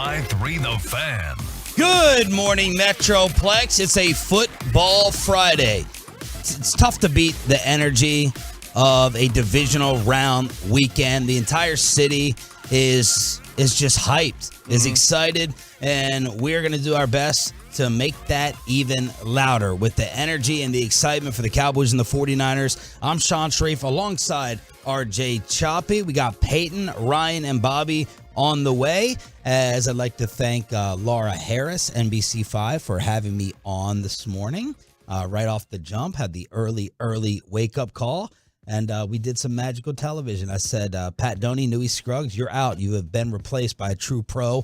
105.3 The Fan. Good morning, Metroplex. It's a football Friday. It's tough to beat the energy of a divisional round weekend. The entire city is just hyped, is excited, and we're going to do our best to make that even louder with the energy and the excitement for the Cowboys and the 49ers. I'm Sean Sharif alongside RJ Choppy. We got Peyton, Ryan, and Bobby on the way. As I'd like to thank Laura Harris, NBC5, for having me on this morning. Right off the jump, had the early wake-up call, and we did some magical television. I said, Pat Doney, Newey Scruggs, you're out. You have been replaced by a true pro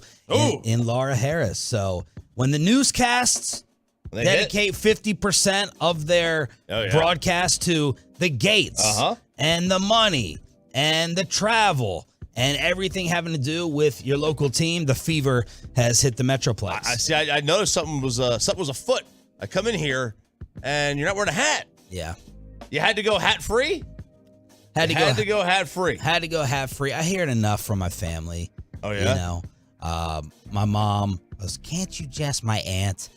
in Laura Harris. So when the newscasts dedicate 50% of their broadcast to the gates and the money and the travel and everything having to do with your local team, the fever has hit the Metroplex. I noticed something was afoot. I come in here, and you're not wearing a hat. Yeah. You had to go hat-free? Had to go hat-free. Had to go hat-free. I hear it enough from my family. Oh, yeah? You know, my mom goes, can't you just, my aunt,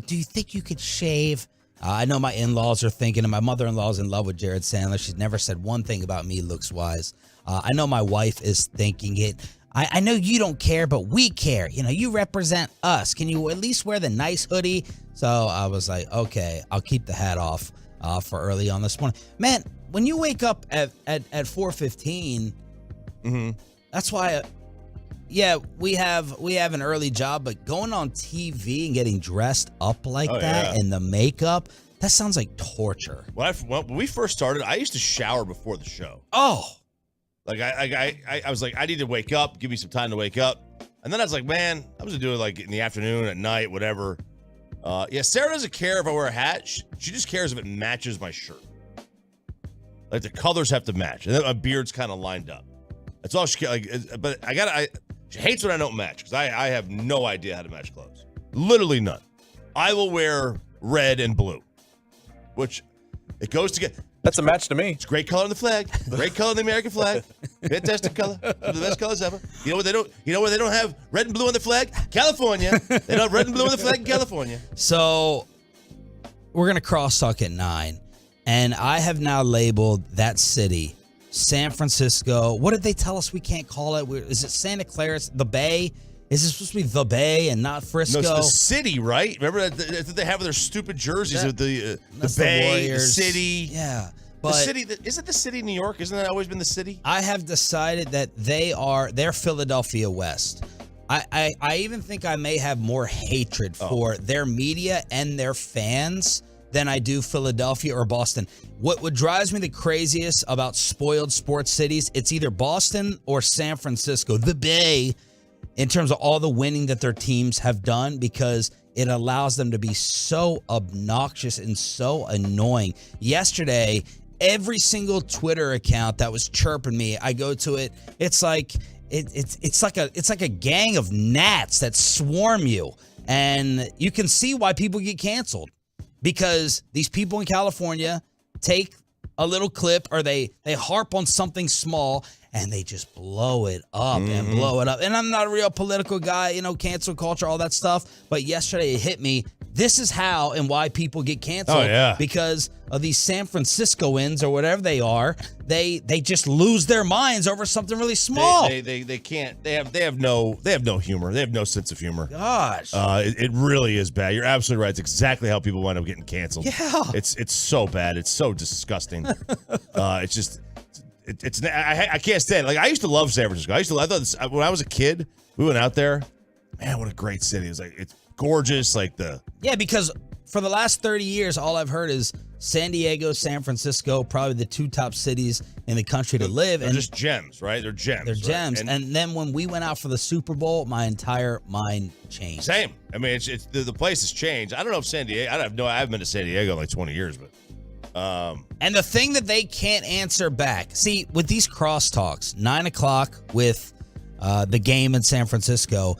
do you think you could shave? I know my in-laws are thinking, and my mother-in-law's in love with Jared Sandler. She's never said one thing about me looks-wise. I know my wife is thinking it. I know you don't care, but we care. You know, you represent us. Can you at least wear the nice hoodie? So I was like, okay, I'll keep the hat off for early on this morning. Man, when you wake up at 4:15, that's why, we have an early job, but going on TV and getting dressed up like that and the makeup, that sounds like torture. When we first started, I used to shower before the show. Oh. Like, I was like, I need to wake up, give me some time to wake up. And then I was like, man, I'm going to do it like in the afternoon, at night, whatever. Sarah doesn't care if I wear a hat. She just cares if it matches my shirt. Like, the colors have to match. And then my beard's kind of lined up. That's all she cares. Like, but she hates when I don't match because I have no idea how to match clothes. Literally none. I will wear red and blue, which it goes together. That's a match to me. It's great color on the flag. Great color on the American flag. Fantastic color. One of the best colors ever. You know what they don't? You know where they don't have red and blue on the flag? California. They don't have red and blue on the flag in California. So we're gonna crosstalk at 9, and I have now labeled that city San Francisco. What did they tell us we can't call it? Is it Santa Clara? The Bay? Is it supposed to be the Bay and not Frisco? No, it's the city, right? Remember that they have their stupid jerseys of the Bay, the city. Yeah. But the city, isn't the city New York? Isn't that always been the city? I have decided that they're Philadelphia West. I even think I may have more hatred for their media and their fans than I do Philadelphia or Boston. What drives me the craziest about spoiled sports cities, it's either Boston or San Francisco, the Bay, in terms of all the winning that their teams have done, because it allows them to be so obnoxious and so annoying. Yesterday, every single Twitter account that was chirping me, I go to it, it's like a gang of gnats that swarm you. And you can see why people get canceled, because these people in California take a little clip, or they harp on something small, and they just blow it up and blow it up. And I'm not a real political guy, cancel culture, all that stuff. But yesterday it hit me. This is how and why people get canceled. Oh, yeah. Because of these San Franciscoans or whatever they are. They just lose their minds over something really small. They can't. They have no humor. They have no sense of humor. Gosh. It really is bad. You're absolutely right. It's exactly how people wind up getting canceled. Yeah. It's so bad. It's so disgusting. It's just. I can't stand it. Like, I used to love San Francisco. I thought when I was a kid, we went out there. Man, what a great city! It's gorgeous. Because for the last 30 years, all I've heard is San Diego, San Francisco, probably the two top cities in the country to live. They're just gems, right? They're gems. They're gems. Right? And then when we went out for the Super Bowl, my entire mind changed. Same. I mean, it's the place has changed. I don't know if San Diego. I haven't been to San Diego in like 20 years, but. And the thing that they can't answer back, see, with these crosstalks, 9 o'clock with the game in San Francisco,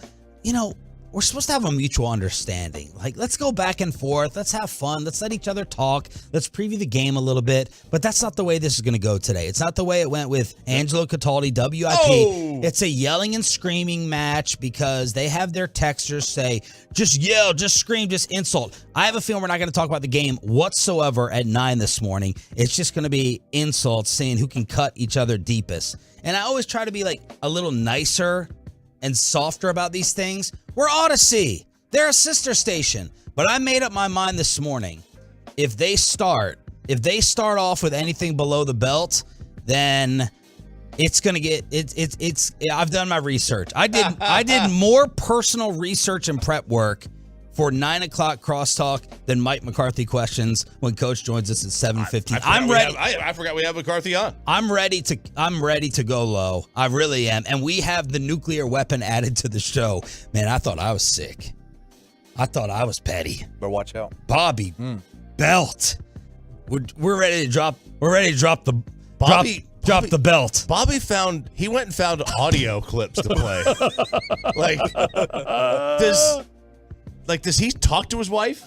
we're supposed to have a mutual understanding. Like, let's go back and forth. Let's have fun. Let's let each other talk. Let's preview the game a little bit. But that's not the way this is going to go today. It's not the way it went with Angelo Cataldi, WIP. Oh! It's a yelling and screaming match because they have their texters say, just yell, just scream, just insult. I have a feeling we're not going to talk about the game whatsoever at 9 this morning. It's just going to be insults, seeing who can cut each other deepest. And I always try to be like a little nicer and softer about these things. We're Odyssey. They're a sister station. But I made up my mind this morning. If they start off with anything below the belt, then it's gonna get it's I've done my research. I did more personal research and prep work for 9 o'clock crosstalk than Mike McCarthy questions when Coach joins us at 7:15. I'm ready. I forgot we have McCarthy on. I'm ready to go low. I really am. And we have the nuclear weapon added to the show. Man, I thought I was sick. I thought I was petty. Better watch out. Bobby Belt. We're ready to drop. We're ready to drop the drop the belt. Bobby went and found audio clips to play. Does he talk to his wife?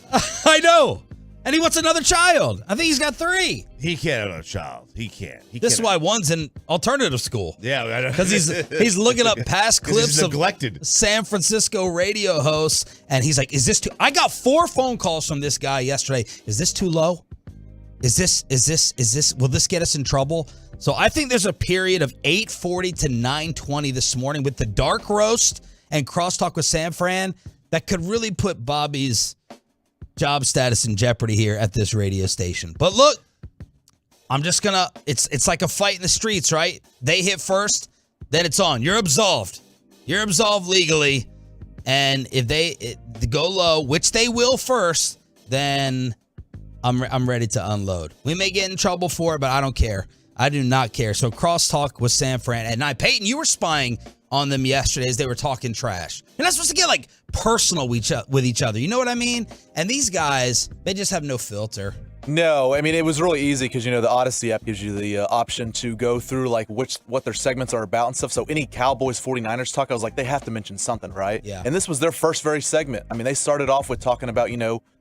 I know. And he wants another child. I think he's got 3. He can't have a child. He can't. This is why one's in alternative school. Yeah, I know. Because he's looking up past clips of San Francisco radio hosts, and he's like, "Is this too?" I got 4 phone calls from this guy yesterday. Is this too low? Is this? Will this get us in trouble? So I think there's a period of 8:40 to 9:20 this morning with the dark roast and crosstalk with San Fran that could really put Bobby's job status in jeopardy here at this radio station. But look, I'm just gonna, it's like a fight in the streets, right? They hit first, then it's on. You're absolved. You're absolved legally. And if they go low, which they will first, then I'm ready to unload. We may get in trouble for it, but I don't care. I do not care. So crosstalk with San Fran at 9. Peyton, you were spying on them yesterday as they were talking trash. You're not supposed to get like personal with each other. You know what I mean? And these guys, they just have no filter. No, I mean, it was really easy because, the Odyssey app gives you the option to go through like what their segments are about and stuff. So any Cowboys 49ers talk, I was like, they have to mention something, right? Yeah. And this was their first very segment. I mean, they started off with talking about,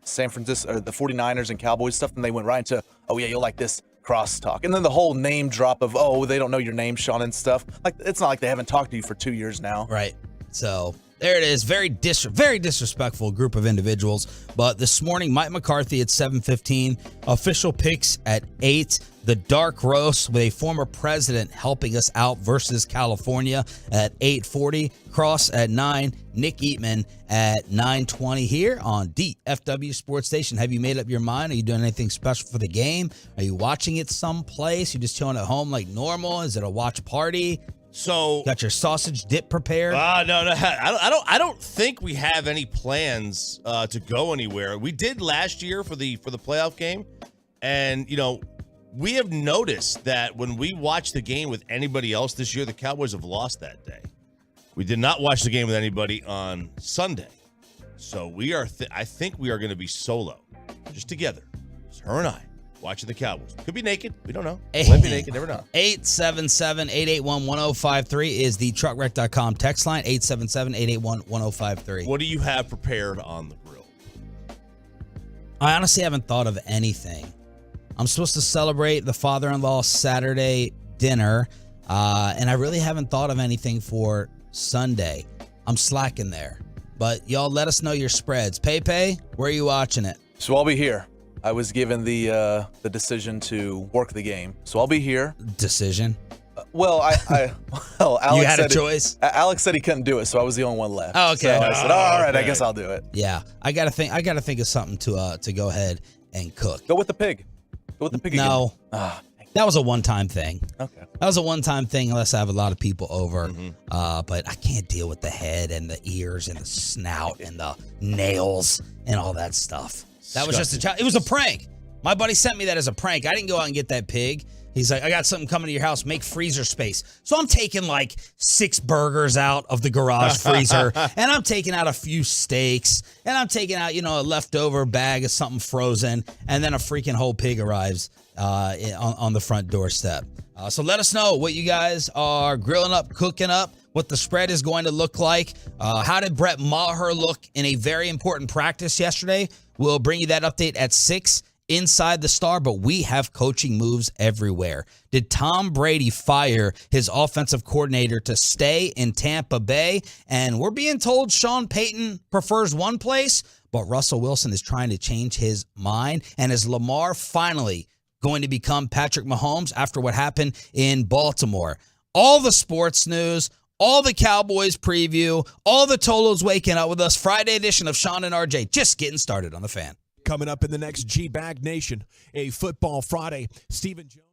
San Francisco, or the 49ers and Cowboys stuff. And they went right into, oh yeah, you'll like this crosstalk. And then the whole name drop of, oh, they don't know your name, Sean, and stuff. Like, it's not like they haven't talked to you for 2 years now. Right. So there it is. Very disrespectful group of individuals. But this morning, Mike McCarthy at 7:15. Official picks at 8. The dark roast with a former president helping us out versus California at 8:40. Cross at 9. Nick Eatman at 9:20 here on DFW Sports Station. Have you made up your mind? Are you doing anything special for the game? Are you watching it someplace? You just chilling at home like normal? Is it a watch party? So got your sausage dip prepared? No. I don't think we have any plans to go anywhere. We did last year for the playoff game, and we have noticed that when we watch the game with anybody else this year, the Cowboys have lost that day. We did not watch the game with anybody on Sunday, so we are. I think we are going to be solo, just together, just her and I. Watching the Cowboys. Could be naked. We don't know. Might be naked. Never know. 877-881-1053 is the truckwreck.com text line. 877-881-1053. What do you have prepared on the grill? I honestly haven't thought of anything. I'm supposed to celebrate the father-in-law Saturday dinner, and I really haven't thought of anything for Sunday. I'm slacking there. But y'all let us know your spreads. Pepe, where are you watching it? So I'll be here. I was given the decision to work the game, so I'll be here. Decision? Alex you had a choice. Alex said he couldn't do it, so I was the only one left. Oh, okay. So I said, all right, I guess I'll do it. Yeah, I gotta think of something to go ahead and cook. Go with the pig. No, that was a one-time thing. Okay. That was a one-time thing unless I have a lot of people over. But I can't deal with the head and the ears and the snout and the nails and all that stuff. That was just it was a prank. My buddy sent me that as a prank. I didn't go out and get that pig. He's like, I got something coming to your house. Make freezer space. So I'm taking like 6 burgers out of the garage freezer, and I'm taking out a few steaks, and I'm taking out, a leftover bag of something frozen, and then a freaking whole pig arrives on the front doorstep. So let us know what you guys are grilling up, cooking up, what the spread is going to look like. How did Brett Maher look in a very important practice yesterday? We'll bring you that update at 6 inside the Star, but we have coaching moves everywhere. Did Tom Brady fire his offensive coordinator to stay in Tampa Bay? And we're being told Sean Payton prefers one place, but Russell Wilson is trying to change his mind. And is Lamar finally going to become Patrick Mahomes after what happened in Baltimore? All the sports news, all the Cowboys preview, all the Tolos waking up with us. Friday edition of Sean and RJ, just getting started on the Fan. Coming up in the next G-Bag Nation, a Football Friday. Stephen Jones.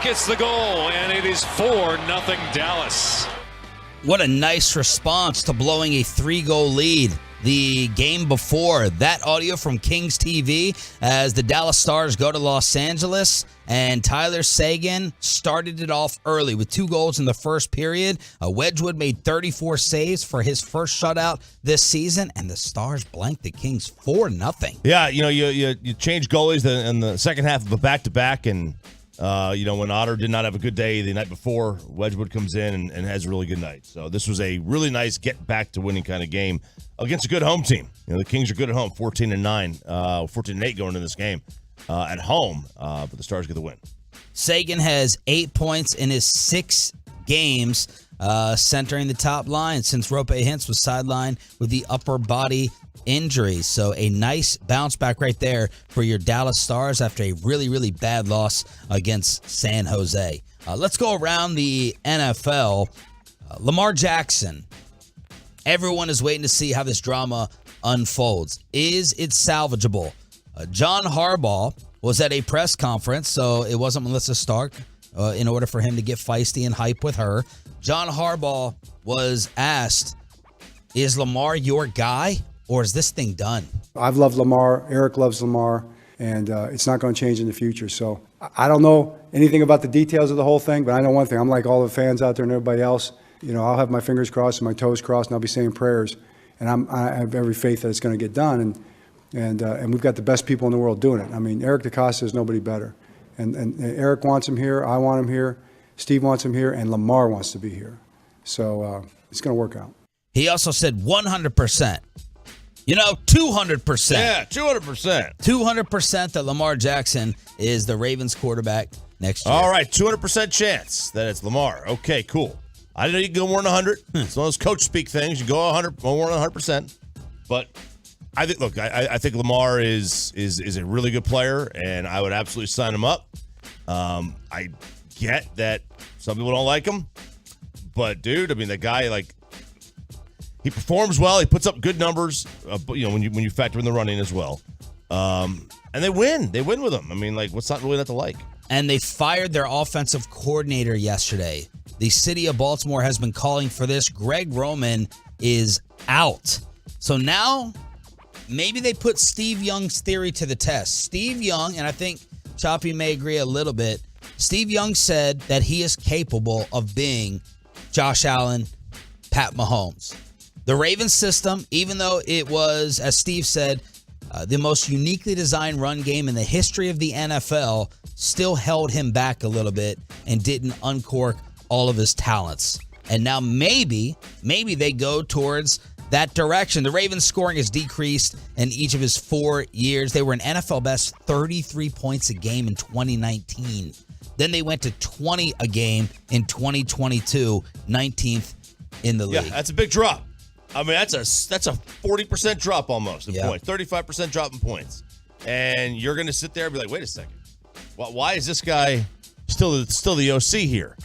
Gets the goal, and it is 4-0 Dallas. What a nice response to blowing a 3-goal lead the game before. That audio from Kings TV as the Dallas Stars go to Los Angeles, and Tyler Seguin started it off early with 2 goals in the first period. Wedgwood made 34 saves for his first shutout this season, and the Stars blanked the Kings 4-0. Yeah, you change goalies in the second half of a back-to-back, and When Otter did not have a good day the night before, Wedgwood comes in and has a really good night. So this was a really nice get back to winning kind of game against a good home team. The Kings are good at home, 14-9, 14-8 going into this game at home, but the Stars get the win. Sagan has 8 points in his 6 games, centering the top line since Rope Hintz was sidelined with the upper body injury. So a nice bounce back right there for your Dallas Stars after a really, really bad loss against San Jose. Let's go around the NFL. Lamar Jackson. Everyone is waiting to see how this drama unfolds. Is it salvageable? John Harbaugh was at a press conference, so it wasn't Melissa Stark in order for him to get feisty and hype with her. John Harbaugh was asked, is Lamar your guy? Or is this thing done? I've loved Lamar. Eric loves Lamar. And it's not going to change in the future. So I don't know anything about the details of the whole thing, but I know one thing. I'm like all the fans out there and everybody else. I'll have my fingers crossed and my toes crossed, and I'll be saying prayers. And I have every faith that it's going to get done. And we've got the best people in the world doing it. I mean, Eric DeCosta is nobody better. And Eric wants him here. I want him here. Steve wants him here. And Lamar wants to be here. So it's going to work out. He also said 100%. 200%. Yeah, 200%. 200% that Lamar Jackson is the Ravens quarterback next year. All right, 200% chance that it's Lamar. Okay, cool. I didn't know you could go more than 100. It's one of those coach speak things. You go 100, more than 100%. But I think Lamar is a really good player, and I would absolutely sign him up. I get that some people don't like him, but dude, the guy he performs well. He puts up good numbers. When you factor in the running as well, and they win. They win with him. What's not really not to like? And they fired their offensive coordinator yesterday. The city of Baltimore has been calling for this. Greg Roman is out. So now maybe they put Steve Young's theory to the test. Steve Young, and I think Choppy may agree a little bit. Steve Young said that he is capable of being Josh Allen, Pat Mahomes. The Ravens system, even though it was, as Steve said, the most uniquely designed run game in the history of the NFL, still held him back a little bit and didn't uncork all of his talents. And now maybe they go towards that direction. The Ravens' scoring has decreased in each of his 4 years. They were an NFL best 33 points a game in 2019. Then they went to 20 a game in 2022, 19th in the league. Yeah, that's a big drop. That's a 40% drop almost in points, 35% drop in points. And you're going to sit there and be like, wait a second. Why is this guy still the OC here?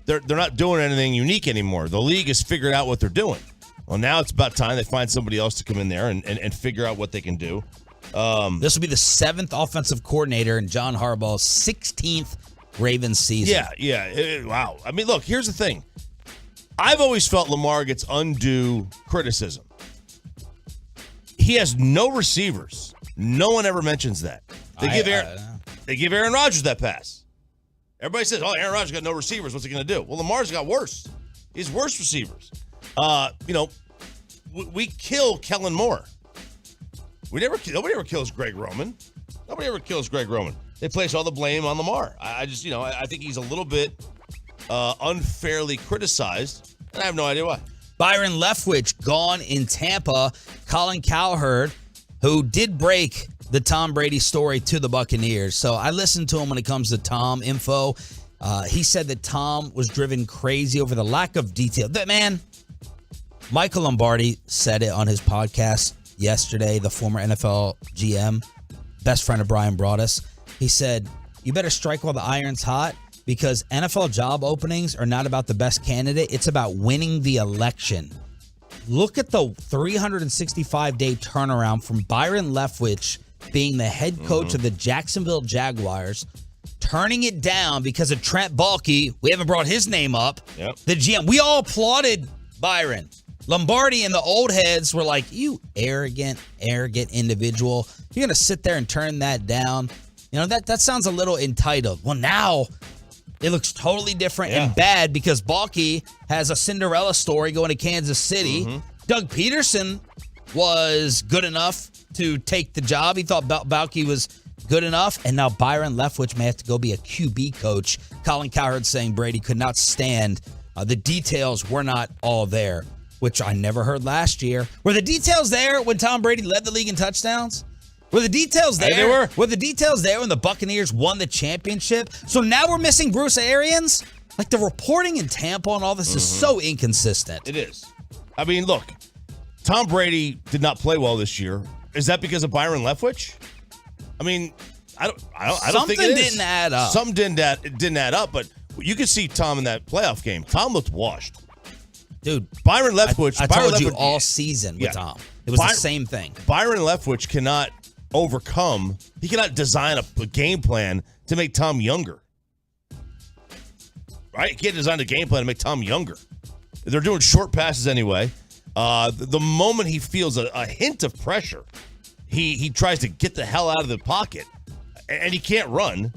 They're not doing anything unique anymore. The league has figured out what they're doing. Well, now it's about time they find somebody else to come in there and figure out what they can do. This will be the 7th offensive coordinator in John Harbaugh's 16th Ravens season. Yeah. Wow. Look, here's the thing. I've always felt Lamar gets undue criticism. He has no receivers. No one ever mentions that. They give Aaron Rodgers that pass. Everybody says, Aaron Rodgers got no receivers. What's he going to do? Well, Lamar's got worse. He has worse receivers. We kill Kellen Moore. Nobody ever kills Greg Roman. Nobody ever kills Greg Roman. They place all the blame on Lamar. I think he's a little bit unfairly criticized, and I have no idea why. Byron Leftwich gone in Tampa. Colin Cowherd, who did break the Tom Brady story to the Buccaneers. So I listened to him when it comes to Tom info. He said that Tom was driven crazy over the lack of detail. Michael Lombardi said it on his podcast yesterday, the former NFL GM, best friend of Brian Broaddus. He said, you better strike while the iron's hot, because NFL job openings are not about the best candidate. It's about winning the election. Look at the 365-day turnaround from Byron Leftwich being the head coach of the Jacksonville Jaguars, turning it down because of Trent Baalke. We haven't brought his name up. Yep. The GM. We all applauded Byron. Lombardi and the old heads were like, you arrogant individual. You're going to sit there and turn that down. That sounds a little entitled. Well, now it looks totally different and bad because Baalke has a Cinderella story going to Kansas City. Mm-hmm. Doug Peterson was good enough to take the job. He thought Baalke was good enough. And now Byron Leftwich may have to go be a QB coach. Colin Cowherd saying Brady could not stand. The details were not all there, which I never heard last year. Were the details there when Tom Brady led the league in touchdowns? Were the details there? They were. Were the details there when the Buccaneers won the championship? So now we're missing Bruce Arians? Like, the reporting in Tampa and all this is so inconsistent. It is. I mean, look, Tom Brady did not play well this year. Is that because of Byron Leftwich? I mean, I don't think it is. Something didn't add up. Something didn't add up, but you could see Tom in that playoff game. Tom looked washed. Dude, Byron Leftwich. I Byron told you Leftwich, all season with Tom. It was the same thing. Byron Leftwich cannot overcome. He cannot design a game plan to make Tom younger. Right? He can't design a game plan to make Tom younger. They're doing short passes anyway. The moment he feels a hint of pressure, he tries to get the hell out of the pocket, and he can't run.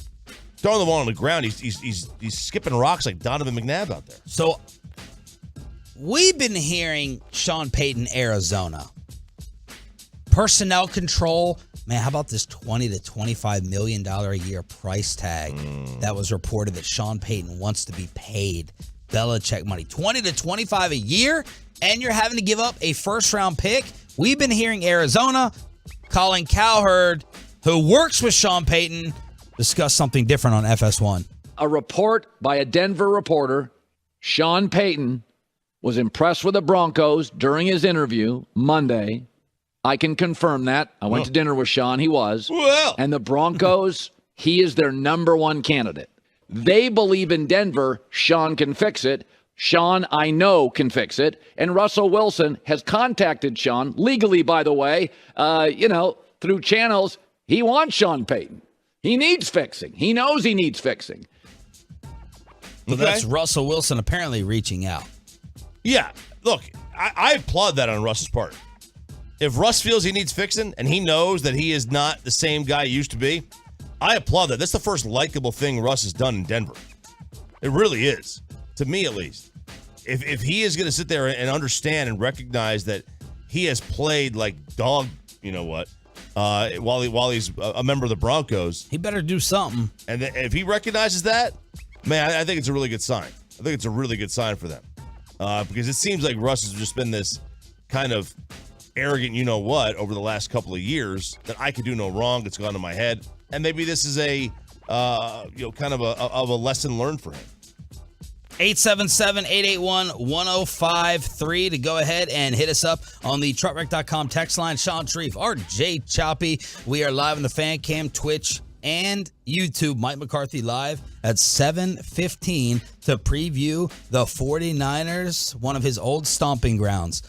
Throwing the ball on the ground, he's skipping rocks like Donovan McNabb out there. So we've been hearing Sean Payton, Arizona. Personnel control. Man, how about this $20 to $25 million a year price tag that was reported that Sean Payton wants to be paid? Belichick money. 20 to 25 a year, and you're having to give up a first-round pick? We've been hearing Arizona. Colin Cowherd, who works with Sean Payton, discuss something different on FS1. A report by a Denver reporter, Sean Payton, was impressed with the Broncos during his interview Monday. I can confirm that. I went to dinner with Sean. He was. Well. And the Broncos, he is their number one candidate. They believe in Denver. Sean can fix it. Sean, I know, can fix it. And Russell Wilson has contacted Sean, legally, by the way, through channels. He wants Sean Payton. He needs fixing. He knows he needs fixing. So that's Russell Wilson apparently reaching out. Yeah. Look, I applaud that on Russ's part. If Russ feels he needs fixing and he knows that he is not the same guy he used to be, I applaud that. That's the first likable thing Russ has done in Denver. It really is, to me at least. If he is going to sit there and understand and recognize that he has played like dog, you know what, while he's a member of the Broncos. He better do something. And if he recognizes that, man, I think it's a really good sign. I think it's a really good sign for them. Because it seems like Russ has just been this kind of arrogant you-know-what over the last couple of years that I could do no wrong. It's gone to my head. And maybe this is a kind of a lesson learned for him. 877-881-1053 to go ahead and hit us up on the truckwreck.com text line. Sean Sharif, RJ Choppy. We are live on the Fan Cam, Twitch, and YouTube. Mike McCarthy live at 7:15 to preview the 49ers, one of his old stomping grounds.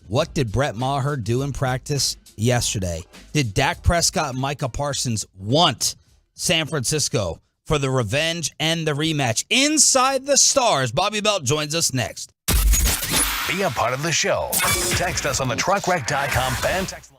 What did Brett Maher do in practice yesterday? Did Dak Prescott and Micah Parsons want San Francisco for the revenge and the rematch? Inside the Stars, Bobby Belt joins us next. Be a part of the show. Text us on the truckwreck.com fan text line.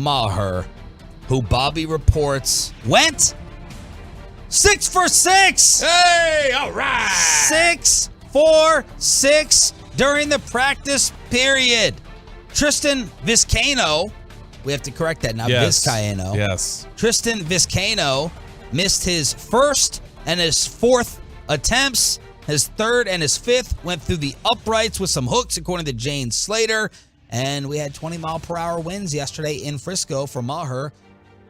Maher, who Bobby reports went 6 for 6. Hey, all right. 6 for 6 during the practice period. Tristan Vizcaino, we have to correct that now. Vizcaino. Yes. Tristan Vizcaino missed his first and his fourth attempts. His third and his fifth went through the uprights with some hooks, according to Jane Slater. And we had 20-mile-per-hour winds yesterday in Frisco for Maher,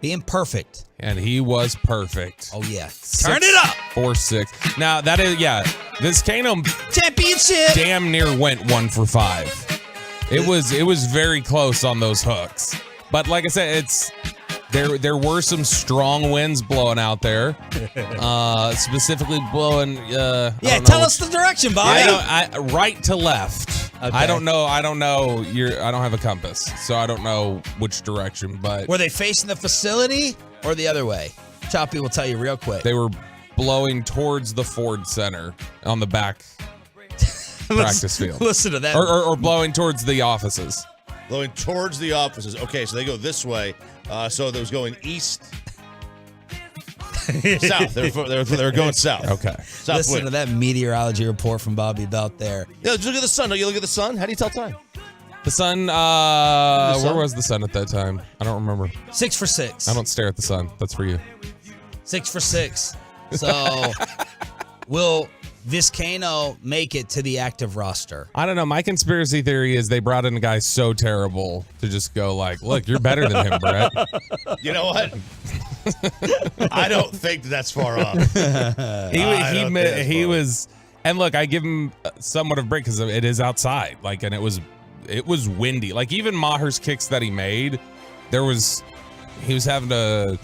being perfect. And he was perfect. Oh, yeah. Turn it up. 4-6. Now, that is, Vizcaino Championship. damn near went 1 for 5. It was very close on those hooks. But like I said, there were some strong winds blowing out there. Specifically blowing Tell us the direction, Bobby. Right to left. Okay. I don't know. I don't have a compass, so I don't know which direction. But were they facing the facility or the other way? Choppy will tell you real quick. They were blowing towards the Ford Center on the back practice field. Listen to that. Or blowing towards the offices. Blowing towards the offices. Okay, so they go this way. So they was going east. South. They're going south. Okay. South Listen wind. to that meteorology report from Bobby Belt there. Yeah, just look at the sun. Don't you look at the sun? How do you tell time? The sun, where was the sun at that time? I don't remember. 6 for 6. I don't stare at the sun. That's for you. 6 for 6. So will Vizcaino make it to the active roster? I don't know. My conspiracy theory is they brought in a guy so terrible to just go like, look, you're better than him, Brett. You know what? I don't think that's far off. He was, and look, I give him somewhat of a break because it is outside, like, and it was windy. Like even Maher's kicks that he made, he was having to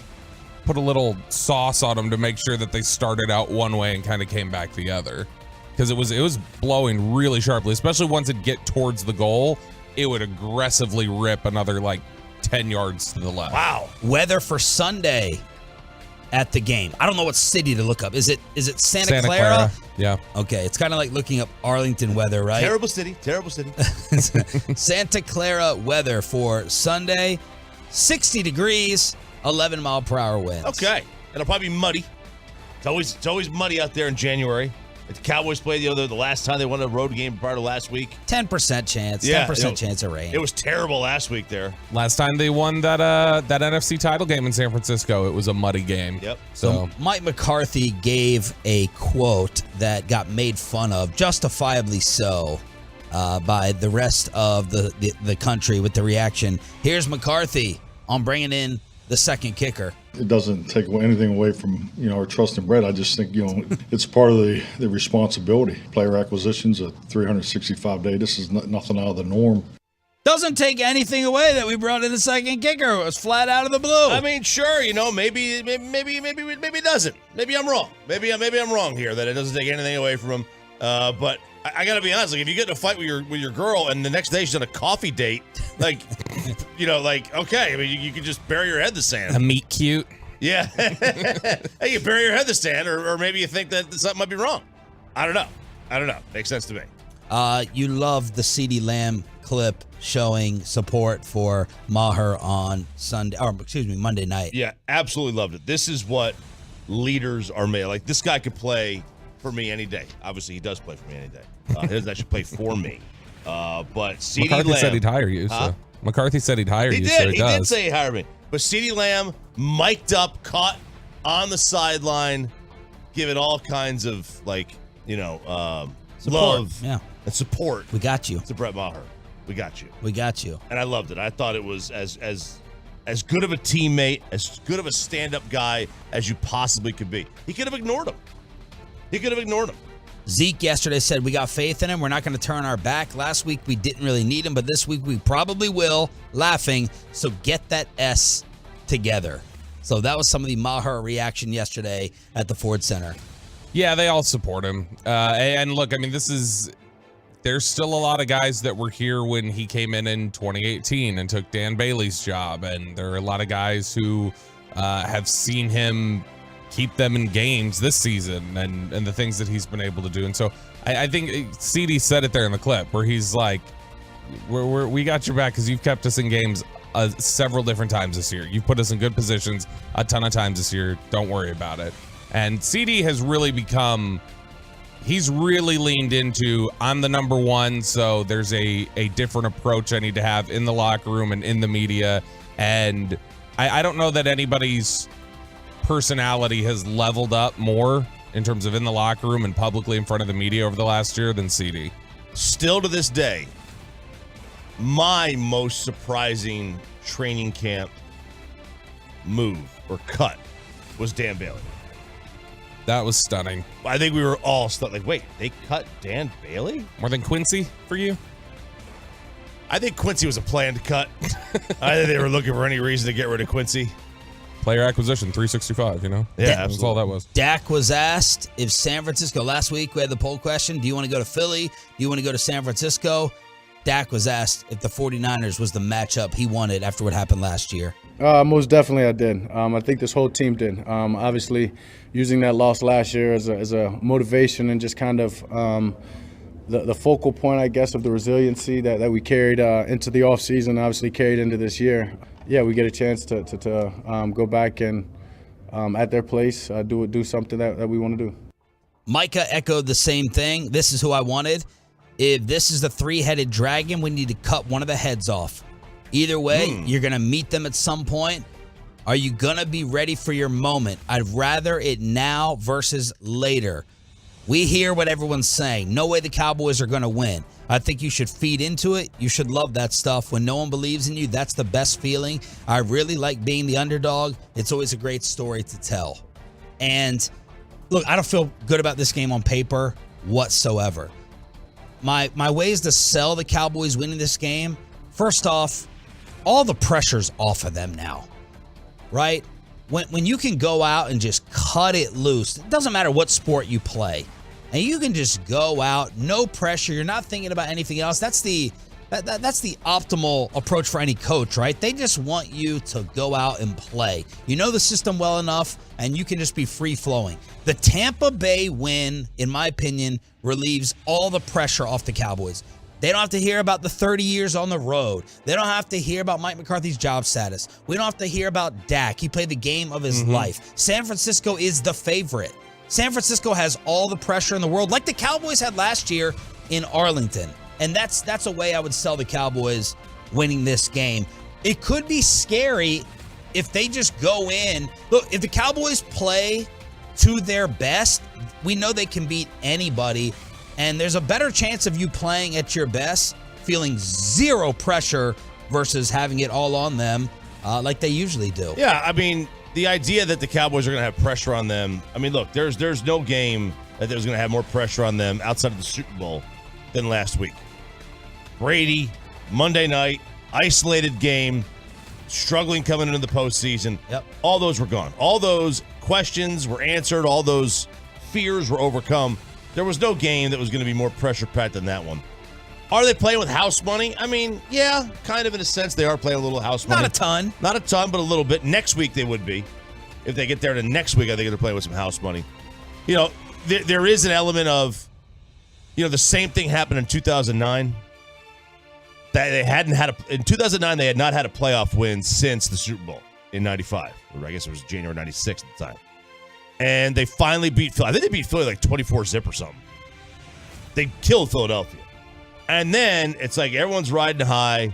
put a little sauce on them to make sure that they started out one way and kind of came back the other, because it was blowing really sharply, especially once it get towards the goal, it would aggressively rip another like 10 yards to the left. Wow. Weather for Sunday at the game. I don't know what city to look up. Is it Santa Clara? Yeah. Okay, it's kind of like looking up Arlington weather, right? Terrible city. Santa Clara weather for Sunday. 60 degrees, 11-mile-per-hour winds. Okay. It'll probably be muddy. It's always muddy out there in January. The Cowboys played the last time they won a road game prior to last week. 10% chance. Yeah, 10% chance of rain. It was terrible last week there. Last time they won that NFC title game in San Francisco, it was a muddy game. Yep. So Mike McCarthy gave a quote that got made fun of, justifiably so, by the rest of the country with the reaction. Here's McCarthy on bringing in the second kicker. It doesn't take anything away from our trust in Brett. I just think it's part of the responsibility. Player acquisitions a 365-day. This is nothing out of the norm. Doesn't take anything away that we brought in the second kicker. It was flat out of the blue. I mean, sure, maybe it doesn't. Maybe I'm wrong. Maybe I'm wrong here that it doesn't take anything away from him. But I gotta be honest. Like, if you get in a fight with your girl and the next day she's on a coffee date, okay. I mean, you can just bury your head in the sand. A meet cute. Yeah. Hey, you bury your head in the sand, or maybe you think that something might be wrong. I don't know. Makes sense to me. You love the CeeDee Lamb clip showing support for Maher on Monday night. Yeah, absolutely loved it. This is what leaders are made. Like, this guy could play for me any day. Obviously, he does play for me any day. He doesn't actually play for me. But CeeDee McCarthy Lamb said he'd hire you. Huh? So McCarthy said he'd hire you. He So he does. did say he'd hire me. But CeeDee Lamb, mic'd up, caught on the sideline, giving all kinds of love and support. We got you. To Brett Maher. We got you. And I loved it. I thought it was as good of a teammate, as good of a stand-up guy as you possibly could be. He could have ignored him. Zeke yesterday said we got faith in him. We're not going to turn our back. Last week we didn't really need him, but this week we probably will. Laughing. So get that S together. So that was some of the Maher reaction yesterday at the Ford Center. Yeah, they all support him. And look, I mean, there's still a lot of guys that were here when he came in 2018 and took Dan Bailey's job. And there are a lot of guys who have seen him keep them in games this season and the things that he's been able to do. And so I think CeeDee said it there in the clip where he's like, we got your back because you've kept us in games several different times this year. You've put us in good positions a ton of times this year. Don't worry about it. And CD has really become, he's really leaned into, I'm the number one, so there's a different approach I need to have in the locker room and in the media. And I don't know that anybody's personality has leveled up more in terms of in the locker room and publicly in front of the media over the last year than CD. Still to this day, my most surprising training camp move or cut was Dan Bailey. That was stunning. I think we were all stuck. Like, wait, they cut Dan Bailey? More than Quincy for you? I think Quincy was a planned cut. I think they were looking for any reason to get rid of Quincy. Player acquisition, 365, you know? Yeah, that's all that was. Dak was asked if San Francisco, last week we had the poll question, do you want to go to Philly? Do you want to go to San Francisco? Dak was asked if the 49ers was the matchup he wanted after what happened last year. Most definitely I did. I think this whole team did. Obviously, using that loss last year as a motivation and just kind of the focal point, I guess, of the resiliency that we carried into the offseason, obviously carried into this year. Yeah, we get a chance to go back and at their place do something that we want to do. Micah echoed the same thing. This is who I wanted. If this is the three-headed dragon, we need to cut one of the heads off. Either way, you're going to meet them at some point. Are you going to be ready for your moment? I'd rather it now versus later. We hear what everyone's saying. No way the Cowboys are going to win. I think you should feed into it. You should love that stuff. When no one believes in you, that's the best feeling. I really like being the underdog. It's always a great story to tell. And look, I don't feel good about this game on paper whatsoever. My ways to sell the Cowboys winning this game, first off, all the pressure's off of them now, right? When you can go out and just cut it loose, it doesn't matter what sport you play, and you can just go out, no pressure, you're not thinking about anything else. That's the optimal approach for any coach, right? They just want you to go out and play. You know the system well enough, and you can just be free-flowing. The Tampa Bay win, in my opinion, relieves all the pressure off the Cowboys. They don't have to hear about the 30 years on the road. They don't have to hear about Mike McCarthy's job status. We don't have to hear about Dak. He played the game of his life. San Francisco is the favorite. San Francisco has all the pressure in the world, like the Cowboys had last year in Arlington. And that's a way I would sell the Cowboys winning this game. It could be scary if they just go in. Look, if the Cowboys play to their best, we know they can beat anybody. And there's a better chance of you playing at your best, feeling zero pressure versus having it all on them like they usually do. Yeah, I mean, the idea that the Cowboys are going to have pressure on them, I mean, look, there's no game that there's going to have more pressure on them outside of the Super Bowl than last week. Brady, Monday night, isolated game, struggling coming into the postseason. Yep. All those were gone. All those questions were answered. All those fears were overcome. There was no game that was going to be more pressure-packed than that one. Are they playing with house money? I mean, yeah, kind of in a sense they are playing a little house money. Not a ton. Not a ton, but a little bit. Next week they would be. If they get there to next week, I think they're playing with some house money. You know, there is an element of, you know, the same thing happened in 2009. That they hadn't had in 2009, they had not had a playoff win since the Super Bowl in 95. Or I guess it was January 96 at the time. And they finally beat Philly. I think they beat Philly like 24-zip or something. They killed Philadelphia. And then it's like everyone's riding high,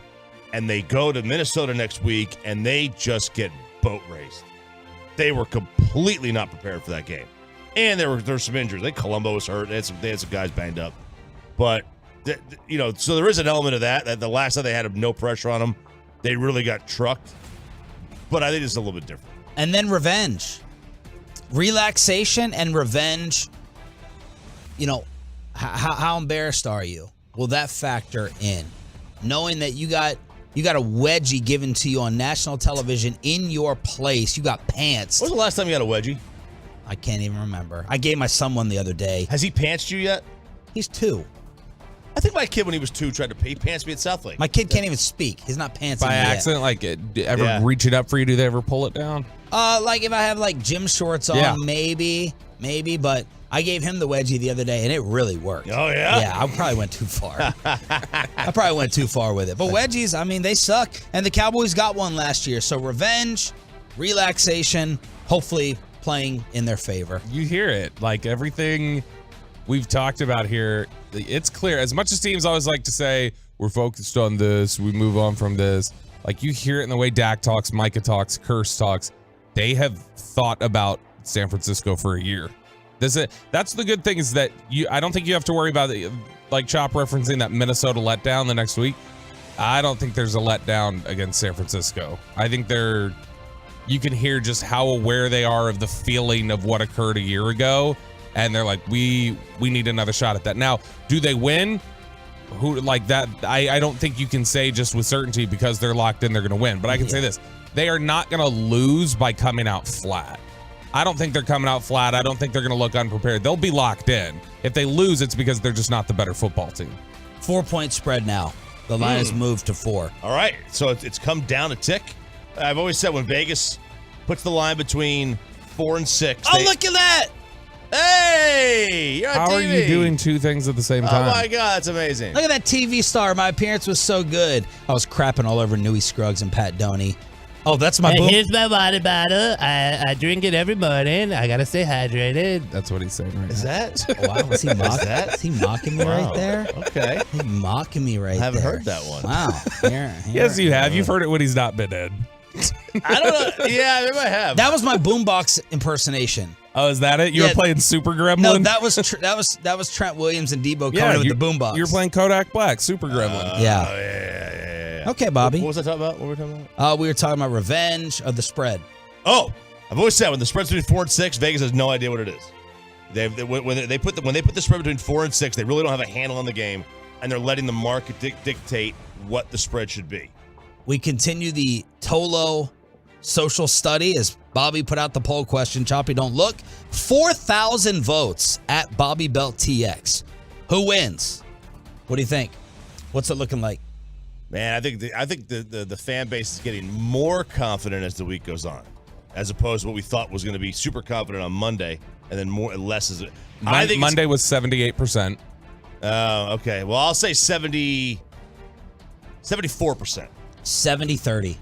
and they go to Minnesota next week, and they just get boat raced. They were completely not prepared for that game. And there were some injuries. I think Colombo was hurt. They had some guys banged up. But, you know, so there is an element of that the last time they had no pressure on them, they really got trucked. But I think it's a little bit different. And then revenge. Relaxation and revenge. You know, how embarrassed are you? Will that factor in? Knowing that you got a wedgie given to you on national television in your place. You got pants. When was the last time you got a wedgie? I can't even remember. I gave my son one the other day. Has he pantsed you yet? He's 2. I think my kid, when he was 2, tried to pants me at Southlake. My kid can't even speak. He's not pantsing by me accident. Yet. Like, ever reach it up for you? Do they ever pull it down? Like if I have like gym shorts on, maybe. But I gave him the wedgie the other day, and it really worked. Oh, yeah? Yeah, I probably went too far. I probably went too far with it. But wedgies, I mean, they suck. And the Cowboys got one last year. So revenge, relaxation, hopefully playing in their favor. You hear it. Like everything we've talked about here, it's clear. As much as teams always like to say, we're focused on this, we move on from this. Like you hear it in the way Dak talks, Micah talks, Curse talks. They have thought about San Francisco for a year. That's the good thing is that I don't think you have to worry about it, like Chop referencing that Minnesota letdown the next week. I don't think there's a letdown against San Francisco. I think you can hear just how aware they are of the feeling of what occurred a year ago. And they're like, we need another shot at that. Now, do they win? Who like that? I don't think you can say just with certainty because they're locked in, they're going to win. But I can say this. They are not going to lose by coming out flat. I don't think they're coming out flat. I don't think they're going to look unprepared. They'll be locked in. If they lose, it's because they're just not the better football team. 4-point spread now. The line has moved to 4. All right. So it's come down a tick. I've always said when Vegas puts the line between 4 and 6. Oh, look at that. Hey, you're on How TV. are you doing two things at the same time? Oh, my God. That's amazing. Look at that TV star. My appearance was so good. I was crapping all over Newey Scruggs and Pat Doney. Oh, that's my boom. Here's my water bottle. I drink it every morning. I got to stay hydrated. That's what he's saying right Is now. that? Oh, wow. Was he mocking? Is he mocking me right there? Okay. He's mocking me right there. I haven't heard that one. Wow. Yes, you have. You've heard it when he's not been in. I don't know. Yeah, maybe I have. That was my boombox impersonation. Oh, is that it? You were playing Super Gremlin? No, that was Trent Williams and Debo coming with the boombox. You're playing Kodak Black, Super Gremlin. Yeah. Okay, Bobby. What was I talking about? What were we talking about? We were talking about revenge of the spread. Oh, I've always said when the spread's between 4 and 6, Vegas has no idea what it is. When they put the spread between 4 and 6, they really don't have a handle on the game, and they're letting the market dictate what the spread should be. We continue the Tolo social study as Bobby put out the poll question. Choppy, don't look. 4,000 votes at Bobby Belt TX. Who wins? What do you think? What's it looking like? Man, I think the fan base is getting more confident as the week goes on, as opposed to what we thought was going to be super confident on Monday, and then more and less as it. I think Monday was 78%. Okay. Well, I'll say 74%. 70-30.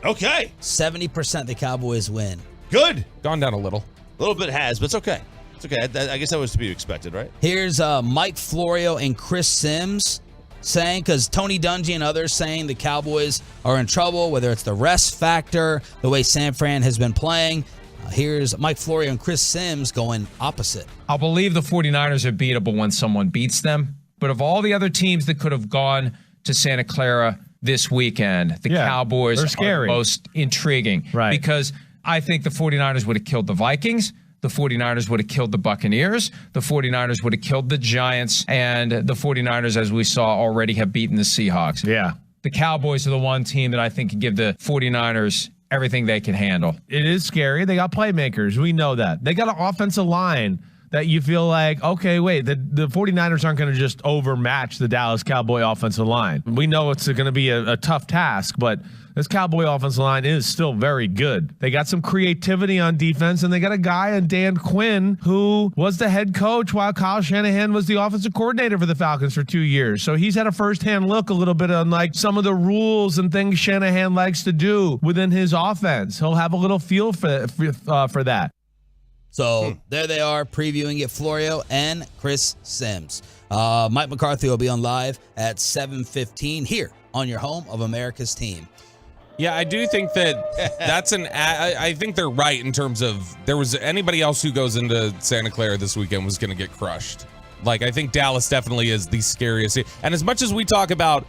Okay. 70% the Cowboys win. Good. Gone down a little. A little bit has, but it's okay. It's okay. I guess that was to be expected, right? Here's Mike Florio and Chris Sims saying, because Tony Dungy and others saying the Cowboys are in trouble, whether it's the rest factor, the way San Fran has been playing. Here's Mike Florio and Chris Sims going opposite. I'll believe the 49ers are beatable when someone beats them. But of all the other teams that could have gone to Santa Clara this weekend, the Cowboys are scary. Most intriguing. Right. Because I think the 49ers would have killed the Vikings. The 49ers would have killed the Buccaneers. The 49ers would have killed the Giants. And the 49ers, as we saw, already have beaten the Seahawks. Yeah. The Cowboys are the one team that I think can give the 49ers everything they can handle. It is scary. They got playmakers. We know that. They got an offensive line that you feel like, okay, wait, the 49ers aren't going to just overmatch the Dallas Cowboy offensive line. We know it's going to be a tough task, but this Cowboy offensive line is still very good. They got some creativity on defense, and they got a guy in Dan Quinn who was the head coach while Kyle Shanahan was the offensive coordinator for the Falcons for 2 years. So he's had a firsthand look a little bit on like some of the rules and things Shanahan likes to do within his offense. He'll have a little feel for that. So there they are previewing it, Florio and Chris Sims. Mike McCarthy will be on live at 7:15 here on your home of America's team. Yeah, I do think that that's I think they're right in terms of there was anybody else who goes into Santa Clara this weekend was going to get crushed. Like, I think Dallas definitely is the scariest. And as much as we talk about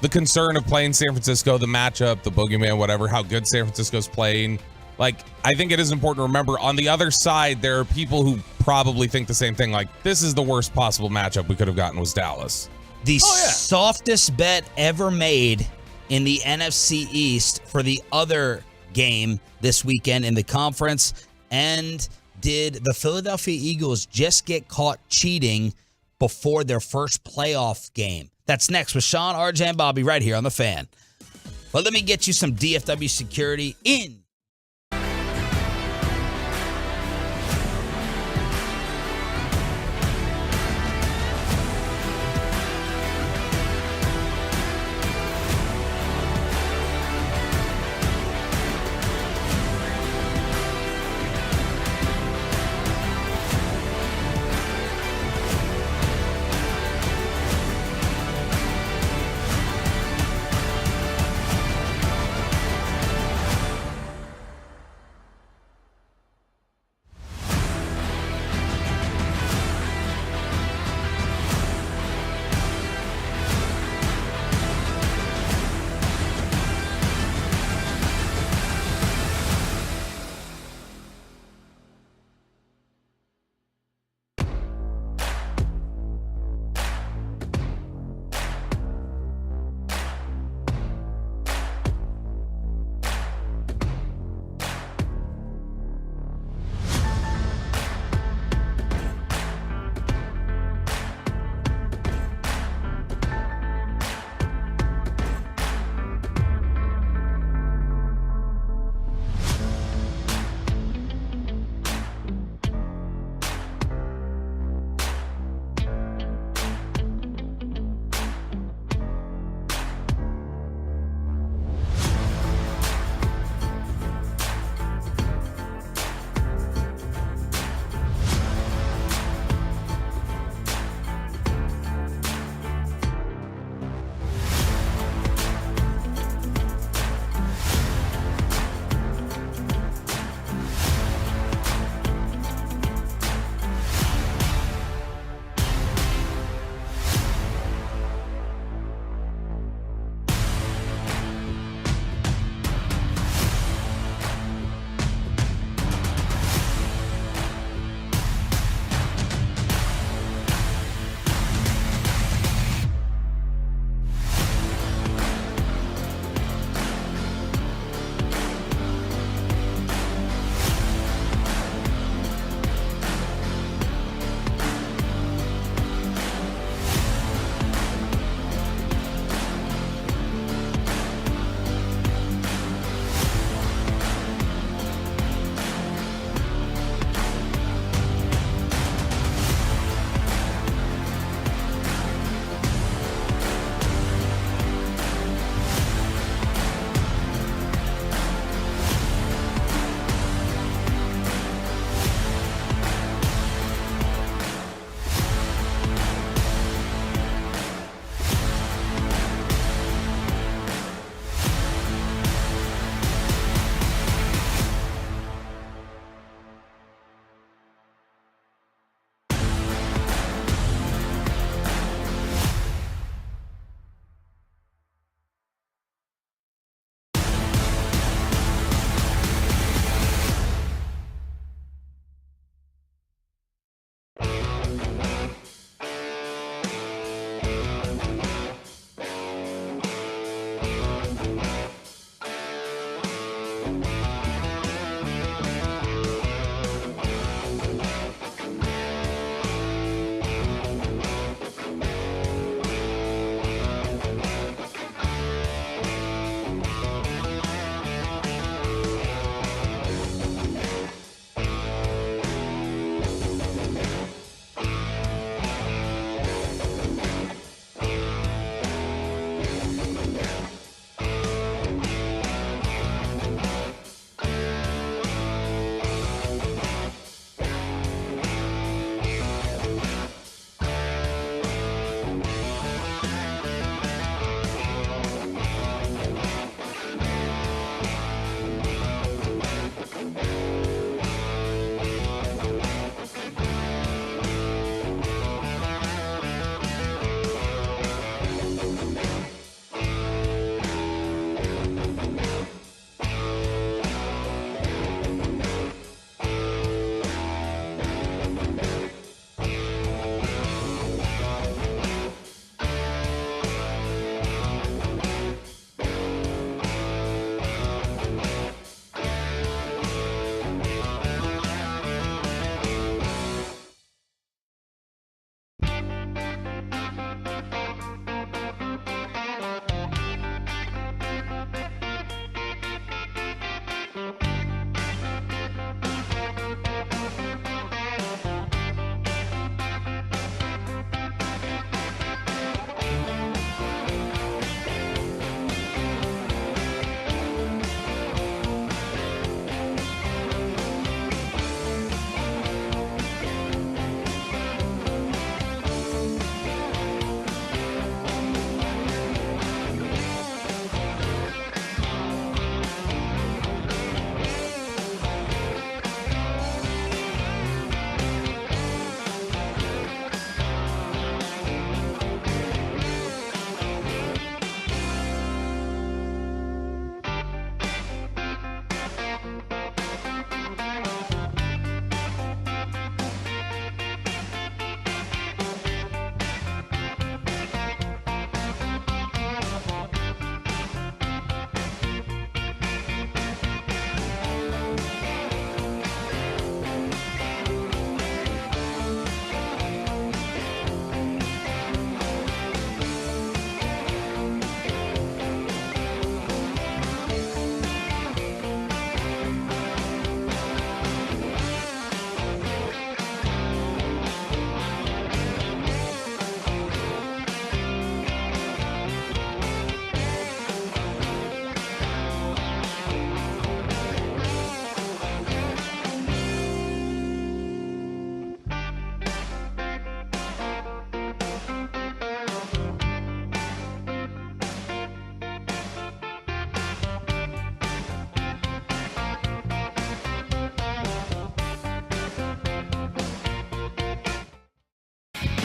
the concern of playing San Francisco, the matchup, the boogeyman, whatever, how good San Francisco's playing, like, I think it is important to remember on the other side, there are people who probably think the same thing. Like, this is the worst possible matchup we could have gotten was Dallas. The softest bet ever made in the NFC East for the other game this weekend in the conference. And did the Philadelphia Eagles just get caught cheating before their first playoff game? That's next with Sean, RJ, and Bobby right here on The Fan. But let me get you some DFW security in.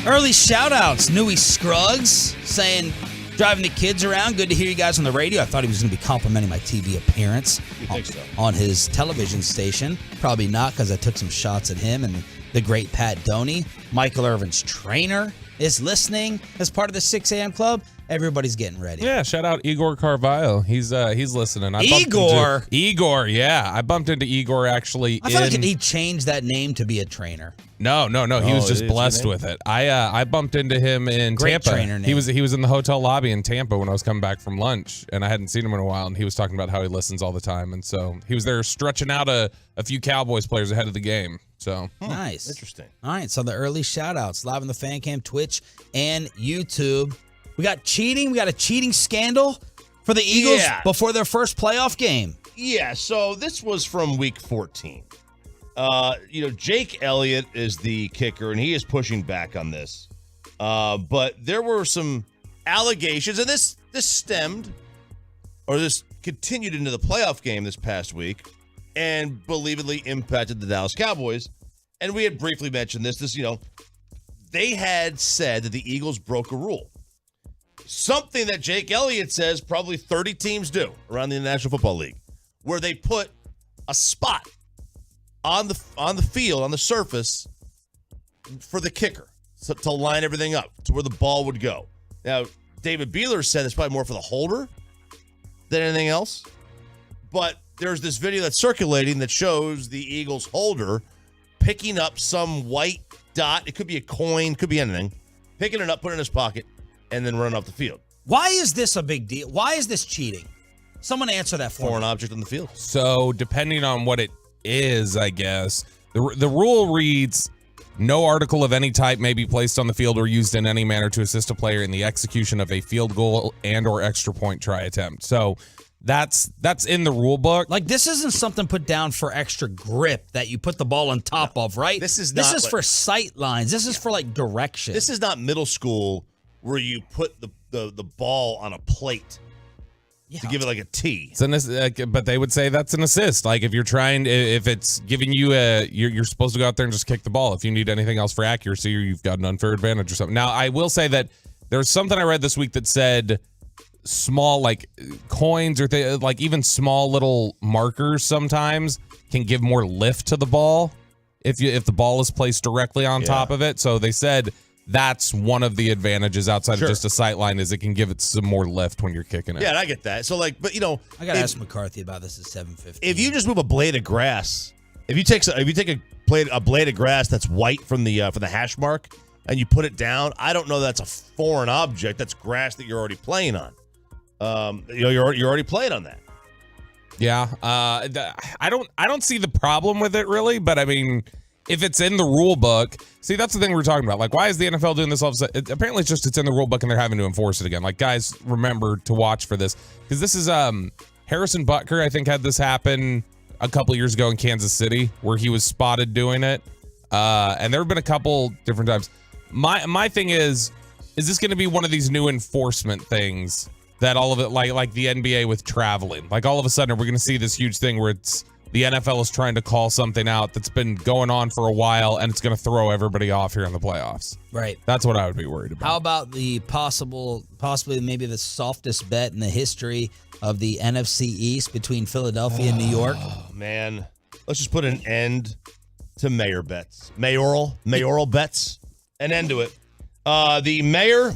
Early shout-outs. Newy Scruggs saying, driving the kids around. Good to hear you guys on the radio. I thought he was going to be complimenting my TV appearance on his television station. Probably not, because I took some shots at him and the great Pat Doney. Michael Irvin's trainer is listening as part of the 6 a.m. club. Everybody's getting ready. Yeah, shout out Igor Carvalho. He's listening. Igor, yeah. I bumped into Igor actually. I feel like he changed that name to be a trainer. No. He was just blessed with it. I bumped into him in Tampa. Trainer name. He was in the hotel lobby in Tampa when I was coming back from lunch, and I hadn't seen him in a while, and he was talking about how he listens all the time, and so he was there stretching out a few Cowboys players ahead of the game. So nice. Interesting. All right, so the early shout-outs live on the Fan Cam, Twitch, and YouTube. We got cheating. We got a cheating scandal for the Eagles before their first playoff game. Yeah, so this was from week 14. Jake Elliott is the kicker, and he is pushing back on this. But there were some allegations, and this continued into the playoff game this past week and believably impacted the Dallas Cowboys. And we had briefly mentioned this. They had said that the Eagles broke a rule. Something that Jake Elliott says probably 30 teams do around the National Football League, where they put a spot on the field, on the surface, for the kicker to line everything up to where the ball would go. Now, David Beeler said it's probably more for the holder than anything else, but there's this video that's circulating that shows the Eagles holder picking up some white dot. It could be a coin, could be anything. Picking it up, putting it in his pocket, and then running off the field. Why is this a big deal? Why is this cheating? Someone answer that for me. Foreign object on the field. So depending on what it is, I guess, the rule reads, no article of any type may be placed on the field or used in any manner to assist a player in the execution of a field goal and or extra point try attempt. So that's in the rule book. Like, this isn't something put down for extra grip that you put the ball on top of, right? This is for sight lines. This is for like direction. This is not middle school where you put the ball on a plate to give it like a T. But they would say that's an assist. Like if it's giving you you're supposed to go out there and just kick the ball. If you need anything else for accuracy or you've got an unfair advantage or something. Now, I will say that there's something I read this week that said small like coins or like even small little markers sometimes can give more lift to the ball if the ball is placed directly on top of it. So they said that's one of the advantages outside of just a sight line is it can give it some more lift when you're kicking it. Yeah, and I get that. So like, but I gotta ask McCarthy about this at 7:50. If you just move a blade of grass, if you take a blade of grass that's white from the hash mark and you put it down, I don't know that's a foreign object. That's grass that you're already playing on. You're already playing on that. Yeah, I don't see the problem with it really, but I mean, if it's in the rule book, see, that's the thing we're talking about. Like, why is the NFL doing this all of a sudden? Apparently, it's in the rule book and they're having to enforce it again. Like, guys, remember to watch for this because this is Harrison Butker. I think had this happen a couple years ago in Kansas City where he was spotted doing it, and there have been a couple different times. My thing is this going to be one of these new enforcement things that all of it like the NBA with traveling? Like all of a sudden we're going to see this huge thing where the NFL is trying to call something out that's been going on for a while, and it's going to throw everybody off here in the playoffs. Right. That's what I would be worried about. How about the possibly maybe the softest bet in the history of the NFC East between Philadelphia and New York? Oh, man. Let's just put an end to mayoral bets, an end to it. The mayor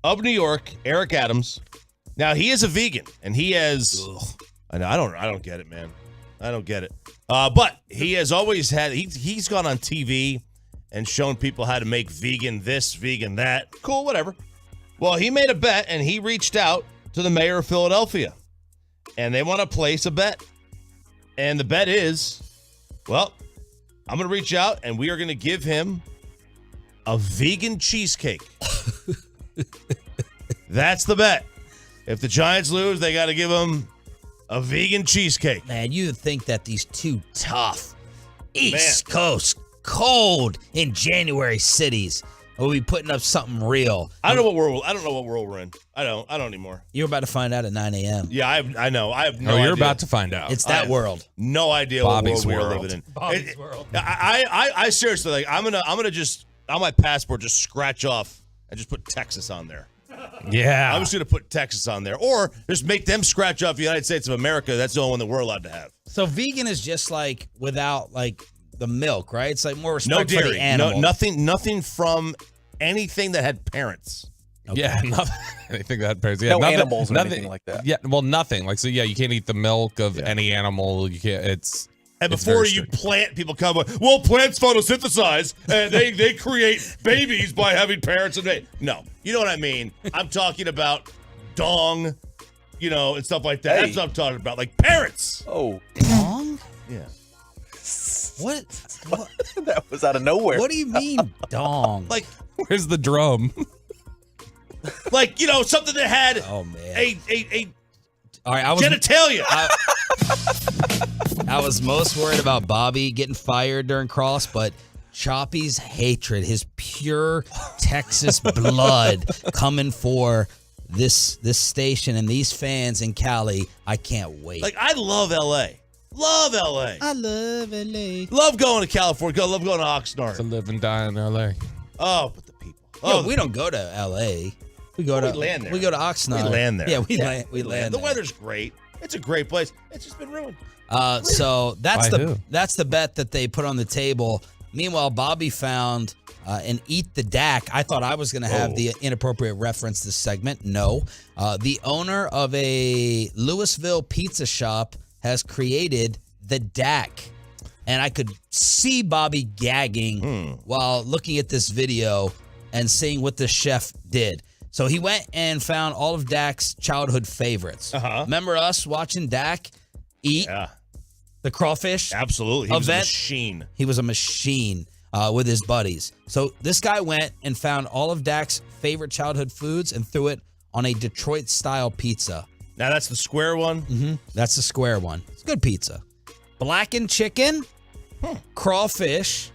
of New York, Eric Adams. Now, he is a vegan, and he has... I don't get it, man. I don't get it. But he has always had... He's gone on TV and shown people how to make vegan this, vegan that. Cool, whatever. Well, he made a bet, and he reached out to the mayor of Philadelphia, and they want to place a bet. And the bet is, well, I'm going to reach out, and we are going to give him a vegan cheesecake. That's the bet. If the Giants lose, they got to give him a vegan cheesecake. Man, you would think that these two tough East Coast, cold in January cities will be putting up something real. I don't know what world we're in. I don't anymore. You're about to find out at 9 a.m. Yeah, I know. I have no idea. You're about to find out. It's that world. No idea Bobby's what world world. we're living in. Bobby's world. I seriously, like, I'm gonna just on my passport, just scratch off and just put Texas on there. Yeah. I was going to put Texas on there. Or just make them scratch off the United States of America. That's the only one that we're allowed to have. So vegan is just like without like the milk, right? It's like more respect No dairy. for the animal. Nothing from anything that had parents. Okay. Yeah, nothing. Anything that had parents. Yeah, No nothing, animals or nothing, anything like that. Yeah, well, nothing. Like, so yeah, you can't eat the milk of any animal. You can't, And before you plant, people come, well, plants photosynthesize, and they create babies by having parents. No, you know what I mean? I'm talking about dong, and stuff like that. Hey. That's what I'm talking about, like parents. Oh. Dong? Yeah. What? That was out of nowhere. What do you mean, dong? Like, where's the drum? Like, something that had oh, man. a All right, I was genitalia. I was most worried about Bobby getting fired during Cross, but Choppy's hatred, his pure Texas blood coming for this station and these fans in Cali, I can't wait. Like, I love L.A. Love L.A. I love L.A. Love going to California. Love going to Oxnard. To live and die in L.A. Oh, but the people. Yo, we don't go to L.A. We go to land there. We go to Oxnard. We land there. Yeah, we land The there. weather's great. It's a great place. It's just been ruined. So that's By who? that's the bet that they put on the table. Meanwhile, Bobby found an Eat the Dak. I thought I was going to have the inappropriate reference this segment. No. The owner of a Louisville pizza shop has created the Dak. And I could see Bobby gagging while looking at this video and seeing what the chef did. So he went and found all of Dak's childhood favorites. Remember us watching Dak eat the crawfish? Absolutely. He was a event? machine. He was a machine with his buddies. So this guy went and found all of Dak's favorite childhood foods and threw it on a Detroit-style pizza. Now that's the square one? Mm-hmm. That's the square one. It's good pizza. Blackened chicken, crawfish,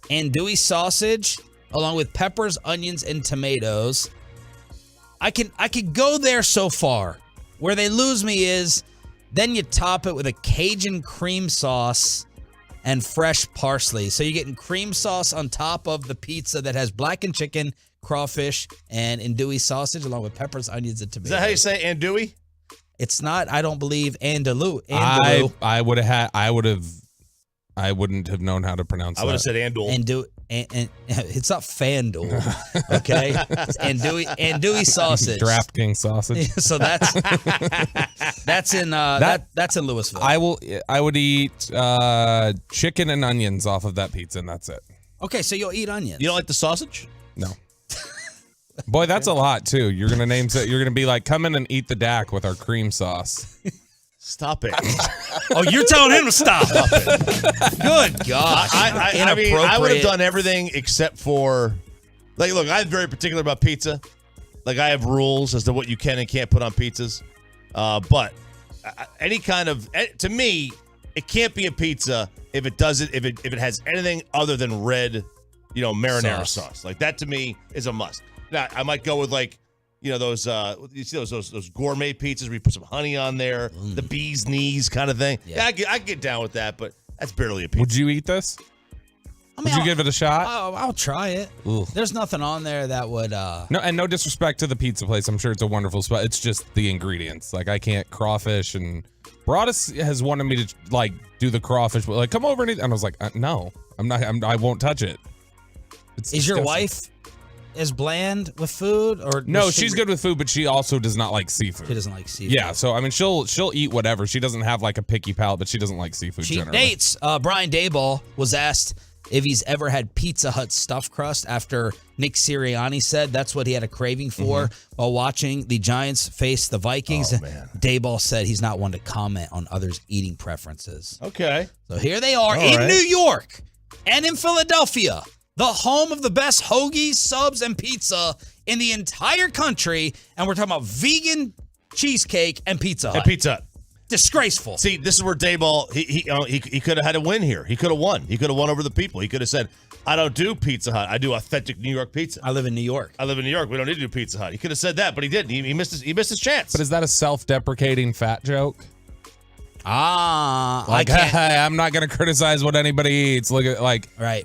andouille sausage, along with peppers, onions, and tomatoes. I could go there so far. Where they lose me is then you top it with a Cajun cream sauce and fresh parsley. So you're getting cream sauce on top of the pizza that has blackened chicken, crawfish, and andouille sausage, along with peppers, onions, and tomatoes. Is that how you say andouille? It's not, I don't believe, andalou. I wouldn't have known how to pronounce that. I would have said andouille. And it's not Fandul, okay? It's andouille sausage. DraftKings sausage. So that's in that's in Louisville. I would eat chicken and onions off of that pizza, and that's it. Okay, so you'll eat onions. You don't like the sausage? No. Boy, that's a lot too. You're gonna you're gonna be like, come in and eat the Dak with our cream sauce. Stop it. Oh, you're telling him to stop. Good God. I mean, I would have done everything except for, like, look, I'm very particular about pizza. Like, I have rules as to what you can and can't put on pizzas. But any kind of, to me, it can't be a pizza if it doesn't, if it has anything other than red, marinara sauce. Like, that to me is a must. Now, I might go with like, those you see those gourmet pizzas where you put some honey on there, the bee's knees kind of thing. Yeah, I get down with that, but that's barely a pizza. Would you eat this? Would you give it a shot? I'll try it. Ooh. There's nothing on there that would. No disrespect to the pizza place. I'm sure it's a wonderful spot. It's just the ingredients. Like, I can't crawfish, and Broadus has wanted me to like do the crawfish, but like, come over and eat. And I was like, no, I'm not. I won't touch it. Is your wife as bland with food, or no? She's good with food, but she also does not like seafood. She doesn't like seafood. Yeah, so I mean, she'll eat whatever. She doesn't have like a picky palate, but she doesn't like seafood. Cheap generally. dates. Brian Daboll was asked if he's ever had Pizza Hut stuffed crust after Nick Sirianni said that's what he had a craving for while watching the Giants face the Vikings. Oh, man. Daboll said he's not one to comment on others' eating preferences. Okay. So here they are in New York and in Philadelphia, the home of the best hoagies, subs, and pizza in the entire country. And we're talking about vegan cheesecake and Pizza Hut. And Pizza Hut. Disgraceful. See, this is where Daboll, he could have had a win here. He could have won. He could have won over the people. He could have said, I don't do Pizza Hut. I do authentic New York pizza. I live in New York. We don't need to do Pizza Hut. He could have said that, but he didn't. He missed his chance. But is that a self-deprecating fat joke? I'm not going to criticize what anybody eats. Look at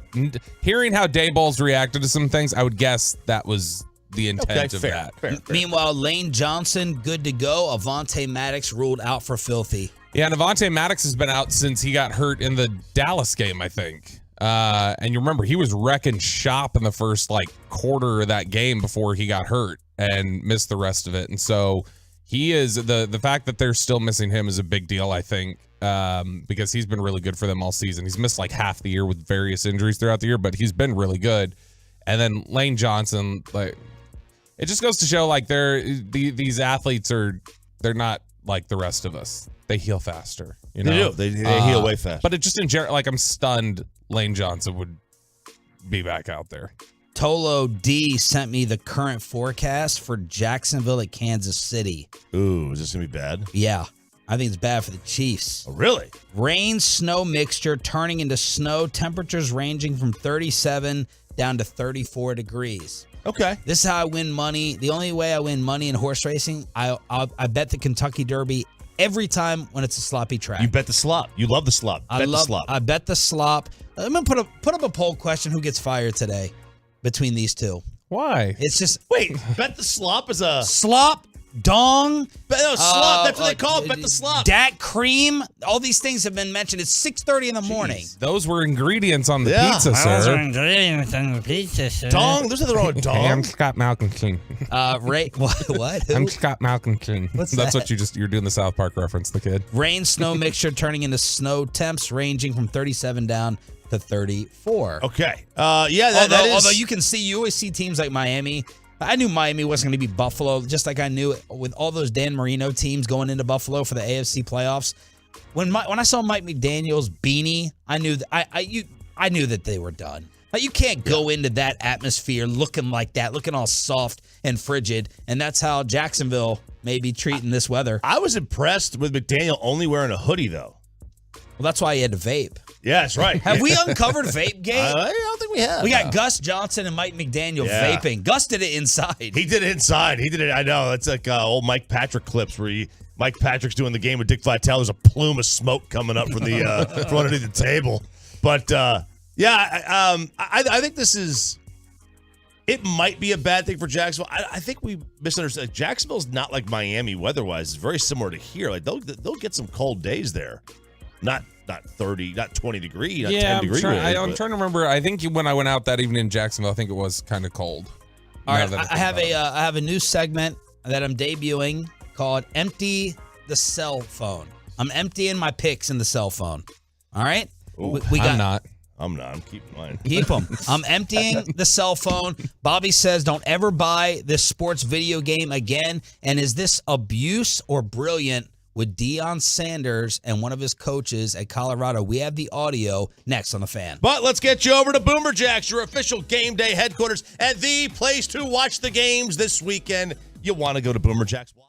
hearing how Dayball's reacted to some things. I would guess that was the intent of that. Fair. Meanwhile, Lane Johnson good to go. Avonte Maddox ruled out for filthy. Yeah, and Avonte Maddox has been out since he got hurt in the Dallas game, I think. And you remember he was wrecking shop in the first quarter of that game before he got hurt and missed the rest of it. And so he is the fact that they're still missing him is a big deal, I think, because he's been really good for them all season. He's missed half the year with various injuries throughout the year, but he's been really good. And then Lane Johnson, it just goes to show these athletes they're not like the rest of us. They heal faster. You know? They do. They heal way faster. But it just in general, I'm stunned Lane Johnson would be back out there. Tolo D sent me the current forecast for Jacksonville at Kansas City. Ooh, is this going to be bad? Yeah, I think it's bad for the Chiefs. Oh, really? Rain, snow mixture turning into snow. Temperatures ranging from 37 down to 34 degrees. Okay. This is how I win money. The only way I win money in horse racing, I bet the Kentucky Derby every time when it's a sloppy track. You bet the slop. You love the slop. I bet the slop. I'm going to put up a poll question. Who gets fired today between these two? Why? It's just... Wait, bet the slop is a... Slop, dong. Slop. That's what they call it. Bet the slop. Dat cream. All these things have been mentioned. It's 6:30 in the morning. Those were ingredients on the pizza, sir. Those were ingredients on the pizza, sir. Dong. There's nothing wrong with dong. Hey, I'm Scott Malkinson. What? I'm Scott Malkinson. That's what you're doing the South Park reference, the kid. Rain, snow mixture turning into snow. Temps ranging from 37 down to 34. Okay. That is... Although you always see teams like Miami. I knew Miami wasn't going to be Buffalo, just like I knew with all those Dan Marino teams going into Buffalo for the AFC playoffs. When I saw Mike McDaniel's beanie, I knew that I knew that they were done. You can't go into that atmosphere looking like that, looking all soft and frigid, and that's how Jacksonville may be treating this weather. I was impressed with McDaniel only wearing a hoodie, though. Well, that's why he had to vape. Yeah, that's right. Have we uncovered Vape Gate? I don't think we have. We got Gus Johnson and Mike McDaniel vaping. Gus did it inside. He did it inside. He did it. I know. It's like old Mike Patrick clips where Mike Patrick's doing the game with Dick Vitale. There's a plume of smoke coming up from the from underneath the table. But I think this is. It might be a bad thing for Jacksonville. I think we misunderstood. Jacksonville's not like Miami weather-wise. It's very similar to here. They'll get some cold days there. Not 30, not 20 degree, not 10 degree. I'm trying to remember. I think when I went out that evening in Jacksonville, I think it was kind of cold. All right, I have a new segment that I'm debuting called "Empty the Cell Phone." I'm emptying my picks in the cell phone. All right, I'm not. I'm keeping mine. Keep them. I'm emptying the cell phone. Bobby says, "Don't ever buy this sports video game again." And is this abuse or brilliant? With Deion Sanders and one of his coaches at Colorado. We have the audio next on The Fan. But let's get you over to Boomer Jacks, your official game day headquarters and the place to watch the games this weekend. You want to go to Boomer Jacks? Why?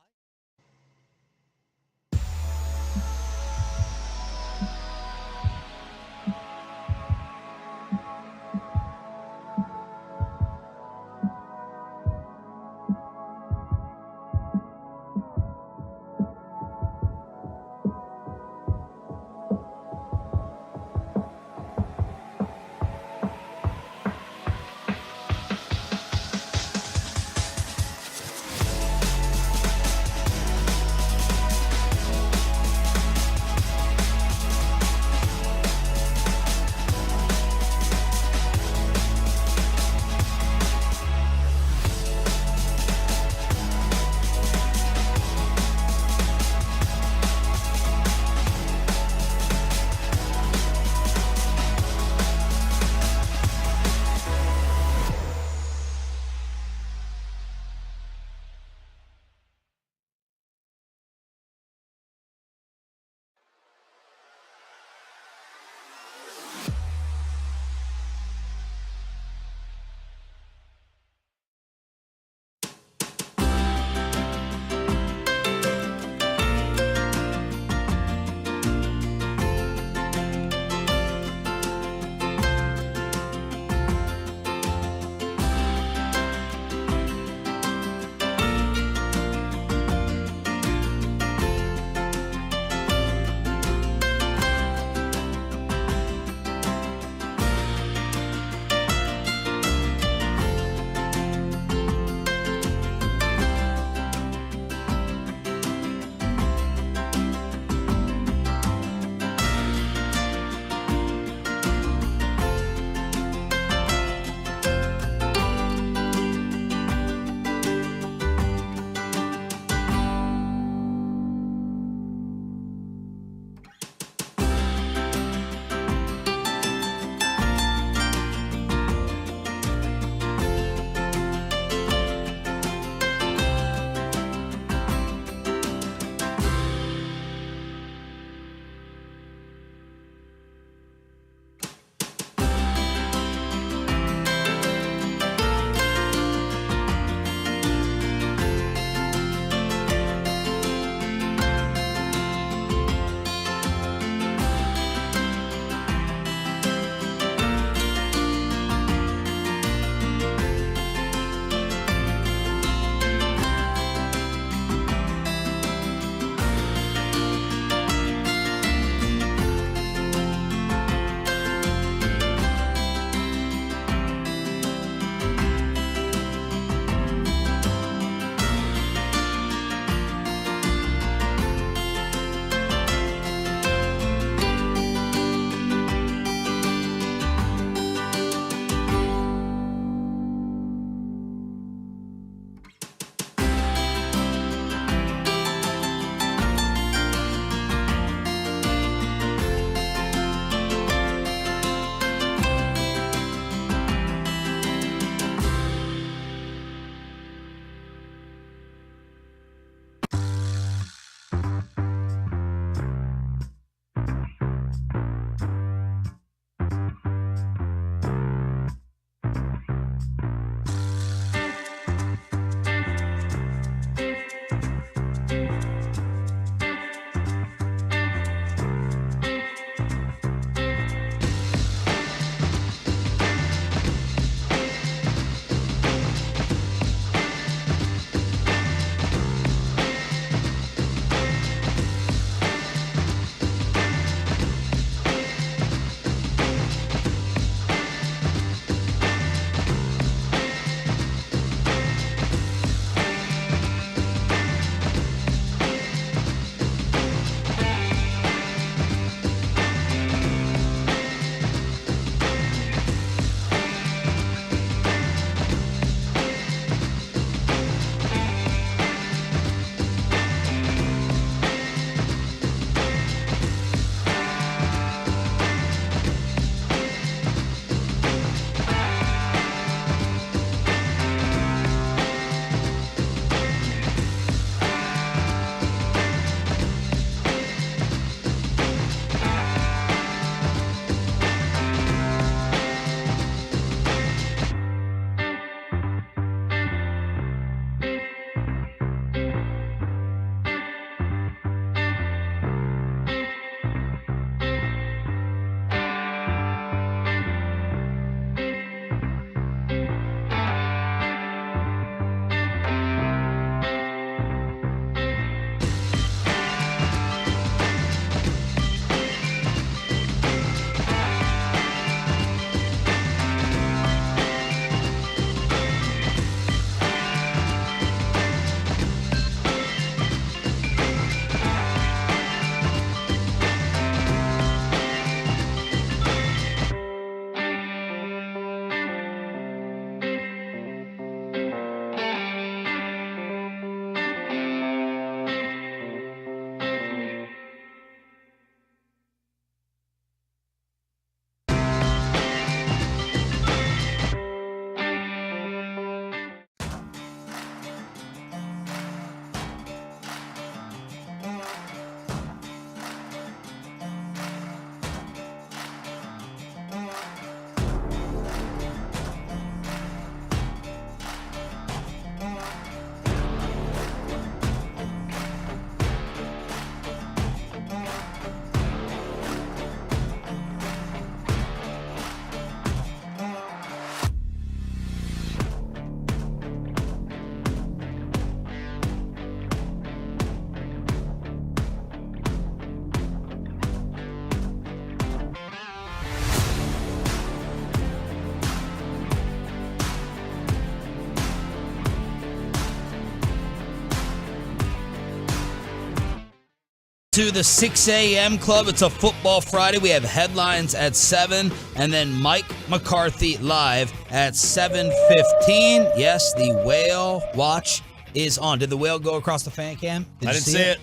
To the 6 a.m. club. It's a football Friday. We have headlines at 7, and then Mike McCarthy live at 7:15. Yes, the whale watch is on. Did the whale go across the fan cam? I didn't see it.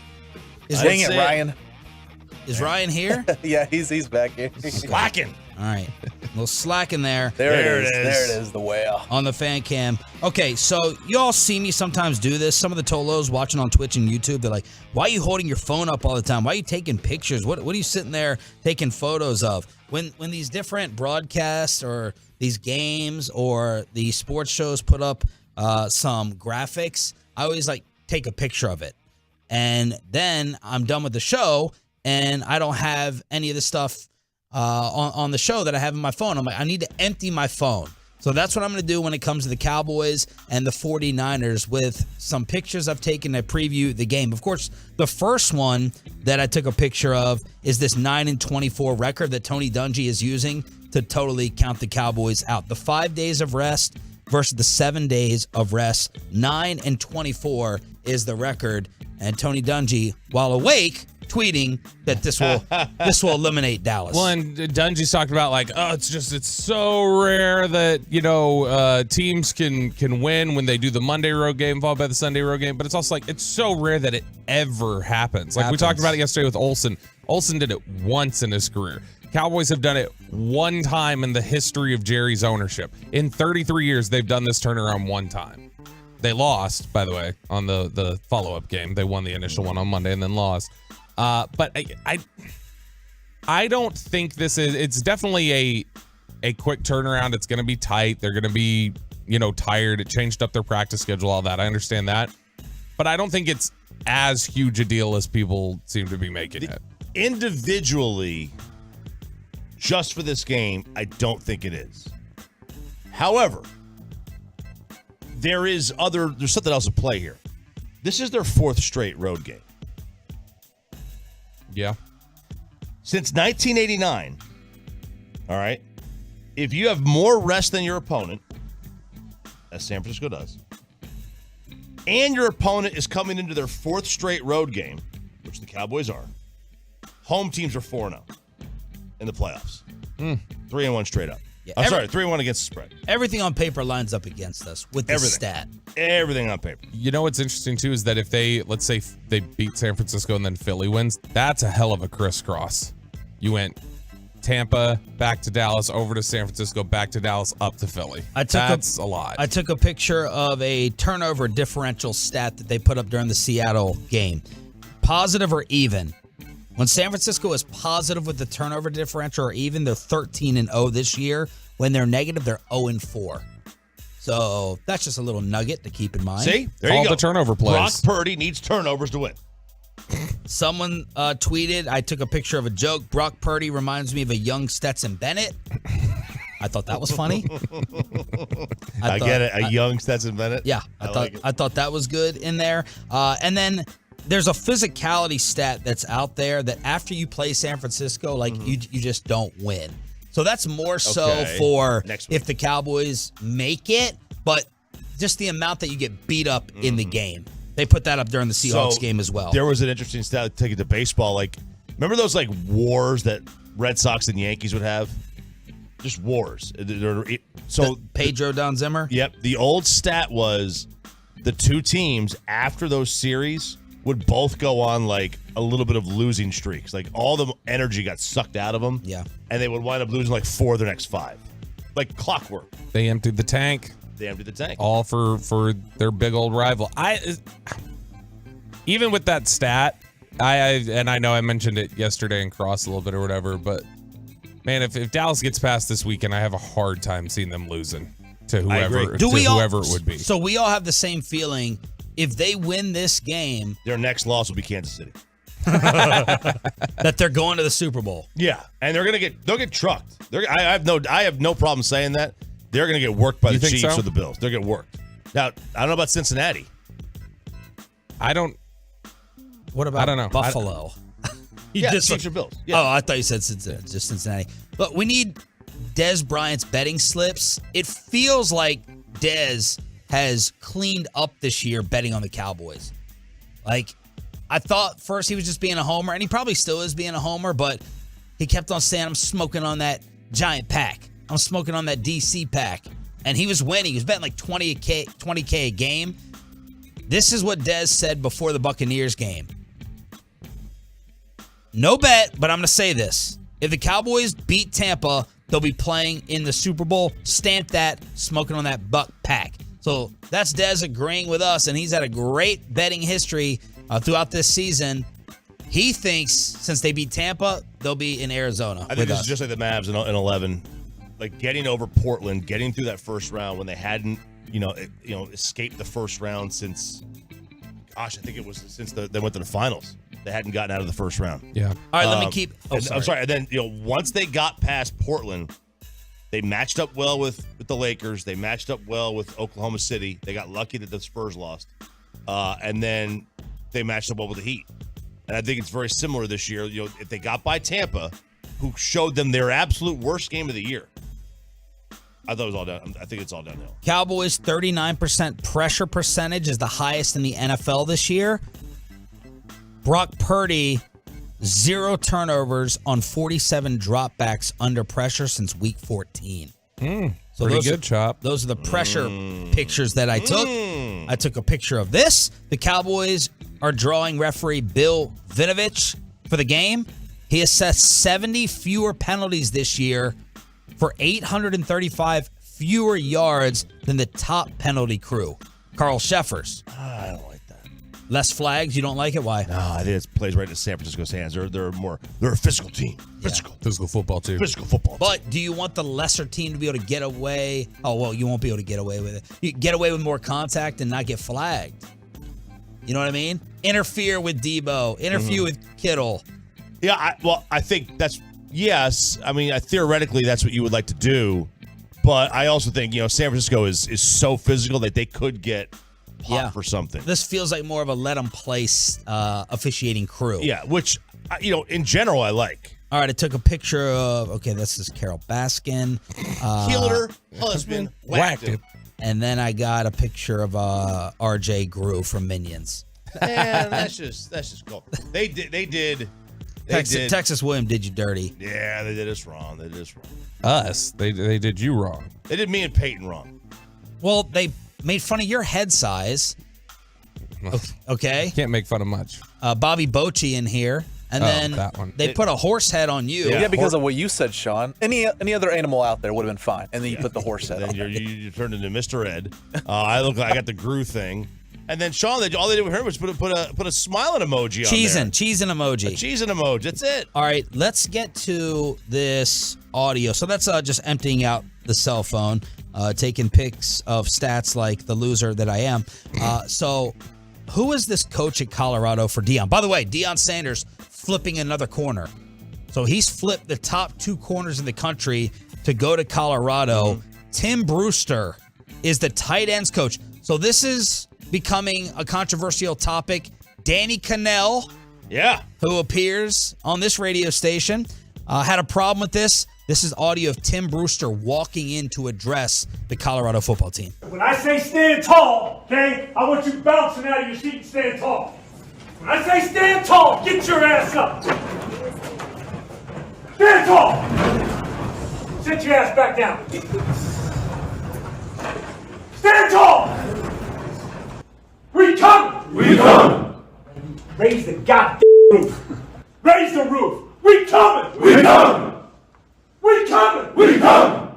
Dang it, Ryan. Is Ryan here? Yeah, he's back here. Slacking. All right. A little slack in there. There it is. There it is, the whale. On the fan cam. Okay, so you all see me sometimes do this. Some of the Tolos watching on Twitch and YouTube, they're like, why are you holding your phone up all the time? Why are you taking pictures? What are you sitting there taking photos of? When these different broadcasts or these games or the sports shows put up some graphics, I always like take a picture of it. And then I'm done with the show and I don't have any of the stuff on the show that I have in my phone. I'm like, I need to empty my phone. So that's what I'm going to do when it comes to the Cowboys and the 49ers with some pictures I've taken to preview the game. Of course, the first one that I took a picture of is this 9-24 record that Tony Dungy is using to totally count the Cowboys out. The 5 days of rest versus the 7 days of rest. 9-24 is the record. And Tony Dungy, while awake, tweeting that this will eliminate Dallas. Well, and Dungy's talked about like, oh, it's so rare that teams can win when they do the Monday road game followed by the Sunday road game, but it's also like it's so rare that it ever happens. Like we talked about it yesterday with Olsen. Olsen did it once in his career. Cowboys have done it one time in the history of Jerry's ownership. In 33 years, they've done this turnaround one time. They lost, by the way, on the follow-up game. They won the initial one on Monday and then lost. But I don't think this is. It's definitely a quick turnaround. It's going to be tight. They're going to be tired. It changed up their practice schedule, all that. I understand that, but I don't think it's as huge a deal as people seem to be making it. Individually, just for this game, I don't think it is. However, there's something else at play here. This is their 4th straight road game. Yeah. Since 1989, all right, if you have more rest than your opponent, as San Francisco does, and your opponent is coming into their 4th straight road game, which the Cowboys are, home teams are 4-0 in the playoffs. 3-1 straight up. Yeah, 3-1 against the spread. Everything on paper lines up against us with this stat. Everything on paper. You know what's interesting, too, is that if let's say they beat San Francisco and then Philly wins, that's a hell of a crisscross. You went Tampa, back to Dallas, over to San Francisco, back to Dallas, up to Philly. That's a lot. I took a picture of a turnover differential stat that they put up during the Seattle game. Positive or even. When San Francisco is positive with the turnover differential or even, they're 13-0 this year. When they're negative, they're 0-4. So that's just a little nugget to keep in mind. See? There you go. The turnover plays. Brock Purdy needs turnovers to win. Someone tweeted, I took a picture of a joke. Brock Purdy reminds me of a young Stetson Bennett. I thought that was funny. I get it. A young Stetson Bennett? Yeah. I thought that was good in there. And then there's a physicality stat that's out there that after you play San Francisco, like you just don't win. So that's more so for if the Cowboys make it, but just the amount that you get beat up in the game. They put that up during the Seahawks game as well. There was an interesting stat taking to baseball. Like, remember those like wars that Red Sox and Yankees would have? Just wars. So Pedro Don Zimmer? Yep. The old stat was the two teams after those series would both go on like a little bit of losing streaks. Like all the energy got sucked out of them. Yeah. And they would wind up losing like 4 of their next 5. Like clockwork. They emptied the tank. All for their big old rival. Even with that stat, I know I mentioned it yesterday in Cross a little bit or whatever, but man, if Dallas gets past this weekend, I have a hard time seeing them losing to whoever it would be. So we all have the same feeling. If they win this game, their next loss will be Kansas City. That they're going to the Super Bowl. Yeah, and they'll get trucked. I have no problem saying that. They're going to get worked by the Chiefs or the Bills. They'll get worked. Now, I don't know about Cincinnati. What about Buffalo? Chiefs or Bills. Yeah. Oh, I thought you said Cincinnati, just Cincinnati. But we need Dez Bryant's betting slips. It feels like Dez has cleaned up this year betting on the Cowboys. Like, I thought first he was just being a homer, and he probably still is being a homer, but he kept on saying, I'm smoking on that giant pack. I'm smoking on that DC pack. And he was winning. He was betting like $20K a game. This is what Dez said before the Buccaneers game. No bet, but I'm going to say this. If the Cowboys beat Tampa, they'll be playing in the Super Bowl. Stamp that, smoking on that Buck pack. So that's Dez agreeing with us, and he's had a great betting history throughout this season. He thinks since they beat Tampa, they'll be in Arizona. I think this is just like the Mavs in 11. Like getting over Portland, getting through that first round when they hadn't, escaped the first round since, I think it was since they went to the finals. They hadn't gotten out of the first round. Yeah. All right, let me keep. I'm sorry. And then, once they got past Portland, they matched up well with the Lakers. They matched up well with Oklahoma City. They got lucky that the Spurs lost. And then they matched up well with the Heat. And I think it's very similar this year. If they got by Tampa, who showed them their absolute worst game of the year. I thought it was all down. I think it's all downhill. Cowboys 39% pressure percentage is the highest in the NFL this year. Brock Purdy, 0 turnovers on 47 dropbacks under pressure since week 14. So pretty good, Chop. Those are the pressure pictures that I took. I took a picture of this. The Cowboys are drawing referee Bill Vinovich for the game. He assessed 70 fewer penalties this year for 835 fewer yards than the top penalty crew. Carl Sheffers. I don't like that. Less flags? You don't like it? Why? No, I think it plays right into San Francisco's hands. They're a physical team. Physical football team. Physical football team. But do you want the lesser team to be able to get away? Oh, well, you won't be able to get away with it. You get away with more contact and not get flagged. You know what I mean? Interfere with Debo. Interfere with Kittle. Yeah, I think that's, yes. I mean, theoretically, that's what you would like to do. But I also think, San Francisco is so physical that they could get popped for something. This feels like more of a let them play officiating crew. Yeah, which, in general, I like. All right, I took a picture of, this is Carol Baskin. Killed her husband, whacked him. And then I got a picture of RJ Grew from Minions. Man, that's just cool. They did. Texas William did you dirty. Yeah, they did us wrong. Us? They did you wrong. They did me and Peyton wrong. Well, they made fun of your head size. Okay. Can't make fun of much. Bobby Bochy in here. And then that one. They put a horse head on you. Yeah, because of what you said, Sean. Any other animal out there would have been fine. And then you put the horse head on. You turned into Mr. Ed. I got the Gru thing. And then Sean, all they did with her was put a smiling emoji on there. Cheesing emoji. A cheesing emoji. That's it. All right, let's get to this audio. So that's just emptying out the cell phone, taking pics of stats like the loser that I am. So who is this coach at Colorado for Deion? By the way, Deion Sanders flipping another corner. So he's flipped the top 2 corners in the country to go to Colorado. Tim Brewster is the tight ends coach. So this is becoming a controversial topic. Danny Cannell, who appears on this radio station, had a problem with this. This is audio of Tim Brewster walking in to address the Colorado football team. When I say stand tall, okay, I want you bouncing out of your seat and stand tall. When I say stand tall, get your ass up. Stand tall. Sit your ass back down. Stand tall. We coming. We coming. Raise the goddamn roof. Raise the roof. We coming. We coming. We coming. We coming.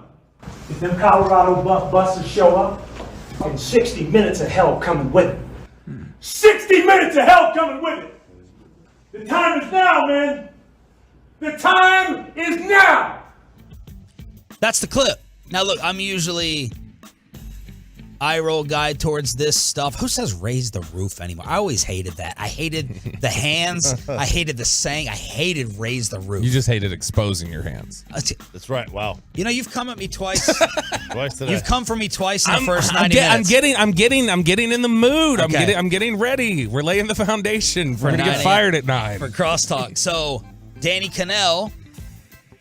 If them Colorado buses show up, and 60 minutes of hell coming with it. 60 minutes of hell coming with it. The time is now, man. The time is now. That's the clip. Now, look, I'm usually eye roll guy towards this stuff. Who says raise the roof anymore? I always hated that. I hated the hands. I hated the saying. I hated raise the roof. You just hated exposing your hands. That's right. Wow. You've come at me twice. Twice today. You've come for me twice in the first 90 minutes. I'm getting in the mood. Okay. I'm getting ready. We're laying the foundation. We're gonna get fired at 9 for Crosstalk. So Danny Cannell,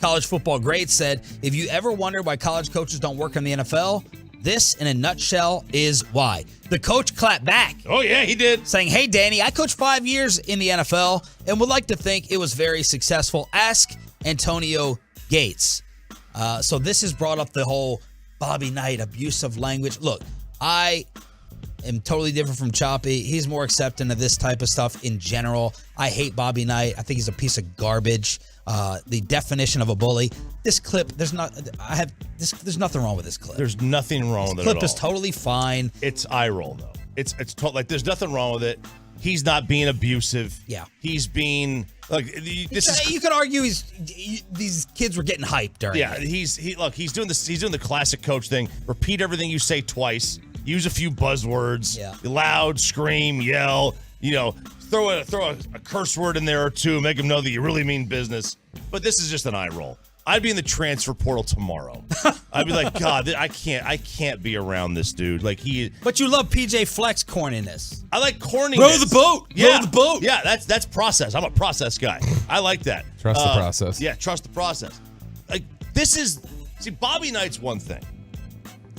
college football great, said, if you ever wondered why college coaches don't work in the NFL, This, in a nutshell, is why. The coach clapped back. Oh, yeah, he did. Saying, hey, Danny, I coached 5 years in the NFL and would like to think it was very successful. Ask Antonio Gates. So this has brought up the whole Bobby Knight abusive language. Look, I am totally different from Choppy. He's more accepting of this type of stuff in general. I hate Bobby Knight. I think he's a piece of garbage. The definition of a bully. This clip, there's nothing wrong with this clip. There's nothing wrong with it at all. Clip is totally fine. It's eye roll though. It's like there's nothing wrong with it. He's not being abusive. Yeah. He's being like this is. You could argue these kids were getting hyped during. Yeah. it. He's doing this. He's doing the classic coach thing. Repeat everything you say twice. Use a few buzzwords. Yeah. Loud, scream, yell. Throw a curse word in there or two. Make them know that you really mean business. But this is just an eye roll. I'd be in the transfer portal tomorrow. I'd be like, God, I can't be around this dude. Like But you love PJ Flex corniness. I like corniness. Row the boat. Yeah. Row the boat. Yeah, that's process. I'm a process guy. I like that. Trust the process. Yeah, trust the process. Like Bobby Knight's one thing.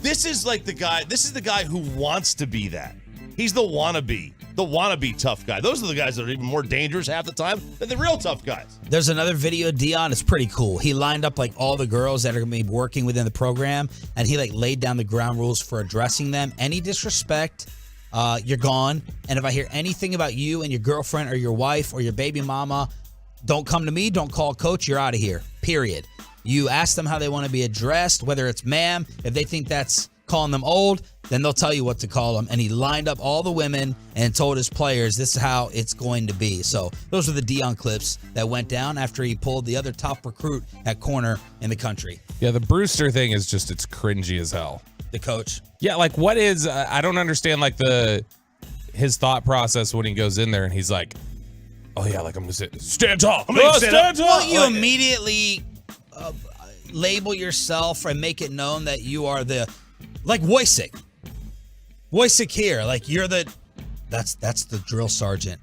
This is the guy who wants to be that. He's the wannabe tough guy. Those are the guys that are even more dangerous half the time than the real tough guys. There's another video, Deion. It's pretty cool. He lined up like all the girls that are going to be working within the program, and he like laid down the ground rules for addressing them. Any disrespect, you're gone. And if I hear anything about you and your girlfriend or your wife or your baby mama, don't come to me. Don't call coach. You're out of here. Period. You ask them how they want to be addressed, whether it's ma'am. If they think that's calling them old, then they'll tell you what to call them. And he lined up all the women and told his players this is how it's going to be. So those are the Deion clips that went down after he pulled the other top recruit at corner in the country. Yeah, the Brewster thing is just, it's cringy as hell. The coach. Yeah, like what is, I don't understand like his thought process when he goes in there and he's like, oh yeah, like I'm going to stand tall. I'm gonna stand tall. Well, you immediately label yourself and make it known that you are like Wojcik. Wojcik here, like you're that's the drill sergeant.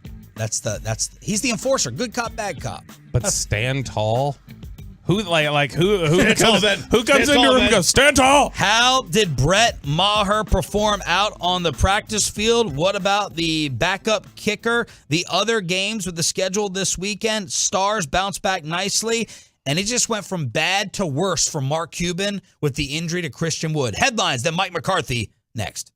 He's the enforcer. Good cop, bad cop. But stand tall? Who comes Stand into tall, a room man. and goes, stand tall? How did Brett Maher perform out on the practice field? What about the backup kicker? The other games with the schedule this weekend, Stars bounced back nicely. And it just went from bad to worse for Mark Cuban with the injury to Christian Wood. Headlines, then Mike McCarthy next.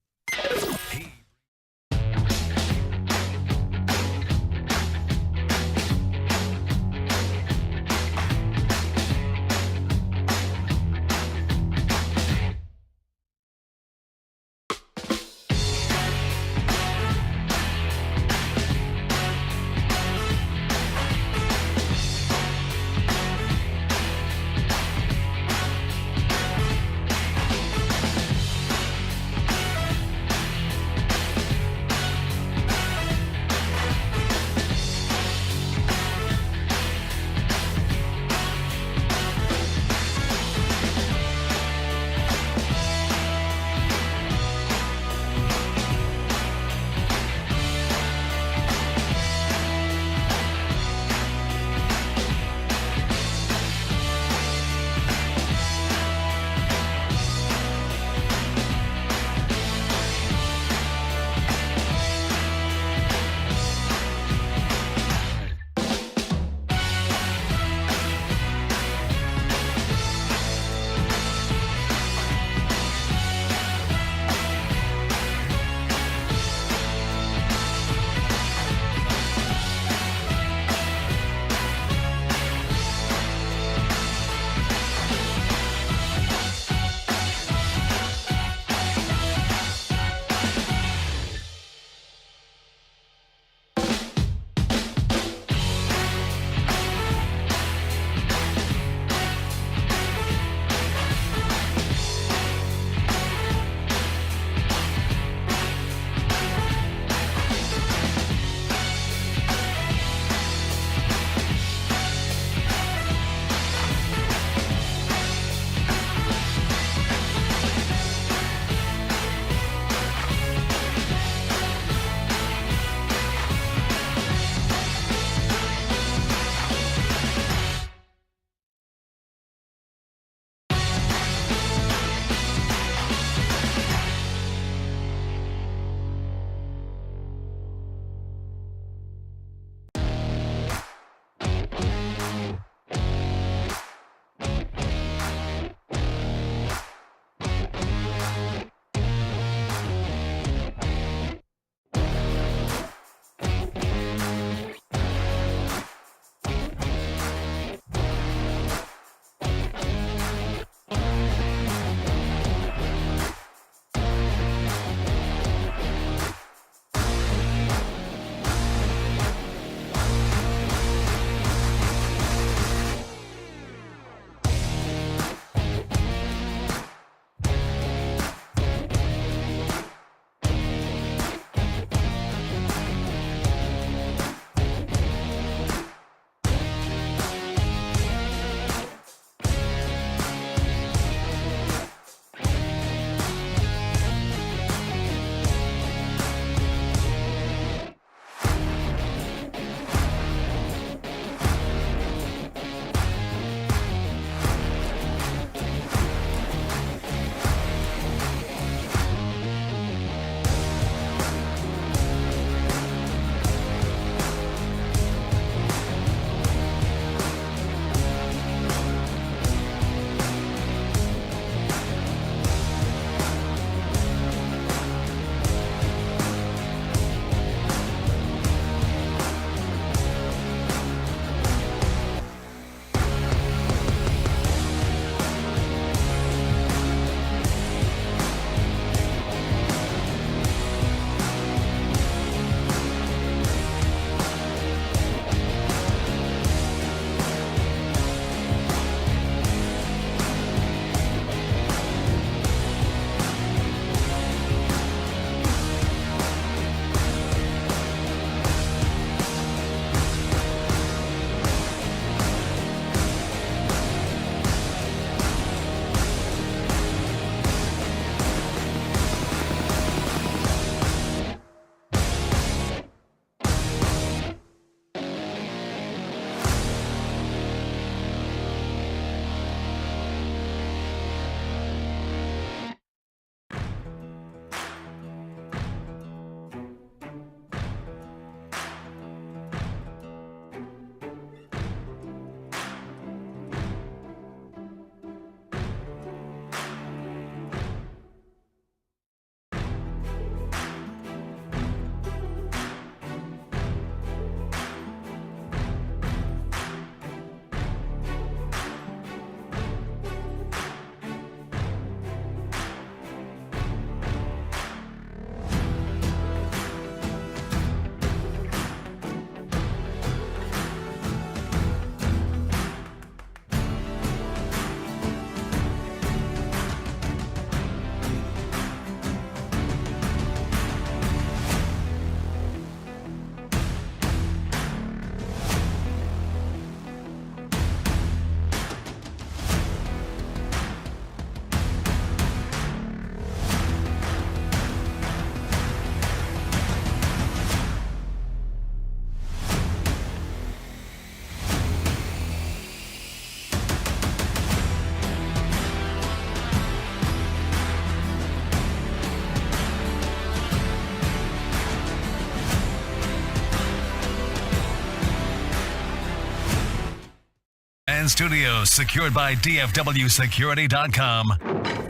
Fan Studios, secured by DFWSecurity.com.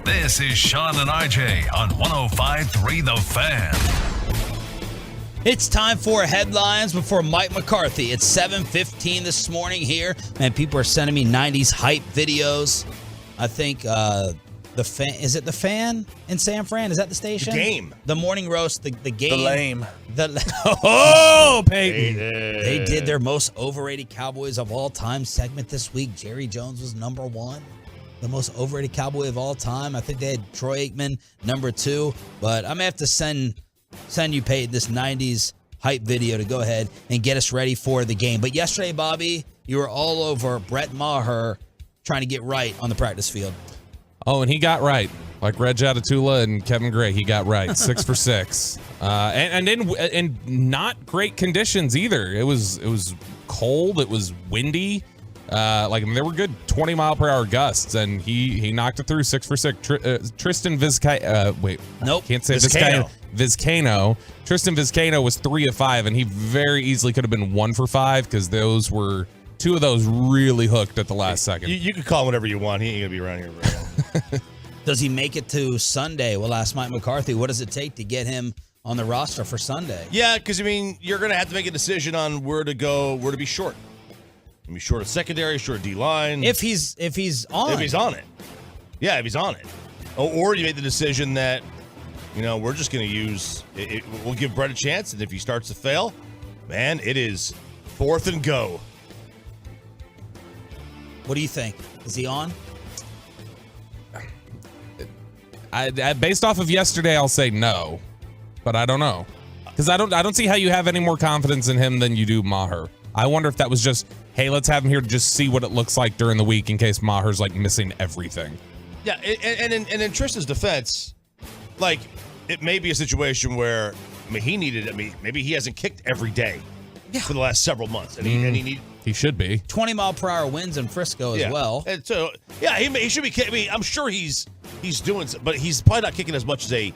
This is Sean and RJ on 105.3 The Fan. It's time for headlines before Mike McCarthy. It's 7:15 this morning here, and people are sending me 90s hype videos. I think the fan, is it the Fan in San Fran? Is that the station? The Game. The morning roast, the game. The lame. Oh, Peyton. They did their most overrated Cowboys of all time segment this week. Jerry Jones was number 1. The most overrated Cowboy of all time. I think they had Troy Aikman number 2, but I'm going to have to send you, Peyton, this 90s hype video to go ahead and get us ready for the game. But yesterday, Bobby, you were all over Brett Maher trying to get right on the practice field. Oh, and he got right. Like Reg Atatula and Kevin Gray, he got right. 6 for 6. And in not great conditions either. It was cold. It was windy. There were good 20-mile-per-hour gusts, and he knocked it through 6 for 6. Tristan can't say Vizcaino. Tristan Vizcaino was 3 of 5, and he very easily could have been 1 for 5 because those were 2 of those really hooked at the last second. You can call him whatever you want. He ain't gonna be around here very long. Does he make it to Sunday? We'll ask Mike McCarthy. What does it take to get him on the roster for Sunday? Yeah, because you're gonna have to make a decision on where to go, where to be short. Be short of secondary, short of D-line. If he's on. If he's on it. Yeah, if he's on it. Or you make the decision that, we're just going to use it. We'll give Brett a chance, and if he starts to fail, man, it is 4th and go. What do you think? Is he on? Based off of yesterday, I'll say no, but I don't know. Because I don't see how you have any more confidence in him than you do Maher. I wonder if that was just, hey, let's have him here to just see what it looks like during the week in case Maher's missing everything. Yeah, and in Tristan's defense, it may be a situation where maybe he hasn't kicked every day for the last several months, and he should be 20-mile-per-hour winds in Frisco as well. And so he should be kicking. I'm sure he's doing, but he's probably not kicking as much as a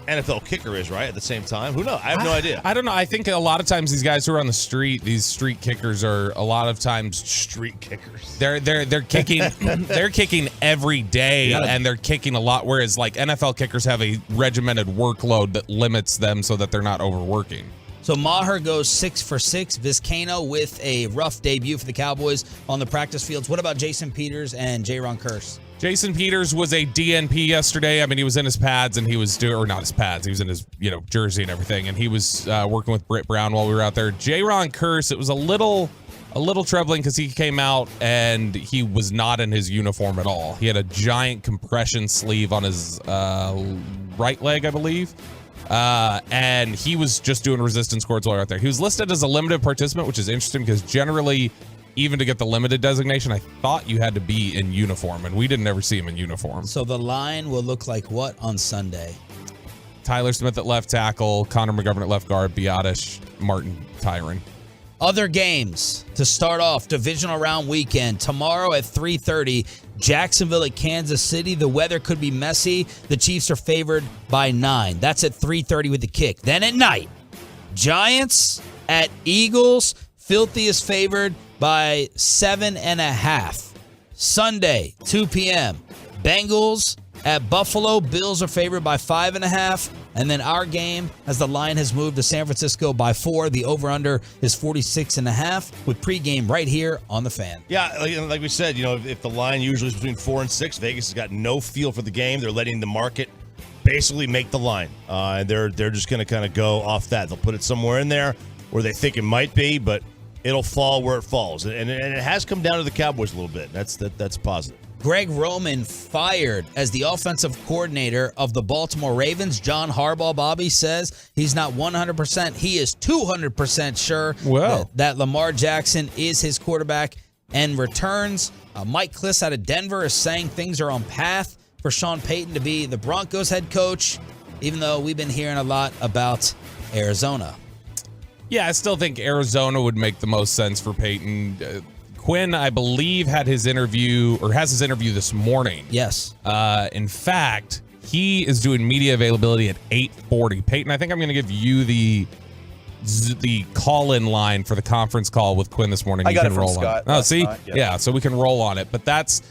NFL kicker is, right? At the same time, who knows? I have no idea. I don't know. I think a lot of times these guys who are on the street, these street kickers, are a lot of times street kickers. They're kicking they're kicking every day, and they're kicking a lot. Whereas NFL kickers have a regimented workload that limits them so that they're not overworking. So Maher goes 6 for 6. Vizcaino with a rough debut for the Cowboys on the practice fields. What about Jason Peters and Jaron Kearse? Jason Peters was a DNP yesterday. He was in his pads and he was not his pads. He was in his jersey and everything, and he was working with Britt Brown while we were out there. Jaron Kearse, it was a little troubling because he came out and he was not in his uniform at all. He had a giant compression sleeve on his right leg, I believe. And he was just doing resistance cords while we were out there. He was listed as a limited participant, which is interesting because generally, even to get the limited designation, I thought you had to be in uniform, and we didn't ever see him in uniform. So the line will look like what on Sunday? Tyler Smith at left tackle, Connor McGovern at left guard, Biotish, Martin Tyron. Other games to start off, divisional round weekend. Tomorrow at 3:30, Jacksonville at Kansas City. The weather could be messy. The Chiefs are favored by 9. That's at 3:30 with the kick. Then at night, Giants at Eagles. Filthy is favored by 7.5. Sunday, 2 p.m. Bengals at Buffalo. Bills are favored by 5.5. And then our game, as the line has moved to San Francisco by 4. The over-under is 46.5 with pregame right here on The Fan. Yeah, like we said, if the line usually is between 4 and 6, Vegas has got no feel for the game. They're letting the market basically make the line. They're just going to kind of go off that. They'll put it somewhere in there where they think it might be, but it'll fall where it falls. And it has come down to the Cowboys a little bit. That's positive. Greg Roman fired as the offensive coordinator of the Baltimore Ravens. John Harbaugh, Bobby, says he's not 100%. He is 200% sure that Lamar Jackson is his quarterback and returns. Mike Kliss out of Denver is saying things are on path for Sean Payton to be the Broncos head coach, even though we've been hearing a lot about Arizona. Yeah, I still think Arizona would make the most sense for Payton. Quinn, I believe, has his interview this morning. Yes. In fact, he is doing media availability at 8:40. Peyton, I think I'm going to give you the the call-in line for the conference call with Quinn this morning. I you got can it from roll Scott on. Oh, last see, night, yeah, so we can roll on it. But that's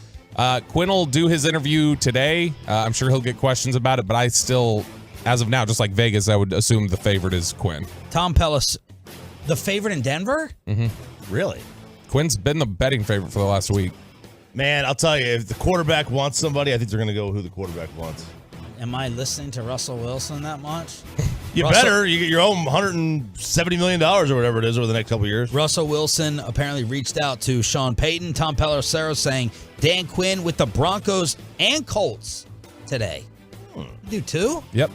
Quinn will do his interview today. I'm sure he'll get questions about it. But I still, as of now, just like Vegas, I would assume the favorite is Quinn. Tom Pellis, the favorite in Denver? Mm-hmm. Really? Quinn's been the betting favorite for the last week. Man, I'll tell you, if the quarterback wants somebody, I think they're going to go who the quarterback wants. Am I listening to Russell Wilson that much? You better. You get your own $170 million or whatever it is over the next couple of years. Russell Wilson apparently reached out to Sean Payton. Tom Pelissero saying Dan Quinn with the Broncos and Colts today. Do two? Yep.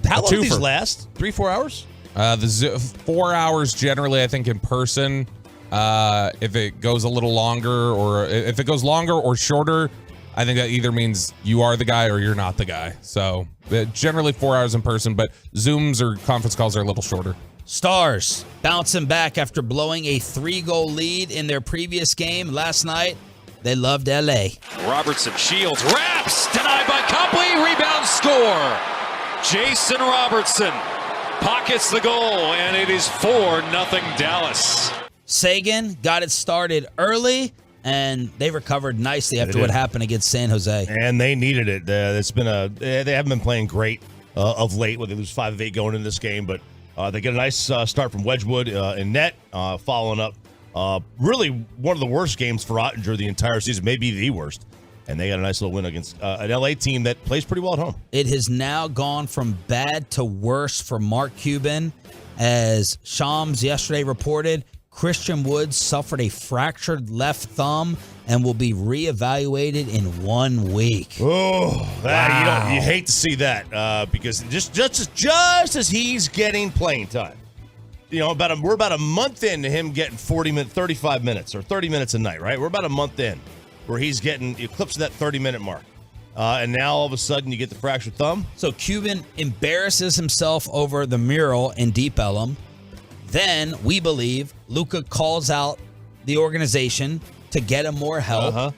How long do these last? 3-4 hours? The 4 hours generally, I think, in person. If it goes a little longer, or if it goes longer or shorter, I think that either means you are the guy or you're not the guy. So generally 4 hours in person, but Zooms or conference calls are a little shorter. Stars bouncing back after blowing a 3-goal lead in their previous game last night. They loved L.A. Robertson shields, wraps, denied by Copley, rebound score. Jason Robertson pockets the goal, and it is 4-0 Dallas. Sagan got it started early, and they recovered nicely after what happened against San Jose. And they needed it. It's been they haven't been playing great of late. They lose 5 of 8 going into this game, but they get a nice start from Wedgwood in net, following up really one of the worst games for Ottinger the entire season, maybe the worst. And they got a nice little win against an LA team that plays pretty well at home. It has now gone from bad to worse for Mark Cuban. As Shams yesterday reported, Christian Woods suffered a fractured left thumb and will be reevaluated in 1 week. Oh, you hate to see that because just as he's getting playing time, we're about a month into him getting 35 minutes or 30 minutes a night, right? We're about a month in where he's getting eclipsed that 30-minute mark. And now all of a sudden you get the fractured thumb. So Cuban embarrasses himself over the mural in Deep Ellum. Then, we believe, Luka calls out the organization to get him more help.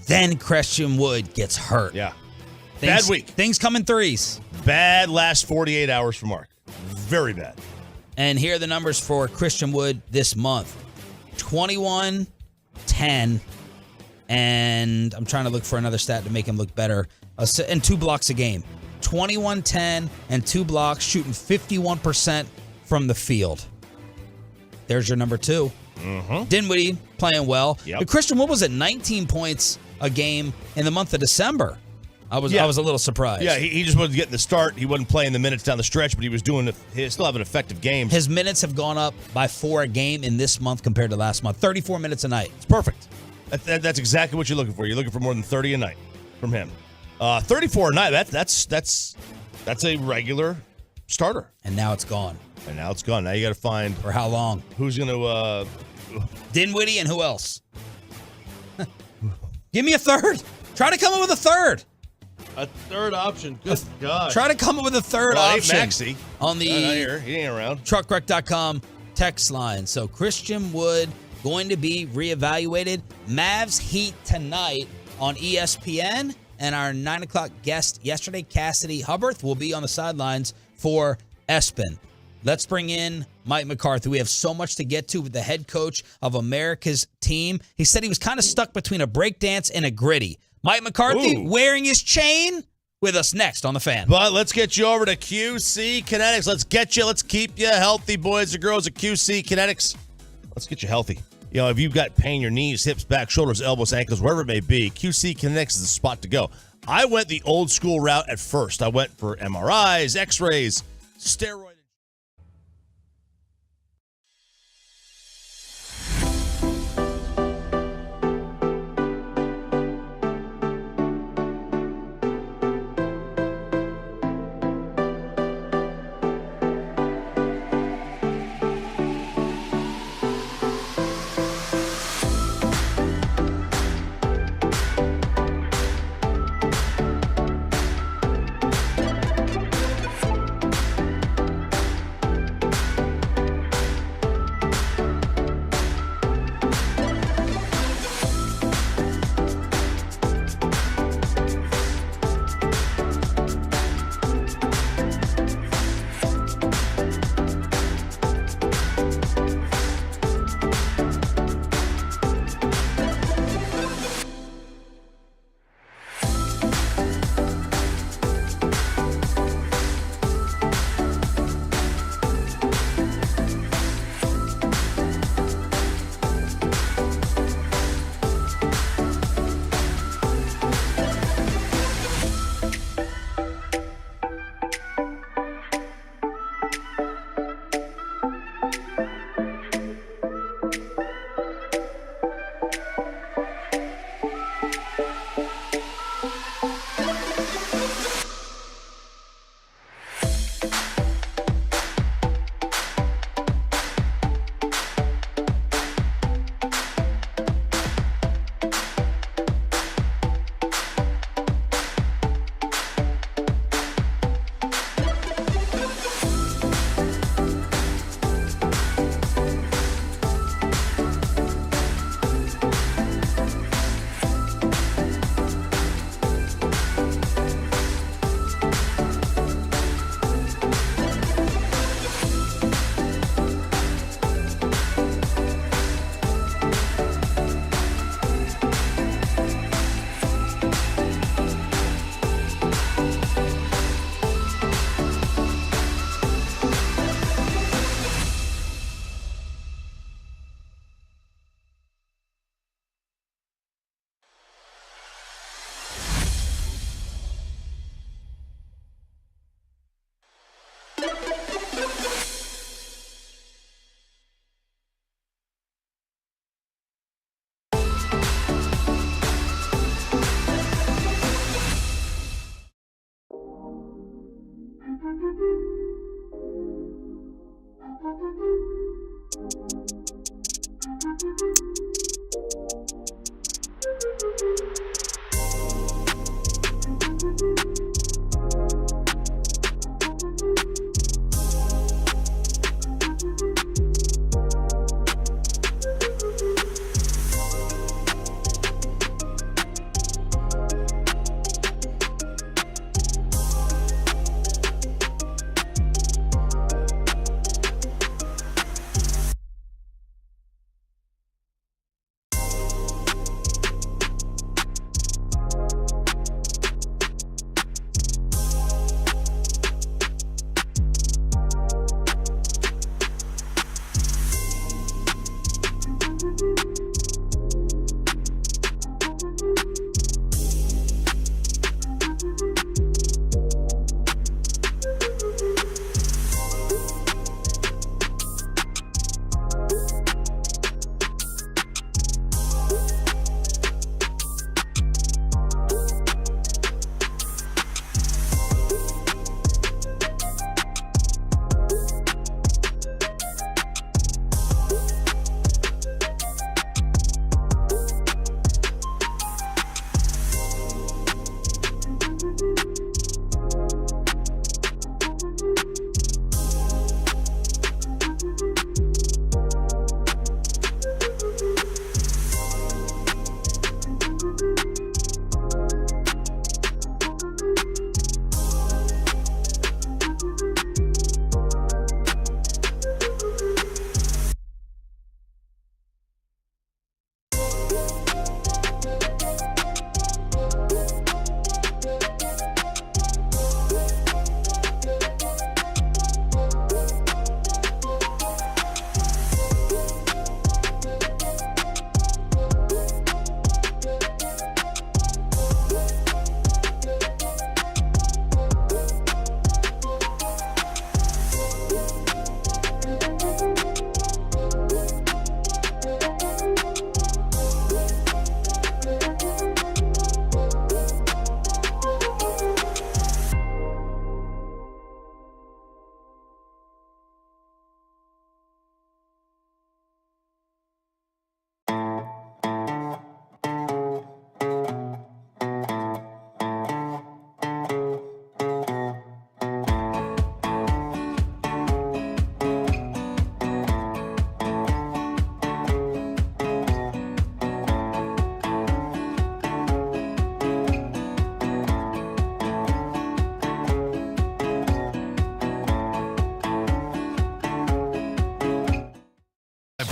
Then Christian Wood gets hurt. Yeah. Bad week. Things come in threes. Bad last 48 hours for Mark. Very bad. And here are the numbers for Christian Wood this month. 21, 10, and I'm trying to look for another stat to make him look better. And 2 blocks a game. 21, 10, and 2 blocks, shooting 51% from the field. There's your number 2. Dinwiddie playing well. But Christian Wood was at 19 points a game in the month of December. I was a little surprised. Yeah, he just wasn't getting the start. He wasn't playing the minutes down the stretch, but he was still having effective games. His minutes have gone up by 4 a game in this month compared to last month. 34 minutes a night. It's perfect. That's exactly what you're looking for. You're looking for more than 30 a night from him. 34 a night. That's a regular starter. And now it's gone. Now you got to find for how long? Who's going to Dinwiddie and who else? Give me a third. Try to come up with a third. A third option. Good God. Try to come up with a third option. Maxey. On the he ain't around. Truckwreck.com text line. So Christian Wood going to be reevaluated. Mavs Heat tonight on ESPN. And our 9 o'clock guest yesterday, Cassidy Hubbarth, will be on the sidelines for Espen. Let's bring in Mike McCarthy. We have so much to get to with the head coach of America's team. He said he was kind of stuck between a breakdance and a gritty. Mike McCarthy wearing his chain with us next on The Fan. But let's get you over to QC Kinetics. Let's keep you healthy, boys and girls at QC Kinetics. Let's get you healthy. If you've got pain in your knees, hips, back, shoulders, elbows, ankles, wherever it may be, QC Kinetics is the spot to go. I went the old school route at first. I went for MRIs, X-rays, steroids.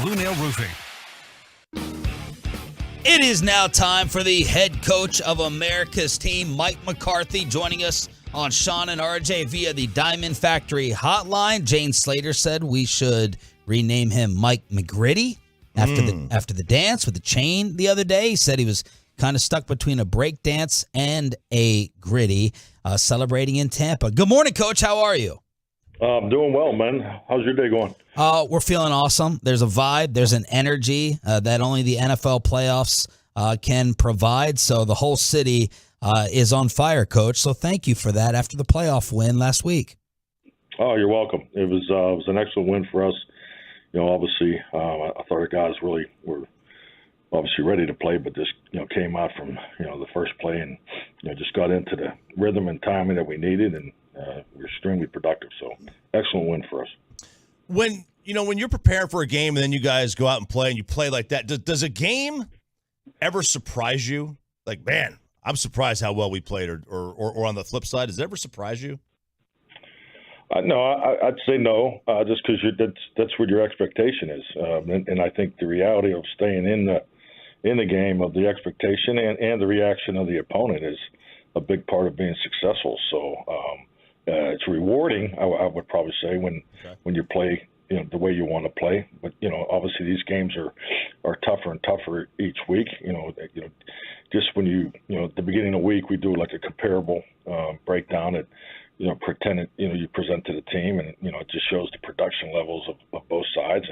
Blue Nail Roofing. It is now time for the head coach of America's team, Mike McCarthy, joining us on Sean and RJ via the Diamond Factory hotline. Jane Slater said we should rename him Mike McGritty after the dance with the chain the other day. He said he was kind of stuck between a break dance and a gritty, celebrating in Tampa. Good morning, Coach. How are you? I'm doing well, man. How's your day going? We're feeling awesome. There's a vibe. There's an energy that only the NFL playoffs can provide. So the whole city is on fire, Coach. So thank you for that after the playoff win last week. Oh, you're welcome. It was an excellent win for us. You know, obviously, I thought our guys really were obviously ready to play, but just, you know, came out from, you know, the first play and, you know, just got into the rhythm and timing that we needed, and we were extremely productive. So excellent win for us. When you're preparing for a game and then you guys go out and play and you play like that, does a game ever surprise you? Like, man, I'm surprised how well we played, or on the flip side, does it ever surprise you? No, I'd say no, just because that's what your expectation is, and I think the reality of staying in the game, of the expectation and the reaction of the opponent, is a big part of being successful. So it's rewarding, I would probably say, when you play, you know, the way you want to play. But, you know, obviously these games are tougher and tougher each week. Just when you at the beginning of the week, we do like a comparable breakdown at, you know, you present to the team, and, you know, it just shows the production levels of both sides,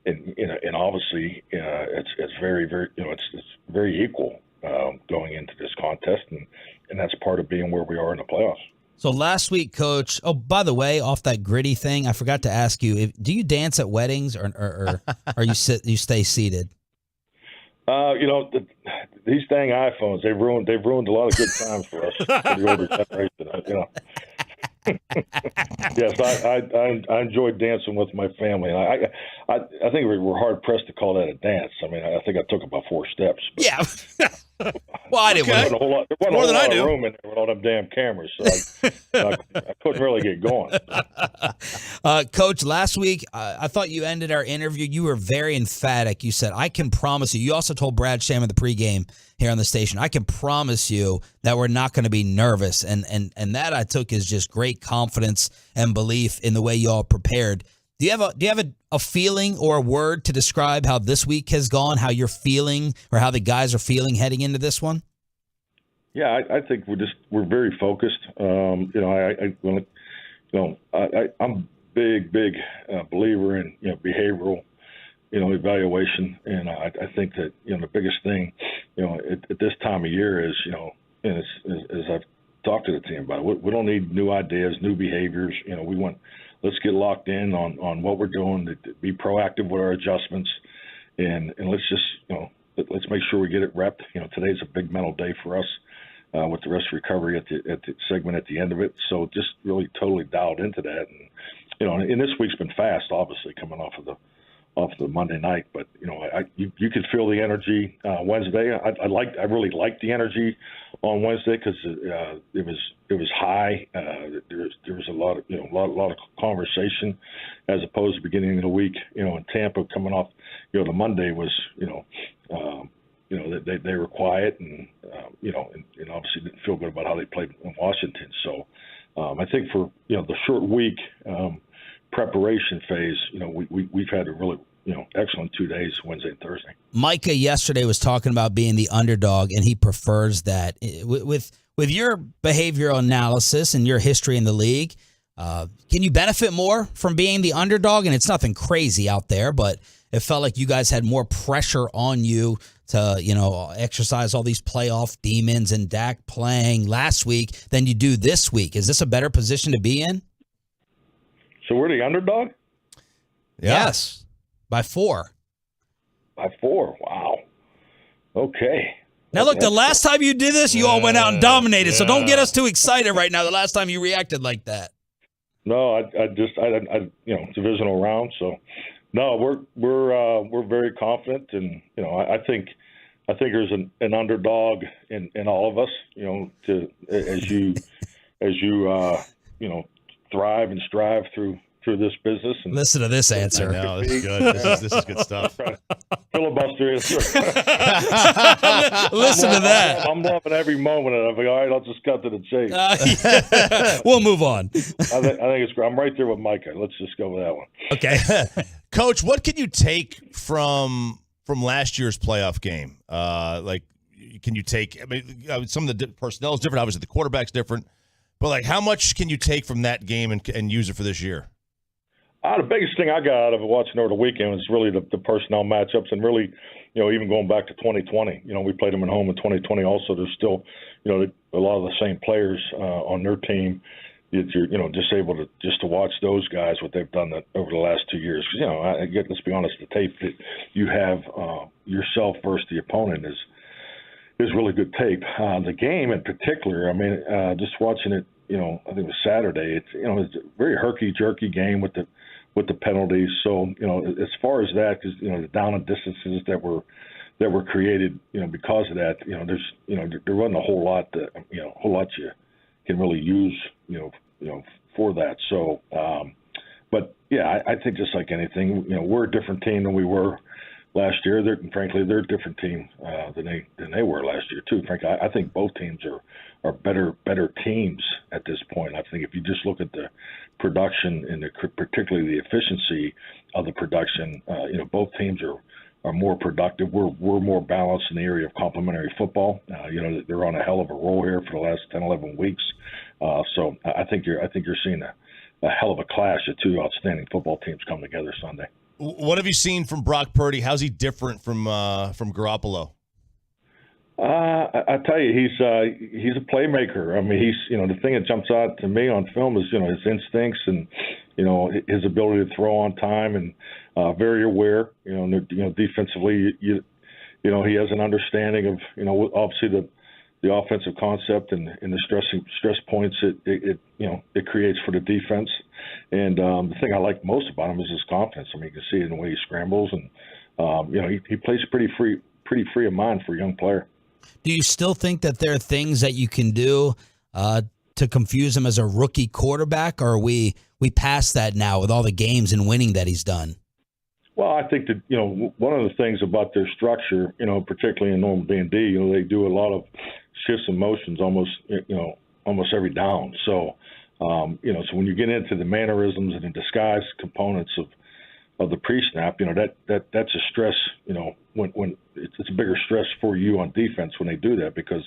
and obviously it's very, very, you know, it's very equal going into this contest, and that's part of being where we are in the playoffs. So last week, Coach. Oh, by the way, off that gritty thing, I forgot to ask you: do you dance at weddings, or you stay seated? These dang iPhones, they've ruined a lot of good times for us, for the older generation. Yes, I enjoyed dancing with my family, and I think we're hard pressed to call that a dance. I mean, I think I took about 4 steps. But, yeah. Well, I didn't. There wasn't a whole lot. There wasn't More a than whole I lot do. of room in there with all them damn cameras, so I couldn't really get going. Coach, last week, I thought you ended our interview. You were very emphatic. You said, I can promise you. You also told Brad Sham in the pregame here on the station, I can promise you that we're not going to be nervous. And that I took as just great confidence and belief in the way you all prepared. Do you have a feeling or a word to describe how this week has gone, how you're feeling or how the guys are feeling heading into this one? Yeah, I think we're very focused. I'm big believer in behavioral evaluation, and I think that the biggest thing at this time of year is and as I've talked to the team about it, we don't need new ideas, new behaviors. Let's get locked in on what we're doing, to be proactive with our adjustments, and let's just let's make sure we get it repped. Today's a big mental day for us with the rest of recovery at the segment at the end of it. So just really totally dialed into that, and this week's been fast, obviously coming off of the Monday night, but you could feel the energy Wednesday. I really liked the energy on Wednesday because it was high. There was a lot of conversation as opposed to the beginning of the week. In Tampa coming off, the Monday was they were quiet and and obviously didn't feel good about how they played in Washington. So I think for the short week preparation phase, we've had a really excellent 2 days, Wednesday and Thursday. Micah yesterday was talking about being the underdog, and he prefers that. With your behavioral analysis and your history in the league, can you benefit more from being the underdog? And it's nothing crazy out there, but it felt like you guys had more pressure on you to, exercise all these playoff demons and Dak playing last week than you do this week. Is this a better position to be in? So we're the underdog? Yeah. Yes. By 4. By 4. Wow. Okay. Now, look, the last time you did this, you all went out and dominated. So don't get us too excited right now. The last time you reacted like that. No, I divisional round. So, no, we're very confident, and I think there's an underdog in all of us. As you thrive and strive through this business. And listen to this answer. I know, this is good. This is good stuff. Filibuster answer. Listen to that. I'm loving every moment, and I'm like, all right, I'll just cut to the chase. Yeah. We'll move on. I think it's great. I'm right there with Micah. Let's just go with that one. Okay. Coach, what can you take from last year's playoff game? Can you take? I mean, some of the personnel is different. Obviously, the quarterback's different. But how much can you take from that game and use it for this year? The biggest thing I got out of it watching over the weekend was really the personnel matchups, and really, even going back to 2020. We played them at home in 2020. Also, there's still, a lot of the same players on their team. You're, just able to watch those guys, what they've done over the last 2 years. Because, let's be honest, the tape that you have yourself versus the opponent is really good tape. The game in particular, I mean, just watching it, I think it was Saturday. It's a very herky-jerky game with the penalties. So, as far as that, because the down and distances that were created, because of that, there wasn't a whole lot you can really use, for that. So, but yeah, I think just like anything, we're a different team than we were last year. Frankly, they're a different team than they were last year too. Frankly, I think both teams are better teams at this point. I think if you just look at the production and particularly the efficiency of the production, both teams are more productive. We're more balanced in the area of complementary football. They're on a hell of a roll here for the last 10, 11 weeks. So I think you're seeing a hell of a clash of two outstanding football teams come together Sunday. What have you seen from Brock Purdy? How's he different from Garoppolo? I tell you, he's a playmaker. I mean, the thing that jumps out to me on film is his instincts and his ability to throw on time and very aware. Defensively, he has an understanding of obviously the offensive concept and the stress points it creates for the defense. And the thing I like most about him is his confidence. I mean, you can see it in the way he scrambles, and he plays pretty free of mind for a young player. Do you still think that there are things that you can do to confuse him as a rookie quarterback, or are we past that now with all the games and winning that he's done? Well, I think that one of the things about their structure, particularly in normal B&D, they do a lot of shifts and motions almost every down. So, so when you get into the mannerisms and the disguise components of the pre-snap, that's a stress. When it's a bigger stress for you on defense when they do that, because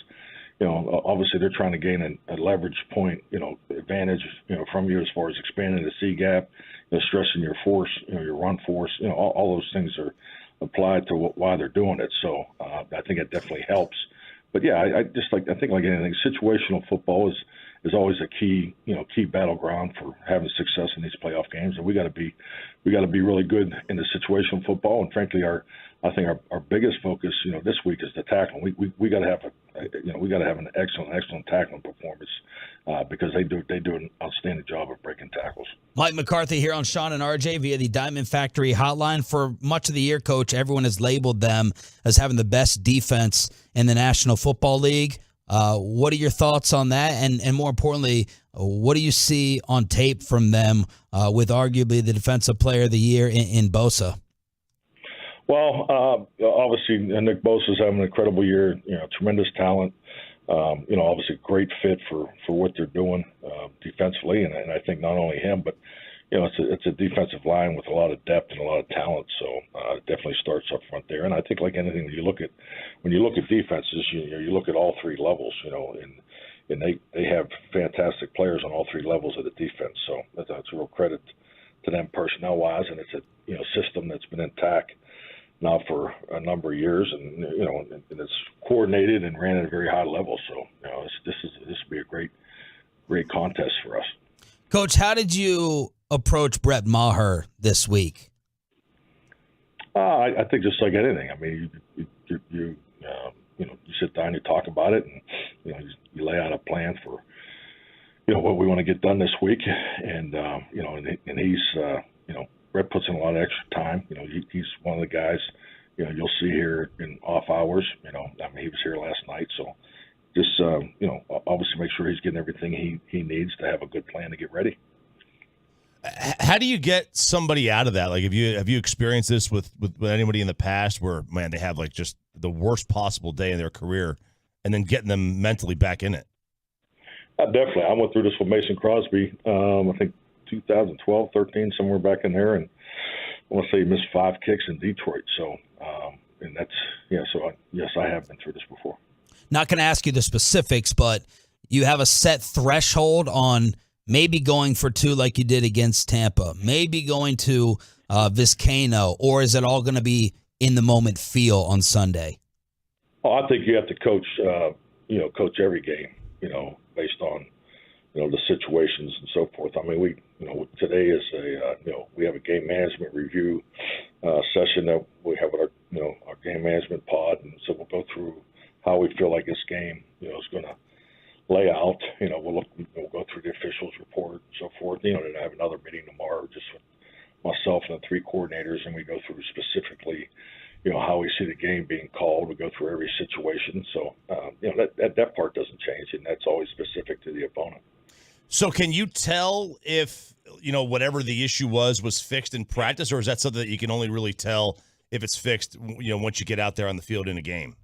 obviously they're trying to gain a leverage point advantage from you as far as expanding the C gap, stressing your force, your run force, all those things are applied to why they're doing it. So I think it definitely helps. But yeah, I think like anything, situational football is always a key battleground for having success in these playoff games, and we got to be really good in the situational football. And frankly, I think our biggest focus this week is the tackling. We got to have an excellent tackling performance because they do an outstanding job of breaking tackles. Mike McCarthy here on Sean and RJ via the Diamond Factory hotline. For much of the year, Coach, everyone has labeled them as having the best defense in the National Football League. What are your thoughts on that? And more importantly, what do you see on tape from them with arguably the Defensive Player of the Year in Bosa? Well, obviously, Nick Bosa's having an incredible year, tremendous talent, obviously great fit for what they're doing defensively. And I think not only him, but, it's a defensive line with a lot of depth and a lot of talent. So it definitely starts up front there. And I think like anything that when you look at defenses, you look at all three levels, and they have fantastic players on all three levels of the defense. So that's a real credit to them personnel-wise. And it's a system that's been intact now for a number of years, and and it's coordinated and ran at a very high level. So this will be a great contest for us. Coach, how did you approach Brett Maher this week? I think just like anything. I mean, you sit down, you talk about it, and you lay out a plan for what we want to get done this week, and and he's Brett puts in a lot of extra time. He's one of the guys, you'll see here in off hours. He was here last night. So just, obviously make sure he's getting everything he needs to have a good plan to get ready. How do you get somebody out of that? Like, have you experienced this with anybody in the past where, man, they have like just the worst possible day in their career and then getting them mentally back in it? Definitely. I went through this with Mason Crosby, I think, 2012, 13, somewhere back in there, and I want to say he missed 5 kicks in Detroit. So, and that's yes, I have been through this before. Not going to ask you the specifics, but you have a set threshold on maybe going for 2 like you did against Tampa, maybe going to Vizcaino, or is it all going to be in the moment feel on Sunday? Oh, I think you have to coach, coach every game, based on the situations and so forth. I mean, today is we have a game management review session that we have with our game management pod, and so we'll go through how we feel like this game, is going to lay out. We'll go through the officials report and so forth. Then I have another meeting tomorrow just with myself and the 3 coordinators, and we go through specifically, how we see the game being called. We go through every situation. So, that part doesn't change, and that's always specific to the opponent. So can you tell if, whatever the issue was fixed in practice, or is that something that you can only really tell if it's fixed, once you get out there on the field in a game?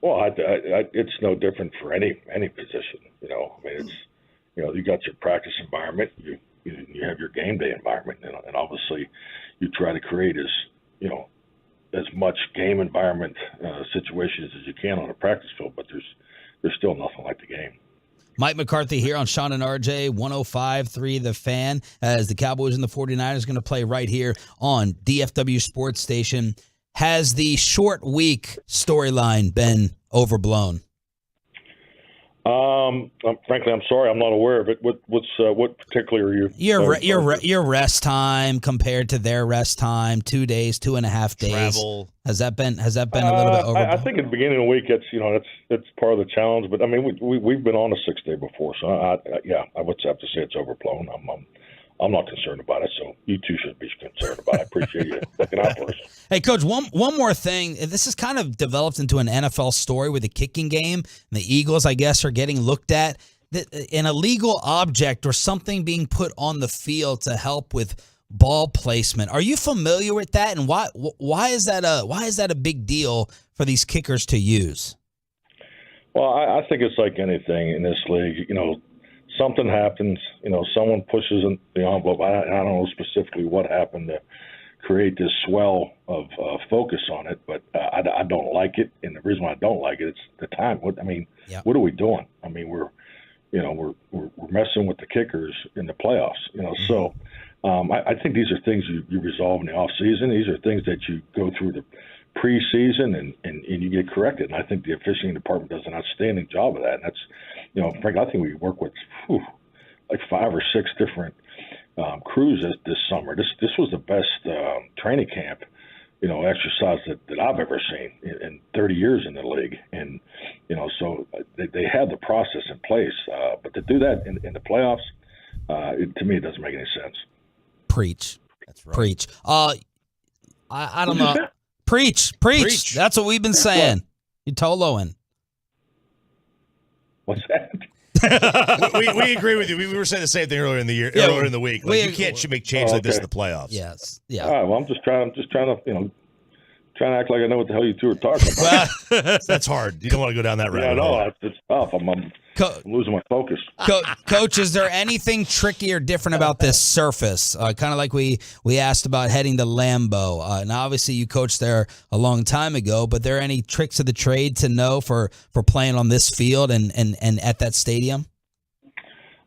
Well, it's no different for any position. I mean, it's, you got your practice environment, you have your game day environment, and obviously you try to create as much game environment situations as you can on a practice field, but there's still nothing like the game. Mike McCarthy here on Sean and RJ, 105.3 The Fan, as the Cowboys and the 49ers are going to play right here on DFW Sports Station. has the short week storyline been overblown? Frankly, I'm sorry, I'm not aware of it. What particularly are you? Your rest time compared to their rest time, 2 days, 2.5 days. Travel. Has that been a little bit overblown? I think at the beginning of the week, that's part of the challenge. But I mean, we've been on a 6-day before, so I would have to say it's overblown. I'm not concerned about it, so you two should be concerned about it. I appreciate you looking out for us. Hey, Coach, one more thing. This has kind of developed into an NFL story with the kicking game. And the Eagles, I guess, are getting looked at. An illegal object or something being put on the field to help with ball placement. Are you familiar with that? And why is that a big deal for these kickers to use? Well, I think it's like anything in this league. Something happens, someone pushes the envelope. I don't know specifically what happened to create this swell of focus on it, but I don't like it. And the reason why I don't like it, it's the time. What are we doing? I mean, we're messing with the kickers in the playoffs, So I think these are things you resolve in the off season. These are things that you go through the preseason and you get corrected. And I think the officiating department does an outstanding job of that. And that's, Frank, I think we work with like 5 or 6 different crews this summer. This was the best training camp, exercise that I've ever seen in 30 years in the league. And, so they had the process in place. But to do that in the playoffs, to me, it doesn't make any sense. Preach. That's right. Preach. I don't know. Preach. That's what we've been saying. You Toloing. What's that? we agree with you. We were saying the same thing earlier in the year, earlier in the week. Like, you can't make changes like this in the playoffs. Yes. Yeah. All right. Well, I'm just trying to, trying to act like I know what the hell you two are talking about. Well, that's hard. You don't want to go down that route. Yeah, no, it's tough. I'm losing my focus. Coach, is there anything tricky or different about this surface? Kind of like we asked about heading to Lambeau. Now, obviously, you coached there a long time ago, but there any tricks of the trade to know for playing on this field and at that stadium?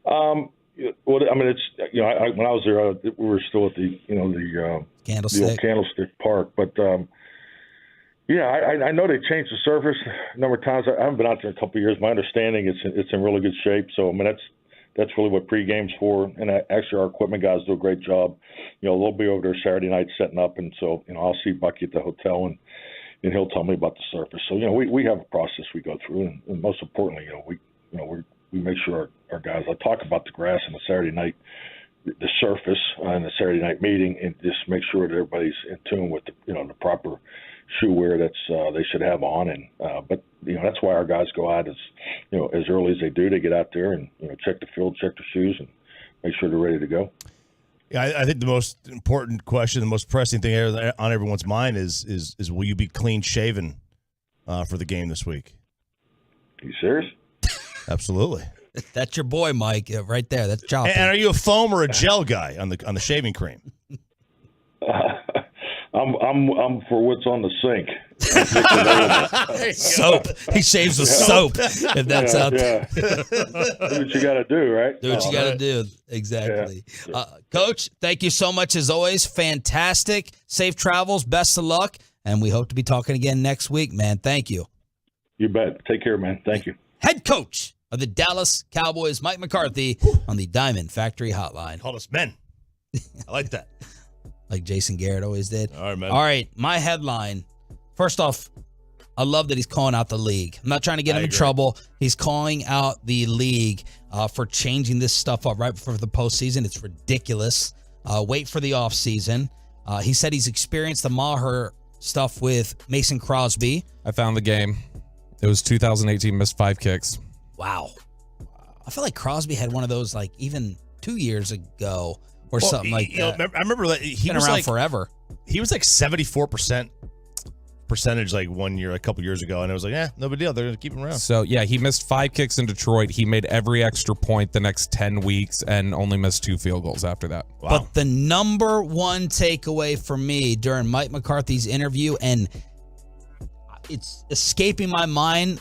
Well, I mean, it's when I was there, we were still at the Candlestick. the old Candlestick Park, but. Yeah, I know they changed the surface a number of times. I haven't been out there in a couple of years. My understanding it's in really good shape. So I mean that's really what pregame's for. And actually our equipment guys do a great job. They'll be over there Saturday night setting up, and so I'll see Bucky at the hotel and he'll tell me about the surface. So we have a process we go through, and most importantly we make sure our guys. I talk about the grass on the Saturday night, the surface in the Saturday night meeting, and just make sure that everybody's in tune with the proper shoe wear that's they should have on, and but that's why our guys go out as early as they do. They get out there and check the field, check the shoes, and make sure they're ready to go. Yeah, I think the most important question, the most pressing thing on everyone's mind is will you be clean shaven for the game this week? Are you serious? Absolutely. That's your boy, Mike, right there. That's Choppy. And are you a foam or a gel guy on the shaving cream? I'm for what's on the sink. Soap. He shaves with soap. If that's out there. Do what you got to do, right? Do what you got to do. Exactly. Yeah. Coach, thank you so much as always. Fantastic. Safe travels. Best of luck. And we hope to be talking again next week, man. Thank you. You bet. Take care, man. Thank you. Head coach of the Dallas Cowboys, Mike McCarthy, on the Diamond Factory Hotline. Call us men. I like that. Like Jason Garrett always did. All right, man. All right, my headline. First off, I love that he's calling out the league. I'm not trying to get him in trouble. He's calling out the league for changing this stuff up right before the postseason. It's ridiculous. Wait for the offseason. He said he's experienced the Maher stuff with Mason Crosby. I found the game. It was 2018, missed 5 kicks. Wow. I feel like Crosby had one of those like even 2 years ago. Or something like that. I remember that he been was around forever. He was like 74% percentage like 1 year, a couple years ago, and it was like, no big deal. They're gonna keep him around. So yeah, he missed 5 kicks in Detroit. He made every extra point the next 10 weeks and only missed 2 field goals after that. Wow. But the number one takeaway for me during Mike McCarthy's interview, and it's escaping my mind,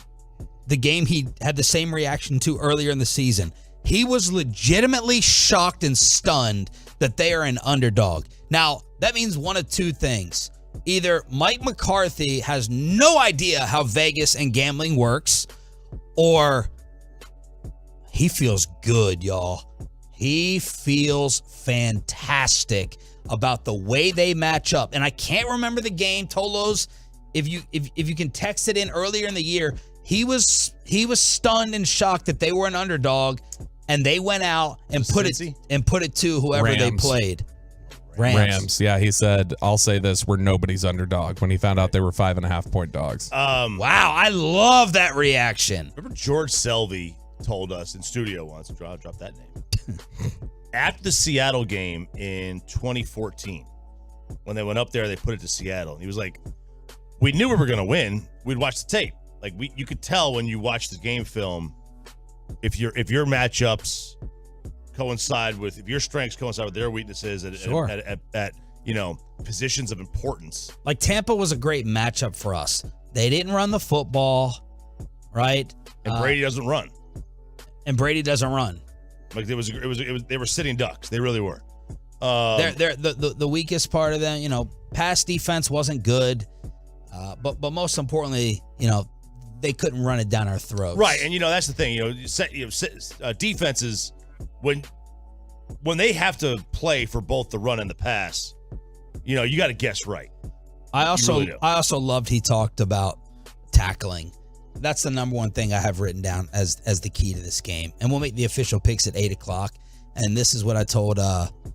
the game he had the same reaction to earlier in the season. He was legitimately shocked and stunned that they are an underdog. Now, that means one of two things. either Mike McCarthy has no idea how Vegas and gambling works, or he feels good, y'all. He feels fantastic about the way they match up. And I can't remember the game, Tolos. If you can text it in earlier in the year, he was stunned and shocked that they were an underdog, and they went out and put it to whoever they played. Rams. Yeah, he said, I'll say this, we're nobody's underdog, when he found out they were 5.5-point dogs. Wow, I love that reaction. Remember George Selvey told us in studio once, I'll drop that name, after the Seattle game in 2014, when they went up there, they put it to Seattle. And he was like, we knew we were going to win. We'd watch the tape. Like, you could tell when you watch the game film if your matchups coincide with, if your strengths coincide with their weaknesses at positions of importance. Like, Tampa was a great matchup for us. They didn't run the football, right? And Brady doesn't run. Like, it was they were sitting ducks. They really were. They're the weakest part of them. Pass defense wasn't good, but most importantly, they couldn't run it down our throats. Right, and that's the thing. Defenses, when they have to play for both the run and the pass, you got to guess right. I also loved he talked about tackling. That's the number one thing I have written down as the key to this game. And we'll make the official picks at 8:00. And this is what I told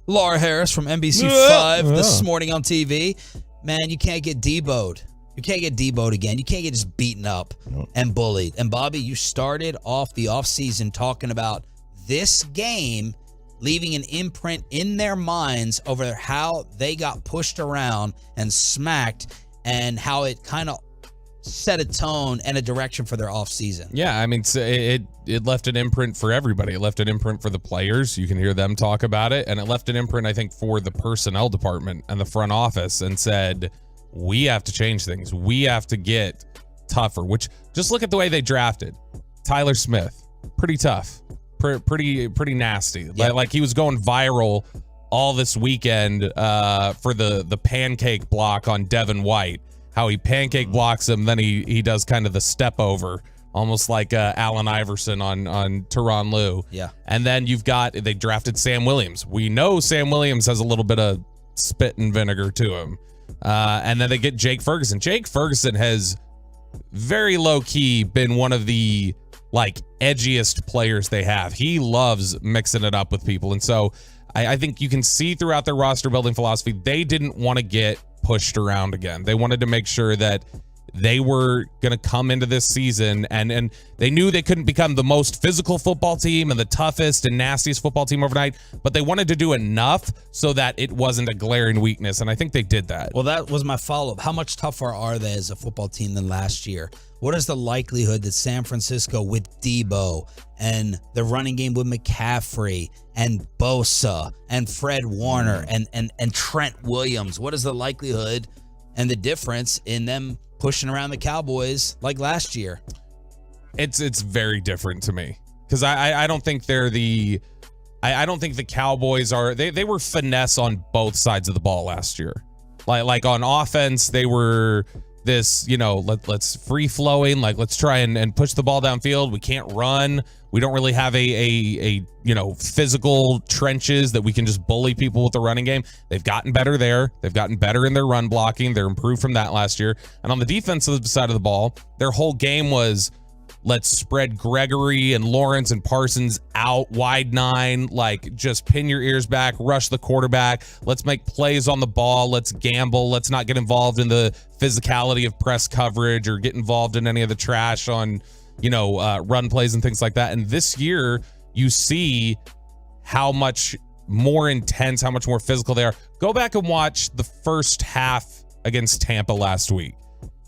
Laura Harris from NBC5 this morning on TV. Man, you can't get deboed. You can't get deboed again. You can't get just beaten up and bullied. And Bobby, you started off the offseason talking about this game leaving an imprint in their minds over how they got pushed around and smacked, and how it kind of set a tone and a direction for their offseason. Yeah, I mean, it left an imprint for everybody. It left an imprint for the players. You can hear them talk about it. And it left an imprint, I think, for the personnel department and the front office, and said, we have to change things. We have to get tougher, which, just look at the way they drafted. Tyler Smith, pretty tough, pretty nasty. Yep. Like, he was going viral all this weekend for the pancake block on Devin White. How he pancake blocks him, then he does kind of the step over, almost like Allen Iverson on Tyronn Lue. Yeah. And then they drafted Sam Williams. We know Sam Williams has a little bit of spit and vinegar to him. And then they get Jake Ferguson. Jake Ferguson has very low key been one of the edgiest players they have. He loves mixing it up with people. And so I think you can see throughout their roster building philosophy, they didn't want to get pushed around again. They wanted to make sure that they were going to come into this season, and they knew they couldn't become the most physical football team and the toughest and nastiest football team overnight, but they wanted to do enough so that it wasn't a glaring weakness, and I think they did that. Well, that was my follow-up. How much tougher are they as a football team than last year? What is the likelihood that San Francisco with Debo and the running game with McCaffrey and Bosa and Fred Warner and Trent Williams, what is the likelihood and the difference in them pushing around the Cowboys like last year? It's very different to me, because I don't think I don't think the Cowboys are, they were finesse on both sides of the ball last year. Like on offense, they were this, let's free flowing, let's try and push the ball downfield. We can't run. We don't really have a physical trenches that we can just bully people with the running game. They've gotten better there. They've gotten better in their run blocking. They're improved from that last year. And on the defensive side of the ball, their whole game was, let's spread Gregory and Lawrence and Parsons out wide 9, just pin your ears back, rush the quarterback. Let's make plays on the ball. Let's gamble. Let's not get involved in the physicality of press coverage or get involved in any of the trash on, run plays and things like that. And this year, you see how much more intense, how much more physical they are. Go back and watch the first half against Tampa last week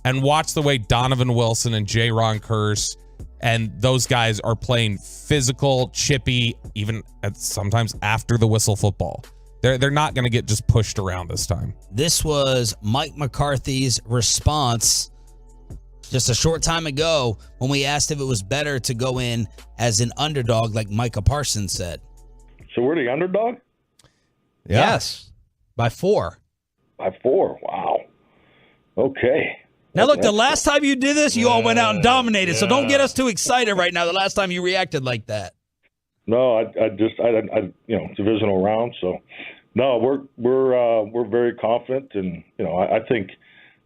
and watch the way Donovan Wilson and J-Ron Kearse and those guys are playing physical, chippy, even sometimes after the whistle football. They're not going to get just pushed around this time. This was Mike McCarthy's response just a short time ago when we asked if it was better to go in as an underdog, like Micah Parsons said. So we're the underdog? Yes. By 4. By 4. Wow. Okay. Now, look, the last time you did this, you all went out and dominated. So don't get us too excited right now. The last time you reacted like that. No, I divisional round. So, no, we're very confident, and I think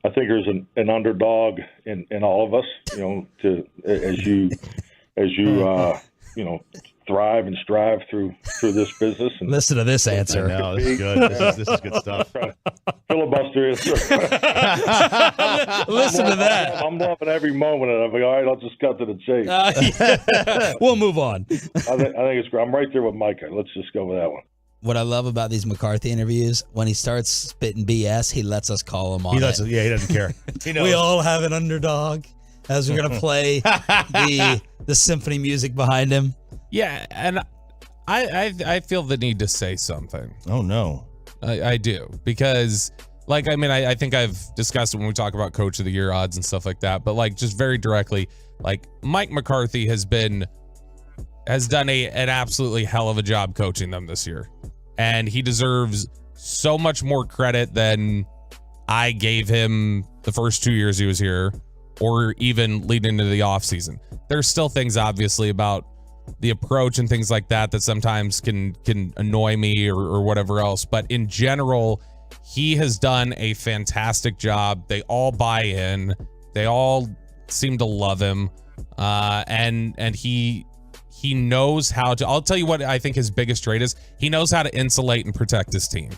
there's an underdog in all of us. As you thrive and strive through this business. And listen to this answer. No, this is good. This is good stuff. Filibuster is. Listen to that. I'm loving every moment, and I'm like, all right, I'll just cut to the chase. We'll move on. I think it's great. I'm right there with Micah. Let's just go with that one. What I love about these McCarthy interviews, when he starts spitting BS, he lets us call him on it. Yeah, he doesn't care. He knows. We all have an underdog as we're going to play the symphony music behind him. Yeah, and I feel the need to say something. Oh, no. I do, because, I think I've discussed it when we talk about Coach of the Year odds and stuff like that, but, just very directly, Mike McCarthy has done an absolutely hell of a job coaching them this year, and he deserves so much more credit than I gave him the first 2 years he was here, or even leading into the offseason. There's still things, obviously, about the approach and things like that sometimes can annoy me or whatever else. But in general, he has done a fantastic job. They all buy in. They all seem to love him. And he knows how to, I'll tell you what I think his biggest trait is. He knows how to insulate and protect his team.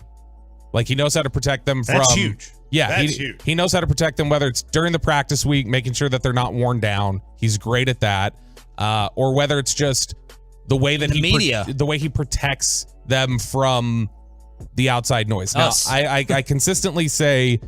He knows how to protect them from. That's huge. Yeah, That's huge. He knows how to protect them, whether it's during the practice week, making sure that they're not worn down. He's great at that. Or whether it's just the way that the way he protects them from the outside noise. Now, I consistently say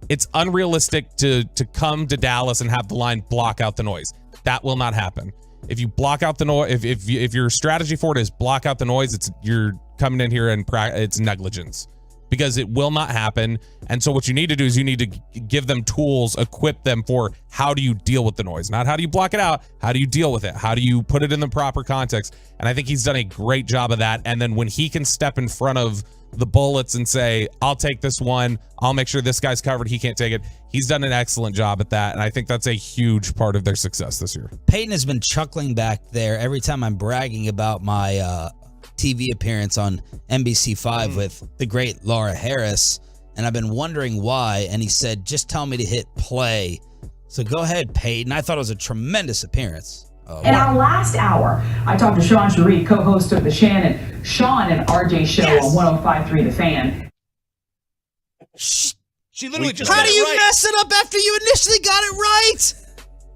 it's unrealistic to come to Dallas and have the line block out the noise. That will not happen. If you block out the noise, if your strategy for it is block out the noise, you're coming in here and it's negligence. Because it will not happen. And so what you need to do is you need to give them tools, equip them for how do you deal with the noise. Not how do you block it out, how do you deal with it? How do you put it in the proper context? And I think he's done a great job of that. And then when he can step in front of the bullets and say, I'll take this one, I'll make sure this guy's covered, he can't take it. He's done an excellent job at that. And I think that's a huge part of their success this year. Peyton has been chuckling back there every time I'm bragging about my TV appearance on NBC5 with the great Laura Harris, and I've been wondering why, and he said, just tell me to hit play. So go ahead, Peyton. I thought it was a tremendous appearance. In our last hour, I talked to Sean Sharif, co-host of the Sean and RJ show on 105.3 The Fan. She literally just How do you mess it up after you initially got it right?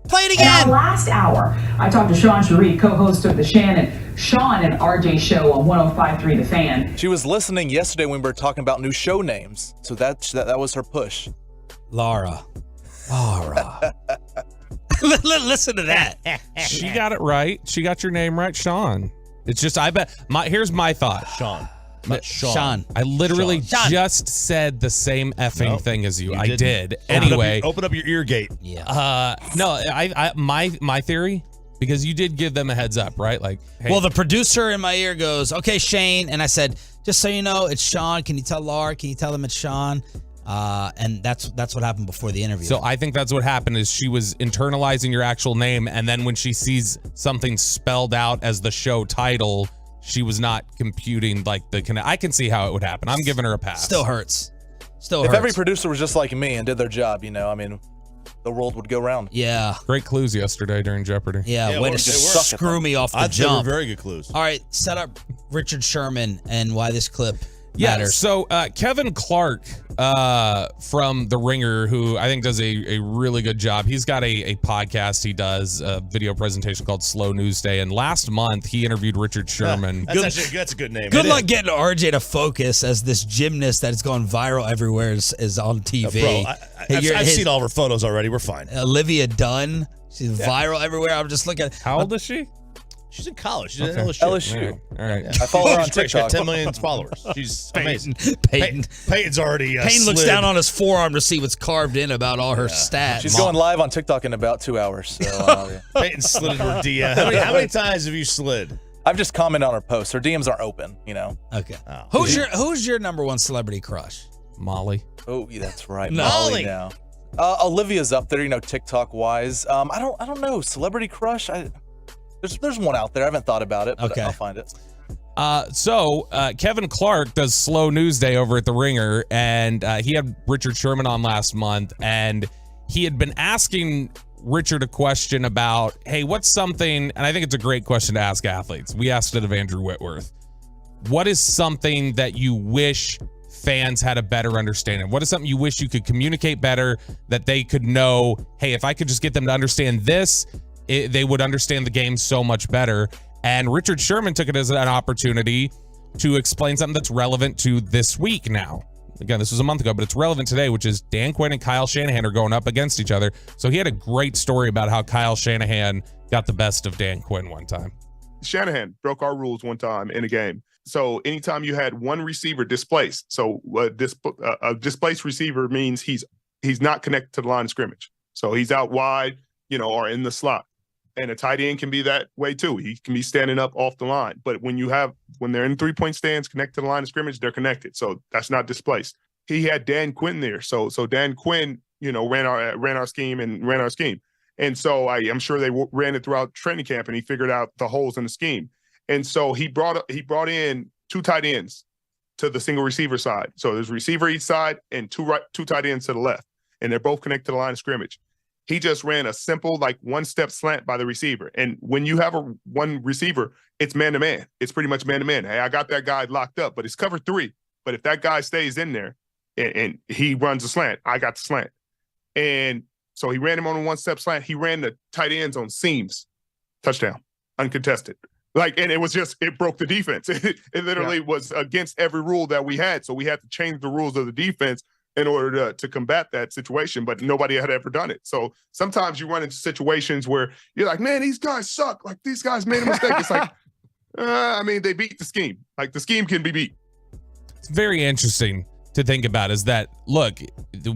Play it again. In our last hour, I talked to Sean Sharif, co-host of the Sean and RJ show on 105.3 The Fan. She was listening yesterday when we were talking about new show names, so that was her push. Laura. Listen to that. She got it right. She got your name right, Sean. It's just, I bet, here's my thought. Sean. I literally just said the same effing thing as you. I did. Anyway. Open up your ear gate. Yeah. No, my theory, because you did give them a heads up, right? Hey. Well, the producer in my ear goes, okay, Shane. And I said, just so you know, it's Sean. Can you tell Laura? Can you tell them it's Sean? And that's what happened before the interview. So I think that's what happened is she was internalizing your actual name. And then when she sees something spelled out as the show title, she was not computing I can see how it would happen. I'm giving her a pass. Still hurts. If every producer was just like me and did their job, the world would go round. Yeah. Great clues yesterday during Jeopardy. Yeah, way to screw me off the jump. Very good clues. All right, set up Richard Sherman and why this clip matters. So Kevin Clark from The Ringer, who I think does a really good job. He's got a podcast. He does a video presentation called Slow News Day. And last month, he interviewed Richard Sherman. That's a good name. Good luck getting RJ to focus as this gymnast that's gone viral everywhere is on TV. I've seen all of her photos already. We're fine. Olivia Dunn. She's viral everywhere. I'm just looking at how old is she? She's in college. She's at LSU. All right. I follow her on TikTok. She's got 10 million followers. She's amazing. Peyton's already Peyton looks down on his forearm to see what's carved in about all her stats. She's going live on TikTok in about 2 hours. So, Peyton slid into her DM. How many times have you slid? I've just commented on her posts. Her DMs aren't open, Okay. Who's your number one celebrity crush? Molly. Oh, yeah, that's right. Molly. Now. Olivia's up there, TikTok wise. I don't know. Celebrity crush. There's one out there. I haven't thought about it, but Okay. I'll find it. So Kevin Clark does Slow News Day over at The Ringer, and he had Richard Sherman on last month, and he had been asking Richard a question about, hey, what's something, and I think it's a great question to ask athletes. We asked it of Andrew Whitworth. What is something that you wish fans had a better understanding? What is something you wish you could communicate better, that they could know, hey, if I could just get them to understand this, they would understand the game so much better. And Richard Sherman took it as an opportunity to explain something that's relevant to this week now. Again, this was a month ago, but it's relevant today, which is Dan Quinn and Kyle Shanahan are going up against each other. So he had a great story about how Kyle Shanahan got the best of Dan Quinn one time. Shanahan broke our rules one time in a game. So anytime you had one receiver displaced, so a displaced receiver means he's not connected to the line of scrimmage. So he's out wide, or in the slot. And a tight end can be that way too. He can be standing up off the line. But when they're in 3-point stands connected to the line of scrimmage, they're connected. So that's not displaced. He had Dan Quinn there. So Dan Quinn, ran our scheme. And so I'm sure they ran it throughout training camp, and he figured out the holes in the scheme. And so he brought in two tight ends to the single receiver side. So there's a receiver each side and two tight ends to the left, and they're both connected to the line of scrimmage. He just ran a simple, one-step slant by the receiver. And when you have one receiver, it's man-to-man. It's pretty much man-to-man. Hey, I got that guy locked up, but it's cover 3. But if that guy stays in there and he runs a slant, I got the slant. And so he ran him on a one-step slant. He ran the tight ends on seams. Touchdown. Uncontested. And it broke the defense. It literally was against every rule that we had. So we had to change the rules of the defense in order to combat that situation, but nobody had ever done it. So sometimes you run into situations where you're like, man, these guys suck. These guys made a mistake. It's they beat the scheme. The scheme can be beat. It's very interesting to think about is that, look,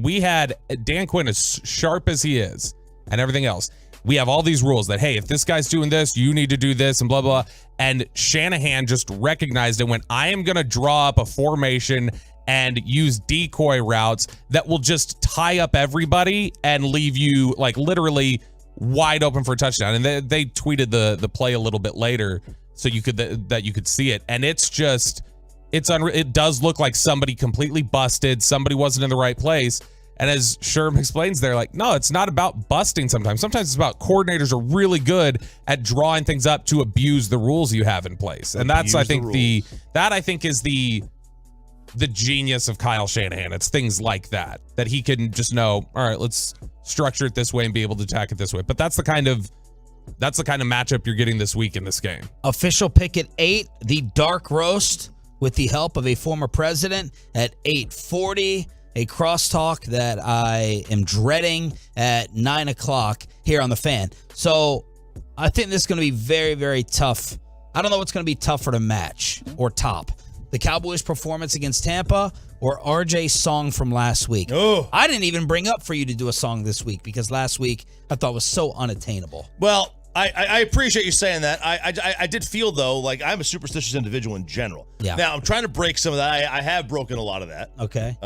we had Dan Quinn, as sharp as he is and everything else. We have all these rules that, hey, if this guy's doing this, you need to do this and blah, blah, blah. And Shanahan just recognized it when I am going to draw up a formation and use decoy routes that will just tie up everybody and leave you literally wide open for a touchdown. And they tweeted the play a little bit later so you could see it. And it's just, it does look like somebody completely busted. Somebody wasn't in the right place. And as Sherm explains there, no, it's not about busting sometimes. Sometimes it's about coordinators are really good at drawing things up to abuse the rules you have in place. And that's, I think, is the genius of Kyle Shanahan. It's things like that he can just know, all right, let's structure it this way and be able to attack it this way. But that's the kind of matchup you're getting this week in this game. Official pick at 8, the Dark Roast with the help of a former president at 8:40. A crosstalk that I am dreading at 9 o'clock here on the Fan. So I think this is going to be very, very tough. I don't know what's going to be tougher to match or top. The Cowboys' performance against Tampa or RJ's song from last week. Oh. I didn't even bring up for you to do a song this week because last week I thought was so unattainable. Well, I appreciate you saying that. I did feel, though, I'm a superstitious individual in general. Yeah. Now, I'm trying to break some of that. I have broken a lot of that. Okay.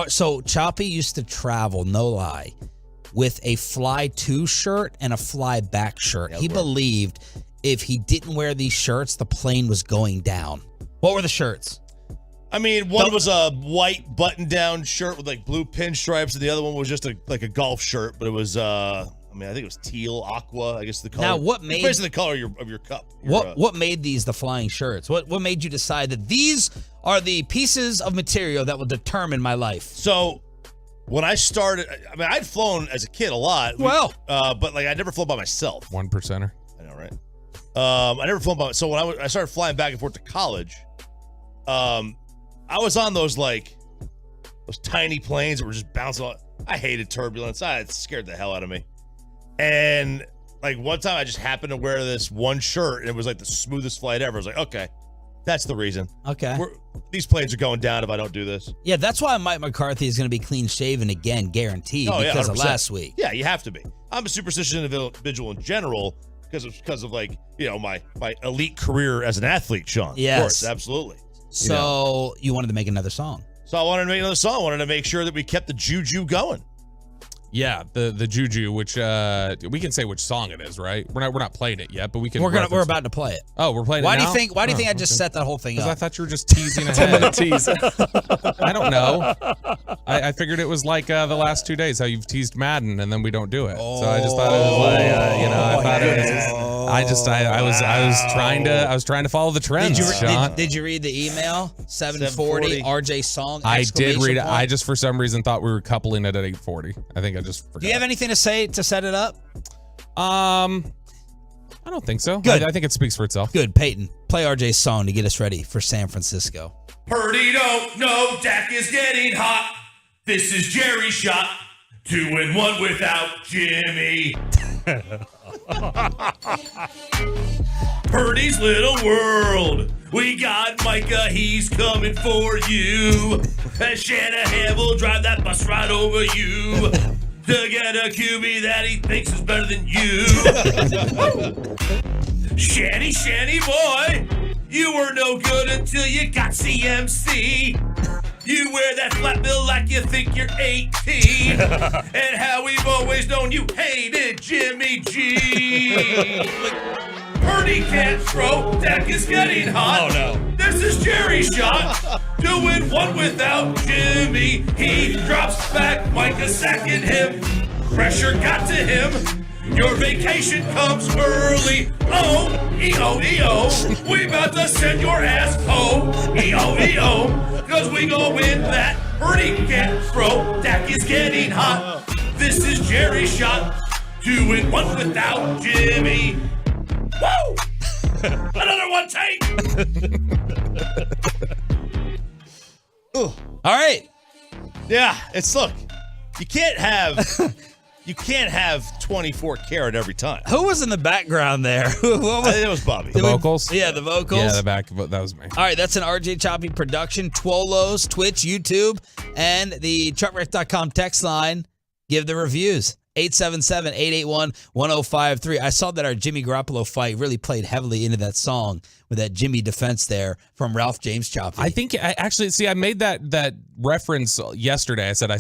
So Choppy used to travel, no lie, with a Fly 2 shirt and a Fly back shirt. He believed if he didn't wear these shirts, the plane was going down. What were the shirts? One was a white button-down shirt with blue pinstripes, and the other one was just a golf shirt, but it was I think it was teal, aqua, I guess the color. Now, what made... It's basically the color of your cup. What made these the flying shirts? What made you decide that these are the pieces of material that will determine my life? So, when I started, I'd flown as a kid a lot. Well. But, I'd never flown by myself. 1%er. I know, right? I never flown by myself. So, when I started flying back and forth to college, I was on those tiny planes that were just bouncing off. I hated turbulence. It scared the hell out of me. And one time I just happened to wear this one shirt and it was the smoothest flight ever. I was like, okay, that's the reason. Okay. These planes are going down if I don't do this. Yeah, that's why Mike McCarthy is going to be clean shaven again, guaranteed, because 100%. of last week. Yeah, you have to be. I'm a superstitious individual in general because of my elite career as an athlete, Sean. Yes. Of course, absolutely. So you wanted to make another song. So I wanted to make another song. I wanted to make sure that we kept the juju going. Yeah, the Juju, which we can say which song it is, right? We're not playing it yet, but we can. We're about to play it. Oh, we're playing Why it now? do you think I just set that whole thing up? Because I thought you were just teasing ahead. Tease. I don't know. I figured it was like the last 2 days how you've teased Madden and then we don't do it. So I just thought it was like I thought it was. I was trying to follow the trends. Did you read the email? 740 RJ song. I did read it. Point. I just for some reason thought we were coupling it at 840. I think I just forgot. Do you have anything to say to set it up? I don't think so. Good. I think it speaks for itself. Good, Peyton. Play RJ's song to get us ready for San Francisco. Purdy don't know Dak is getting hot. This is Jerry's shot. 2-1 without Jimmy. Purdy's little world. We got Micah, he's coming for you. And Shanahan will drive that bus right over you to get a QB that he thinks is better than you. Shanny boy, you were no good until you got CMC. You wear that flat bill like you think you're 18. And how we've always known you hated Jimmy G. Purdy can't throw, Dak is getting hot. Oh no. This is Jerry's shot. 2-1 without Jimmy. He drops back, Micah sacking him. Pressure got to him. Your vacation comes early. Oh, E-O. We about to send your ass home. E-O. Cause we gon' win that. Purdy can't throw, Dak is getting hot. This is Jerry's shot. 2-1 without Jimmy. Woo! Another one take. All right. Yeah, look. You can't have 24 karat every time. Who was in the background there? It was Bobby. The vocals? Yeah, the vocals. Yeah, that was me. All right, that's an RJ Choppy production. Twolos, Twitch, YouTube, and the truckwreck.com text line. Give the reviews. 877-881-1053. I saw that our Jimmy Garoppolo fight really played heavily into that song with that Jimmy defense there from Ralph James Choppy. I think I made that reference yesterday. I said I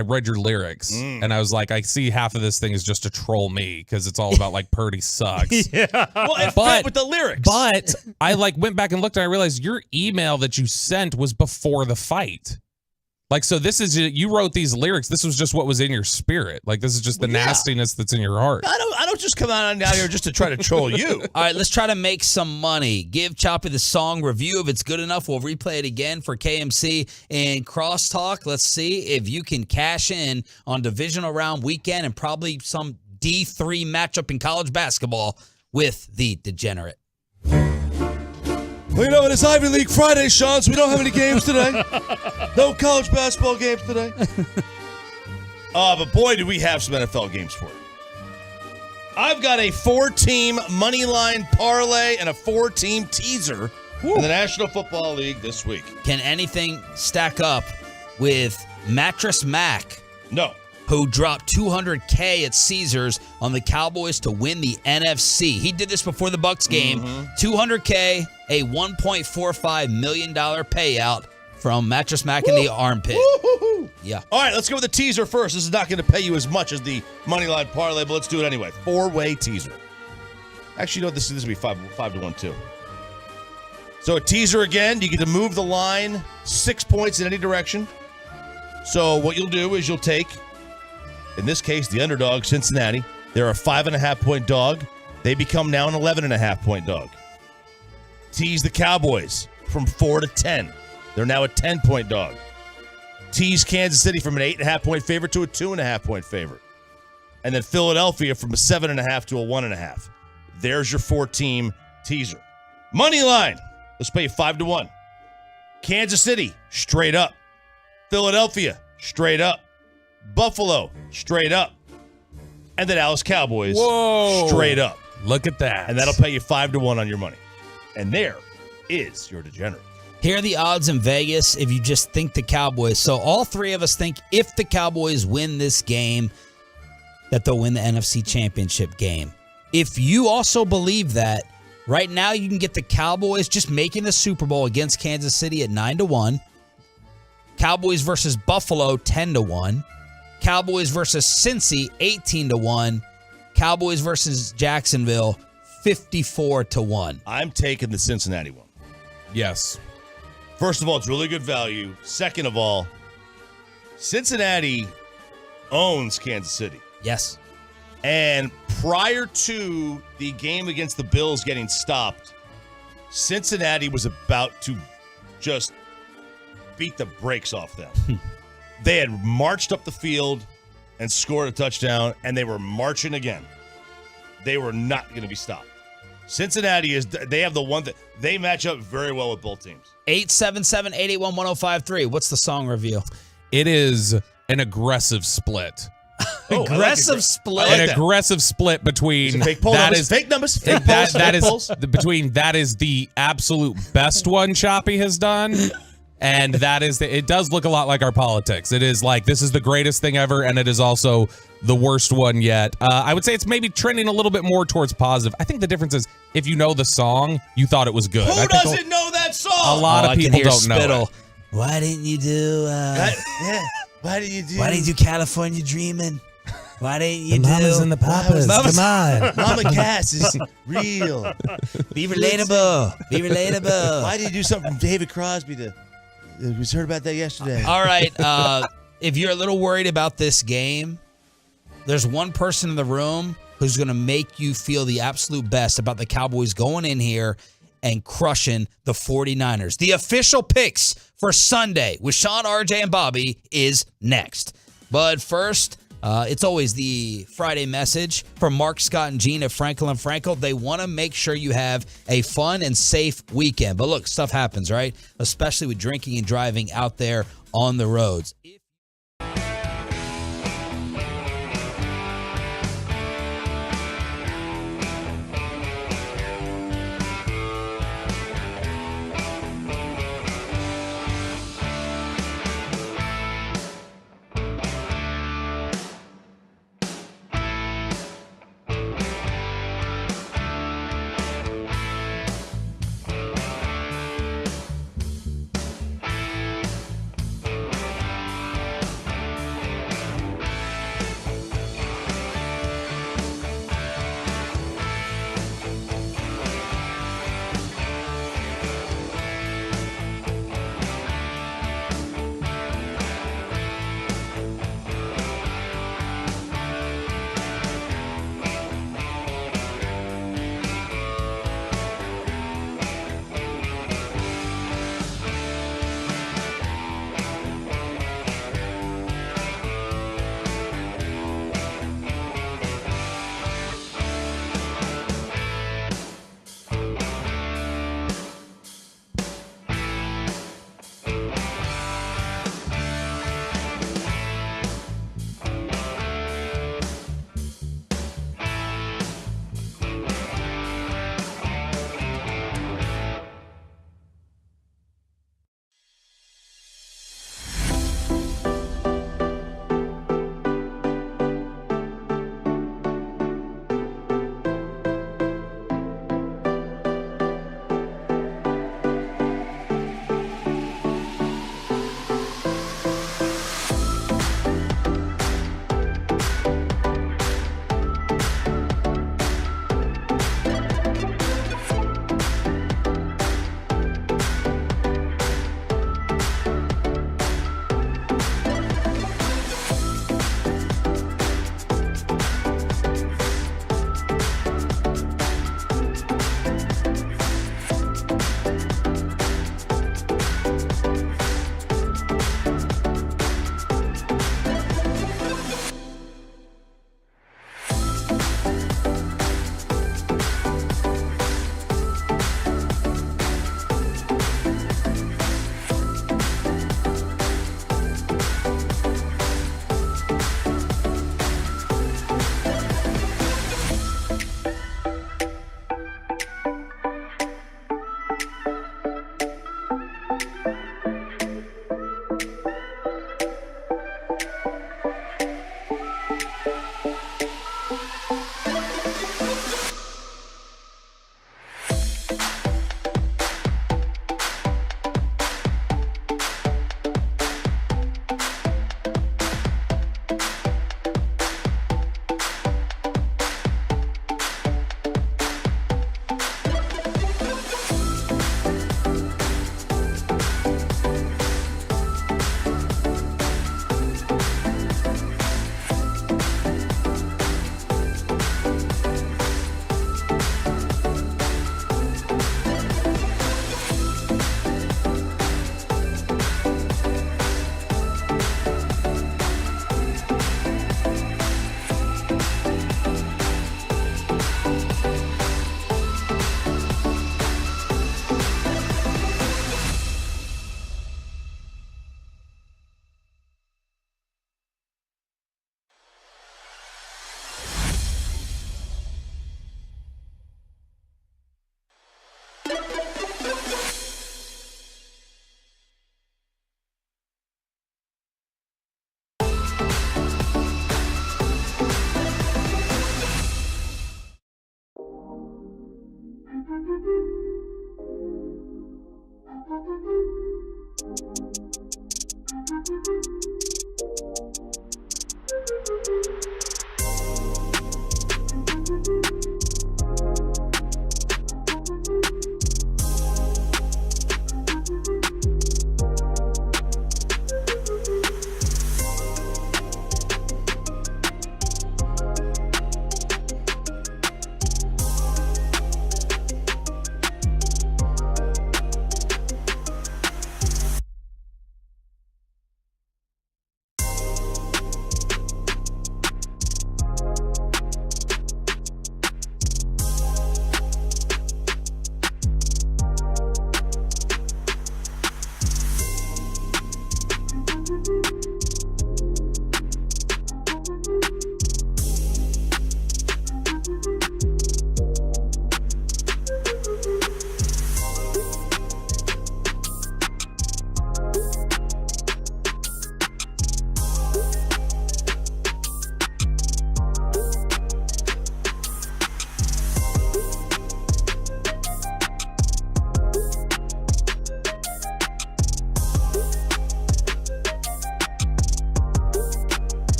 read your lyrics and I was like, I see half of this thing is just to troll me because it's all about like Purdy sucks. Yeah. Well, it fit with the lyrics. But I went back and looked and I realized your email that you sent was before the fight. So this is, you wrote these lyrics. This was just what was in your spirit. This is just the nastiness that's in your heart. I don't just come out here just to try to troll you. All right, let's try to make some money. Give Choppy the song review. If it's good enough, we'll replay it again for KMC and Crosstalk. Let's see if you can cash in on Divisional Round weekend and probably some D3 matchup in college basketball with the Degenerate. Well, it's Ivy League Friday, Sean, so we don't have any games today. No college basketball games today. But boy, do we have some NFL games for you. I've got a 4-team money line parlay and a 4-team teaser in the National Football League this week. Can anything stack up with Mattress Mac? No. Who dropped $200K at Caesars on the Cowboys to win the NFC. He did this before the Bucs game. $200K, a $1.45 million payout from Mattress Mac in the armpit. Woo-hoo-hoo. Yeah. All right, let's go with the teaser first. This is not going to pay you as much as the Moneyline Parlay, but let's do it anyway. 4-way teaser. Actually, this will be 5-1 too. So a teaser again, you get to move the line 6 points in any direction. So what you'll do is you'll take, in this case, the underdog, Cincinnati. They're a 5.5-point dog. They become now an 11.5-point dog. Tease the Cowboys from 4 to 10. They're now a 10-point dog. Tease Kansas City from an 8.5-point favorite to a 2.5-point favorite. And then Philadelphia from a 7.5 to a 1.5. There's your 4-team teaser. Money line. Let's pay you 5-1. Kansas City, straight up. Philadelphia, straight up. Buffalo, straight up. And the Dallas Cowboys, straight up. Look at that. And that'll pay you 5-1 on your money. And there is your degenerate. Here are the odds in Vegas if you just think the Cowboys. So all three of us think if the Cowboys win this game, that they'll win the NFC Championship game. If you also believe that, right now you can get the Cowboys just making the Super Bowl against Kansas City at 9-1. Cowboys versus Buffalo, 10-1. Cowboys versus Cincy, 18-1. Cowboys versus Jacksonville, 54-1. I'm taking the Cincinnati one. Yes. First of all, it's really good value. Second of all, Cincinnati owns Kansas City. Yes. And prior to the game against the Bills getting stopped, Cincinnati was about to just beat the brakes off them. They had marched up the field and scored a touchdown, and they were marching again. They were not going to be stopped. Cincinnati they have the one that they match up very well with both teams. 877-881-1053. What's the song review? It is an aggressive split. Aggressive split. An aggressive split between fake poll that numbers, is fake numbers, fake polls, that fake is polls. between that is the absolute best one Choppy has done, and that is it does look a lot like our politics. It is like this is the greatest thing ever, and it is also the worst one yet. I would say it's maybe trending a little bit more towards positive. I think the difference is if you know the song, you thought it was good. Who doesn't know that song? A lot of people don't know it. Why didn't you do? Why did you do? Why didn't you do California Dreamin'? Why didn't you The do? mamas and the papas. Come on. Mama Cass is real. Be relatable. Be relatable. Why did you do something from David Crosby? We heard about that yesterday. All right. If you're a little worried about this game, there's one person in the room who's going to make you feel the absolute best about the Cowboys going in here and crushing the 49ers. The official picks for Sunday with Sean, RJ, and Bobby is next. But first, it's always the Friday message from Mark, Scott, and Gene at Franklin & Frankel. They want to make sure you have a fun and safe weekend. But look, stuff happens, right? Especially with drinking and driving out there on the roads.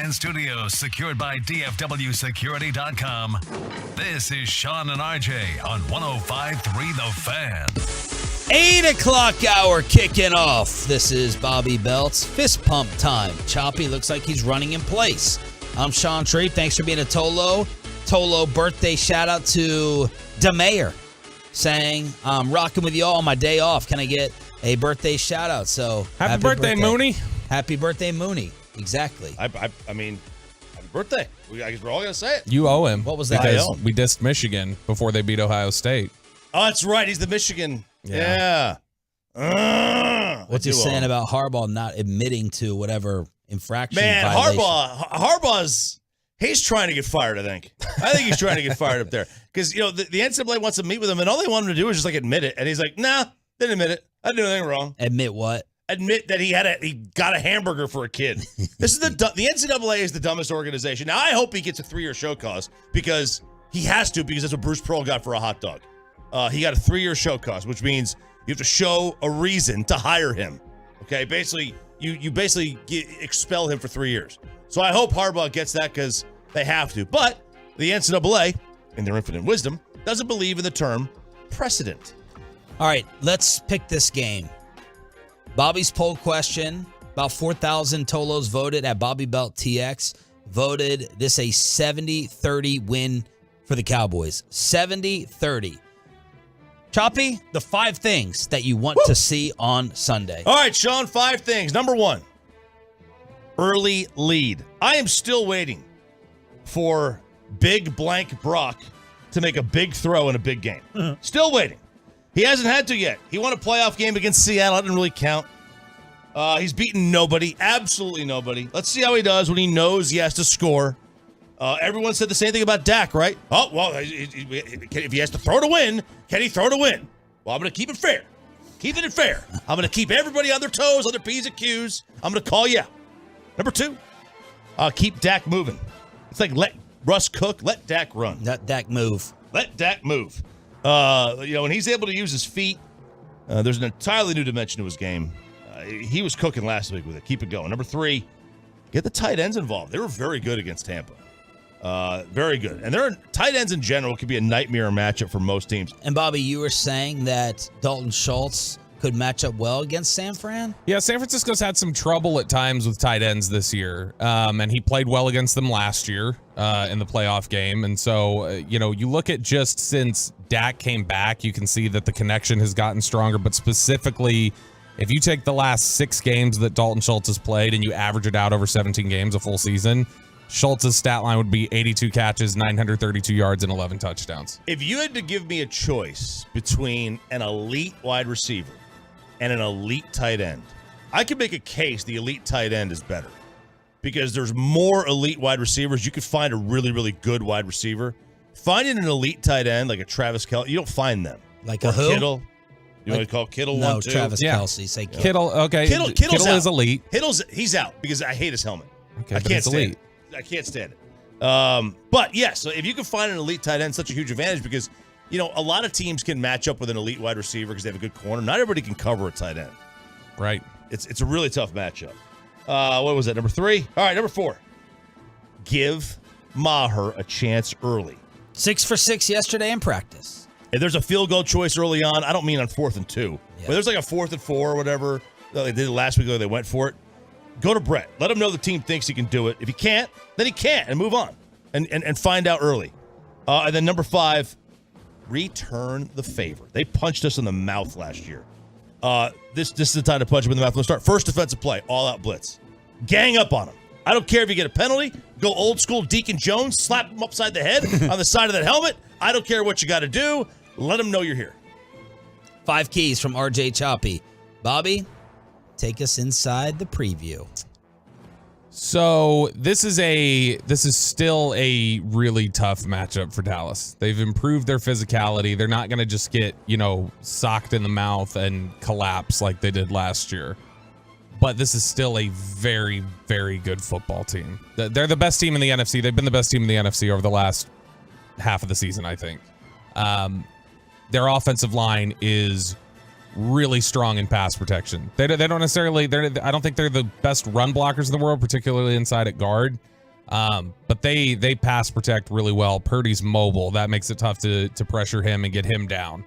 Fan Studios, secured by DFWSecurity.com. This is Sean and RJ on 105.3 The Fan. 8 o'clock hour kicking off. This is Bobby Belt's fist pump time. Choppy looks like he's running in place. I'm Sean Shreve. Thanks for being a Tolo. Tolo birthday shout out to DeMayor saying, I'm rocking with you all on my day off. Can I get a birthday shout out? So happy birthday, Mooney. Happy birthday, Mooney. Exactly. I mean, happy birthday. I guess we're all going to say it. You owe him. What was that? Because we dissed Michigan before they beat Ohio State. Oh, that's right. He's the Michigan. Yeah. What's he saying about Harbaugh not admitting to whatever infraction? Man, violation? Harbaugh's he's trying to get fired, I think. I think he's trying to get fired up there. Because, the NCAA wants to meet with him, and all they want him to do is just, admit it. And he's like, nah, didn't admit it. I didn't do anything wrong. Admit what? Admit that he got a hamburger for a kid. This is the NCAA is the dumbest organization. Now, I hope he gets a 3-year show cause because he has to, because that's what Bruce Pearl got for a hot dog. He got a 3-year show cause, which means you have to show a reason to hire him. Okay, basically, you basically expel him for 3 years. So I hope Harbaugh gets that because they have to. But the NCAA, in their infinite wisdom, doesn't believe in the term precedent. All right, let's pick this game. Bobby's poll question, about 4,000 Tolos voted at Bobby Belt TX, voted this a 70-30 win for the Cowboys. 70-30. Choppy, the 5 things that you want to see on Sunday. All right, Sean, 5 things. Number 1, early lead. I am still waiting for big blank Brock to make a big throw in a big game. Still waiting. He hasn't had to yet. He won a playoff game against Seattle. It didn't really count. He's beaten nobody, absolutely nobody. Let's see how he does when he knows he has to score. Everyone said the same thing about Dak, right? Oh, well, if he has to throw to win, can he throw to win? Well, I'm going to keep it fair. Keeping it fair. I'm going to keep everybody on their toes, on their P's and Q's. I'm going to call you out. Number 2, keep Dak moving. It's like let Russ cook, let Dak run. Let Dak move. Let Dak move. When he's able to use his feet, there's an entirely new dimension to his game. He was cooking last week with it. Keep it going. Number 3, get the tight ends involved. They were very good against Tampa. Very good. And tight ends in general could be a nightmare matchup for most teams. And Bobby, you were saying that Dalton Schultz could match up well against San Fran? Yeah, San Francisco's had some trouble at times with tight ends this year. And he played well against them last year in the playoff game. And so, you look at just since Dak came back, you can see that the connection has gotten stronger. But specifically, if you take the last 6 games that Dalton Schultz has played and you average it out over 17 games, a full season, Schultz's stat line would be 82 catches, 932 yards, and 11 touchdowns. If you had to give me a choice between an elite wide receiver and an elite tight end, I could make a case the elite tight end is better because there's more elite wide receivers. You could find a really, really good wide receiver. Finding an elite tight end like a Travis Kelce, you don't find them. Like a who? Kittle. You want to call Kittle one, too? Travis Kelce. Say Kittle. Kittle, okay. Kittle's is elite. He's out because I hate his helmet. Okay, I but can't it's stand elite. it. I can't stand it. But yes, so if you can find an elite tight end, such a huge advantage because, a lot of teams can match up with an elite wide receiver because they have a good corner. Not everybody can cover a tight end. Right. It's a really tough matchup. What was that, number 3? All right, number 4. Give Maher a chance early. 6 for 6 yesterday in practice. If there's a field goal choice early on, I don't mean on 4th and 2, but there's like a 4th and 4 or whatever they did last week, they went for it. Go to Brett. Let him know the team thinks he can do it. If he can't, then he can't, and move on and find out early. And then number 5, return the favor. They punched us in the mouth last year. This is the time to punch him in the mouth. Let's start. First defensive play, all-out blitz. Gang up on him. I don't care if you get a penalty. Go old school Deacon Jones. Slap him upside the head on the side of that helmet. I don't care what you got to do. Let him know you're here. 5 keys from RJ Choppy. Bobby, take us inside the preview. So this is still a really tough matchup for Dallas. They've improved their physicality. They're not going to just get, socked in the mouth and collapse like they did last year. But this is still a very, very good football team. They're the best team in the NFC. They've been the best team in the NFC over the last half of the season, I think. Their offensive line is really strong in pass protection. They don't necessarily. I don't think they're the best run blockers in the world, particularly inside at guard. But they pass protect really well. Purdy's mobile. That makes it tough to pressure him and get him down.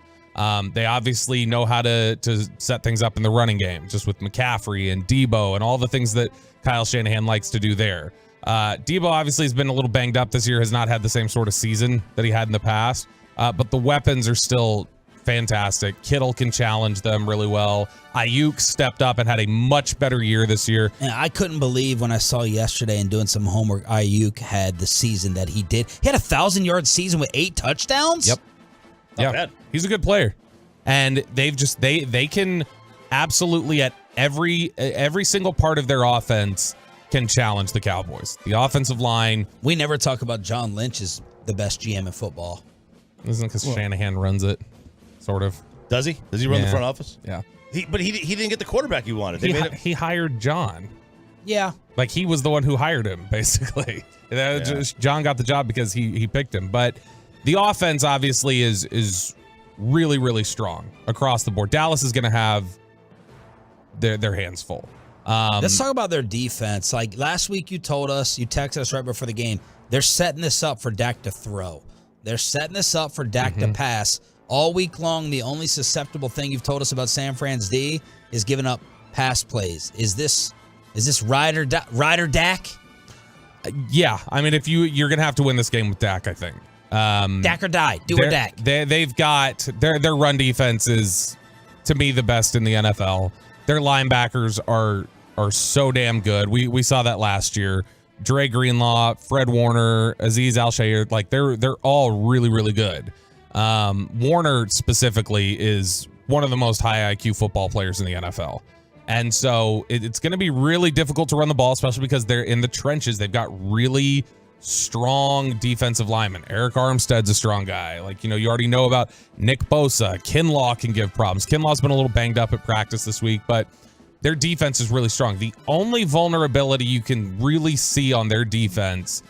They obviously know how to set things up in the running game, just with McCaffrey and Debo and all the things that Kyle Shanahan likes to do there. Debo obviously has been a little banged up this year, has not had the same sort of season that he had in the past, but the weapons are still fantastic. Kittle can challenge them really well. Ayuk stepped up and had a much better year this year. And I couldn't believe when I saw yesterday and doing some homework, Ayuk had the season that he did. He had 1,000-yard season with 8 touchdowns? Yep. Yeah, he's a good player. And they can absolutely at every single part of their offense can challenge the Cowboys. The offensive line. We never talk about John Lynch as the best GM in football. Isn't it because Shanahan runs it, sort of? Does he? Does he run the front office? Yeah. But he didn't get the quarterback he wanted. He hired John. Yeah. Like he was the one who hired him, basically. John got the job because he picked him. But the offense obviously is really, really strong across the board. Dallas is going to have their hands full. Let's talk about their defense. Like last week, you texted us right before the game, they're setting this up for Dak to throw. They're setting this up for Dak to pass. All week long, the only susceptible thing you've told us about San Fran's D is giving up pass plays. Is this ride or Dak? Yeah, I mean, if you're going to have to win this game with Dak, I think. Dak or die. Do or Dak. They've got their run defense is, to me, the best in the NFL. Their linebackers are so damn good. We saw that last year. Dre Greenlaw, Fred Warner, Azeez Al-Shaair, like they're all really, really good. Warner specifically is one of the most high IQ football players in the NFL. And so it's going to be really difficult to run the ball, especially because they're in the trenches. They've got really strong defensive linemen. Eric Armstead's a strong guy. Like, you already know about Nick Bosa. Kinlaw can give problems. Kinlaw's been a little banged up at practice this week, but their defense is really strong. The only vulnerability you can really see on their defense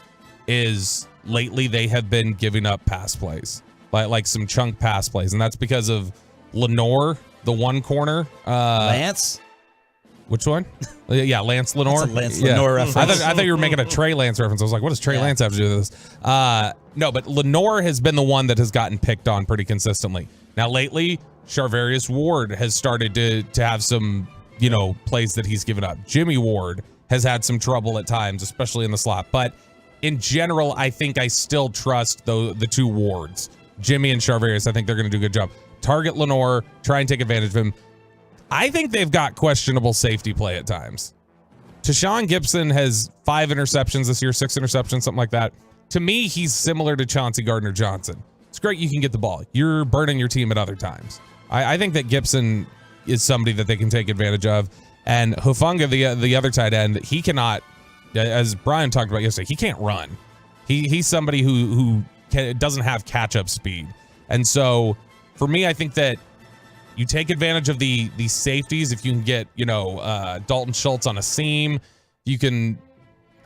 is lately they have been giving up pass plays, like some chunk pass plays, and that's because of Lenore, the one corner. Lance? Which one? Yeah, Lance Lenore. That's a Lance Lenore reference. I thought you were making a Trey Lance reference. I was like, what does Trey Lance have to do with this? No, but Lenore has been the one that has gotten picked on pretty consistently. Now, lately, Charvarius Ward has started to have some, plays that he's given up. Jimmy Ward has had some trouble at times, especially in the slot. But in general, I think I still trust the two Wards. Jimmy and Charvarius, I think they're going to do a good job. Target Lenore, try and take advantage of him. I think they've got questionable safety play at times. Tashawn Gibson has 5 interceptions this year, 6 interceptions, something like that. To me, he's similar to Chauncey Gardner-Johnson. It's great you can get the ball. You're burning your team at other times. I think that Gibson is somebody that they can take advantage of. And Hufanga, the other tight end, he cannot, as Brian talked about yesterday, he can't run. He's somebody who doesn't have catch-up speed. And so, for me, I think that you take advantage of the safeties. If you can get, Dalton Schultz on a seam, you can,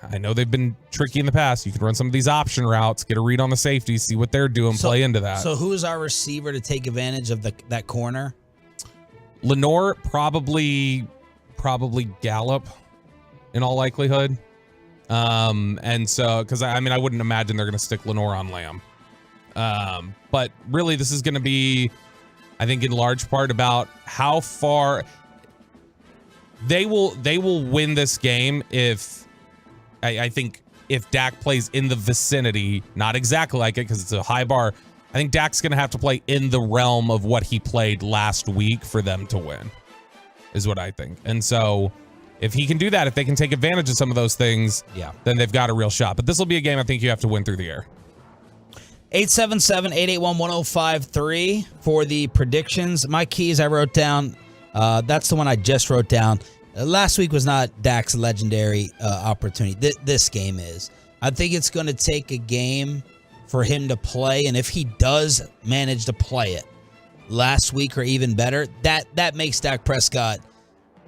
I know they've been tricky in the past. You can run some of these option routes, get a read on the safeties, see what they're doing, play into that. So who is our receiver to take advantage of that corner? Lenore, probably Gallup in all likelihood. And so, because I wouldn't imagine they're going to stick Lenore on Lamb. But really, this is going to be, I think, in large part about how far they will win this game if I think if Dak plays in the vicinity, not exactly like it because it's a high bar. I think Dak's going to have to play in the realm of what he played last week for them to win, is what I think. And so if he can do that, if they can take advantage of some of those things, then they've got a real shot. But this will be a game I think you have to win through the air. 877-881-1053 for the predictions. My keys I wrote down. That's the one I just wrote down. Last week was not Dak's legendary opportunity. This game is. I think it's going to take a game for him to play, and if he does manage to play it last week or even better, that makes Dak Prescott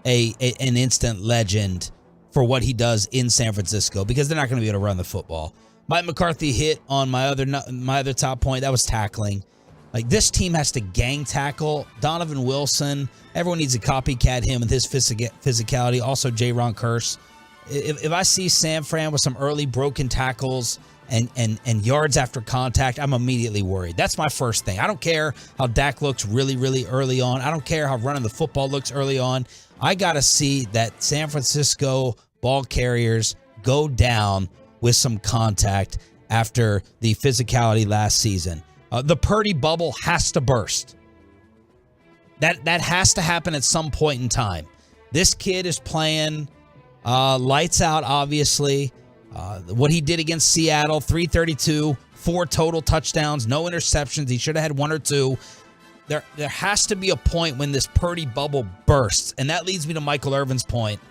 an instant legend for what he does in San Francisco, because they're not going to be able to run the football. Mike McCarthy hit on my other top point. That was tackling. Like, this team has to gang tackle. Donovan Wilson, everyone needs to copycat him with his physicality. Also, J. Ron Curse. if I see San Fran with some early broken tackles and yards after contact, I'm immediately worried. That's my first thing. I don't care how Dak looks really, really early on. I don't care how running the football looks early on. I got to see that San Francisco ball carriers go down with some contact after the physicality last season. The Purdy bubble has to burst. That has to happen at some point in time. This kid is playing lights out, obviously. What he did against Seattle, 332, 4 total touchdowns, no interceptions. He should have had 1 or 2. There has to be a point when this Purdy bubble bursts. And that leads me to Michael Irvin's point.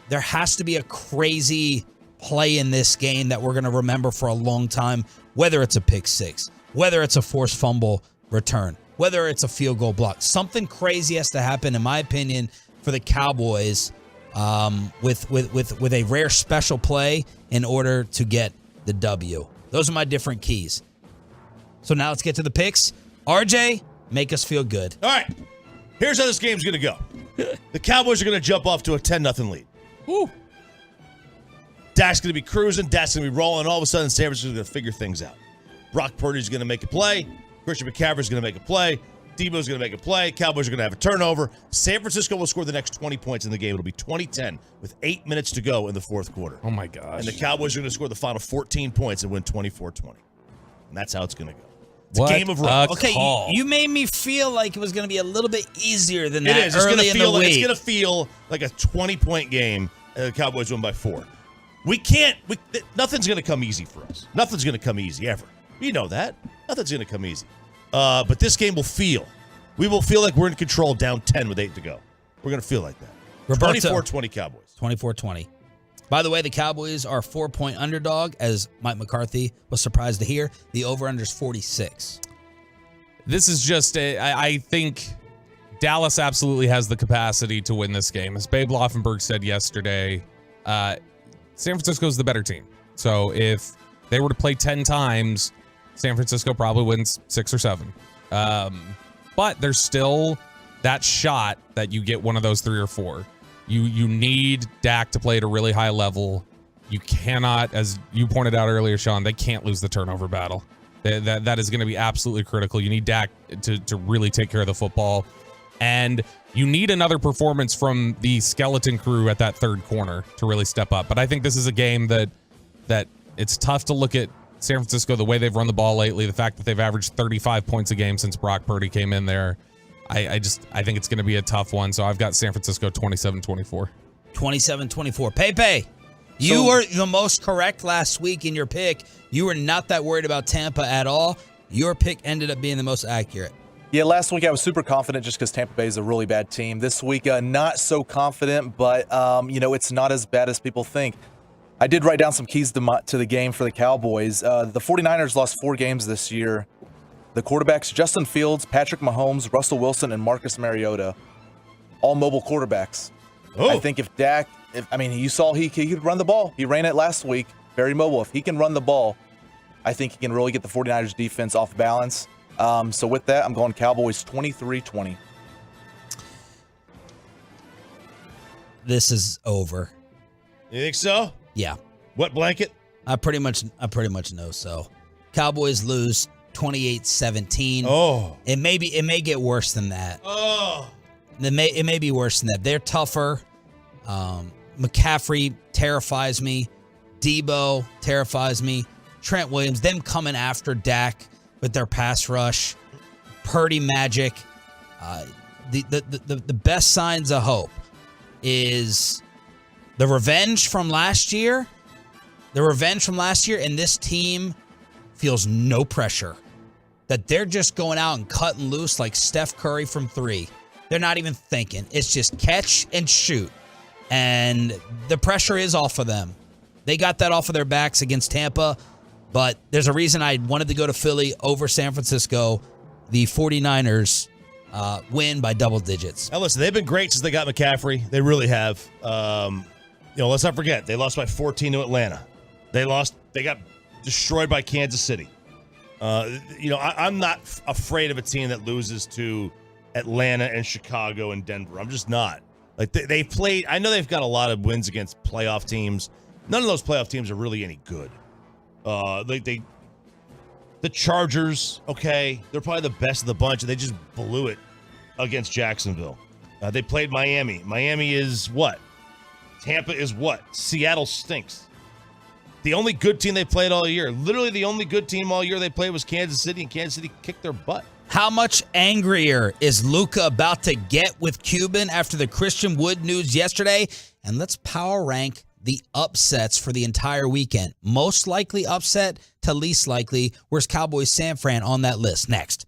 There has to be a crazy play in this game that we're going to remember for a long time, whether it's a pick six, whether it's a forced fumble return, whether it's a field goal block. Something crazy has to happen, in my opinion, for the Cowboys with a rare special play in order to get the W. Those are my different keys. So now let's get to the picks. RJ, make us feel good. All right. Here's how this game's going to go. The Cowboys are going to jump off to a 10-0 lead. Woo. Dak's going to be cruising. Dak's going to be rolling. All of a sudden, San Francisco's going to figure things out. Brock Purdy's going to make a play. Christian McCaffrey's going to make a play. Debo's going to make a play. Cowboys are going to have a turnover. San Francisco will score the next 20 points in the game. It'll be 20-10 with 8 minutes to go in the fourth quarter. Oh, my gosh. And the Cowboys are going to score the final 14 points and win 24-20. And that's how it's going to go. It's What a game of runs. Okay, you made me feel like it was going to be a little bit easier than It that is. It's early in the week. It's going to feel like a 20-point game, and the Cowboys win by 4. We can't. Nothing's going to come easy for us. Nothing's going to come easy ever. You know that. Nothing's going to come easy. But this game will feel. We will feel like we're in control down 10 with 8 to go. We're going to feel like that. Roberto. 24-20 Cowboys. 24-20. By the way, the Cowboys are 4-point underdog, as Mike McCarthy was surprised to hear. The over-under is 46. This is just I think Dallas absolutely has the capacity to win this game. As Babe Laufenberg said yesterday, San Francisco is the better team. So if they were to play 10 times, San Francisco probably wins 6 or 7. But there's still that shot that you get one of those 3 or 4. You need Dak to play at a really high level. You cannot, as you pointed out earlier, Sean, they can't lose the turnover battle. That is going to be absolutely critical. You need Dak to really take care of the football. And you need another performance from the skeleton crew at that third corner to really step up. But I think this is a game that it's tough to look at San Francisco, the way they've run the ball lately, the fact that they've averaged 35 points a game since Brock Purdy came in there. I think it's going to be a tough one. So I've got San Francisco 27-24. 27-24. Pepe, you were the most correct last week in your pick. You were not that worried about Tampa at all. Your pick ended up being the most accurate. Yeah, last week I was super confident just because Tampa Bay is a really bad team. This week, not so confident, but, it's not as bad as people think. I did write down some keys to the game for the Cowboys. The 49ers lost 4 games this year. The quarterbacks, Justin Fields, Patrick Mahomes, Russell Wilson, and Marcus Mariota, all mobile quarterbacks. Oh. I think if Dak, you saw he could run the ball. He ran it last week, very mobile. If he can run the ball, I think he can really get the 49ers defense off balance. So with that, I'm going Cowboys 23-20. This is over. You think so? Yeah. Wet blanket? I pretty much know so. Cowboys lose 28-17. Oh. It may get worse than that. Oh. It may be worse than that. They're tougher. McCaffrey terrifies me. Debo terrifies me. Trent Williams, them coming after Dak with their pass rush. Purdy magic. The best signs of hope is the revenge from last year. And this team feels no pressure. That they're just going out and cutting loose like Steph Curry from 3. They're not even thinking. It's just catch and shoot. And the pressure is off of them. They got that off of their backs against Tampa. But there's a reason I wanted to go to Philly over San Francisco. The 49ers win by double digits. Now, listen, they've been great since they got McCaffrey. They really have. Let's not forget, they lost by 14 to Atlanta. They got destroyed by Kansas City. I'm not afraid of a team that loses to Atlanta and Chicago and Denver. I'm just not. Like they played. I know they've got a lot of wins against playoff teams. None of those playoff teams are really any good. The Chargers, okay, they're probably the best of the bunch, and they just blew it against Jacksonville. They played Miami. Miami is what? Tampa is what? Seattle stinks. The only good team they played all year, literally the only good team all year they played was Kansas City, and Kansas City kicked their butt. How much angrier is Luka about to get with Cuban after the Christian Wood news yesterday? And let's power rank the upsets for the entire weekend. Most likely upset to least likely. Where's Cowboys San Fran on that list? Next.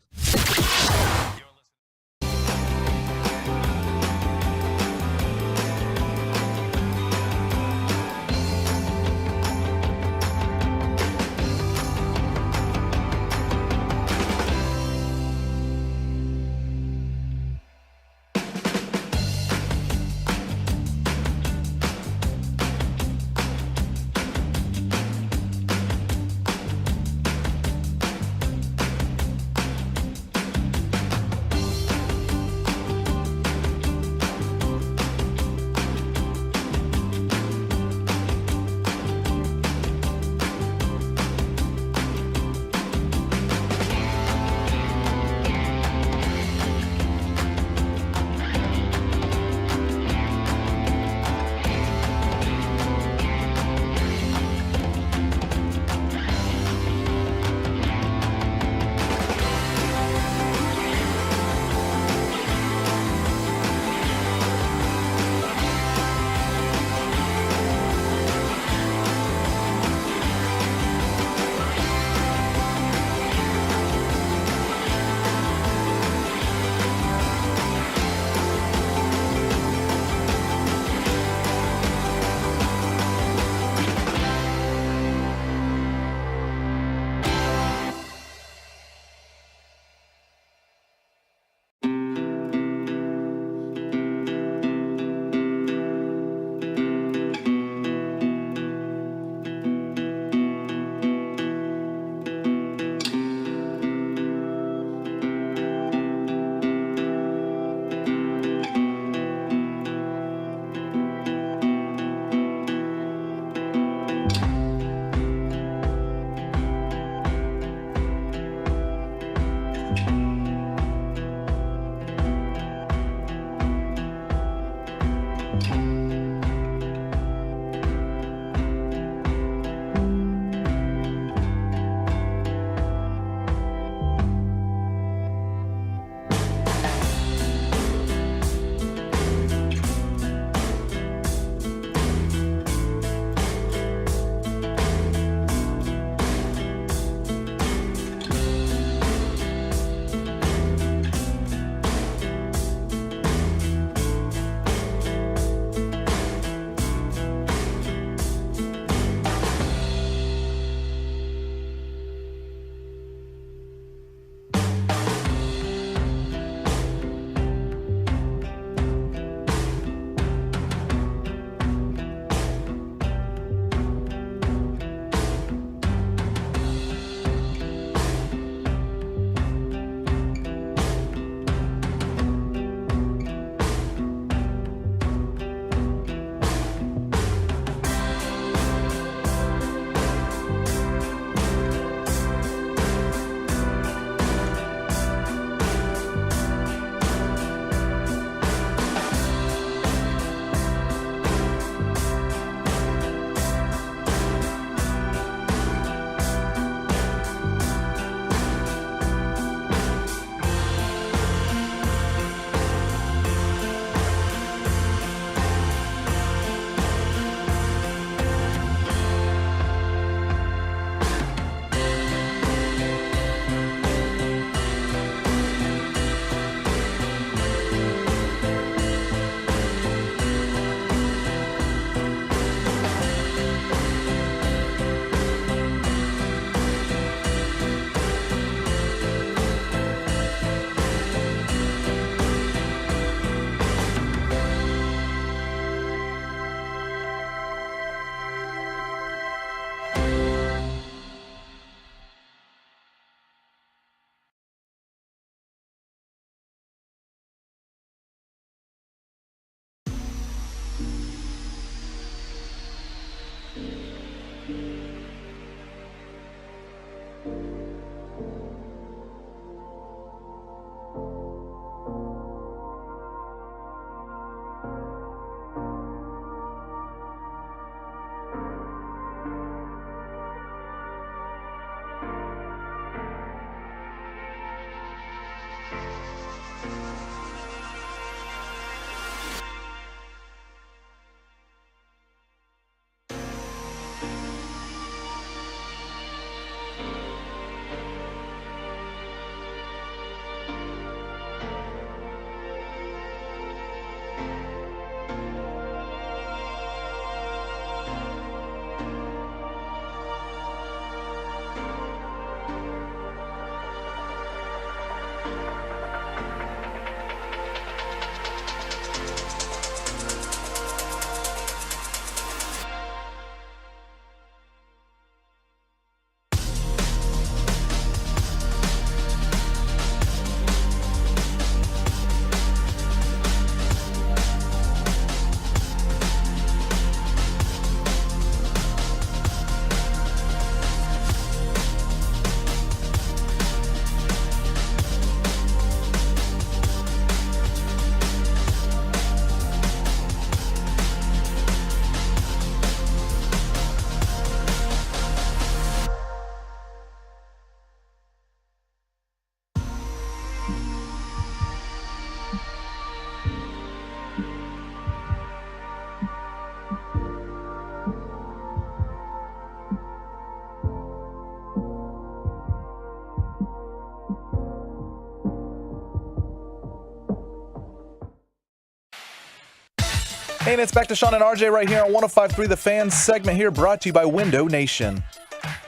And it's back to Sean and RJ right here on 105.3 The Fan segment here, brought to you by Window Nation.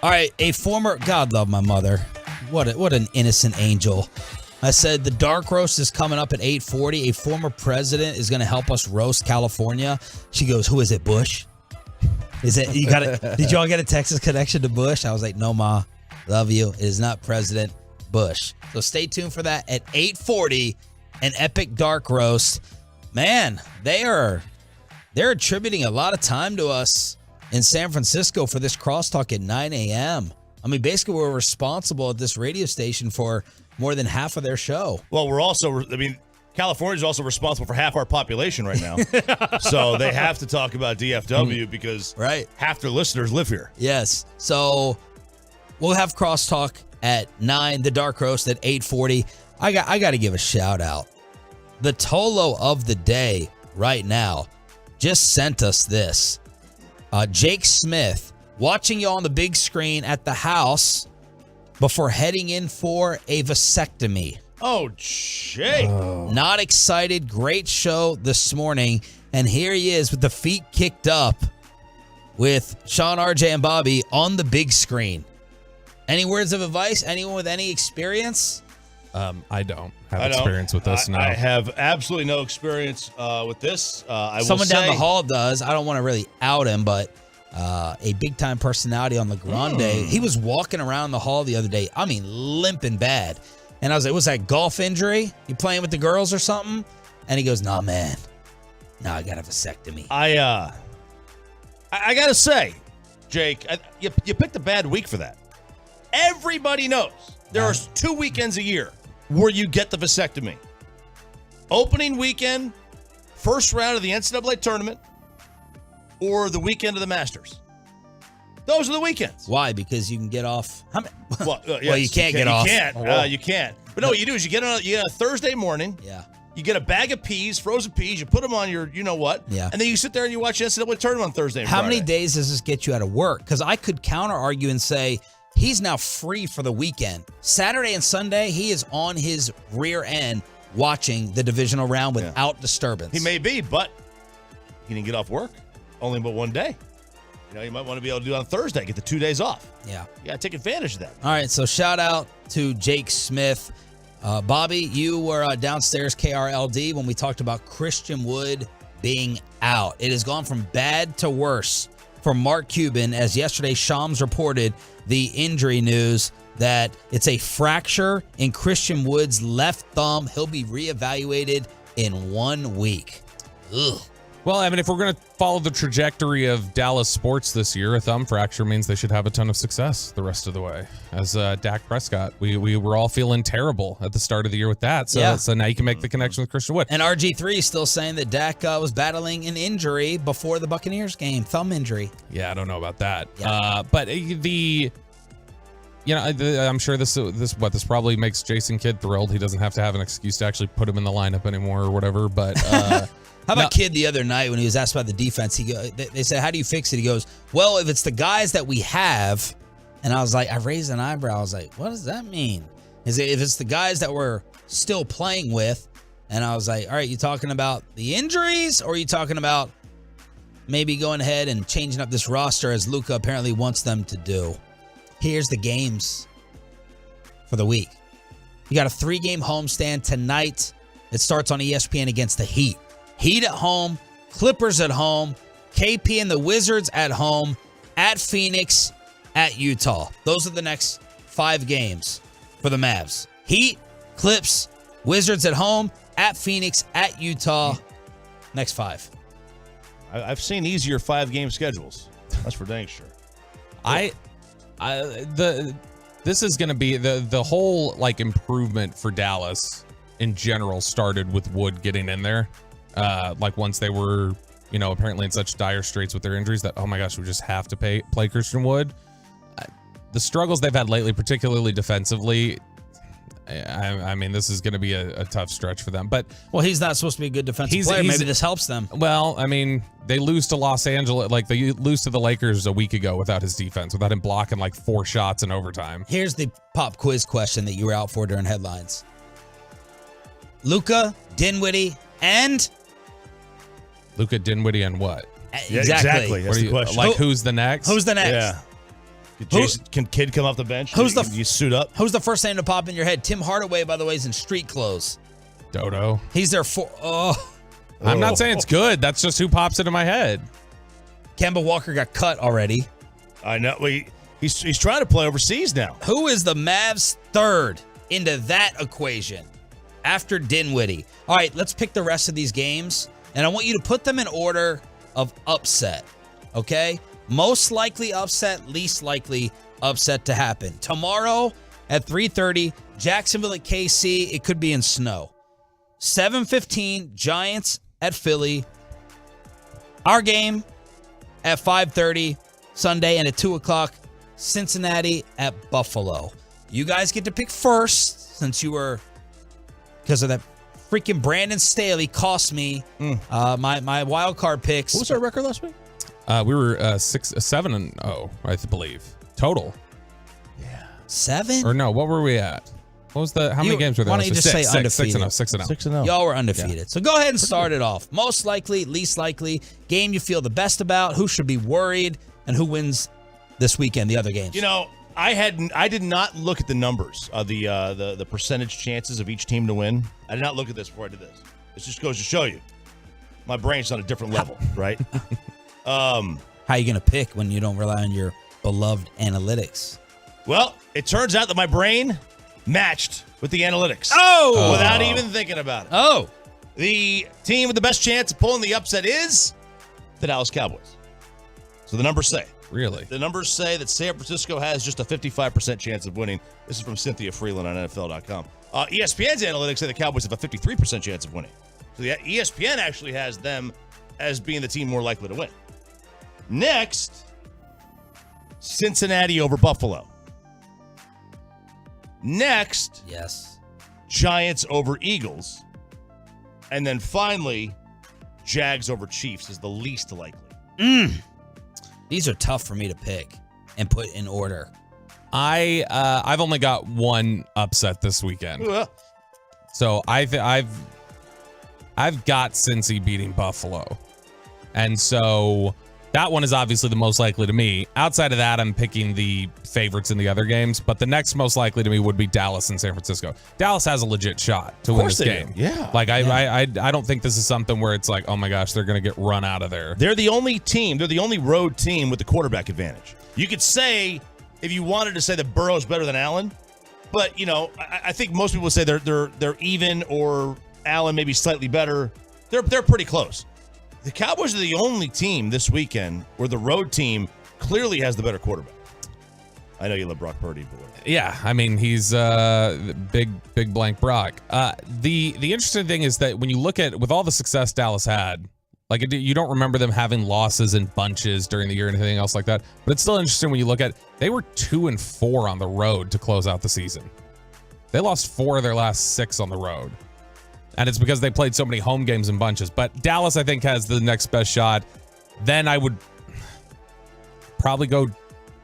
All right, a former, God love my mother. What an innocent angel. I said the dark roast is coming up at 8:40. A former president is going to help us roast California. She goes, who is it, Bush? Is it, you got it? Did y'all get a Texas connection to Bush? I was like, no, Ma, love you. It is not President Bush. So stay tuned for that at 8:40, an epic dark roast. Man, they're attributing a lot of time to us in San Francisco for this crosstalk at 9 a.m. I mean, basically, we're responsible at this radio station for more than half of their show. Well, California's also responsible for half our population right now. So they have to talk about DFW because half their listeners live here. Yes. So we'll have crosstalk at 9, the dark roast at 8:40. I got to give a shout out. The Tolo of the day right now just sent us this. Jake Smith, watching you on the big screen at the house before heading in for a vasectomy. Oh, Jake. Not excited. Great show this morning. And here he is with the feet kicked up with Sean, RJ, and Bobby on the big screen. Any words of advice? Anyone with any experience? I don't have experience with this. No, I have absolutely no experience with this. Someone down the hall does. I don't want to really out him, but a big-time personality on the Grande. He was walking around the hall the other day. I mean, limping bad. And I was like, what's that, golf injury? You playing with the girls or something? And he goes, nah, man. Nah, I got a vasectomy. I got to say, Jake, you picked a bad week for that. Everybody knows there are 2 weekends a year where you get the vasectomy. Opening weekend, first round of the NCAA tournament, or the weekend of the Masters. Those are the weekends. Why? Because you can get off. Well, you can't get off. You can't. But no, what you do is you get on a Thursday morning. Yeah. You get a bag of peas, frozen peas. You put them on your, you know what? Yeah. And then you sit there and you watch the NCAA tournament on Thursday and How Friday. many days does this get you out of work? Because I could counter argue and say he's now free for the weekend. Saturday and Sunday, he is on his rear end watching the divisional round without disturbance. He may be, but he didn't get off work. Only but one day. You might want to be able to do it on Thursday. Get the 2 days off. Yeah. You got to take advantage of that. All right, so shout out to Jake Smith. Bobby, you were downstairs KRLD when we talked about Christian Wood being out. It has gone from bad to worse for Mark Cuban, as yesterday Shams reported the injury news that it's a fracture in Christian Wood's left thumb. He'll be reevaluated in 1 week. Ugh. Well, I mean, if we're going to follow the trajectory of Dallas sports this year, a thumb fracture means they should have a ton of success the rest of the way. As Dak Prescott, we were all feeling terrible at the start of the year with that. So now you can make the connection with Christian Wood. And RG3 is still saying that Dak was battling an injury before the Buccaneers game, thumb injury. Yeah, I don't know about that. Yeah. But I'm sure this probably makes Jason Kidd thrilled. He doesn't have to have an excuse to actually put him in the lineup anymore or whatever. But how about Kidd the other night when he was asked about the defense? They said, how do you fix it? He goes, well, if it's the guys that we have, and I was like, I raised an eyebrow. I was like, what does that mean? If it's the guys that we're still playing with, and I was like, all right, you talking about the injuries, or are you talking about maybe going ahead and changing up this roster as Luka apparently wants them to do? Here's the games for the week. You got a 3-game homestand tonight. It starts on ESPN against the Heat. Heat at home, Clippers at home, KP and the Wizards at home, at Phoenix, at Utah. Those are the next 5 games for the Mavs. Heat, Clips, Wizards at home, at Phoenix, at Utah. Next 5. I've seen easier 5-game schedules. That's for dang sure. This is going to be the whole improvement for Dallas in general started with Wood getting in there. Once they were, apparently in such dire straits with their injuries that, oh my gosh, we just have to play Christian Wood. The struggles they've had lately, particularly defensively, I mean, this is going to be a tough stretch for them. But he's not supposed to be a good defensive player. Maybe this helps them. Well, I mean, they lose to Los Angeles, they lose to the Lakers a week ago without his defense, without him blocking 4 shots in overtime. Here's the pop quiz question that you were out for during headlines. Luka, Dinwiddie, and Luka, Dinwiddie, and what? Yeah, exactly. That's What are the you, question. like, who's the next? Who's the next? Yeah. Can Kid come off the bench? You suit up? Who's the first name to pop in your head? Tim Hardaway, by the way, is in street clothes. Dodo. He's there for. I'm not saying it's good. That's just who pops into my head. Kemba Walker got cut already. I know. He's trying to play overseas now. Who is the Mavs' third into that equation after Dinwiddie? All right, let's pick the rest of these games, and I want you to put them in order of upset, okay? Most likely upset, least likely upset to happen. Tomorrow at 3:30, Jacksonville at KC. It could be in snow. 7:15, Giants at Philly. Our game at 5:30 Sunday, and at 2 o'clock, Cincinnati at Buffalo. You guys get to pick first, since you were, because of that freaking Brandon Staley cost me my wild card picks. What was our record last week? We were 7-0, I believe, total. Yeah, 7? Or no, what were we at? What was how many games were there? Why don't you just say undefeated? 6-0. 6-0. Y'all were undefeated. Yeah. So go ahead and start it off. Most likely, least likely, game you feel the best about, who should be worried, and who wins this weekend, the other games. You know, I did not look at the numbers of the percentage chances of each team to win. I did not look at this before I did this. This just goes to show you, my brain's on a different level, right? How are you going to pick when you don't rely on your beloved analytics? Well, it turns out that my brain matched with the analytics. Oh! Without even thinking about it. Oh! The team with the best chance of pulling the upset is the Dallas Cowboys. So the numbers say. Really? The numbers say that San Francisco has just a 55% chance of winning. This is from Cynthia Freeland on NFL.com. ESPN's analytics say the Cowboys have a 53% chance of winning. So the ESPN actually has them as being the team more likely to win. Next, Cincinnati over Buffalo. Next, yes, Giants over Eagles. And then finally, Jags over Chiefs is the least likely. These are tough for me to pick and put in order. I've only got one upset this weekend. So I've got Cincy beating Buffalo. And so that one is obviously the most likely to me. Outside of that, I'm picking the favorites in the other games, but the next most likely to me would be Dallas and San Francisco. Dallas has a legit shot to win this game. Yeah. Like I don't think this is something where it's like, oh my gosh, they're going to get run out of there. They're the only team, they're the only road team with the quarterback advantage. You could say, if you wanted to say that Burrow's better than Allen, but you know, I think most people would say they're even, or Allen maybe slightly better. They're pretty close. The Cowboys are the only team this weekend where the road team clearly has the better quarterback. I know you love Brock Purdy, but yeah, I mean he's big blank Brock. The interesting thing is that when you look at with all the success Dallas had, like you don't remember them having losses in bunches during the year or anything else like that. But it's still interesting when you look at they were 2-4 on the road to close out the season. They lost 4 of their last 6 on the road. And it's because they played so many home games in bunches. But Dallas, I think, has the next best shot. Then I would probably go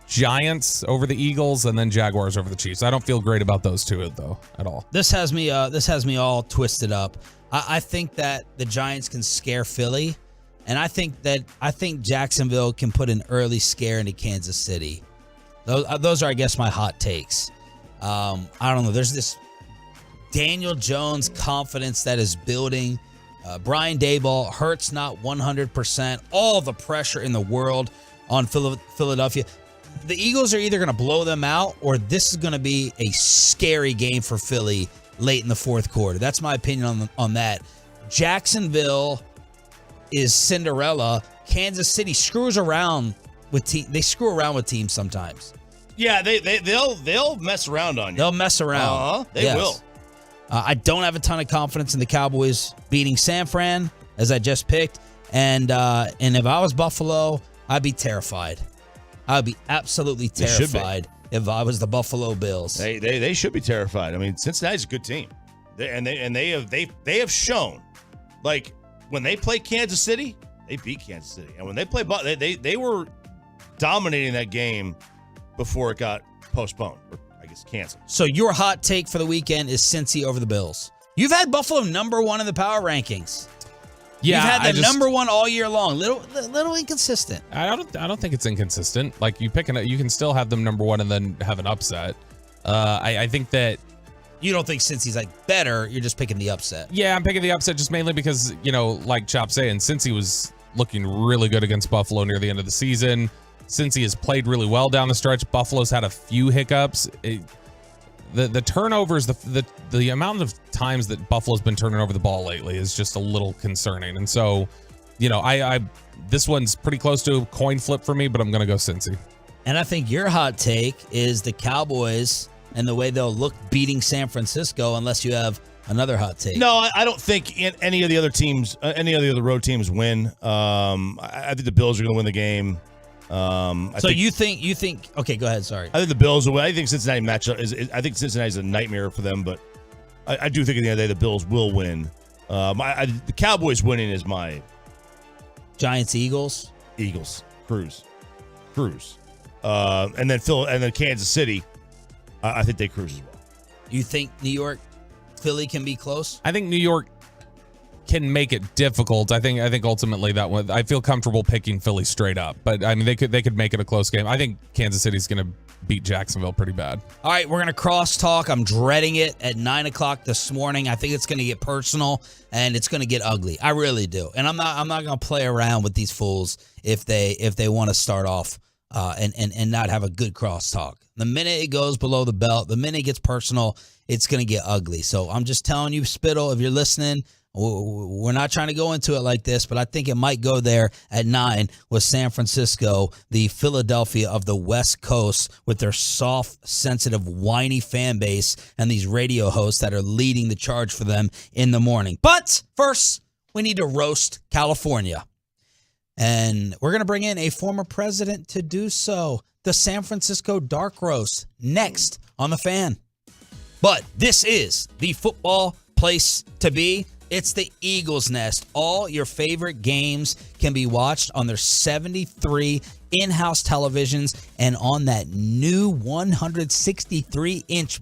Giants over the Eagles and then Jaguars over the Chiefs. I don't feel great about those two, though, at all. This has me all twisted up. I think that the Giants can scare Philly, and I think Jacksonville can put an early scare into Kansas City. Those are, I guess, my hot takes. I don't know. There's this Daniel Jones confidence that is building. Brian Daboll, Hurts not 100%. All the pressure in the world on Philadelphia. The Eagles are either going to blow them out, or this is going to be a scary game for Philly late in the fourth quarter. That's my opinion on that. Jacksonville is Cinderella. Kansas City screws around with teams. They screw around with teams sometimes. yeah, they'll mess around on you. They'll mess around. They will. I don't have a ton of confidence in the Cowboys beating San Fran, as I just picked. And if I was Buffalo, I'd be terrified. I'd be absolutely terrified if I was the Buffalo Bills. They should be terrified. I mean, Cincinnati's a good team, they have shown, like when they play Kansas City, they beat Kansas City, and when they play, they were dominating that game before it got postponed, or I guess canceled. So your hot take for the weekend is Cincy over the Bills. You've had Buffalo number 1 in the power rankings. You've had the number one all year long. Little inconsistent. I don't think it's inconsistent. Like you can still have them number one and then have an upset. I think that you don't think Cincy's like better. You're just picking the upset. Yeah, I'm picking the upset just mainly because, like Chop saying, Cincy was looking really good against Buffalo near the end of the season. Cincy has played really well down the stretch. Buffalo's had a few hiccups. The turnovers, the amount of times that Buffalo's been turning over the ball lately is just a little concerning. And so, this one's pretty close to a coin flip for me, but I'm going to go Cincy. And I think your hot take is the Cowboys and the way they'll look beating San Francisco, unless you have another hot take. No, I don't think any of the other teams, any of the other road teams win. I think the Bills are going to win the game. You think? Okay, go ahead. Sorry. I think the Bills will win. I think Cincinnati matchup I think Cincinnati's a nightmare for them, but I do think at the end of the day the Bills will win. The Cowboys winning is my Giants, Eagles, cruise, and then Kansas City. I think they cruise as well. You think New York, Philly can be close? I think New York can make it difficult. I think ultimately that one, I feel comfortable picking Philly straight up, but I mean they could make it a close game. I think Kansas City's going to beat Jacksonville pretty bad. All right, we're going to crosstalk. I'm dreading it at 9:00 this morning. I think it's going to get personal and it's going to get ugly. I really do. And I'm not going to play around with these fools if they want to start off and not have a good crosstalk. The minute it goes below the belt, the minute it gets personal, it's going to get ugly. So I'm just telling you, Spittle, if you're listening, we're not trying to go into it like this, but I think it might go there at 9 with San Francisco, the Philadelphia of the West Coast, with their soft, sensitive, whiny fan base and these radio hosts that are leading the charge for them in the morning. But first, we need to roast California. And we're going to bring in a former president to do so. The San Francisco Dark Roast next on The Fan. But this is the football place to be. It's the Eagles Nest. All your favorite games can be watched on their 73 in-house televisions and on that new 163-inch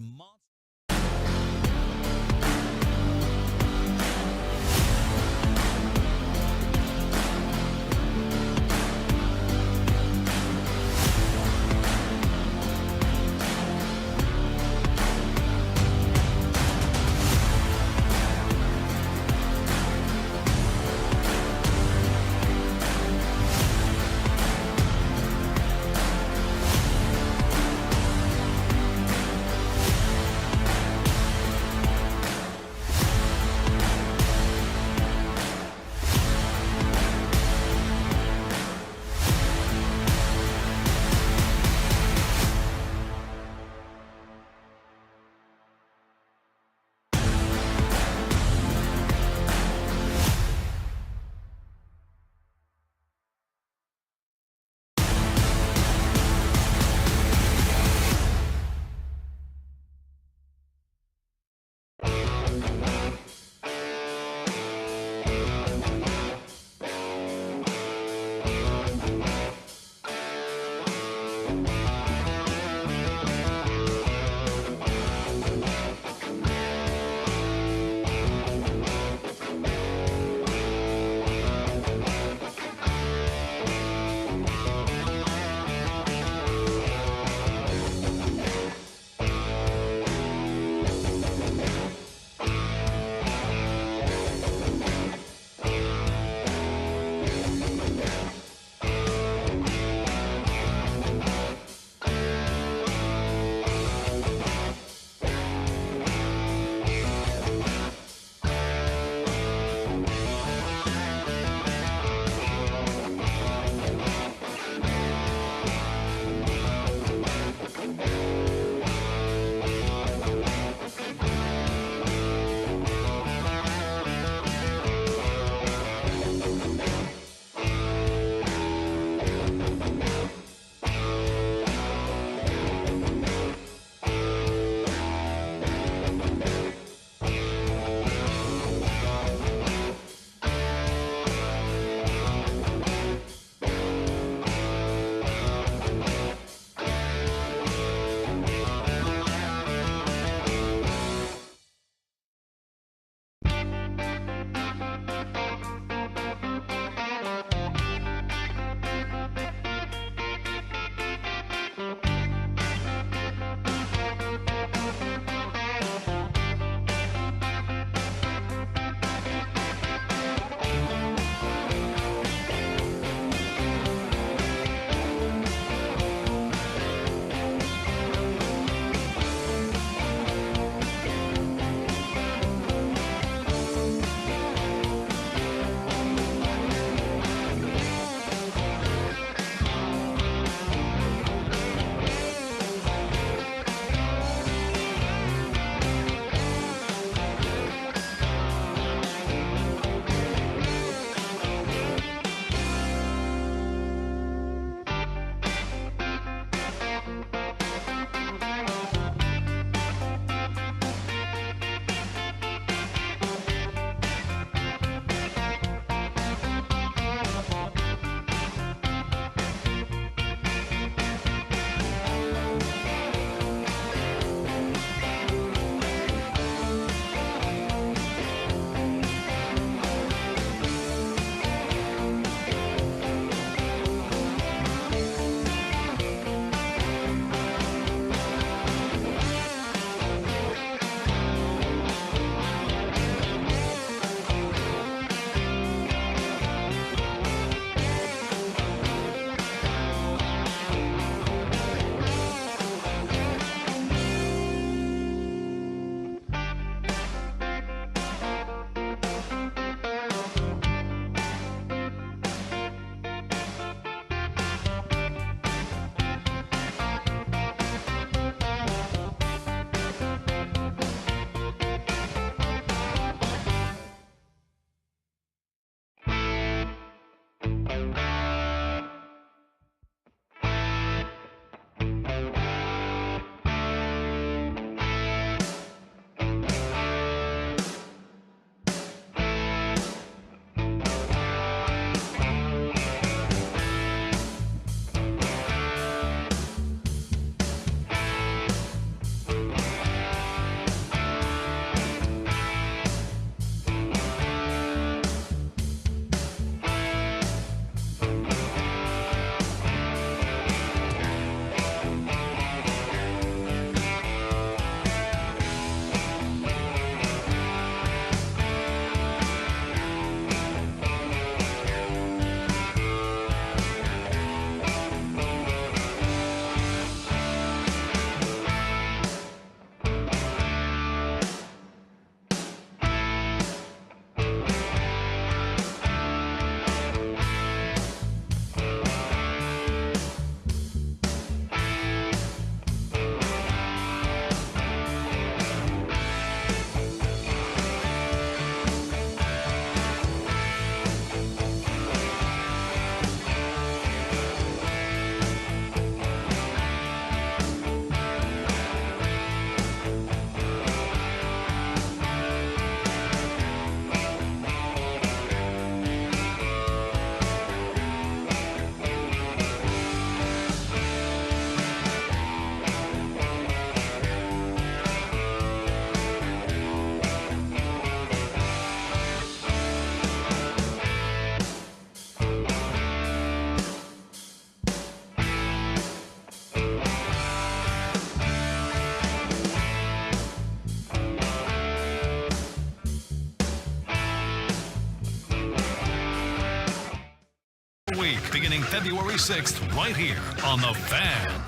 week, beginning February 6th, right here on The Fan.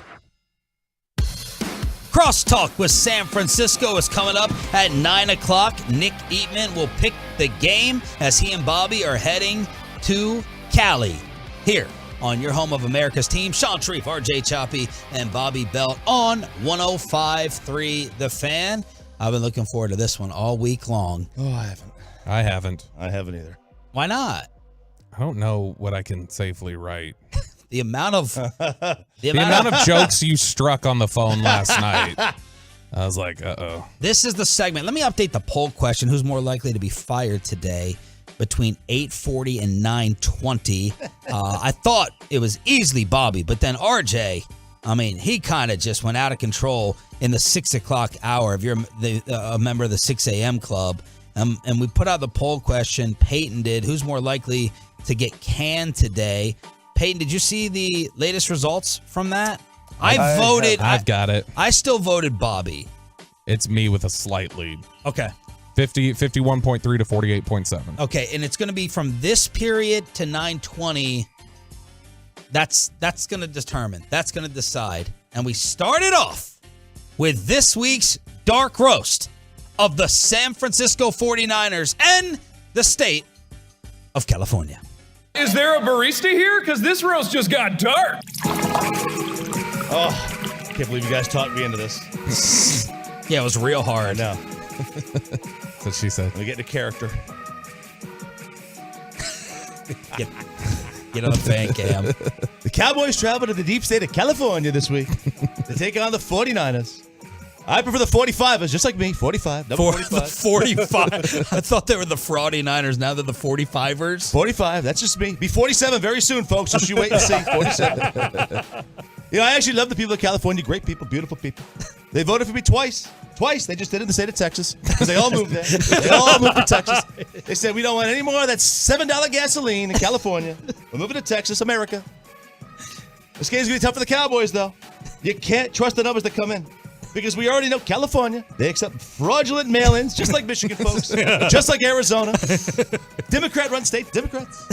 Crosstalk with San Francisco is coming up at 9 o'clock. Nick Eatman will pick the game as he and Bobby are heading to Cali. Here on your home of America's team, Sean Sharif, RJ Choppy, and Bobby Belt on 105.3 The Fan. I've been looking forward to this one all week long. Oh, I haven't. I haven't either. Why not? I don't know what I can safely write. The amount of the amount of jokes you struck on the phone last night. I was like, uh-oh. This is the segment. Let me update the poll question. Who's more likely to be fired today between 8:40 and 9:20? I thought it was easily Bobby, but then RJ, I mean, he kind of just went out of control in the 6 o'clock hour. If you're a member of the 6 a.m. club, and we put out the poll question, Peyton did. Who's more likely to get canned today? Peyton, did you see the latest results from that? I voted. I've got it. I still voted Bobby. It's me with a slight lead. Okay. 51.3 to 48.7. Okay, and it's going to be from this period to 9:20. That's going to determine. That's going to decide. And we started off with this week's Dark Roast of the San Francisco 49ers and the state of California. Is there a barista here? Because this roast just got dark. Oh, can't believe you guys talked me into this. Yeah, it was real hard. I know. That's what she said. Let me get into character. Get on the fan cam. The Cowboys travel to the deep state of California this week to take on the 49ers. I prefer the 45ers, just like me. 45. Number 45. The 45. I thought they were the Fraudy Niners. Now they're the 45ers. 45. That's just me. Be 47 very soon, folks. Just you wait and see. 47. You know, I actually love the people of California. Great people, beautiful people. They voted for me twice. Twice. They just did it in the state of Texas because they all moved there. They all moved to Texas. They said, we don't want any more of that $7 gasoline in California. We're moving to Texas, America. This game's going to be tough for the Cowboys, though. You can't trust the numbers that come in. Because we already know California, they accept fraudulent mail-ins, just like Michigan folks, just like Arizona. Democrat-run state, Democrats.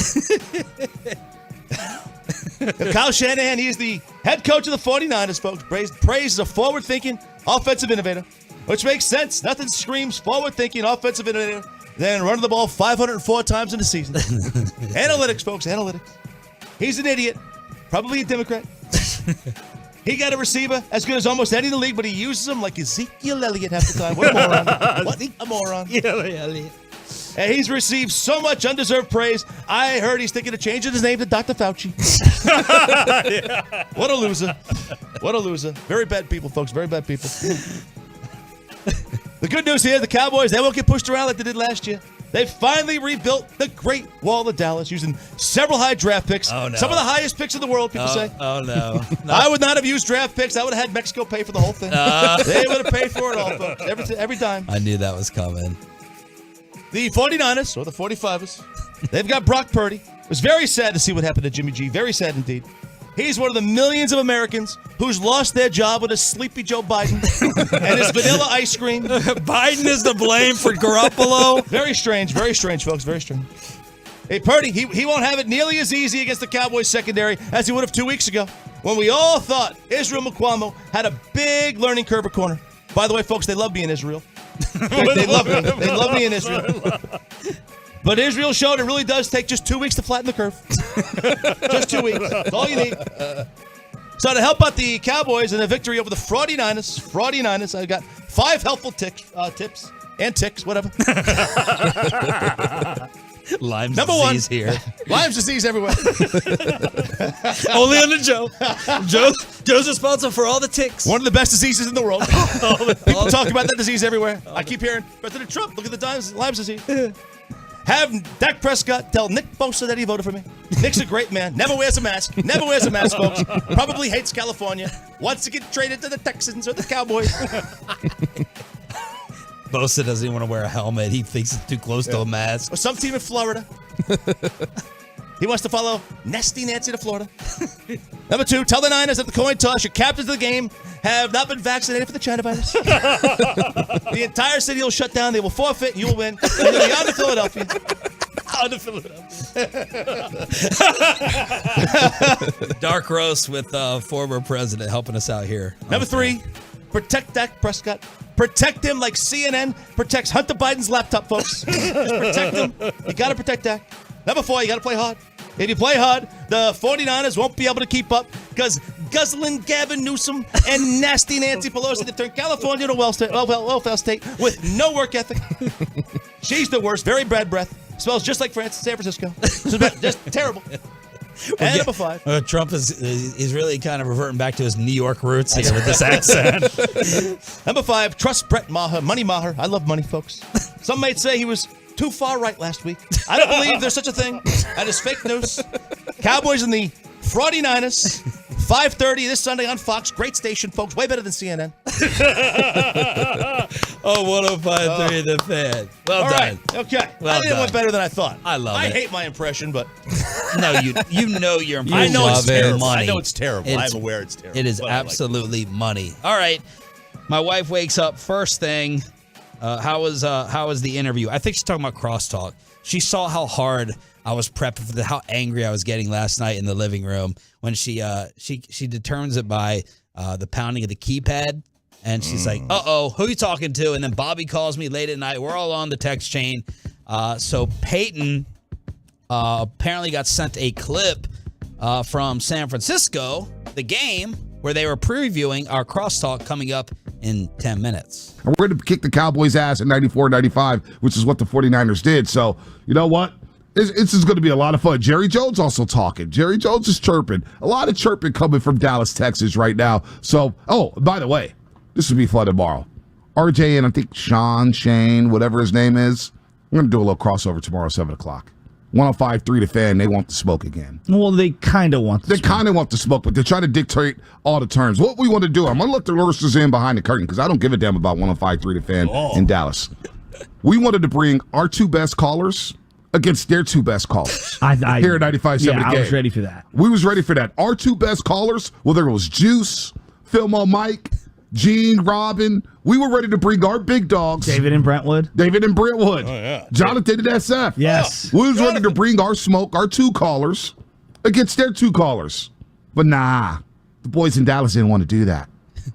Kyle Shanahan, he is the head coach of the 49ers, folks. Praised as a forward-thinking offensive innovator, which makes sense. Nothing screams forward-thinking offensive innovator than running the ball 504 times in the season. Analytics, folks, analytics. He's an idiot, probably a Democrat. He got a receiver as good as almost any in the league, but he uses them like Ezekiel Elliott half the time. What a moron. What a moron. Elliott. And he's received so much undeserved praise. I heard he's thinking of changing his name to Dr. Fauci. Yeah. What a loser. What a loser. Very bad people, folks. Very bad people. The good news here, the Cowboys, they won't get pushed around like they did last year. They finally rebuilt the Great Wall of Dallas using several high draft picks. Oh, no. Some of the highest picks in the world, people say. Oh, no. I would not have used draft picks. I would have had Mexico pay for the whole thing. They would have paid for it all, folks. Every time. I knew that was coming. The 49ers, or the 45ers, they've got Brock Purdy. It was very sad to see what happened to Jimmy G. Very sad indeed. He's one of the millions of Americans who's lost their job with a sleepy Joe Biden and his vanilla ice cream. Biden is to blame for Garoppolo. Very strange, folks. Very strange. Hey, Purdy, he won't have it nearly as easy against the Cowboys secondary as he would have 2 weeks ago when we all thought Israel Mukwamo had a big learning curve at corner. By the way, folks, they love me in Israel. They love me. They love me in Israel. But Israel showed it really does take just 2 weeks to flatten the curve. Just 2 weeks. That's all you need. So to help out the Cowboys in a victory over the Fraudy Niners, I've got 5 helpful tips and ticks, whatever. Lyme's Number disease 1, here. Lyme's disease everywhere. Only under Joe. Joe's responsible for all the ticks. One of the best diseases in the world. People talk about that disease everywhere. I keep hearing President Trump, look at the Lyme's disease. Have Dak Prescott tell Nick Bosa that he voted for me. Nick's a great man. Never wears a mask. Never wears a mask, folks. Probably hates California. Wants to get traded to the Texans or the Cowboys. Bosa doesn't even want to wear a helmet. He thinks it's too close to a mask. Or some team in Florida. He wants to follow Nasty Nancy to Florida. Number 2, tell the Niners at the coin toss your captains of the game have not been vaccinated for the China virus. The entire city will shut down. They will forfeit. You will win. And you'll be out of Philadelphia. On the Philadelphia. Dark roast with former president helping us out here. Number 3, protect Dak Prescott. Protect him like CNN protects Hunter Biden's laptop, folks. Just protect him. You got to protect Dak. Number 4, you got to play hard. If you play hard, the 49ers won't be able to keep up because guzzling Gavin Newsom and nasty Nancy Pelosi that turned California to welfare state with no work ethic. She's the worst. Very bad breath. Smells just like France, San Francisco. Just terrible. And number 5. Trump is really kind of reverting back to his New York roots here with this accent. Number 5, trust Brett Maher. Money Maher. I love money, folks. Some might say he was too far right last week. I don't believe there's such a thing. That is fake news. Cowboys and the 49ers. 5:30 this Sunday on Fox. Great station, folks. Way better than CNN. 105.3 The Fan. Well All done. Right. Okay. Well I did done. one better than I thought. I love it. I hate my impression, but No, you know your impression. I know it's terrible. Money. I know it's terrible. I'm aware it's terrible. It is but I like absolutely money. All right. My wife wakes up first thing. How was the interview? I think she's talking about Crosstalk. She saw how hard I was prepping for how angry I was getting last night in the living room when she determines it by the pounding of the keypad, and she's like, "Uh-oh, who you talking to?" And then Bobby calls me late at night. We're all on the text chain. So Peyton apparently got sent a clip from San Francisco, the game where they were previewing our Crosstalk coming up in 10 minutes. And we're going to kick the Cowboys' ass at 94-95, which is what the 49ers did. So, you know what? This is going to be a lot of fun. Jerry Jones also talking. Jerry Jones is chirping. A lot of chirping coming from Dallas, Texas right now. So, by the way, this will be fun tomorrow. RJ and I think Shane, whatever his name is, I'm going to do a little crossover tomorrow, 7 o'clock. 105.3 The Fan, they want the smoke again. Well, they kind of want the smoke. They kind of want the smoke, but they're trying to dictate all the terms. What we want to do, I'm going to let the roosters in behind the curtain because I don't give a damn about 105.3 The Fan in Dallas. We wanted to bring our 2 best callers against their 2 best callers here at 95.7 Yeah, The I Game. was ready for that. We was ready for that. Our 2 best callers, whether it was Juice, Philmo Mike, Gene, Robin, we were ready to bring our big dogs. David and Brentwood. Oh, yeah. Jonathan and SF. Yes. We was ready to bring our smoke, our 2 callers, against their 2 callers. But nah, the boys in Dallas didn't want to do that.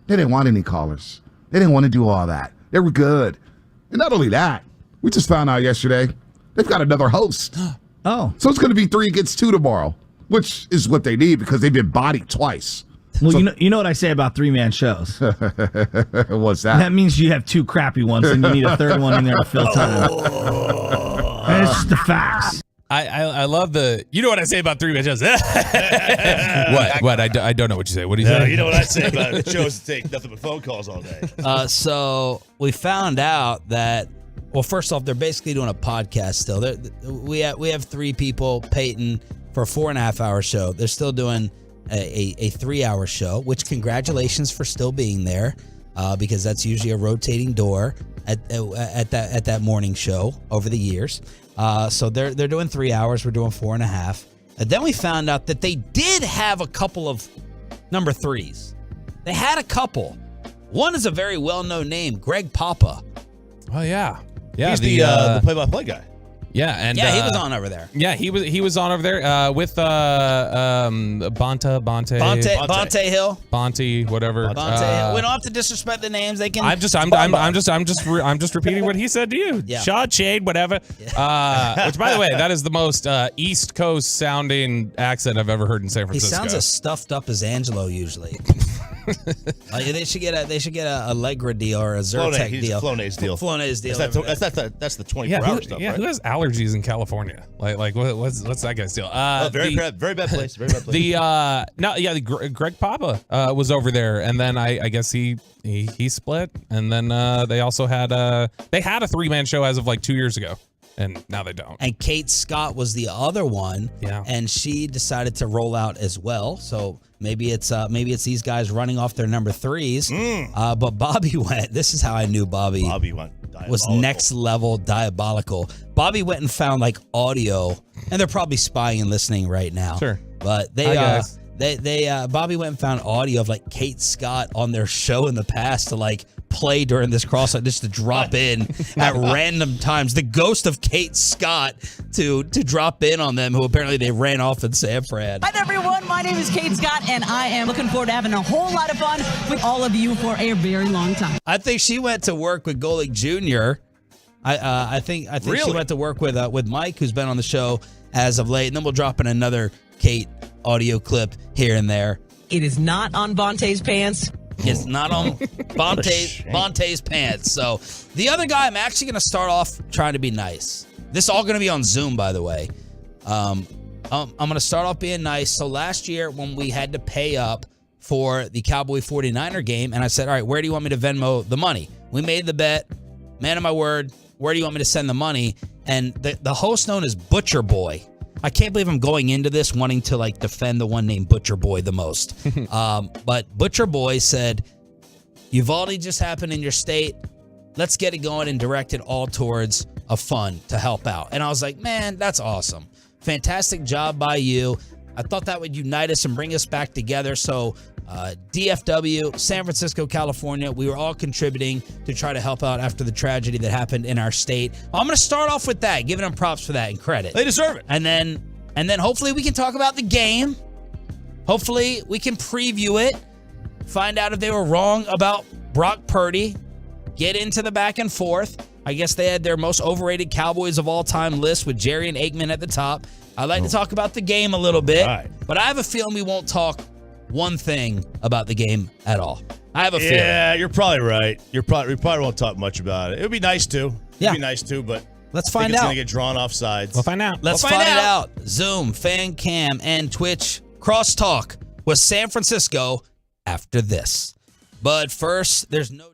They didn't want any callers. They didn't want to do all that. They were good. And not only that, we just found out yesterday, they've got another host. Oh. So it's going to be 3 against 2 tomorrow, which is what they need because they've been bodied twice. Well, so, you know what I say about 3-man shows. What's that? That means you have 2 crappy ones and you need a 3rd one in there to fill time. It's just the facts. I love the. You know what I say about 3-man shows? What? I don't know what you say. What do you say? You know what I say about shows that take nothing but phone calls all day. So we found out that. Well, first off, they're basically doing a podcast still. We have 3 people, Peyton, for a 4.5-hour show. They're still doing a 3-hour show, which congratulations for still being there, because that's usually a rotating door at that morning show over the years. So they're doing 3 hours. We're doing 4.5. And then we found out that they did have a couple of number 3s. They had a couple. One is a very well-known name, Greg Papa. Oh yeah. He's the play-by-play guy. Yeah, and he was on over there. Yeah, he was on over there with Bonte Hill, Bonte, whatever. Bonte Hill. We don't have to disrespect the names. They can. I'm just repeating what he said to you. Yeah. Shaw Shade, whatever. Which, by the way, that is the most East Coast sounding accent I've ever heard in San Francisco. He sounds as stuffed up as Angelo usually. They should get a Allegra deal or a Zyrtec deal. Flonase deal. Flonase deal. That's the 24-hour stuff, right? Who has allergies in California? Like what's that guy's deal? Very bad place. Very bad place. Greg Papa was over there, and then I guess he split, and then they also had a 3-man show as of like 2 years ago. And now they don't. And Kate Scott was the other one. Yeah. And she decided to roll out as well. So maybe it's these guys running off their number 3s. But Bobby went. This is how I knew Bobby went was next level diabolical. Bobby went and found like audio, and they're probably spying and listening right now. Sure. But Bobby went and found audio of like Kate Scott on their show in the past to like play during this cross just to drop in at random times. The ghost of Kate Scott to drop in on them, who apparently they ran off in San Fran. Hi, everyone. My name is Kate Scott, and I am looking forward to having a whole lot of fun with all of you for a very long time. I think she went to work with Golick Jr. I think Really? she went to work with Mike, who's been on the show as of late, and then we'll drop in another Kate audio clip here and there. It is not on Bonte's pants. It's not on Bonte's pants. So the other guy, I'm actually going to start off trying to be nice. This is all going to be on Zoom, by the way. I'm going to start off being nice. So last year when we had to pay up for the Cowboy 49er game, and I said, all right, where do you want me to Venmo the money? We made the bet. Man of my word, where do you want me to send the money? And the host known as Butcher Boy. I can't believe I'm going into this wanting to like defend the one named Butcher Boy the most. But Butcher Boy said, Uvalde just happened in your state. Let's get it going and direct it all towards a fund to help out. And I was like, man, that's awesome. Fantastic job by you. I thought that would unite us and bring us back together. So DFW, San Francisco, California, we were all contributing to try to help out after the tragedy that happened in our state. I'm going to start off with that, giving them props for that and credit. They deserve it. And then hopefully we can talk about the game. Hopefully we can preview it, find out if they were wrong about Brock Purdy, get into the back and forth. I guess they had their most overrated Cowboys of all time list with Jerry and Aikman at the top. I'd like to talk about the game a little bit, but I have a feeling we won't talk one thing about the game at all. I have a feeling. Yeah, you're probably right. We probably won't talk much about it. It would be nice to. It'd be nice to, but let's I think find it's out. going to get drawn off sides. We'll find out. Let's find out. Zoom, Fan Cam, and Twitch Crosstalk with San Francisco after this. But first, there's no doubt.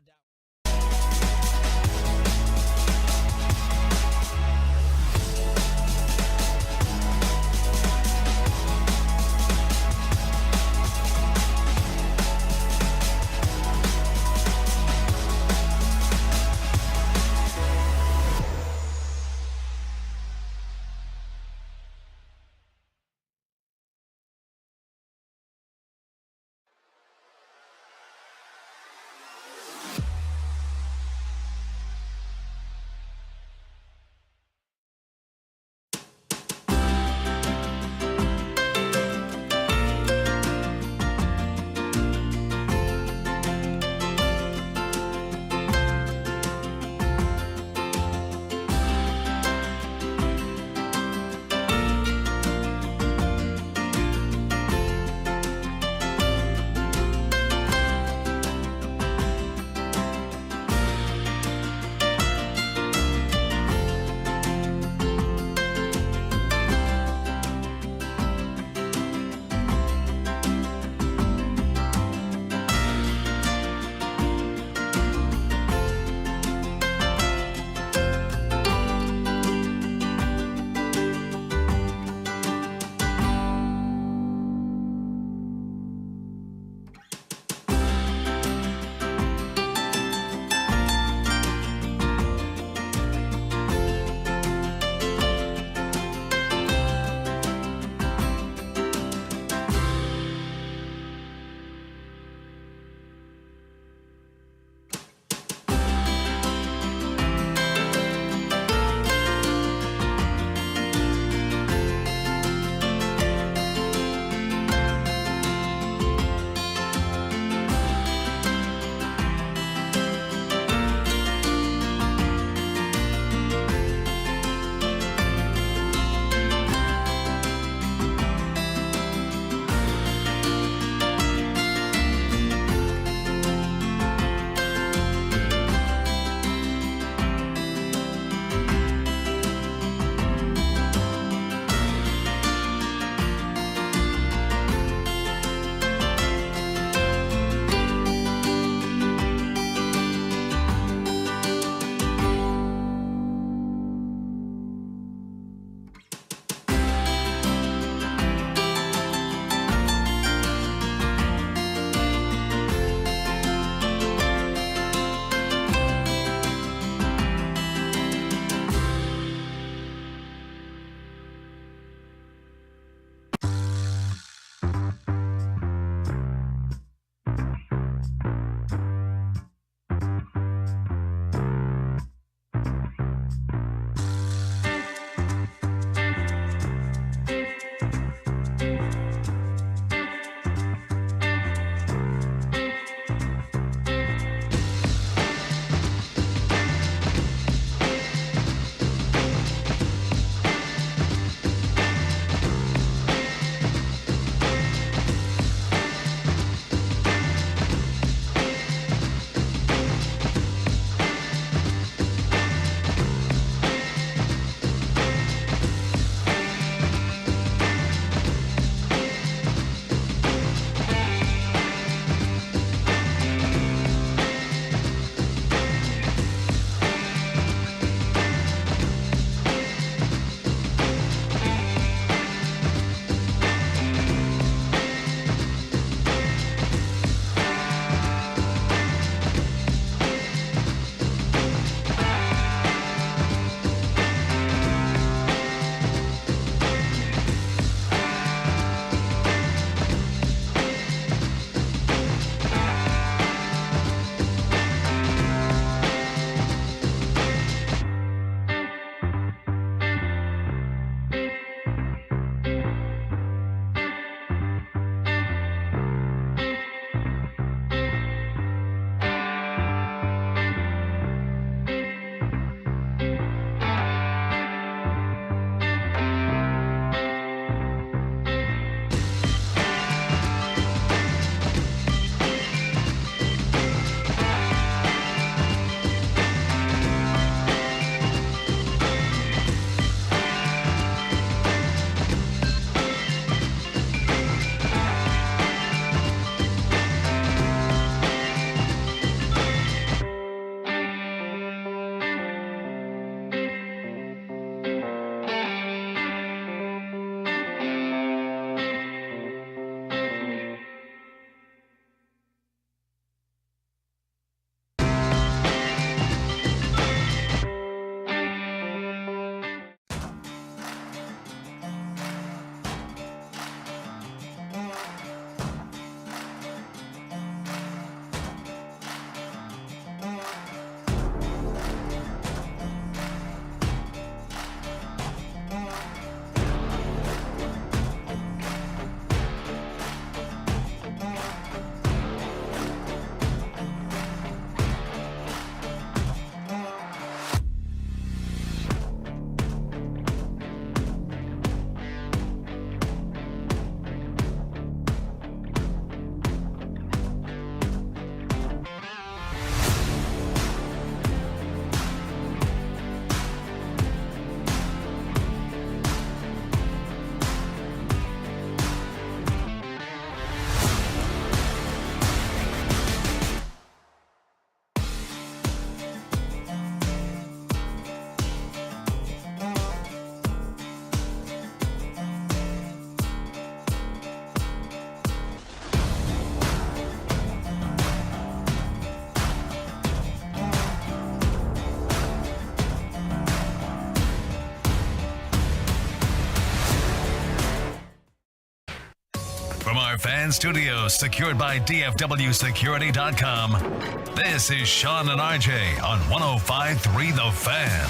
our fan studios, secured by DFWsecurity.com, this is Sean and RJ on 105.3 The Fan.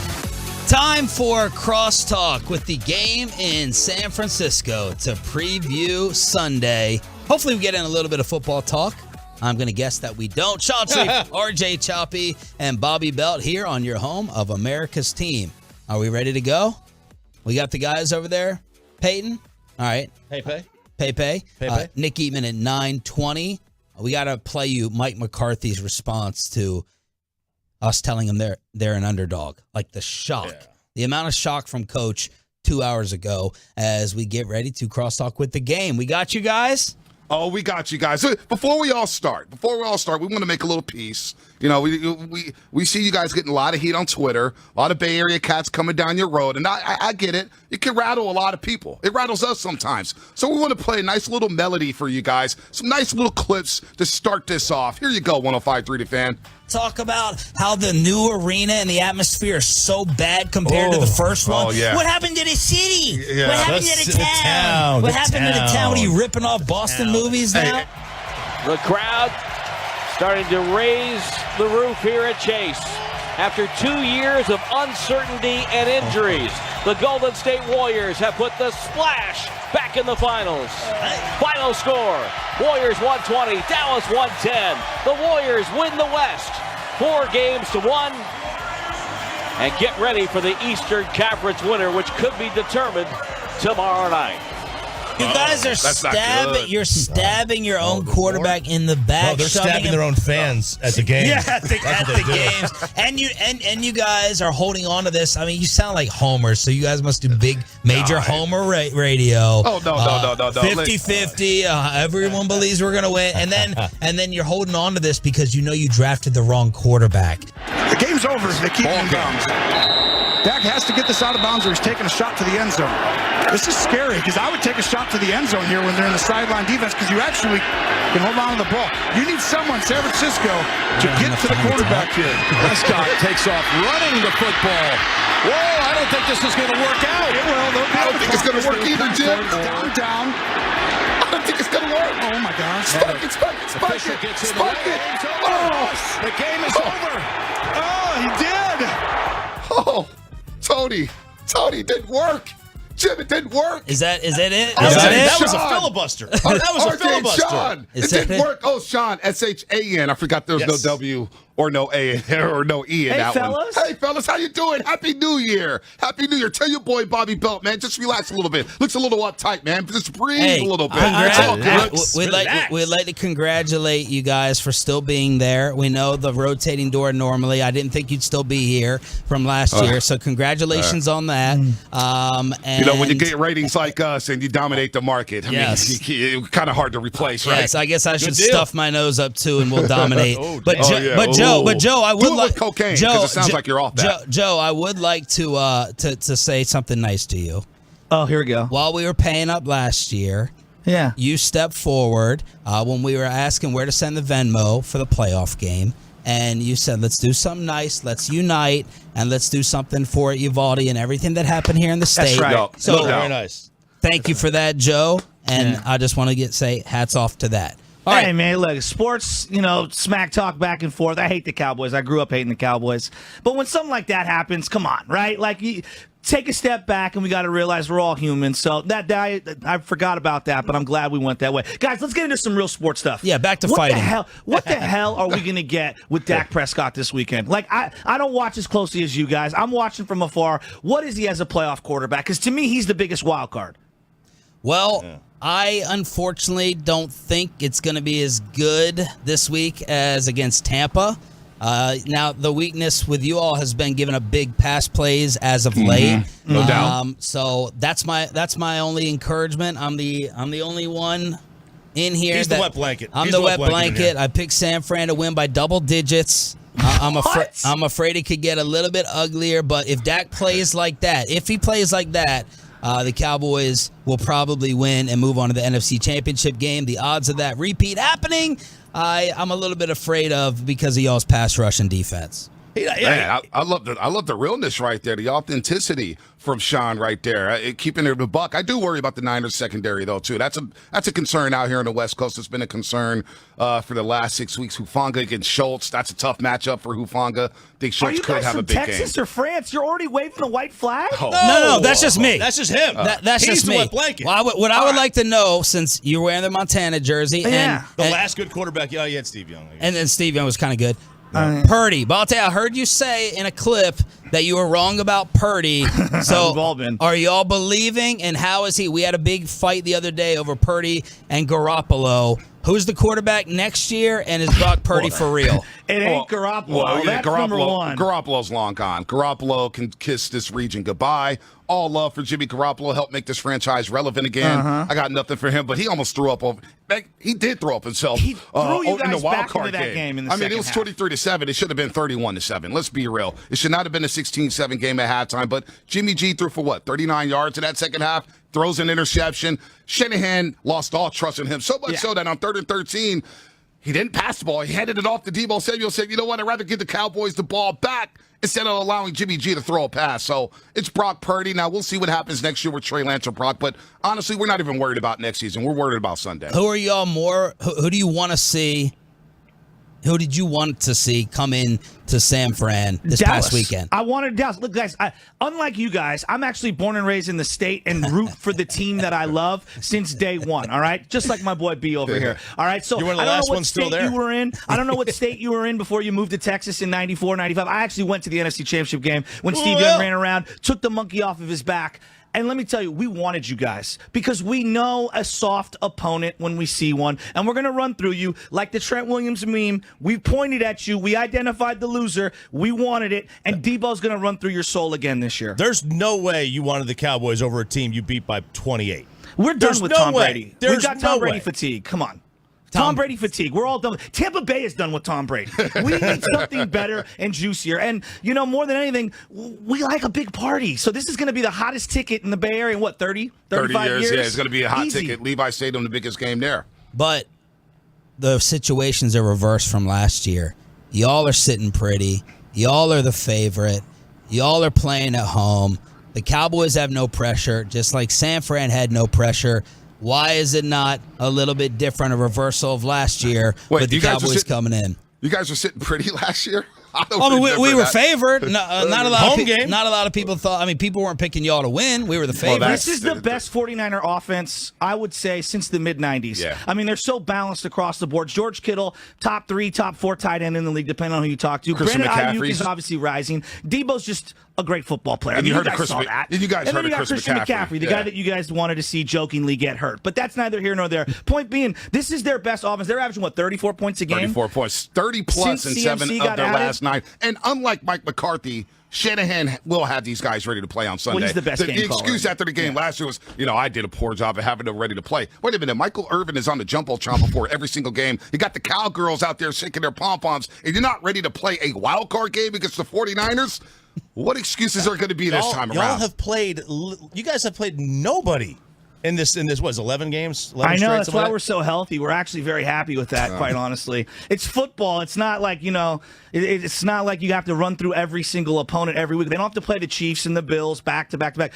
Time for Crosstalk with the game in San Francisco to preview Sunday. Hopefully we get in a little bit of football talk. I'm going to guess that we don't. Sean Sharif, RJ Choppy, and Bobby Belt here on your home of America's team. Are we ready to go? We got the guys over there. Peyton? All right. Pepe. Nick Eatman at 9:20. We got to play you Mike McCarthy's response to us telling them they're an underdog. Like the shock. Yeah. The amount of shock from Coach 2 hours ago as we get ready to crosstalk with the game. We got you guys? Oh, we got you guys. Before we all start, we want to make a little piece. You know, we see you guys getting a lot of heat on Twitter, a lot of Bay Area cats coming down your road, and I get it. It can rattle a lot of people. It rattles us sometimes. So we want to play a nice little melody for you guys, some nice little clips to start this off. Here you go, 105.3 The Fan. Talk about how the new arena and the atmosphere is so bad compared to the first one. Oh, yeah. What happened to the city? Yeah. What happened to the town? What happened to the town? What are you ripping off Boston movies now? The crowd starting to raise the roof here at Chase. After 2 years of uncertainty and injuries, the Golden State Warriors have put the splash back in the finals. Final score, Warriors 120, Dallas 110. The Warriors win the West, 4-1, and get ready for the Eastern Conference winner, which could be determined tomorrow night. You guys are stabbing. You're stabbing your own quarterback in the back. No, they're stabbing their own fans at the game. Yeah, at the games. And you guys are holding on to this. I mean, you sound like Homer, so you guys must do big, major Homer radio. Oh no. 50-50. Everyone believes we're gonna win, and then you're holding on to this because you know you drafted the wrong quarterback. The game's over. They keep inbounds. Dak has to get this out of bounds or he's taking a shot to the end zone. This is scary because I would take a shot to the end zone here when they're in the sideline defense because you actually can hold on to the ball. You need someone, San Francisco, to get to the quarterback here. Prescott takes off running the football. Whoa, I don't think this is going to work out. I don't think it's going to work either, Jim. Down. I don't think it's going to work. Oh, my gosh. Spike it. Oh, the game is over. Oh, he did. Oh, Tony, it didn't work. Jim, it didn't work. Is that it? That was a filibuster. That was a filibuster. Sean, it didn't work. Oh, Sean, S-H-A-N. I forgot there was no W or no A or no E in that one. Hey, fellas, how you doing? Happy New Year. Happy New Year. Tell your boy Bobby Belt, man, just relax a little bit. Looks a little uptight, man. Just breathe a little bit. We'd like to congratulate you guys for still being there. We know the rotating door normally. I didn't think you'd still be here from last year, so congratulations on that. And you know, when you get ratings like us and you dominate the market, I mean, it's kind of hard to replace, right? Yes, I guess I should stuff my nose up too, and we'll dominate. But Joe, I would do it with cocaine because it sounds like you're off that. Joe, I would like to say something nice to you. Oh, here we go. While we were paying up last year, you stepped forward when we were asking where to send the Venmo for the playoff game, and you said, "Let's do something nice. Let's unite, and let's do something for Uvalde and everything that happened here in the state." That's right. So very nice. Thank you for that, Joe, and I just want to say hats off to that. All right, man, look, sports, smack talk back and forth. I hate the Cowboys. I grew up hating the Cowboys. But when something like that happens, come on, right? Like, you take a step back, and we got to realize we're all human. So I forgot about that, but I'm glad we went that way. Guys, let's get into some real sports stuff. Yeah, back to fighting. What the hell are we going to get with Dak Prescott this weekend? Like, I don't watch as closely as you guys. I'm watching from afar. What is he as a playoff quarterback? Because to me, he's the biggest wild card. Well, I unfortunately don't think it's going to be as good this week as against Tampa. Now, the weakness with you all has been giving up big pass plays as of late. No doubt. So that's my only encouragement. I'm the only one in here. He's the wet blanket. I'm the wet blanket. I picked San Fran to win by double digits. I'm afraid it could get a little bit uglier, but if Dak plays like that, the Cowboys will probably win and move on to the NFC Championship game. The odds of that repeat happening, I'm a little bit afraid of because of y'all's pass rush and defense. Man, I love the realness right there, the authenticity from Sean right there, keeping it a buck. I do worry about the Niners secondary though too. That's a concern out here on the West Coast. It's been a concern for the last 6 weeks. Hufanga against Schultz. That's a tough matchup for Hufanga. I think Schultz could have a big Texas game. or France? You're already waving the white flag? Oh. No, that's just me. That's just him. That's He's just the me. wet blanket. Well, I would like to know, since you're wearing the Montana jersey, and the last good quarterback. Yeah, you had Steve Young. And then Steve Young was kind of good. Purdy. But I'll tell you, I heard you say in a clip that you were wrong about Purdy. So are you all believing, and how is he? We had a big fight the other day over Purdy and Garoppolo. Who's the quarterback next year, and is Brock Purdy for real? It ain't Garoppolo. Well, That's number one. Garoppolo's long gone. Garoppolo can kiss this region goodbye. All love for Jimmy Garoppolo. Helped make this franchise relevant again. I got nothing for him, but he almost threw up. He did throw up himself He threw you in the guys wild back card into that game in the I mean, it was second 23-7. It should have been 31-7. Let's be real. It should not have been a 16-7 game at halftime. But Jimmy G threw for 39 yards in that second half. Throws an interception. Shanahan lost all trust in him. So much so that on 3rd and 13, he didn't pass the ball. He handed it off to Deebo Samuel. Said, you know what? I'd rather give the Cowboys the ball back instead of allowing Jimmy G to throw a pass. So it's Brock Purdy. Now, we'll see what happens next year with Trey Lance or Brock. But honestly, we're not even worried about next season. We're worried about Sunday. Who are y'all more? Who do you want to see? Who did you want to see come in to San Fran this past weekend? I wanted Dallas. Look, guys, unlike you guys, I'm actually born and raised in the state and root for the team that I love since day one, all right? Just like my boy B over here, all right? So You're one of the I don't last know what ones still state there. you were in. I don't know what state you were in before you moved to Texas in 94, 95. I actually went to the NFC Championship game when Steve Young ran around, took the monkey off of his back. And let me tell you, we wanted you guys because we know a soft opponent when we see one. And we're going to run through you like the Trent Williams meme. We pointed at you. We identified the loser. We wanted it. And Debo's going to run through your soul again this year. There's no way you wanted the Cowboys over a team you beat by 28. We're done with Tom Brady. There's We've got Tom no Brady way. fatigue. Come on. Tom Brady fatigue. We're all done. Tampa Bay is done with Tom Brady. We need something better and juicier. And, you know, more than anything, we like a big party. So this is going to be the hottest ticket in the Bay Area in, 35 years? Yeah, it's going to be a hot Easy. ticket. Levi Stadium, the biggest game there. But the situations are reversed from last year. Y'all are sitting pretty. Y'all are the favorite. Y'all are playing at home. The Cowboys have no pressure, just like San Fran had no pressure. Why is it not a little bit different, a reversal of last year with the Cowboys coming in? You guys were sitting pretty last year? We were favored. Not a lot Home game. Not a lot of people thought. I mean, people weren't picking y'all to win. We were the favorite. This is the best 49er offense, I would say, since the mid-'90s. Yeah. I mean, they're so balanced across the board. George Kittle, top 3, top 4 tight end in the league, depending on who you talk to. Christian Brandon Ayuk McCaffrey's- is obviously rising. Debo's just a great football player. And I mean, you heard you of guys saw Christian- that. and you guys and heard then you of got Christian McCaffrey. the Yeah. guy that you guys wanted to see jokingly get hurt. But that's neither here nor there. Point being, this is their best offense. They're averaging, 34 points a game? 34 points. 30-plus in Since 7 CMC of got their added? last 9. And unlike Mike McCarthy, Shanahan will have these guys ready to play on Sunday. Well, he's the best game caller. excuse after the game last year was, I did a poor job of having them ready to play. Wait a minute, Michael Irvin is on the Jumbotron before every single game. You got the Cowgirls out there shaking their pom-poms, and you're not ready to play a wild card game against the 49ers? What excuses are going to be this time around? You guys have played nobody in this, 11 games? 11 I know, straight, that's something why like we're so healthy. We're actually very happy with that, quite honestly. It's football. It's not like, it's not like you have to run through every single opponent every week. They don't have to play the Chiefs and the Bills back to back to back.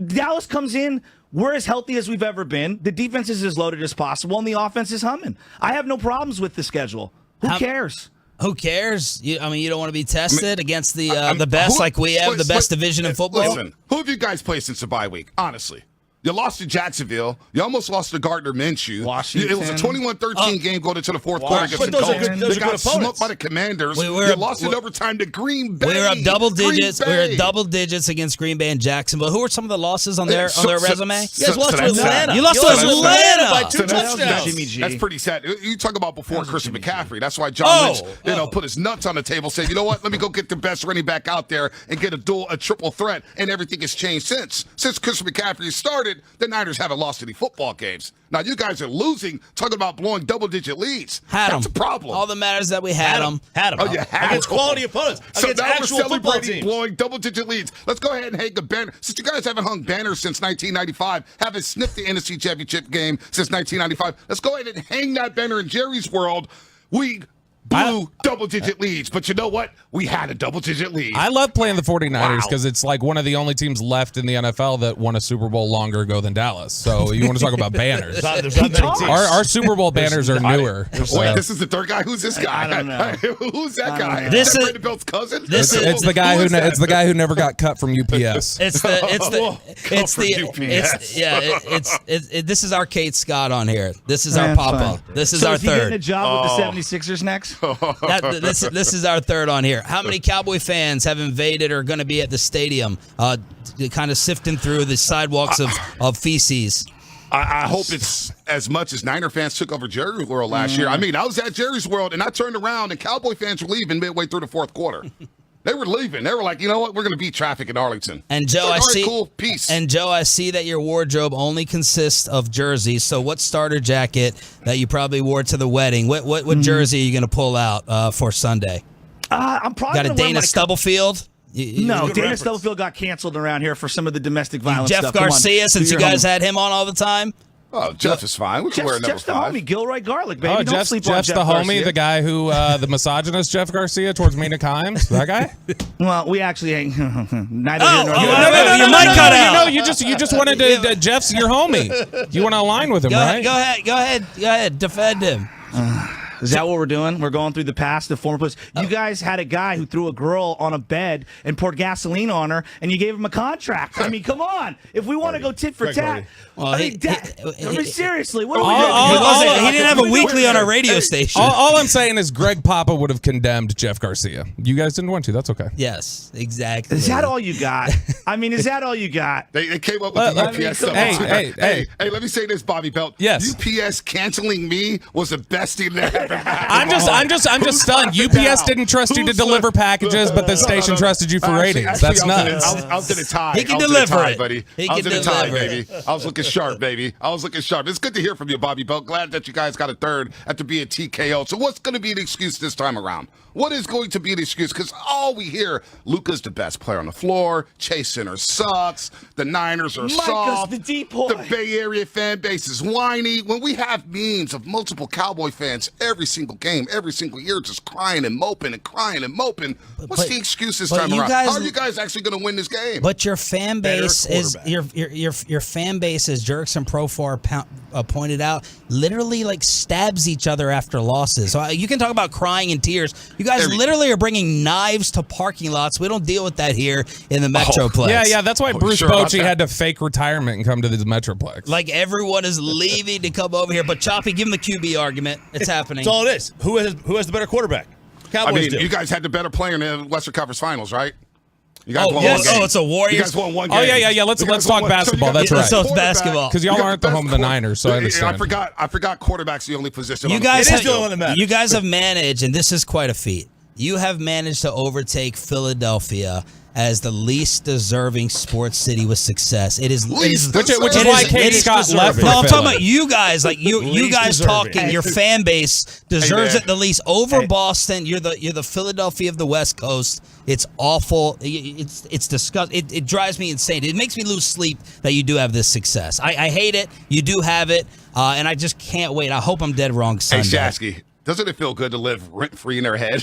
Dallas comes in, we're as healthy as we've ever been. The defense is as loaded as possible, and the offense is humming. I have no problems with the schedule. Who cares? Who cares? You don't want to be tested against the best, like we have, the best division in football? Listen, who have you guys played since the bye week? Honestly. You lost to Jacksonville. You almost lost to Gardner Minshew. Washington. It was a 21-13 game going into the fourth quarter against the Colts. They got smoked by the Commanders. You lost in overtime to Green Bay. We were up double digits. We were Bay. at double digits against Green Bay and Jacksonville. Who were some of the losses on their resume? You guys lost to Atlanta. You lost to Atlanta by 2 touchdowns. Jimmy G. That's pretty sad. You talk about before Christian McCaffrey. That's why John Lynch, put his nuts on the table, said, you know what? Let me go get the best running back out there and get a triple threat. And everything has changed since. Since Christian McCaffrey started, the Niners haven't lost any football games. Now you guys are losing, talking about blowing double-digit leads. That's a problem. All that matters is that we had them. Oh, you had against them. quality opponents. So Against now we're actual football celebrating teams. blowing double-digit leads. Let's go ahead and hang a banner. Since you guys haven't hung banners since 1995, haven't sniffed the NFC Championship game since 1995, let's go ahead and hang that banner in Jerry's world. We blew double-digit leads. But you know what? We had a double-digit lead. I love playing the 49ers because it's like one of the only teams left in the NFL that won a Super Bowl longer ago than Dallas. So you want to talk about banners. There's not many teams. Our Super Bowl banners are newer. Wait, this is the third guy? Who's this guy? I don't know. Who's that guy? This is that is- Brandon Belt's cousin? It's the guy the guy who never got cut from UPS. This is our Kate Scott on here. This is our That's Papa. fine. Is so our is he getting a third. job with the 76ers next? This is our third on here. How many Cowboy fans have invaded or are going to be at the stadium, kind of sifting through the sidewalks of feces? I hope it's as much as Niner fans took over Jerry's World last year. I mean, I was at Jerry's World, and I turned around, and Cowboy fans were leaving midway through the fourth quarter. They were leaving. They were like, you know what? We're going to beat traffic in Arlington. And Joe, like, I see. Cool, peace. And Joe, I see that your wardrobe only consists of jerseys. So, what starter jacket that you probably wore to the wedding? What jersey are you going to pull out for Sunday? I'm probably got a gonna wear Dana my- Stubblefield. No, Dana Stubblefield got canceled around here for some of the domestic violence Jeff stuff. Come on. Garcia, since Do you your guys homework. had him on all the time. Oh, Jeff is fine. We can wear Jeff's number the 5. homie, Gilroy Garlic, baby. Oh, Don't sleep on Jeff's Jeff the homie, Garcia. the guy who, the misogynist Jeff Garcia towards Mina Kimes. That guy? Well, we actually ain't. Neither here nor no, your mic cut out. You just wanted to. Jeff's your homie. You want to align with him, right? Go ahead. Defend him. Is that what we're doing? We're going through the past, the former players. You guys had a guy who threw a girl on a bed and poured gasoline on her, and you gave him a contract. I mean, come on. If we want to go tit for tat, seriously, what are we doing? He didn't have a weekly on our radio station. All I'm saying is Greg Papa would have condemned Jeff Garcia. You guys didn't want to. That's okay. Yes, exactly. Is that all you got? I mean, is that all you got? They came up with the UPS stuff. Hey, let me say this, Bobby Belt. Yes. UPS canceling me was the best thing that ever happened. I'm just stunned. UPS didn't trust you to deliver packages, but the station trusted you for ratings. That's nuts. I was in a tie. He can deliver it, buddy. I was in a tie, baby. I was looking sharp, baby. I was looking sharp. It's good to hear from you, Bobby Belt. Glad that you guys got a third after being TKO. So what's going to be an excuse this time around? What is going to be an excuse? Because all we hear, Luka's the best player on the floor. Chase Center sucks. The Niners are soft. the deep boy. The Bay Area fan base is whiny. When we have memes of multiple Cowboy fans every single game, every single year, just crying and moping and crying and moping, what's the excuse this time around? How are you guys actually going to win this game? But your fan base is your fan base, as Jerks and Profar pointed out, literally like stabs each other after losses. So you can talk about crying and tears. You guys literally are bringing knives to parking lots. We don't deal with that here in the Metroplex. Yeah. That's why Bruce Bochy had to fake retirement and come to the Metroplex. Like everyone is leaving to come over here. But Choppy, give him the QB argument. It's happening. That's all it is. Who has the better quarterback? Cowboys do. You guys had the better player in the Western Conference Finals, right? You guys won yes. one game. Oh, it's a Warriors. You guys won one game. Oh yeah. Let's talk basketball. That's right. Let's talk basketball Because y'all aren't the home of the Niners, so I understand. I forgot quarterback's the only position. You on guys the have, you guys have managed, and this is quite a feat. You have managed to overtake Philadelphia as the least deserving sports city with success. It is, which is why Kate Scott left. No, I'm talking about you guys. Like you guys talking. Your fan base deserves it the least. Over Boston, you're the Philadelphia of the West Coast. It's awful. It's disgusting. It drives me insane. It makes me lose sleep that you do have this success. I hate it. You do have it, and I just can't wait. I hope I'm dead wrong Sunday. Hey, Shasky. Doesn't it feel good to live rent-free in their head?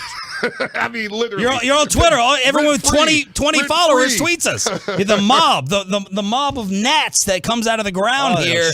I mean, literally. You're on Twitter. Everyone with 20 followers tweets us. The mob, the mob of gnats that comes out of the ground here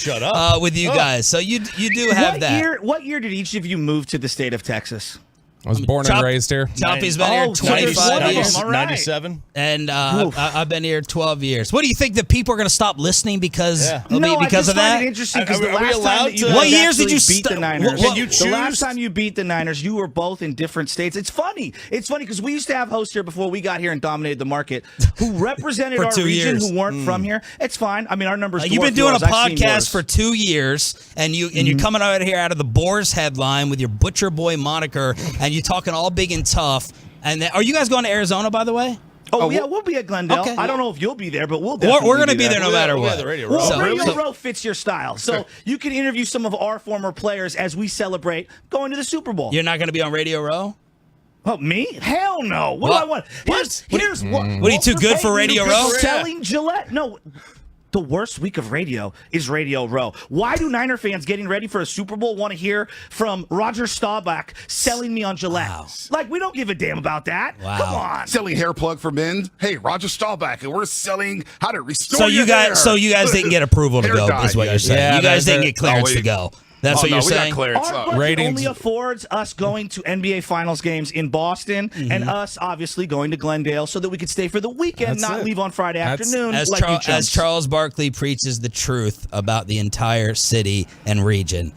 with you guys. So you do have that. What year did each of you move to the state of Texas? I was born and raised here. Choppy's been here 25 years. 97. And I've been here 12 years. What do you think that people are going to stop listening because of that? I just find it interesting because the last time that you what years did you beat the Niners? Can you choose? The last time you beat the Niners, you were both in different states. It's funny. It's funny because we used to have hosts here before we got here and dominated the market who represented our region who weren't from here. It's fine. I mean, our numbers. You've been doing a podcast for 2 years, and you're coming out here out of the Boars headline with your Butcher Boy moniker, and you're talking all big and tough. And are you guys going to Arizona, by the way? Oh, yeah, we'll be at Glendale. Okay. I don't know if you'll be there, but we'll definitely We're going to be there no matter what. Radio Row fits your style. So you can interview some of our former players as we celebrate going to the Super Bowl. You're not going to be on Radio Row? Oh, me? Hell no. What do I want? What are you too good for Radio Row? Selling Gillette? No. the worst week of radio is Radio Row. Why do Niner fans getting ready for a Super Bowl want to hear from Roger Staubach selling me on Gillette? Wow. Like, we don't give a damn about that. Wow. Come on. Selling hair plug for men. Hey, Roger Staubach, and we're selling how to restore So you guys, didn't get approval to go, is what you're saying. Yeah, you guys didn't get clearance to go. That's what you're saying? Our budget only affords us going to NBA Finals games in Boston and us obviously going to Glendale so that we could stay for the weekend, leave on Friday afternoon. As Charles Barkley preaches the truth about the entire city and region.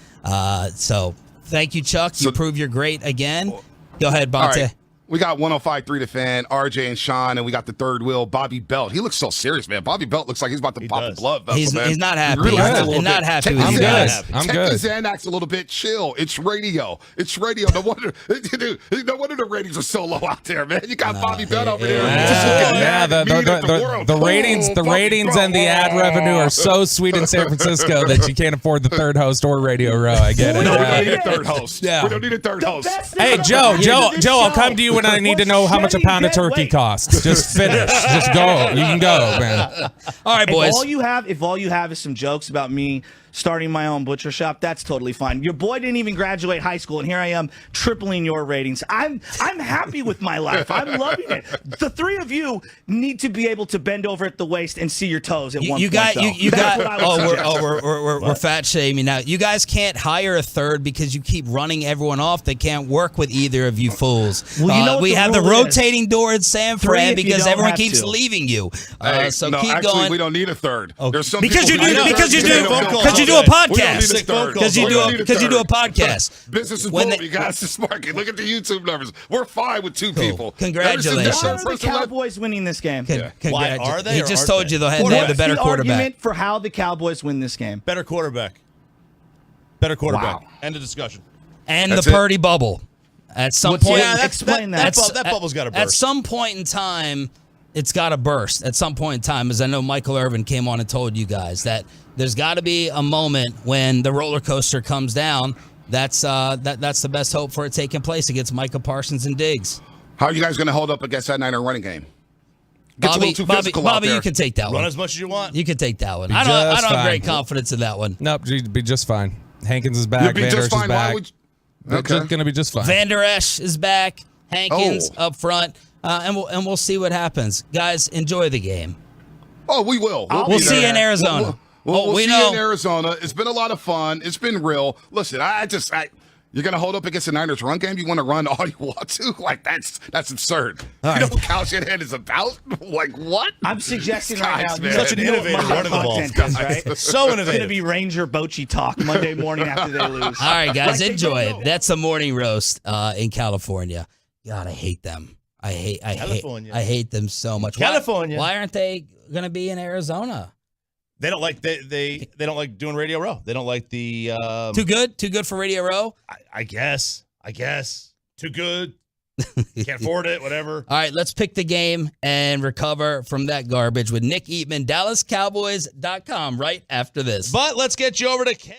So thank you, Chuck. You prove you're great again. Go ahead, Bonte. We got 105.3 The Fan, RJ and Sean, and we got the third wheel, Bobby Belt. He looks so serious, man. Bobby Belt looks like he's about to pop a blood vessel, man. He's not happy. Really He's not happy with you guys. I'm good. Xanax a little bit. Chill. It's radio. It's radio. No wonder the ratings are so low out there, man. You got Bobby Belt over there. The ratings and the ad revenue are so sweet in San Francisco that you can't afford the third host or Radio Row. I get it. No, we don't need a third host. Yeah. We don't need a third host. Hey, Joe, I'll come to you when I need to know how much a pound of turkey costs. Just finish. Just go. You can go, man. All right, boys. If all you have is some jokes about me starting my own butcher shop, that's totally fine. Your boy didn't even graduate high school, and here I am tripling your ratings. I'm happy with my life. I'm loving it. The three of you need to be able to bend over at the waist and see your toes at one point. We're fat shaming now. You guys can't hire a third because you keep running everyone off that can't work with either of you fools. Well, you know we have the rotating door at San Fran because everyone keeps to. leaving you. So keep actually, going. we don't need a third. There's some Because you do a podcast. Because you do a podcast. Business is booming, you guys. It's market. Look at the YouTube numbers. We're fine with two people. Congratulations. Why are the Cowboys winning this game? Why are they? He just told you they have the better quarterback. Argument for how the Cowboys win this game. Better quarterback. Better quarterback. Wow. End of discussion. And the Purdy bubble. At some point, explain that. That bubble's got to burst. At some point in time, it's got to burst. At some point in time, as I know Michael Irvin came on and told you guys that there's got to be a moment when the roller coaster comes down. That's the best hope for it taking place against Micah Parsons and Diggs. How are you guys going to hold up against that Niner running game? Bobby, you can take that one. Run as much as you want. You can take that one. I don't have great confidence in that one. Nope, you'd be just fine. Hankins is back. Van Der Esch is back. It's going to be just fine. Van Der Esch is back. Hankins up front. And we'll see what happens. Guys, enjoy the game. Oh, we will. We'll see you in Arizona. We'll see you in Arizona. It's been a lot of fun. It's been real. Listen, you're going to hold up against the Niners run game? You want to run all you want to? Like, that's absurd. You know what Kyle Shanahan is about? Like, what? I'm suggesting right now. Such an innovator running the ball. Right? So innovative. It's going to be Ranger Bochy talk Monday morning after they lose. All right, guys, enjoy it. That's a morning roast in California. God, I hate them. I hate them so much. California. Why aren't they going to be in Arizona? They don't like they don't like doing Radio Row. They don't like the Too good for Radio Row. I guess too good. Can't afford it. Whatever. All right, let's pick the game and recover from that garbage with Nick Eatman, DallasCowboys.com. Right after this. But let's get you over to Kay.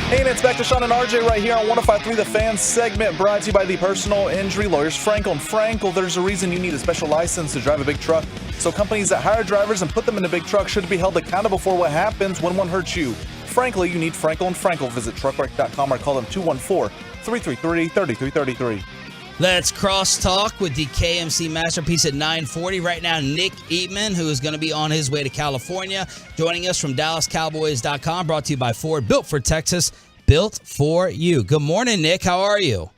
Hey, and it's back to Sean and RJ right here on 105.3 The Fan, segment brought to you by the personal injury lawyers Frankel and Frankel. There's a reason you need a special license to drive a big truck. So companies that hire drivers and put them in a big truck should be held accountable for what happens when one hurts you. Frankly, you need Frankel and Frankel. Visit truckwreck.com or call them 214-333-3333. Let's crosstalk with the KMC Masterpiece at 9:40. Right now, Nick Eatman, who is going to be on his way to California, joining us from DallasCowboys.com, brought to you by Ford, built for Texas, built for you. Good morning, Nick. How are you?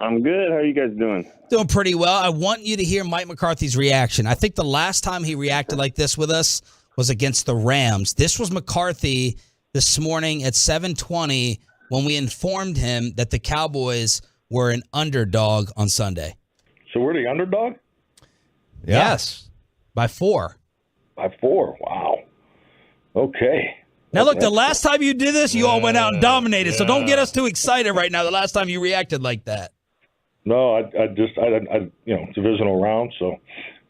I'm good. How are you guys doing? Doing pretty well. I want you to hear Mike McCarthy's reaction. I think the last time he reacted like this with us was against the Rams. This was McCarthy this morning at 7:20 when we informed him that the Cowboys were an underdog on Sunday. So we're the underdog? Yes. By 4. By 4. Wow. Okay. Now, look, the last time you did this, you all went out and dominated, so don't get us too excited right now the last time you reacted like that. No, I divisional round. So,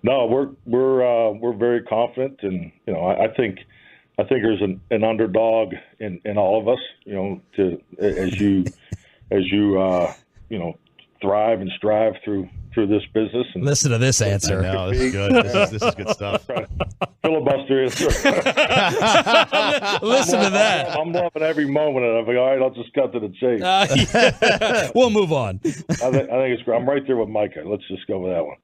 no, we're very confident, and I think there's an underdog in all of us. As you thrive and strive through this business. And listen to this answer. No, this is good. This is good stuff. Filibuster answer. Listen to that. I'm loving every moment of it. I'm like, all right, I'll just cut to the chase. Yeah. We'll move on. I think it's great. I'm right there with Micah. Let's just go with that one.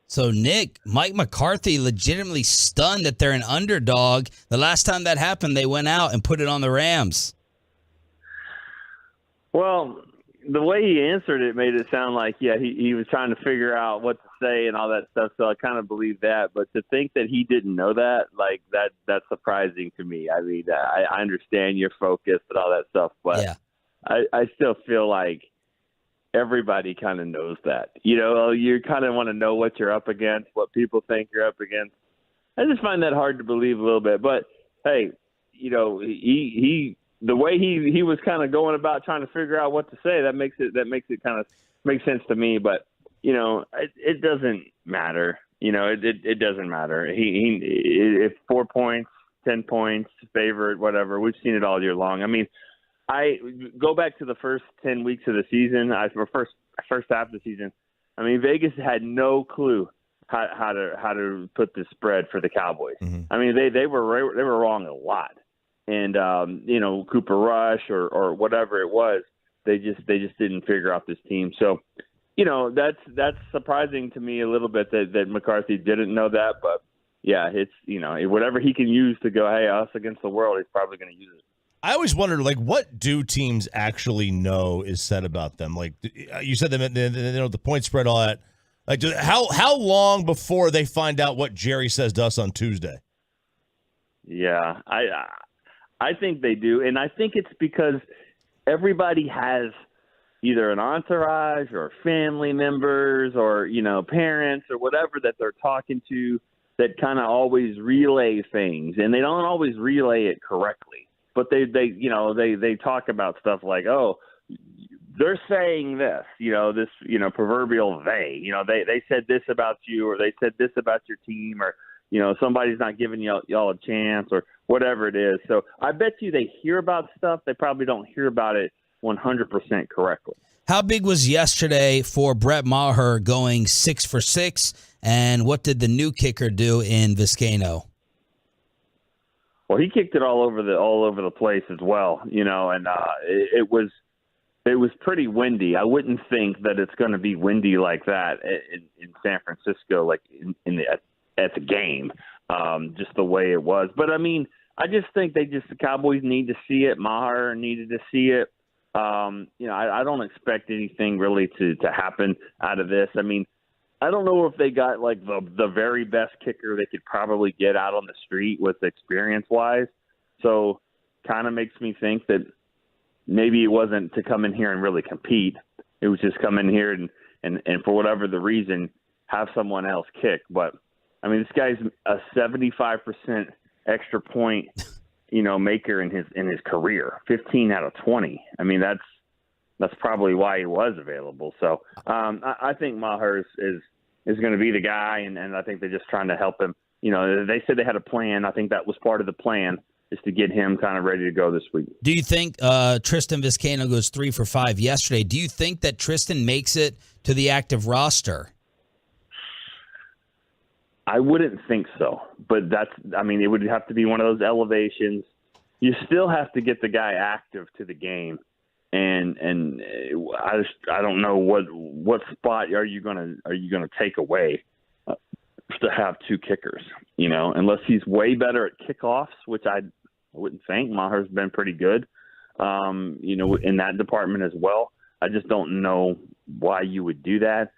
So, Nick, Mike McCarthy legitimately stunned that they're an underdog. The last time that happened, they went out and put it on the Rams. Well, the way he answered it made it sound like, he was trying to figure out what to say and all that stuff. So I kind of believe that. But to think that he didn't know that, that's surprising to me. I mean, I understand your focus and all that stuff, but yeah. I still feel like everybody kind of knows that. You kind of want to know what you're up against, what people think you're up against. I just find that hard to believe a little bit. But, hey, the way he was kind of going about trying to figure out what to say, that makes it kind of make sense to me. But it doesn't matter. It doesn't matter. If 4 points, 10 points, favorite, whatever. We've seen it all year long. I mean, I go back to the first 10 weeks of the season, or first half of the season. I mean, Vegas had no clue how to put the spread for the Cowboys. Mm-hmm. I mean, they were wrong a lot. And Cooper Rush or whatever it was, they just didn't figure out this team. So, that's surprising to me a little bit that McCarthy didn't know that. But yeah, it's whatever he can use to go, hey, us against the world, he's probably going to use it. I always wondered, what do teams actually know is said about them? Like you said, the point spread, all that. Like, how long before they find out what Jerry says to us on Tuesday? Yeah, I think they do, and I think it's because everybody has either an entourage or family members or parents or whatever that they're talking to that kind of always relay things, and they don't always relay it correctly. But they talk about stuff like, oh, they're saying this, proverbial they, they said this about you, or they said this about your team, or somebody's not giving y'all a chance, or whatever it is. So I bet you they hear about stuff. They probably don't hear about it 100% correctly. How big was yesterday for Brett Maher going 6 for 6? And what did the new kicker do in Vizcaino? Well, he kicked it all over the place as well, and it was pretty windy. I wouldn't think that it's going to be windy like that in San Francisco, like at the game, just the way it was. But I mean, I just think the Cowboys need to see it. Maher needed to see it. I don't expect anything really to happen out of this. I mean, I don't know if they got like the very best kicker they could probably get out on the street with experience wise. So kind of makes me think that maybe it wasn't to come in here and really compete. It was just come in here and for whatever the reason, have someone else kick. But I mean, this guy's a 75% extra point, maker in his career, 15 out of 20. I mean, that's probably why he was available. So I think Maher is going to be the guy, and I think they're just trying to help him. They said they had a plan. I think that was part of the plan. is to get him kind of ready to go this week. Do you think Tristan Vizcaino goes 3 for 5 yesterday? Do you think that Tristan makes it to the active roster? I wouldn't think so, but it would have to be one of those elevations. You still have to get the guy active to the game, and I don't know what spot are you gonna take away to have 2 kickers, unless he's way better at kickoffs, which I wouldn't think. Maher's been pretty good, in that department as well. I just don't know why you would do that,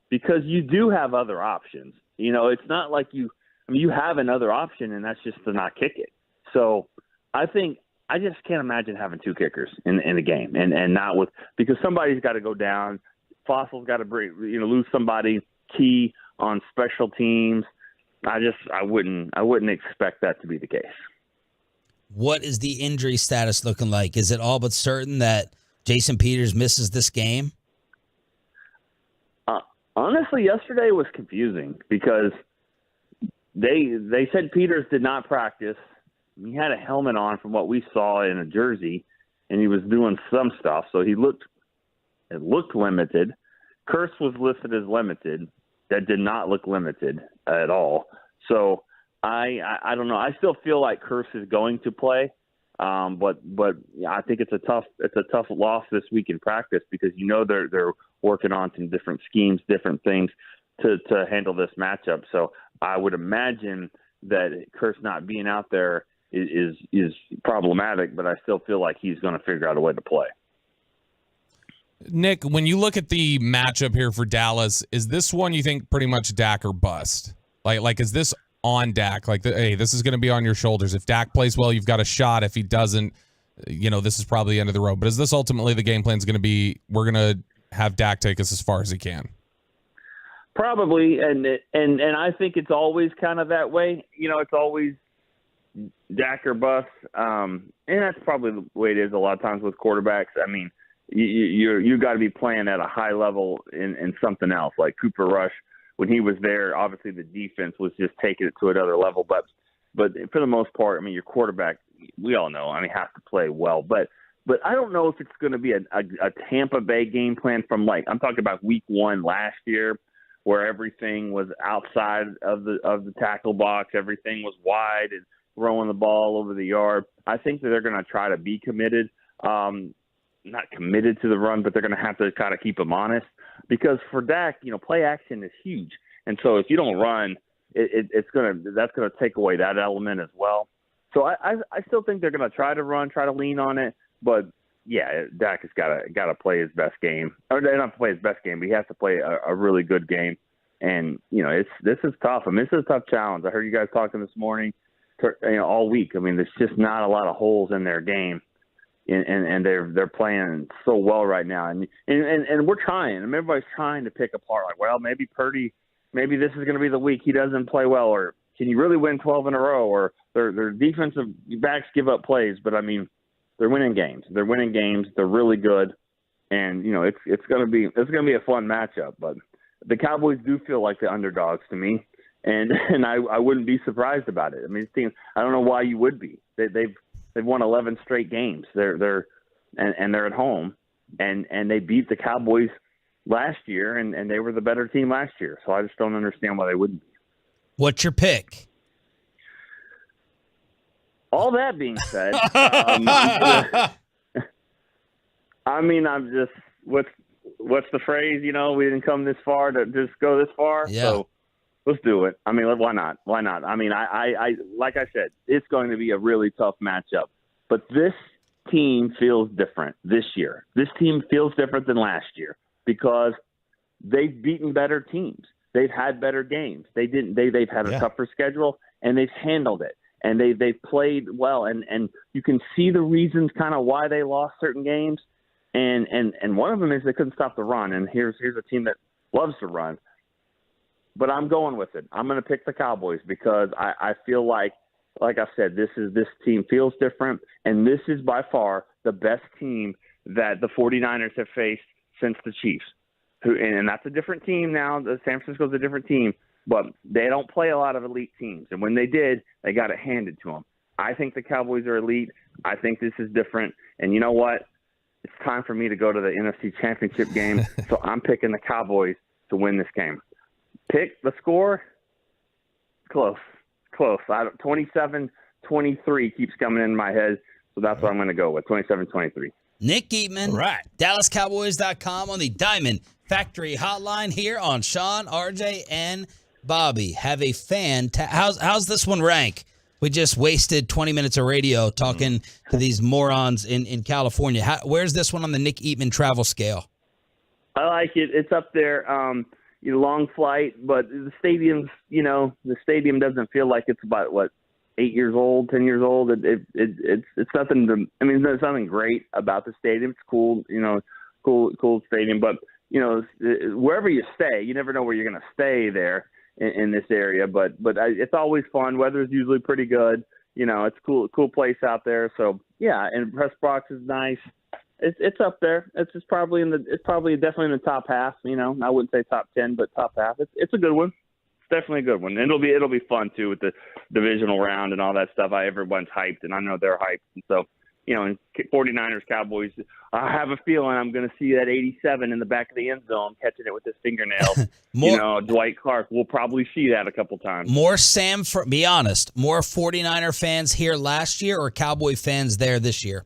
because you do have other options. It's not like you have another option, and that's just to not kick it. So I just can't imagine having 2 kickers in a game, and not because somebody's got to go down. Fossil's got to lose somebody key on special teams. I wouldn't expect that to be the case. What is the injury status looking like? Is it all but certain that Jason Peters misses this game? Honestly, yesterday was confusing because they said Peters did not practice. He had a helmet on from what we saw in a jersey, and he was doing some stuff, so it looked limited. Kurtz was listed as limited. That did not look limited at all. So I don't know. I still feel like Kurtz is going to play, but I think it's a tough loss this week in practice because they're working on some different schemes, different things to handle this matchup. So I would imagine that Kurtz not being out there is problematic, but I still feel like he's going to figure out a way to play. Nick, when you look at the matchup here for Dallas, is this one you think pretty much Dak or bust? Like is this on Dak? Hey, this is going to be on your shoulders. If Dak plays well, you've got a shot. If he doesn't, this is probably the end of the road. But is this ultimately the game plan is going to be, we're going to have Dak take us as far as he can? Probably, and I think it's always kind of that way. It's always Dak or bust, and that's probably the way it is a lot of times with quarterbacks. I mean, you got to be playing at a high level in something else. Like Cooper Rush, when he was there, obviously the defense was just taking it to another level. But for the most part, your quarterback, we all know, has to play well. But I don't know if it's going to be a Tampa Bay game plan from I'm talking about week 1 last year, where everything was outside of the tackle box, everything was wide and throwing the ball over the yard. I think that they're going to try to be committed. Not committed to the run, but they're going to have to kind of keep him honest because for Dak, play action is huge. And so if you don't run, that's going to take away that element as well. So I still think they're going to try to run, try to lean on it. But yeah, Dak has got to play his best game, or not play his best game, but he has to play a really good game. And this is tough. This is a tough challenge. I heard you guys talking this morning, all week. There's just not a lot of holes in their game. And they're playing so well right now, and we're trying. Everybody's trying to pick apart. Maybe Purdy, maybe this is going to be the week he doesn't play well, or can you really win 12 in a row? Or their defensive backs give up plays, but they're winning games. They're winning games. They're really good, and it's going to be a fun matchup. But the Cowboys do feel like the underdogs to me, and I wouldn't be surprised about it. This team, I don't know why you would be. They've won 11 straight games. They're at home, and they beat the Cowboys last year, and they were the better team last year. So I just don't understand why they wouldn't be. What's your pick? All that being said, I'm just what's the phrase? We didn't come this far to just go this far. Yeah. So let's do it. Why not? Why not? I like I said, it's going to be a really tough matchup. But this team feels different this year. This team feels different than last year because they've beaten better teams. They've had better games. They've had a tougher schedule, and they've handled it. And they've played well. And you can see the reasons kind of why they lost certain games. And one of them is they couldn't stop the run. And here's a team that loves to run. But I'm going with it. I'm going to pick the Cowboys because I feel like I said, this team feels different, and this is by far the best team that the 49ers have faced since the Chiefs. And that's a different team now. The San Francisco's a different team, but they don't play a lot of elite teams. And when they did, they got it handed to them. I think the Cowboys are elite. I think this is different. And you know what? It's time for me to go to the NFC Championship game, so I'm picking the Cowboys to win this game. Pick the score. Close. 27-23 keeps coming in my head, so that's what I'm going to go with, 27-23. Nick Eatman, right. DallasCowboys.com on the Diamond Factory Hotline here on Sean, RJ, and Bobby. Have a how's this one rank? We just wasted 20 minutes of radio talking to these morons in California. Where's this one on the Nick Eatman travel scale? I like it. It's up there. Long flight, but the stadium doesn't feel like it's about 8 years old, 10 years old. It's nothing to. I mean, there's nothing great about the stadium. It's cool, cool stadium. But wherever you stay, you never know where you're going to stay there in this area. But it's always fun. Weather's usually pretty good. It's cool place out there. So yeah, and press box is nice. It's up there. It's probably definitely in the top half. I wouldn't say top 10, but top half. It's a good one. It's definitely a good one. And it'll be fun too with the divisional round and all that stuff. Everyone's hyped, and I know they're hyped. And so, and 49ers Cowboys. I have a feeling I'm going to see that 87 in the back of the end zone catching it with his fingernail. Dwight Clark. We'll probably see that a couple times. Be honest. More 49er fans here last year or Cowboy fans there this year?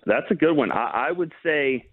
That's a good one. I would say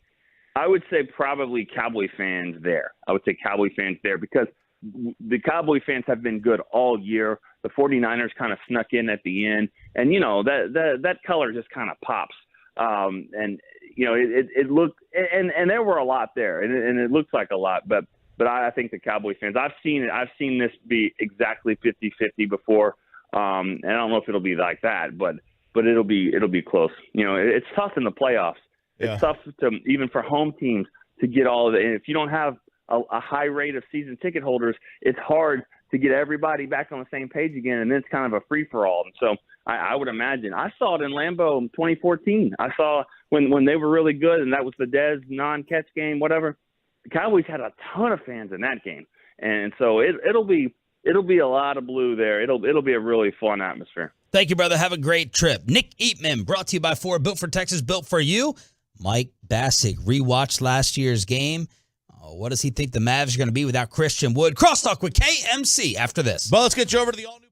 probably Cowboy fans there. I would say Cowboy fans there because the Cowboy fans have been good all year. The 49ers kind of snuck in at the end, and that color just kind of pops. It looked and there were a lot there, and it looks like a lot, but I think the Cowboy fans. I've seen this be exactly 50-50 before, and I don't know if it'll be like that, but it'll be close. It's tough in the playoffs. Yeah. It's tough to even for home teams to get all of it. And if you don't have a high rate of season ticket holders, it's hard to get everybody back on the same page again. And then it's kind of a free for all. And so I would imagine I saw it in Lambeau in 2014. I saw when they were really good, and that was the Dez non-catch game, whatever. The Cowboys had a ton of fans in that game, and so it'll be a lot of blue there. It'll be a really fun atmosphere. Thank you, brother. Have a great trip. Nick Eatman, brought to you by Ford, built for Texas, built for you. Mike Bassick rewatched last year's game. What does he think the Mavs are going to be without Christian Wood? Crosstalk with KMC after this. Well, let's get you over to the all-new.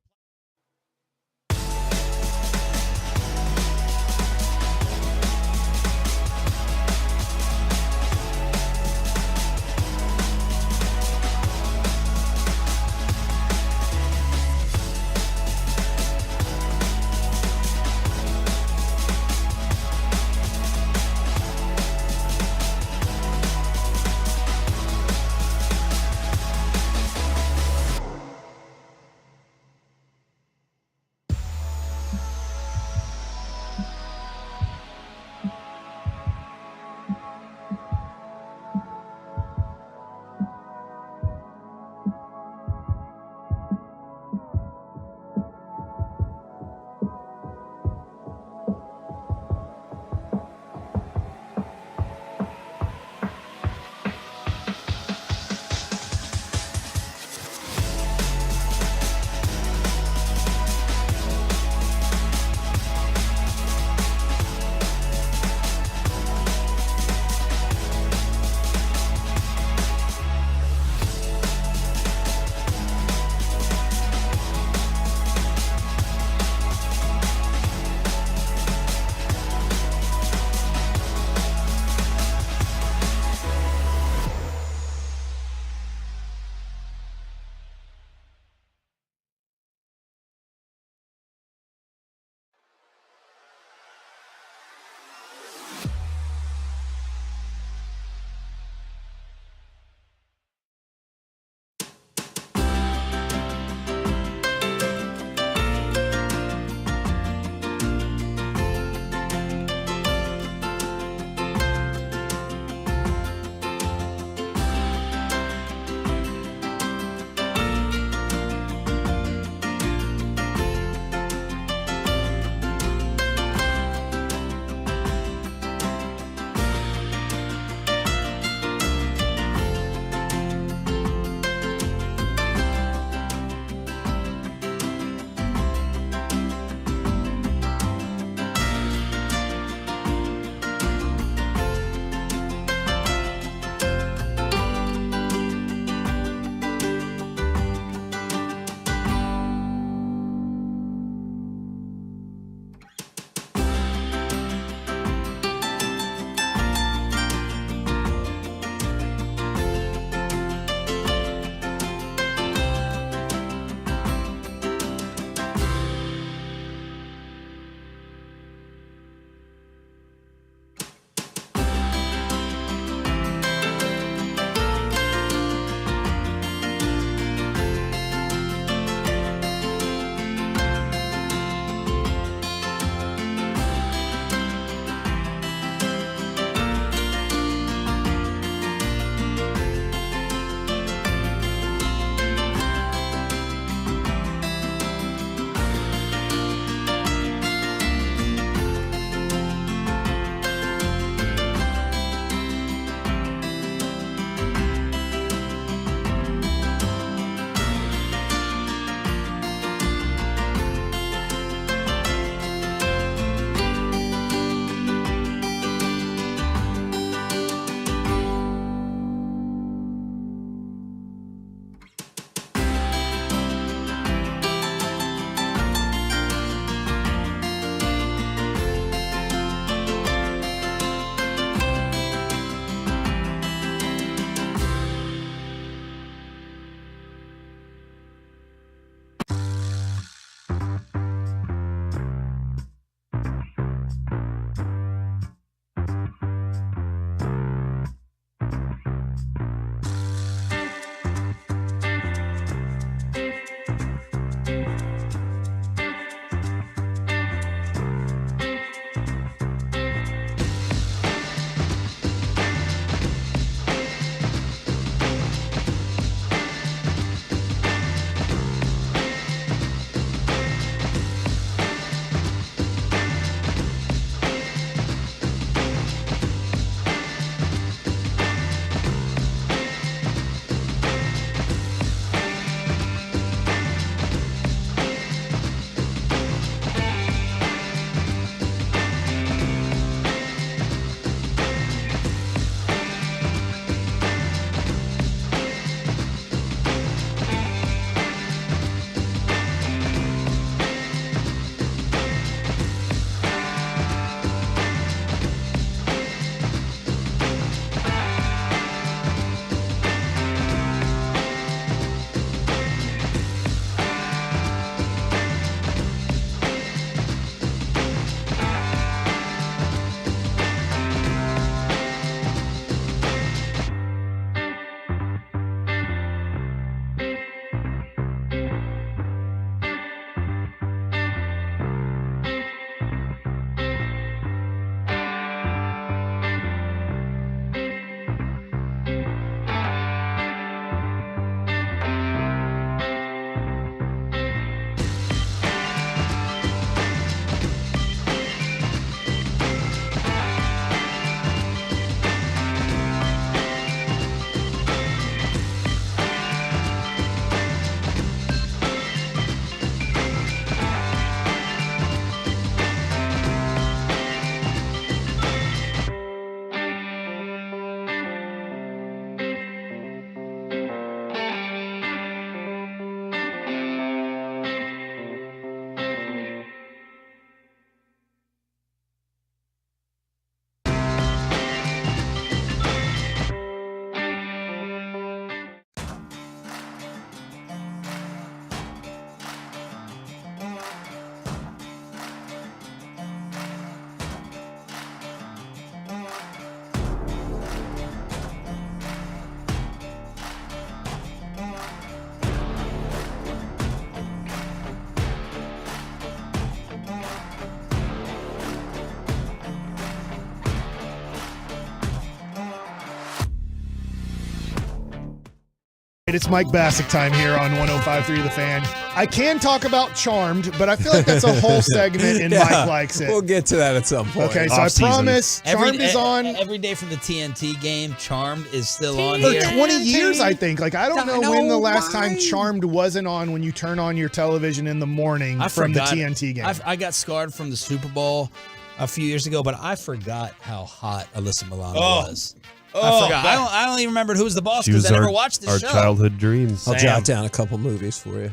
It's Mike Bassick time here on 105.3 The Fan. I can talk about Charmed, but I feel like that's a whole segment and Mike likes it. We'll get to that at some point. Okay, so I promise Charmed is on. Every day from the TNT game, Charmed is still on For here. 20 years, I think. Like, I don't know when the last time Charmed wasn't on when you turn on your television in the morning from the TNT game. I got scarred from the Super Bowl a few years ago, but I forgot how hot Alyssa Milano was. I forgot. I don't even remember who was the boss because I never watched the our show. childhood dreams. I'll jot down a couple movies for you.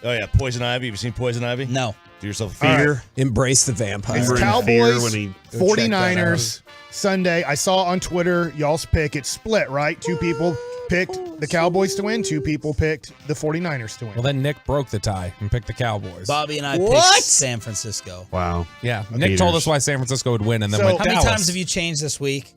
Oh, yeah. Poison Ivy. Have you seen Poison Ivy? No. Do yourself a favor. Right. Embrace the vampire. It's Cowboys, 49ers, Sunday. I saw on Twitter, y'all's pick. It's split, right? Two people picked the Cowboys to win. Two people picked the 49ers to win. Well, then Nick broke the tie and picked the Cowboys. Bobby and I picked San Francisco. Wow. Yeah. Nick told us why San Francisco would win and then went How Dallas. many times have you changed this week?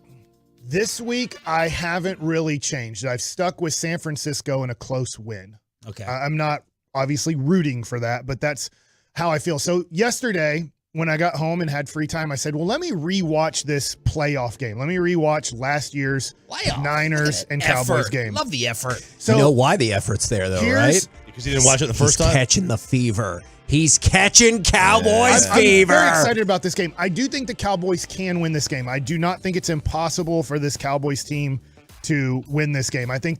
This week, I haven't really changed. I've stuck with San Francisco in a close win. Okay. I'm not obviously rooting for that, but that's how I feel. So yesterday, when I got home and had free time, I said, well, let me rewatch this playoff game. Let me rewatch last year's Niners and Cowboys game. Love the effort. So, you know why the effort's there, though, right? Because he didn't watch it the first He's time? catching the fever. He's catching Cowboys fever. I'm very excited about this game. I do think the Cowboys can win this game. I do not think it's impossible for this Cowboys team to win this game. I think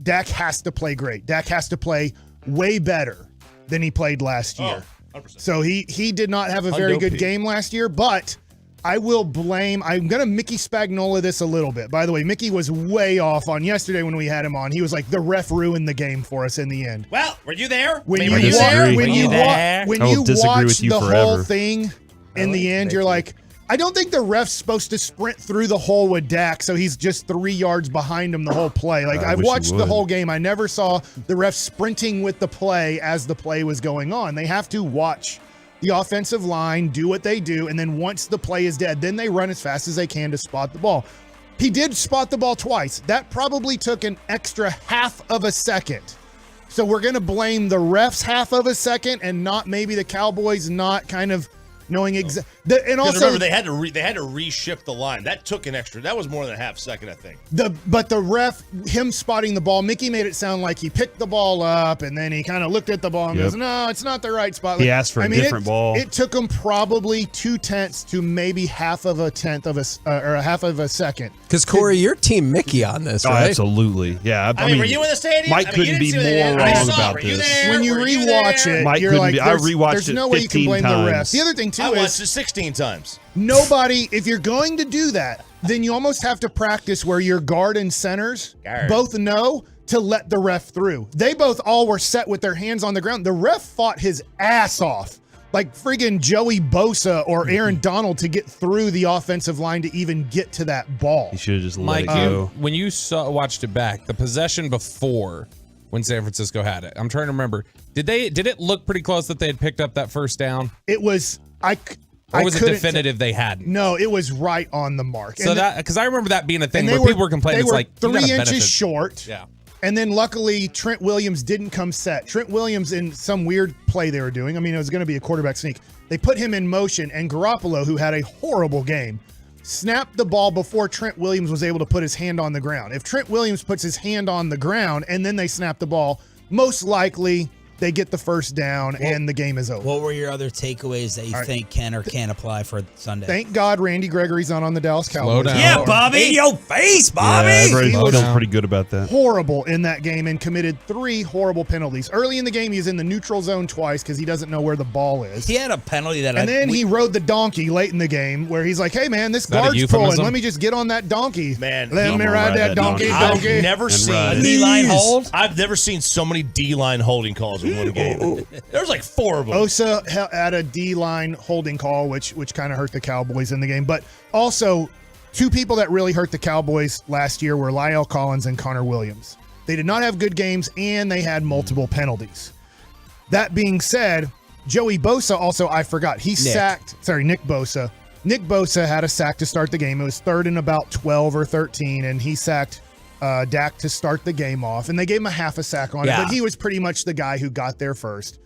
Dak has to play great. Dak has to play way better than he played last year. 100%. So he did not have a very good game last year, but I'm going to Mickey Spagnola this a little bit. By the way, Mickey was way off on yesterday when we had him on. He was like, the ref ruined the game for us in the end. Well, were you there? When I you mean, watch the forever. whole thing in the end, you're like, I don't think the ref's supposed to sprint through the hole with Dak, so he's just 3 yards behind him the whole play. Like, I've watched the whole game. I never saw the ref sprinting with the play as the play was going on. They have to watch the offensive line do what they do, and then once the play is dead, then they run as fast as they can to spot the ball. He did spot the ball twice. That probably took an extra half of a second. So we're going to blame the refs half of a second and not maybe the Cowboys not kind of knowing exactly. And also, remember they had to reshift the line. That took an extra. That was more than a half second, I think. But the ref, him spotting the ball, Mickey made it sound like he picked the ball up and then he kind of looked at the ball and goes, "No, it's not the right spot." He asked for a different ball. It took him probably 0.2 to maybe half of a second. Because Corey, you're Team Mickey on this, right? Absolutely. Yeah. I mean, were you in the stadium? Mike couldn't be more wrong about this. When you rewatch it, Mike you're like, I rewatched there's it no way you can 15 blame times. the refs. The other thing too I is watched it 16 times. nobody. If you're going to do that, then you almost have to practice where your guard and centers both know to let the ref through. They both all were set with their hands on the ground. The ref fought his ass off, like friggin' Joey Bosa or Aaron Donald, to get through the offensive line to even get to that ball. He should have just let Mike, it go. when you watched it back, the possession before when San Francisco had it, I'm trying to remember. Did it look pretty close that they had picked up that first down? It was Or was it definitive they hadn't? No, it was right on the mark. So because I remember that being a thing and where people were complaining. They It's were like you 3 gotta inches benefit. short. Yeah. And then luckily Trent Williams didn't come set. Trent Williams, in some weird play they were doing, I mean, it was going to be a quarterback sneak. They put him in motion, and Garoppolo, who had a horrible game, snapped the ball before Trent Williams was able to put his hand on the ground. If Trent Williams puts his hand on the ground and then they snap the ball, most likely they get the first down and the game is over. What were your other takeaways that you think can or can't apply for Sunday? Thank God Randy Gregory's not on the Dallas Cowboys. down. Yeah, Bobby. In your face, Bobby. Yeah, everybody He was felt pretty good about that. horrible in that game and committed 3 horrible penalties. Early in the game, he's in the neutral zone twice because he doesn't know where the ball is. He had a penalty that And then he rode the donkey late in the game where he's like, hey, man, this that a guard's euphemism? pulling. Let me just get on that donkey. Man, Let me ride that donkey. I've never seen a D-line hold. I've never seen so many D-line holding calls in one game. There's like 4 of them. Osa had a D-line holding call, which kind of hurt the Cowboys in the game. But also, 2 people that really hurt the Cowboys last year were Lyle Collins and Connor Williams. They did not have good games, and they had multiple penalties. That being said, Joey Bosa also, I forgot, Nick Bosa. Nick Bosa had a sack to start the game. It was 3rd and about 12 or 13, and he sacked Dak to start the game off. And they gave him a half a sack on it, but he was pretty much the guy who got there first.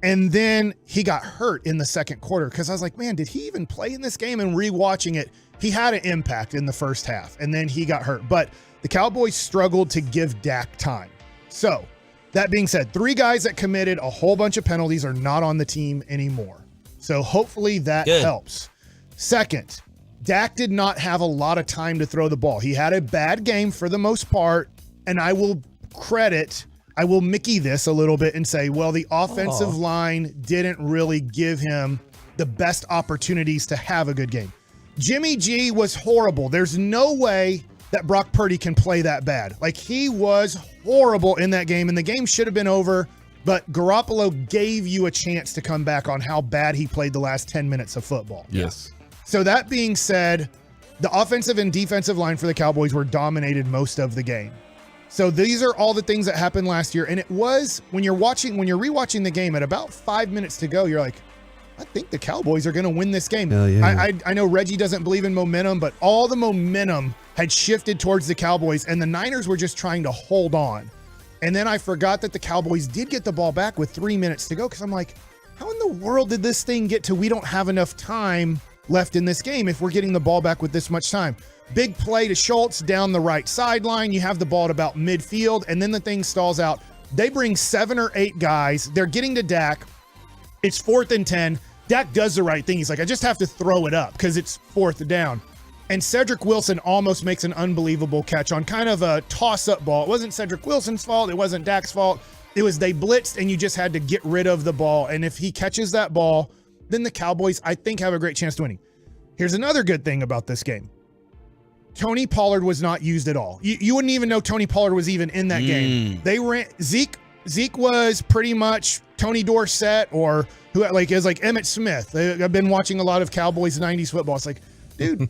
And then he got hurt in the second quarter because I was like, man, did he even play in this game? And rewatching it, he had an impact in the first half, and then he got hurt. But the Cowboys struggled to give Dak time. So, that being said, 3 guys that committed a whole bunch of penalties are not on the team anymore. So, hopefully that helps. Second, Dak did not have a lot of time to throw the ball. He had a bad game for the most part, and I will Mickey this a little bit and say, well, the offensive line didn't really give him the best opportunities to have a good game. Jimmy G was horrible. There's no way that Brock Purdy can play that bad. Like, he was horrible in that game, and the game should have been over, but Garoppolo gave you a chance to come back on how bad he played the last 10 minutes of football. Yes. So that being said, the offensive and defensive line for the Cowboys were dominated most of the game. So these are all the things that happened last year. And it was, when you're rewatching the game at about 5 minutes to go, you're like, I think the Cowboys are going to win this game. Hell yeah. I know Reggie doesn't believe in momentum, but all the momentum had shifted towards the Cowboys, and the Niners were just trying to hold on. And then I forgot that the Cowboys did get the ball back with 3 minutes to go, because I'm like, how in the world did this thing get to we don't have enough time left in this game if we're getting the ball back with this much time? Big play to Schultz down the right sideline. You have the ball at about midfield, and then the thing stalls out. They bring 7 or 8 guys. They're getting to Dak. It's 4th and 10. Dak does the right thing. He's like, I just have to throw it up because it's 4th down. And Cedric Wilson almost makes an unbelievable catch on kind of a toss-up ball. It wasn't Cedric Wilson's fault. It wasn't Dak's fault. It was they blitzed, and you just had to get rid of the ball. And if he catches that ball, then the Cowboys, I think, have a great chance to winning. Here's another good thing about this game. Tony Pollard was not used at all. You wouldn't even know Tony Pollard was even in that game. They ran Zeke was pretty much Tony Dorsett or who like is like Emmitt Smith. I've been watching a lot of Cowboys 90s football. It's like, dude,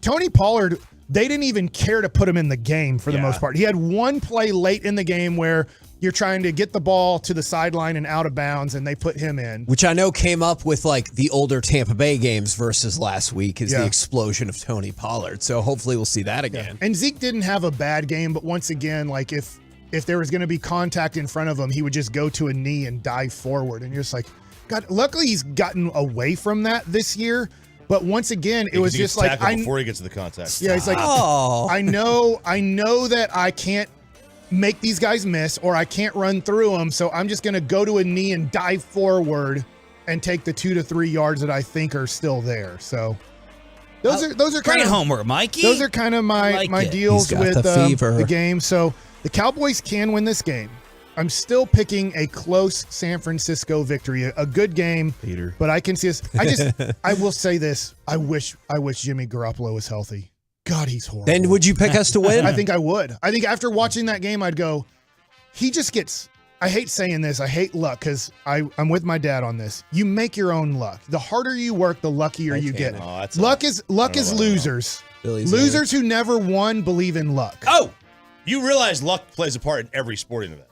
Tony Pollard, they didn't even care to put him in the game for the most part. He had one play late in the game where you're trying to get the ball to the sideline and out of bounds, and they put him in. Which I know came up with like the older Tampa Bay games versus last week is the explosion of Tony Pollard. So hopefully we'll see that again. And Zeke didn't have a bad game, but once again, like if there was going to be contact in front of him, he would just go to a knee and dive forward. And you're just like, God, luckily he's gotten away from that this year. But once again, it was just like before he gets to the contact. Yeah, he's like, I know that I can't make these guys miss or I can't run through them, so I'm just going to go to a knee and dive forward and take the 2 to 3 yards that I think are still there. So those are kind great of homework, Mikey. Those are kind of my deals with the game. So the Cowboys can win this game. I'm still picking a close San Francisco victory, a good game, Peter. But I can see this. I will say this. I wish Jimmy Garoppolo was healthy. God, he's horrible. Then would you pick us to win? I think I would. I think after watching that game, I'd go, he just gets, I hate saying this. I hate luck because I'm with my dad on this. You make your own luck. The harder you work, the luckier you get. Luck is losers. Losers who never won believe in luck. Oh, you realize luck plays a part in every sporting event.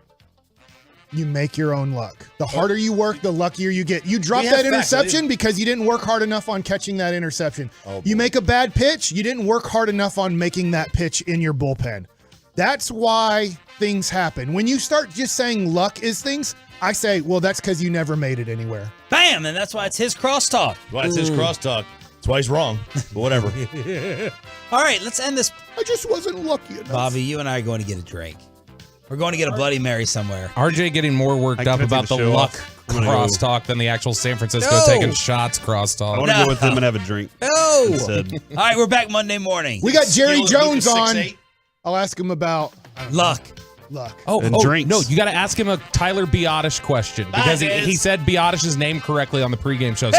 You make your own luck. The harder you work, the luckier you get. You drop that interception because you didn't work hard enough on catching that interception. You make a bad pitch, you didn't work hard enough on making that pitch in your bullpen. That's why things happen. When you start just saying luck is things, I say, well, that's because you never made it anywhere. Bam! And that's why it's his crosstalk. Why it's his crosstalk. That's why he's wrong. But whatever. All right, let's end this. I just wasn't lucky enough. Bobby, you and I are going to get a drink. We're going to get a Bloody Mary somewhere. RJ getting more worked up about the luck crosstalk than the actual San Francisco taking shots crosstalk. I want to go with them and have a drink. No. All right, we're back Monday morning. We got Jerry Jones on. I'll ask him about luck. Drinks. No, you got to ask him a Tyler Biotish question because he said Biotish's name correctly on the pregame show. So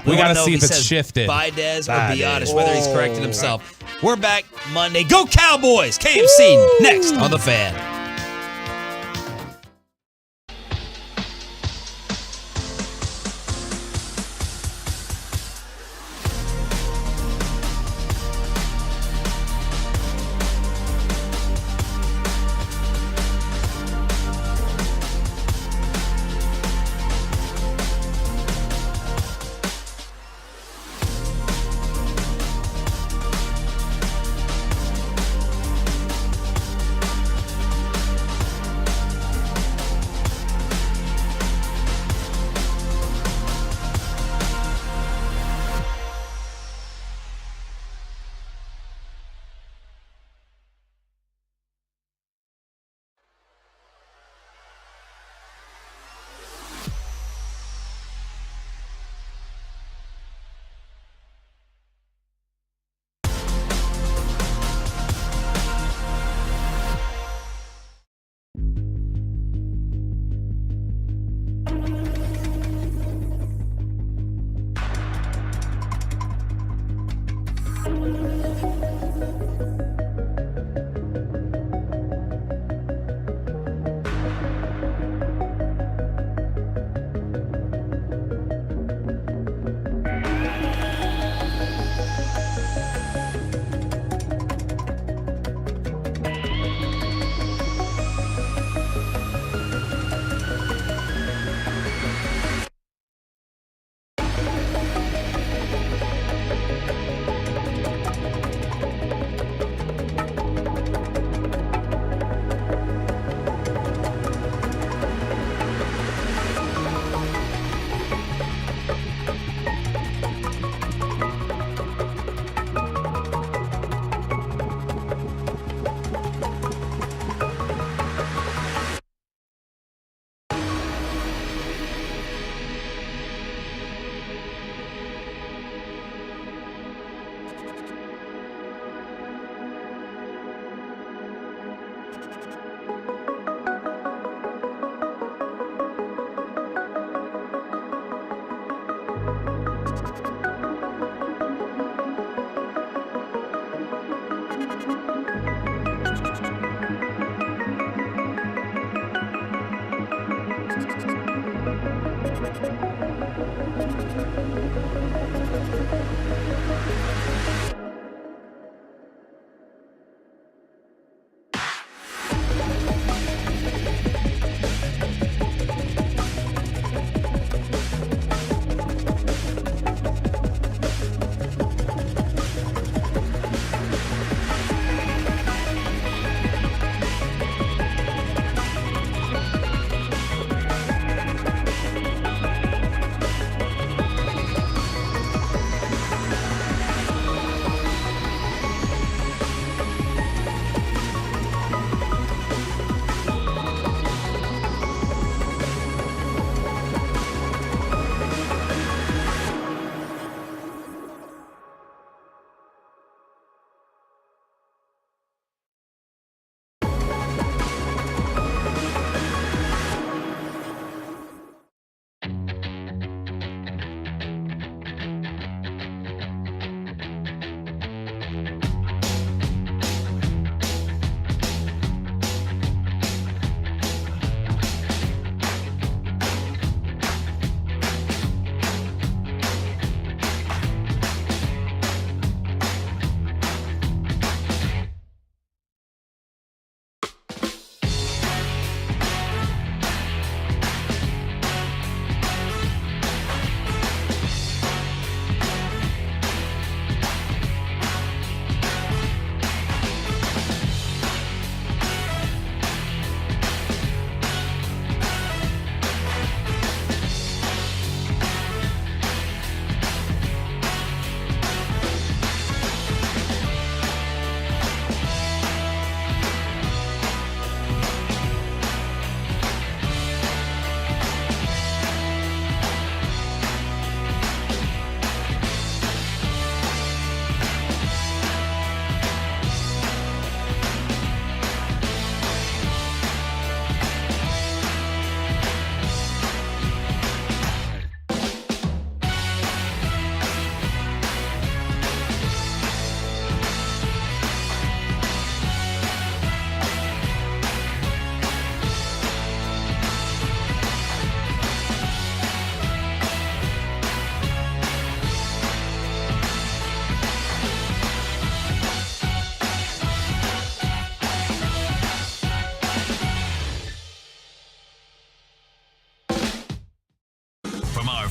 we got to see if it's shifted. Bidez or Biotish, whether he's corrected himself. We're back Monday. Go Cowboys! KMC next on The Fan.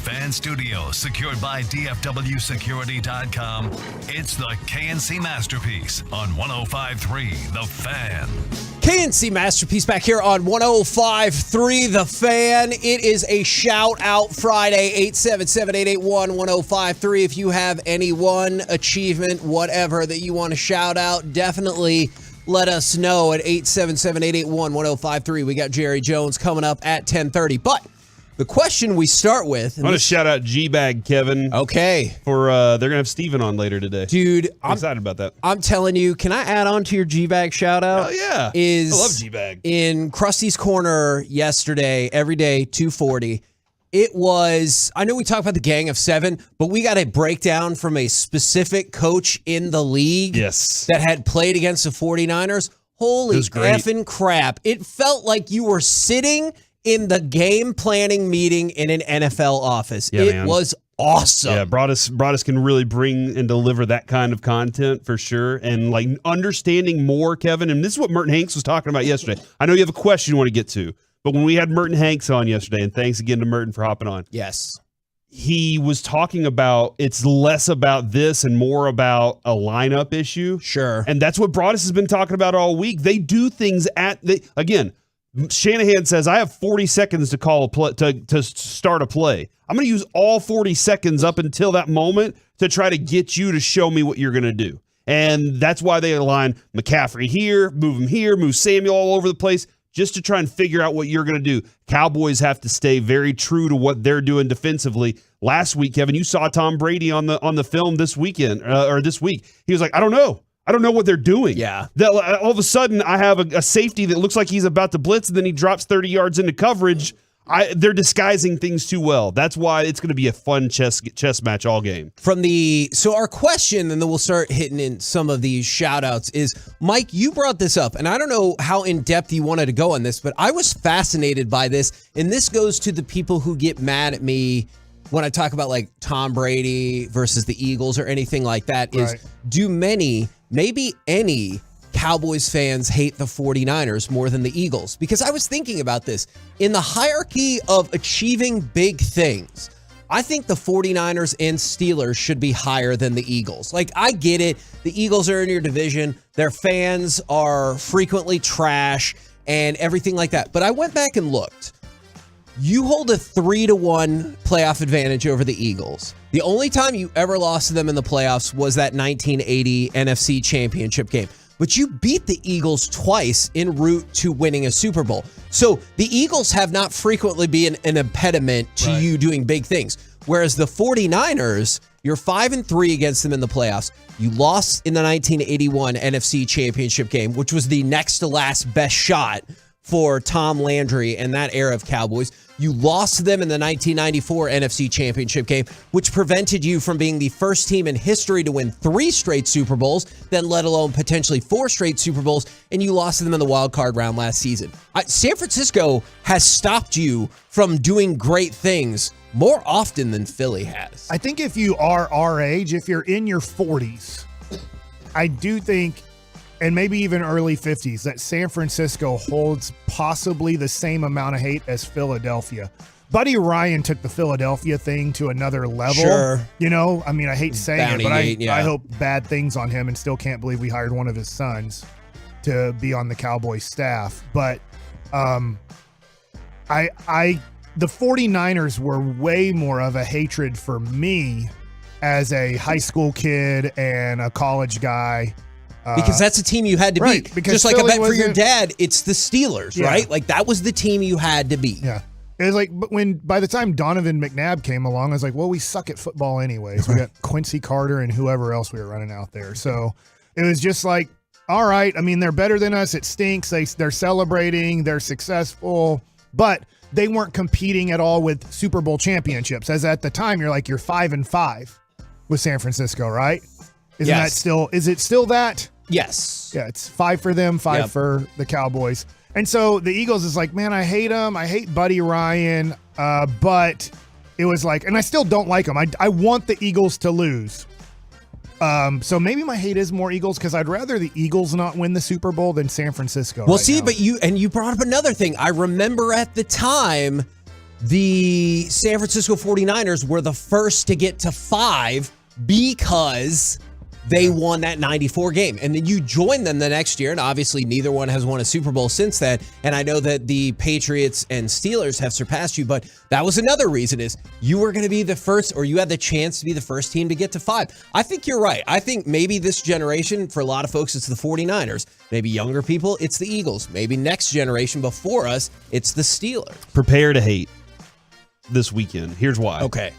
Fan Studio, secured by DFWsecurity.com. It's the KNC Masterpiece on 105.3 The Fan. KNC Masterpiece back here on 105.3 The Fan. It is a shout-out Friday, 877-881-1053. If you have any one achievement, whatever, that you want to shout out, definitely let us know at 877-881-1053. We got Jerry Jones coming up at 10:30. But the question we start with... I want to shout out G-Bag, Kevin. Okay. For they're going to have Steven on later today. Dude, I'm excited about that. I'm telling you, can I add on to your G-Bag shout out? Oh, yeah. I love G-Bag. In Krusty's Corner yesterday, every day, 240. It was, I know we talked about the Gang of Seven, but we got a breakdown from a specific coach in the league that had played against the 49ers. Holy effing crap. It felt like you were sitting in the game planning meeting in an NFL office. It was awesome. Yeah, Broadus can really bring and deliver that kind of content for sure. And like understanding more, Kevin, and this is what Merton Hanks was talking about yesterday. I know you have a question you want to get to, but when we had Merton Hanks on yesterday, and thanks again to Merton for hopping on. Yes. He was talking about it's less about this and more about a lineup issue. Sure. And that's what Broadus has been talking about all week. They do things again, Shanahan says, I have 40 seconds to call a play, to start a play. I'm going to use all 40 seconds up until that moment to try to get you to show me what you're going to do. And that's why they align McCaffrey here, move Samuel all over the place, just to try and figure out what you're going to do. Cowboys have to stay very true to what they're doing defensively. Last week, Kevin, you saw Tom Brady on the film this weekend or this week. He was like, I don't know what they're doing. Yeah. All of a sudden, I have a safety that looks like he's about to blitz, and then he drops 30 yards into coverage. They're disguising things too well. That's why it's going to be a fun chess match all game. So our question, and then we'll start hitting in some of these shout outs, is Mike, you brought this up, and I don't know how in depth you wanted to go on this, but I was fascinated by this. And this goes to the people who get mad at me when I talk about like Tom Brady versus the Eagles or anything like that. Is do many, maybe any, Cowboys fans hate the 49ers more than the Eagles? Because I was thinking about this. In the hierarchy of achieving big things, I think the 49ers and Steelers should be higher than the Eagles. Like, I get it. The Eagles are in your division. Their fans are frequently trash and everything like that. But I went back and looked. You hold a 3-1 playoff advantage over the Eagles. The only time you ever lost to them in the playoffs was that 1980 NFC Championship game. But you beat the Eagles twice en route to winning a Super Bowl. So the Eagles have not frequently been an impediment to you doing big things. Whereas the 49ers, you're 5-3 against them in the playoffs. You lost in the 1981 NFC Championship game, which was the next to last best shot for Tom Landry and that era of Cowboys. You lost to them in the 1994 NFC Championship game, which prevented you from being the first team in history to win 3 straight Super Bowls, then let alone potentially 4 straight Super Bowls, and you lost to them in the wild card round last season. San Francisco has stopped you from doing great things more often than Philly has. I think if you are our age, if you're in your 40s, I do think, and maybe even early 50s, that San Francisco holds possibly the same amount of hate as Philadelphia. Buddy Ryan took the Philadelphia thing to another level. Sure. You know, I mean, I hate saying it, but hate, I hope bad things on him, and still can't believe we hired one of his sons to be on the Cowboys staff. But the 49ers were way more of a hatred for me as a high school kid and a college guy. Because that's a team you had to beat. Because just like Philly I bet for your dad, it's the Steelers, right? Like that was the team you had to beat. Yeah. It was like, but by the time Donovan McNabb came along, I was like, well, we suck at football anyways. We got Quincy Carter and whoever else we were running out there. So it was just like, all right, I mean, they're better than us. It stinks. They're celebrating. They're successful. But they weren't competing at all with Super Bowl championships. As at the time, you're 5-5 with San Francisco, right? Is it still that? Yes. Yeah, it's 5 for them, 5 for the Cowboys. And so the Eagles is like, man, I hate them. I hate Buddy Ryan. But it was like, and I still don't like them. I want the Eagles to lose. So maybe my hate is more Eagles because I'd rather the Eagles not win the Super Bowl than San Francisco. Well, but you brought up another thing. I remember at the time, the San Francisco 49ers were the first to get to 5 because they won that 94 game. And then you joined them the next year, and obviously neither one has won a Super Bowl since then. And I know that the Patriots and Steelers have surpassed you, but that was another reason is you were going to be the first, or you had the chance to be the first team to get to 5. I think you're right. I think maybe this generation, for a lot of folks, it's the 49ers. Maybe younger people, it's the Eagles. Maybe next generation before us, it's the Steelers. Prepare to hate this weekend. Here's why. Okay.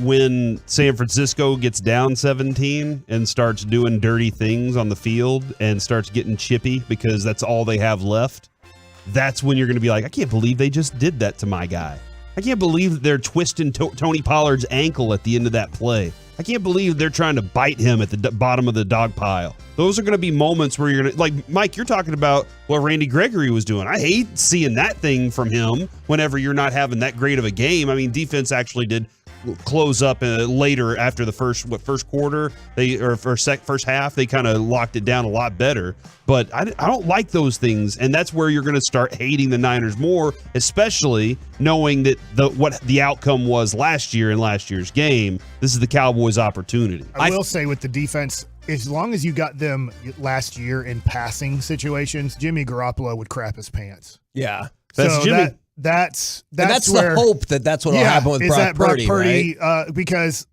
When San Francisco gets down 17 and starts doing dirty things on the field and starts getting chippy because that's all they have left, that's when you're going to be like, I can't believe they just did that to my guy. I can't believe they're twisting Tony Pollard's ankle at the end of that play. I can't believe they're trying to bite him at the bottom of the dog pile. Those are going to be moments where you're going to, like, Mike, you're talking about what Randy Gregory was doing. I hate seeing that thing from him whenever you're not having that great of a game. I mean, defense actually did close up later after the first quarter first half. They kind of locked it down a lot better, but I don't like those things, and that's where you're going to start hating the Niners more, especially knowing that what the outcome was last year in last year's game. This is the Cowboys' opportunity. I will say with the defense, as long as you got them last year in passing situations, Jimmy Garoppolo would crap his pants. Yeah, that's Jimmy. That's where, the hope that's what will happen with Brock Purdy, right? Because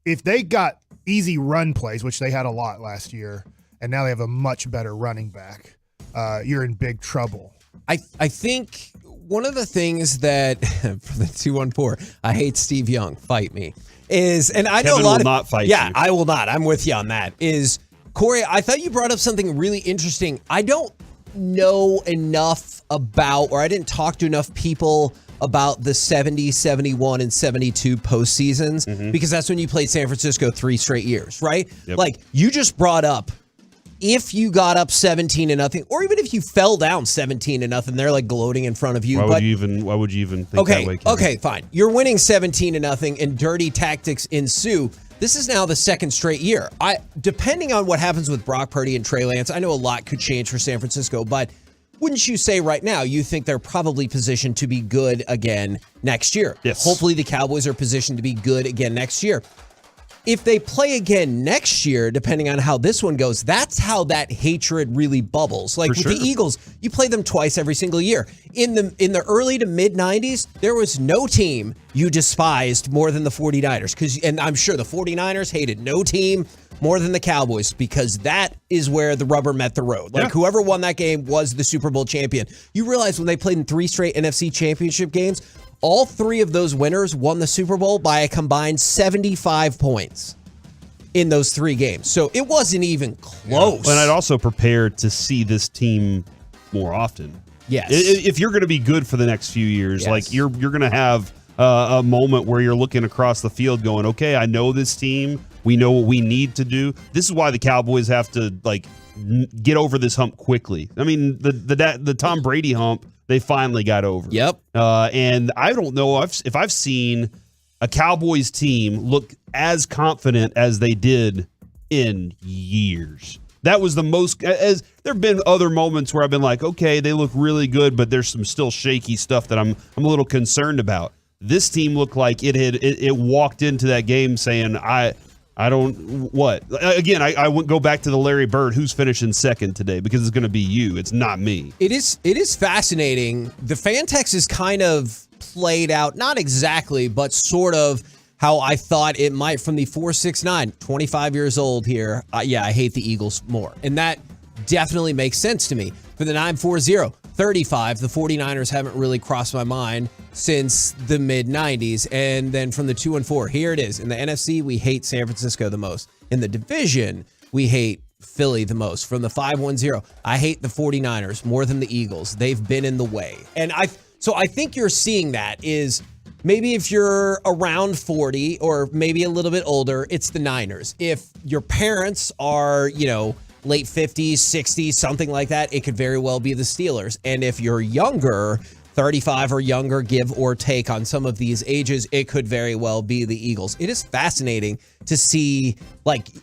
if they got easy run plays, which they had a lot last year, and now they have a much better running back, you're in big trouble. I think one of the things that for the 214, I hate Steve Young. Fight me. And I know Kevin a lot will not fight you. you. I will not. I'm with you on that. Is Corey? I thought you brought up something really interesting. I don't know enough about, or I didn't talk to enough people about the 70, 71, and 72 postseasons because that's when you played San Francisco 3 straight years, right? Yep. Like, you just brought up, if you got up 17-0, or even if you fell down 17-0, they're like gloating in front of you. Why would you even think that way? Kevin? Okay, fine. You're winning 17-0 and dirty tactics ensue. This is now the second straight year. Depending on what happens with Brock Purdy and Trey Lance, I know a lot could change for San Francisco, but wouldn't you say right now you think they're probably positioned to be good again next year? Yes. Hopefully the Cowboys are positioned to be good again next year. If they play again next year, depending on how this one goes, that's how that hatred really bubbles. Like with the Eagles, you play them twice every single year. In the early to mid 90s, there was no team you despised more than the 49ers. And I'm sure the 49ers hated no team more than the Cowboys because that is where the rubber met the road. Like whoever won that game was the Super Bowl champion. You realize when they played in 3 straight NFC championship games, all 3 of those winners won the Super Bowl by a combined 75 points in those 3 games. So it wasn't even close. And I'd also prepare to see this team more often. Yes. If you're going to be good for the next few years, like you're going to have a moment where you're looking across the field going, okay, I know this team. We know what we need to do. This is why the Cowboys have to get over this hump quickly. I mean, the Tom Brady hump, they finally got over. Yep. And I don't know if I've seen a Cowboys team look as confident as they did in years. That was the most. As there have been other moments where I've been like, okay, they look really good, but there's some still shaky stuff that I'm a little concerned about. This team looked like it walked into that game saying, I don't what again. I wouldn't go back to the Larry Bird. Who's finishing second today? Because it's going to be you. It's not me. It is fascinating. The fan text is kind of played out, not exactly, but sort of how I thought it might from the 469. 25 years old here. Yeah, I hate the Eagles more, and that definitely makes sense to me. For the 940. 35, the 49ers haven't really crossed my mind since the mid-90s. And then from the 2-4, here it is. In the NFC, we hate San Francisco the most. In the division, we hate Philly the most. From the 510, I hate the 49ers more than the Eagles. They've been in the way. And I think you're seeing that is maybe if you're around 40 or maybe a little bit older, it's the Niners. If your parents are, late 50s, 60s, something like that, it could very well be the Steelers. And if you're younger, 35 or younger, give or take on some of these ages, it could very well be the Eagles. It is fascinating to see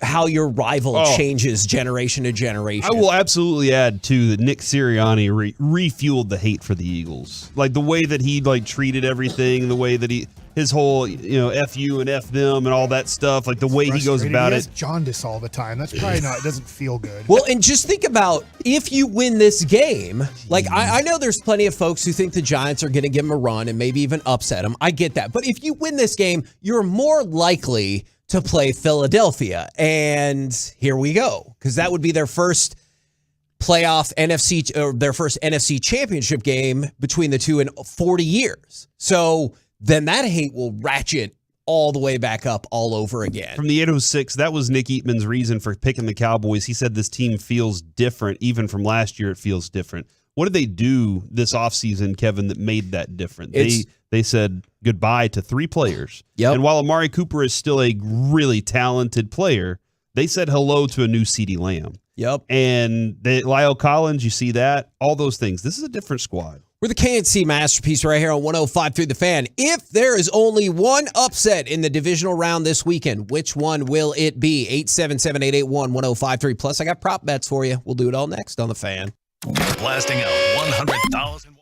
how your rival changes generation to generation. I will absolutely add too that Nick Sirianni refueled the hate for the Eagles. Like the way that he treated everything, the way that his whole, F you and F them and all that stuff, like the way he goes about he it. has jaundice all the time. That's probably not, it doesn't feel good. Well, and just think about if you win this game, I know there's plenty of folks who think the Giants are going to give them a run and maybe even upset them. I get that. But if you win this game, you're more likely to play Philadelphia. And here we go, because that would be their first playoff NFC or their first NFC championship game between the two in 40 years. So then that hate will ratchet all the way back up all over again. From the 806, that was Nick Eatman's reason for picking the Cowboys. He said this team feels different. Even from last year, it feels different. What did they do this offseason, Kevin, that made that different? They said goodbye to 3 players. Yep. And while Amari Cooper is still a really talented player, they said hello to a new CeeDee Lamb. Yep. And Lyle Collins, you see that? All those things. This is a different squad. We're the KNC Masterpiece right here on 105.3 The Fan. If there is only one upset in the divisional round this weekend, which one will it be? 877-881-1053. Plus, I got prop bets for you. We'll do it all next on The Fan. Blasting out 100,000.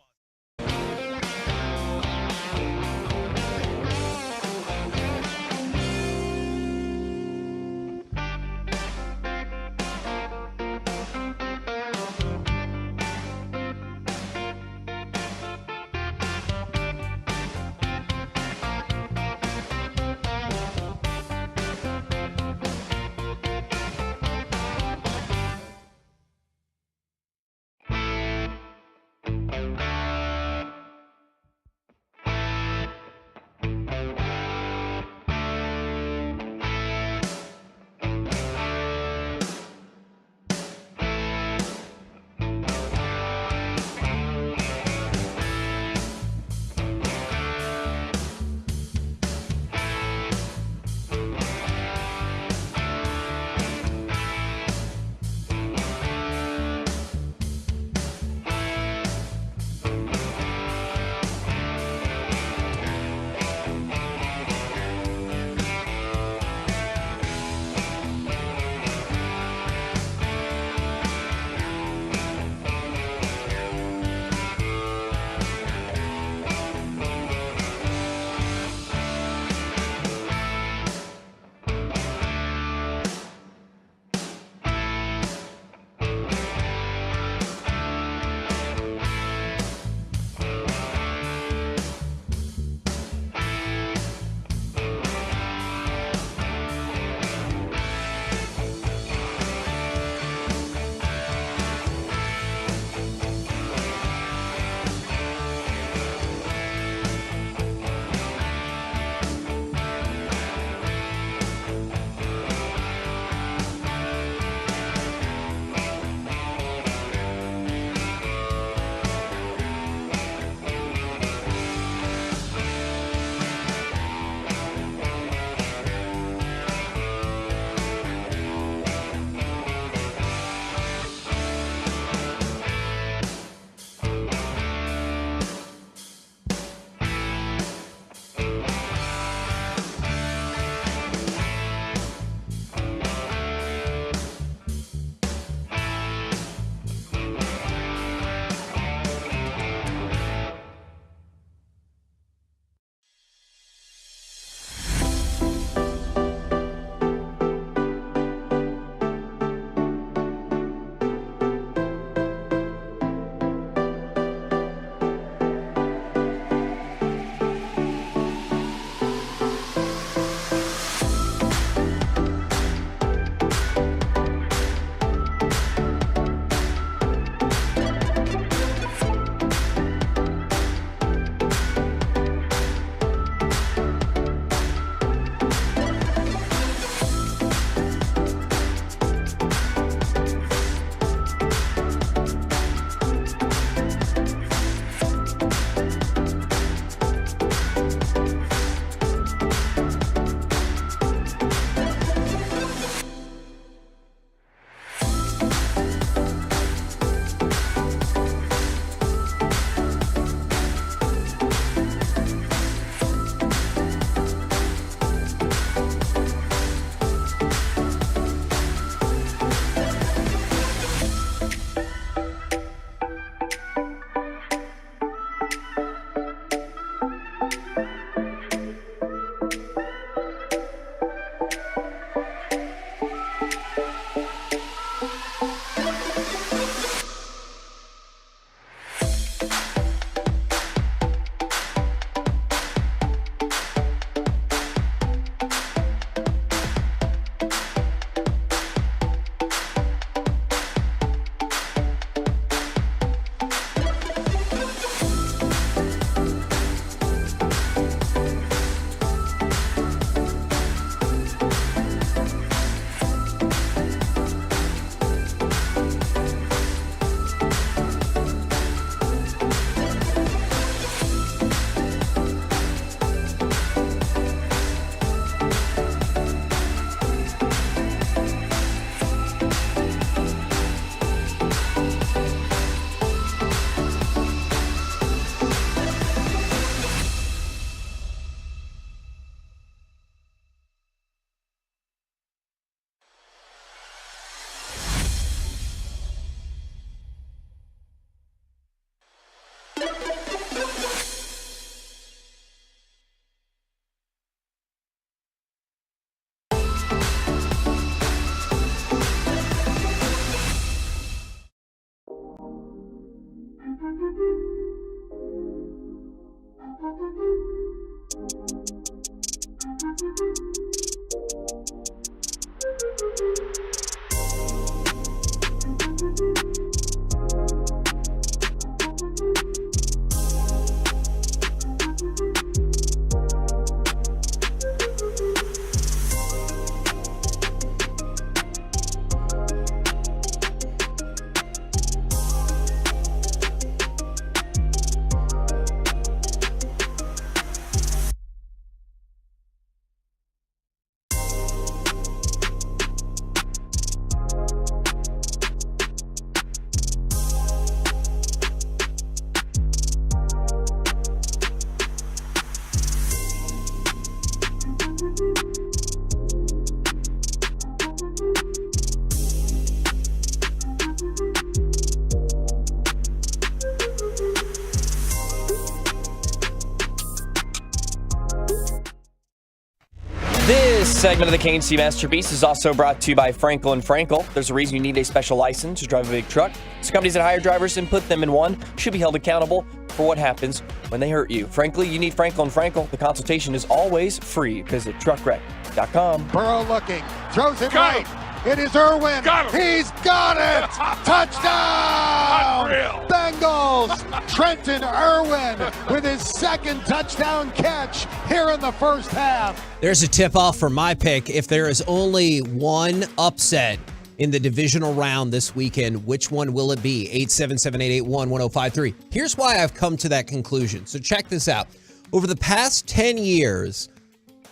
This segment of the K&C Masterpiece is also brought to you by Frankel & Frankel. There's a reason you need a special license to drive a big truck. So companies that hire drivers and put them in one should be held accountable for what happens when they hurt you. Frankly, you need Frankel & Frankel. The consultation is always free. Visit truckwreck.com. Burrow looking, throws it right. It is Irwin. He's got it. Touchdown. Unreal. Bengals. Trenton Irwin with his second touchdown catch here in the first half. There's a tip-off for my pick. If there is only one upset in the divisional round this weekend, which one will it be? 877-881-1053. Here's why I've come to that conclusion. So check this out. Over the past 10 years,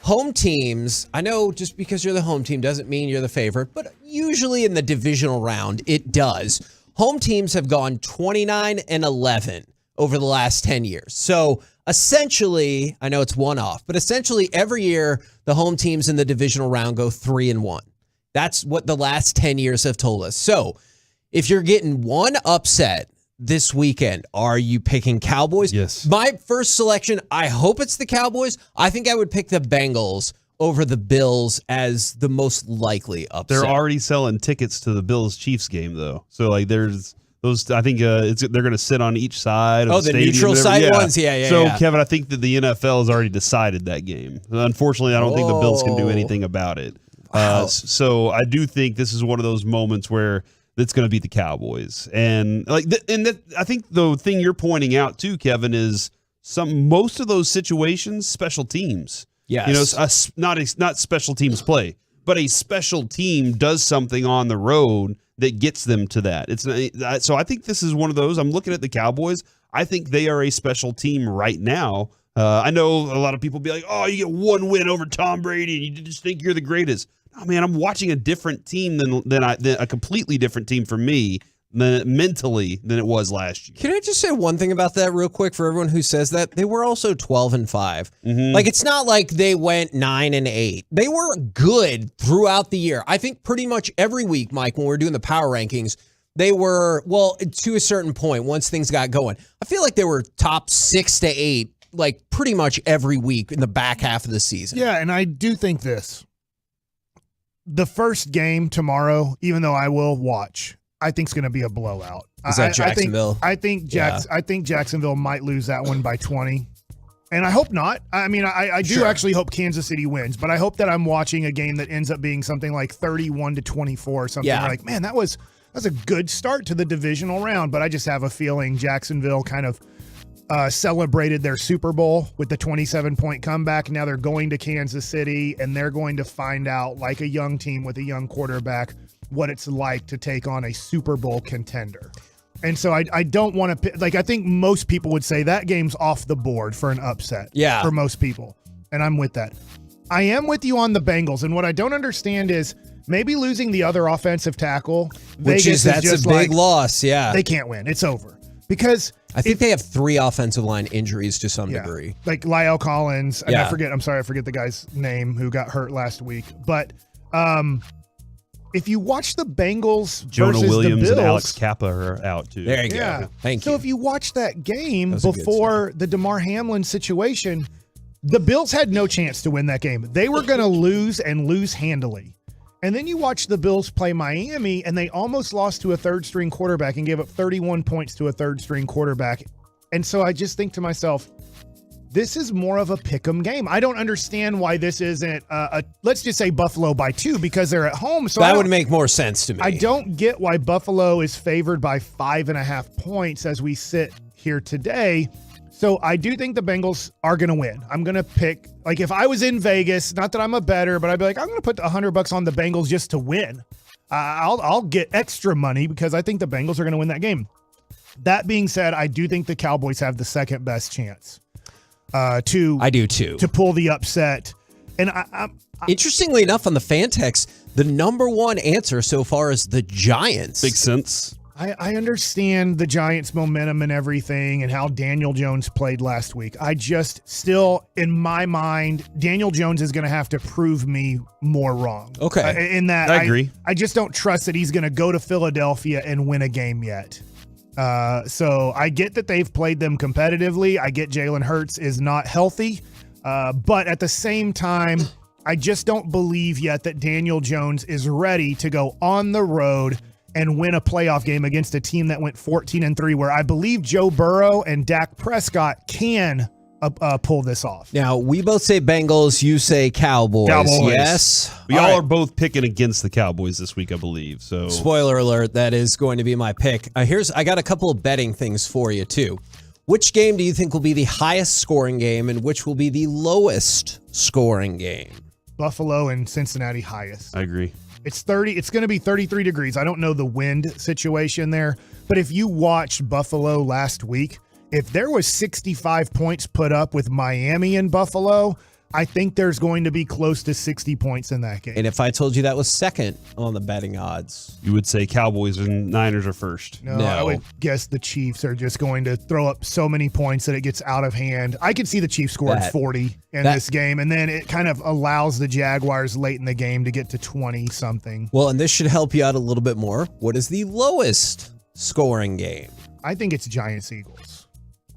home teams, I know just because you're the home team doesn't mean you're the favorite, but usually in the divisional round, it does. Home teams have gone 29-11 over the last 10 years. So essentially, I know it's one off, but essentially every year the home teams in the divisional round go 3-1. That's what the last 10 years have told us. So if you're getting one upset this weekend, are you picking Cowboys? Yes. My first selection, I hope it's the Cowboys. I think I would pick the Bengals over the Bills as the most likely upset. They're already selling tickets to the Bills-Chiefs game, though. So, like, there's those, I think they're going to sit on each side of the stadium. Neutral side ones? Yeah. So, Kevin, I think that the NFL has already decided that game. Unfortunately, I don't think the Bills can do anything about it. Wow. So, I do think this is one of those moments where it's going to be the Cowboys. And I think the thing you're pointing out, too, Kevin, is most of those situations, special teams. Yes. Not special teams play, but a special team does something on the road that gets them to that. So I think this is one of those. I'm looking at the Cowboys. I think they are a special team right now. I know a lot of people be like, "Oh, you get one win over Tom Brady, and you just think you're the greatest." Oh man, I'm watching a different team than a completely different team for me mentally than it was last year. Can I just say one thing about that real quick for everyone who says that? They were also 12-5. Mm-hmm. Like, it's not like they went 9-8. They were good throughout the year. I think pretty much every week, Mike, when we're doing the power rankings, they were, well, to a certain point, once things got going, I feel like they were top 6 to 8, like pretty much every week in the back half of the season. Yeah, and I do think this. The first game tomorrow, even though I will watch, I think it's going to be a blowout. Is that Jacksonville? I think Jacksonville might lose that one by 20. And I hope not. I mean, I do actually hope Kansas City wins, but I hope that I'm watching a game that ends up being something like 31-24 or something. Yeah. Like, man, that's a good start to the divisional round, but I just have a feeling Jacksonville kind of celebrated their Super Bowl with the 27-point comeback. Now they're going to Kansas City, and they're going to find out, like a young team with a young quarterback, what it's like to take on a Super Bowl contender. And so I don't want to, like, I think most people would say that game's off the board for an upset. Yeah. For most people. And I'm with that. I am with you on the Bengals. And what I don't understand is maybe losing the other offensive tackle. That's a big loss. Yeah. They can't win. It's over. Because I think they have 3 offensive line injuries to some degree. Like Lyle Collins. And I forget the guy's name who got hurt last week. But if you watch the Bengals Jonah versus Williams the Bills, and Alex Kappa are out too. There you go. Thank you. So if you watch that game before the DeMar Hamlin situation, the Bills had no chance to win that game. They were going to lose and lose handily. And then you watch the Bills play Miami, and they almost lost to a third-string quarterback and gave up 31 points to a third-string quarterback. And so I just think to myself, this is more of a pick'em game. I don't understand why this isn't let's just say Buffalo by 2 because they're at home. So that would make more sense to me. I don't get why Buffalo is favored by 5.5 points as we sit here today. So I do think the Bengals are going to win. I'm going to pick, like if I was in Vegas, not that I'm a bettor, but I'd be like, I'm going to put $100 on the Bengals just to win. I'll get extra money because I think the Bengals are going to win that game. That being said, I do think the Cowboys have the second best chance. I do too. To pull the upset. And interestingly enough, on the fan text, the number one answer so far is the Giants. Makes sense. I understand the Giants' momentum and everything and how Daniel Jones played last week. I just still, in my mind, Daniel Jones is going to have to prove me more wrong. Okay. In that, I agree. I just don't trust that he's going to go to Philadelphia and win a game yet. So I get that they've played them competitively. I get Jalen Hurts is not healthy. But at the same time, I just don't believe yet that Daniel Jones is ready to go on the road and win a playoff game against a team that went 14-3, where I believe Joe Burrow and Dak Prescott can pull this off. Now, we both say Bengals, you say Cowboys. Yes. We all are both picking against the Cowboys this week, I believe. So spoiler alert, that is going to be my pick. I got a couple of betting things for you, too. Which game do you think will be the highest scoring game and which will be the lowest scoring game? Buffalo and Cincinnati highest. I agree. It's going to be 33 degrees. I don't know the wind situation there, but if you watched Buffalo last week, if there was 65 points put up with Miami and Buffalo, I think there's going to be close to 60 points in that game. And if I told you that was second on the betting odds, you would say Cowboys and Niners are first. No, I would guess the Chiefs are just going to throw up so many points that it gets out of hand. I could see the Chiefs scoring 40 in this game, and then it kind of allows the Jaguars late in the game to get to 20-something. Well, and this should help you out a little bit more. What is the lowest scoring game? I think it's Giants-Eagles.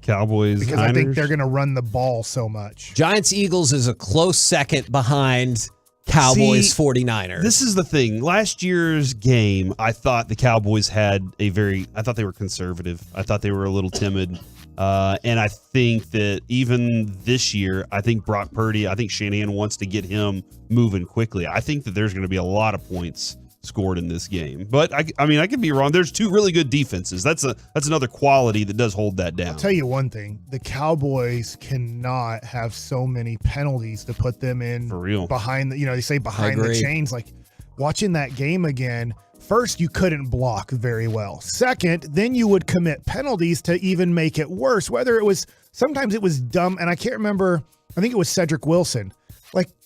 Cowboys, because Niners. I think they're going to run the ball so much. Giants-Eagles is a close second behind Cowboys 49ers. This is the thing. Last year's game, I thought the Cowboys had I thought they were conservative. I thought they were a little timid. And I think that even this year, I think Brock Purdy, I think Shanahan wants to get him moving quickly. I think that there's going to be a lot of points scored in this game. But I mean, I could be wrong. There's two really good defenses. That's another quality that does hold that down. I'll tell you one thing. The Cowboys cannot have so many penalties to put them in for real behind they say behind the chains. Like watching that game again, first, you couldn't block very well. Second, then you would commit penalties to even make it worse. Sometimes it was dumb, and I can't remember. I think it was Cedric Wilson.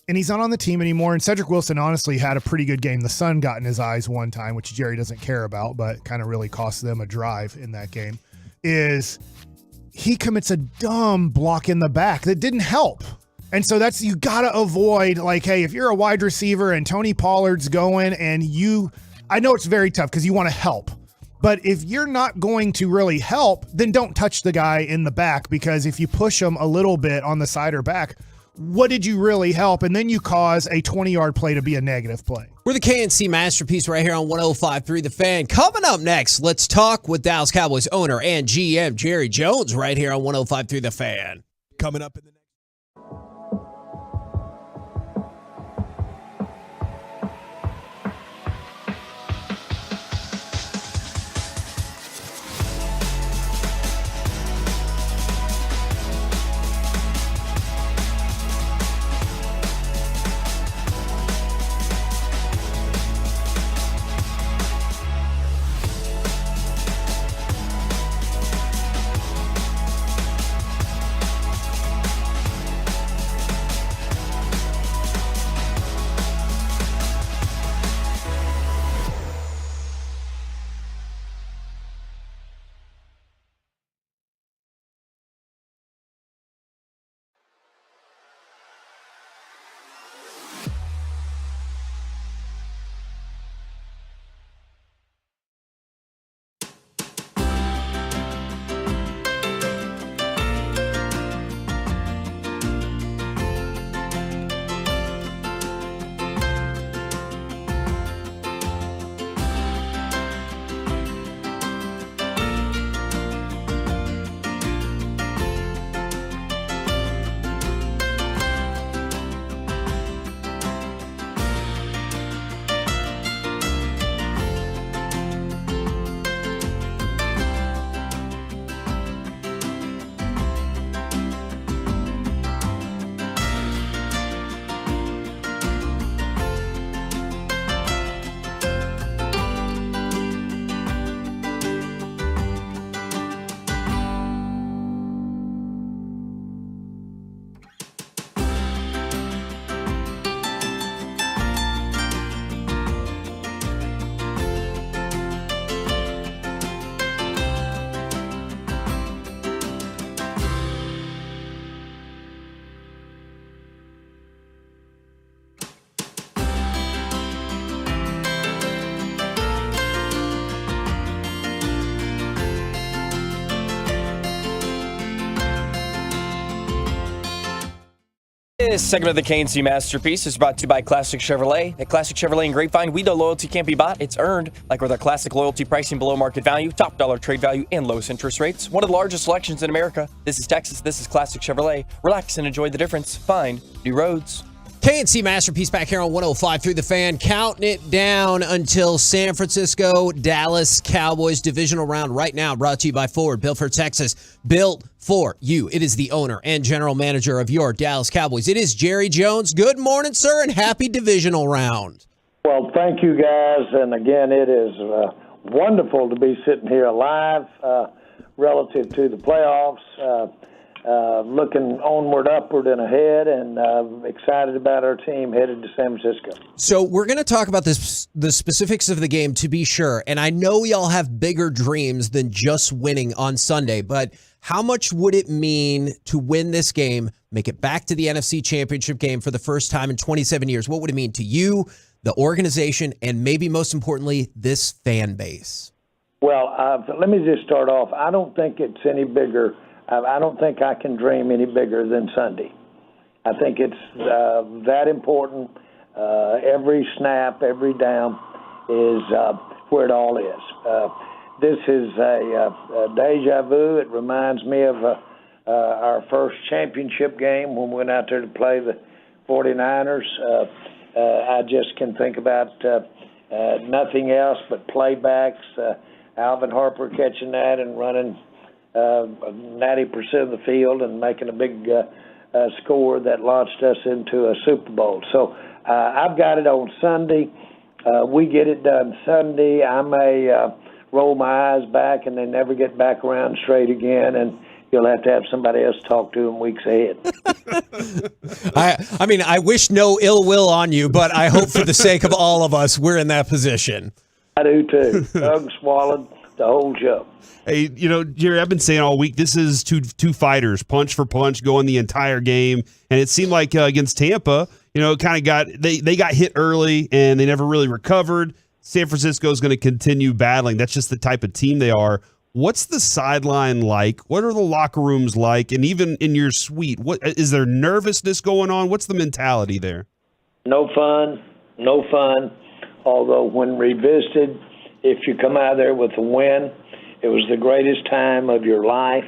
And he's not on the team anymore. And Cedric Wilson honestly had a pretty good game. The sun got in his eyes one time, which Jerry doesn't care about, but kind of really cost them a drive in that game, is he commits a dumb block in the back that didn't help. And so you got to avoid, hey, if you're a wide receiver and Tony Pollard's going and I know it's very tough because you want to help. But if you're not going to really help, then don't touch the guy in the back, because if you push him a little bit on the side or back, what did you really help? And then you cause a 20-yard play to be a negative play. We're the KNC Masterpiece right here on 105.3 The Fan. Coming up next, let's talk with Dallas Cowboys owner and GM Jerry Jones right here on 105.3 The Fan. Coming up in the This segment of the KNC Masterpiece is brought to you by Classic Chevrolet. At Classic Chevrolet and Grapevine, we know loyalty can't be bought, it's earned. Like with our classic loyalty pricing below market value, top dollar trade value, and lowest interest rates. One of the largest selections in America. This is Texas. This is Classic Chevrolet. Relax and enjoy the difference. Find new roads. KNC Masterpiece back here on 105.3 The Fan, counting it down until San Francisco, Dallas Cowboys divisional round right now, brought to you by Ford, built for Texas, built for you. It is the owner and general manager of your Dallas Cowboys. It is Jerry Jones. Good morning, sir, and happy divisional round. Well, thank you, guys. And again, it is wonderful to be sitting here alive relative to the playoffs. Looking onward, upward, and ahead, and excited about our team headed to San Francisco. So we're going to talk about the specifics of the game, to be sure. And I know y'all have bigger dreams than just winning on Sunday, but how much would it mean to win this game, make it back to the NFC Championship game for the first time in 27 years? What would it mean to you, the organization, and maybe most importantly, this fan base? Well, let me just start off. I don't think it's any bigger. I don't think I can dream any bigger than Sunday. I think it's that important. Every snap, every down is where it all is. This is a deja vu. It reminds me of our first championship game when we went out there to play the 49ers. I just can think about nothing else but playbacks. Alvin Harper catching that and running 90% of the field and making a big score that launched us into a Super Bowl. So I've got it on Sunday. We get it done Sunday. I may roll my eyes back and then never get back around straight again, and you'll have to have somebody else talk to in weeks ahead. I mean, I wish no ill will on you, but I hope for the sake of all of us, we're in that position. I do too. Doug swallowed the whole show. Hey, Jerry, I've been saying all week, this is two fighters, punch for punch, going the entire game. And it seemed like against Tampa, it kind of they got hit early and they never really recovered. San Francisco is going to continue battling. That's just the type of team they are. What's the sideline like? What are the locker rooms like? And even in your suite, what is there nervousness going on? What's the mentality there? No fun. Although when revisited, if you come out of there with a win, it was the greatest time of your life,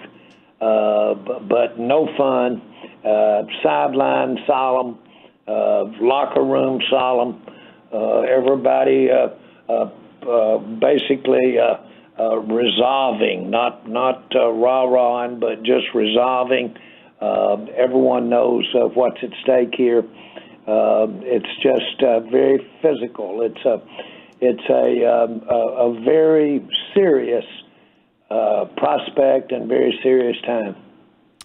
but no fun. Sideline solemn, locker room solemn. Everybody basically resolving, not rah-rahing, but just resolving. Everyone knows what's at stake here. It's just very physical. It's a very serious prospect and very serious time.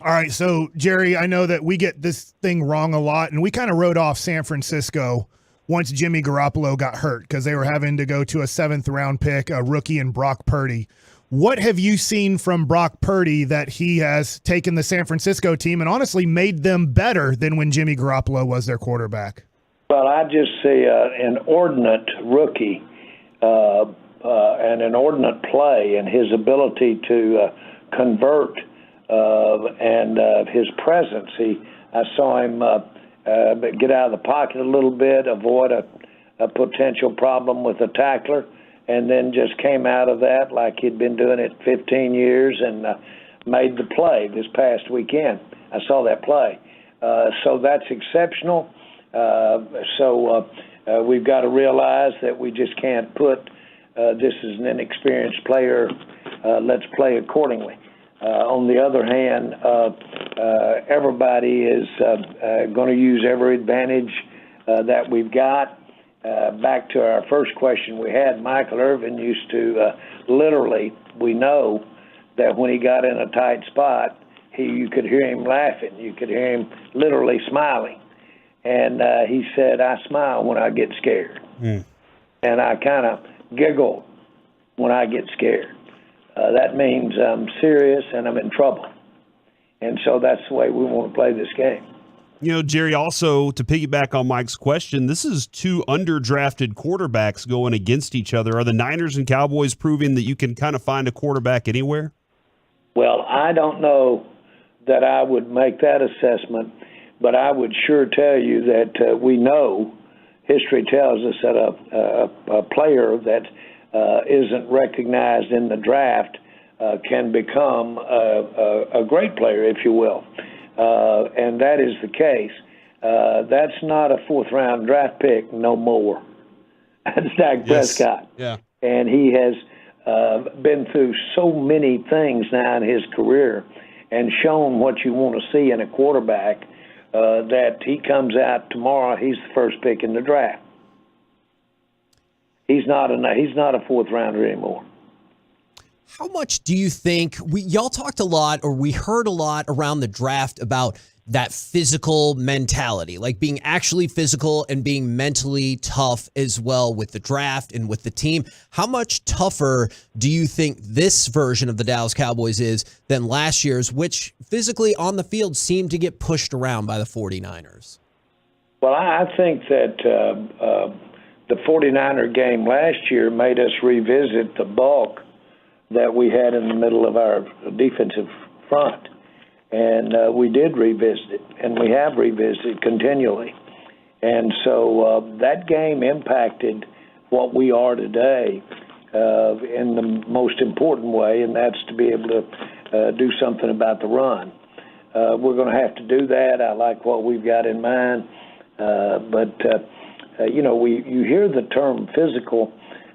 All right, so Jerry, I know that we get this thing wrong a lot, and we kind of wrote off San Francisco once Jimmy Garoppolo got hurt because they were having to go to a 7th-round pick, a rookie in Brock Purdy. What have you seen from Brock Purdy that he has taken the San Francisco team and honestly made them better than when Jimmy Garoppolo was their quarterback? Well, I just see an inordinate rookie and an inordinate play and his ability to convert and his presence. I saw him get out of the pocket a little bit, avoid a potential problem with a tackler, and then just came out of that like he'd been doing it 15 years and made the play this past weekend. I saw that play. So that's exceptional. So we've got to realize that we just can't put this is an inexperienced player. Let's play accordingly. On the other hand, everybody is going to use every advantage that we've got. Back to our first question we had, Michael Irvin used to literally, we know that when he got in a tight spot, you could hear him laughing. You could hear him literally smiling. And he said, I smile when I get scared. And I kind of giggle when I get scared. That means I'm serious and I'm in trouble. And so that's the way we want to play this game. Jerry, also to piggyback on Mike's question, this is two underdrafted quarterbacks going against each other. Are the Niners and Cowboys proving that you can kind of find a quarterback anywhere? Well, I don't know that I would make that assessment but I would sure tell you that we know, history tells us that a player that isn't recognized in the draft can become a great player, if you will. And that is the case. That's not a fourth-round draft pick no more. That's Dak Prescott. Yeah. And he has been through so many things now in his career and shown what you want to see in a quarterback that he comes out tomorrow, he's the first pick in the draft. He's not a fourth-rounder anymore. How much do you think y'all talked a lot, or we heard a lot around the draft about that physical mentality, like being actually physical and being mentally tough as well with the draft and with the team? How much tougher do you think this version of the Dallas Cowboys is than last year's, which physically on the field seemed to get pushed around by the 49ers? Well, I think that the 49er game last year made us revisit the bulk that we had in the middle of our defensive front. And we did revisit it, and we have revisited continually. And so that game impacted what we are today in the most important way, and that's to be able to do something about the run. We're going to have to do that. I like what we've got in mind. But you hear the term physical.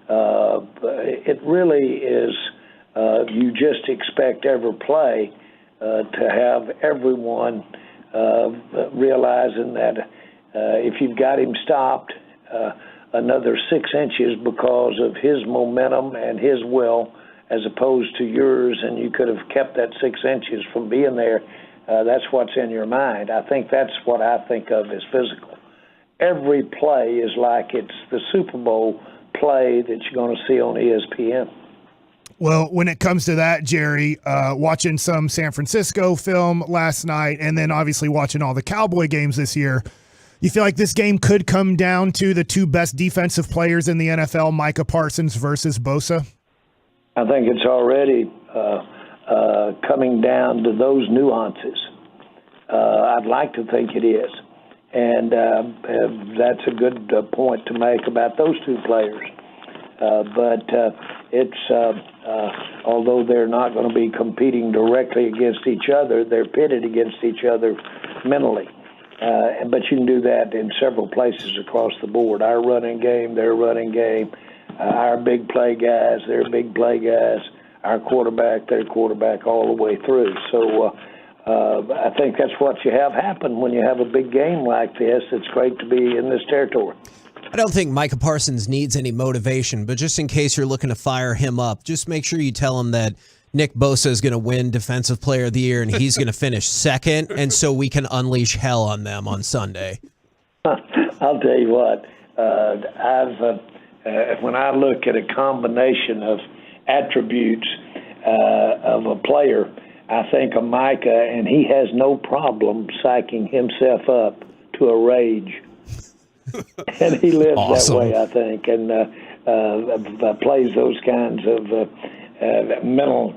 It really is, you just expect every play to have everyone realizing that if you've got him stopped another 6 inches because of his momentum and his will as opposed to yours, and you could have kept that 6 inches from being there, that's what's in your mind. I think that's what I think of as physical. Every play is like it's the Super Bowl play that you're going to see on ESPN. Well, when it comes to that, Jerry, watching some San Francisco film last night and then obviously watching all the Cowboy games this year, you feel like this game could come down to the two best defensive players in the NFL, Micah Parsons versus Bosa? I think it's already coming down to those nuances. I'd like to think it is. And that's a good point to make about those two players. But it's although they're not going to be competing directly against each other, they're pitted against each other mentally. But you can do that in several places across the board. Our running game, their running game, our big play guys, their big play guys, our quarterback, their quarterback, all the way through. So I think that's what you have happen when you have a big game like this. It's great to be in this territory. I don't think Micah Parsons needs any motivation, but just in case you're looking to fire him up, just make sure you tell him that Nick Bosa is going to win Defensive Player of the Year and he's going to finish second, and so we can unleash hell on them on Sunday. I'll tell you what, when I look at a combination of attributes of a player, I think of Micah, and he has no problem psyching himself up to a rage. And he lives that way, I think, and plays those kinds of mental,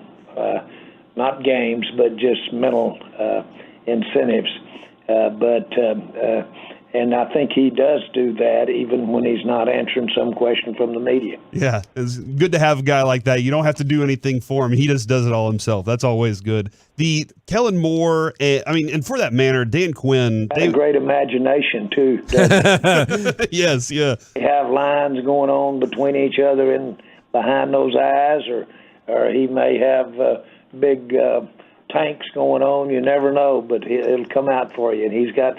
not games, but just mental incentives. And I think he does do that even when he's not answering some question from the media. Yeah, it's good to have a guy like that. You don't have to do anything for him. He just does it all himself. That's always good. The Kellen Moore, and for that matter, Dan Quinn. They have a great imagination, too. Yes, yeah. They have lines going on between each other and behind those eyes, or he may have big tanks going on. You never know, but it'll come out for you. And he's got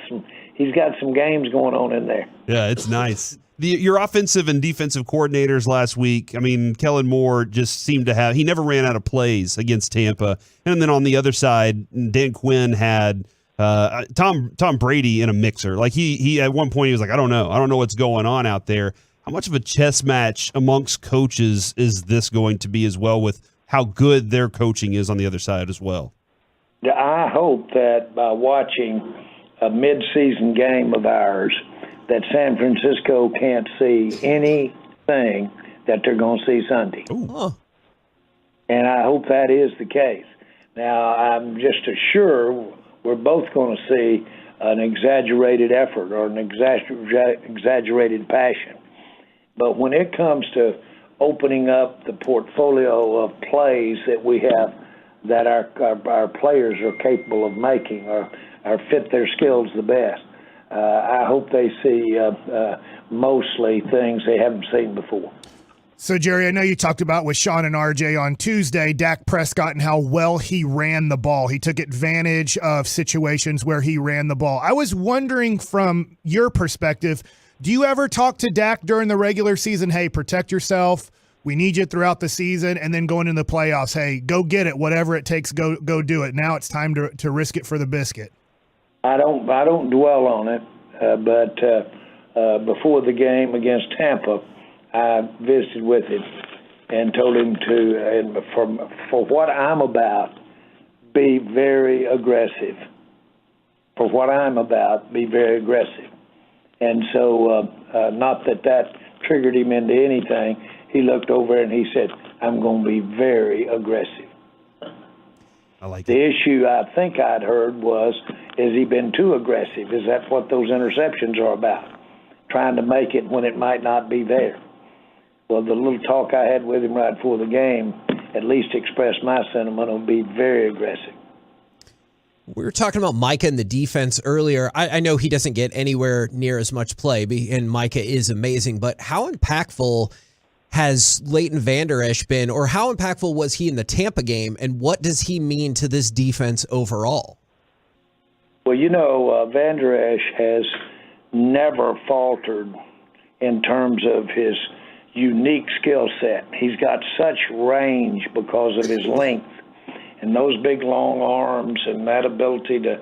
some games going on in there. Yeah, it's nice. Your offensive and defensive coordinators last week, I mean, Kellen Moore just seemed to he never ran out of plays against Tampa. And then on the other side, Dan Quinn had Tom Brady in a mixer. Like he at one point he was like, I don't know what's going on out there. How much of a chess match amongst coaches is this going to be as well, with how good their coaching is on the other side as well? I hope that by watching a mid-season game of ours, that San Francisco can't see anything that they're going to see Sunday. Huh. And I hope that is the case. Now, I'm just sure we're both going to see an exaggerated effort or an exaggerated passion. But when it comes to opening up the portfolio of plays that we have that our players are capable of making or fit their skills the best, I hope they see mostly things they haven't seen before. So, Jerry, I know you talked about with Sean and RJ on Tuesday, Dak Prescott and how well he ran the ball. He took advantage of situations where he ran the ball. I was wondering from your perspective, do you ever talk to Dak during the regular season, hey, protect yourself, we need you throughout the season, and then going into the playoffs, hey, go get it, whatever it takes, go do it. Now it's time to risk it for the biscuit. I don't dwell on it, but before the game against Tampa, I visited with him and told him to, and for what I'm about, be very aggressive. For what I'm about, be very aggressive. And so, not that triggered him into anything. He looked over and he said, I'm going to be very aggressive. I like the issue I think I'd heard was, has he been too aggressive? Is that what those interceptions are about? Trying to make it when it might not be there. Well, the little talk I had with him right before the game at least expressed my sentiment on be very aggressive. We were talking about Micah and the defense earlier. I know he doesn't get anywhere near as much play, and Micah is amazing, but how impactful has Leighton Vander Esch been, or how impactful was he in the Tampa game, and what does he mean to this defense overall? Well, Vander Esch has never faltered in terms of his unique skill set. He's got such range because of his length and those big long arms and that ability to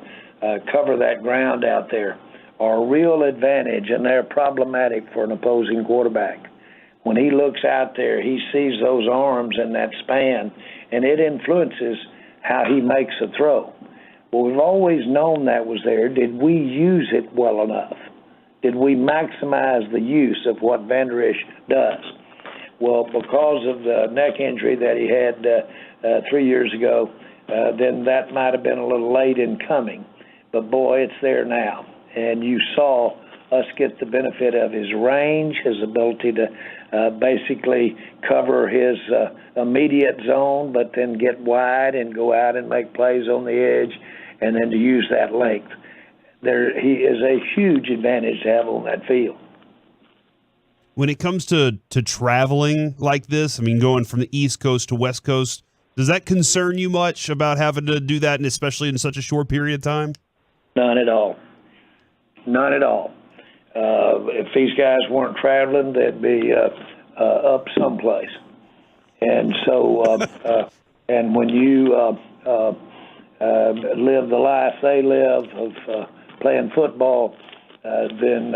cover that ground out there are a real advantage, and they're problematic for an opposing quarterback. When he looks out there, he sees those arms and that span, and it influences how he makes a throw. Well, we've always known that was there. Did we use it well enough? Did we maximize the use of what Vander Esch does? Well, because of the neck injury that he had 3 years ago, then that might have been a little late in coming. But, boy, it's there now. And you saw us get the benefit of his range, his ability to basically cover his immediate zone, but then get wide and go out and make plays on the edge, and then to use that length. He is a huge advantage to have on that field. When it comes to traveling like this, I mean, going from the East Coast to West Coast, does that concern you much about having to do that, and especially in such a short period of time? None at all. None at all. If these guys weren't traveling, they'd be up someplace. And so, and when you live the life they live of playing football, then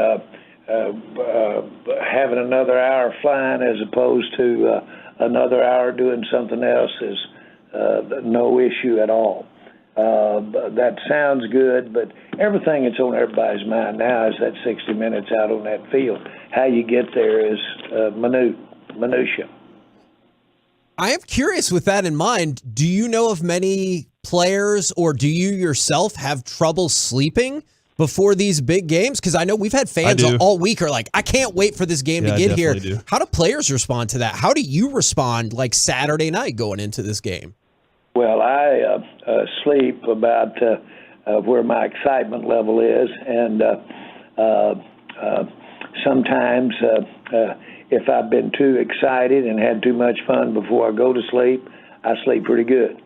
having another hour flying as opposed to another hour doing something else is no issue at all. That sounds good, but everything that's on everybody's mind now is that 60 minutes out on that field. How you get there is minutia. I am curious with that in mind. Do you know of many players, or do you yourself have trouble sleeping before these big games? Because I know we've had fans all week are like, I can't wait for this game to get here. Do. How do players respond to that? How do you respond like Saturday night going into this game? Well, I sleep about where my excitement level is, and sometimes if I've been too excited and had too much fun before I go to sleep, I sleep pretty good.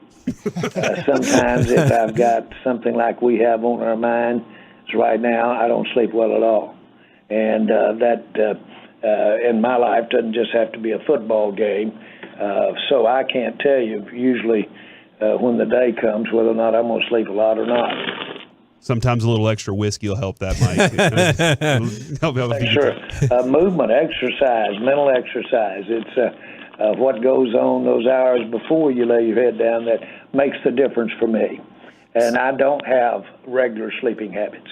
Sometimes if I've got something like we have on our mind right now, I don't sleep well at all. And that in my life doesn't just have to be a football game. So I can't tell you usually when the day comes whether or not I'm going to sleep a lot or not. Sometimes a little extra whiskey will help that, Mike. Sure. Movement, exercise, mental exercise. It's what goes on those hours before you lay your head down that makes the difference for me. And I don't have regular sleeping habits.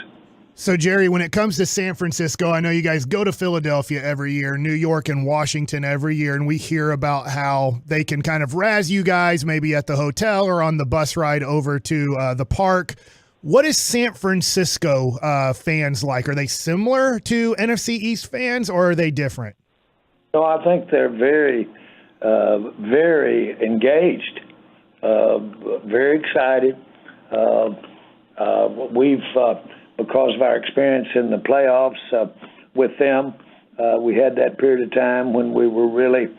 So, Jerry, when it comes to San Francisco, I know you guys go to Philadelphia every year, New York and Washington every year, and we hear about how they can kind of razz you guys maybe at the hotel or on the bus ride over to the park. What is San Francisco fans like? Are they similar to NFC East fans, or are they different? No, I think they're very, very engaged, very excited. We've, because of our experience in the playoffs with them, we had that period of time when we were really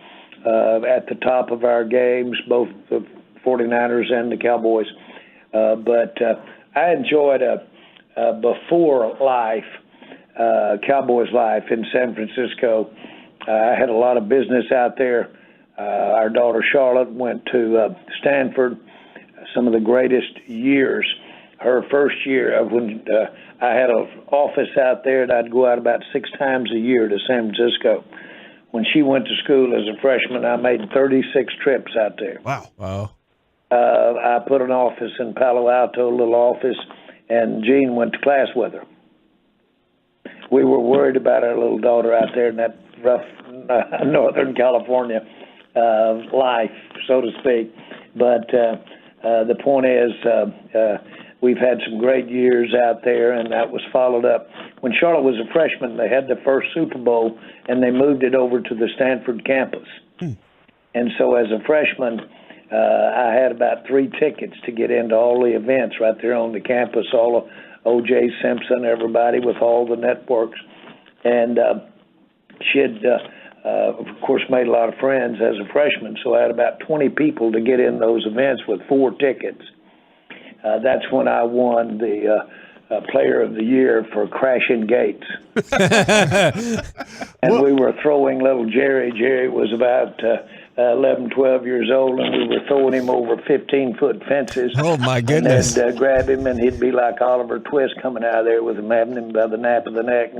at the top of our games, both the 49ers and the Cowboys. But I enjoyed before life, Cowboys life in San Francisco. I had a lot of business out there. Our daughter Charlotte went to Stanford, some of the greatest years. Her first year when I had an office out there, and I'd go out about 6 times a year to San Francisco. When she went to school as a freshman, I made 36 trips out there. Wow. I put an office in Palo Alto, a little office, and Jean went to class with her. We were worried about our little daughter out there in that rough Northern California life, so to speak. But the point is, we've had some great years out there, and that was followed up. When Charlotte was a freshman, they had the first Super Bowl, and they moved it over to the Stanford campus. And so as a freshman, I had about 3 tickets to get into all the events right there on the campus, all of O.J. Simpson, everybody with all the networks. And she had, of course, made a lot of friends as a freshman, so I had about 20 people to get in those events with 4 tickets. That's when I won the Player of the Year for crashing gates. And we were throwing little Jerry. Jerry was about 11, 12 years old, and we were throwing him over 15-foot fences. Oh, my goodness. And grab him, and he'd be like Oliver Twist coming out of there with him having him by the nape of the neck.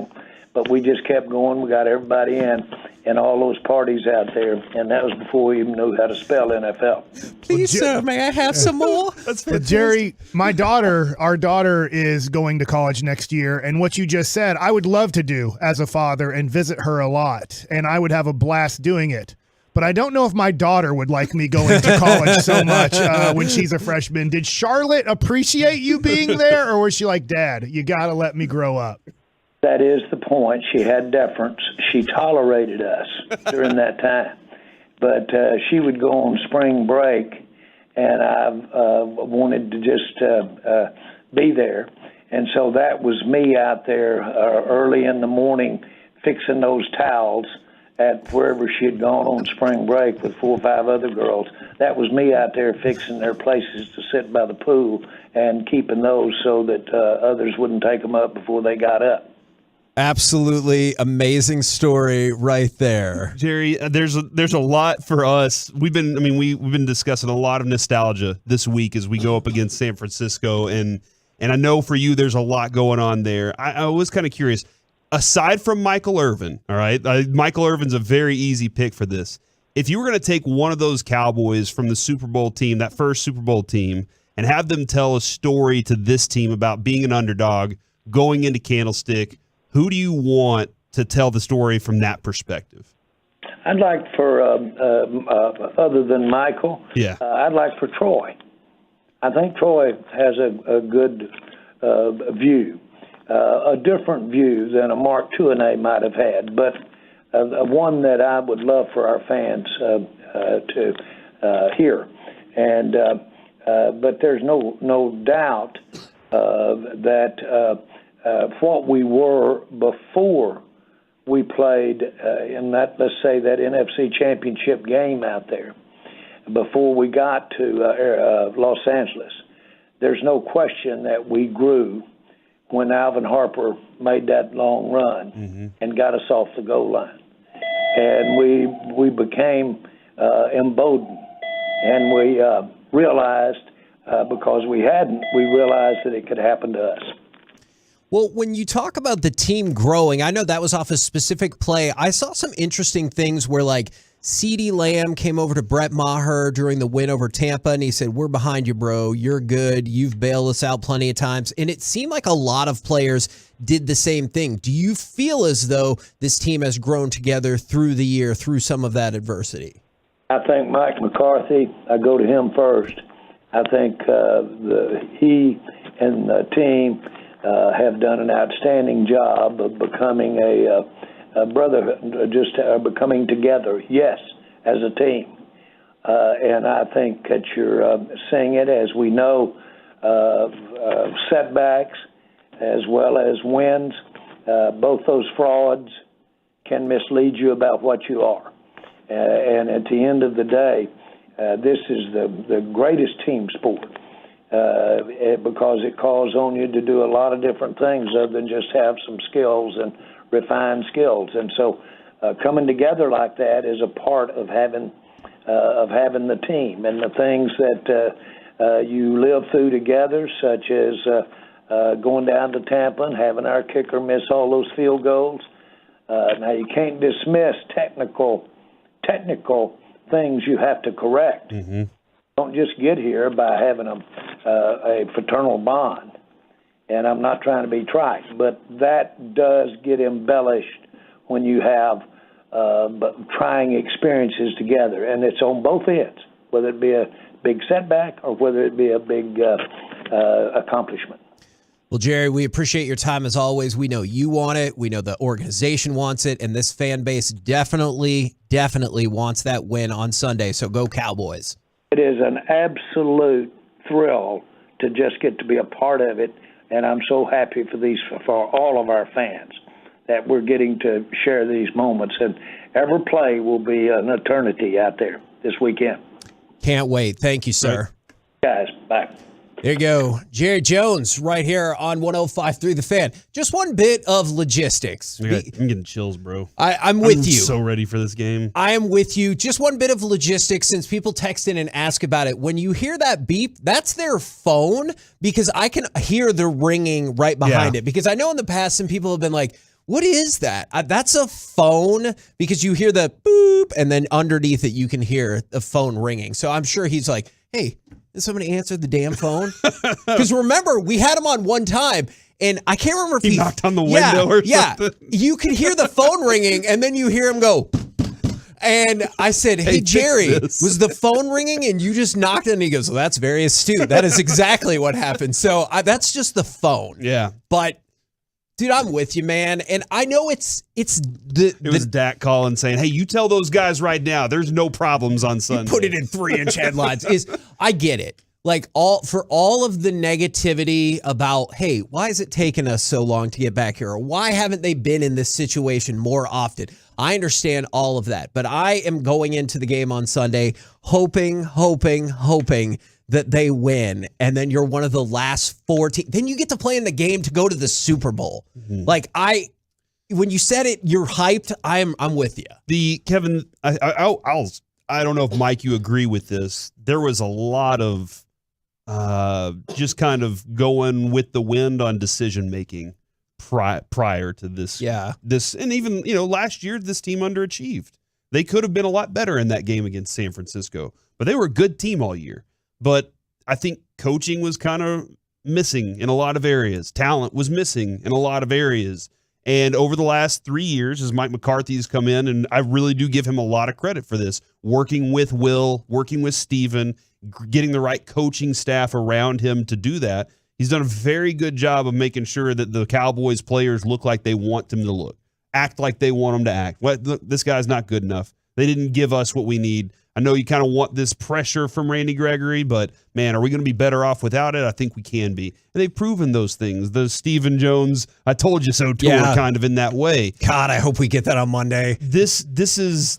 But we just kept going. We got everybody in all those parties out there, and that was before we even knew how to spell NFL. Please, sir, may I have some more? Jerry, our daughter is going to college next year, and what you just said, I would love to do as a father and visit her a lot, and I would have a blast doing it. But I don't know if my daughter would like me going to college so much when she's a freshman. Did Charlotte appreciate you being there, or was she like, Dad, you got to let me grow up? That is the point. She had deference. She tolerated us during that time. But she would go on spring break, and I wanted to just be there. And so that was me out there early in the morning fixing those towels at wherever she had gone on spring break with 4 or 5 other girls. That was me out there fixing their places to sit by the pool and keeping those so that others wouldn't take them up before they got up. Absolutely amazing story right there, Jerry. There's a lot for us. We've been discussing a lot of nostalgia this week as we go up against San Francisco, and I know for you there's a lot going on there. I was kind of curious. Aside from Michael Irvin, all right, Michael Irvin's a very easy pick for this. If you were going to take one of those Cowboys from the Super Bowl team, that first Super Bowl team, and have them tell a story to this team about being an underdog, going into Candlestick, who do you want to tell the story from that perspective? I'd like for, other than Michael, I'd like for Troy. I think Troy has a good view, a different view than a Mark Tuinei might have had, but one that I would love for our fans to hear. And but there's no doubt that what we were before we played in that, let's say, that NFC Championship game out there, before we got to Los Angeles, there's no question that we grew when Alvin Harper made that long run and got us off the goal line. And we became emboldened, and we realized, because we realized that it could happen to us. Well, when you talk about the team growing, I know that was off a specific play. I saw some interesting things where, like, CeeDee Lamb came over to Brett Maher during the win over Tampa, and he said, "We're behind you, bro. You're good. You've bailed us out plenty of times." And it seemed like a lot of players did the same thing. Do you feel as though this team has grown together through the year, through some of that adversity? I think Mike McCarthy, I go to him first. I think he and the team have done an outstanding job of becoming a brotherhood, just becoming together, yes, as a team. And I think that you're seeing it, as we know, setbacks as well as wins. Both those frauds can mislead you about what you are. And at the end of the day, this is the greatest team sport because it calls on you to do a lot of different things other than just have some skills and refined skills. And so coming together like that is a part of having the team, and the things that you live through together, such as going down to Tampa and having our kicker miss all those field goals. Now, you can't dismiss technical things you have to correct. Don't just get here by having a fraternal bond. And I'm not trying to be trite, but that does get embellished when you have trying experiences together. And it's on both ends, whether it be a big setback or whether it be a big accomplishment. Well, Jerry, we appreciate your time as always. We know you want it. We know the organization wants it. And this fan base definitely wants that win on Sunday. So go Cowboys. It is an absolute thrill to just get to be a part of it. And I'm so happy for all of our fans that we're getting to share these moments. And every play will be an eternity out there this weekend. Can't wait. Thank you, sir. Guys, bye. There you go. Jerry Jones right here on 105.3 The Fan. Just one bit of logistics. I'm getting chills, bro. I'm with you. So ready for this game. I am with you. Just one bit of logistics, since people text in and ask about it. When you hear that beep, that's their phone, because I can hear the ringing right behind it. Because I know in the past some people have been like, what is that? That's a phone, because you hear the boop, and then underneath it you can hear the phone ringing. So I'm sure he's like, hey, did somebody answer the damn phone? Because remember, we had him on one time, and I can't remember if he knocked on the window or something. You could hear the phone ringing, and then you hear him go. And I said, hey, Jerry, was the phone ringing and you just knocked it? And he goes, well, that's very astute. That is exactly what happened. So that's just the phone. Yeah. But, dude, I'm with you, man. And I know it was Dak calling saying, hey, you tell those guys right now, there's no problems on Sunday. Put it in 3-inch headlines. I get it. Like for all of the negativity about, hey, why is it taking us so long to get back here? Or why haven't they been in this situation more often? I understand all of that. But I am going into the game on Sunday hoping that they win, and then you're one of the last 4 teams. Then you get to play in the game to go to the Super Bowl. Like when you said it, you're hyped. I'm with you. Kevin, I don't know if Mike, you agree with this. There was a lot of just kind of going with the wind on decision making prior to this. Yeah. And even last year this team underachieved. They could have been a lot better in that game against San Francisco, but they were a good team all year. But I think coaching was kind of missing in a lot of areas. Talent was missing in a lot of areas. And over the last 3 years, as Mike McCarthy has come in, and I really do give him a lot of credit for this, working with Will, working with Steven, getting the right coaching staff around him to do that, he's done a very good job of making sure that the Cowboys players look like they want them to look, act like they want them to act. Look, this guy's not good enough. They didn't give us what we need. I know you kind of want this pressure from Randy Gregory, but, man, are we going to be better off without it? I think we can be. And they've proven those things. The Stephen Jones, I told you so tour kind of in that way. God, I hope we get that on Monday. This is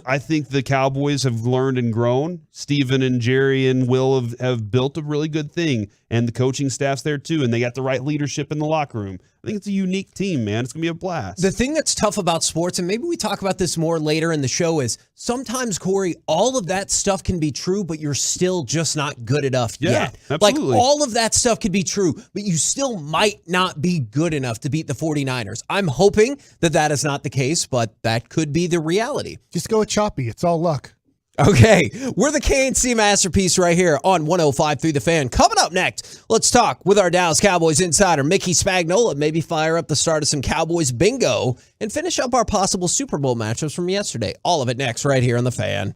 I think the Cowboys have learned and grown. Stephen and Jerry and Will have built a really good thing, and the coaching staff's there too, and they got the right leadership in the locker room. I think it's a unique team, man. It's going to be a blast. The thing that's tough about sports, and maybe we talk about this more later in the show, is sometimes, Corey, all of that stuff can be true, but you're still just not good enough yet. Absolutely. Like, all of that stuff could be true, but you still might not be good enough to beat the 49ers. I'm hoping that is not the case, but that could be the reality. Just go with choppy. It's all luck. Okay, we're the KNC Masterpiece right here on 105.3 The Fan. Coming up next, let's talk with our Dallas Cowboys insider, Mickey Spagnola. Maybe fire up the start of some Cowboys bingo and finish up our possible Super Bowl matchups from yesterday. All of it next right here on The Fan.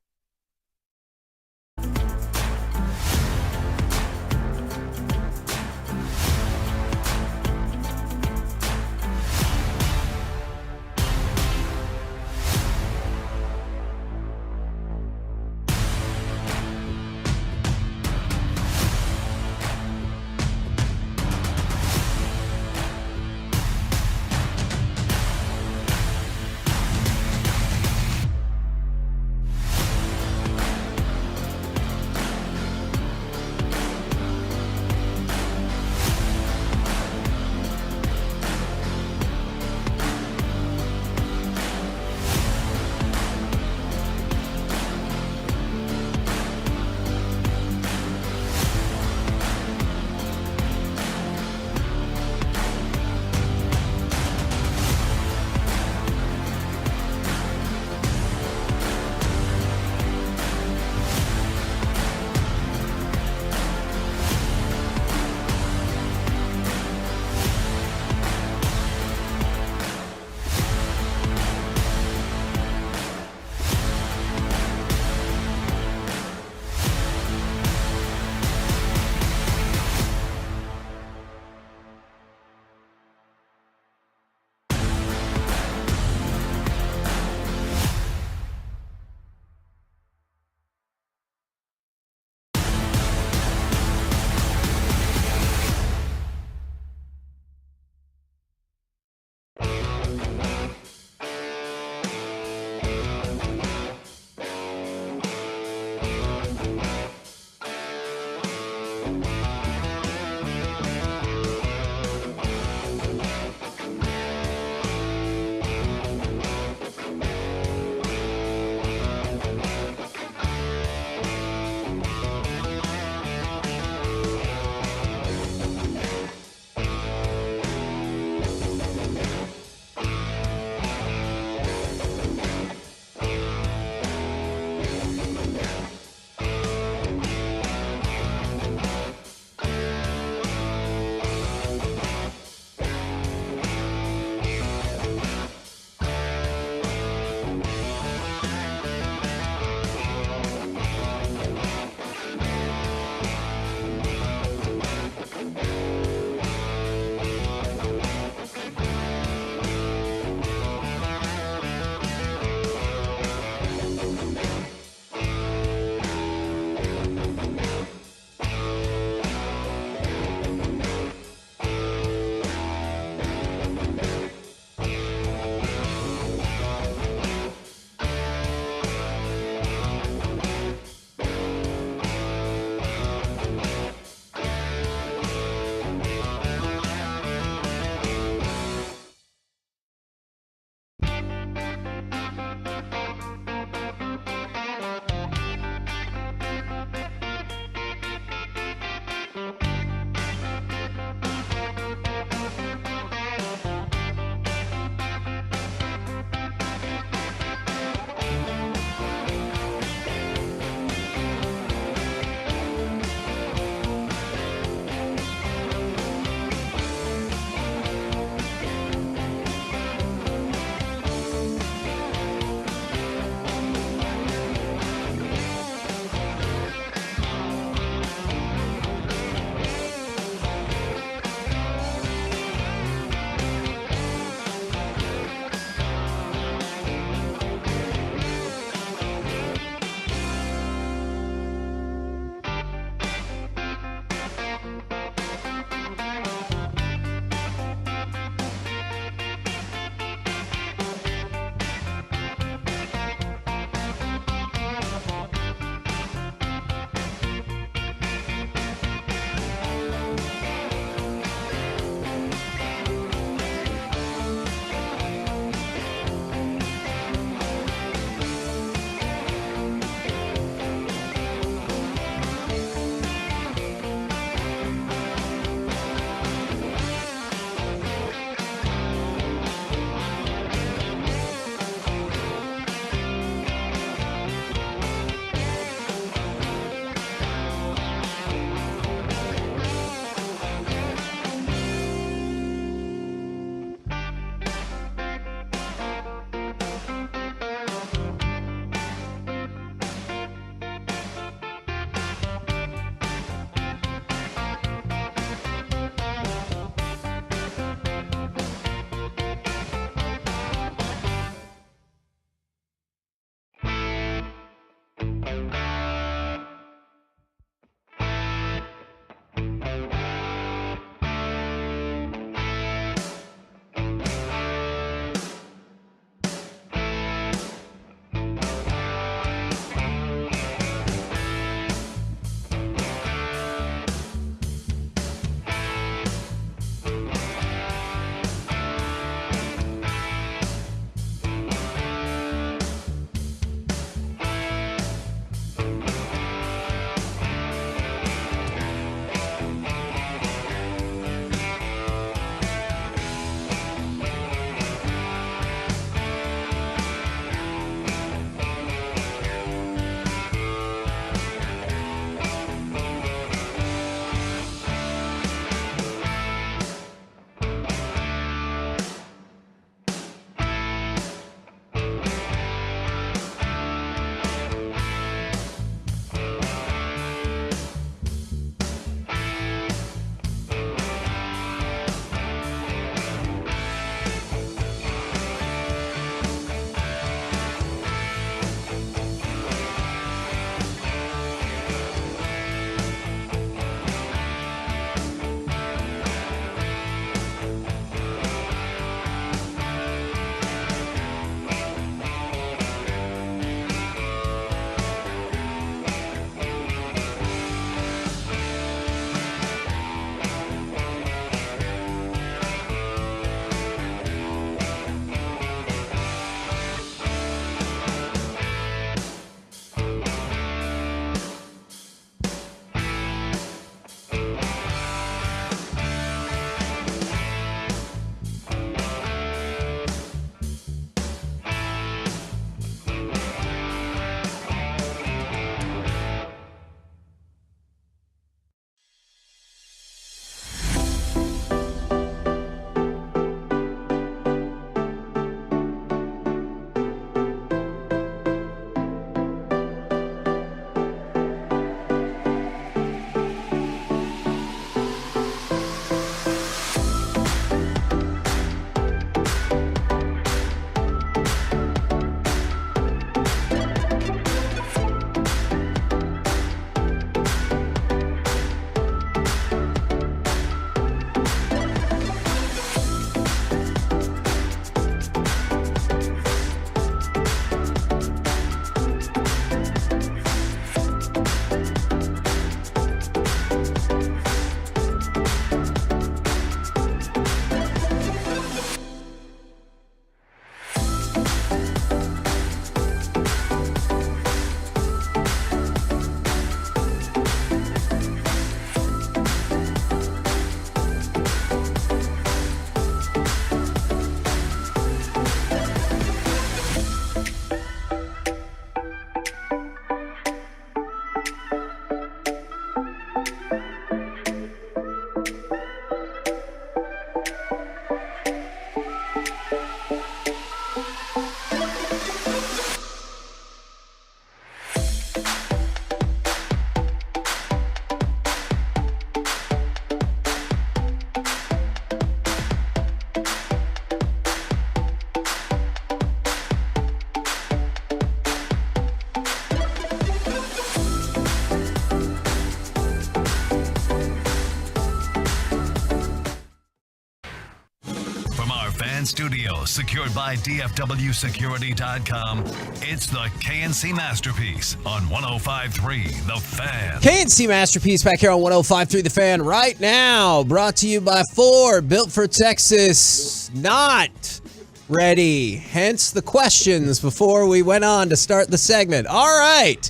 Studio, secured by DFWsecurity.com. It's the KNC Masterpiece on 105.3 The Fan. KNC Masterpiece back here on 105.3 The Fan right now. Brought to you by Ford, built for Texas. Not ready. Hence the questions before we went on to start the segment. All right.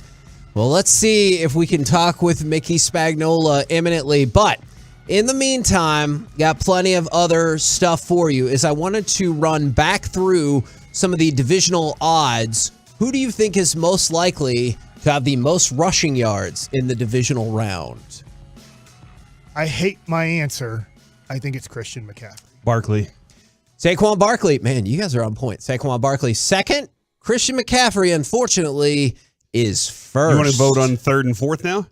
Well, let's see if we can talk with Mickey Spagnola imminently. But in the meantime, got plenty of other stuff for you. As I wanted to run back through some of the divisional odds, who do you think is most likely to have the most rushing yards in the divisional round? I hate my answer. I think it's Christian McCaffrey. Barkley. Saquon Barkley. Man, you guys are on point. Saquon Barkley second. Christian McCaffrey, unfortunately, is first. You want to vote on third and fourth now?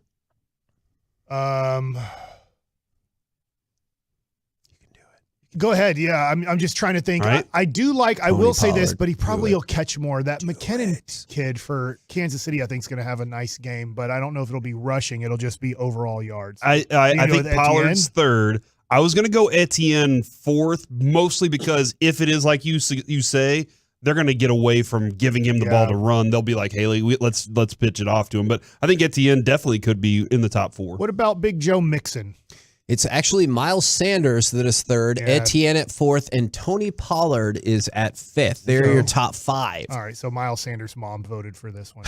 Go ahead. Yeah, I'm just trying to think. Right? I do like. I will say this, Pollard. but he probably will catch more. That McKinnon kid for Kansas City, I think, is going to have a nice game, but I don't know if it'll be rushing. It'll just be overall yards. I think Pollard's Etienne? third. I was going to go Etienne fourth, mostly because if it is like you say, they're going to get away from giving him the ball to run. They'll be like, "Hey, let's pitch it off to him." But I think Etienne definitely could be in the top 4. What about Big Joe Mixon? It's actually Miles Sanders that is third, Etienne at fourth, and Tony Pollard is at fifth. They're your top 5. All right, so Miles Sanders' mom voted for this one.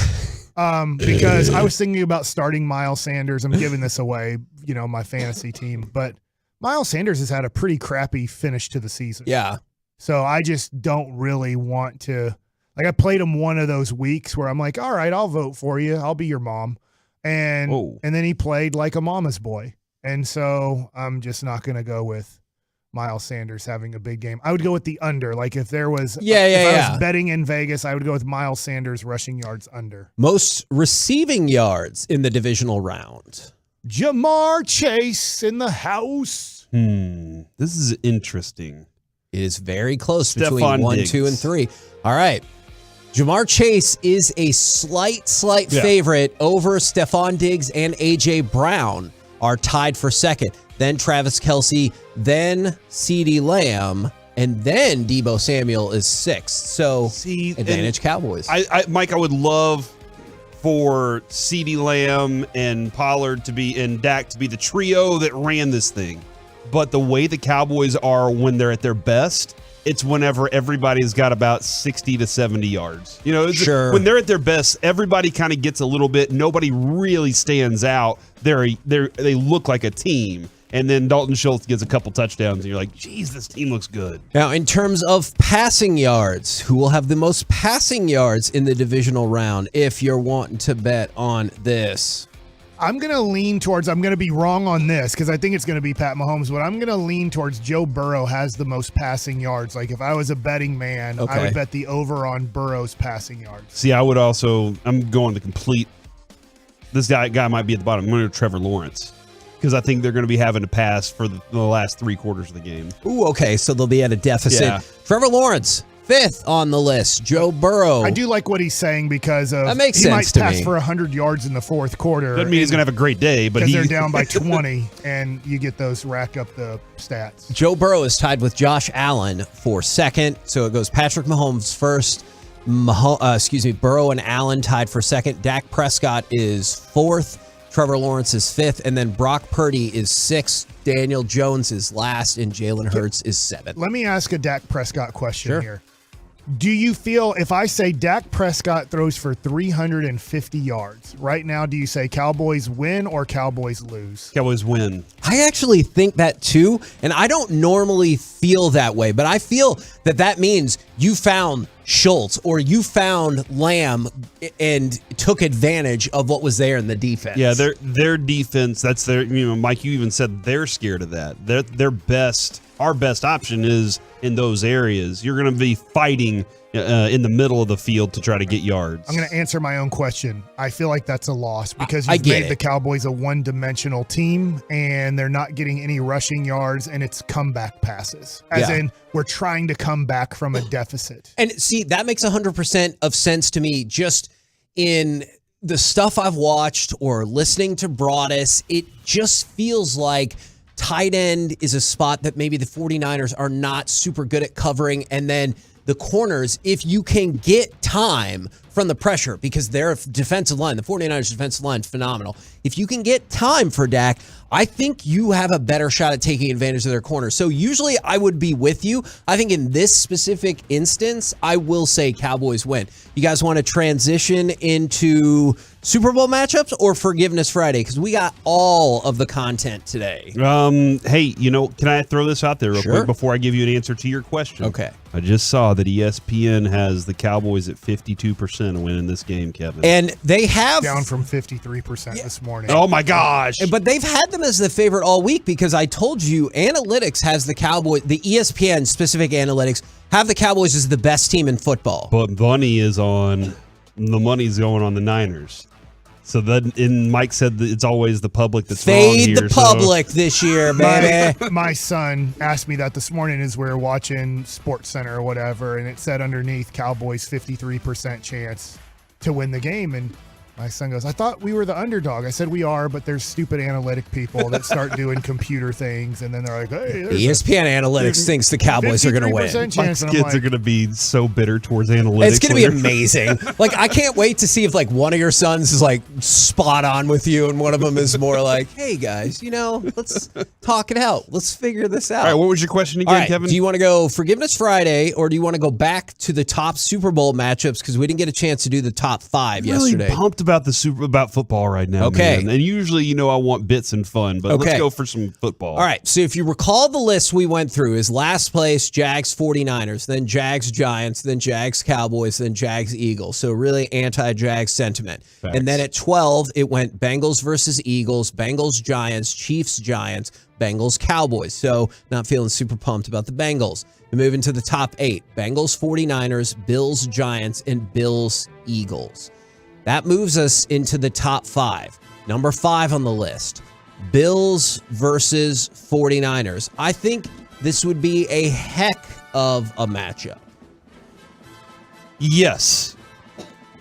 Because I was thinking about starting Miles Sanders. I'm giving this away, my fantasy team. But Miles Sanders has had a pretty crappy finish to the season. Yeah. So I just don't really want to. Like, I played him one of those weeks where I'm like, all right, I'll vote for you. I'll be your mom. And then he played like a mama's boy. And so I'm just not going to go with Miles Sanders having a big game. I would go with the under. Like if there was, if I was betting in Vegas, I would go with Miles Sanders rushing yards under. Most receiving yards in the divisional round. Jamar Chase in the house. This is interesting. It is very close Stephon between 1, Diggs. 2, and 3. All right. Jamar Chase is a slight favorite over Stephon Diggs and A.J. Brown are tied for second. Then Travis Kelce, then CeeDee Lamb, and then Deebo Samuel is sixth. So advantage Cowboys. Mike, I would love for CeeDee Lamb and Pollard to be and Dak to be the trio that ran this thing. But the way the Cowboys are when they're at their best, it's whenever everybody's got about 60 to 70 yards. When they're at their best, everybody kind of gets a little bit. Nobody really stands out. They look like a team. And then Dalton Schultz gets a couple touchdowns, and you're like, geez, this team looks good. Now, in terms of passing yards, who will have the most passing yards in the divisional round if you're wanting to bet on this? I'm going to lean towards, I'm going to be wrong on this because I think it's going to be Pat Mahomes, but I'm going to lean towards Joe Burrow has the most passing yards. Like if I was a betting man, I would bet the over on Burrow's passing yards. See, I'm going to complete, this guy might be at the bottom. I'm going to Trevor Lawrence because I think they're going to be having to pass for the last 3 quarters of the game. Ooh, okay, so they'll be at a deficit. Yeah. Trevor Lawrence, fifth on the list. Joe Burrow. I do like what he's saying because of that makes he sense might to pass me. for 100 yards in the fourth quarter. Doesn't mean he's going to have a great day, but they're down by 20, and you get those rack up the stats. Joe Burrow is tied with Josh Allen for second, so it goes Patrick Mahomes first. Burrow and Allen tied for second. Dak Prescott is fourth. Trevor Lawrence is fifth, and then Brock Purdy is sixth. Daniel Jones is last, and Jalen Hurts is seventh. Let me ask a Dak Prescott question here. Do you feel if I say Dak Prescott throws for 350 yards right now, do you say Cowboys win or Cowboys lose? Cowboys win. I actually think that too, and I don't normally feel that way, but I feel that means you found Schultz or you found Lamb and took advantage of what was there in the defense. Yeah, their defense, that's their, Mike, you even said they're scared of that. Our best option is in those areas. You're going to be fighting in the middle of the field to try to get yards. I'm going to answer my own question. I feel like that's a loss because you've made the Cowboys a one-dimensional team, and they're not getting any rushing yards, and it's comeback passes. As in, we're trying to come back from a deficit. And see, that makes 100% of sense to me just in the stuff I've watched or listening to Broadus. It just feels like tight end is a spot that maybe the 49ers are not super good at covering. And then the corners, if you can get time from the pressure, because their defensive line, the 49ers defensive line, is phenomenal. If you can get time for Dak, I think you have a better shot at taking advantage of their corners. So usually I would be with you. I think in this specific instance, I will say Cowboys win. You guys want to transition into Super Bowl matchups or Forgiveness Friday? Because we got all of the content today. Hey, can I throw this out there real quick before I give you an answer to your question? Okay. I just saw that ESPN has the Cowboys at 52% of winning this game, Kevin. And they have down from 53% this morning. Oh my gosh. But they've had them as the favorite all week because I told you analytics has the Cowboys, the ESPN specific analytics have the Cowboys as the best team in football. But the money's going on the Niners. So then, and Mike said that it's always the public that's Fade wrong here. the public this year, baby. My son asked me that this morning as we were watching Sports Center or whatever, and it said underneath Cowboys 53% chance to win the game. And my son goes, I thought we were the underdog. I said we are, but there's stupid analytic people that start doing computer things, and then they're like, hey, ESPN Analytics thinks the Cowboys are going to win. Mike's kids are going to be so bitter towards analytics. It's going to be amazing. Like, I can't wait to see if, like, one of your sons is, like, spot on with you, and one of them is more like, hey, guys, let's talk it out. Let's figure this out. All right, what was your question again, All right, Kevin? do you want to go Forgiveness Friday, or do you want to go back to the top Super Bowl matchups? Because we didn't get a chance to do the top 5 yesterday. Really pumped about football right now. Okay. Man. And usually, I want bits and fun, but let's go for some football. All right. So if you recall the list we went through is last place, Jags 49ers, then Jags Giants, then Jags Cowboys, then Jags Eagles. So really anti-Jags sentiment. Facts. And then at 12, it went Bengals versus Eagles, Bengals Giants, Chiefs Giants, Bengals Cowboys. So not feeling super pumped about the Bengals. We move into the top 8, Bengals 49ers, Bills Giants, and Bills Eagles. That moves us into the top 5. Number 5 on the list, Bills versus 49ers. I think this would be a heck of a matchup. Yes.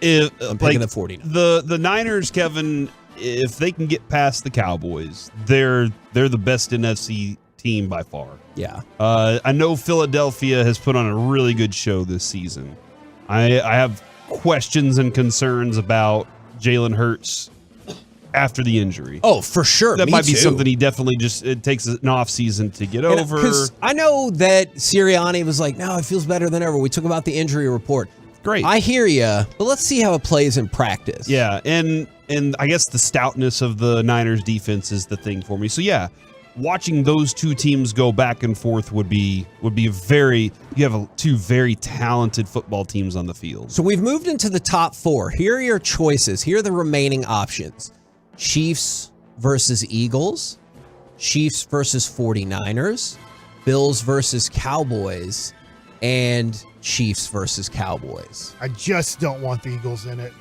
I'm picking the 49ers. The Niners, Kevin, if they can get past the Cowboys, they're the best NFC team by far. Yeah. I know Philadelphia has put on a really good show this season. I have questions and concerns about Jalen Hurts after the injury. Oh, for sure. That Me might be too. something he definitely it takes an off season to get over. Because I know that Sirianni was like, no, it feels better than ever. We took about the injury report. Great. I hear you, but let's see how it plays in practice. Yeah, and I guess the stoutness of the Niners defense is the thing for me. So yeah, watching those two teams go back and forth would be you have two very talented football teams on the field. So we've moved into the top 4. Here are your choices. Here are the remaining options. Chiefs versus Eagles, Chiefs versus 49ers, Bills versus Cowboys, and Chiefs versus Cowboys. I just don't want the Eagles in it.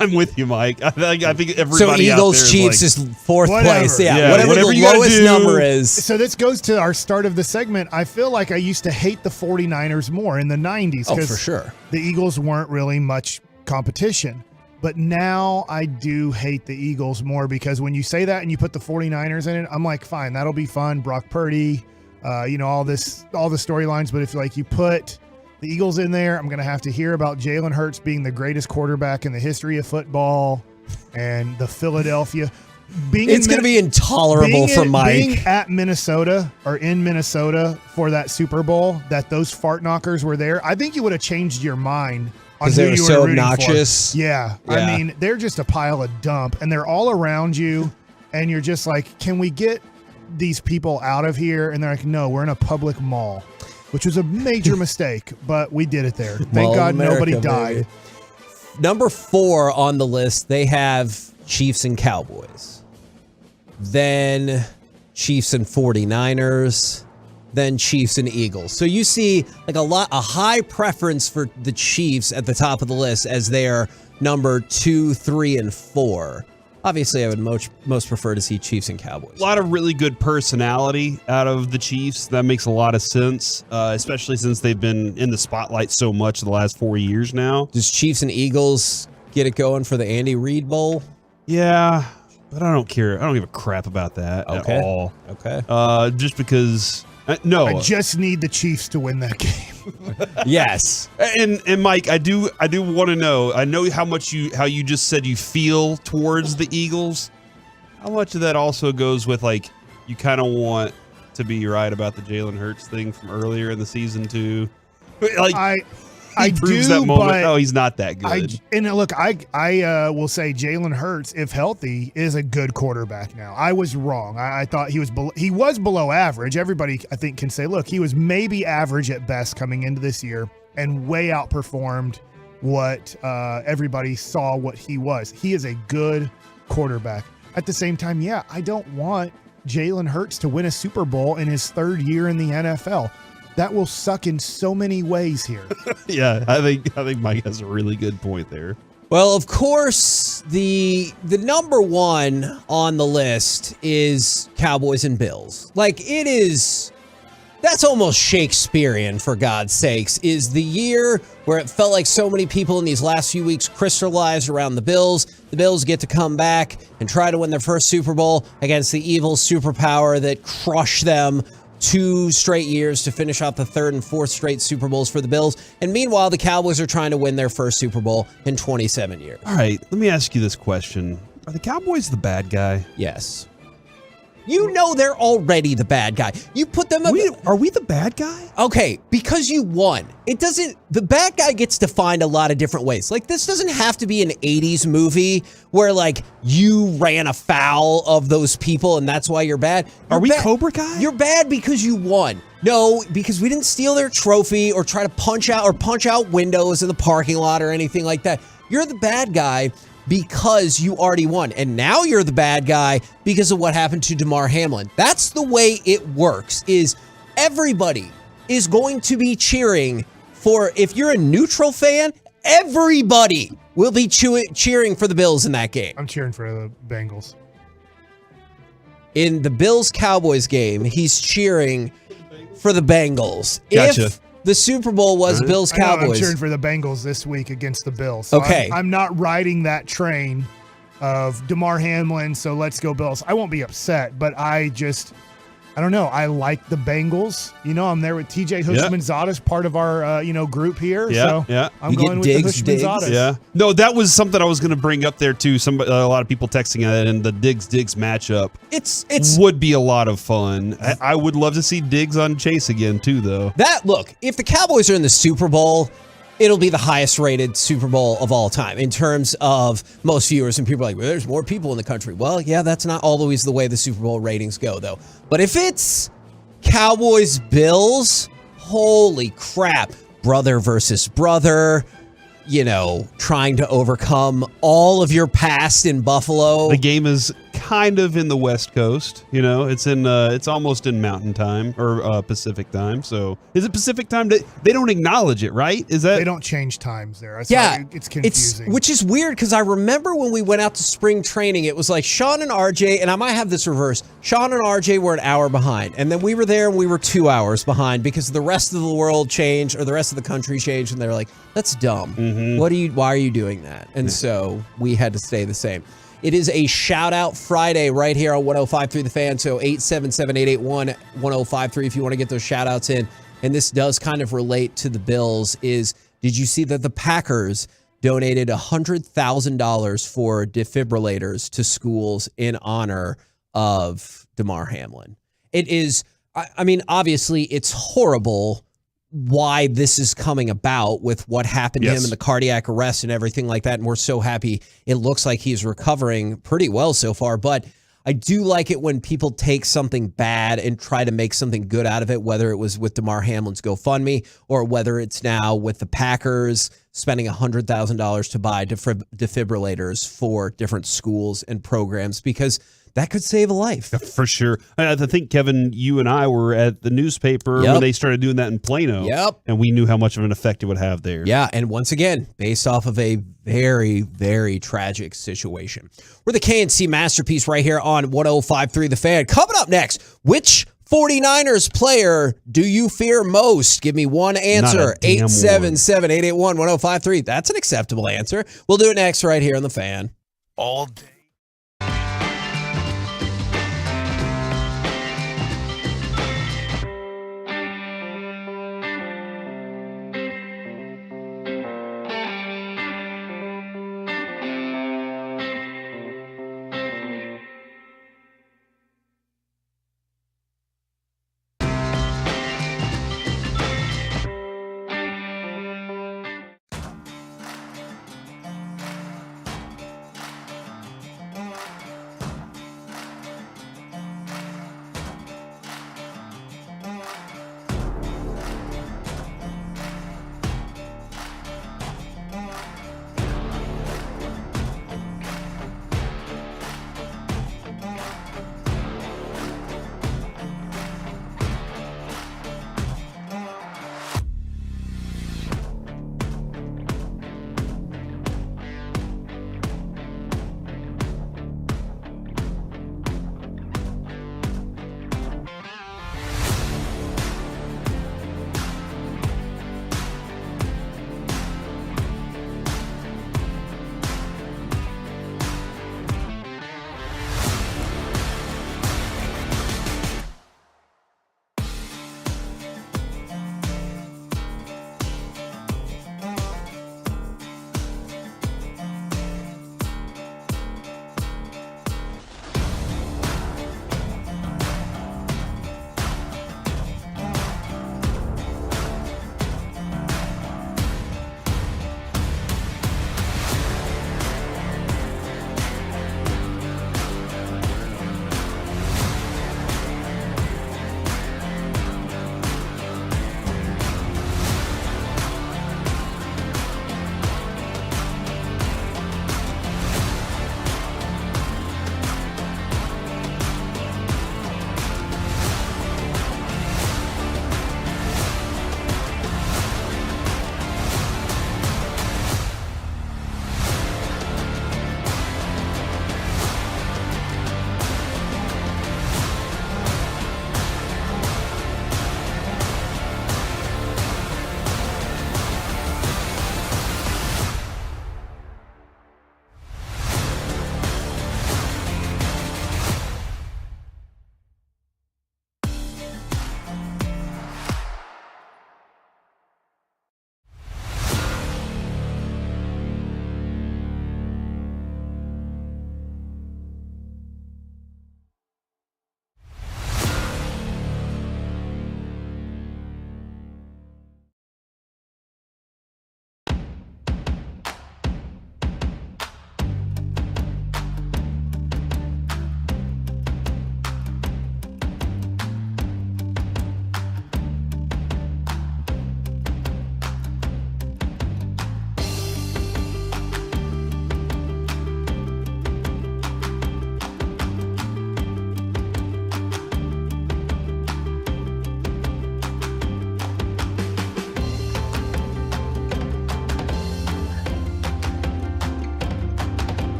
I'm with you, Mike. I think everybody So out Eagles there Chiefs is, is 4th place. Yeah, whatever the you gotta lowest do. number is. So this goes to our start of the segment. I feel like I used to hate the 49ers more in the 90s. Oh, for sure. The Eagles weren't really much competition. But now I do hate the Eagles more because when you say that and you put the 49ers in it, I'm like, fine, that'll be fun. Brock Purdy, all the storylines. But if you put the Eagles in there, I'm going to have to hear about Jalen Hurts being the greatest quarterback in the history of football and the Philadelphia. It's going to be intolerable for Mike. Being at Minnesota or in Minnesota for that Super Bowl, that those fart knockers were there, I think you would have changed your mind on who Because they were you so were rooting obnoxious. for. Yeah. I mean, they're just a pile of dump, and they're all around you, and you're just like, can we get these people out of here? And they're like, no, we're in a public mall, which was a major mistake, but we did it there. Thank God nobody died. Baby. Number 4 on the list, they have Chiefs and Cowboys. Then Chiefs and 49ers. Then Chiefs and Eagles. So you see like a high preference for the Chiefs at the top of the list as their number 2, 3, and 4. Obviously, I would most prefer to see Chiefs and Cowboys. A lot of really good personality out of the Chiefs. That makes a lot of sense, especially since they've been in the spotlight so much the last 4 years now. Does Chiefs and Eagles get it going for the Andy Reid Bowl? Yeah, but I don't care. I don't give a crap about that at all. Okay. Just because... no, I just need the Chiefs to win that game. Yes, and Mike, I do want to know. I know how you just said you feel towards the Eagles. How much of that also goes with like you kind of want to be right about the Jalen Hurts thing from earlier in the season too? Like I proves do, that moment. but Oh, he's not that good. I will say Jalen Hurts, if healthy, is a good quarterback now. I was wrong. I thought he was below average. Everybody, I think, can say, look, he was maybe average at best coming into this year and way outperformed what everybody saw what he was. He is a good quarterback. At the same time, yeah, I don't want Jalen Hurts to win a Super Bowl in his 3rd year in the NFL. That will suck in so many ways here. Yeah, I think Mike has a really good point there. Well, of course, the number one on the list is Cowboys and Bills. Like, it is, that's almost Shakespearean, for God's sakes, is the year where it felt like so many people in these last few weeks crystallized around the Bills. The Bills get to come back and try to win their first Super Bowl against the evil superpower that crushed them 2 straight years to finish off the 3rd and 4th straight Super Bowls for the Bills. And meanwhile, the Cowboys are trying to win their first Super Bowl in 27 years. All right, let me ask you this question. Are the Cowboys the bad guy? Yes. You know they're already the bad guy. You put them up. Are we the bad guy? Okay, because you won. It doesn't, the bad guy gets defined a lot of different ways. Like, this doesn't have to be an 80s movie where, like, you ran afoul of those people and that's why you're bad. Are we Cobra Kai? You're bad because you won. No, because we didn't steal their trophy or try to punch out windows in the parking lot or anything like that. You're the bad guy because you already won. And now you're the bad guy because of what happened to Damar Hamlin. That's the way it works, is everybody is going to be cheering for, if you're a neutral fan, everybody will be cheering for the Bills in that game. I'm cheering for the Bengals. In the Bills-Cowboys game, he's cheering for the Bengals. Gotcha. If the Super Bowl was Bills-Cowboys. I'm cheering for the Bengals this week against the Bills. So Okay. I'm not riding that train of Damar Hamlin, so let's go Bills. I won't be upset, but I don't know. I like the Bengals. You know, I'm there with TJ Hushmanzadeh, part of our, group here. Yeah, so I'm going with the Hushmanzadeh. Yeah. No, that was something I was going to bring up there too. A lot of people texting it, and the Diggs matchup. It's would be a lot of fun. I would love to see Diggs on Chase again too, though. Look, if the Cowboys are in the Super Bowl, it'll be the highest rated Super Bowl of all time in terms of most viewers. And people are like, well, there's more people in the country. Well, yeah, that's not always the way the Super Bowl ratings go, though. But if it's Cowboys Bills, holy crap, brother versus brother, trying to overcome all of your past in Buffalo. The game is kind of in the West Coast. It's almost in Mountain Time or Pacific Time. So is it Pacific Time? They don't acknowledge it, right? Is that they don't change times there? It's confusing. Which is weird because I remember when we went out to spring training, it was like Sean and RJ, and I might have this reversed. Sean and RJ were an hour behind, and then we were there and we were 2 hours behind because the rest of the world changed or the rest of the country changed, and they're like, "That's dumb. Why are you doing that?" And so we had to stay the same. It is a shout out Friday right here on 105.3 The Fan. So 877-881-1053 if you want to get those shout outs in. And this does kind of relate to the Bills. Did you see that the Packers donated $100,000 for defibrillators to schools in honor of Damar Hamlin? It is, obviously it's horrible why this is coming about with what happened to him and the cardiac arrest and everything like that. And we're so happy. It looks like he's recovering pretty well so far. But I do like it when people take something bad and try to make something good out of it, whether it was with Damar Hamlin's GoFundMe or whether it's now with the Packers spending $100,000 to buy defibrillators for different schools and programs, because that could save a life. For sure. I think, Kevin, you and I were at the newspaper when they started doing that in Plano. Yep. And we knew how much of an effect it would have there. Yeah, and once again, based off of a very, very tragic situation. We're the KNC Masterpiece right here on 105.3 The Fan. Coming up next, which 49ers player do you fear most? Give me one answer. 877-881-1053. That's an acceptable answer. We'll do it next right here on The Fan. All day.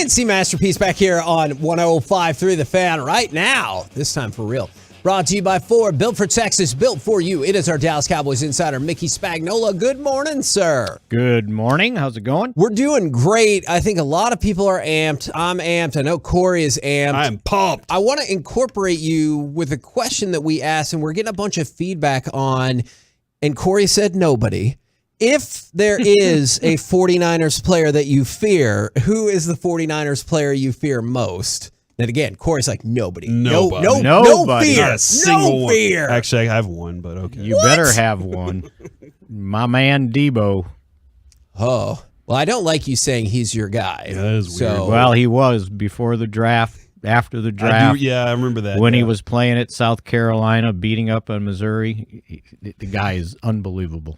Fancy Masterpiece back here on 105.3 The Fan right now. This time for real. Brought to you by Ford, built for Texas, built for you. It is our Dallas Cowboys insider, Mickey Spagnola. Good morning, sir. Good morning. How's it going? We're doing great. I think a lot of people are amped. I'm amped. I know Corey is amped. I'm pumped. I want to incorporate you with a question that we asked, and we're getting a bunch of feedback on, and Corey said nobody. If there is a 49ers player that you fear, who is the 49ers player you fear most? And again, Corey's like, nobody. Nobody. No fear. Not a single No one. fear. Actually, I have one, but okay. You better have one. My man Debo. Oh. Well, I don't like you saying he's your guy. That is weird. Well, he was before the draft, after the draft. I remember that. When he was playing at South Carolina, beating up on Missouri. The guy is unbelievable.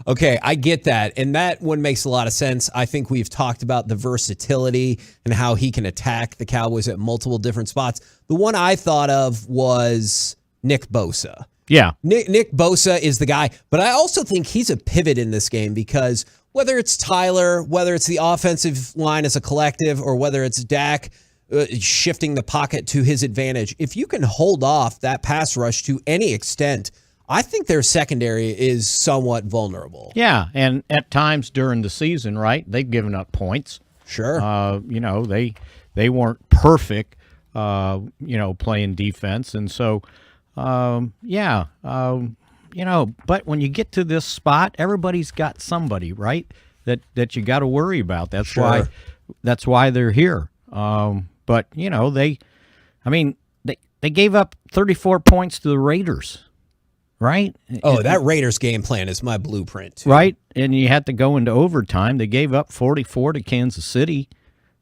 Okay, I get that. And that one makes a lot of sense. I think we've talked about the versatility and how he can attack the Cowboys at multiple different spots. The one I thought of was Nick Bosa. Yeah. Nick Bosa is the guy, but I also think he's a pivot in this game because whether it's Tyler, whether it's the offensive line as a collective, or whether it's Dak shifting the pocket to his advantage, if you can hold off that pass rush to any extent, I think their secondary is somewhat vulnerable. Yeah, and at times during the season, right, they've given up points. Sure. They weren't perfect, playing defense. And so, but when you get to this spot, everybody's got somebody, right, that you got to worry about. That's why they're here. But, they gave up 34 points to the Raiders. Right? Oh, that Raiders game plan is my blueprint, too. Right? And you had to go into overtime. They gave up 44 to Kansas City,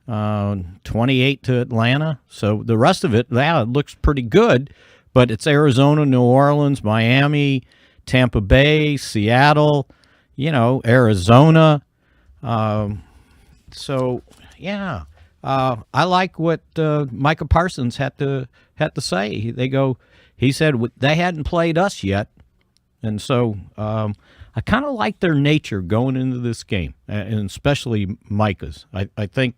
28 to Atlanta. So the rest of it, it looks pretty good, but it's Arizona, New Orleans, Miami, Tampa Bay, Seattle, Arizona. I like what Micah Parsons had to say. He said they hadn't played us yet, and so I kind of like their nature going into this game, and especially Micah's. I think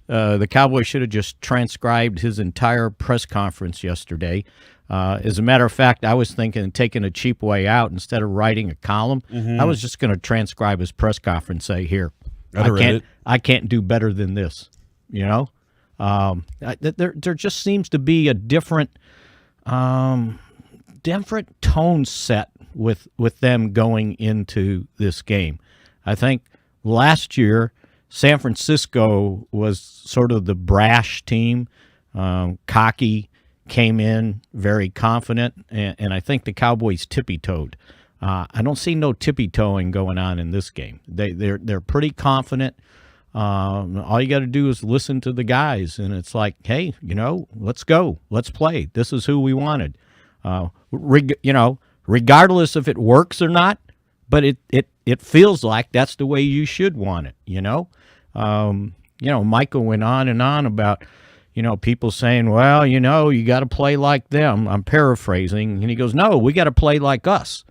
the Cowboys should have just transcribed his entire press conference yesterday. As a matter of fact, I was thinking of taking a cheap way out. Instead of writing a column, I was just going to transcribe his press conference, say, here, I can't do better than this, There just seems to be a different tone set with them going into this game. I think last year San Francisco was sort of the brash team, cocky, came in very confident, and I think the Cowboys tippy-toed. I don't see no tippy-toeing going on in this game. They're pretty confident. All you got to do is listen to the guys, and it's like, hey, let's go, let's play. This is who we wanted. Regardless if it works or not, but it feels like that's the way you should want it. Michael went on and on about, people saying, well, you got to play like them. I'm paraphrasing, and he goes, no, we got to play like us.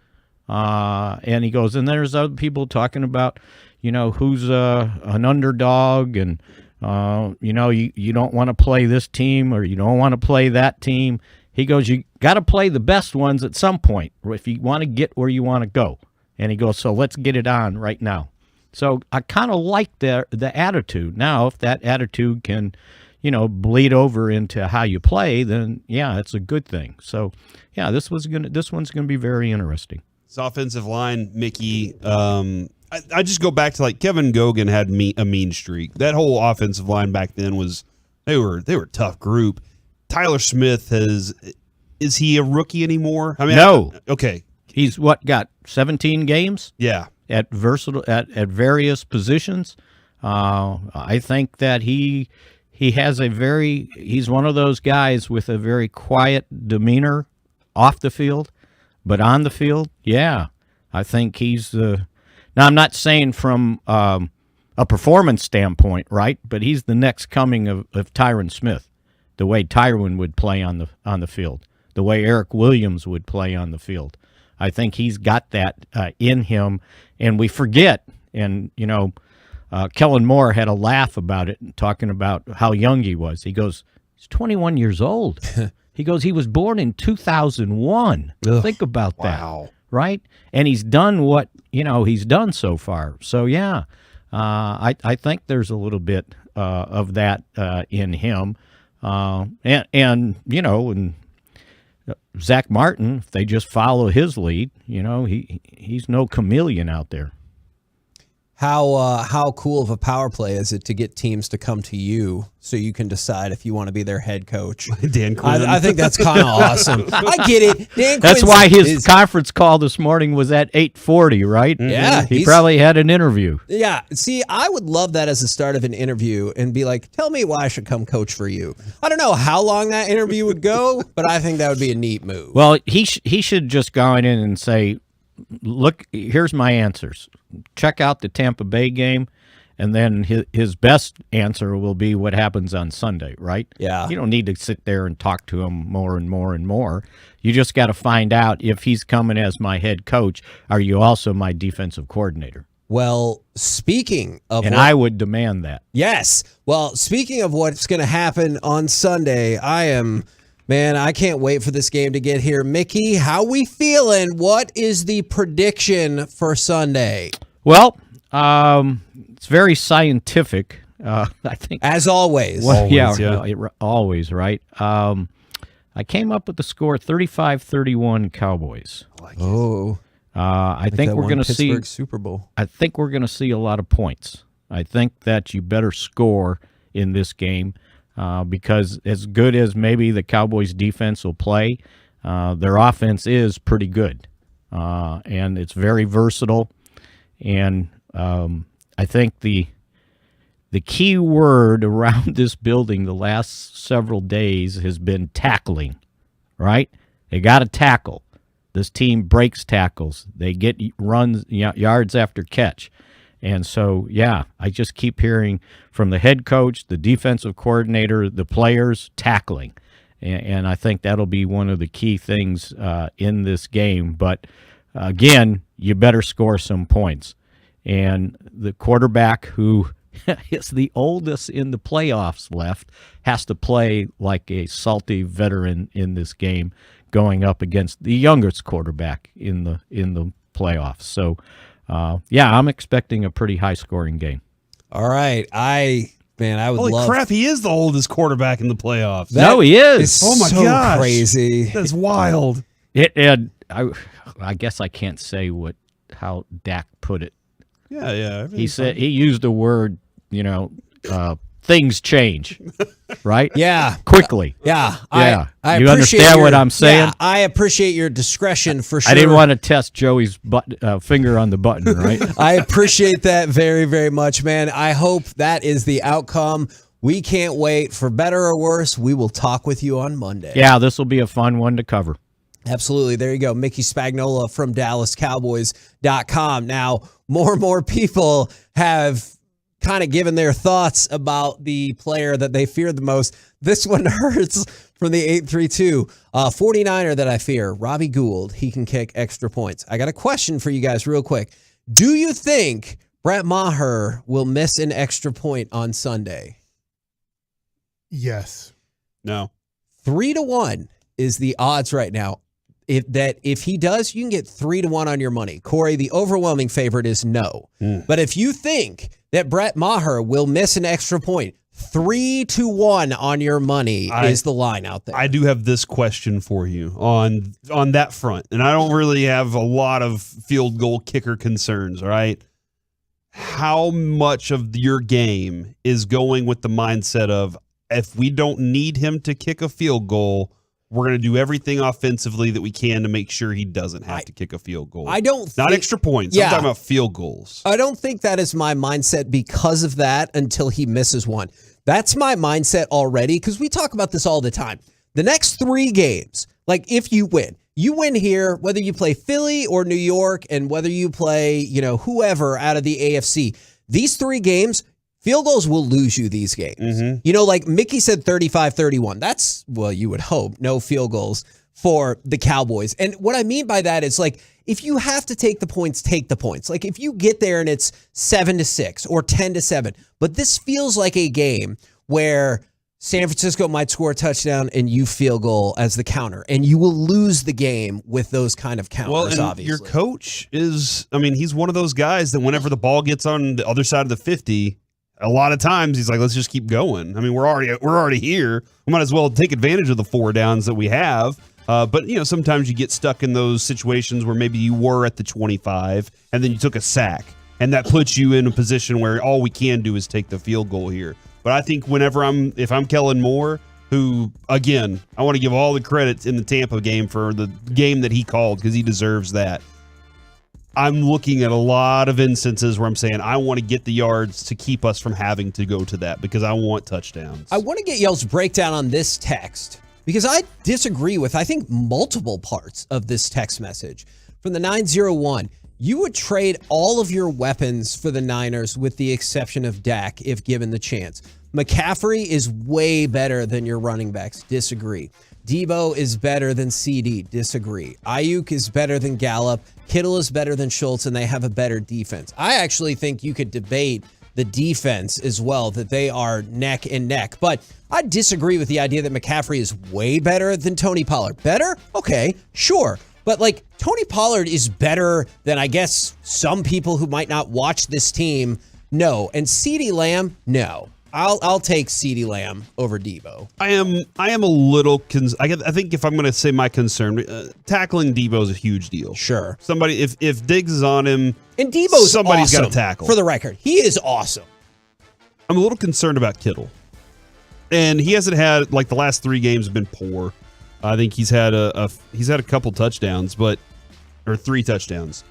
And he goes, and there's other people talking about, who's an underdog, and you don't want to play this team, or you don't want to play that team. He goes, you got to play the best ones at some point if you want to get where you want to go. And he goes, so let's get it on right now. So I kind of like the attitude. Now, if that attitude can, bleed over into how you play, then yeah, it's a good thing. So yeah, this one's gonna be very interesting. This offensive line, Mickey. I just go back to like Kevin Gogan had a mean streak. That whole offensive line back then they were a tough group. Tyler Smith is he a rookie anymore? I mean, no. Okay. He's got 17 games? Yeah. At various positions. I think that he has he's one of those guys with a very quiet demeanor off the field, but on the field, yeah. I think he's now I'm not saying from a performance standpoint, right? But he's the next coming of Tyron Smith. The way Tyron would play on the field, the way Eric Williams would play on the field. I think he's got that in him, and we forget. And Kellen Moore had a laugh about it, talking about how young he was. He goes, he's 21 years old. He goes, he was born in 2001. Think about that, right? And he's done what, he's done so far. So, yeah, I think there's a little bit of that in him. And Zach Martin, if they just follow his lead, he's no chameleon out there. How cool of a power play is it to get teams to come to you so you can decide if you want to be their head coach? Dan Quinn. I think that's kind of awesome. I get it. Dan That's Quinn's why his conference call this morning was at 8:40, right? Yeah, He probably had an interview. Yeah. See, I would love that as the start of an interview and be like, tell me why I should come coach for you. I don't know how long that interview would go, but I think that would be a neat move. Well, he should just go in and say, look, here's my answers. Check out the Tampa Bay game, and then his best answer will be what happens on Sunday, right? Yeah. You don't need to sit there and talk to him more and more and more. You just got to find out, if he's coming as my head coach, are you also my defensive coordinator? Well, speaking of I would demand that. Yes. Well, speaking of what's going to happen on Sunday, I can't wait for this game to get here. Mickey, how we feeling? What is the prediction for Sunday? Well, it's very scientific. I think, as always. Well, always, right? I came up with the score 35-31 Cowboys. I think we're going to see Super Bowl. I think we're going to see a lot of points. I think that you better score in this game. Because as good as maybe the Cowboys defense will play, their offense is pretty good. And it's very versatile. And I think the key word around this building the last several days has been tackling, right? They got to tackle. This team breaks tackles. They get runs, yards after catch. And so, I just keep hearing from the head coach, the defensive coordinator, the players, tackling. And I think that'll be one of the key things in this game. But, again, you better score some points. And the quarterback, who is the oldest in the playoffs left, has to play like a salty veteran in this game, going up against the youngest quarterback in the playoffs. So, I'm expecting a pretty high-scoring game. All right. I would Holy love... crap, he is the oldest quarterback in the playoffs. No, he is. Oh, my gosh. Crazy. That's wild. I guess I can't say how Dak put it. Yeah. He said he used the word, things change, right? Yeah. Quickly. Yeah. Yeah. I you understand what I'm saying? Yeah, I appreciate your discretion for sure. I didn't want to test Joey's finger on the button, right? I appreciate that very, very much, man. I hope that is the outcome. We can't wait. For better or worse, we will talk with you on Monday. Yeah, this will be a fun one to cover. Absolutely. There you go. Mickey Spagnola from DallasCowboys.com. Now, more and more people have kind of given their thoughts about the player that they fear the most. This one hurts from the 832. 49er that I fear, Robbie Gould. He can kick extra points. I got a question for you guys real quick. Do you think Brett Maher will miss an extra point on Sunday? Yes. No. 3-1 is the odds right now. If he does, you can get 3-1 on your money. Corey, the overwhelming favorite is no. But if you think that Brett Maher will miss an extra point, 3-1 on your money is the line out there. I do have this question for you on that front, and I don't really have a lot of field goal kicker concerns, all right? How much of your game is going with the mindset of, if we don't need him to kick a field goal, we're going to do everything offensively that we can to make sure he doesn't have to kick a field goal? Not extra points. I'm talking about field goals. I don't think that is my mindset because of that until he misses one. That's my mindset already, because we talk about this all the time. The next 3 games, like if you win here, whether you play Philly or New York, and whether you play, whoever out of the AFC, these 3 games, field goals will lose you these games. Like Mickey said, 35-31. That's, well, you would hope, no field goals for the Cowboys. And what I mean by that is, like, if you have to take the points, take the points. Like, if you get there and it's 7-6 or 10-7, but this feels like a game where San Francisco might score a touchdown and you field goal as the counter, and you will lose the game with those kind of counters, obviously. Your coach is, I mean, he's one of those guys that whenever the ball gets on the other side of the 50, a lot of times he's like, let's just keep going. I mean, we're already here. We might as well take advantage of the 4 downs that we have. But, you know, sometimes you get stuck in those situations where maybe you were at the 25 and then you took a sack, and that puts you in a position where all we can do is take the field goal here. But I think if I'm Kellen Moore, who, again, I want to give all the credit in the Tampa game for the game that he called because he deserves that. I'm looking at a lot of instances where I'm saying I want to get the yards to keep us from having to go to that because I want touchdowns. I want to get y'all's breakdown on this text because I disagree with, I think, multiple parts of this text message. From the 901, you would trade all of your weapons for the Niners with the exception of Dak if given the chance. McCaffrey is way better than your running backs. Disagree. Debo is better than CD. Disagree. Ayuk is better than Gallup. Kittle is better than Schultz, and they have a better defense. I actually think you could debate the defense as well, that they are neck and neck. But I disagree with the idea that McCaffrey is way better than Tony Pollard. Better? Okay, sure. But, like, Tony Pollard is better than, I guess, some people who might not watch this team. No. And CeeDee Lamb? No. I'll take CeeDee Lamb over Debo. I am a little I think if I'm going to say my concern, tackling Debo is a huge deal. Sure. Somebody if Diggs is on him, and Debo's somebody's awesome, got to tackle. For the record, he is awesome. I'm a little concerned about Kittle, and he hasn't had, like, the last 3 games have been poor. I think he's had a couple touchdowns, or 3 touchdowns,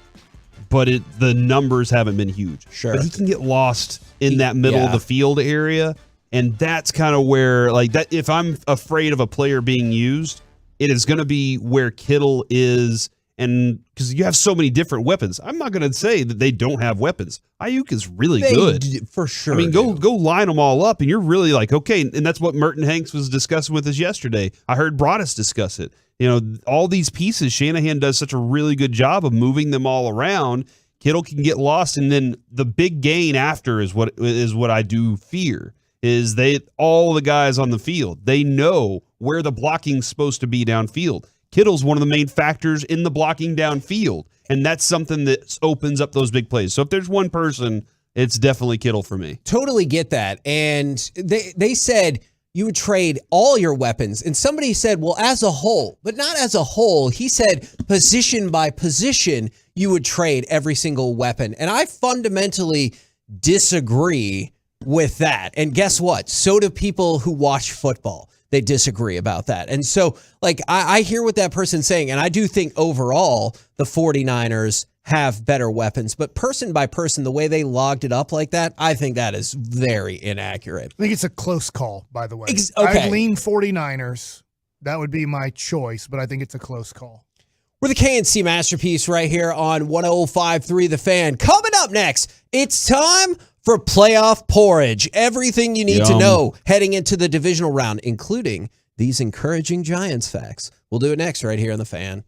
but the numbers haven't been huge. Sure. But he can get lost in that middle of the field area, and that's kind of where, like, that. If I'm afraid of a player being used, it is going to be where Kittle is, and because you have so many different weapons. I'm not going to say that they don't have weapons. Ayuk is really good. For sure. I mean, go line them all up, and you're really like, okay, and that's what Merton Hanks was discussing with us yesterday. I heard Broadus discuss it. You know, all these pieces, Shanahan does such a really good job of moving them all around. Kittle can get lost, and then the big gain after is what I do fear, is all the guys on the field, they know where the blocking's supposed to be downfield. Kittle's one of the main factors in the blocking downfield, and that's something that opens up those big plays. So if there's one person, it's definitely Kittle for me. Totally get that. And they said you would trade all your weapons. And somebody said, well, as a whole, but not as a whole. He said position by position, you would trade every single weapon. And I fundamentally disagree with that. And guess what? So do people who watch football. They disagree about that. And so, like, I hear what that person's saying, and I do think overall the 49ers have better weapons. But person by person, the way they logged it up like that, I think that is very inaccurate. I think it's a close call, by the way. Okay. I'd lean 49ers. That would be my choice, but I think it's a close call. We're the KNC Masterpiece right here on 105.3 The Fan. Coming up next, it's time for playoff porridge. Everything you need to know heading into the divisional round, including these encouraging Giants facts. We'll do it next right here on The Fan.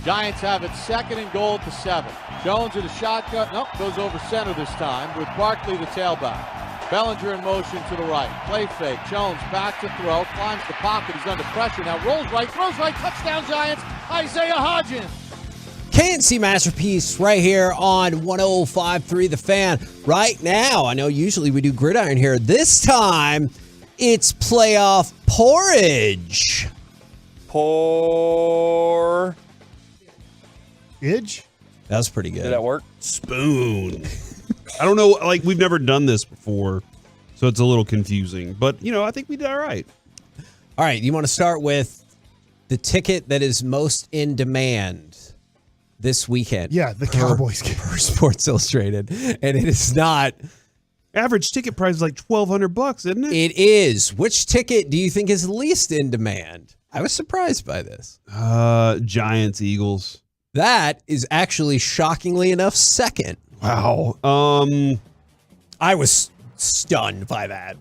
Giants have it 2nd and goal at the 7. Jones in a shotgun. Nope, goes over center this time with Barkley the tailback. Bellinger in motion to the right. Play fake. Jones back to throw. Climbs the pocket. He's under pressure. Now rolls right. Throws right. Touchdown Giants. Isaiah Hodgins. KNC Masterpiece right here on 105.3 The Fan. Right now, I know usually we do gridiron here. This time, it's playoff porridge. Idge? That was pretty good. Did that work? Spoon. I don't know, like we've never done this before, so it's a little confusing. But, I think we did all right. All right, you want to start with the ticket that is most in demand this weekend. Yeah, the Cowboys game. Per Sports Illustrated. And it is not. Average ticket price is like $1,200, isn't it? It is. Which ticket do you think is least in demand? I was surprised by this. Giants, Eagles. That is actually shockingly enough second. Wow. I was stunned by that.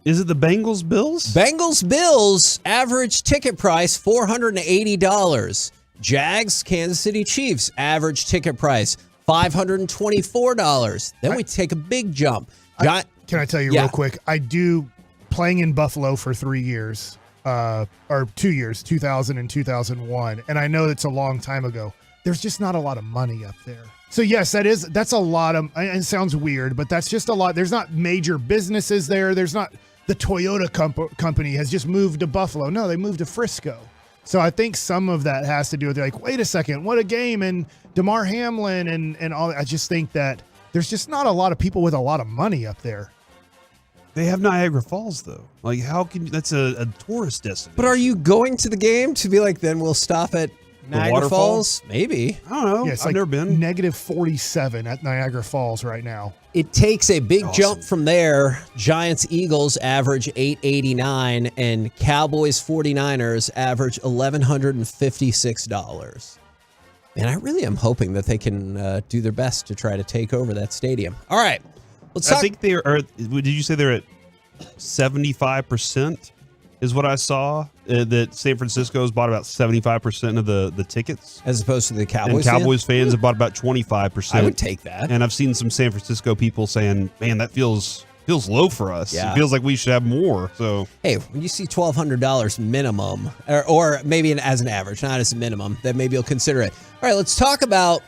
Is it the Bengals Bills? Bengals Bills average ticket price $480. Jags Kansas City Chiefs average ticket price $524. Then we take a big jump. Can I tell you real quick? I do playing in Buffalo for 3 years, or 2 years, 2000 and 2001, and I know it's a long time ago. There's just not a lot of money up there. So yes, that's a lot of. It sounds weird, but that's just a lot. There's not major businesses there. There's not the Toyota company has just moved to Buffalo. No, they moved to Frisco. So I think some of that has to do with like, wait a second, what a game, and DeMar Hamlin and all. I just think that there's just not a lot of people with a lot of money up there. They have Niagara Falls though. Like, how can that's a tourist destination? But are you going to the game to be like, then we'll stop at Niagara Falls? Maybe. I don't know. Yeah, it's I've never been. Negative 47 at Niagara Falls right now. It takes a big jump from there. Giants Eagles average $889 and Cowboys 49ers average $1,156. And I really am hoping that they can do their best to try to take over that stadium. All right. Let's talk. I think they are. Did you say they're at 75%? Is what I saw. That San Francisco's bought about 75% of the tickets, as opposed to the Cowboys. And Cowboys fans have bought about 25%. I would take that. And I've seen some San Francisco people saying, "Man, that feels low for us. Yeah. It feels like we should have more." So, hey, when you see $1,200 minimum, or maybe as an average, not as a minimum, then maybe you'll consider it. All right, let's talk about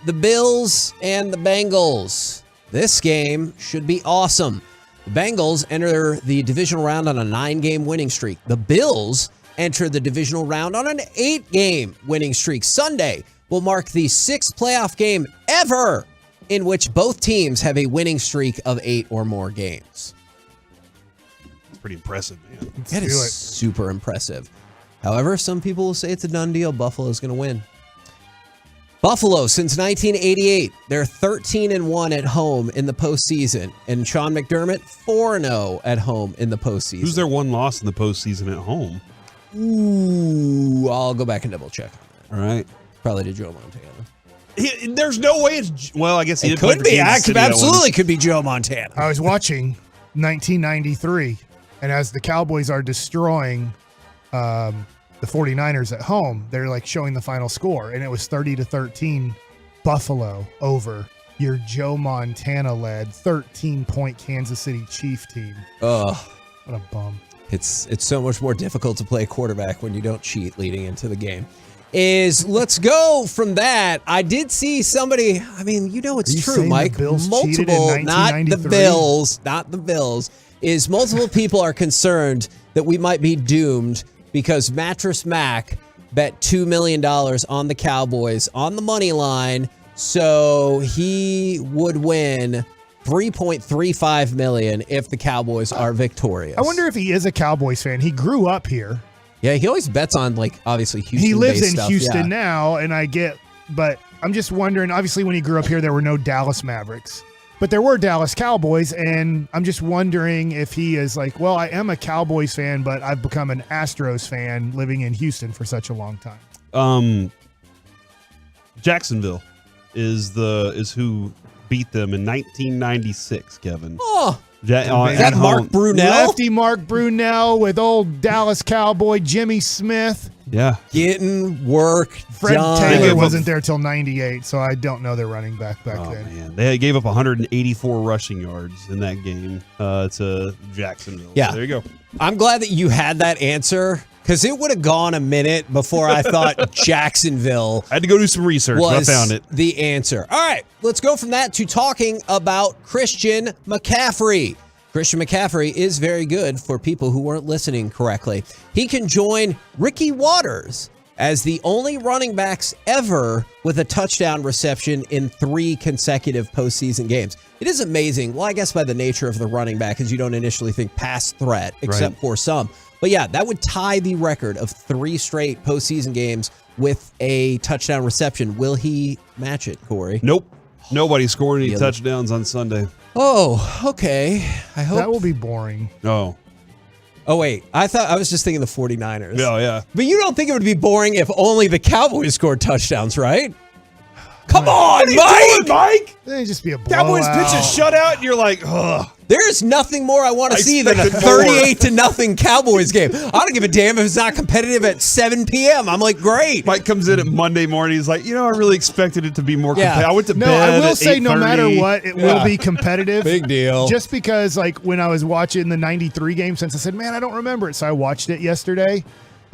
the Bills and the Bengals. This game should be awesome. The Bengals enter the divisional round on a 9-game winning streak. The Bills enter the divisional round on an 8-game winning streak. Sunday will mark the 6th playoff game ever in which both teams have a winning streak of 8 or more games. it's pretty impressive, man. That is super impressive. However, some people will say it's a done deal. Buffalo's going to win. Buffalo, since 1988, they're 13-1 at home in the postseason. And Sean McDermott, 4-0 at home in the postseason. Who's their one loss in the postseason at home? Ooh, I'll go back and double check on that. All right. Probably to Joe Montana. There's no way it's. Well, I guess he it could be. Absolutely could be Joe Montana. I was watching 1993, and as the Cowboys are destroying the 49ers at home, they're like showing the final score, and it was 30-13 Buffalo over your Joe Montana led 13-point Kansas City Chief team. Ugh. What a bum. It's so much more difficult to play quarterback when you don't cheat leading into the game. Let's go from that. I did see somebody, I mean, it's true, Mike. Multiple, not the Bills, is multiple people are concerned that we might be doomed because Mattress Mac bet $2 million on the Cowboys on the money line, so he would win $3.35 million if the Cowboys are victorious. I wonder if he is a Cowboys fan. He grew up here. Yeah, he always bets on, obviously Houston. He lives in stuff. Houston now, and but I'm just wondering, obviously when he grew up here, there were no Dallas Mavericks. But there were Dallas Cowboys, and I'm just wondering if he is like, well, I am a Cowboys fan, but I've become an Astros fan living in Houston for such a long time. Jacksonville is who beat them in 1996, Kevin. Oh, is that Mark Brunell? Lefty Mark Brunell with old Dallas Cowboy Jimmy Smith, Yeah. Getting work Fred done. Taylor wasn't there till 98, so I don't know their running back then. Man. They gave up 184 rushing yards in that game to Jacksonville. Yeah. So there you go. I'm glad that you had that answer because it would have gone a minute before I thought Jacksonville. I had to go do some research, but I found it. The answer. All right, let's go from that to talking about Christian McCaffrey. Christian McCaffrey is very good for people who weren't listening correctly. He can join Ricky Waters as the only running backs ever with a touchdown reception in 3 consecutive postseason games. It is amazing. Well, I guess by the nature of the running back is you don't initially think pass threat, except for some. But yeah, that would tie the record of 3 straight postseason games with a touchdown reception. Will he match it, Corey? Nope. Nobody's scoring any touchdowns on Sunday. Oh, okay. I hope that will be boring. Oh. Oh, wait. I was just thinking the 49ers. Oh, yeah. But you don't think it would be boring if only the Cowboys scored touchdowns, right? Come on, Mike! Mike! It'd just be a blowout. Cowboys pitch a shutout, and you're like, ugh. There's nothing more I want to see than a 38-0 Cowboys game. I don't give a damn if it's not competitive at 7 p.m. I'm like, great. Mike comes in at Monday morning. He's like, I really expected it to be more competitive. I went to bed I will at say, no 8:30. matter what, it will be competitive. Big deal. Just because, like, when I was watching the 93 game, since I said, man, I don't remember it, so I watched it yesterday.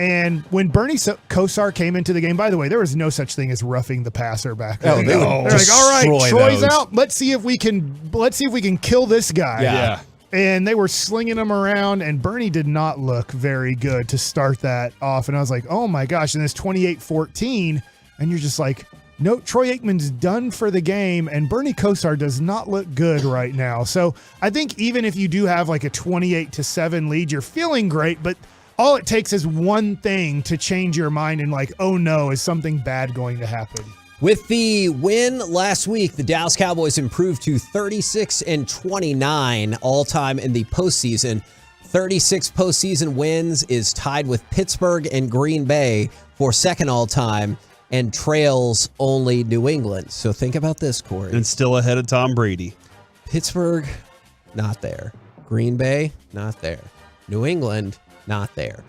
And when Bernie Kosar came into the game, by the way, there was no such thing as roughing the passer back then. They're like, all right, Troy's out. Let's see if we can kill this guy. Yeah. And they were slinging him around, and Bernie did not look very good to start that off. And I was like, oh my gosh. And it's 28-14, and you're just like, no, Troy Aikman's done for the game, and Bernie Kosar does not look good right now. So I think even if you do have like a 28-7 lead, you're feeling great, but all it takes is one thing to change your mind and like, oh no, is something bad going to happen? With the win last week, the Dallas Cowboys improved to 36-29 all-time in the postseason. 36 postseason wins is tied with Pittsburgh and Green Bay for second all-time and trails only New England. So think about this, Corey. And still ahead of Tom Brady. Pittsburgh, not there. Green Bay, not there. New England, not there.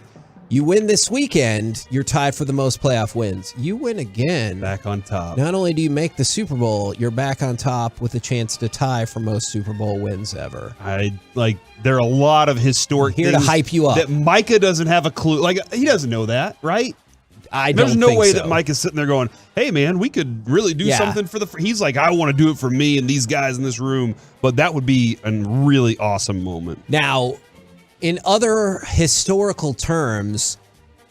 You win this weekend, you're tied for the most playoff wins. You win again. Back on top. Not only do you make the Super Bowl, you're back on top with a chance to tie for most Super Bowl wins ever. There are a lot of historic Here to things hype you up. that Micah doesn't have a clue. Like, he doesn't know that, right? There's no way that Mike is sitting there going, hey, man, we could really do something for he's like, I want to do it for me and these guys in this room. But that would be a really awesome moment. Now, in other historical terms,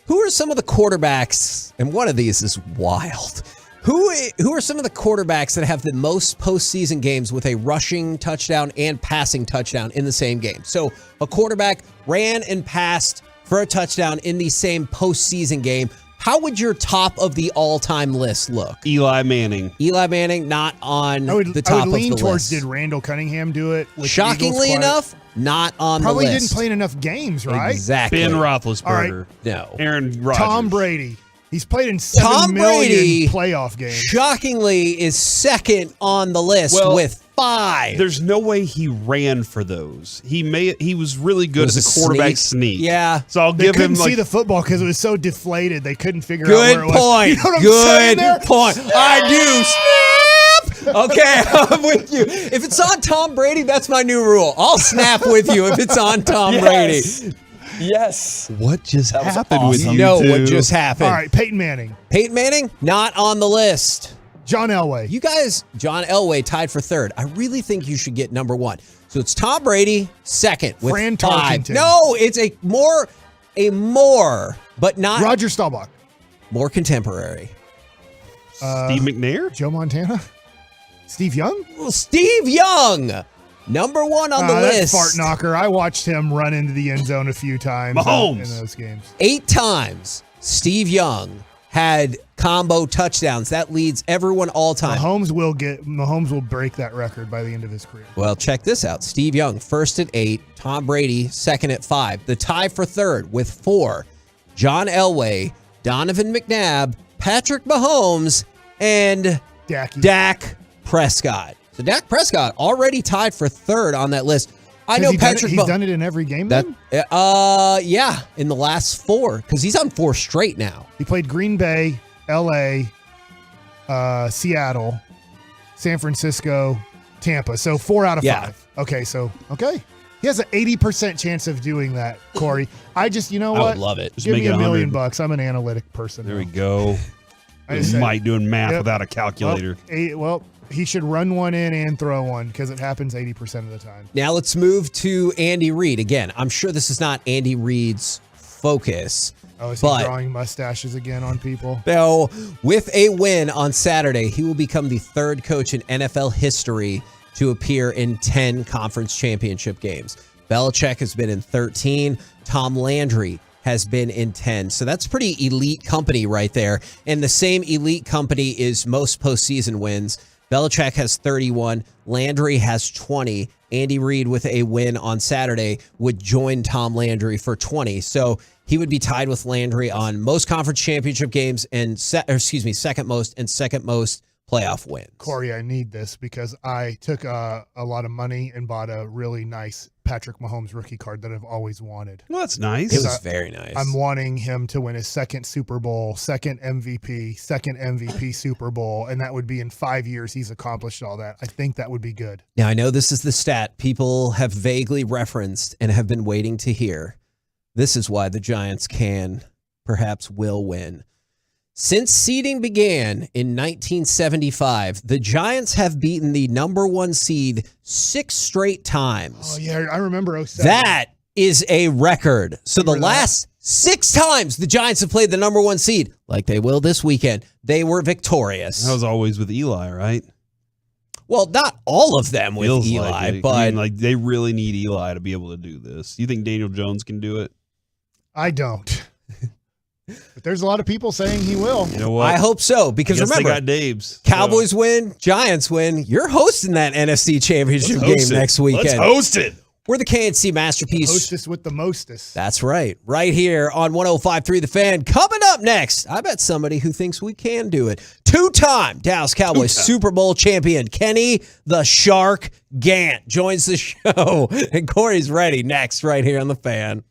who are some of the quarterbacks, and one of these is wild, who are some of the quarterbacks that have the most postseason games with a rushing touchdown and passing touchdown in the same game? So a quarterback ran and passed for a touchdown in the same postseason game. How would your top of the all-time list look? Eli Manning. Eli Manning not on the top of the list. I would lean towards, did Randall Cunningham do it? With Shockingly enough, not on the list. Probably didn't play in enough games, right? Exactly. Ben Roethlisberger. All right. No. Aaron Rodgers. Tom Brady. He's played in 7 million playoff games. Shockingly, is second on the list with 5. There's no way he ran for those. He was really good as a quarterback sneak. Yeah. So I'll give him couldn't see the football because it was so deflated. They couldn't figure out Good where it was. point. You know what I'm saying there? Good point. I do. Snap. Okay, I'm with you. If it's on Tom Brady, that's my new rule. I'll snap with you if it's on Tom Brady. Yes. What just happened with you know two? what just happened. All right, Peyton Manning. Peyton Manning, not on the list. John Elway. You guys, John Elway tied for third. I really think you should get number 1. So it's Tom Brady, second with Fran 5. Tarkenton. No, it's a more, but not Roger Staubach. more contemporary. Steve McNair? Joe Montana. Steve Young? Well, Steve Young, number 1 on the list. Fart knocker. I watched him run into the end zone a few times Mahomes. in those games. 8 times Steve Young had combo touchdowns. That leads everyone all time. Mahomes will break that record by the end of his career. Well, check this out. Steve Young, first at 8. Tom Brady, second at 5. The tie for third with 4. John Elway, Donovan McNabb, Patrick Mahomes, and Dak Prescott. So Dak Prescott already tied for third on that list. I know He's done it in every game. That yeah, in the last 4 because he's on 4 straight now. He played Green Bay, L.A., Seattle, San Francisco, Tampa. So 4 out of 5. Okay, he has an 80% chance of doing that, Corey. You know what? I would love it. Just Give make me it $1 million. 100. I'm an analytic person. There we go. Mike doing math without a calculator. Well, he should run one in and throw one because it happens 80% of the time. Now let's move to Andy Reid. Again, I'm sure this is not Andy Reid's focus. Oh, is he drawing mustaches again on people? No, with a win on Saturday, he will become the 3rd coach in NFL history to appear in 10 conference championship games. Belichick has been in 13. Tom Landry has been in 10. So that's pretty elite company right there. And the same elite company is most postseason wins. Belichick has 31. Landry has 20. Andy Reid with a win on Saturday would join Tom Landry for 20. So he would be tied with Landry on most conference championship games and second most and second most playoff wins. Corey, I need this because I took a lot of money and bought a really nice Patrick Mahomes rookie card that I've always wanted. Well, that's nice. It was very nice. I'm wanting him to win his 2nd Super Bowl, 2nd MVP Super Bowl, and that would be in 5 years he's accomplished all that. I think that would be good. Now, I know this is the stat people have vaguely referenced and have been waiting to hear. This is why the Giants can, perhaps will win. Since seeding began in 1975, the Giants have beaten the number 1 seed 6 straight times. Oh, yeah, I remember 07. That is a record. So the last 6 times the Giants have played the number 1 seed, like they will this weekend, they were victorious. That was always with Eli, right? Well, not all of them with Feels Eli, like it. but I mean, like they really need Eli to be able to do this. You think Daniel Jones can do it? I don't. But there's a lot of people saying he will. You know what? I hope so, because remember, they got Dave's. Cowboys win, Giants win. You're hosting that NFC Championship game next weekend. Let's host it. We're the KNC Masterpiece. Hostess with the mostest. That's right. Right here on 105.3 The Fan. Coming up next, I bet somebody who thinks we can do it. 2-time Dallas Cowboys Super Bowl champion Kenny the Shark Gantt joins the show. And Corey's ready next right here on The Fan.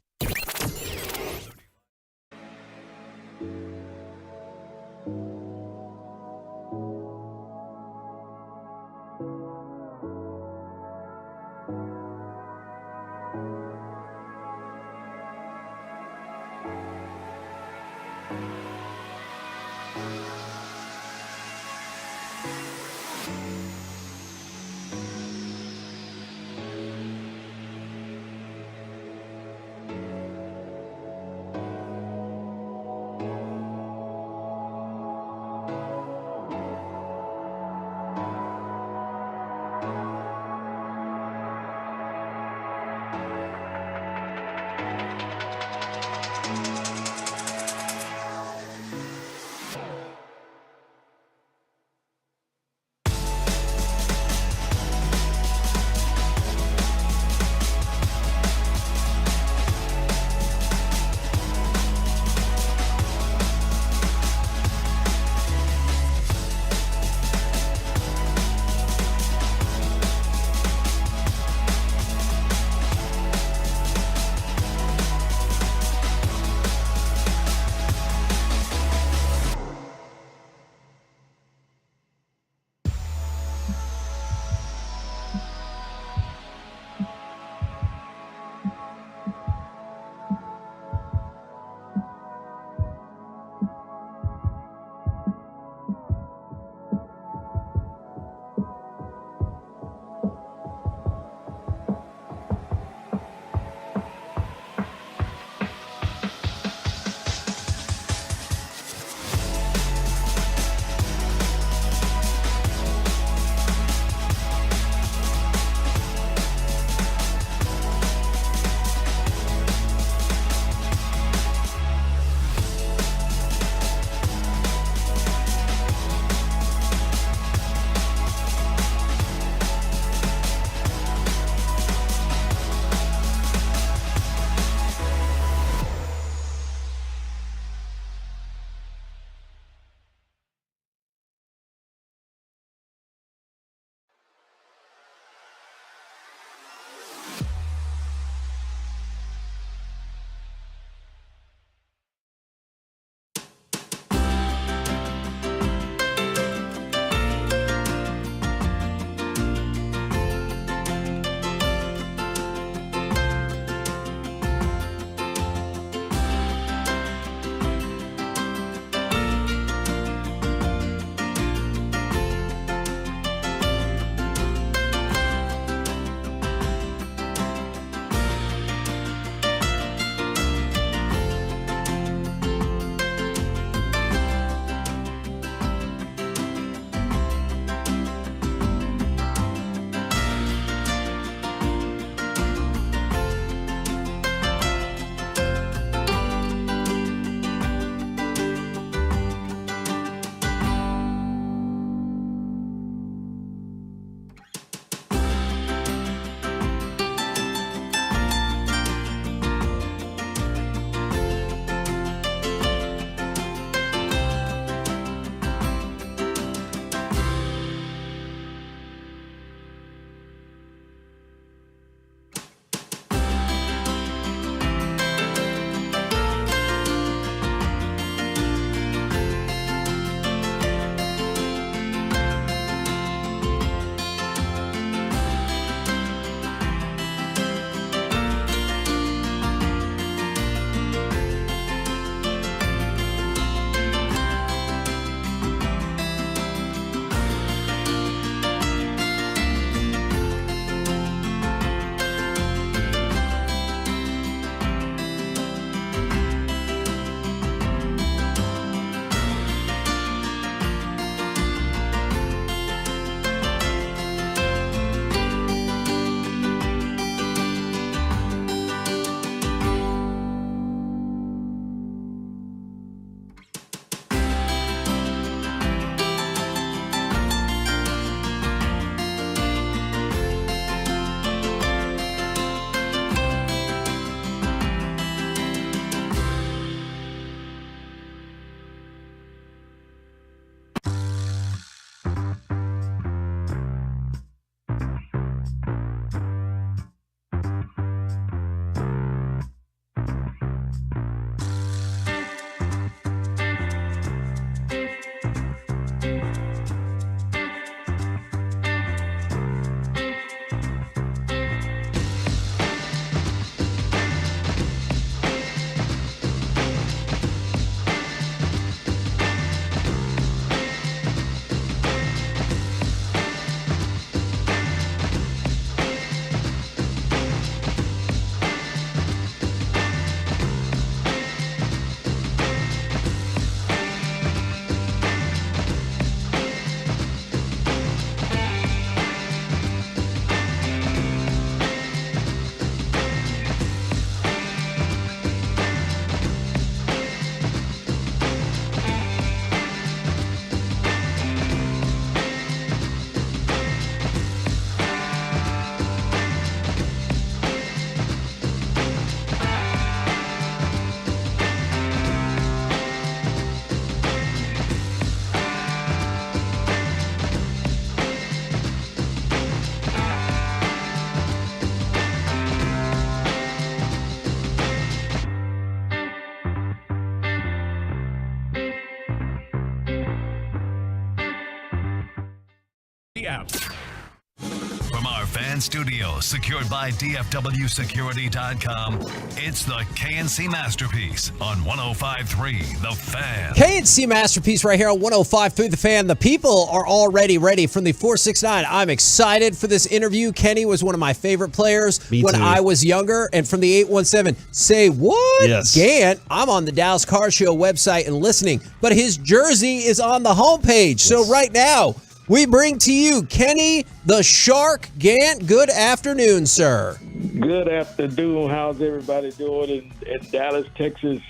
Fan Studios, secured by DFWsecurity.com. It's the KNC Masterpiece on 105.3 The Fan. KNC Masterpiece right here on 105.3 The Fan. The people are already ready from the 469. I'm excited for this interview. Kenny was one of my favorite players when I was younger. And from the 817, say what? Yes. Gantt, I'm on the Dallas Car Show website and listening, but his jersey is on the homepage. Yes. So right now, we bring to you Kenny the Shark Gantt. Good afternoon, sir. Good afternoon. How's everybody doing in Dallas, Texas?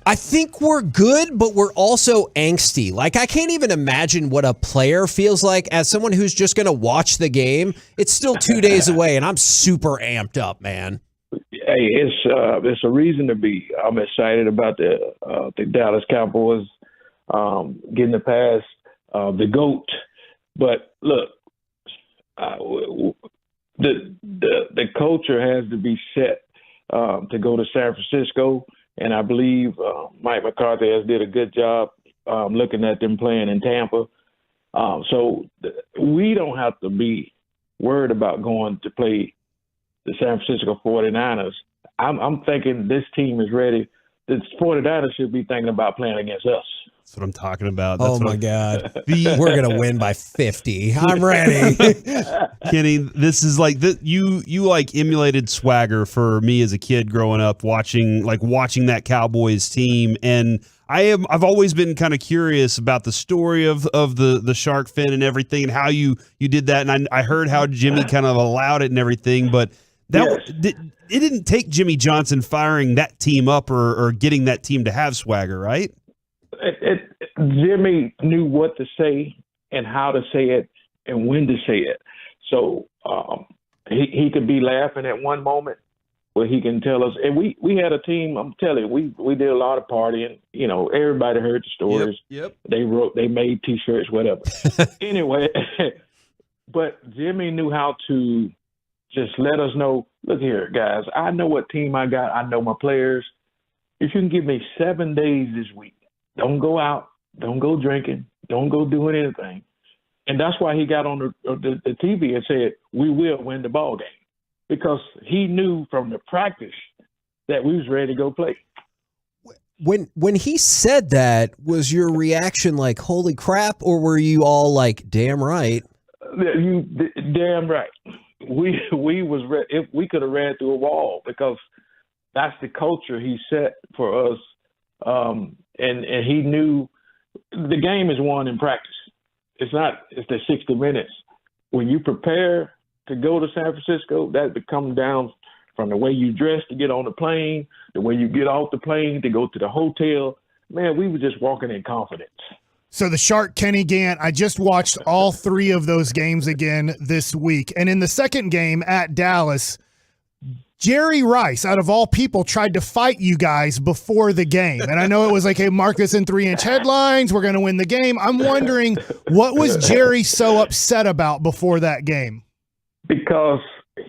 I think we're good, but we're also angsty. Like, I can't even imagine what a player feels like as someone who's just going to watch the game. It's still 2 days away, and I'm super amped up, man. Hey, it's a reason to be. I'm excited about the Dallas Cowboys getting the pass. The GOAT, but look, the culture has to be set to go to San Francisco, and I believe Mike McCarthy has did a good job looking at them playing in Tampa. So we don't have to be worried about going to play the San Francisco 49ers. I'm thinking this team is ready. The 49ers should be thinking about playing against us. That's what I'm talking about. That's my God. We're going to win by 50. I'm ready. Kenny, this is like you like emulated swagger for me as a kid growing up watching that Cowboys team, and I've always been kind of curious about the story of the shark fin and everything and how you did that, and I heard how Jimmy kind of allowed it and everything, but it didn't take Jimmy Johnson firing that team up or getting that team to have swagger, right? Jimmy knew what to say and how to say it and when to say it. So he could be laughing at one moment where he can tell us. And we had a team, I'm telling you, we did a lot of partying. You know, everybody heard the stories. Yep. They made T-shirts, whatever. Anyway, but Jimmy knew how to just let us know, look here, guys, I know what team I got. I know my players. If you can give me 7 days this week, don't go out. Don't go drinking. Don't go doing anything. And that's why he got on the TV and said, we will win the ball game. Because he knew from the practice that we was ready to go play. When he said that, was your reaction like, holy crap, or were you all like, damn right? Damn right. We was ready. If we could have ran through a wall, because that's the culture he set for us. And he knew the game is won in practice. It's the 60 minutes. When you prepare to go to San Francisco, that comes down from the way you dress to get on the plane, the way you get off the plane to go to the hotel. Man, we were just walking in confidence. So the Shark, Kenny Gantt, I just watched all 3 of those games again this week. And in the second game at Dallas, Jerry Rice, out of all people, tried to fight you guys before the game. And I know it was like, hey, mark this in 3-inch headlines. We're going to win the game. I'm wondering, what was Jerry so upset about before that game? Because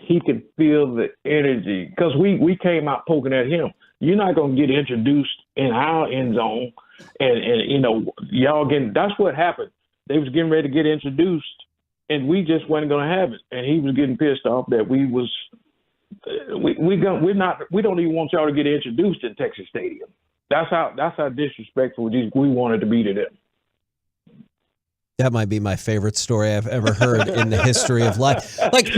he could feel the energy. Because we came out poking at him. You're not going to get introduced in our end zone. And you know, y'all getting – that's what happened. They was getting ready to get introduced, and we just wasn't going to have it. And he was getting pissed off that we was – we don't even want y'all to get introduced in Texas Stadium. That's how disrespectful we wanted to be to them. That might be my favorite story I've ever heard in the history of life. Like,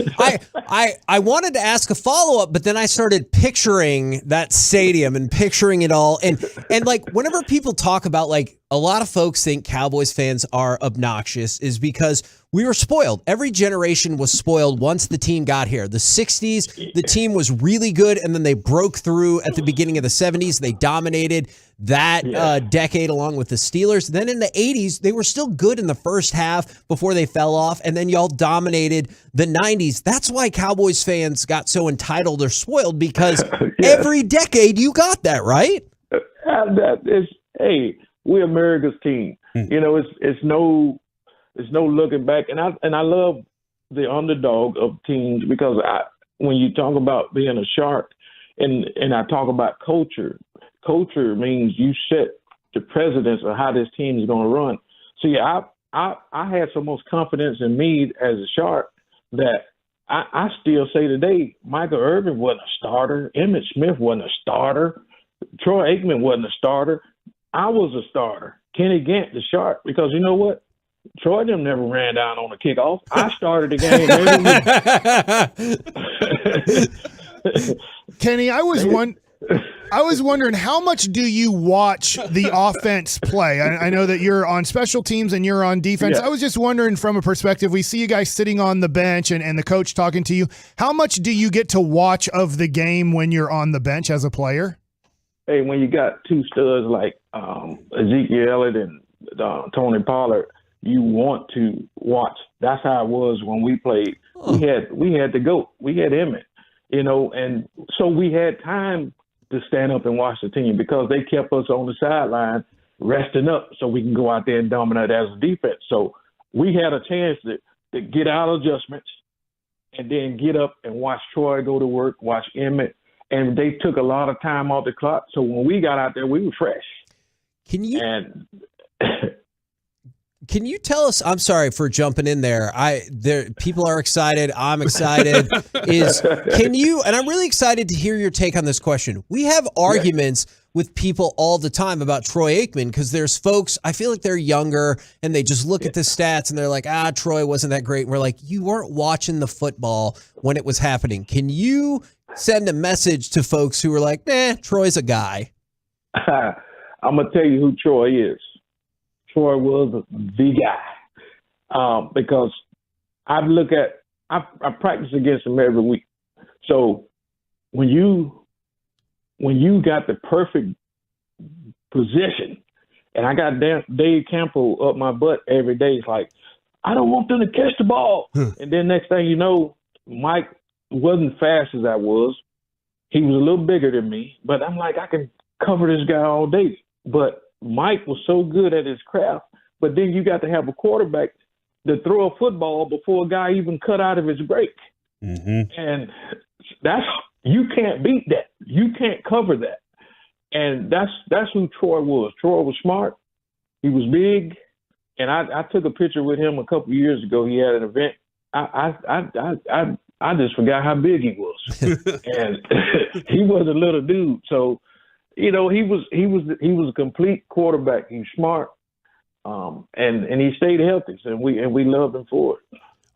I wanted to ask a follow-up, but then I started picturing that stadium and picturing it all. And like, whenever people talk about, like, a lot of folks think Cowboys fans are obnoxious is because we were spoiled. Every generation was spoiled once the team got here. The 60s, the team was really good, and then they broke through at the beginning of the 70s. They dominated that decade along with the Steelers. Then in the 80s, they were still good in the first half before they fell off, and then y'all dominated the 90s. That's why Cowboys fans got so entitled or spoiled, because every decade you got that, right? Hey, we're America's team. You know, it's no looking back, and I love the underdog of teams, because when you talk about being a shark, and I talk about culture means you set the precedence of how this team is going to run. So I had so much confidence in me as a shark that I still say today, Michael Irvin wasn't a starter. Emmitt Smith wasn't a starter. Troy Aikman wasn't a starter. I was a starter. Kenny Gantt, the sharp, because you know what? Troy them never ran down on a kickoff. I started the game every week. Kenny, I was wondering, how much do you watch the offense play? I know that you're on special teams and you're on defense. Yeah. I was just wondering, from a perspective, we see you guys sitting on the bench and the coach talking to you. How much do you get to watch of the game when you're on the bench as a player? Hey, when you got two studs like Ezekiel Elliott and Tony Pollard, you want to watch. That's how it was when we played. We had the GOAT. We had Emmett, and so we had time to stand up and watch the team because they kept us on the sideline resting up so we can go out there and dominate as a defense. So we had a chance to get out of adjustments and then get up and watch Troy go to work, watch Emmett, and they took a lot of time off the clock. So when we got out there, we were fresh. Can you tell us? I'm sorry for jumping in there. People are excited. I'm excited. And I'm really excited to hear your take on this question. We have arguments with people all the time about Troy Aikman because there's folks, I feel like they're younger and they just look at the stats and they're like, Troy wasn't that great. And we're like, you weren't watching the football when it was happening. Can you send a message to folks who are like, Troy's a guy? I'm going to tell you who Troy is. Troy was the guy because I practice against him every week. So when you got the perfect position, and I got Dave Campo up my butt every day, it's like, I don't want them to catch the ball. And then next thing you know, Mike wasn't fast as I was. He was a little bigger than me, but I'm like, I can cover this guy all day. But Mike was so good at his craft, but then you got to have a quarterback to throw a football before a guy even cut out of his break. Mm-hmm. And you can't beat that. You can't cover that. And that's who Troy was. Troy was smart. He was big. And I took a picture with him a couple of years ago. He had an event. I just forgot how big he was. And he was a little dude. So, he was a complete quarterback. He was smart, and he stayed healthy, and we loved him for it.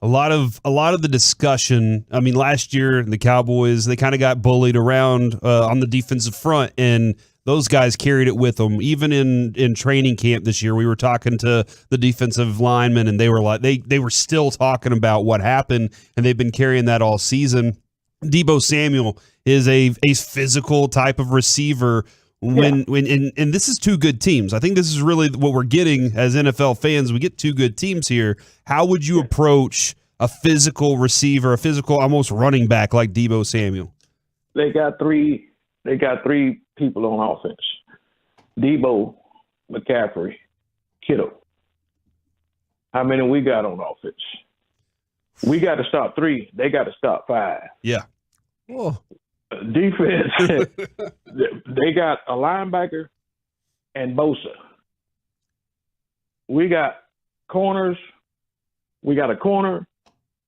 A lot of the discussion. I mean, last year the Cowboys, they kind of got bullied around on the defensive front, and those guys carried it with them. Even in training camp this year, we were talking to the defensive linemen, and they were like they were still talking about what happened, and they've been carrying that all season. Deebo Samuel is a physical type of receiver when this is two good teams. I think this is really what we're getting as NFL fans. We get two good teams here. How would you approach a physical receiver, a physical almost running back like Deebo Samuel? They got three people on offense. Deebo, McCaffrey, Kittle. How many we got on offense? We got to stop 3. They got to stop 5. Yeah. Oh. Defense, they got a linebacker and Bosa. We got corners. We got a corner,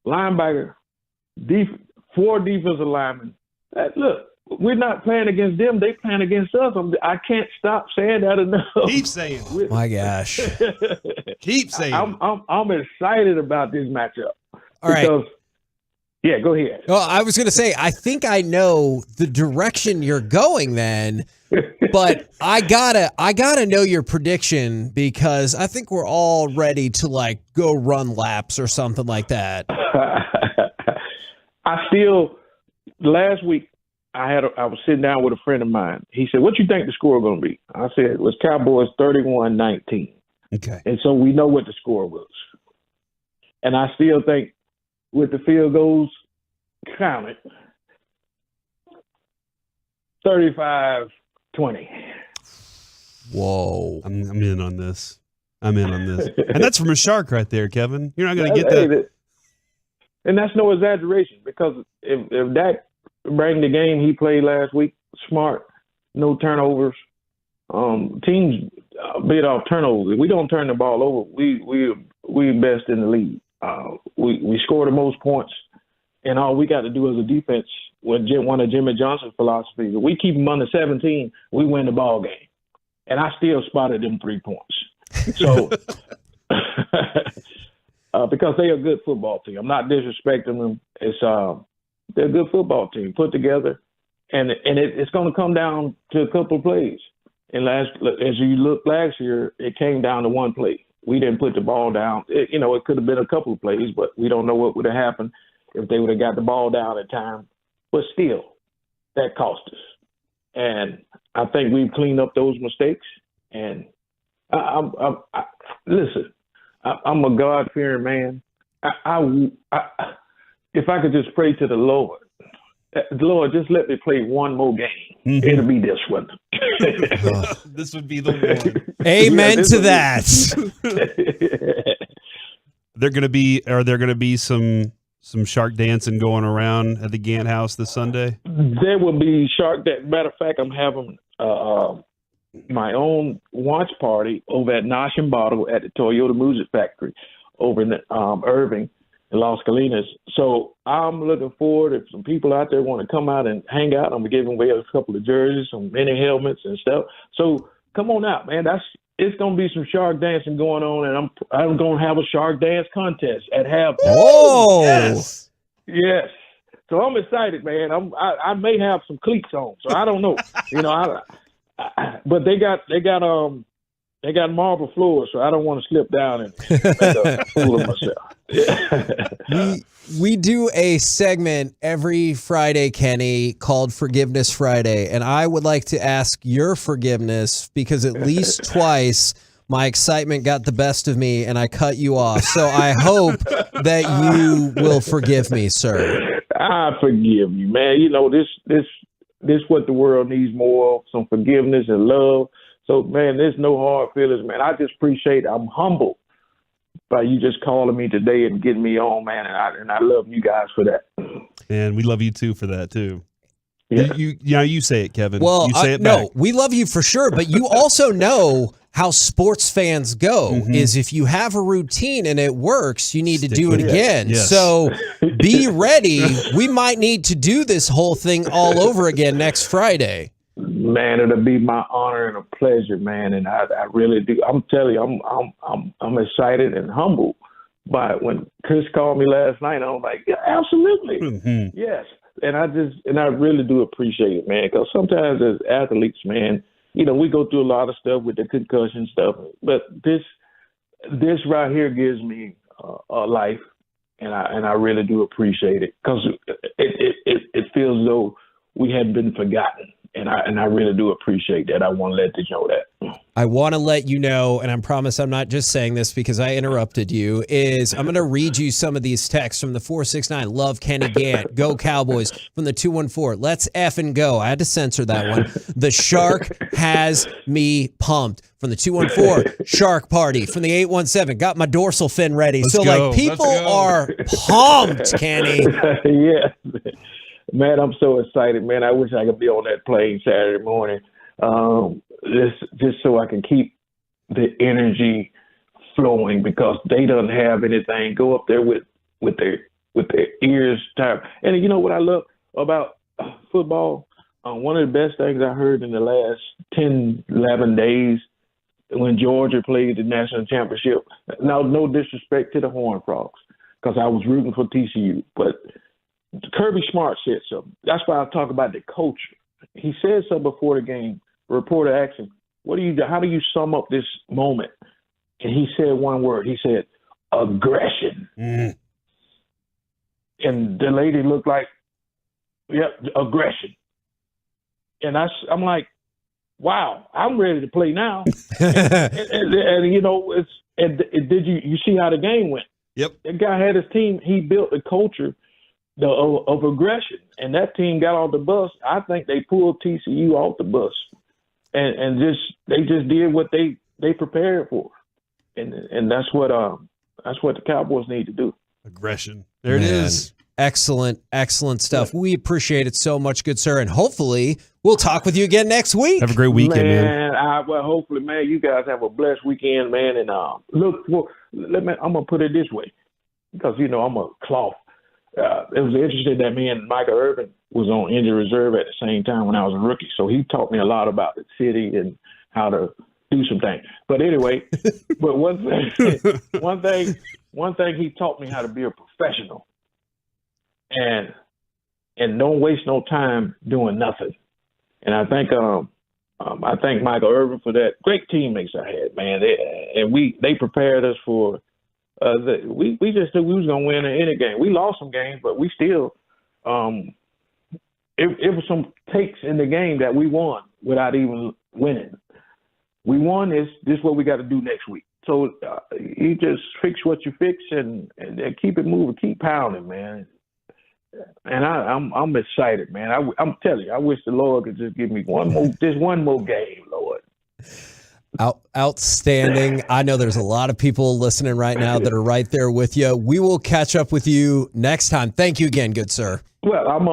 linebacker, 4 defensive linemen. Look, we're not playing against them. They playing against us. I can't stop saying that enough. Keep saying it. My gosh. Keep saying it. I'm excited about this matchup. All right. Yeah, go ahead. Well, I was going to say, I think I know the direction you're going then, but I gotta know your prediction because I think we're all ready to go run laps or something like that. Last week I was sitting down with a friend of mine. He said, "What you think the score going to be?" I said, "It was Cowboys 31-19." Okay. And so we know what the score was. And I still think with the field goals counted, 35-20. Whoa. I'm in on this. And that's from a shark right there, Kevin. You're not going to get that. And that's no exaggeration because if Dak bring the game he played last week, smart, no turnovers, teams beat off turnovers. If we don't turn the ball over, we best in the league. We score the most points and all we got to do as a defense, one of Jimmy Johnson's philosophies, if we keep them under 17, we win the ball game. And I still spotted them 3 points. So, because they're a good football team. I'm not disrespecting them. They're a good football team put together, and it's going to come down to a couple of plays. And as you look last year, it came down to one play. We didn't put the ball down. It could have been a couple of plays, but we don't know what would have happened if they would have got the ball down in time. But still, that cost us. And I think we've cleaned up those mistakes. And listen, I'm a God-fearing man. If I could just pray to the Lord, just let me play one more game. It'll be this one. This would be the one. Amen to that. Are there gonna be some shark dancing going around at the Gantt house this Sunday? There will be shark dance. Matter of fact, I'm having my own watch party over at Nosh and Bottle at the Toyota Music Factory over in Irving in Las Colinas. So I'm looking forward. If some people out there want to come out and hang out, I'm gonna give away a couple of jerseys, some mini helmets and stuff. So come on out, man. It's gonna be some shark dancing going on, and I'm gonna have a shark dance contest at halftime. Oh, yes. So I'm excited, man. I may have some cleats on, so I don't know. But they got marble floors, so I don't want to slip down and make a fool of myself. We do a segment every Friday, Kenny, called Forgiveness Friday, and I would like to ask your forgiveness because at least twice my excitement got the best of me and I cut you off. So I hope that you will forgive me, sir. I forgive you, man. This what the world needs more of, some forgiveness and love. So, man, there's no hard feelings, man. I just appreciate I'm humbled by you just calling me today and getting me on, man. And I love you guys for that. And we love you, too, for that, too. Yeah. You say it, Kevin. Well, you say it back. No, we love you for sure, but you also know how sports fans go is if you have a routine and it works, you need to do it again. Yes. So be ready. We might need to do this whole thing all over again next Friday. Man, it'll be my honor and a pleasure, man. And I really do. I'm telling you, I'm excited and humbled by when Chris called me last night. I was like, yeah, absolutely, yes. And I really do appreciate it, man. Because sometimes as athletes, man, we go through a lot of stuff with the concussion stuff. But this right here gives me a life, and I really do appreciate it because it feels as though we had been forgotten. And I really do appreciate that. I want to let you know that. I want to let you know, and I promise I'm not just saying this because I interrupted you, is I'm going to read you some of these texts from the 469. Love Kenny Gantt. Go Cowboys. From the 214. Let's effing go. I had to censor that one. The Shark has me pumped. From the 214. Shark Party. From the 817. Got my dorsal fin ready. Let's so, go. like, people are pumped, Kenny. Yeah. Man, I'm so excited, man. I wish I could be on that plane Saturday morning, just so I can keep the energy flowing because they don't have anything. Go up there with their ears tied. And you know what I love about football? One of the best things I heard in the last 10, 11 days when Georgia played the national championship. Now, no disrespect to the Horned Frogs because I was rooting for TCU, but Kirby Smart said something. That's why I talk about the culture. He said something before the game. A reporter asked him, how do you sum up this moment? And he said one word. He said, aggression. And the lady looked like, yep, aggression. And I'm like, wow, I'm ready to play now. and did you see how the game went? Yep. The guy had his team. He built a culture of aggression, and that team got off the bus. I think they pulled TCU off the bus, and they just did what they prepared for, and that's what the Cowboys need to do. Aggression. There it is. Excellent stuff. We appreciate it so much, good sir, and hopefully we'll talk with you again next week. Have a great weekend, man. Hopefully, man, you guys have a blessed weekend, man, and I'm gonna put it this way because I'm a cloth. it was interesting that me and Michael Irvin was on injury reserve at the same time when I was a rookie. So he taught me a lot about the city and how to do some things. But anyway, but one thing he taught me how to be a professional and don't waste no time doing nothing. And I think Michael Irvin for that. Great teammates I had, man. They prepared us for. We just knew we was gonna win any game. We lost some games, but we still. It was some takes in the game that we won without even winning. We won. This is what we got to do next week. So you just fix what you fix and keep it moving, keep pounding, man. And I'm excited, man. I'm telling you, I wish the Lord could just give me one more game, Lord. Outstanding. I know there's a lot of people listening right now that are right there with you. We will catch up with you next time. Thank you again, good sir. Well, I'm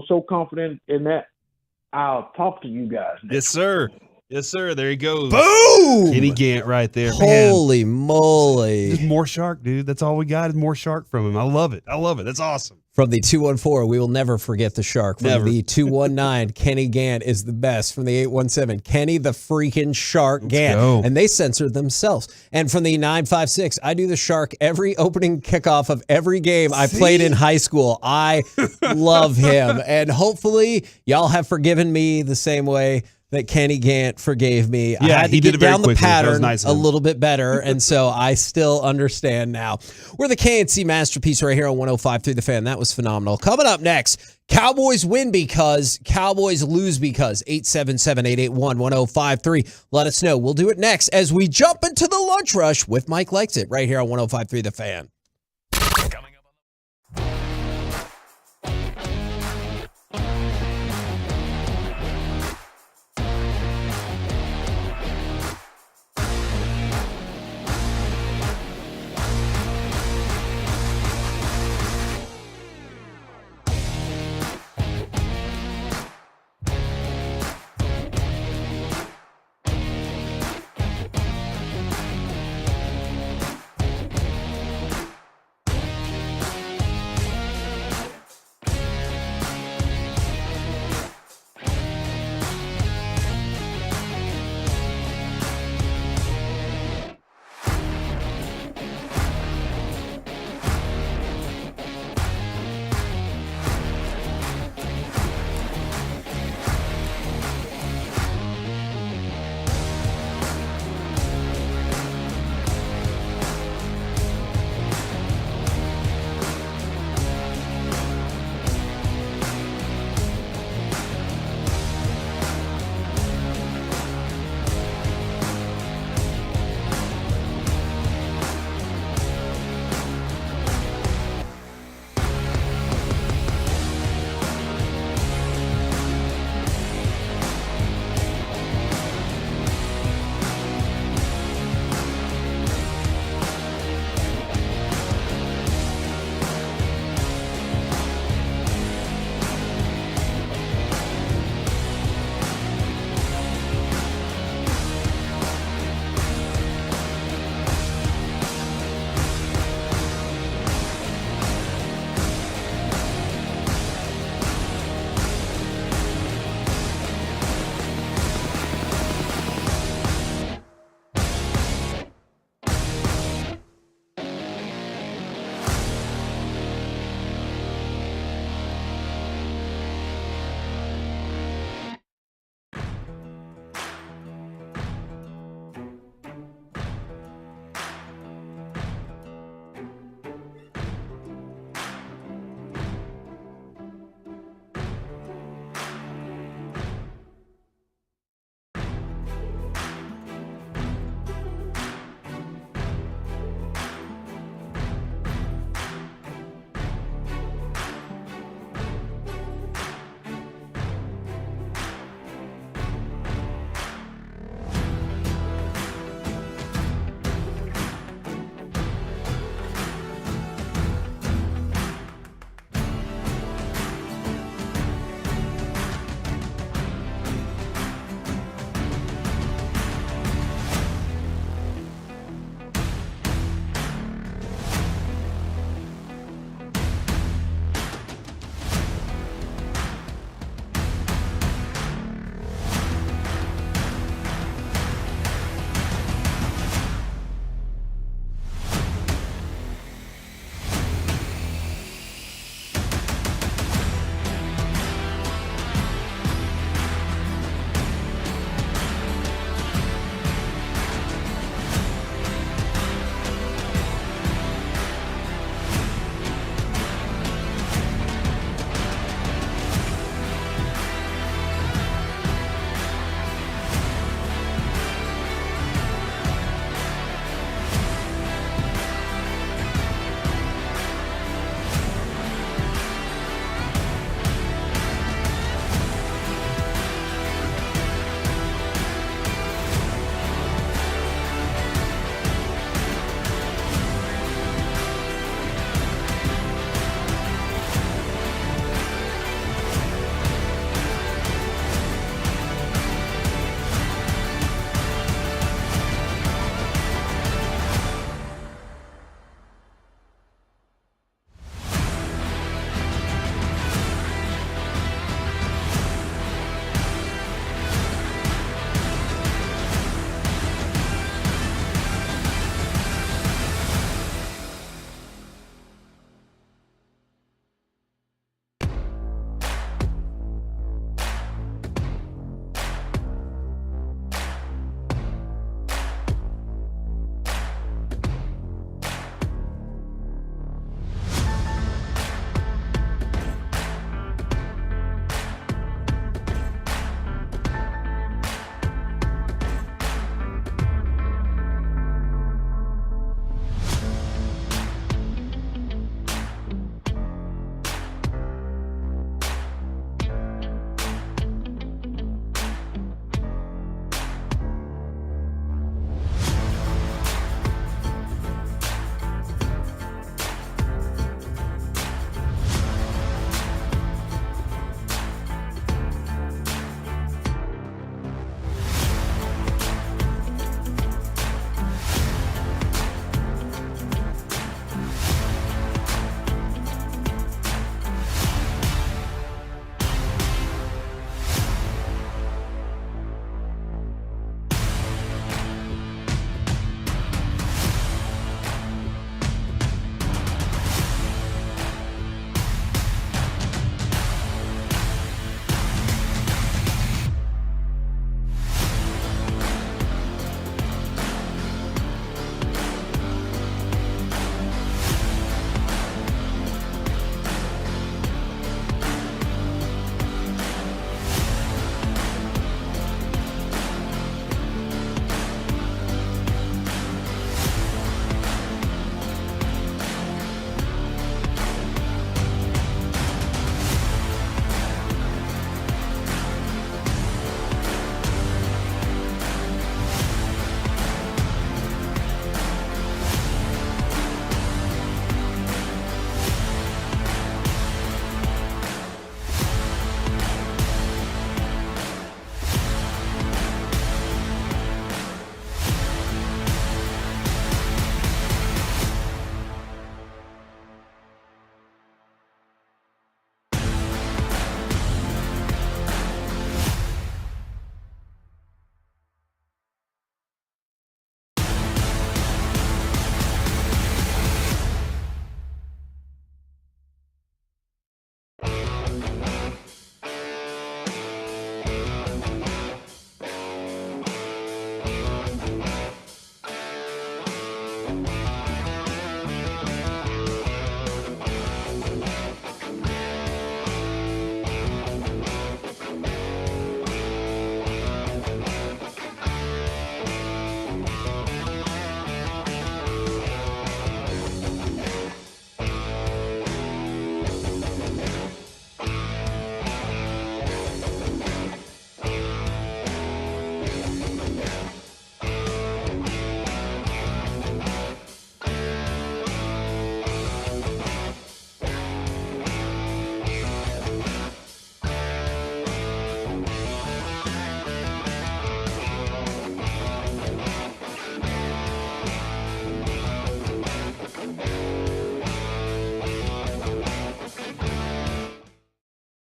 so confident in that. I'll talk to you guys next Yes, sir. Yes, sir. There he goes. Boom! Kenny Gantt right there. Holy moly. Just more shark, dude. That's all we got is more shark from him. I love it. That's awesome. From the 214, we will never forget the shark. From the 219, Kenny Gantt is the best. From the 817, Kenny the freaking shark Gantt. go. And they censored themselves. And from the 956, I do the shark every opening kickoff of every game I played in high school. I love him. And hopefully y'all have forgiven me the same way that Kenny Gantt forgave me. I had to he did get it very down the quickly. That was pattern nice of a him. little bit better, and so I still understand now. We're the KNC Masterpiece right here on 105.3 The Fan. That was phenomenal. Coming up next, Cowboys win because, Cowboys lose because. 877-881-1053. Let us know. We'll do it next as we jump into the lunch rush with Mike Likes It right here on 105.3 The Fan.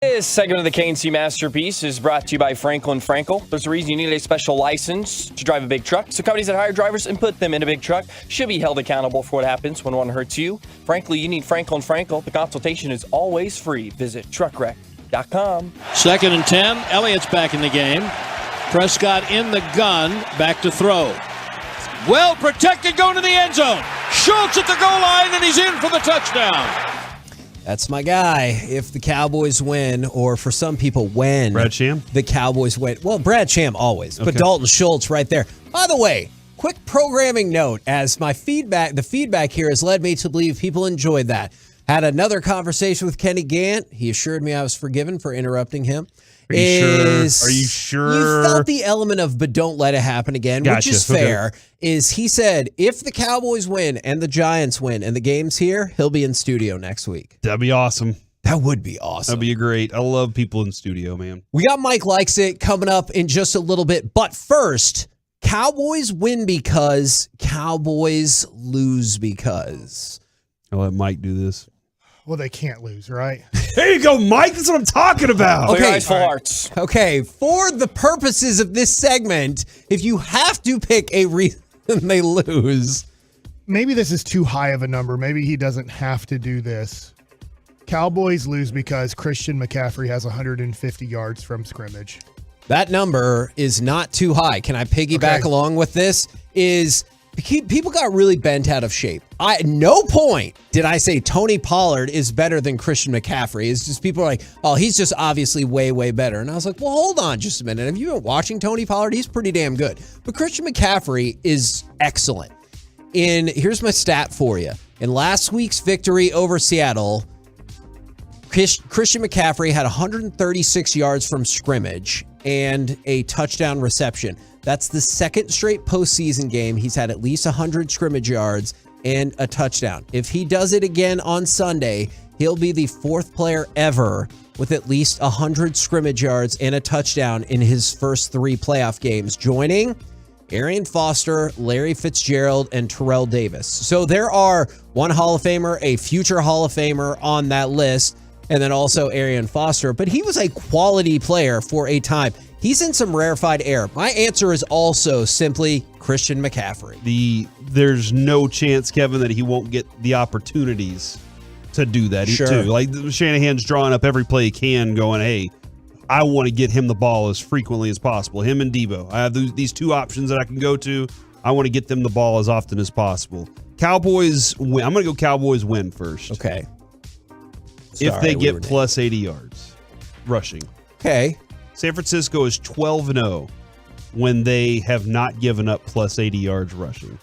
This segment of the KNC Masterpiece is brought to you by Franklin Frankel. There's a reason you need a special license to drive a big truck. So companies that hire drivers and put them in a big truck should be held accountable for what happens when one hurts you. Frankly, you need Franklin Frankel. The consultation is always free. Visit truckwreck.com. 2nd and 10. Elliott's back in the game. Prescott in the gun. Back to throw. Well protected, going to the end zone. Schultz at the goal line, and he's in for the touchdown. That's my guy. If the Cowboys win, or for some people, when Brad Sham? The Cowboys win. Well, Brad Sham always, but Okay. Dalton Schultz right there. By the way, quick programming note, as the feedback here has led me to believe people enjoyed that. Had another conversation with Kenny Gantt. He assured me I was forgiven for interrupting him. Are you sure? You felt the element of, but don't let it happen again, which Gotcha. is fair. Is he said, if the Cowboys win and the Giants win and the game's here, he'll be in studio next week. That'd be awesome. That would be awesome. That'd be great. I love people in studio, man. We got Mike Likes It coming up in just a little bit. But first, Cowboys win because Cowboys lose because. I'll let Mike do this. Well, they can't lose, right? There you go, Mike. That's what I'm talking about. Clear eyes, full hearts. Okay, for the purposes of this segment, if you have to pick a reason they lose. Maybe this is too high of a number. Maybe he doesn't have to do this. Cowboys lose because Christian McCaffrey has 150 yards from scrimmage. That number is not too high. Can I piggyback along with this? People got really bent out of shape. At no point did I say Tony Pollard is better than Christian McCaffrey. It's just people are like, oh, he's just obviously way, way better. And I was like, well, hold on just a minute. Have you been watching Tony Pollard? He's pretty damn good. But Christian McCaffrey is excellent. Here's my stat for you. In last week's victory over Seattle, Christian McCaffrey had 136 yards from scrimmage and a touchdown reception. That's the second straight postseason game he's had at least 100 scrimmage yards and a touchdown. If he does it again on Sunday, he'll be the fourth player ever with at least 100 scrimmage yards and a touchdown in his first 3 playoff games, joining Arian Foster, Larry Fitzgerald, and Terrell Davis. So there are one Hall of Famer, a future Hall of Famer on that list, and then also Arian Foster. But he was a quality player for a time. He's in some rarefied air. My answer is also simply Christian McCaffrey. There's no chance, Kevin, that he won't get the opportunities to do that too. Like Shanahan's drawing up every play he can, going, hey, I want to get him the ball as frequently as possible. Him and Debo. I have these 2 options that I can go to. I want to get them the ball as often as possible. Cowboys win. I'm going to go Cowboys win first. Okay. If they get plus 80 yards rushing. Okay. San Francisco is 12-0 when they have not given up plus 80 yards rushing.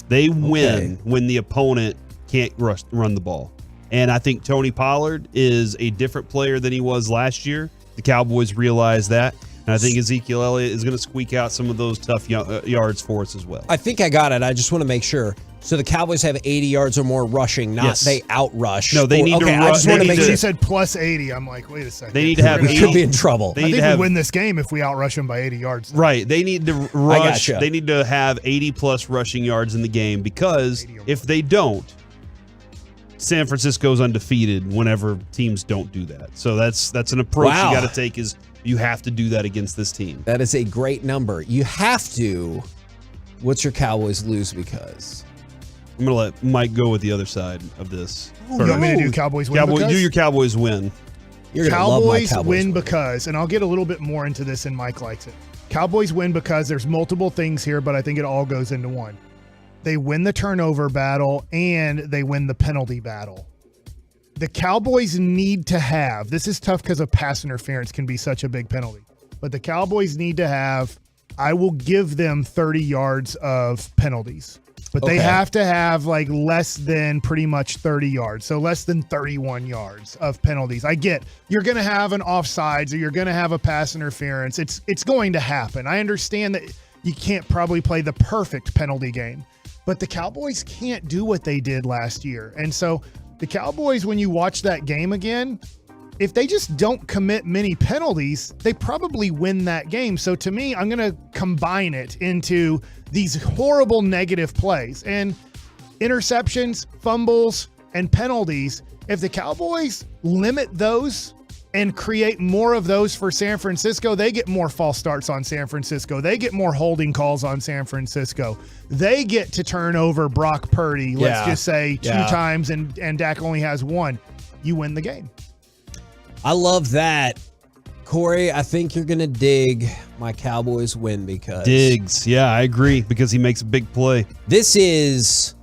They win when the opponent can't run the ball. And I think Tony Pollard is a different player than he was last year. The Cowboys realize that. And I think Ezekiel Elliott is going to squeak out some of those tough yards for us as well. I think I got it. I just want to make sure. So the Cowboys have 80 yards or more rushing, not they outrush. No, they need to rush. I just want to make sure. You said plus 80. I'm like, wait a second. They need to have 80. We could be in trouble. I think we win this game if we outrush them by 80 yards. Right. They need to rush. Gotcha. They need to have 80-plus rushing yards in the game, because if they don't, San Francisco's undefeated whenever teams don't do that. So that's an approach you got to take, is you have to do that against this team. That is a great number. You have to. What's your Cowboys lose because? I'm going to let Mike go with the other side of this. You want me to do Cowboys win because? Do your Cowboys win. You're gonna love my Cowboys win because, and I'll get a little bit more into this, and Mike likes it. Cowboys win because there's multiple things here, but I think it all goes into one. They win the turnover battle and they win the penalty battle. The Cowboys need to have, this is tough because of pass interference can be such a big penalty, but the Cowboys need to have, I will give them 30 yards of penalties. But they have to have like less than pretty much 30 yards. So less than 31 yards of penalties. I get you're going to have an offsides or you're going to have a pass interference. It's going to happen. I understand that you can't probably play the perfect penalty game. But the Cowboys can't do what they did last year. And so the Cowboys, when you watch that game again, if they just don't commit many penalties, they probably win that game. So to me, I'm going to combine it into these horrible negative plays and interceptions, fumbles, and penalties. If the Cowboys limit those and create more of those for San Francisco, they get more false starts on San Francisco. They get more holding calls on San Francisco. They get to turn over Brock Purdy, let's just say, 2 times, and Dak only has 1. You win the game. I love that. Corey, I think you're going to dig my Cowboys win because... Diggs. Yeah, I agree, because he makes a big play. This is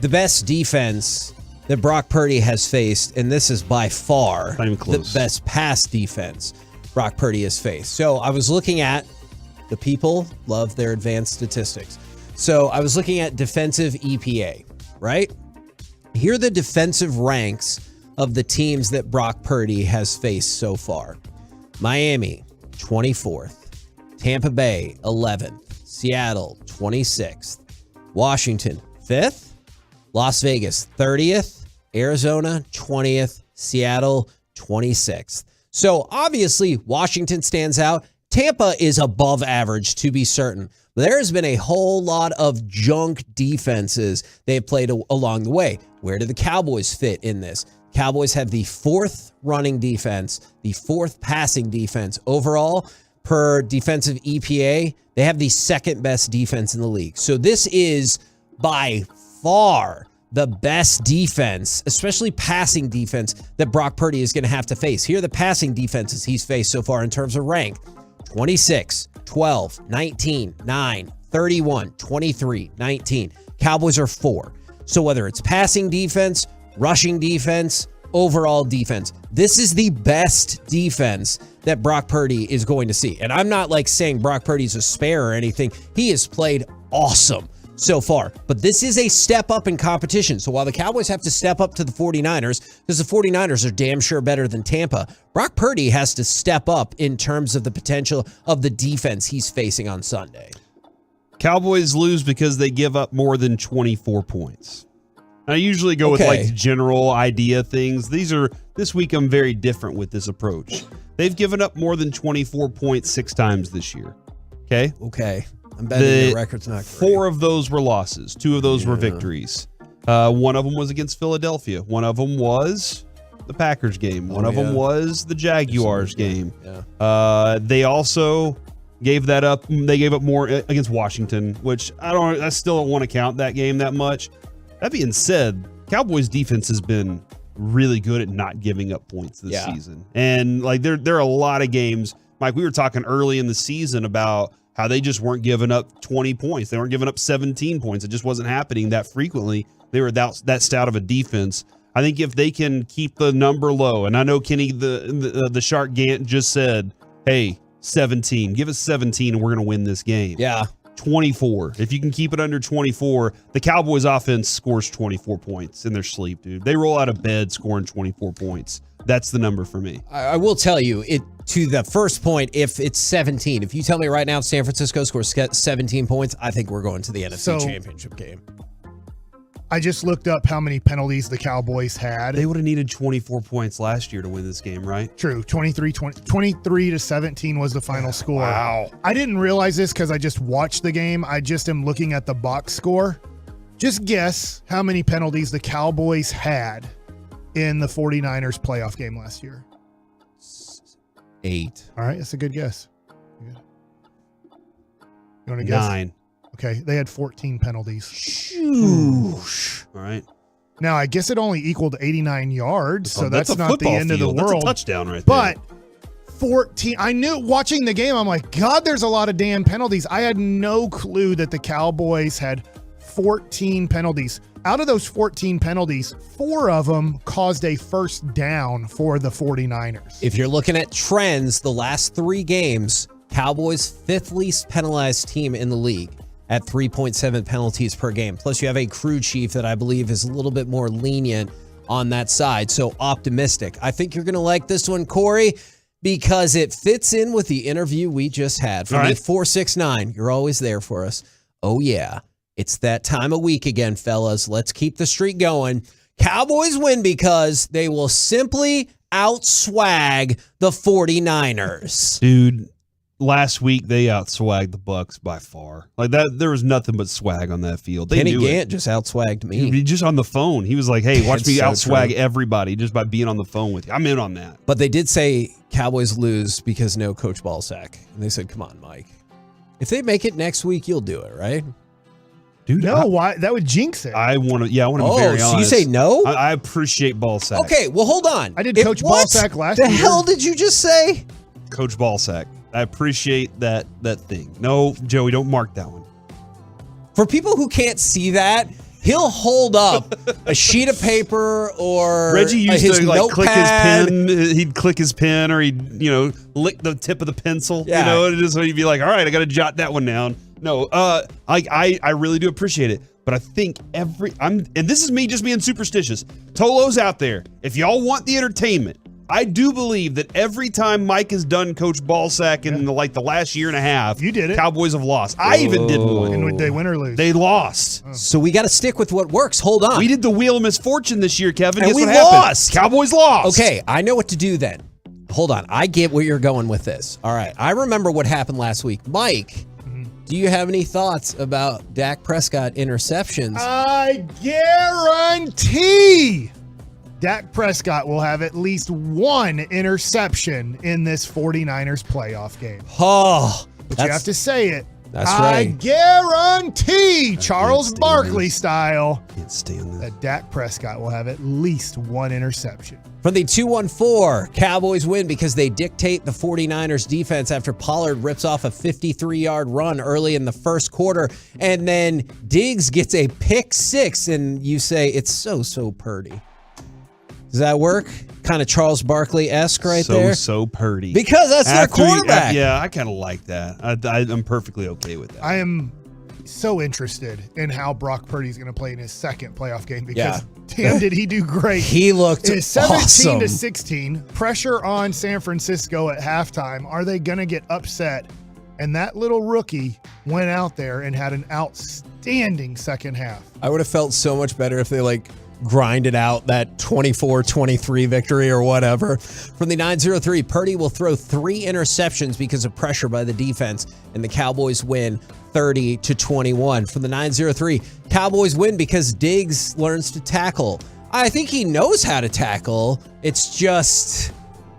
the best defense that Brock Purdy has faced, and this is by far the best pass defense Brock Purdy has faced. So I was looking at, the people love their advanced statistics. So I was looking at defensive EPA, right? Here are the defensive ranks of the teams that Brock Purdy has faced so far. Miami, 24th. Tampa Bay, 11th. Seattle, 26th. Washington, 5th. Las Vegas, 30th. Arizona, 20th. Seattle, 26th. So obviously, Washington stands out. Tampa is above average, to be certain. But there's been a whole lot of junk defenses they've played along the way. Where do the Cowboys fit in this? Cowboys have the 4th running defense, the 4th passing defense. Overall, per defensive EPA, they have the 2nd best defense in the league. So this is by far the best defense, especially passing defense, that Brock Purdy is going to have to face. Here are the passing defenses he's faced so far in terms of rank. 26, 12, 19, 9, 31, 23, 19. Cowboys are 4. So whether it's passing defense, rushing defense, overall defense, this is the best defense that Brock Purdy is going to see. And I'm not like saying Brock Purdy's a spare or anything. He has played awesome so far. But this is a step up in competition. So while the Cowboys have to step up to the 49ers, because the 49ers are damn sure better than Tampa, Brock Purdy has to step up in terms of the potential of the defense he's facing on Sunday. Cowboys lose because they give up more than 24 points. I usually go with like general idea things. This week I'm very different with this approach. They've given up more than 24 points 6 times this year. Okay? Okay. I'm betting your record's not great. 4 of those were losses. 2 of those were victories. One of them was against Philadelphia. One of them was the Packers game. One of them was the Jaguars game. Yeah. They also gave that up. They gave up more against Washington, which I still don't want to count that game that much. That being said, Cowboys defense has been really good at not giving up points this season. And like there are a lot of games, Mike, we were talking early in the season about how they just weren't giving up 20 points. They weren't giving up 17 points. It just wasn't happening that frequently. They were that stout of a defense. I think if they can keep the number low, and I know Kenny the Shark Gantt just said, hey, 17. Give us 17 and we're going to win this game. Yeah. 24. If you can keep it under 24, the Cowboys offense scores 24 points in their sleep, dude. They roll out of bed scoring 24 points. That's the number for me. I will tell you, to the first point, if it's 17, if you tell me right now San Francisco scores 17 points, I think we're going to the NFC Championship game. I just looked up how many penalties the Cowboys had. They would have needed 24 points last year to win this game, right? True. 23 to 17 was the final score. Wow. I didn't realize this because I just watched the game. I just am looking at the box score. Just guess how many penalties the Cowboys had in the 49ers playoff game last year. 8. All right, that's a good guess. You want to guess? 9. Okay, they had 14 penalties. All right. Now, I guess it only equaled 89 yards, so that's not the end of the world. That's a touchdown right there. But 14, I knew watching the game, I'm like, God, there's a lot of damn penalties. I had no clue that the Cowboys had 14 penalties. Out of those 14 penalties, 4 of them caused a first down for the 49ers. If you're looking at trends, the last 3 games, Cowboys 5th least penalized team in the league at 3.7 penalties per game. Plus, you have a crew chief that I believe is a little bit more lenient on that side. So optimistic. I think you're going to like this one, Corey, because it fits in with the interview we just had. From the 469, you're always there for us. Oh, yeah. It's that time of week again, fellas. Let's keep the streak going. Cowboys win because they will simply outswag the 49ers. Dude, last week they outswagged the Bucks by far. Like that, there was nothing but swag on that field. They Kenny knew Gantt it. just outswagged me. He just on the phone. He was like, "Hey, watch That's me so outswag true. everybody just by being on the phone with you." I'm in on that. But they did say Cowboys lose because no Coach Ballsack. And they said, come on, Mike. If they make it next week, you'll do it, right? Dude, No, why? That would jinx it. I want to. Yeah, I want to Oh, be very so you honest. say no? I appreciate Ballsack. Okay, well, hold on. I did Coach what? Ballsack last The year. hell did you just say? Coach Ballsack. I appreciate that thing. No, Joey, don't mark that one. For people who can't see that, he'll hold up a sheet of paper or Reggie used his to like click his notepad. pen. He'd click his pen, or he'd lick the tip of the pencil. Yeah. And just so he'd be like, "All right, I got to jot that one down." No, I really do appreciate it, but I think and this is me just being superstitious. Tolo's out there. If y'all want the entertainment, I do believe that every time Mike has done Coach Ballsack in the last year and a half, you did it. Cowboys have lost. I even did one. And would they win or lose? They lost. So we got to stick with what works. Hold on. We did the Wheel of Misfortune this year, Kevin. And Guess we what happened? lost. Cowboys lost. Okay, I know what to do then. Hold on. I get where you're going with this. All right. I remember what happened last week. Mike, do you have any thoughts about Dak Prescott interceptions? I guarantee Dak Prescott will have at least one interception in this 49ers playoff game. Oh, but you have to say it. That's I right. guarantee, Charles Barkley style, stand that Dak Prescott will have at least one interception. From the 214, Cowboys win because they dictate the 49ers defense after Pollard rips off a 53-yard run early in the first quarter. And then Diggs gets a pick six, and you say it's so purdy. Does that work? Kind of Charles Barkley-esque right there? So purdy. Because that's their quarterback. Yeah, I kind of like that. I'm perfectly okay with that. I am so interested in how Brock Purdy's going to play in his second playoff game because damn, did he do great. He looked It's 17 awesome. to 16. Pressure on San Francisco at halftime. Are they going to get upset? And that little rookie went out there and had an outstanding second half. I would have felt so much better if they grinded out that 24-23 victory or whatever. From the 903, Purdy will throw 3 interceptions because of pressure by the defense, and the Cowboys win 30-21. From the 903, Cowboys win because Diggs learns to tackle. I think he knows how to tackle. It's just...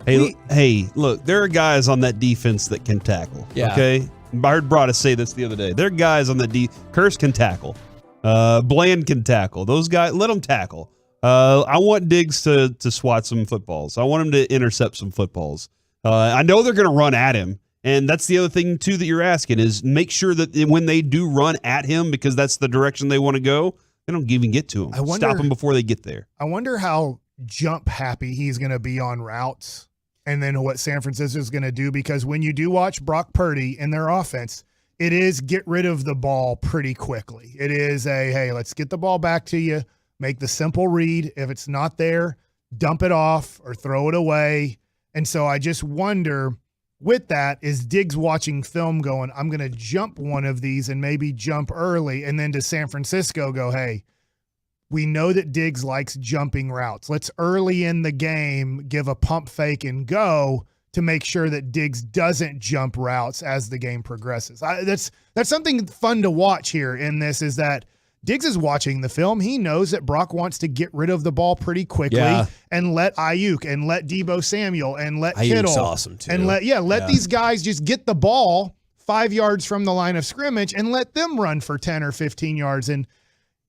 Hey, look, there are guys on that defense that can tackle. Yeah. Okay? I heard Broadus say this the other day. There are guys on that Curse can tackle. Bland can tackle. Those guys, let them tackle. I want Diggs to swat some footballs. I want him to intercept some footballs. I know they're going to run at him. And that's the other thing, too, that you're asking is make sure that when they do run at him, because that's the direction they want to go, they don't even get to him. Stop them before they get there. I wonder how jump happy he's going to be on routes and then what San Francisco is going to do, because when you do watch Brock Purdy in their offense, it is get rid of the ball pretty quickly. It is hey, let's get the ball back to you, make the simple read. If it's not there, dump it off or throw it away. And so I just wonder with that, is Diggs watching film going, I'm going to jump one of these and maybe jump early, and then to San Francisco go, hey, we know that Diggs likes jumping routes. Let's early in the game give a pump fake and go to make sure that Diggs doesn't jump routes as the game progresses. That's something fun to watch here in this, is that Diggs is watching the film. He knows that Brock wants to get rid of the ball pretty quickly and let Ayuk and let Deebo Samuel and let Ayuk's Kittle awesome too. and let these guys just get the ball 5 yards from the line of scrimmage and let them run for 10 or 15 yards. And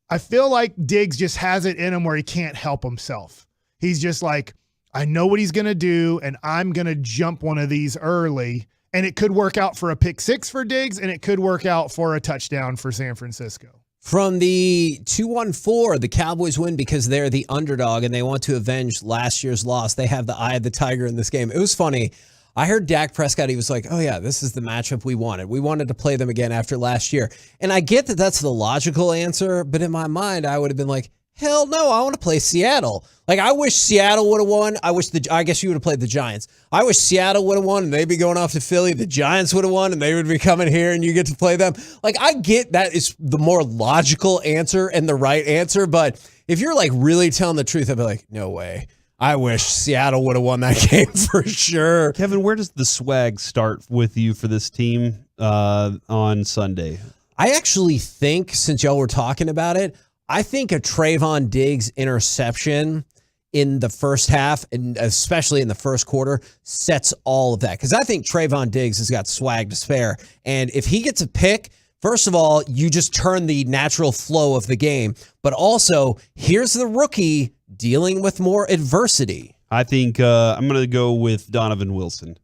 I feel like Diggs just has it in him where he can't help himself. He's just like, I know what he's going to do, and I'm going to jump one of these early. And it could work out for a pick six for Diggs, and it could work out for a touchdown for San Francisco. From the 214, the Cowboys win because they're the underdog and they want to avenge last year's loss. They have the eye of the tiger in this game. It was funny. I heard Dak Prescott, he was like, oh yeah, this is the matchup we wanted. We wanted to play them again after last year. And I get that that's the logical answer, but in my mind, I would have been like, hell no, I want to play Seattle. Like, I wish Seattle would have won. I guess you would have played the Giants. I wish Seattle would have won and they'd be going off to Philly. The Giants would have won and they would be coming here and you get to play them. Like, I get that is the more logical answer and the right answer, but if you're like really telling the truth, I'd be like, no way. I wish Seattle would have won that game for sure. Kevin, where does the swag start with you for this team on Sunday? I actually think, since y'all were talking about it, I think a Trayvon Diggs interception in the first half, and especially in the first quarter, sets all of that. Because I think Trayvon Diggs has got swag to spare. And if he gets a pick, first of all, you just turn the natural flow of the game. But also, here's the rookie dealing with more adversity. I think I'm going to go with Donovan Wilson.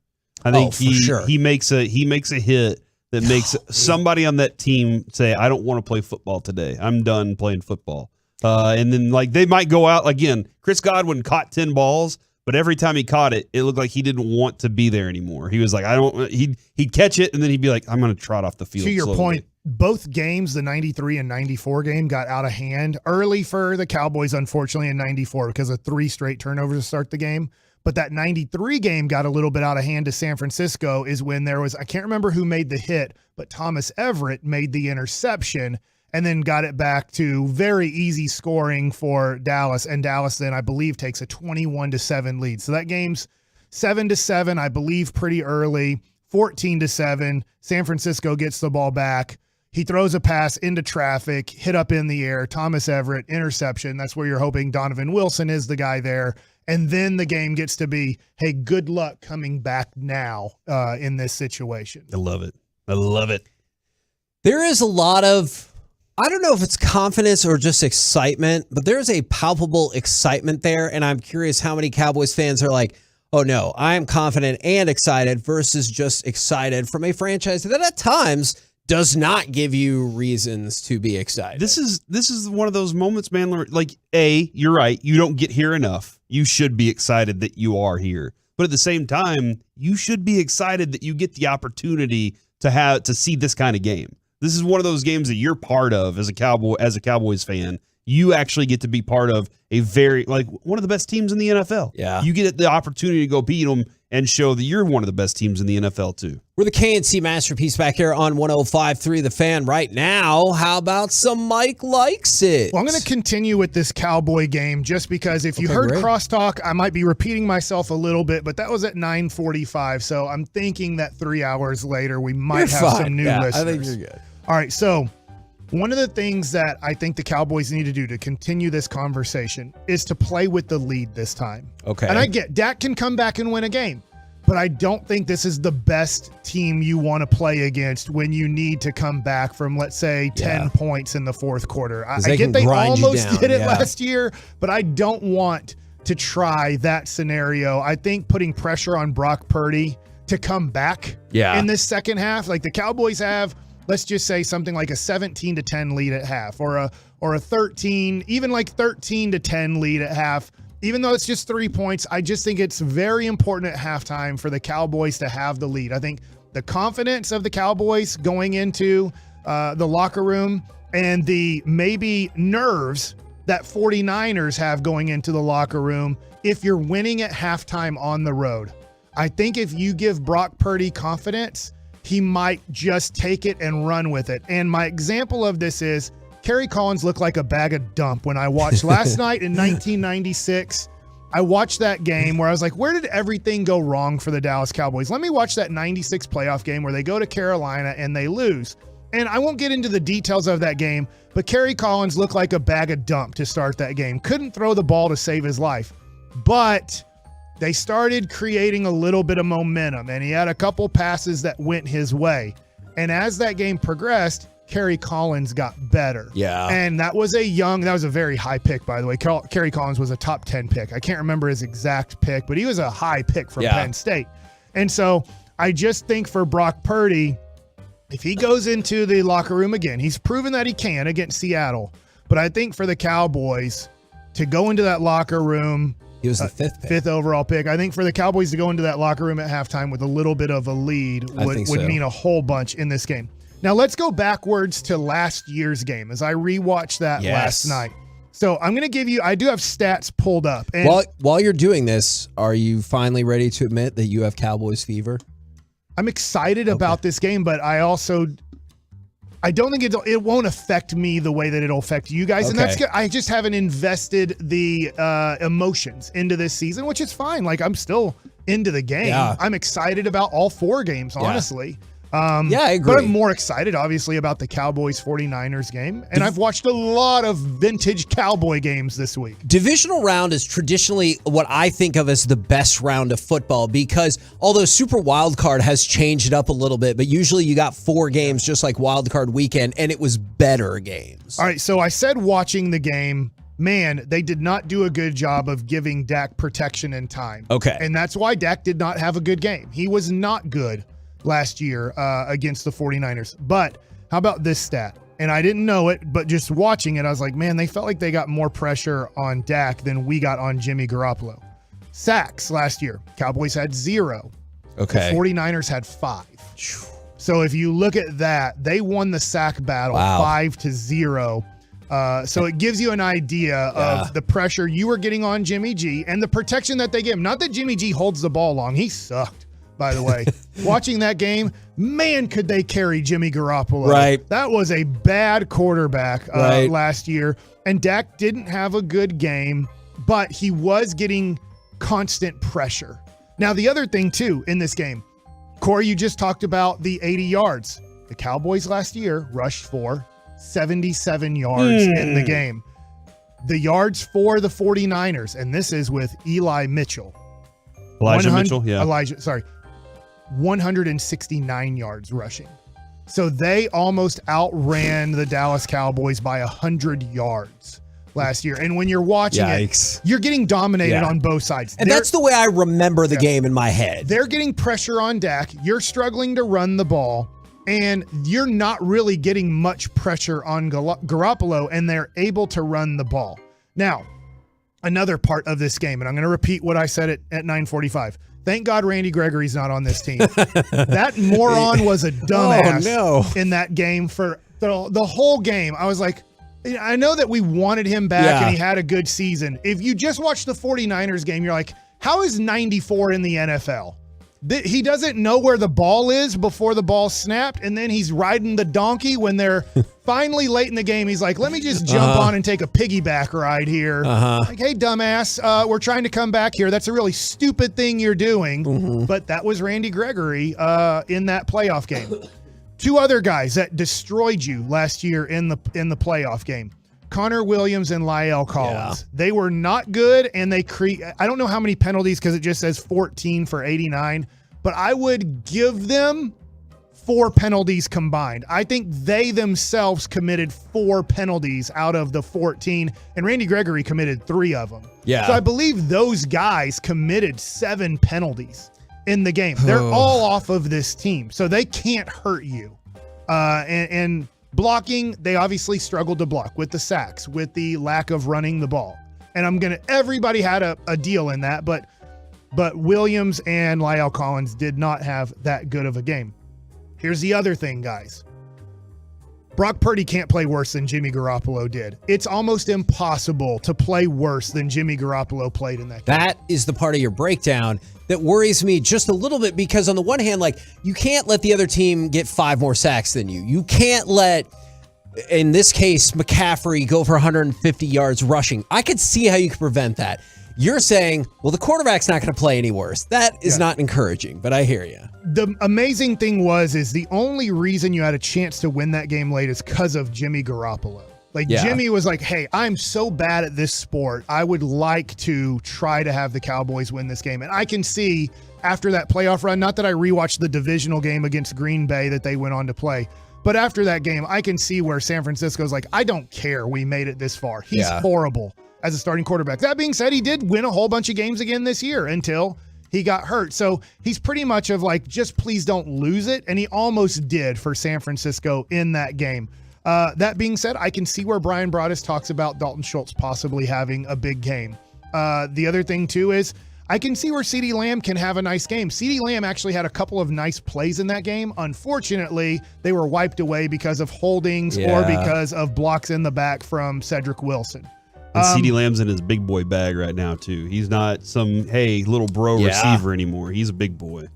I think he makes a hit that makes somebody on that team say, I don't want to play football today. I'm done playing football. And then they might go out again. Chris Godwin caught 10 balls, but every time he caught it, it looked like he didn't want to be there anymore. He was like, he'd catch it, and then he'd be like, I'm going to trot off the field. To your point, both games, the 93 and 94 game, got out of hand early for the Cowboys, unfortunately, in 94 because of 3 straight turnovers to start the game. But that 93 game got a little bit out of hand to San Francisco is when there was, I can't remember who made the hit, but Thomas Everett made the interception and then got it back to very easy scoring for Dallas. And Dallas then, I believe, takes a 21-7 lead. So that game's 7-7, I believe, pretty early, 14-7. San Francisco gets the ball back. He throws a pass into traffic, hit up in the air. Thomas Everett, interception. That's where you're hoping Donovan Wilson is the guy there. And then the game gets to be, hey, good luck coming back now in this situation. I love it. I love it. There is a lot of, I don't know if it's confidence or just excitement, but there's a palpable excitement there. And I'm curious how many Cowboys fans are like, oh no, I'm confident and excited versus just excited from a franchise that at times does not give you reasons to be excited. This is one of those moments, man. Like, you're right. You don't get here enough. You should be excited that you are here. But at the same time, you should be excited that you get the opportunity to see this kind of game. This is one of those games that you're part of as a Cowboys fan. You actually get to be part of a one of the best teams in the NFL. Yeah. You get the opportunity to go beat them and show that you're one of the best teams in the NFL too. We're the KNC Masterpiece back here on 105.3 The Fan right now. How about some Mike Likes It? Well, I'm going to continue with this Cowboy game just because if you heard Crosstalk, I might be repeating myself a little bit, but that was at 9:45, so I'm thinking that 3 hours later we might have some new listeners. I think you're good. All right, so one of the things that I think the Cowboys need to do to continue this conversation is to play with the lead this time. Okay. And I get Dak can come back and win a game, but I don't think this is the best team you want to play against when you need to come back from, let's say, 10 points in the fourth quarter. I get they almost did it last year, but I don't want to try that scenario. I think putting pressure on Brock Purdy to come back in this second half, like the Cowboys have, let's just say something like a 17-10 lead at half or a 13, even like 13-10 lead at half. Even though it's just 3 points, I just think it's very important at halftime for the Cowboys to have the lead. I think the confidence of the Cowboys going into the locker room and the maybe nerves that 49ers have going into the locker room if you're winning at halftime on the road. I think if you give Brock Purdy confidence, he might just take it and run with it. And my example of this is Kerry Collins looked like a bag of dump when I watched last night in 1996. I watched that game where I was like, where did everything go wrong for the Dallas Cowboys? Let me watch that 96 playoff game where they go to Carolina and they lose. And I won't get into the details of that game, but Kerry Collins looked like a bag of dump to start that game. Couldn't throw the ball to save his life. But they started creating a little bit of momentum, and he had a couple passes that went his way. And as that game progressed, Kerry Collins got better. Yeah. And that was a very high pick, by the way. Kerry Collins was a top 10 pick. I can't remember his exact pick, but he was a high pick from Penn State. And so I just think for Brock Purdy, if he goes into the locker room again, he's proven that he can against Seattle. But I think for the Cowboys to go into that locker room, he was the fifth overall pick. I think for the Cowboys to go into that locker room at halftime with a little bit of a lead would mean a whole bunch in this game. Now let's go backwards to last year's game as I rewatched that last night. So I'm going to give you, I do have stats pulled up. And while you're doing this, are you finally ready to admit that you have Cowboys fever? I'm excited about this game, but I also I don't think it won't affect me the way that it'll affect you guys. And that's good. I just haven't invested the emotions into this season, which is fine. Like, I'm still into the game. Yeah. I'm excited about all 4 games, honestly. I agree. But I'm more excited, obviously, about the Cowboys 49ers game. And I've watched a lot of vintage Cowboy games this week. Divisional round is traditionally what I think of as the best round of football because although Super Wildcard has changed it up a little bit, but usually you got 4 games just like Wildcard Weekend, and it was better games. All right, so I said watching the game, man, they did not do a good job of giving Dak protection and time. Okay. And that's why Dak did not have a good game. He was not good last year against the 49ers. But how about this stat? And I didn't know it, but just watching it, I was like, man, they felt like they got more pressure on Dak than we got on Jimmy Garoppolo. Sacks last year, Cowboys had 0. Okay. The 49ers had 5. So if you look at that, they won the sack battle 5-0. So it gives you an idea of the pressure you were getting on Jimmy G and the protection that they give him. Not that Jimmy G holds the ball long. He sucked, by the way. Watching that game, man, could they carry Jimmy Garoppolo. Right. That was a bad quarterback last year. And Dak didn't have a good game, but he was getting constant pressure. Now, the other thing, too, in this game, Corey, you just talked about the 80 yards. The Cowboys last year rushed for 77 yards in the game. The yards for the 49ers, and this is with Eli Mitchell. Elijah Mitchell, 169 yards rushing. So they almost outran the Dallas Cowboys by 100 yards last year. And when you're watching it, you're getting dominated on both sides. And that's the way I remember the game in my head. They're getting pressure on Dak. You're struggling to run the ball. And you're not really getting much pressure on Garoppolo, and they're able to run the ball. Now, another part of this game, and I'm going to repeat what I said at 9:45. Thank God Randy Gregory's not on this team. That moron was a dumbass in that game for the whole game. I was like, I know that we wanted him back and he had a good season. If you just watch the 49ers game, you're like, how is 94 in the NFL? He doesn't know where the ball is before the ball snapped, and then he's riding the donkey when they're finally late in the game. He's like, let me just jump on and take a piggyback ride here. Like, hey, dumbass, we're trying to come back here. That's a really stupid thing you're doing. But that was Randy Gregory in that playoff game. 2 other guys that destroyed you last year in the playoff game. Connor Williams and La'el Collins. They were not good, and they I don't know how many penalties because it just says 14 for 89, but I would give them 4 penalties combined. I think they themselves committed 4 penalties out of the 14, and Randy Gregory committed 3 of them. Yeah. So I believe those guys committed 7 penalties in the game. They're all off of this team, so they can't hurt you. And blocking, they obviously struggled to block with the sacks, with the lack of running the ball. And everybody had a deal in that, but Williams and La'el Collins did not have that good of a game. Here's the other thing, guys. Brock Purdy can't play worse than Jimmy Garoppolo did. It's almost impossible to play worse than Jimmy Garoppolo played in that game. That is the part of your breakdown that worries me just a little bit because on the one hand, like, you can't let the other team get 5 more sacks than you. You can't let, in this case, McCaffrey go for 150 yards rushing. I could see how you could prevent that. You're saying, well, the quarterback's not going to play any worse. That is not encouraging, but I hear you. The amazing thing is the only reason you had a chance to win that game late is because of Jimmy Garoppolo. Jimmy was like, hey, I'm so bad at this sport. I would like to try to have the Cowboys win this game. And I can see after that playoff run, not that I rewatched the divisional game against Green Bay that they went on to play, but after that game, I can see where San Francisco's like, I don't care. We made it this far. He's horrible as a starting quarterback. That being said, he did win a whole bunch of games again this year until he got hurt. So he's pretty much of like, just please don't lose it. And he almost did for San Francisco in that game. That being said, I can see where Brian Broaddus talks about Dalton Schultz possibly having a big game. The other thing, too, is I can see where CeeDee Lamb can have a nice game. CeeDee Lamb actually had a couple of nice plays in that game. Unfortunately, they were wiped away because of holdings or because of blocks in the back from Cedric Wilson. And CeeDee Lamb's in his big boy bag right now, too. He's not some, hey, little bro receiver anymore. He's a big boy.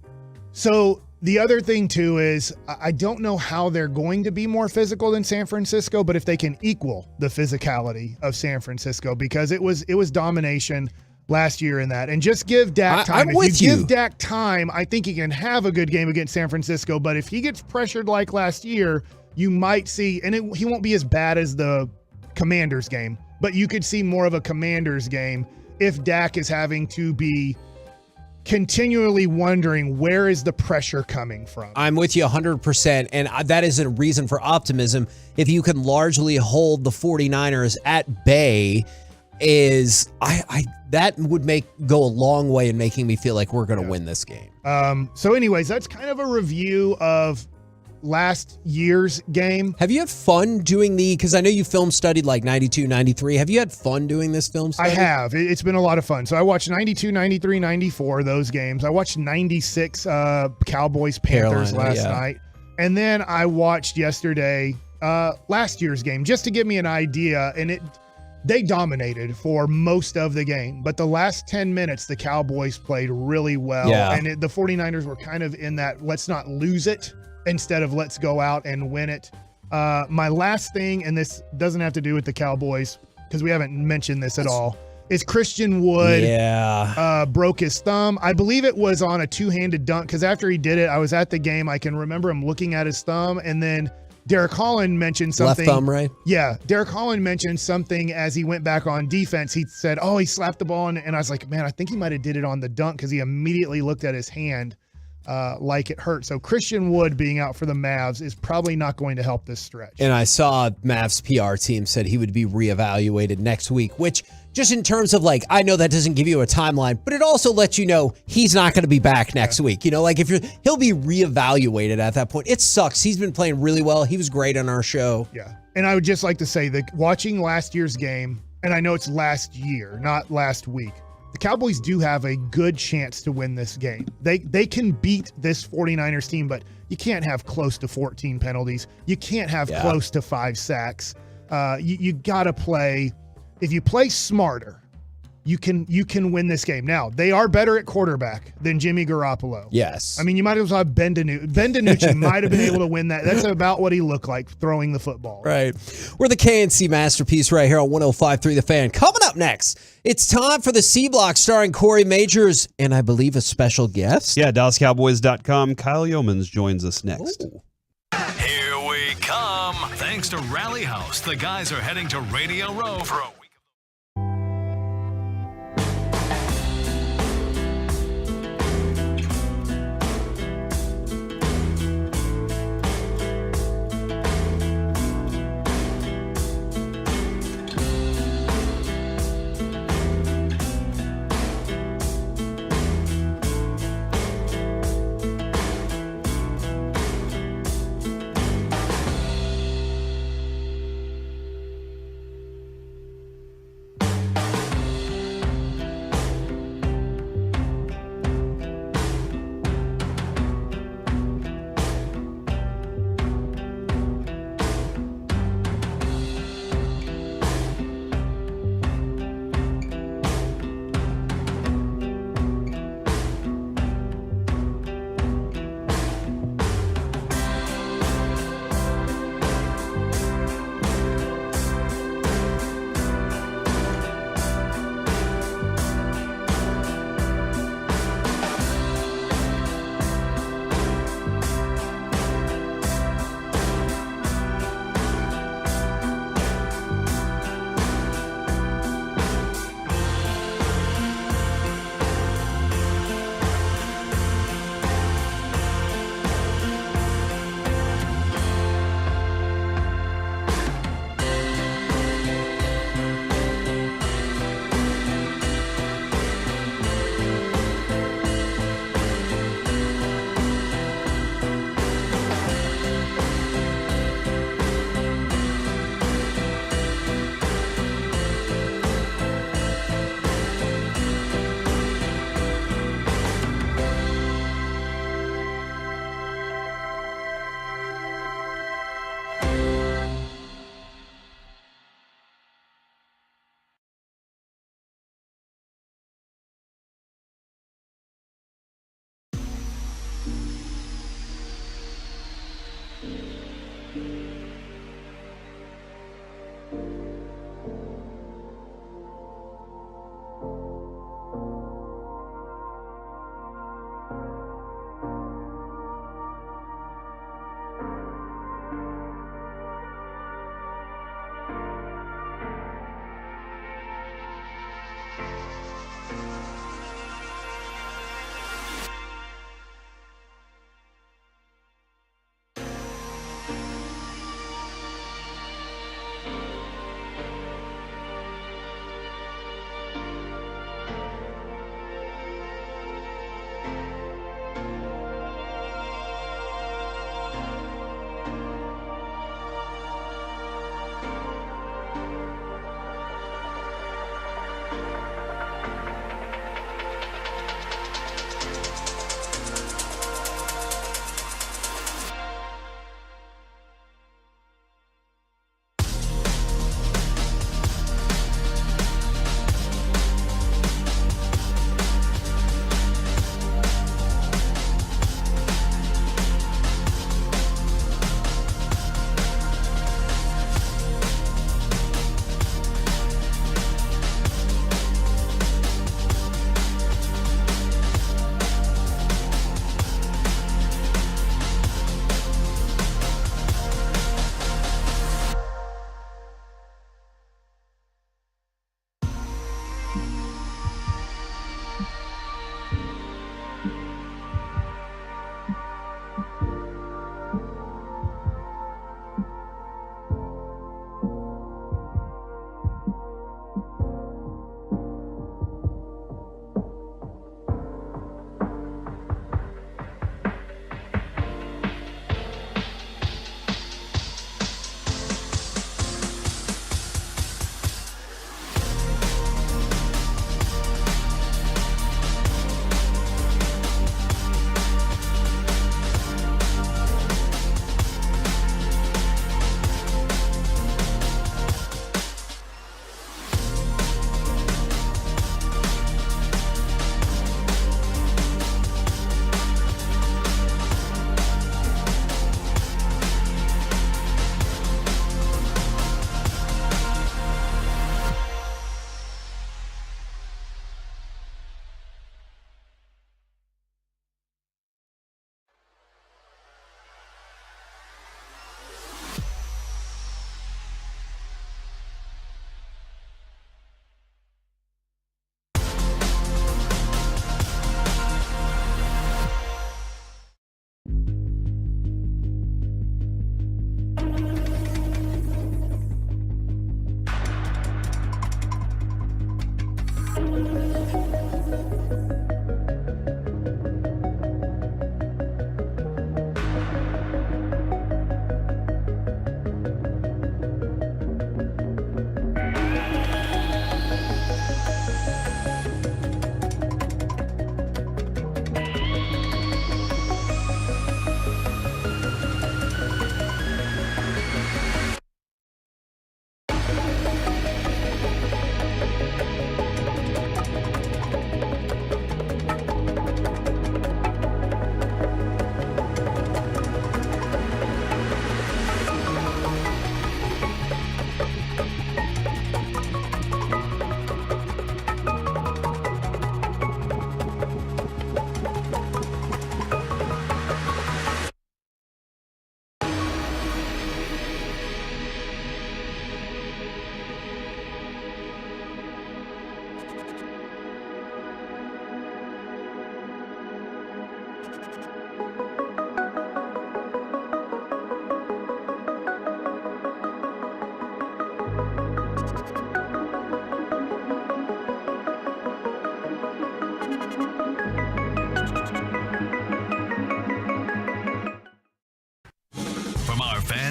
So The other thing, too, is I don't know how they're going to be more physical than San Francisco, but if they can equal the physicality of San Francisco, because it was domination last year in that. And just give Dak time. If you give Dak time, I think he can have a good game against San Francisco. But if he gets pressured like last year, you might see, and he won't be as bad as the Commanders game, but you could see more of a Commanders game if Dak is having to be continually wondering where is the pressure coming from. I'm with you 100%, and that is a reason for optimism. If you can largely hold the 49ers at bay, that would go a long way in making me feel like we're going to win this game. So anyways, that's kind of a review of last year's game. Have you had fun doing because I know you film studied like 92, 93. Have you had fun doing this film study? I have. It's been a lot of fun. So I watched 92, 93, 94, those games. I watched 96 Cowboys Panthers last night. And then I watched yesterday last year's game just to give me an idea. And they dominated for most of the game. But the last 10 minutes, the Cowboys played really well. Yeah. And the 49ers were kind of in that let's not lose it instead of let's go out and win it. My last thing, and this doesn't have to do with the Cowboys because we haven't mentioned this at all, is Christian Wood broke his thumb. I believe it was on a two-handed dunk because after he did it, I was at the game. I can remember him looking at his thumb, and then Derek Holland mentioned something. Left thumb, right? Yeah. Derek Holland mentioned something as he went back on defense. He said, he slapped the ball, and I was like, man, I think he might have did it on the dunk because he immediately looked at his hand like it hurt. So Christian Wood being out for the Mavs is probably not going to help this stretch. And I saw Mavs PR team said he would be reevaluated next week, which just in terms of I know that doesn't give you a timeline, but it also lets you know he's not going to be back next week. He'll be reevaluated at that point. It sucks. He's been playing really well. He was great on our show. Yeah. And I would just like to say that watching last year's game, and I know it's last year, not last week, the Cowboys do have a good chance to win this game. They can beat this 49ers team, but you can't have close to 14 penalties. You can't have close to 5 sacks. You got to play. If you play smarter, you can win this game. Now, they are better at quarterback than Jimmy Garoppolo. Yes. I mean, you might as well have Ben DiNucci. Ben DiNucci might have been able to win that. That's about what he looked like throwing the football. Right. We're the KNC Masterpiece right here on 105.3 The Fan. Coming up next, it's time for the C Block starring Corey Majors and I believe a special guest. Yeah, DallasCowboys.com. Kyle Yeomans joins us next. Ooh. Here we come. Thanks to Rally House, the guys are heading to Radio Row for a week.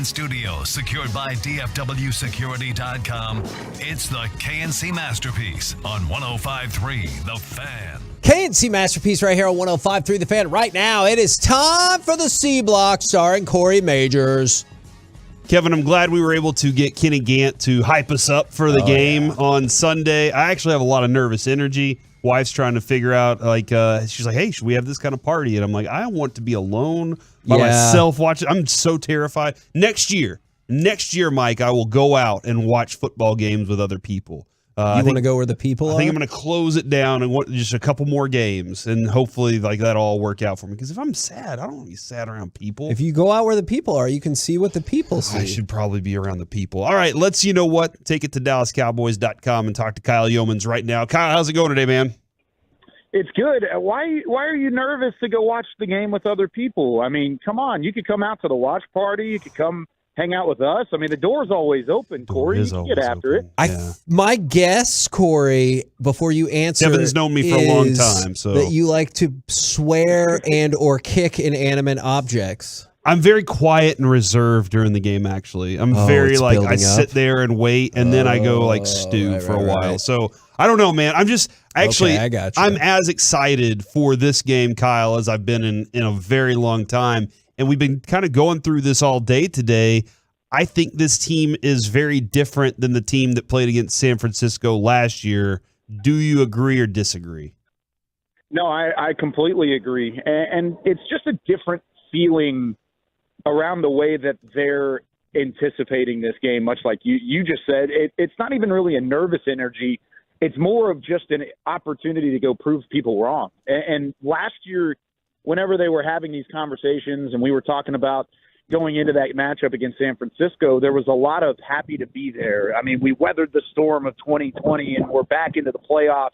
Fan Studios, secured by DFWSecurity.com. It's the KNC Masterpiece on 105.3 The Fan. KNC Masterpiece right here on 105.3 The Fan. Right now, it is time for the C Block starring Corey Majors. Kevin, I'm glad we were able to get Kenny Gantt to hype us up for the game on Sunday. I actually have a lot of nervous energy. Wife's trying to figure out, she's like, hey, should we have this kind of party? And I'm like, I want to be alone by myself watching. I'm so terrified. Next year, Mike, I will go out and watch football games with other people. You want to go where the people are? I think I'm going to close it down and want just a couple more games, and hopefully that'll all work out for me. Because if I'm sad, I don't want to be sad around people. If you go out where the people are, you can see what the people see. I should probably be around the people. All right, let's, take it to DallasCowboys.com and talk to Kyle Yeomans right now. Kyle, how's it going today, man? It's good. Why are you nervous to go watch the game with other people? I mean, come on. You could come out to the watch party. You could come hang out with us. I mean, the door's always open, Corey. You can get after it. My guess, Corey, before you answer, Kevin's known me for a long time, so that you like to swear and or kick inanimate objects. I'm very quiet and reserved during the game, actually. I'm very I sit there and wait, and then I go stew for a while. So I don't know, man. I'm just actually, I got you. I'm as excited for this game, Kyle, as I've been in a very long time. And we've been kind of going through this all day today. I think this team is very different than the team that played against San Francisco last year. Do you agree or disagree? No, I completely agree. And it's just a different feeling around the way that they're anticipating this game, much like you just said. It's not even really a nervous energy. It's more of just an opportunity to go prove people wrong. And last year, whenever they were having these conversations and we were talking about going into that matchup against San Francisco, there was a lot of happy to be there. I mean, we weathered the storm of 2020 and we're back into the playoffs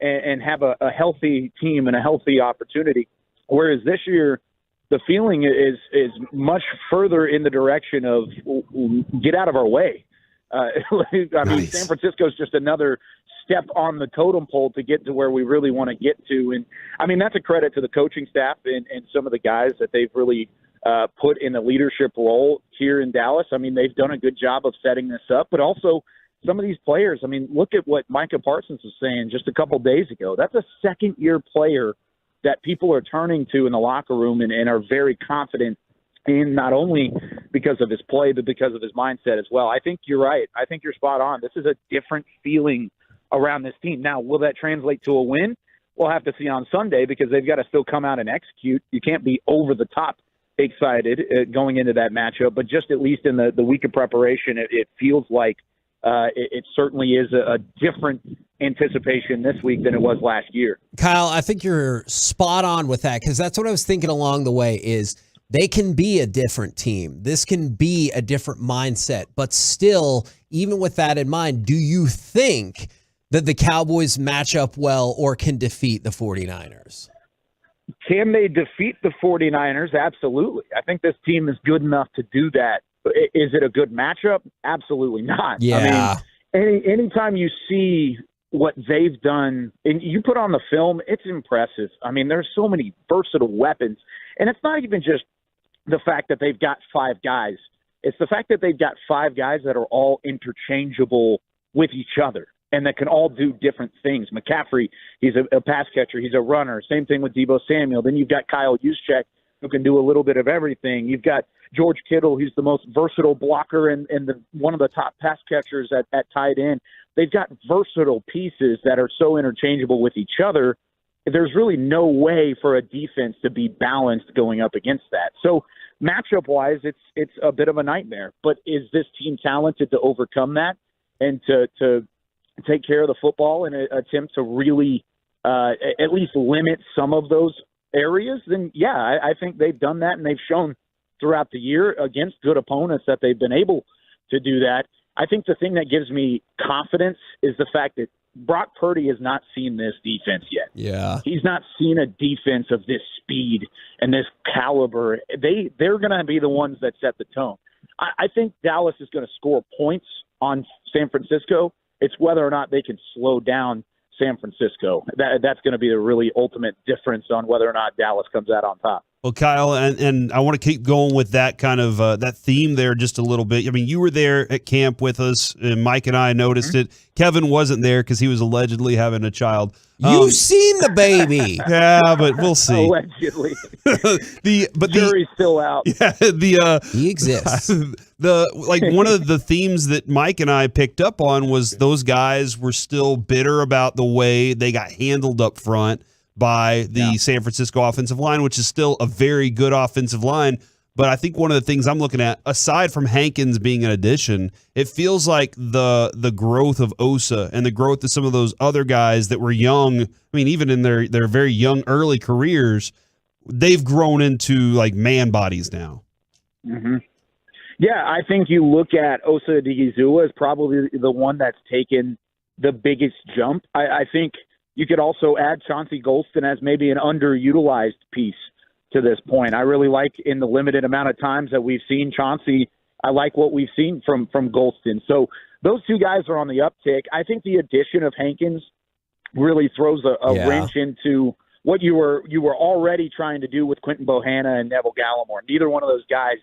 and have a healthy team and a healthy opportunity. Whereas this year, the feeling is much further in the direction of get out of our way. Mean, San Francisco is just another step on the totem pole to get to where we really want to get to. And I mean, that's a credit to the coaching staff and some of the guys that they've really put in a leadership role here in Dallas. I mean, they've done a good job of setting this up, but also some of these players. I mean, look at what Micah Parsons was saying just a couple days ago. That's a second-year player that people are turning to in the locker room and are very confident in, not only because of his play, but because of his mindset as well. I think you're right. I think you're spot on. This is a different feeling around this team. Now, will that translate to a win? We'll have to see on Sunday because they've got to still come out and execute. You can't be over the top excited going into that matchup, but just at least in the week of preparation, it feels like it certainly is a different anticipation this week than it was last year. Kyle, I think you're spot on with that because that's what I was thinking along the way is they can be a different team. This can be a different mindset, but still, even with that in mind, do you think that the Cowboys match up well or can defeat the 49ers? Can they defeat the 49ers? Absolutely. I think this team is good enough to do that. Is it a good matchup? Absolutely not. Yeah. I mean, anytime you see what they've done, and you put on the film, it's impressive. I mean, there's so many versatile weapons. And it's not even just the fact that they've got five guys. It's the fact that they've got five guys that are all interchangeable with each other and that can all do different things. McCaffrey, he's a pass catcher. He's a runner. Same thing with Deebo Samuel. Then you've got Kyle Juszczyk, who can do a little bit of everything. You've got George Kittle, who's the most versatile blocker and one of the top pass catchers at tight end. They've got versatile pieces that are so interchangeable with each other. There's really no way for a defense to be balanced going up against that. So matchup-wise, it's a bit of a nightmare. But is this team talented to overcome that and to take care of the football and attempt to really at least limit some of those areas? Then, yeah, I think they've done that, and they've shown throughout the year against good opponents that they've been able to do that. I think the thing that gives me confidence is the fact that Brock Purdy has not seen this defense yet. Yeah. He's not seen a defense of this speed and this caliber. They're going to be the ones that set the tone. I think Dallas is going to score points on San Francisco. It's whether or not they can slow down San Francisco. That's going to be the really ultimate difference on whether or not Dallas comes out on top. Well, Kyle, and I want to keep going with that kind of that theme there just a little bit. I mean, you were there at camp with us, and Mike and I noticed it. Kevin wasn't there because he was allegedly having a child. You've seen the baby. Yeah, but we'll see. Allegedly. The jury's still out. Yeah, he exists. One of the themes that Mike and I picked up on was those guys were still bitter about the way they got handled up front by the San Francisco offensive line, which is still a very good offensive line. But I think one of the things I'm looking at, aside from Hankins being an addition, it feels like the growth of Osa and the growth of some of those other guys that were young. I mean, even in their very young early careers, they've grown into like man bodies now. Mm-hmm. Yeah, I think you look at Osa Odighizuwa as probably the one that's taken the biggest jump. I think you could also add Chauncey Golston as maybe an underutilized piece to this point. I really like, in the limited amount of times that we've seen Chauncey, I like what we've seen from Golston. So those two guys are on the uptick. I think the addition of Hankins really throws a wrench into what you were already trying to do with Quinton Bohanna and Neville Gallimore. Neither one of those guys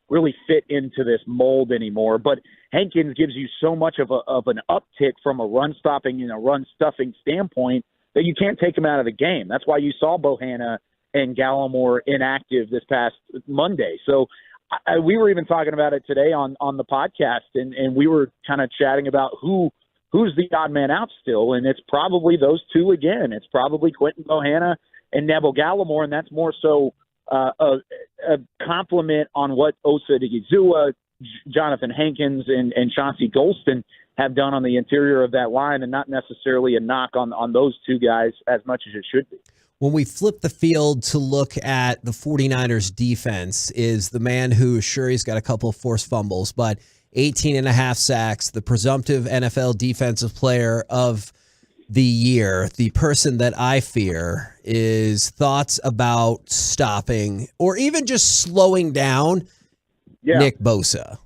really fit into this mold anymore. But Hankins gives you so much of an uptick from a run stopping and a run stuffing standpoint that you can't take him out of the game. That's why you saw Bohanna and Gallimore inactive this past Monday. So we were even talking about it today on the podcast, and we were kind of chatting about who's the odd man out still, and it's probably those two again. It's probably Quinton Bohanna and Neville Gallimore, and that's more so a compliment on what Osa Odighizuwa, Jonathan Hankins, and Chauncey Golston have done on the interior of that line, and not necessarily a knock on those two guys as much as it should be. When we flip the field to look at the 49ers defense, is the man who, sure, he's got a couple of forced fumbles, but 18 and a half sacks, the presumptive NFL defensive player of the year, the person that I fear, is thoughts about stopping or even just slowing down Nick Bosa.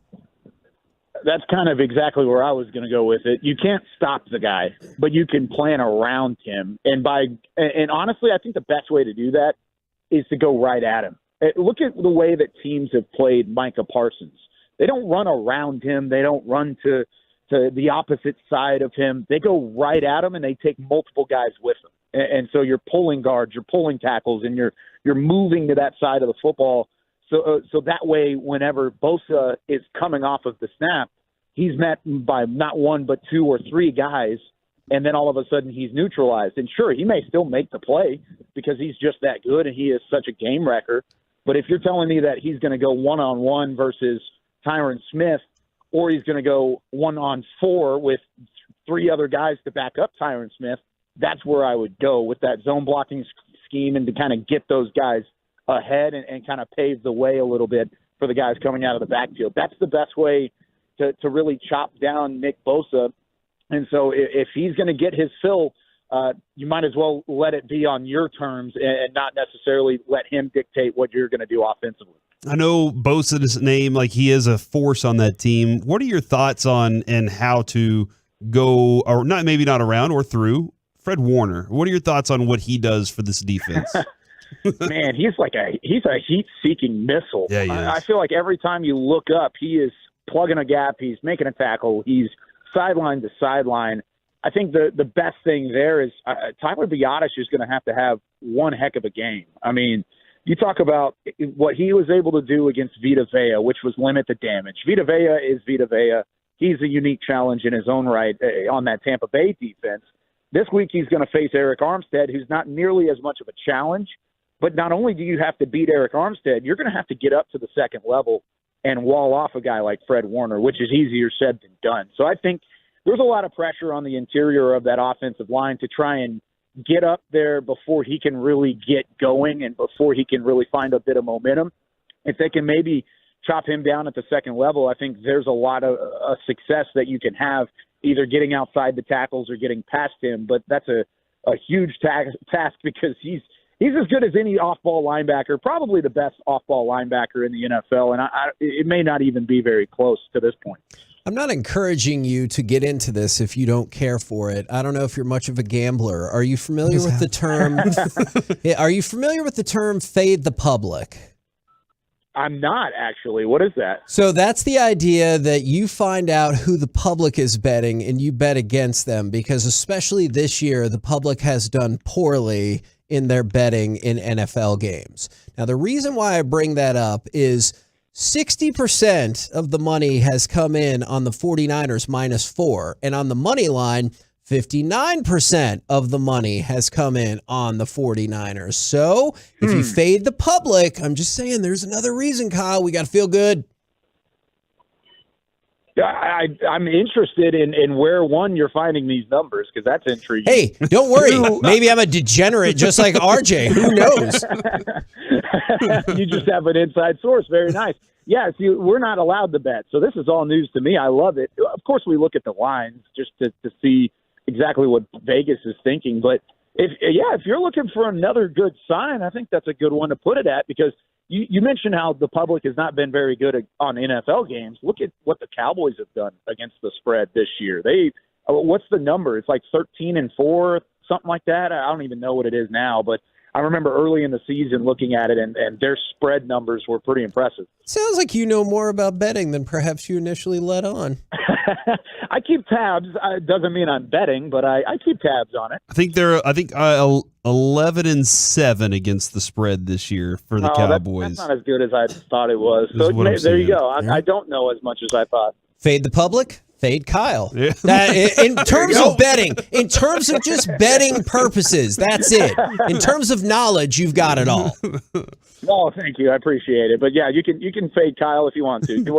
That's kind of exactly where I was going to go with it. You can't stop the guy, but you can plan around him. And honestly, I think the best way to do that is to go right at him. Look at the way that teams have played Micah Parsons. They don't run around him. They don't run to the opposite side of him. They go right at him, and they take multiple guys with them. And so you're pulling guards, you're pulling tackles, and you're moving to that side of the football. So that way, whenever Bosa is coming off of the snap, he's met by not one but two or three guys, and then all of a sudden he's neutralized. And sure, he may still make the play because he's just that good and he is such a game wrecker. But if you're telling me that he's going to go one-on-one versus Tyron Smith, or he's going to go 1-on-4 with three other guys to back up Tyron Smith, that's where I would go with that zone blocking scheme, and to kind of get those guys ahead and kind of pave the way a little bit for the guys coming out of the backfield. That's the best way to really chop down Nick Bosa. And so if he's going to get his fill, you might as well let it be on your terms and not necessarily let him dictate what you're going to do offensively. I know Bosa's name, like he is a force on that team. What are your thoughts on and how to go, or maybe not around or through Fred Warner? What are your thoughts on what he does for this defense? Man, he's a heat-seeking missile. Yeah, he is. I feel like every time you look up, he is plugging a gap, he's making a tackle, he's sideline to sideline. I think the best thing there is Tyler Biadasz is going to have one heck of a game. I mean, you talk about what he was able to do against Vita Vea, which was limit the damage. Vita Vea is Vita Vea. He's a unique challenge in his own right on that Tampa Bay defense. This week he's going to face Eric Armstead, who's not nearly as much of a challenge. But not only do you have to beat Eric Armstead, you're going to have to get up to the second level and wall off a guy like Fred Warner, which is easier said than done. So I think there's a lot of pressure on the interior of that offensive line to try and get up there before he can really get going and before he can really find a bit of momentum. If they can maybe chop him down at the second level, I think there's a lot of success that you can have either getting outside the tackles or getting past him. But that's a huge task because he's as good as any off-ball linebacker, probably the best off-ball linebacker in the NFL, and it may not even be very close to this point. I'm not encouraging you to get into this if you don't care for it. I don't know if you're much of a gambler. Are you familiar with the term? Are you familiar with the term fade the public? I'm not, actually. What is that? So that's the idea that you find out who the public is betting and you bet against them, because especially this year, the public has done poorly in their betting in NFL games. Now, the reason why I bring that up is 60% of the money has come in on the 49ers -4, and on the money line, 59% of the money has come in on the 49ers. So if you fade the public, I'm just saying there's another reason, Kyle. We got to feel good. I'm interested in where, you're finding these numbers, because that's intriguing. Hey, don't worry. Maybe I'm a degenerate just like RJ. Who knows? You just have an inside source. Very nice. Yeah, see, we're not allowed to bet, so this is all news to me. I love it. Of course, we look at the lines just to see exactly what Vegas is thinking. But if you're looking for another good sign, I think that's a good one to put it at, because you mentioned how the public has not been very good on NFL games. Look at what the Cowboys have done against the spread this year. What's the number? It's like 13-4, something like that. I don't even know what it is now, but I remember early in the season looking at it, and their spread numbers were pretty impressive. Sounds like you know more about betting than perhaps you initially let on. I keep tabs. It doesn't mean I'm betting, but I keep tabs on it. I think they're 11-7 against the spread this year for the Cowboys. That's not as good as I thought it was. So there you go. I don't know as much as I thought. Fade the public. Fade Kyle. Yeah. In terms of betting, in terms of just betting purposes, that's it. In terms of knowledge, you've got it all. Oh, thank you. I appreciate it. But yeah, you can fade Kyle if you want to. Do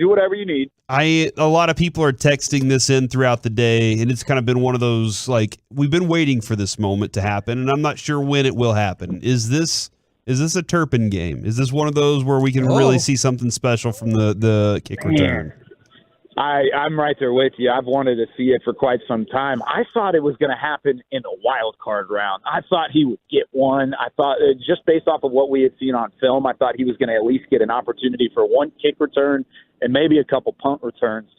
whatever you need. A lot of people are texting this in throughout the day, and it's kind of been one of those, like, we've been waiting for this moment to happen, and I'm not sure when it will happen. Is this a Turpin game? Is this one of those where we can really see something special from the kick return? I'm right there with you. I've wanted to see it for quite some time. I thought it was going to happen in the wild card round. I thought he would get one. I thought, just based off of what we had seen on film, I thought he was going to at least get an opportunity for one kick return and maybe a couple punt returns.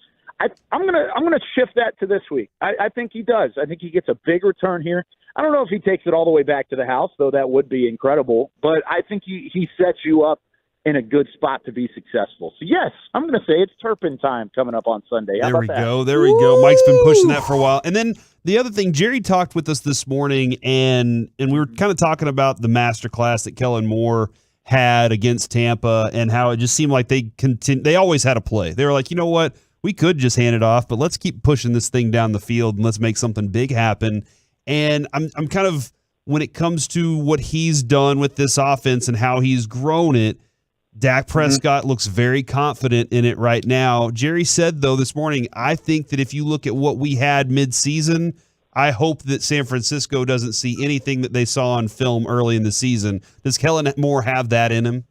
I'm gonna shift that to this week. I think he does. I think he gets a big return here. I don't know if he takes it all the way back to the house, though that would be incredible. But I think he sets you up in a good spot to be successful. So, yes, I'm going to say it's Turpin time coming up on Sunday. How there about we that? go. There we go. Mike's been pushing that for a while. And then the other thing, Jerry talked with us this morning, and we were kind of talking about the masterclass that Kellen Moore had against Tampa and how it just seemed like they always had a play. They were like, you know what? We could just hand it off, but let's keep pushing this thing down the field and let's make something big happen. And I'm kind of, when it comes to what he's done with this offense and how he's grown it, Dak Prescott looks very confident in it right now. Jerry said, though, this morning, I think that if you look at what we had midseason, I hope that San Francisco doesn't see anything that they saw on film early in the season. Does Kellen Moore have that in him?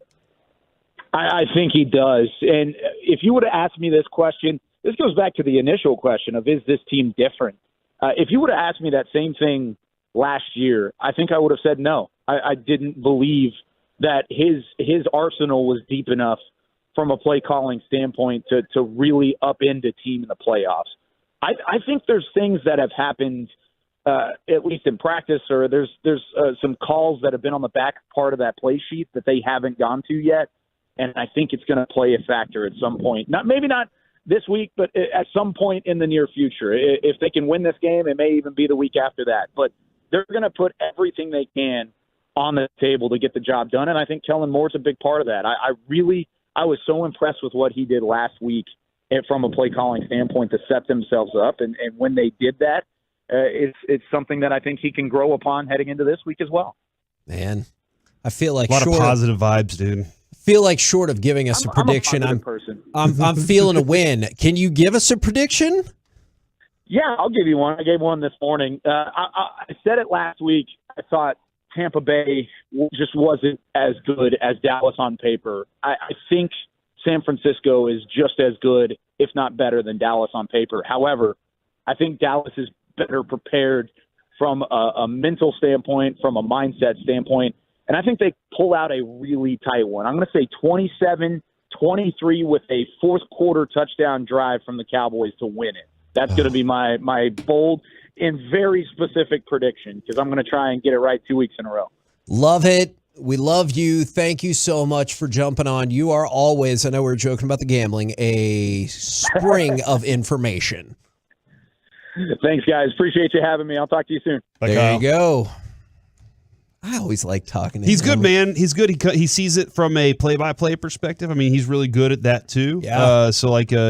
I think he does. And if you would have asked me this question, this goes back to the initial question of, is this team different? If you would have asked me that same thing last year, I think I would have said no. I didn't believe that his arsenal was deep enough from a play calling standpoint to really upend a team in the playoffs. I think there's things that have happened, at least in practice, or there's some calls that have been on the back part of that play sheet that they haven't gone to yet, and I think it's going to play a factor at some point. Maybe not this week, but at some point in the near future. If they can win this game, it may even be the week after that. But they're going to put everything they can on the table to get the job done, and I think Kellen Moore's a big part of that. I was so impressed with what he did last week from a play calling standpoint to set themselves up, and when they did that, it's something that I think he can grow upon heading into this week as well. Man, I feel like a lot of positive vibes, dude. Feel like short of giving us a prediction, I'm feeling a win. Can you give us a prediction? Yeah, I'll give you one. I gave one this morning. I said it last week. I thought Tampa Bay just wasn't as good as Dallas on paper. I think San Francisco is just as good, if not better, than Dallas on paper. However, I think Dallas is better prepared from a mental standpoint, from a mindset standpoint, and I think they pull out a really tight one. I'm going to say 23 with a fourth quarter touchdown drive from the Cowboys to win it. That's going to be my bold and very specific prediction because I'm going to try and get it right 2 weeks in a row. Love it. We love you. Thank you so much for jumping on. You are always, I know we were joking about the gambling, a spring of information. Thanks, guys. Appreciate you having me. I'll talk to you soon. There you go. I always like talking to him. He's good, man. He's good. He sees it from a play-by-play perspective. I mean, he's really good at that, too. Yeah.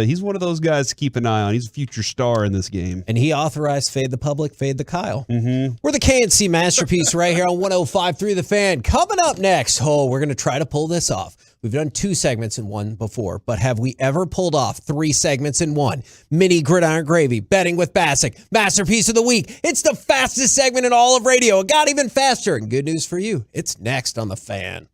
He's one of those guys to keep an eye on. He's a future star in this game. And he authorized Fade the Public, Fade the Kyle. Mm-hmm. We're the KNC Masterpiece right here on 105.3 The Fan. Coming up next, we're going to try to pull this off. We've done 2 segments in one before, but have we ever pulled off 3 segments in one? Mini Gridiron Gravy, Betting with Bassick, Masterpiece of the Week. It's the fastest segment in all of radio. It got even faster. And good news for you, it's next on The Fan.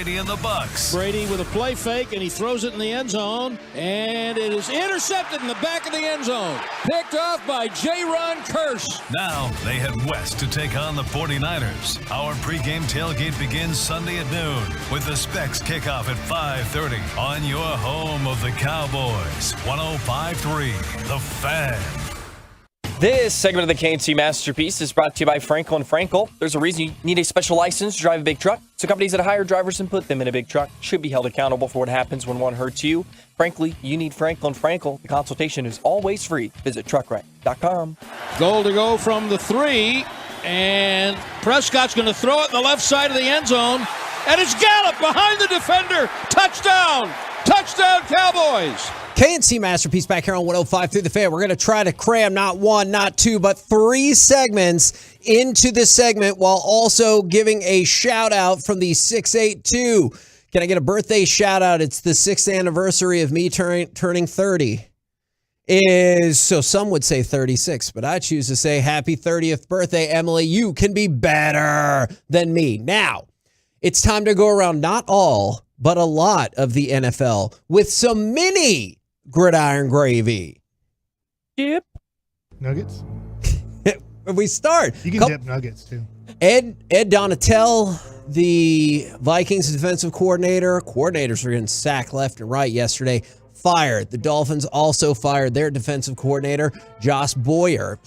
Brady and the Bucks. Brady with a play fake, and he throws it in the end zone, and it is intercepted in the back of the end zone. Picked off by J-Ron Curse. Now they head west to take on the 49ers. Our pregame tailgate begins Sunday at noon with the Specs kickoff at 5:30 on your home of the Cowboys. 105.3 The Fan. This segment of the KNC Masterpiece is brought to you by Frankel & Frankel. There's a reason you need a special license to drive a big truck. So companies that hire drivers and put them in a big truck should be held accountable for what happens when one hurts you. Frankly, you need Frankel & Frankel. The consultation is always free. Visit truckwreck.com. Goal to go from the 3, and Prescott's going to throw it in the left side of the end zone, and it's Gallup behind the defender. Touchdown! Touchdown, Cowboys! KNC Masterpiece back here on 105 through the Fan. We're going to try to cram not one, not two, but 3 segments into this segment while also giving a shout out from the 682. Can I get a birthday shout out? It's the 6th anniversary of me turning 30. So some would say 36, but I choose to say happy 30th birthday, Emily. You can be better than me. Now, it's time to go around not all, but a lot of the NFL with some mini gridiron gravy. Dip. Nuggets? We start. You can dip nuggets, too. Ed Donatel, the Vikings defensive coordinator. Coordinators were getting sacked left and right yesterday. Fired. The Dolphins also fired their defensive coordinator, Josh Boyer.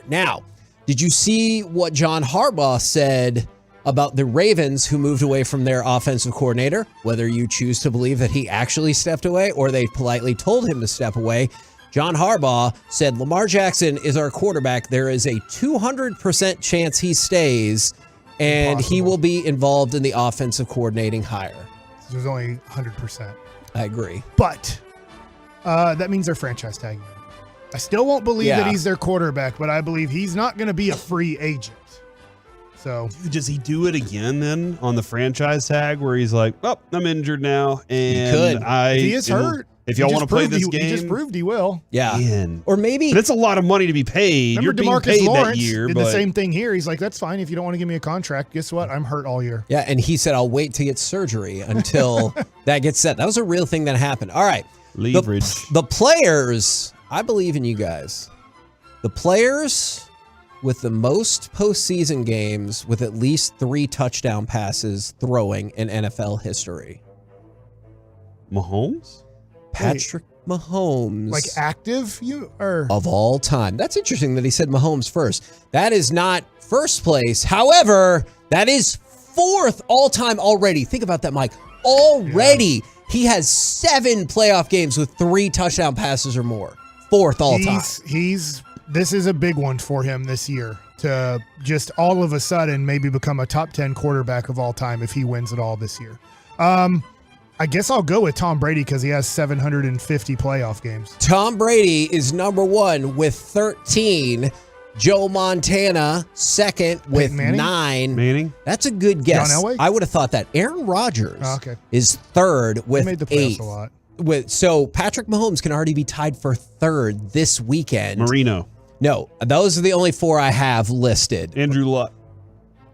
Now, did you see what John Harbaugh said about the Ravens, who moved away from their offensive coordinator? Whether you choose to believe that he actually stepped away or they politely told him to step away, John Harbaugh said, Lamar Jackson is our quarterback. There is a 200% chance he stays, and he will be involved in the offensive coordinating hire. There's only 100%. I agree. But that means they're franchise tagging him. I still won't believe that he's their quarterback, but I believe he's not going to be a free agent. So does he do it again then on the franchise tag where he's like, "Oh, I'm injured now, and he is hurt. If y'all want to play this game, he just proved he will." Yeah, man. Or maybe, but it's a lot of money to be paid. Remember, You're DeMarcus being paid Lawrence that year. did But the same thing here. He's like, "That's fine if you don't want to give me a contract. Guess what? I'm hurt all year." Yeah, and he said, "I'll wait to get surgery until that gets set." That was a real thing that happened. All right, leverage. The players. I believe in you guys. The players with the most postseason games with at least 3 touchdown passes throwing in NFL history. Mahomes? Patrick Mahomes. Like active? Of all time. That's interesting that he said Mahomes first. That is not first place. However, that is 4th all time already. Think about that, Mike. Already, he has 7 playoff games with 3 touchdown passes or more. 4th all time. This is a big one for him this year to just all of a sudden maybe become a top 10 quarterback of all time if he wins it all this year. I guess I'll go with Tom Brady because he has 750 playoff games. Tom Brady is number 1 with 13. Joe Montana second with 9. Manning? That's a good guess. John Elway? I would have thought that. Aaron Rodgers is 3rd with 8. He made the playoffs a lot. So Patrick Mahomes can already be tied for 3rd this weekend. Marino. No, those are the only 4 I have listed. Andrew Luck.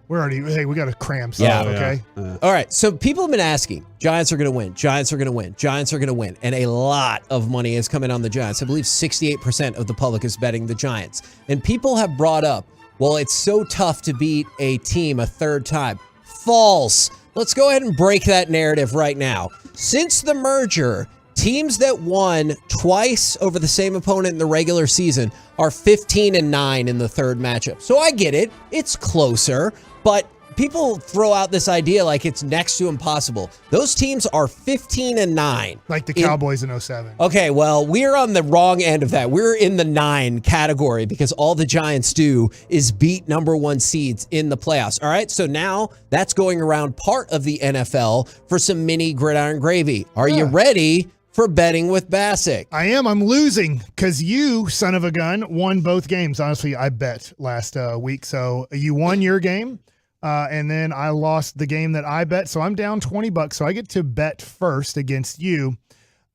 We got to cram stuff, okay? All right, so people have been asking, Giants are going to win, Giants are going to win, Giants are going to win, and a lot of money has come in on the Giants. I believe 68% of the public is betting the Giants. And people have brought up, well, it's so tough to beat a team a 3rd time. False. Let's go ahead and break that narrative right now. Since the merger, teams that won twice over the same opponent in the regular season are 15-9 in the 3rd matchup. So I get it. It's closer, but people throw out this idea like it's next to impossible. Those teams are 15-9. Like the Cowboys in 07. Okay, well, we're on the wrong end of that. We're in the 9 category because all the Giants do is beat number 1 seeds in the playoffs. All right, so now that's going around part of the NFL for some mini gridiron gravy. Are you ready for betting with Bassick? I am. I'm losing because you, son of a gun, won both games. Honestly, I bet last week. So you won your game. And then I lost the game that I bet. So I'm down $20. So I get to bet first against you.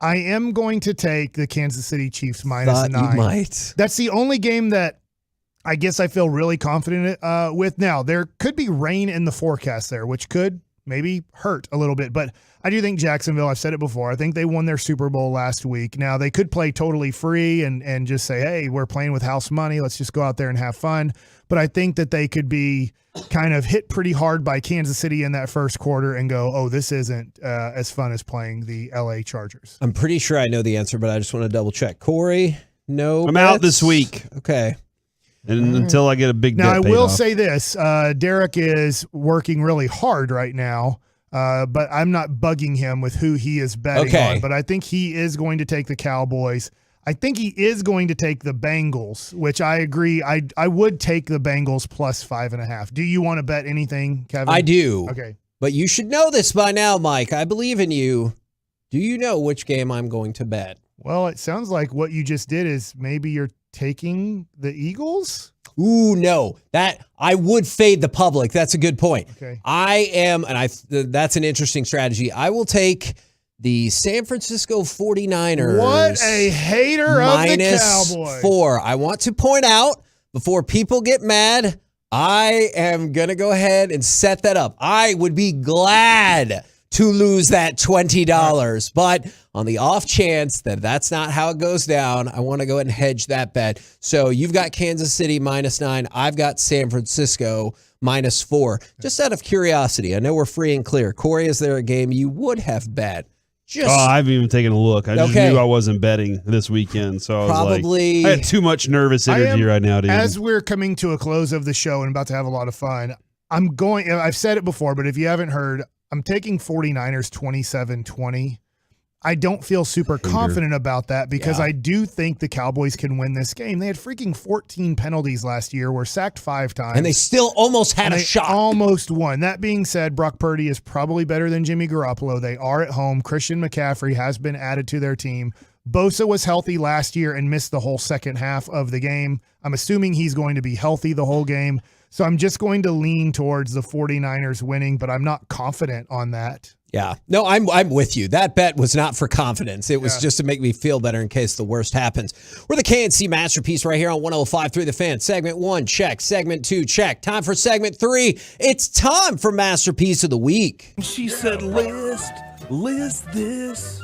I am going to take the Kansas City Chiefs minus 9. You might. That's the only game that I guess I feel really confident with. Now, there could be rain in the forecast there, which could maybe hurt a little bit. But I do think Jacksonville, I've said it before, I think they won their Super Bowl last week. Now, they could play totally free and just say, hey, we're playing with house money. Let's just go out there and have fun. But I think that they could be kind of hit pretty hard by Kansas City in that first quarter and go, oh, this isn't as fun as playing the LA Chargers. I'm pretty sure I know the answer, but I just want to double check. Corey, no. I'm out this week. Okay. And until I get a big Now, I debt paid will off. say this. Derek is working really hard right now, but I'm not bugging him with who he is betting on. But I think he is going to take the Cowboys. I think he is going to take the Bengals, which I agree. I would take the Bengals plus 5.5. Do you want to bet anything, Kevin? I do. Okay. But you should know this by now, Mike. I believe in you. Do you know which game I'm going to bet? Well, it sounds like what you just did is maybe you're taking the Eagles? Ooh, no. That I would fade the public. That's a good point. Okay. I am, and that's an interesting strategy. I will take the San Francisco 49ers. What a hater of the Cowboys. -4. I want to point out, before people get mad, I am going to go ahead and set that up. I would be glad to lose that $20. But on the off chance that that's not how it goes down, I want to go ahead and hedge that bet. So you've got Kansas City -9. I've got San Francisco -4. Just out of curiosity, I know we're free and clear. Corey, is there a game you would have bet? I haven't even taken a look. I just knew I wasn't betting this weekend. So I was like, I had too much nervous energy right now, dude. As we're coming to a close of the show and about to have a lot of fun, I've said it before, but if you haven't heard, I'm taking 49ers 27-20. I don't feel super confident about that because I do think the Cowboys can win this game. They had freaking 14 penalties last year, were sacked 5 times. And they still almost had a shot. Almost won. That being said, Brock Purdy is probably better than Jimmy Garoppolo. They are at home. Christian McCaffrey has been added to their team. Bosa was healthy last year and missed the whole second half of the game. I'm assuming he's going to be healthy the whole game. So I'm just going to lean towards the 49ers winning, but I'm not confident on that. Yeah. No, I'm with you. That bet was not for confidence. It was just to make me feel better in case the worst happens. We're the KNC Masterpiece right here on 105.3 The Fan. Segment 1, check. Segment 2, check. Time for segment 3. It's time for Masterpiece of the Week. She said, list this.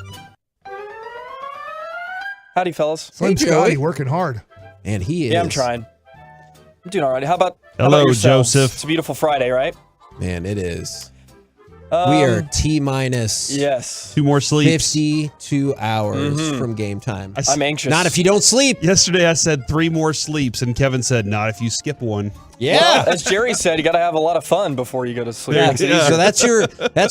Howdy, fellas. Slim Scotty working hard. And he is. Yeah, I'm trying. I'm doing all right. How about Hello, yourselves? Joseph. It's a beautiful Friday, right? Man, it is. We are T-minus. Yes. 2 more sleeps. 52 hours from game time. I'm anxious. Not if you don't sleep. Yesterday I said 3 more sleeps, and Kevin said, not if you skip one. Yeah. Well, as Jerry said, you got to have a lot of fun before you go to sleep. Yeah. So that's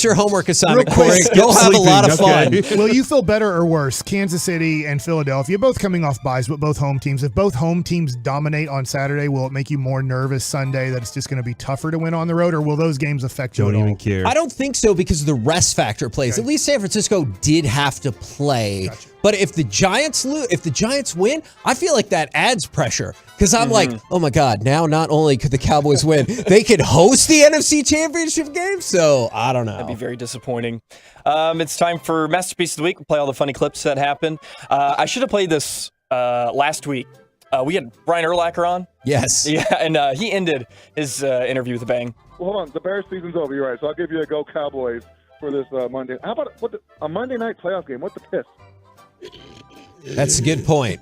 your homework assignment, Corey. Go have a lot of fun. Will you feel better or worse? Kansas City and Philadelphia, both coming off buys, but both home teams. If both home teams dominate on Saturday, will it make you more nervous Sunday that it's just going to be tougher to win on the road, or will those games affect you Don't at all? even care. I don't think so because the rest factor plays. At least San Francisco did have to play. But if the Giants win, I feel like that adds pressure because I'm like, oh my God, now not only could the Cowboys win, they could host the NFC Championship game. So I don't know. That'd be very disappointing. It's time for Masterpiece of the Week. We'll play all the funny clips that happened. I should have played this last week. We had Brian Urlacher on. Yes. Yeah, and he ended his interview with a bang. Well, hold on. The Bears season's over. You're right. So I'll give you a go Cowboys for this Monday. How about a Monday night playoff game? What the piss? That's a good point.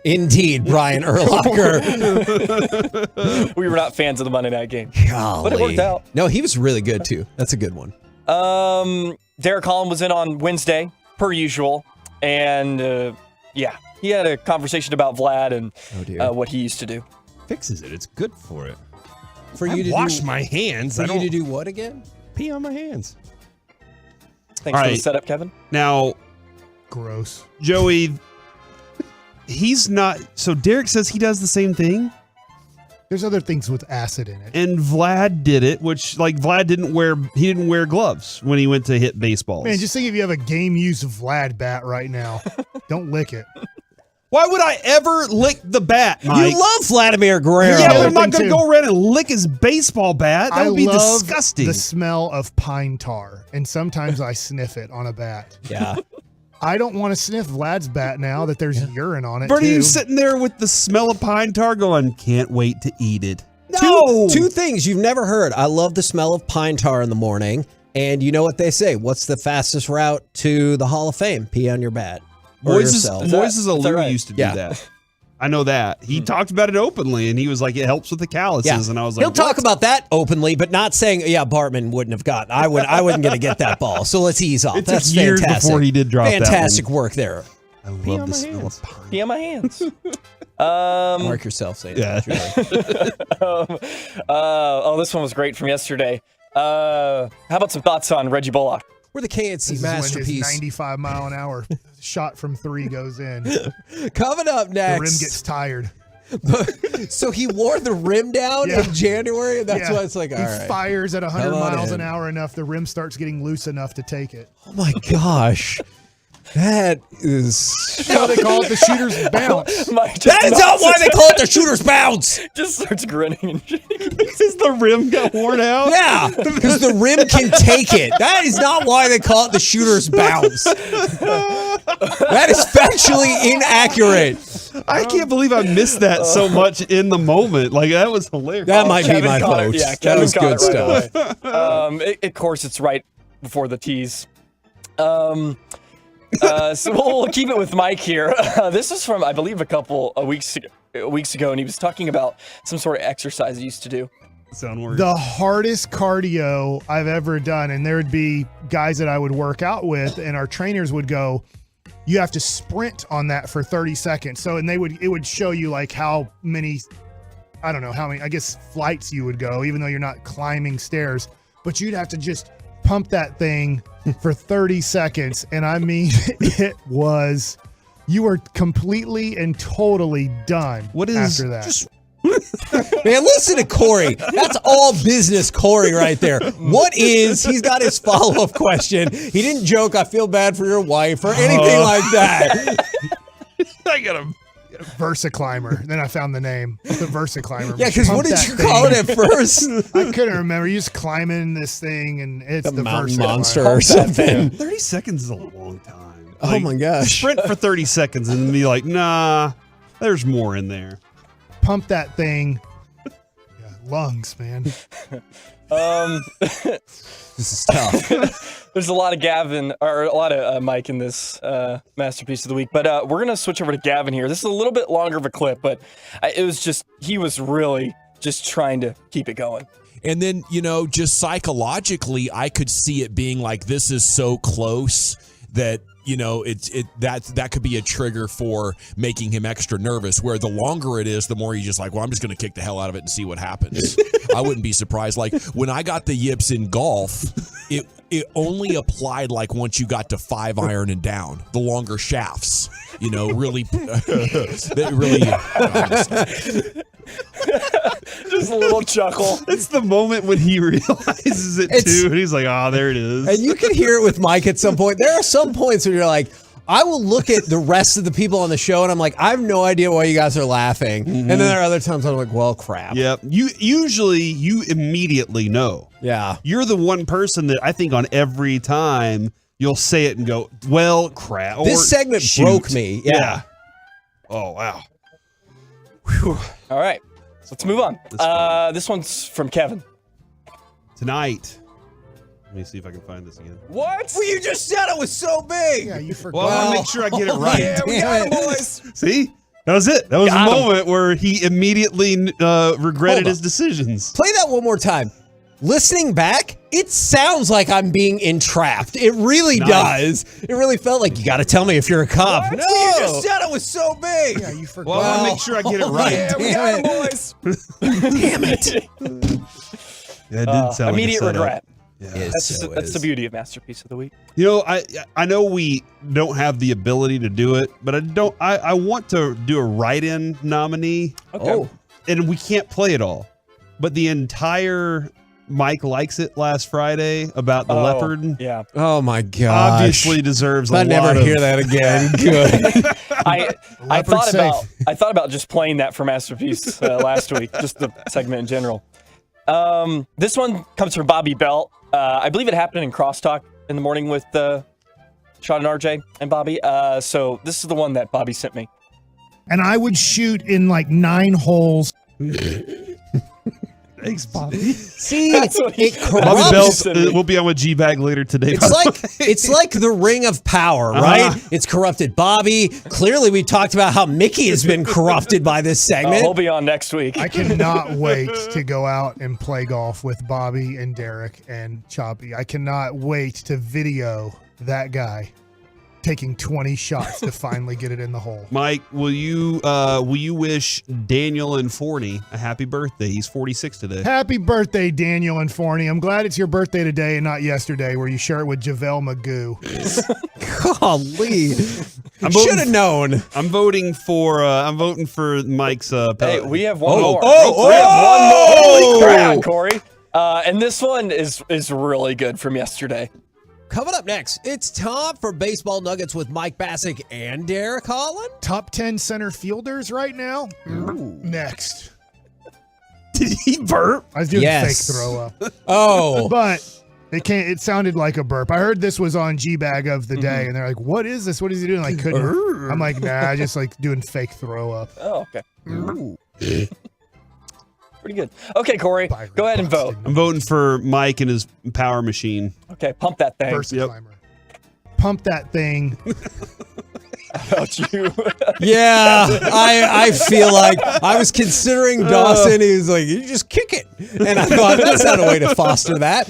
Indeed, Brian Urlacher. We were not fans of the Monday night game. Golly. But it worked out. No, he was really good too. That's a good one. Derek Holland was in on Wednesday, per usual. And he had a conversation about Vlad and what he used to do. Fixes it. It's good for it. For you to wash my hands. For you to do what again? Pee on my hands. Thanks for the setup, Kevin. Now, gross. Joey, he's not. So Derek says he does the same thing. There's other things with acid in it. And Vlad did it, which Vlad didn't wear gloves when he went to hit baseballs. Man, just think if you have a game-used Vlad bat right now. Don't lick it. Why would I ever lick the bat, Mike? You love Vladimir Guerrero. Yeah, but I'm not going to go around and lick his baseball bat. That would be disgusting. The smell of pine tar, and sometimes I sniff it on a bat. Yeah. I don't want to sniff Vlad's bat now that there's urine on it. Bernie, you sitting there with the smell of pine tar going, can't wait to eat it. No! Two things you've never heard. I love the smell of pine tar in the morning, And you know what they say? What's the fastest route to the Hall of Fame? Pee on your bat. Moises Alou used to do Yeah. that. I know that. He talked about it openly, and he was like, it helps with the calluses. And I was like, he'll talk about that openly, but not saying, Bartman wouldn't have gotten. I wasn't going to get that ball. So let's ease off. It took That's years fantastic. before he did drop that one. Fantastic work there. I love the smell of pine. Pee on my hands. Mark yourself saying that. This one was great from yesterday. How about some thoughts on Reggie Bullock? We're the KNC This is masterpiece. when his 95 mile an hour shot from 3 goes in. Coming up next. The rim gets tired. So he wore the rim down in January, and that's why it's like, all he right. fires at 100 Come on miles in. an hour enough, the rim starts getting loose enough to take it. Oh my gosh. That is. That's why they call it the shooter's bounce. That is not why they call it the shooter's bounce. Just starts grinning and shaking. Because the rim got worn out? Yeah, because the rim can take it. That is not why they call it the shooter's bounce. That is factually inaccurate. I can't believe I missed that so much in the moment. Like, that was hilarious. That might be my caught it. vote. Yeah, That Kevin was caught good it right stuff. away. Of course, it's right before the tease. So we'll keep it with Mike here. This is from, I believe, a couple of weeks ago, and he was talking about some sort of exercise he used to do. The hardest cardio I've ever done, and there would be guys that I would work out with, and our trainers would go, you have to sprint on that for 30 seconds. So, and it would show you like how many, I don't know how many, I guess flights you would go, even though you're not climbing stairs, but you'd have to just pump that thing for 30 seconds. And I mean, you were completely and totally done after that. Man, listen to Corey. That's all business Corey right there. He's got his follow-up question. He didn't joke, I feel bad for your wife or anything like that. I got him. VersaClimber. Then I found the name. The VersaClimber. Yeah, because what did you call it at first? I couldn't remember. You just climbing this thing, and it's the mountain VersaClimber. monster or something. 30 seconds is a long time. Oh my gosh. Sprint for 30 seconds and be like, nah, there's more in there. Pump that thing. Yeah, lungs, man. This is tough. There's a lot of Gavin, or a lot of Mike in this masterpiece of the week, but we're going to switch over to Gavin here. This is a little bit longer of a clip, but he was really just trying to keep it going. And then, just psychologically, I could see it being like, this is so close that, that could be a trigger for making him extra nervous, where the longer it is, the more he's just like, well, I'm just going to kick the hell out of it and see what happens. I wouldn't be surprised. Like when I got the yips in golf, it only applied like once you got to 5 iron and down, the longer shafts, really, Just a little chuckle. It's the moment when he realizes it too, and he's like, "Oh, there it is." And you can hear it with Mike at some point. There are some points where you're like, I will look at the rest of the people on the show, and I'm like, I have no idea why you guys are laughing. Mm-hmm. And then there are other times I'm like, well, crap. Yep. You immediately know. Yeah. You're the one person that I think on every time you'll say it and go, well, crap. This segment broke me. Yeah. Oh, wow. Whew. All right. So let's move on. This one's from Kevin. Tonight. Let me see if I can find this again. What? Well, you just said it was so big. Yeah, you forgot. Well, I want to make sure I get it right. Yeah, we got it, boys. See? That was it. That was the moment where he immediately regretted his decisions. Play that one more time. Listening back, it sounds like I'm being entrapped. It really does. It really felt like, you got to tell me if you're a cop. What? No, you just said it was so big. Yeah, you forgot. Well, I want to make sure I get it right. Yeah, we got it, boys. Damn it. Yeah, it did sound immediate like a setup. regret. Yeah. That's the beauty of Masterpiece of the Week. I know we don't have the ability to do it, but I want to do a write-in nominee. Okay. Oh. And we can't play it all. But the entire Mike Likes It last Friday about the leopard. Yeah. Oh my gosh. Obviously deserves a I lot never of... hear that again. Good. I thought about just playing that for Masterpiece last week, just the segment in general. This one comes from Bobby Bell. I believe it happened in Crosstalk in the morning with Sean and RJ and Bobby. So this is the one that Bobby sent me. And I would shoot in like 9 holes. Thanks, Bobby. See, it Bobby corrupts. Bell will be on with G-Bag later today. It's like the ring of power, right? It's corrupted Bobby. Clearly, we talked about how Mickey has been corrupted by this segment. He'll be on next week. I cannot wait to go out and play golf with Bobby and Derek and Choppy. I cannot wait to video that guy taking 20 shots to finally get it in the hole. Mike, will you wish Daniel and Forney a happy birthday? He's 46 today. Happy birthday, Daniel and Forney. I'm glad it's your birthday today and not yesterday where you share it with JaVale McGoo. Golly. Should have known. I'm voting for Mike's Hey, we have one more. We have one more. Holy crap, Corey. And this one is really good from yesterday. Coming up next, it's time for Baseball Nuggets with Mike Bassick and Derek Holland. Top 10 center fielders right now. Next. Did he burp? I was doing Yes. fake throw up. Oh. But it sounded like a burp. I heard this was on G-Bag of the day, and they're like, what is this? What is he doing? I couldn't. I'm like, nah, just like doing fake throw up. Oh, okay. Pretty good. Okay, Corey, go ahead and vote. I'm voting for Mike and his power machine. Okay, pump that thing. Pump that thing. How about you? Yeah, I feel like I was considering Dawson. He was like, you just kick it. And I thought that's not a way to foster that.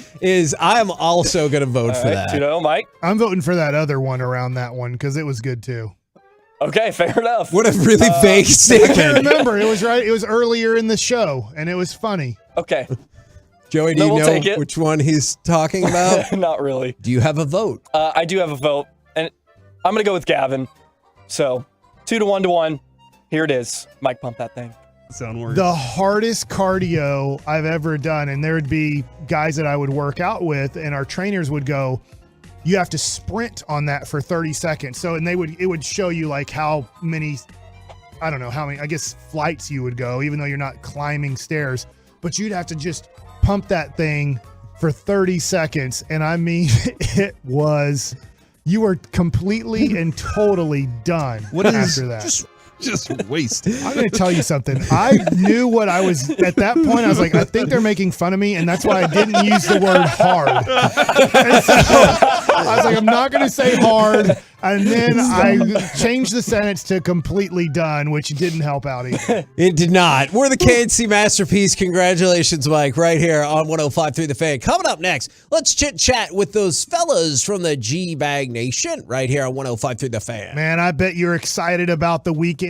I'm also going to vote for that. You know, Mike? I'm voting for that other one around that one because it was good too. Okay, fair enough. What a really vague I statement. can't remember. It was right. It was earlier in the show, and it was funny. Okay. Joey, do you know which one he's talking about? Not really. Do you have a vote? I do have a vote, and I'm going to go with Gavin. So 2 to 1 to 1. Here it is. Mike, pump that thing. The hardest cardio I've ever done, and there would be guys that I would work out with, and our trainers would go, you have to sprint on that for 30 seconds. So, and it would show you like how many, I don't know how many, I guess flights you would go, even though you're not climbing stairs, but you'd have to just pump that thing for 30 seconds. And I mean, you were completely and totally done after that. Just wasted. I'm going to tell you something. I knew what I was at that point. I was like, I think they're making fun of me, and that's why I didn't use the word hard. And so I was like, I'm not going to say hard. And then I changed the sentence to completely done, which didn't help out either. It did not. We're the KNC Masterpiece. Congratulations, Mike, right here on 105.3 The Fan. Coming up next, let's chit-chat with those fellas from the G-Bag Nation right here on 105.3 The Fan. Man, I bet you're excited about the weekend.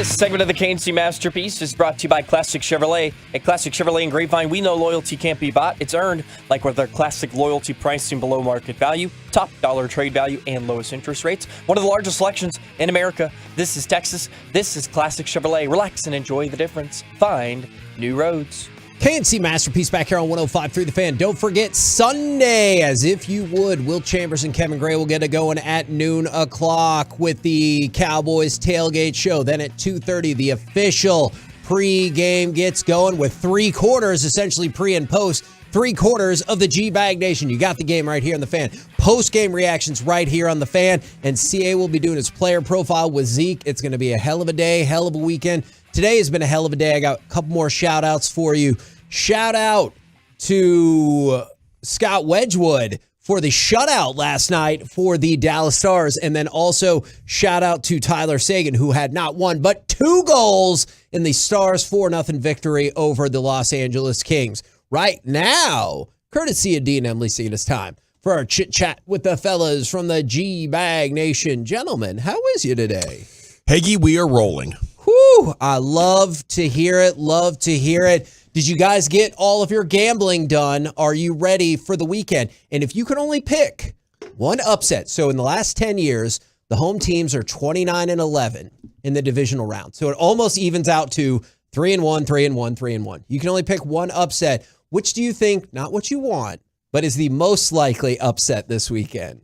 This segment of the KNC Masterpiece is brought to you by Classic Chevrolet. At Classic Chevrolet and Grapevine, we know loyalty can't be bought. It's earned, like with our classic loyalty pricing below market value, top dollar trade value, and lowest interest rates. One of the largest selections in America. This is Texas. This is Classic Chevrolet. Relax and enjoy the difference. Find new roads. KNC Masterpiece back here on 105.3 The Fan. Don't forget Sunday, as if you would, Will Chambers and Kevin Gray will get it going at noon o'clock with the Cowboys tailgate show. Then at 2:30, the official pregame gets going with 3 quarters, essentially pre and post, 3 quarters of the G-Bag Nation. You got the game right here on The Fan. Post-game reactions right here on The Fan. And CA will be doing his player profile with Zeke. It's going to be a hell of a day, hell of a weekend. Today has been a hell of a day. I got a couple more shout-outs for you. Shout out to Scott Wedgwood for the shutout last night for the Dallas Stars. And then also shout out to Tyler Sagan, who had not 1, but 2 goals in the Stars 4-0 victory over the Los Angeles Kings. Right now, courtesy of Dean Emily, seeing it's time for our chit-chat with the fellas from the G-Bag Nation. Gentlemen, how is you today? Hagee, we are rolling. Whew, I love to hear it. Love to hear it. Did you guys get all of your gambling done? Are you ready for the weekend? And if you could only pick one upset. So in the last 10 years, the home teams are 29-11 in the divisional round. So it almost evens out to 3-1, 3-1, 3-1. You can only pick one upset. Which do you think, not what you want, but is the most likely upset this weekend?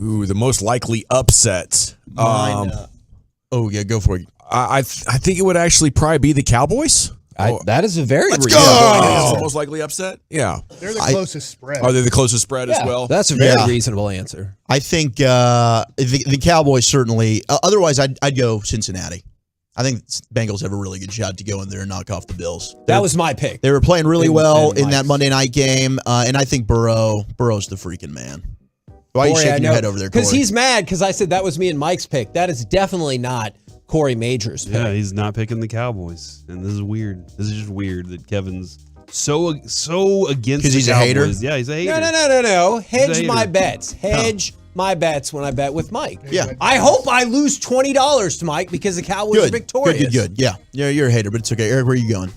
Ooh, the most likely upset. Oh, yeah, go for it. I think it would actually probably be the Cowboys. That is a very Let's reasonable go. answer. The most likely upset? Yeah. They're the closest spread. Are they the closest spread as well? That's a very reasonable answer. I think the Cowboys certainly. Otherwise, I'd go Cincinnati. I think Bengals have a really good shot to go in there and knock off the Bills. That was my pick. They were playing really well in that Monday night game, and I think Burrow's the freaking man. Why are you shaking your head over there, Corey? Because he's mad because I said that was me and Mike's pick. That is definitely not Corey Major's pick. Yeah, he's not picking the Cowboys, and this is weird. This is just weird that Kevin's so against because he's the a Cowboys. hater. Yeah, he's a hater. No. Hedge hater. my bets. Hedge my bets when I bet with Mike. Yeah. I hope I lose $20 to Mike because the Cowboys are victorious. Good. Yeah, you're a hater, but it's okay. Eric, where are you going?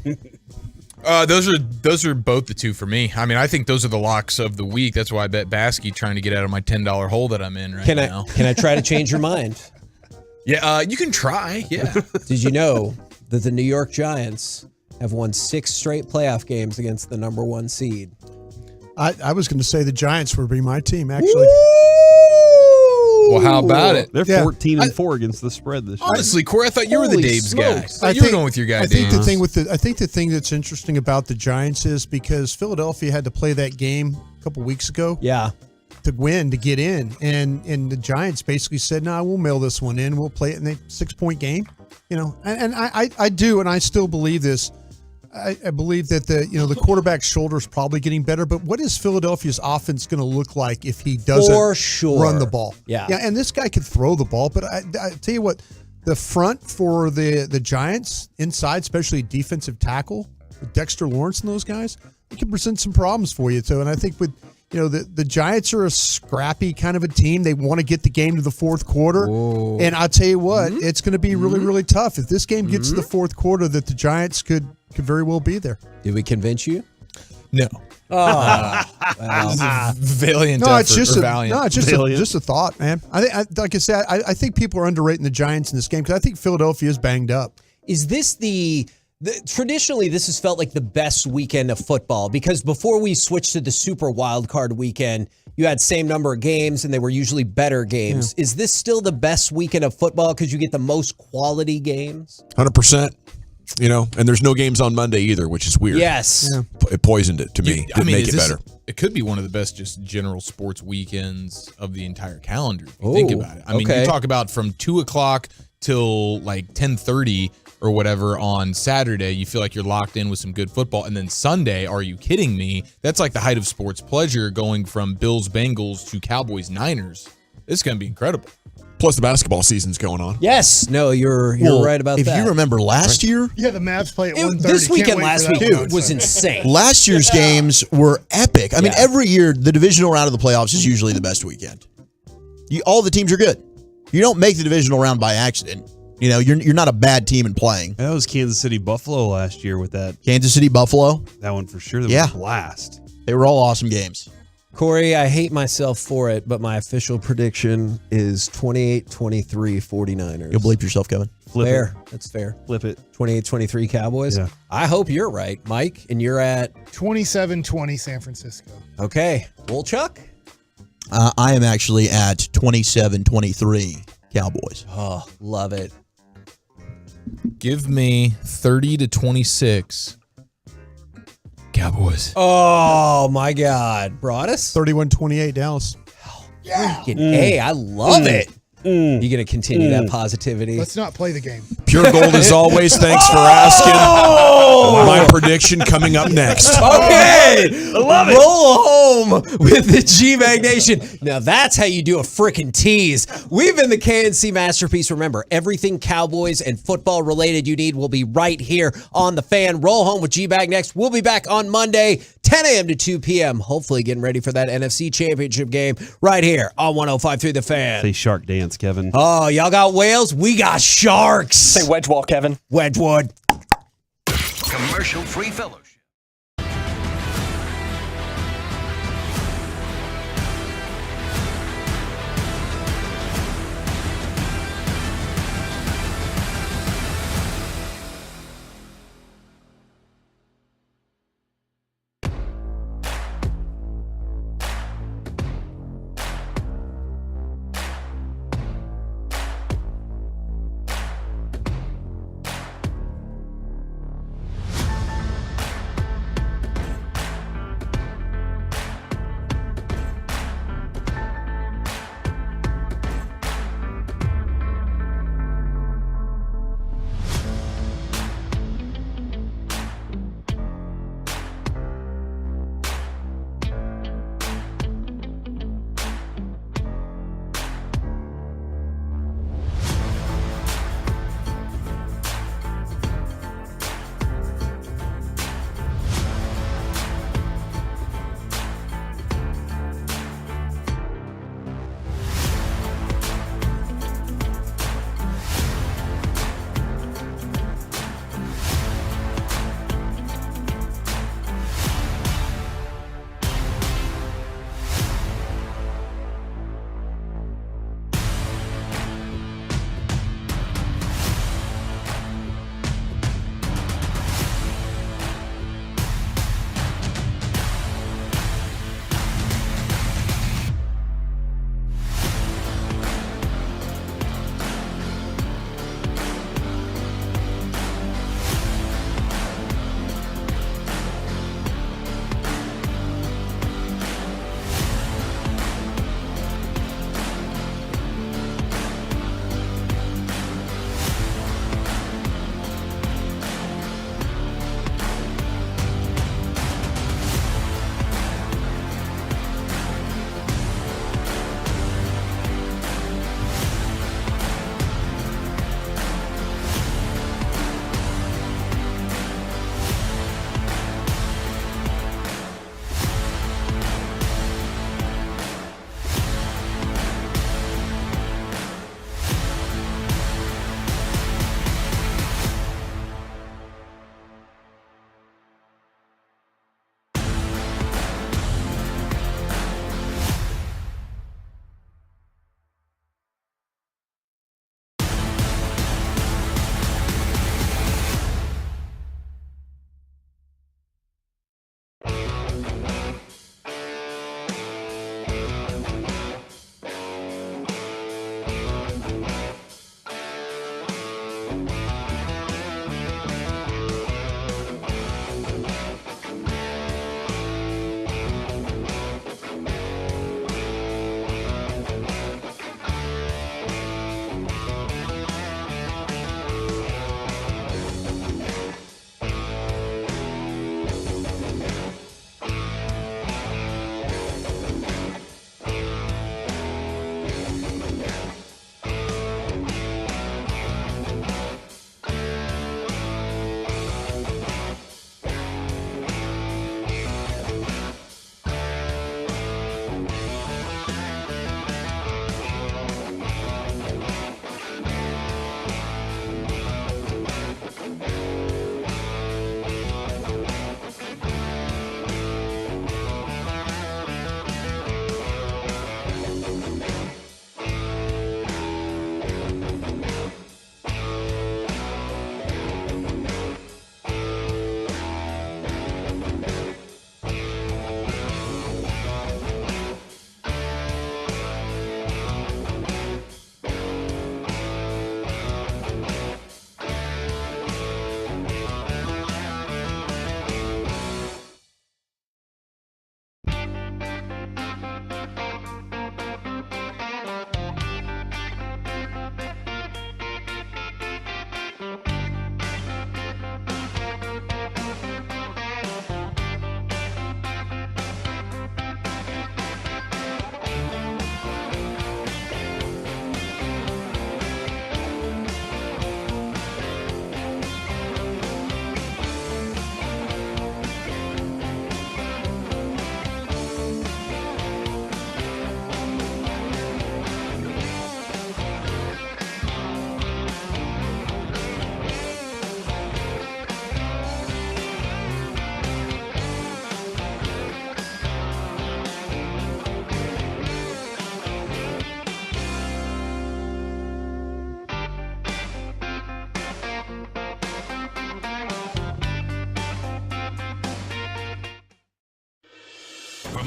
Those are both the two for me. I mean, I think those are the locks of the week. That's why I bet Baskey trying to get out of my $10 hole that I'm in now. Can I try to change your mind? Yeah, you can try. Yeah. Did you know that the New York Giants have won 6 straight playoff games against the number 1 seed? I was going to say the Giants would be my team, actually. Well, how about it? They're 14-4 against the spread this year. Honestly, Corey, I thought you were the Dabes guy. You were going with your guy, I think Dabes. I think the thing that's interesting about the Giants is because Philadelphia had to play that game a couple weeks ago. Yeah. To win, to get in. And the Giants basically said, no, we'll mail this one in. We'll play it in a 6-point game. You know, and I do, and I still believe this. I believe that the quarterback's shoulder is probably getting better, but what is Philadelphia's offense going to look like if he doesn't run the ball? Yeah, and this guy could throw the ball, but I tell you what, the front for the Giants inside, especially defensive tackle, with Dexter Lawrence and those guys, it can present some problems for you too. And I think with the Giants are a scrappy kind of a team. They want to get the game to the fourth quarter. Whoa. And I'll tell you what, it's going to be really, really tough. If this game gets to the fourth quarter, that the Giants could very well be there. Did we convince you? No. Valiant effort. It's just valiant. just a thought, man. Like I said, I think people are underrating the Giants in this game because I think Philadelphia is banged up. Is this traditionally, this has felt like the best weekend of football because before we switched to the Super Wild Card weekend, you had same number of games and they were usually better games. Yeah. Is this still the best weekend of football because you get the most quality games? 100%. And there's no games on Monday either, which is weird. Yes. Yeah. It poisoned it to me. Didn't make it better. It could be one of the best just general sports weekends of the entire calendar if you think about it. I mean, you talk about from 2 o'clock till like 10:30 or whatever on Saturday, you feel like you're locked in with some good football. And then Sunday, are you kidding me? That's like the height of sports pleasure going from Bills-Bengals to Cowboys-Niners. It's going to be incredible. Plus the basketball season's going on. Yes. No, you're right about that. If you remember last year. Yeah, the Mavs play at 1:30. This weekend last week was insane. Last year's games were epic. I mean, every year, the divisional round of the playoffs is usually the best weekend. All the teams are good. You don't make the divisional round by accident. You know, you're not a bad team in playing. That was Kansas City Buffalo last year with that. Kansas City Buffalo? That one for sure. That Yeah. was a blast. They were all awesome games. Corey, I hate myself for it, but my official prediction is 28-23 49ers. You'll bleep yourself, Kevin. Flip fair. it. That's fair. Flip it. 28-23 Cowboys. Yeah. I hope you're right, Mike, and you're at 27-20 San Francisco. okay. Wolchuk? I am actually at 27-23 Cowboys. Oh, love it. Give me 30-26 Cowboys. Oh my God. Broadus? 31-28 Dallas. Freaking A. I love it. You going to continue that positivity? Let's not play the game. Pure gold as always. Thanks for asking. My prediction coming up next. Okay. I love it. Roll home with the G-Bag Nation. Now that's how you do a freaking tease. We've been the KNC Masterpiece. Remember, everything Cowboys and football related you need will be right here on The Fan. Roll home with G-Bag next. We'll be back on Monday, 10 a.m. to 2 p.m. Hopefully getting ready for that NFC Championship game right here on 105.3 The Fan. Say shark dance, Kevin. Oh, y'all got whales? We got sharks. Say Wedgewall, Kevin. Wedgwood. Commercial-free fellowship.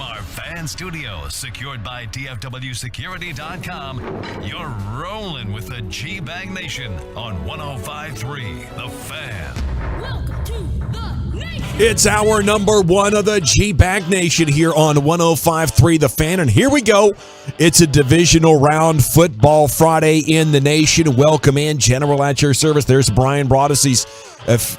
our fan studios, secured by DFWsecurity.com, you're rolling with the G-Bag Nation on 105.3 The Fan. Welcome to the Nation. It's hour number one of the G-Bag Nation here on 105.3 The Fan. And here we go. It's a divisional round, Football Friday in the Nation. Welcome in. General at your service. There's Brian Broaddus. He's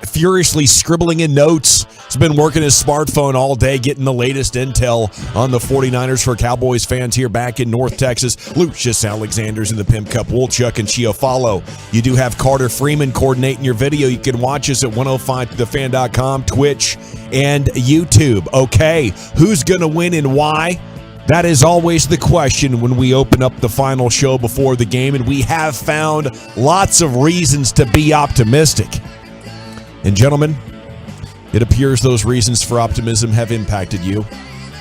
furiously scribbling in notes. He's been working his smartphone all day, getting the latest intel on the 49ers for Cowboys fans here back in North Texas. Lucius Alexander's in the Pimp Cup. Wolchuk and Chiafalo. You do have Carter Freeman coordinating your video. You can watch us at 105thefan.com, Twitch, and YouTube. Okay, who's going to win and why? That is always the question when we open up the final show before the game, and we have found lots of reasons to be optimistic. And gentlemen, it appears those reasons for optimism have impacted you,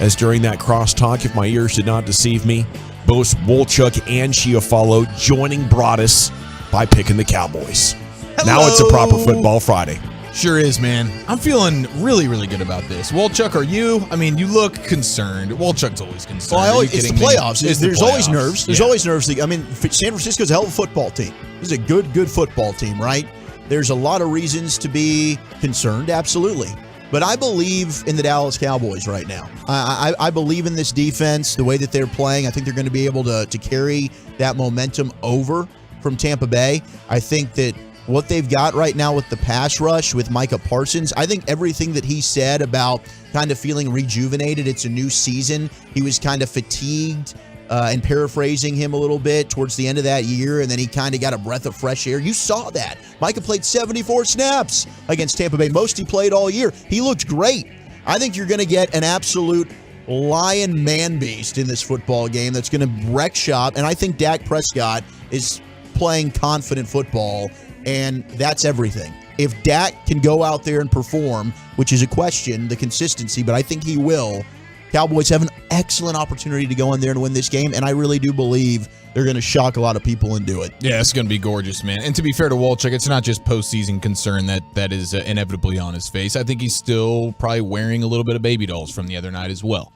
as during that crosstalk, if my ears did not deceive me, both Wolchuk and Chiafalo joining Broaddus by picking the Cowboys. Hello. Now it's a proper Football Friday. Sure is, man. I'm feeling really, really good about this. Wolchuk, are you? I mean, you look concerned. Wolchuk's always concerned. Well, it's the playoffs. There's always nerves. There's Yeah. always nerves. I mean, San Francisco's a hell of a football team. This is a good football team, right? There's a lot of reasons to be concerned, absolutely. But I believe in the Dallas Cowboys right now. I believe in this defense, the way that they're playing. I think they're going to be able to carry that momentum over from Tampa Bay. I think that what they've got right now with the pass rush with Micah Parsons, I think everything that he said about kind of feeling rejuvenated, it's a new season. He was kind of fatigued, and paraphrasing him a little bit towards the end of that year, and then he kind of got a breath of fresh air. You saw that. Micah played 74 snaps against Tampa Bay, most he played all year. He looked great. I think you're going to get an absolute lion man beast in this football game that's going to wreck shop, and I think Dak Prescott is playing confident football, and that's everything. If Dak can go out there and perform, which is a question, the consistency, but I think he will, Cowboys have an excellent opportunity to go in there and win this game, and I really do believe they're going to shock a lot of people and do it. Yeah, it's going to be gorgeous, man. And to be fair to Wolchuk, it's not just postseason concern that is inevitably on his face. I think he's still probably wearing a little bit of baby dolls from the other night as well.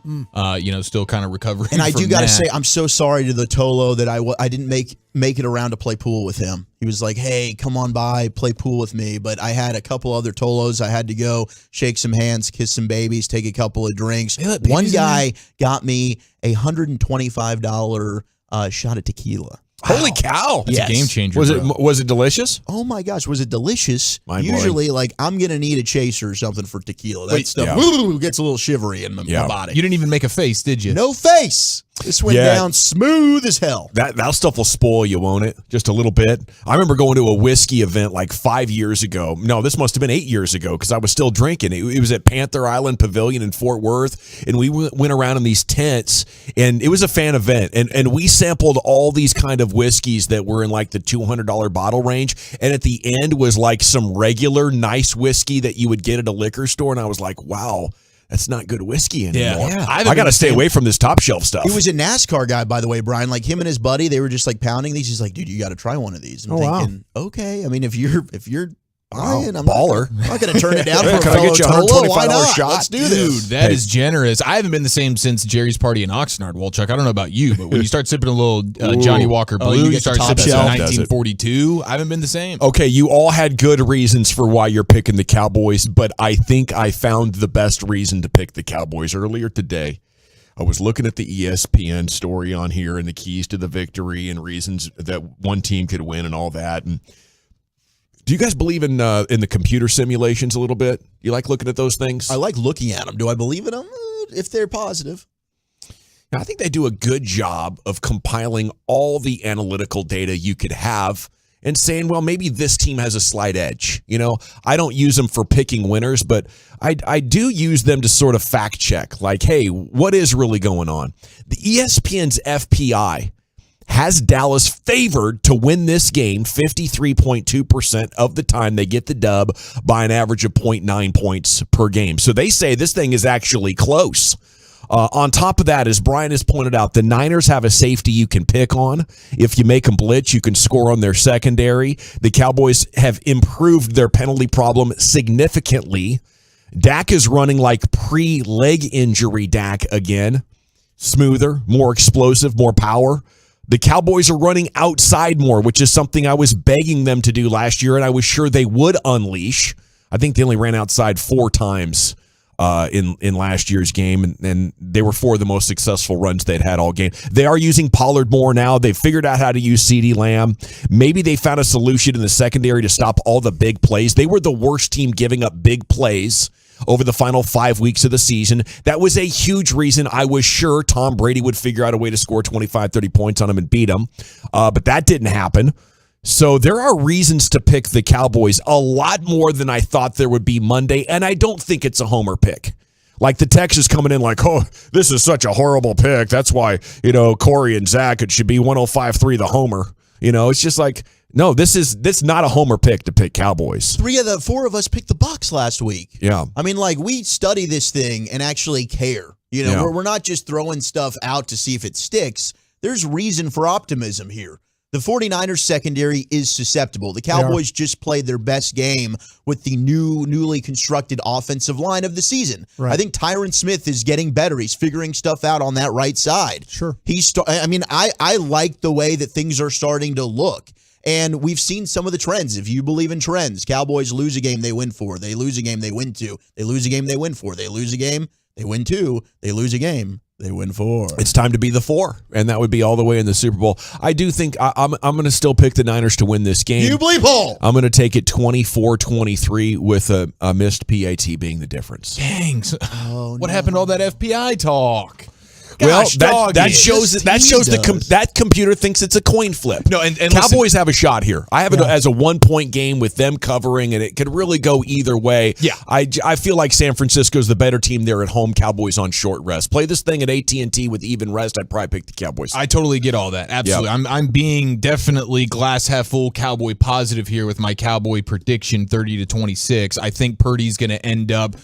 Still kind of recovering. And I do got to that. say, I'm so sorry to the Tolo that I didn't make it around to play pool with him. He was like, hey, come on by, play pool with me. But I had a couple other Tolos. I had to go shake some hands, kiss some babies, take a couple of drinks. One guy got me a $125 shot of tequila. Holy cow. That's a game changer. Was it delicious? Oh my gosh, was it delicious? Mind-blowing. Usually, I'm going to need a chaser or something for tequila. That Wait, stuff gets a little shivery in my body. You didn't even make a face, did you? No face. This went down smooth as hell. That stuff will spoil you, won't it? Just a little bit. I remember going to a whiskey event like 5 years ago. No, this must have been 8 years ago because I was still drinking. It was at Panther Island Pavilion in Fort Worth, and we went around in these tents, and it was a fan event, and we sampled all these kind of whiskeys that were in like the $200 bottle range, and at the end was like some regular nice whiskey that you would get at a liquor store, and I was like, wow. That's not good whiskey anymore. Yeah. I got to stay away from this top shelf stuff. He was a NASCAR guy, by the way, Brian. Like him and his buddy, they were just like pounding these. He's like, dude, you got to try one of these. And I'm thinking, okay. I mean, if you're buying, I'm baller. not going to turn it down for a Can I fellow get you a Tolo. Why $125 not? shot? Let's do Dude, this. that is generous. I haven't been the same since Jerry's party in Oxnard, Wolchuk. I don't know about you, but when you start sipping a little Johnny Walker Blue, you get start the top sipping shelf. 1942. I haven't been the same. Okay, you all had good reasons for why you're picking the Cowboys, but I think I found the best reason to pick the Cowboys earlier today. I was looking at the ESPN story on here and the keys to the victory and reasons that one team could win and all that. And do you guys believe in the computer simulations a little bit? You like looking at those things? I like looking at them. Do I believe in them? If they're positive. Now, I think they do a good job of compiling all the analytical data you could have and saying, well, maybe this team has a slight edge. You know, I don't use them for picking winners, but I do use them to sort of fact check, like, hey, what is really going on? The ESPN's FPI has Dallas favored to win this game 53.2% of the time. They get the dub by an average of 0.9 points per game. So they say this thing is actually close. On top of that, as Brian has pointed out, the Niners have a safety you can pick on. If you make them blitz, you can score on their secondary. The Cowboys have improved their penalty problem significantly. Dak is running like pre-leg injury Dak again. Smoother, more explosive, more power. The Cowboys are running outside more, which is something I was begging them to do last year, and I was sure they would unleash. I think they only ran outside 4 times in last year's game, and they were 4 of the most successful runs they'd had all game. They are using Pollard more now. They've figured out how to use CeeDee Lamb. Maybe they found a solution in the secondary to stop all the big plays. They were the worst team giving up big plays over the final 5 weeks of the season. That was a huge reason I was sure Tom Brady would figure out a way to score 25, 30 points on him and beat him. But that didn't happen. So there are reasons to pick the Cowboys a lot more than I thought there would be Monday, and I don't think it's a homer pick. Like the text is coming in like, oh, this is such a horrible pick. That's why, Corey and Zach, it should be 105.3 the homer. It's just like, no, this not a homer pick to pick Cowboys. 4 of us picked the Bucs last week. Yeah. I mean, we study this thing and actually care. We're not just throwing stuff out to see if it sticks. There's reason for optimism here. The 49ers secondary is susceptible. The Cowboys just played their best game with the newly constructed offensive line of the season. Right. I think Tyron Smith is getting better. He's figuring stuff out on that right side. Sure. I like the way that things are starting to look. And we've seen some of the trends. If you believe in trends, Cowboys lose a game, they win 4. They lose a game, they win 2. They lose a game, they win 4. They lose a game, they win 2. They lose a game, they win 4. It's time to be the 4, and that would be all the way in the Super Bowl. I do think I'm going to still pick the Niners to win this game. You believe, Paul? I'm going to take it 24-23 with a missed PAT being the difference. Dang. What happened to all that FPI talk? Gosh, that shows that computer thinks it's a coin flip. No, and Cowboys have a shot here. I have it as a 1-point game with them covering, and it could really go either way. Yeah, I feel like San Francisco's the better team there at home. Cowboys on short rest. Play this thing at AT&T with even rest. I'd probably pick the Cowboys. I totally get all that. Absolutely, yep. I'm being definitely glass half full, Cowboy positive here with my Cowboy prediction 30-26. I think Purdy's going to end up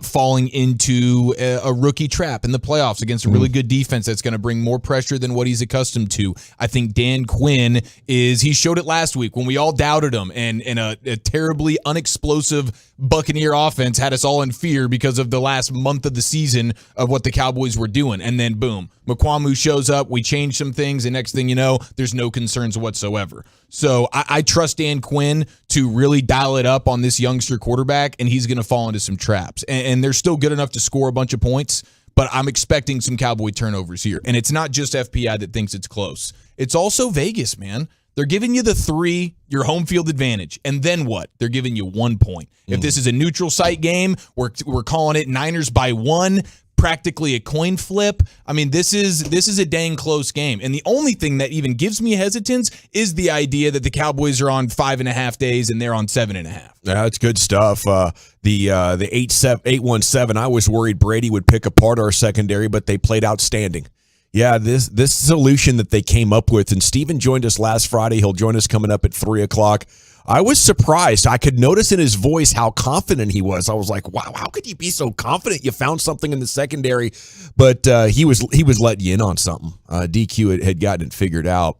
falling into a rookie trap in the playoffs against a really good defense that's going to bring more pressure than what he's accustomed to. I think Dan Quinn he showed it last week when we all doubted him, and a terribly unexplosive Buccaneer offense had us all in fear because of the last month of the season of what the Cowboys were doing. And then boom, McCwamu shows up, we change some things, and next thing you know, there's no concerns whatsoever. So I trust Dan Quinn to really dial it up on this youngster quarterback, and he's going to fall into some traps. And they're still good enough to score a bunch of points, but I'm expecting some Cowboy turnovers here. And it's not just FPI that thinks it's close. It's also Vegas, man. They're giving you the 3, your home field advantage. And then what? They're giving you 1 point. If this is a neutral site game, we're calling it Niners by 1. Practically a coin flip. I mean, this is a dang close game. And the only thing that even gives me hesitance is the idea that the Cowboys are on 5.5 days and they're on 7.5. Yeah, that's good stuff. The 817, I was worried Brady would pick apart our secondary, but they played outstanding. Yeah, this solution that they came up with, and Steven joined us last Friday. He'll join us coming up at 3 o'clock. I was surprised. I could notice in his voice how confident he was. I was like, wow, how could you be so confident you found something in the secondary? But he was letting you in on something. DQ had gotten it figured out.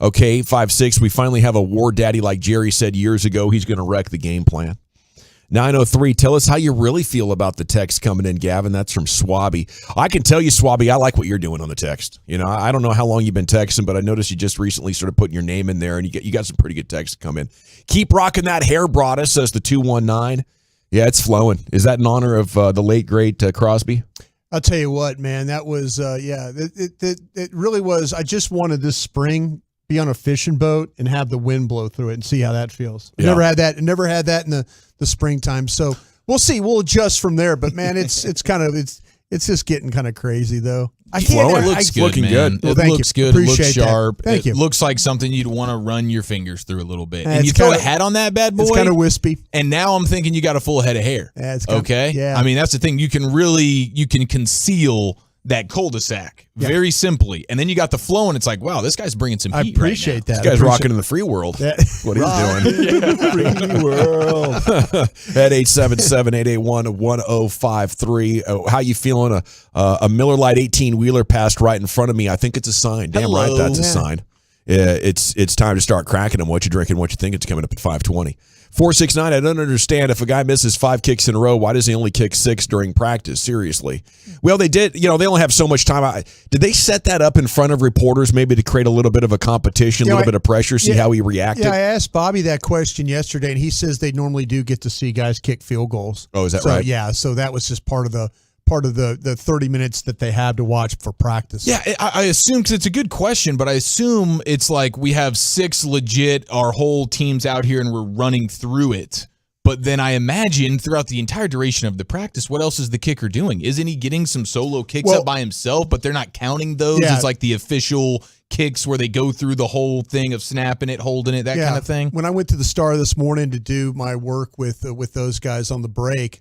Okay, 5-6, we finally have a war daddy like Jerry said years ago. He's going to wreck the game plan. 903, tell us how you really feel about the text coming in, Gavin. That's from Swabby. I can tell you, Swabby, I like what you're doing on the text. I don't know how long you've been texting, but I noticed you just recently started putting your name in there, and you got some pretty good texts come in. Keep rocking that hair, Brada, says the 219. Yeah, it's flowing. Is that in honor of the late, great Crosby? I'll tell you what, man, that was, it really was. I just wanted this spring be on a fishing boat and have the wind blow through it and see how that feels. Yeah. Never had that in the springtime. So we'll see. We'll adjust from there. But man, it's just getting kind of crazy though. It looks good, looking man. good. Well, it looks good. Appreciate it looks sharp. That. Thank you. It looks like something you'd want to run your fingers through a little bit. Yeah, and you throw a hat on that bad boy. It's kind of wispy. And now I'm thinking you got a full head of hair. Yeah, it's okay. Yeah. I mean, that's the thing. You can conceal that cul-de-sac very simply, and then you got the flow, and it's like, wow, this guy's bringing some heat. I appreciate that. This guy's rocking in the free world. Yeah. What he's doing. Free world. At 877-881-1053. How you feeling? A Miller Lite 18-wheeler passed right in front of me. I think it's a sign. Damn right, that's a sign. It's time to start cracking them. What you drinking? What you think? It's coming up at 5:20. 469, I don't understand. If a guy misses 5 kicks in a row, why does he only kick 6 during practice? Seriously. Well, they did. They only have so much time. Did they set that up in front of reporters maybe to create a little bit of a competition, a little bit of pressure, see how he reacted? Yeah, I asked Bobby that question yesterday, and he says they normally do get to see guys kick field goals. Oh, is that right? Yeah, so that was just part of the 30 minutes that they have to watch for practice. Yeah, I assume, because it's a good question, but I assume it's like we have 6 legit, our whole team's out here and we're running through it. But then I imagine throughout the entire duration of the practice, what else is the kicker doing? Isn't he getting some solo kicks up by himself, but they're not counting those? Yeah. It's like the official kicks where they go through the whole thing of snapping it, holding it, that kind of thing. When I went to the Star this morning to do my work with those guys on the break,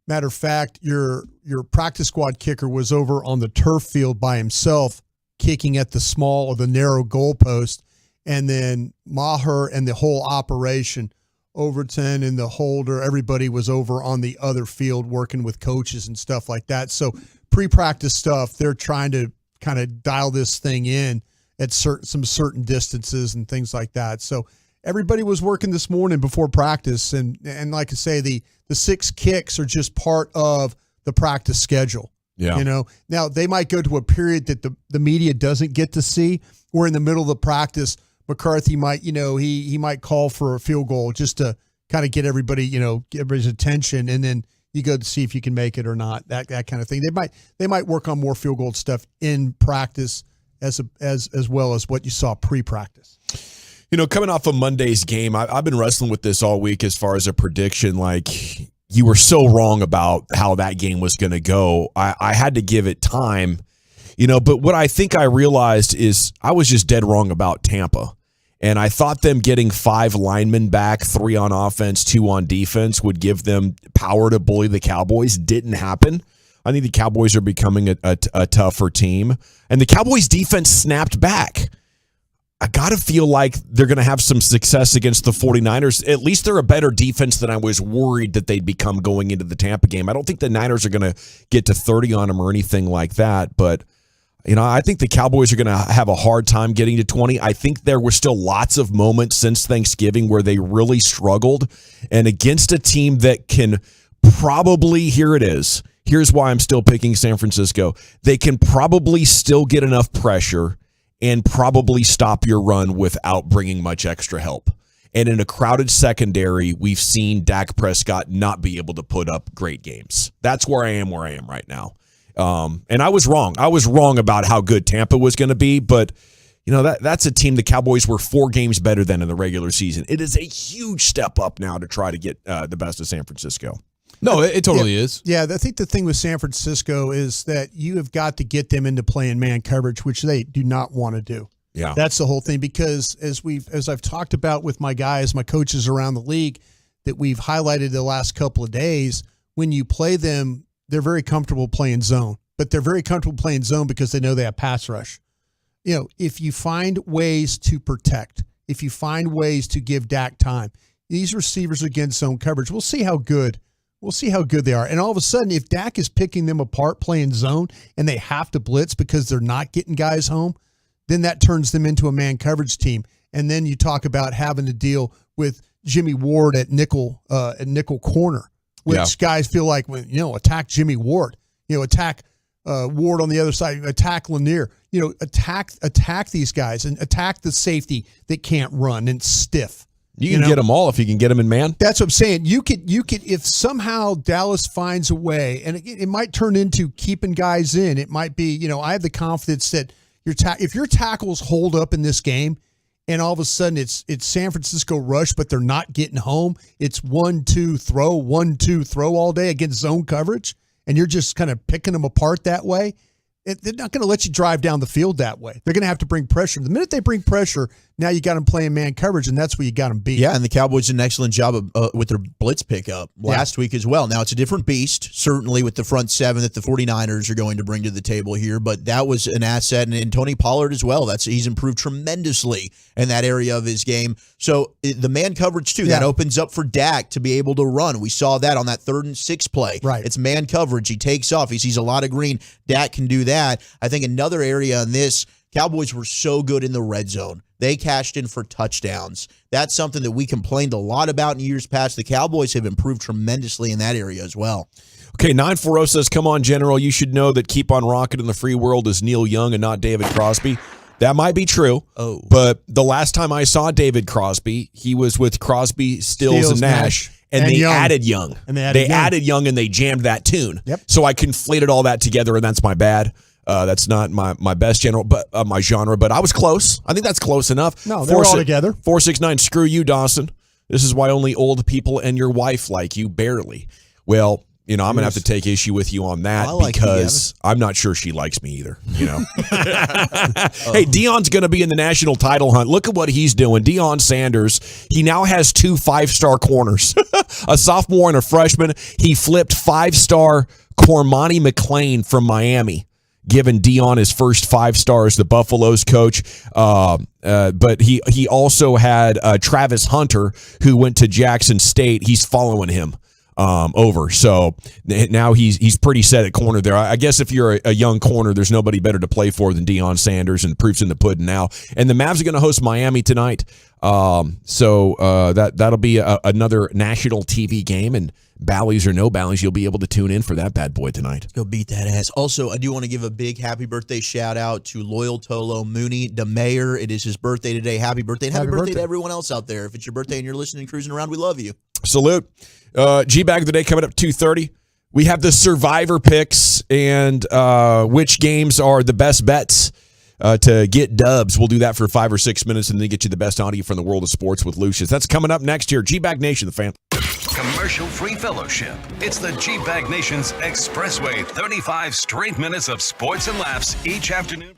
matter of fact, your practice squad kicker was over on the turf field by himself, kicking at the small or the narrow goalpost, and then Maher and the whole operation, Overton and the holder, everybody was over on the other field working with coaches and stuff like that. So pre-practice stuff, they're trying to kind of dial this thing in at some certain distances and things like that. So everybody was working this morning before practice, and like I say, the 6 kicks are just part of the practice schedule. Yeah. Now they might go to a period that the media doesn't get to see. We're in the middle of the practice. McCarthy might, he might call for a field goal just to kind of get everybody, get everybody's attention, and then you go to see if you can make it or not. That kind of thing. They might work on more field goal stuff in practice as well as what you saw pre-practice. Coming off of Monday's game, I've been wrestling with this all week as far as a prediction. Like, you were so wrong about how that game was going to go. I had to give it time, but what I think I realized is I was just dead wrong about Tampa. And I thought them getting 5 linemen back, 3 on offense, 2 on defense, would give them power to bully the Cowboys. Didn't happen. I think the Cowboys are becoming a tougher team. And the Cowboys defense snapped back. I got to feel like they're going to have some success against the 49ers. At least they're a better defense than I was worried that they'd become going into the Tampa game. I don't think the Niners are going to get to 30 on them or anything like that. But, I think the Cowboys are going to have a hard time getting to 20. I think there were still lots of moments since Thanksgiving where they really struggled. And against a team that can probably, here it is. Here's why I'm still picking San Francisco. They can probably still get enough pressure and probably stop your run without bringing much extra help. And in a crowded secondary, we've seen Dak Prescott not be able to put up great games. That's where I am right now. And I was wrong. I was wrong about how good Tampa was going to be, but that's a team the Cowboys were 4 games better than in the regular season. It is a huge step up now to try to get the best of San Francisco. No, it totally is. Yeah, I think the thing with San Francisco is that you have got to get them into playing man coverage, which they do not want to do. Yeah, that's the whole thing, because as I've talked about with my guys, my coaches around the league, that we've highlighted the last couple of days, when you play them, they're very comfortable playing zone, but they're very comfortable playing zone because they know they have pass rush. If you find ways to protect, if you find ways to give Dak time, these receivers against zone coverage, we'll see how good they are. And all of a sudden, if Dak is picking them apart playing zone and they have to blitz because they're not getting guys home, then that turns them into a man coverage team. And then you talk about having to deal with Jimmy Ward at nickel corner, which guys feel like, attack Jimmy Ward, attack Ward on the other side, attack Lanier, attack these guys and attack the safety that can't run and stiff. You can get them all if you can get them in man. That's what I'm saying. You could if somehow Dallas finds a way, and it might turn into keeping guys in. It might be, I have the confidence that if your tackles hold up in this game, and all of a sudden it's San Francisco rush, but they're not getting home. It's 1-2 throw, 1-2 throw all day against zone coverage, and you're just kind of picking them apart that way. They're not going to let you drive down the field that way. They're going to have to bring pressure. The minute they bring pressure, now you got them playing man coverage, and that's where you got them beat. Yeah, and the Cowboys did an excellent job with their blitz pickup last week as well. Now, it's a different beast, certainly with the front 7 that the 49ers are going to bring to the table here, but that was an asset, and Tony Pollard as well. He's improved tremendously in that area of his game. So the man coverage, too, that opens up for Dak to be able to run. We saw that on that 3rd and 6 play. Right. It's man coverage. He takes off. He sees a lot of green. Dak can do that. I think another area in this Cowboys were so good in the red zone. They cashed in for touchdowns. That's something that we complained a lot about in years past. The Cowboys have improved tremendously in that area as well. Okay, 940 says, come on, General. You should know that Keep on Rocking in the Free World is Neil Young and not David Crosby. That might be true. Oh. But the last time I saw David Crosby, he was with Crosby, Stills and Nash. And they Young. added Young. And they added Young. And they jammed that tune. Yep. So I conflated all that together, and that's my bad. That's not my best general, but my genre. But I was close. I think that's close enough. No, they're all together. 469. Screw you, Dawson. This is why only old people and your wife like you, barely. Well, I'm going to have to take issue with you on that because I'm not sure she likes me either. Hey, Deion's going to be in the national title hunt. Look at what he's doing. Deion Sanders, he now has 2 5-star corners, a sophomore and a freshman. He flipped 5-star Cormani McClain from Miami, giving Deion his first 5 stars, the Buffaloes coach. But he also had Travis Hunter, who went to Jackson State. He's following him over. So now he's pretty set at corner there. I guess if you're a young corner, there's nobody better to play for than Deion Sanders, and proof's in the pudding now. And the Mavs are going to host Miami tonight. So that'll be another national TV game, and Bally's or no Bally's, you'll be able to tune in for that bad boy tonight. Go beat that ass. Also, I do want to give a big happy birthday shout out to Loyal Tolo Mooney DeMayer. It is his birthday today. Happy birthday. And happy birthday to everyone else out there. If it's your birthday and you're listening, cruising around, we love you. Salute. G-Bag of the Day coming up 2:30. We have the Survivor picks and which games are the best bets to get dubs. We'll do that for 5 or 6 minutes and then get you the best audio from the world of sports with Lucius. That's coming up next here. G-Bag Nation, the fan. Commercial-free fellowship. It's the G-Bag Nation's Expressway. 35 straight minutes of sports and laughs each afternoon.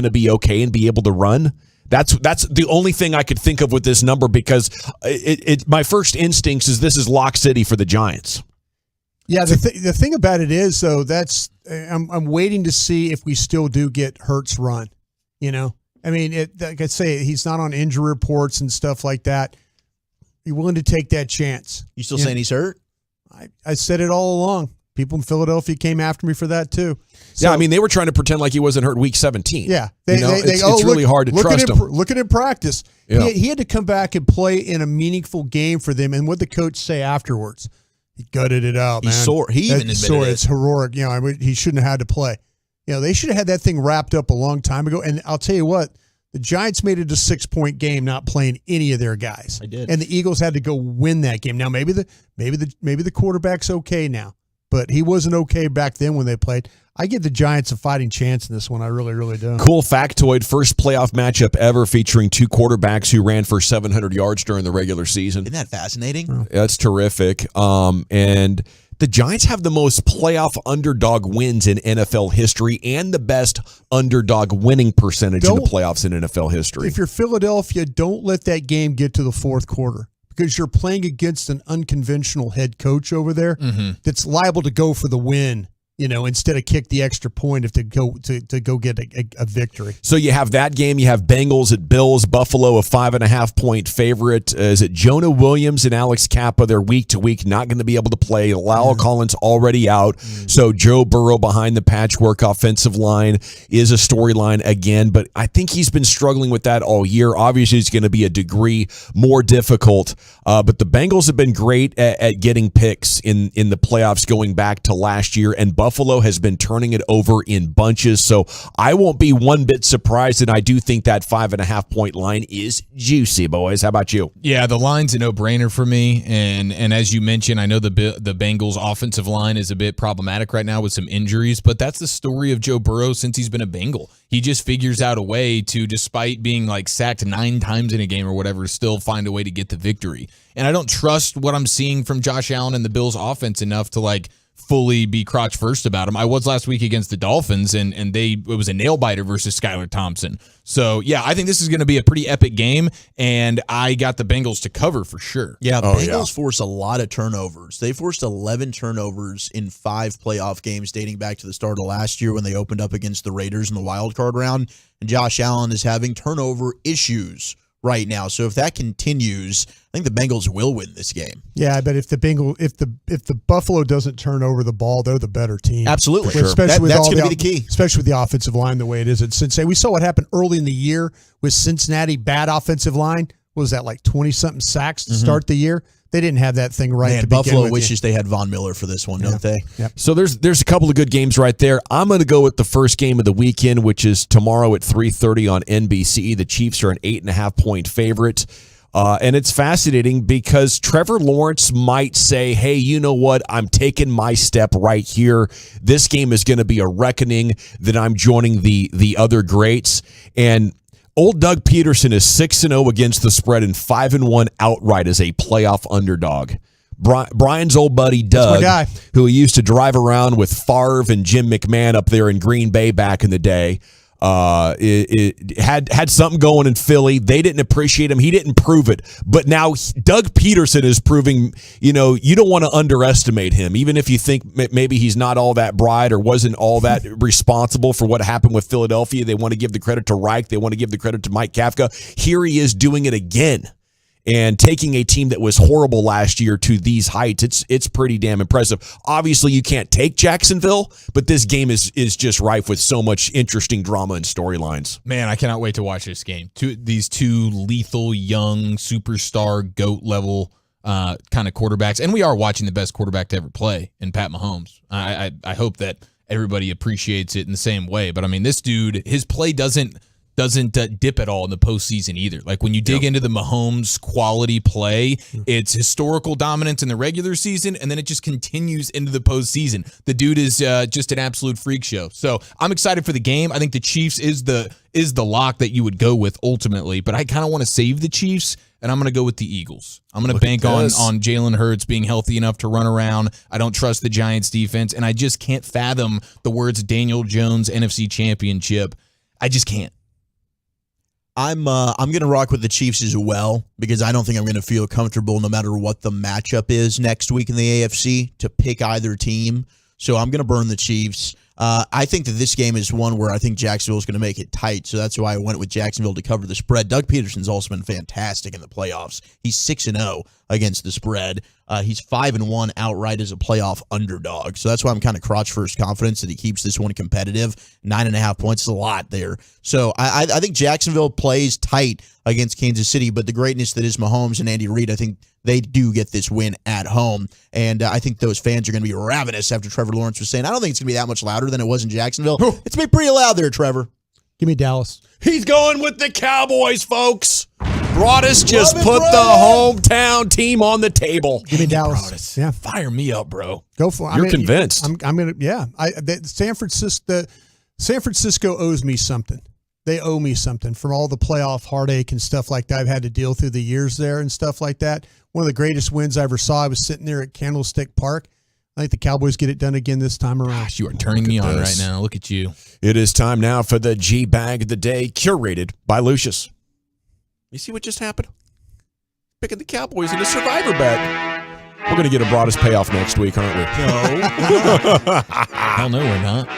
going to be okay and be able to run? That's the only thing I could think of with this number, because my first instincts is this is lock city for the Giants. Yeah, the thing about it is, though, I'm waiting to see if we still do get Hurts run. You know, I mean, like I say, he's not on injury reports and stuff like that. You're willing to take that chance. You still saying he's hurt? I said it all along. People in Philadelphia came after me for that too. So, yeah, I mean, they were trying to pretend like he wasn't hurt week 17. Yeah, it's really hard to trust him. Look at him practice. Yeah. He had to come back and play in a meaningful game for them. And what the coach say afterwards? He gutted it out, man. He's sore. He even admitted it. It's heroic. You know, I mean, he shouldn't have had to play. You know, they should have had that thing wrapped up a long time ago. And I'll tell you what, the Giants made it a 6-point game not playing any of their guys. They did. And the Eagles had to go win that game. Now maybe the quarterback's okay now, but he wasn't okay back then when they played. I give the Giants a fighting chance in this one. I really, really do. Cool factoid, first playoff matchup ever featuring two quarterbacks who ran for 700 yards during the regular season. Isn't that fascinating? Oh. That's terrific. And the Giants have the most playoff underdog wins in NFL history and the best underdog winning percentage in the playoffs in NFL history. If you're Philadelphia, don't let that game get to the fourth quarter, because you're playing against an unconventional head coach over there that's liable to go for the win, you know, instead of kick the extra point if to go get a victory. So you have that game. You have Bengals at Bills. Buffalo, a 5.5-point favorite. Is it Jonah Williams and Alex Kappa? They're week to week, not going to be able to play. Lyle Collins already out. So Joe Burrow behind the patchwork offensive line is a storyline again, but I think he's been struggling with that all year. Obviously, it's going to be a degree more difficult, but the Bengals have been great at getting picks in the playoffs going back to last year, and Buffalo has been turning it over in bunches, so I won't be one bit surprised, and I do think that 5.5-point line is juicy, boys. How about you? Yeah, the line's a no-brainer for me, and as you mentioned, I know the Bengals' offensive line is a bit problematic right now with some injuries, but that's the story of Joe Burrow since he's been a Bengal. He just figures out a way to, despite being like sacked 9 times in a game or whatever, still find a way to get the victory. And I don't trust what I'm seeing from Josh Allen and the Bills' offense enough to like fully be crotch first about him. I was last week against the Dolphins, and it was a nail biter versus Skylar Thompson. So yeah, I think this is going to be a pretty epic game, and I got the Bengals to cover for sure. Yeah, the Bengals force a lot of turnovers. They forced 11 turnovers in 5 playoff games dating back to the start of last year when they opened up against the Raiders in the wild card round. And Josh Allen is having turnover issues right now. So if that continues, I think the Bengals will win this game. Yeah, but if the Buffalo doesn't turn over the ball, they're the better team. Absolutely. Sure. Especially that's going to be the key. Especially with the offensive line the way it is at Cincinnati. We saw what happened early in the year with Cincinnati, bad offensive line. What was that, like 20-something sacks to start the year? They didn't have that thing right. Man, Buffalo wishes they had Von Miller for this one, don't they? Yep. So there's a couple of good games right there. I'm going to go with the first game of the weekend, which is tomorrow at 3:30 on NBC. The Chiefs are an 8.5-point favorite. And it's fascinating because Trevor Lawrence might say, hey, you know what? I'm taking my step right here. This game is going to be a reckoning that I'm joining the other greats. And old Doug Peterson is 6-0 against the spread and 5-1 outright as a playoff underdog. Brian's old buddy Doug, who he used to drive around with Favre and Jim McMahon up there in Green Bay back in the day, it had something going in Philly. They didn't appreciate him. He didn't prove it. But now Doug Peterson is proving, you don't want to underestimate him. Even if you think maybe he's not all that bright or wasn't all that responsible for what happened with Philadelphia. They want to give the credit to Reich. They want to give the credit to Mike Kafka. Here he is doing it again and taking a team that was horrible last year to these heights. It's pretty damn impressive. Obviously, you can't take Jacksonville, but this game is just rife with so much interesting drama and storylines. Man, I cannot wait to watch this game. These two lethal, young, superstar, GOAT level kind of quarterbacks. And we are watching the best quarterback to ever play in Pat Mahomes. I hope that everybody appreciates it in the same way. But, I mean, this dude, his play doesn't dip at all in the postseason either. Like when you dig into the Mahomes quality play, it's historical dominance in the regular season, and then it just continues into the postseason. The dude is just an absolute freak show. So I'm excited for the game. I think the Chiefs is the lock that you would go with ultimately, but I kind of want to save the Chiefs, and I'm going to go with the Eagles. I'm going to bank on Jalen Hurts being healthy enough to run around. I don't trust the Giants defense, and I just can't fathom the words Daniel Jones NFC Championship I just can't. I'm going to rock with the Chiefs as well because I don't think I'm going to feel comfortable no matter what the matchup is next week in the AFC to pick either team. So I'm going to burn the Chiefs. I think that this game is one where I think Jacksonville is going to make it tight, so that's why I went with Jacksonville to cover the spread. Doug Peterson's also been fantastic in the playoffs. He's 6-0 against the spread. He's 5-1 outright as a playoff underdog, so that's why I'm kind of crotch first confidence that he keeps this one competitive. 9.5 points is a lot there. So I think Jacksonville plays tight against Kansas City, but the greatness that is Mahomes and Andy Reid, I think they do get this win at home. And I think those fans are going to be ravenous after Trevor Lawrence was saying, I don't think it's going to be that much louder than it was in Jacksonville. It's going to be pretty loud there, Trevor. Give me Dallas. He's going with the Cowboys, folks. Broadus just put the hometown team on the table. Give me Dallas. Broadus. Yeah. Fire me up, bro. Go for it. You're convinced. I'm going to, yeah. San Francisco owes me something. They owe me something from all the playoff heartache and stuff like that I've had to deal through the years there and stuff like that. One of the greatest wins I ever saw, I was sitting there at Candlestick Park. I think the Cowboys get it done again this time around. Gosh, you are turning me on right now. Look at you. It is time now for the G-Bag of the Day, curated by Lucius. You see what just happened? Picking the Cowboys in a survivor bet. We're going to get a Broadus payoff next week, aren't we? No. Hell no, we're not.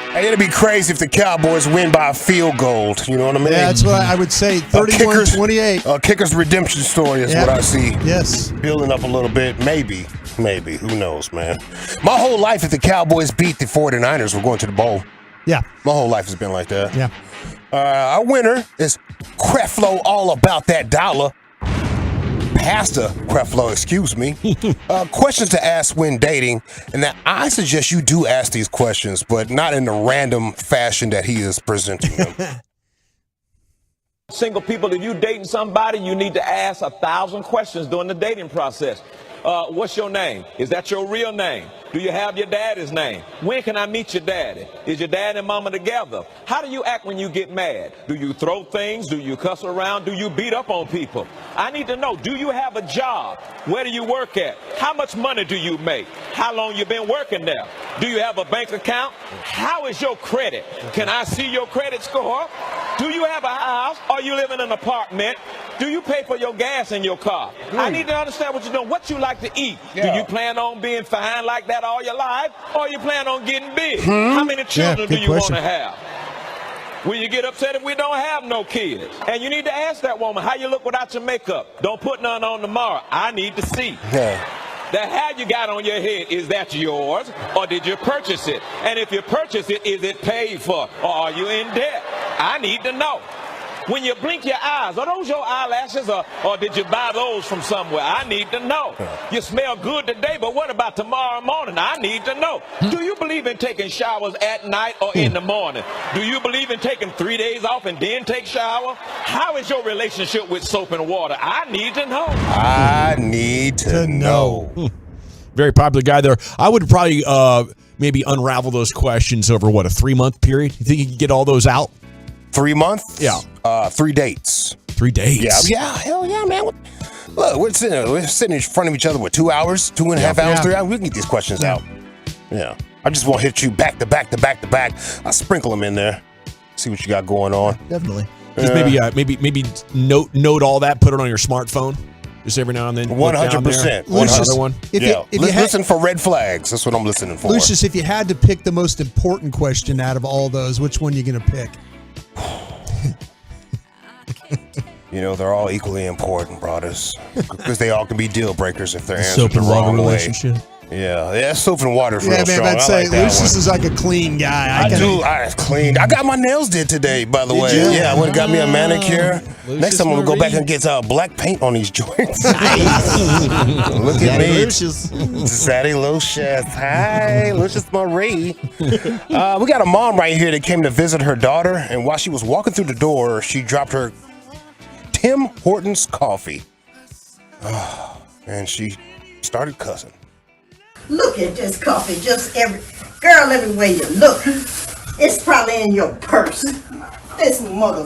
Hey, it'd be crazy if the Cowboys win by a field goal. You know what I mean? Yeah, that's what I would say. 31-28. Kicker's redemption story is what I see. Yes. Building up a little bit. Maybe. Who knows, man? My whole life, if the Cowboys beat the 49ers, we're going to the bowl. Yeah. My whole life has been like that. Yeah. Our winner is Creflo, all about that dollar. Pastor Creflo, excuse me. Questions to ask when dating, and that I suggest you do ask these questions, but not in the random fashion that he is presenting them. Single people, if you dating somebody, you need to ask 1,000 questions during the dating process. What's your name? Is that your real name? Do you have your daddy's name? When can I meet your daddy? Is your dad and mama together? How do you act when you get mad? Do you throw things? Do you cuss around? Do you beat up on people? I need to know, do you have a job? Where do you work at? How much money do you make? How long you been working there? Do you have a bank account? How is your credit? Can I see your credit score? Do you have a house? Or you live in an apartment? Do you pay for your gas in your car? I need to understand what you're doing, what you like to eat. Do you plan on being fine like that all your life, or you plan on getting big? How many children do you want to have? Will you get upset if we don't have no kids? And you need to ask that woman how you look without your makeup. Don't put none on tomorrow. I need to see. The hair you got on your head, is that yours, or did you purchase it? And if you purchase it, is it paid for, or are you in debt? I need to know. When you blink your eyes, are those your eyelashes, or did you buy those from somewhere? I need to know. You smell good today, but what about tomorrow morning? I need to know. Do you believe in taking showers at night or in the morning? Do you believe in taking 3 days off and then take shower? How is your relationship with soap and water? I need to know. I need to know. Very popular guy there. I would probably maybe unravel those questions over, what, a 3-month period? You think you can get all those out? 3 months? Yeah. 3 dates. 3 dates? Yeah, hell yeah, man. Look, we're sitting in front of each other with 2 hours, 2.5 hours, 3 hours. We can get these questions out. Yeah. I just won't hit you back to back to back to back. I'll sprinkle them in there. See what you got going on. Definitely. Just maybe note all that, put it on your smartphone. Just every now and then. 100%. Lucius, one. Listen for red flags. That's what I'm listening for. Lucius, if you had to pick the most important question out of all those, which one are you going to pick? You know, they're all equally important, brothers, because they all can be deal breakers if they're answered Soap the and water wrong way. relationship. Yeah, soap and water. Yeah, man, I'd say Lucius is like a clean guy. I cleaned. I got my nails did today, by the way. you? Yeah, I went and got me a manicure. Lucius Next time I'm gonna go back Marie. and get black paint on these joints. Look at Daddy me, Lucius. Daddy Lucius. Hi, Lucius Marie. We got a mom right here that came to visit her daughter, and while she was walking through the door, she dropped her Tim Hortons coffee. And she started cussing. Look at this coffee, girl, everywhere you look. It's probably in your purse. This mother,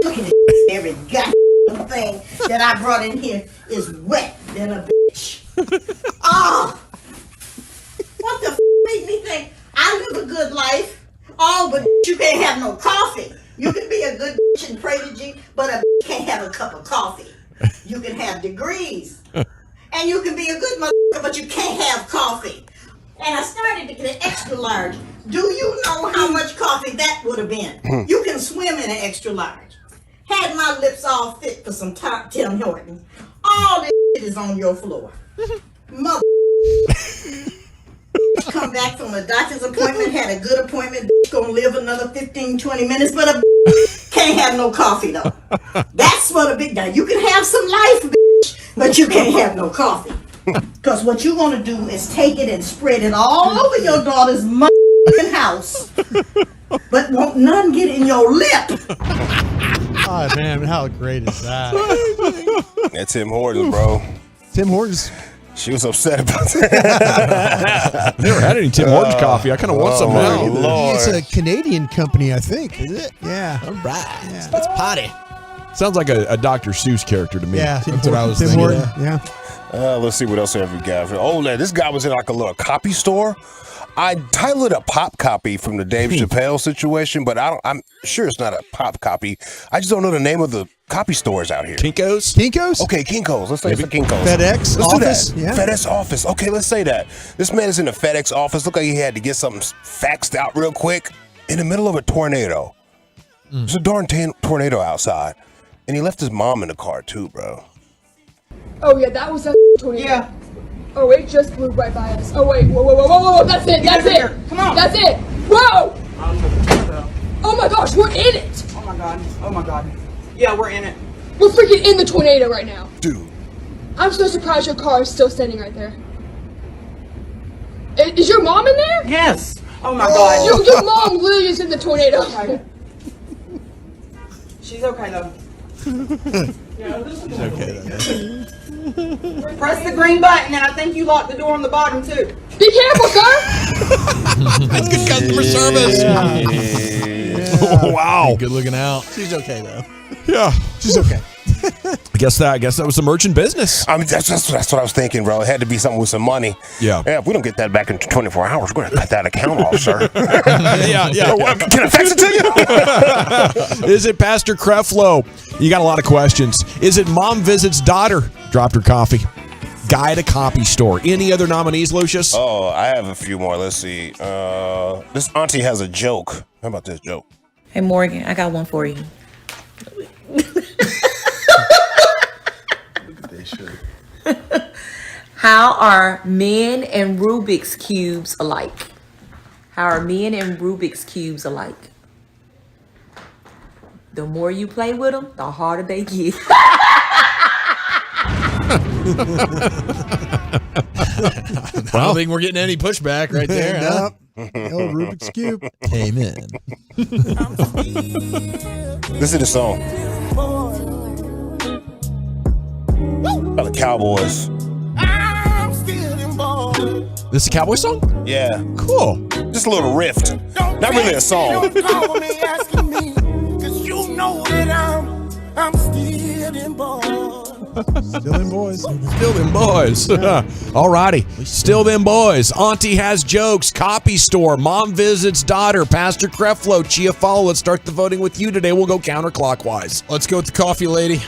look at it, every goddamn thing that I brought in here is wet than a bitch. Oh, what the made me think I live a good life? Oh, but you can't have no coffee. You can be a good bitch and pray to Jesus, but a bitch can't have a cup of coffee. You can have degrees. And you can be a good motherfucker, but you can't have coffee. And I started to get an extra large. Do you know how much coffee that would have been? You can swim in an extra large. Had my lips all fit for some Tim Hortons. All this shit is on your floor. Mother. Come back from a doctor's appointment, had a good appointment, gonna live another 15, 20 minutes, but a can't have no coffee though. That's what a big guy. You can have some life, bitch, but you can't have no coffee. Because what you're gonna do is take it and spread it all over your daughter's motherfucking house, but won't none get in your lip. Oh man, how great is that? That's Tim Hortons, bro. Tim Hortons. She was upset about that. Never had any Tim Hortons coffee. I kind of want some now. Lord. It's a Canadian company, I think. Is it? Yeah. All right. Yeah. Let's potty. Sounds like a Dr. Seuss character to me. Yeah, that's what I was Tim thinking. Horton, yeah. Let's see what else have we got. Oh, this guy was in like a little copy store. I titled it a pop copy from the Dave Chappelle situation, but I'm sure it's not a pop copy. I just don't know the name of the copy stores out here. Kinko's? Kinko's? Okay, Kinko's. Let's say it's a Kinko's. FedEx let's office? Do that. Yeah. FedEx office. Okay, let's say that. This man is in the FedEx office. Look like he had to get something faxed out real quick in the middle of a tornado. There's a darn tornado outside. And he left his mom in the car too, bro. Oh yeah, that was a tornado. Yeah. Oh, it just blew right by us. Oh wait, whoa, that's it, that's it. Come on. That's it. Whoa! Oh my gosh, we're in it. Oh my god. Yeah, we're in it. We're freaking in the tornado right now. Dude. I'm so surprised your car is still standing right there. Is your mom in there? Yes. Oh my god. Your mom literally is in the tornado. She's okay though. It's okay, Press the green button, and I think you locked the door on the bottom too. Be careful, sir. That's good customer service. Yeah. Oh, wow. Good looking out. She's okay though. Yeah. She's okay. I guess that was the merchant business. I mean, that's what I was thinking, bro. It had to be something with some money. Yeah. Yeah, if we don't get that back in 24 hours, we're going to cut that account off, sir. yeah. Can I fax it to you? Is it Pastor Creflo? You got a lot of questions. Is it mom visits daughter? Dropped her coffee. Guy at a copy store. Any other nominees, Lucius? Oh, I have a few more. Let's see. This auntie has a joke. How about this joke? Hey, Morgan, I got one for you. How are men and Rubik's Cubes alike? How are men and Rubik's Cubes alike? The more you play with them, the harder they get. I don't think we're getting any pushback right there. Huh? Old Rubik's Cube. Amen. Listen to the song. About the Cowboys. This is a Cowboy song? Yeah. Cool. Just a little riff. Not really a song. Still in boys. Still them boys. All righty. Still them boys. Auntie has jokes. Copy store. Mom visits daughter. Pastor Creflo. Chia Follow. Let's start the voting with you today. We'll go counterclockwise. Let's go with the coffee lady.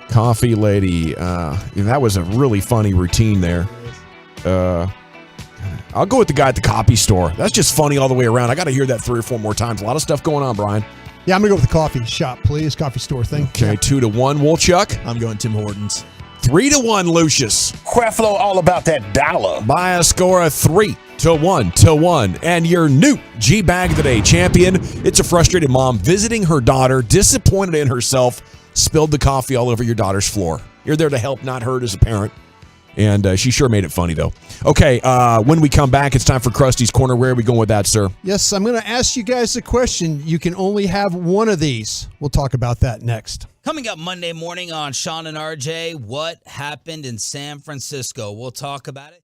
Coffee lady. That was a really funny routine there. I'll go with the guy at the copy store. That's just funny all the way around. I got to hear that 3 or 4 more times. A lot of stuff going on, Brian. Yeah, I'm going to go with the coffee shop, please. Coffee store thing. Okay, 2-1, Woolchuck. I'm going Tim Hortons. 3-1, Lucius. Creflo, all about that dollar. By a score of 3-1. And your new G-Bag of the Day champion. It's a frustrated mom visiting her daughter, disappointed in herself, spilled the coffee all over your daughter's floor. You're there to help, not hurt as a parent. And she sure made it funny, though. Okay, when we come back, it's time for Krusty's Corner. Where are we going with that, sir? Yes, I'm going to ask you guys a question. You can only have one of these. We'll talk about that next. Coming up Monday morning on Sean and RJ, what happened in San Francisco? We'll talk about it.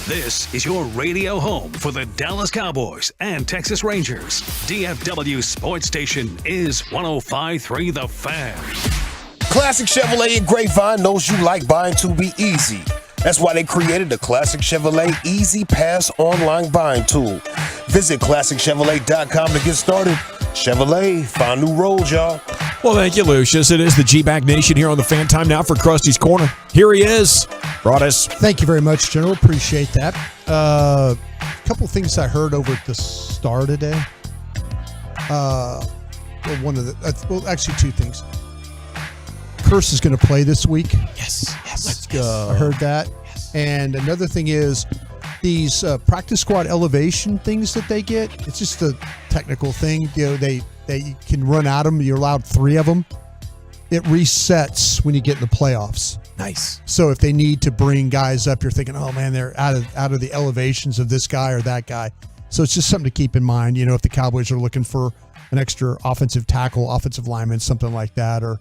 This is your radio home for the Dallas Cowboys and Texas Rangers. DFW Sports Station is 105.3 The Fan. Classic Chevrolet and Grapevine knows you like buying to be easy. That's why they created the Classic Chevrolet Easy Pass online buying tool. Visit ClassicChevrolet.com to get started. Chevrolet, find new roads, y'all. Well, thank you, Lucius. It is the G-Bag Nation here on the Fan. Time now for Krusty's Corner. Here he is. Broadus. Thank you very much, General. Appreciate that. A couple things I heard over at the Star today. Actually, two things. Curse is going to play this week. Yes. Let's go. I heard that. Yes. And another thing is these practice squad elevation things that they get. It's just a technical thing. They can run at them. You're allowed 3 of them. It resets when you get in the playoffs. Nice. So if they need to bring guys up, you're thinking, oh man, they're out of the elevations of this guy or that guy. So it's just something to keep in mind. If the Cowboys are looking for an extra offensive tackle, offensive lineman, something like that, or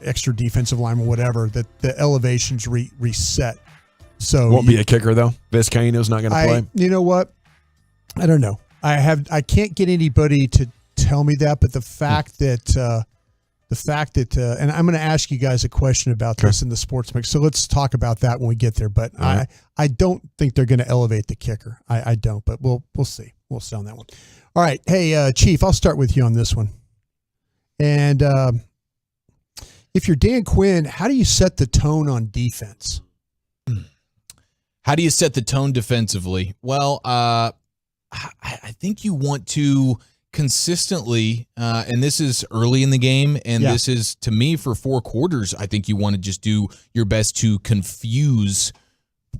extra defensive lineman, whatever, that the elevations reset. So won't be a kicker though. Vizcaino's not going to play. You know what? I don't know. I can't get anybody to tell me that, but the fact that and I'm going to ask you guys a question about this in the sports mix. So let's talk about that when we get there. But I don't think they're going to elevate the kicker. I don't, but we'll see. We'll see on that one. All right. Hey, Chief, I'll start with you on this one. And if you're Dan Quinn, how do you set the tone on defense? How do you set the tone defensively? Well, I think you want to consistently, and this is early in the game, and this is, to me, for 4 quarters, I think you want to just do your best to confuse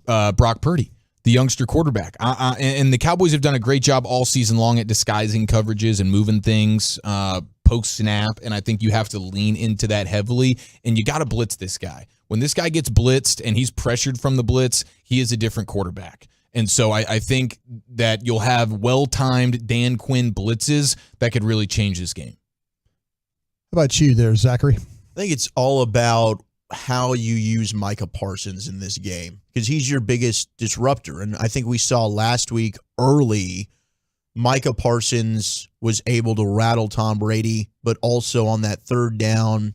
Brock Purdy, the youngster quarterback. And the Cowboys have done a great job all season long at disguising coverages and moving things post-snap, and I think you have to lean into that heavily, and you got to blitz this guy. When this guy gets blitzed and he's pressured from the blitz, he is a different quarterback. And so I think that you'll have well-timed Dan Quinn blitzes that could really change this game. How about you there, Zachary? I think it's all about how you use Micah Parsons in this game because he's your biggest disruptor. And I think we saw last week early Micah Parsons was able to rattle Tom Brady, but also on that third down,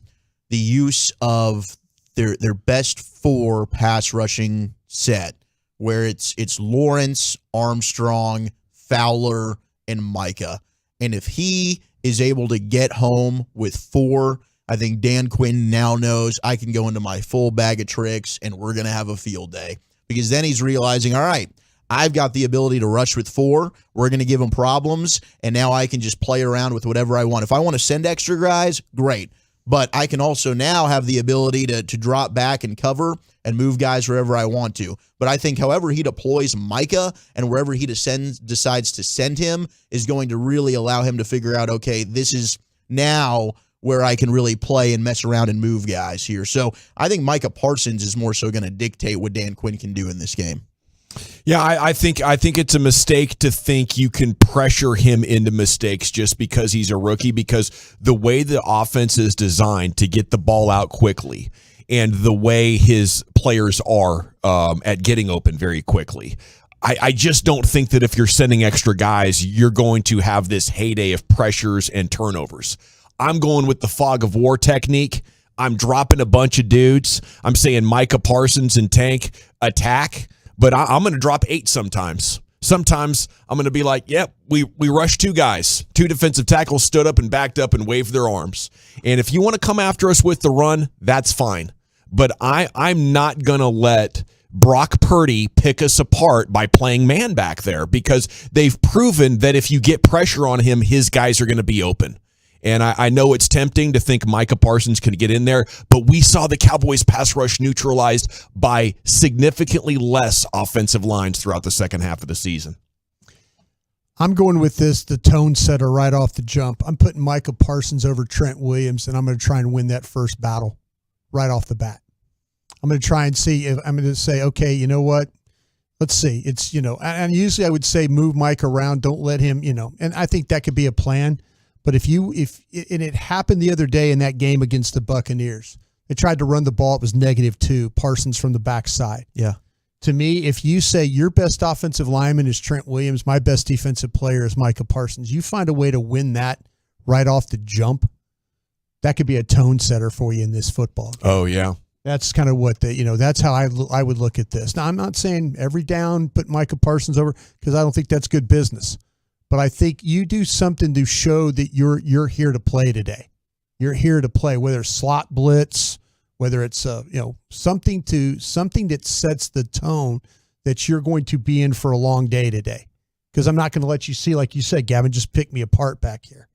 the use of their best 4 pass rushing set, where it's Lawrence, Armstrong, Fowler, and Micah. And if he is able to get home with 4, I think Dan Quinn now knows I can go into my full bag of tricks and we're going to have a field day. Because then he's realizing, all right, I've got the ability to rush with 4. We're going to give him problems, and now I can just play around with whatever I want. If I want to send extra guys, great. But I can also now have the ability to drop back and cover and move guys wherever I want to. But I think however he deploys Micah and wherever he decides to send him is going to really allow him to figure out, okay, this is now where I can really play and mess around and move guys here. So I think Micah Parsons is more so going to dictate what Dan Quinn can do in this game. Yeah, I think it's a mistake to think you can pressure him into mistakes just because he's a rookie, because the way the offense is designed to get the ball out quickly and the way his players are at getting open very quickly, I just don't think that if you're sending extra guys, you're going to have this heyday of pressures and turnovers. I'm going with the fog of war technique. I'm dropping a bunch of dudes. I'm saying Micah Parsons and Tank attack. But I'm going to drop 8 sometimes. Sometimes I'm going to be like, yep, we rushed 2 guys. 2 defensive tackles stood up and backed up and waved their arms. And if you want to come after us with the run, that's fine. But I'm not going to let Brock Purdy pick us apart by playing man back there, because they've proven that if you get pressure on him, his guys are going to be open. And I know it's tempting to think Micah Parsons could get in there, but we saw the Cowboys pass rush neutralized by significantly less offensive lines throughout the second half of the season. I'm going with the tone setter right off the jump. I'm putting Micah Parsons over Trent Williams, and I'm going to try and win that first battle right off the bat. I'm going to try and see if I'm going to say, okay, you know what? Let's see. It's, and usually I would say move Mike around. Don't let him, and I think that could be a plan. But if it happened the other day in that game against the Buccaneers, they tried to run the ball. It was -2. Parsons from the backside. Yeah. To me, if you say your best offensive lineman is Trent Williams, my best defensive player is Micah Parsons, you find a way to win that right off the jump, that could be a tone setter for you in this football game. Oh, yeah. That's kind of what that's how I would look at this. Now, I'm not saying every down put Micah Parsons over because I don't think that's good business. But I think you do something to show that you're here to play today. You're here to play, whether it's slot blitz, whether it's something that sets the tone that you're going to be in for a long day today. Because I'm not going to let you see, like you said, Gavin, just pick me apart back here.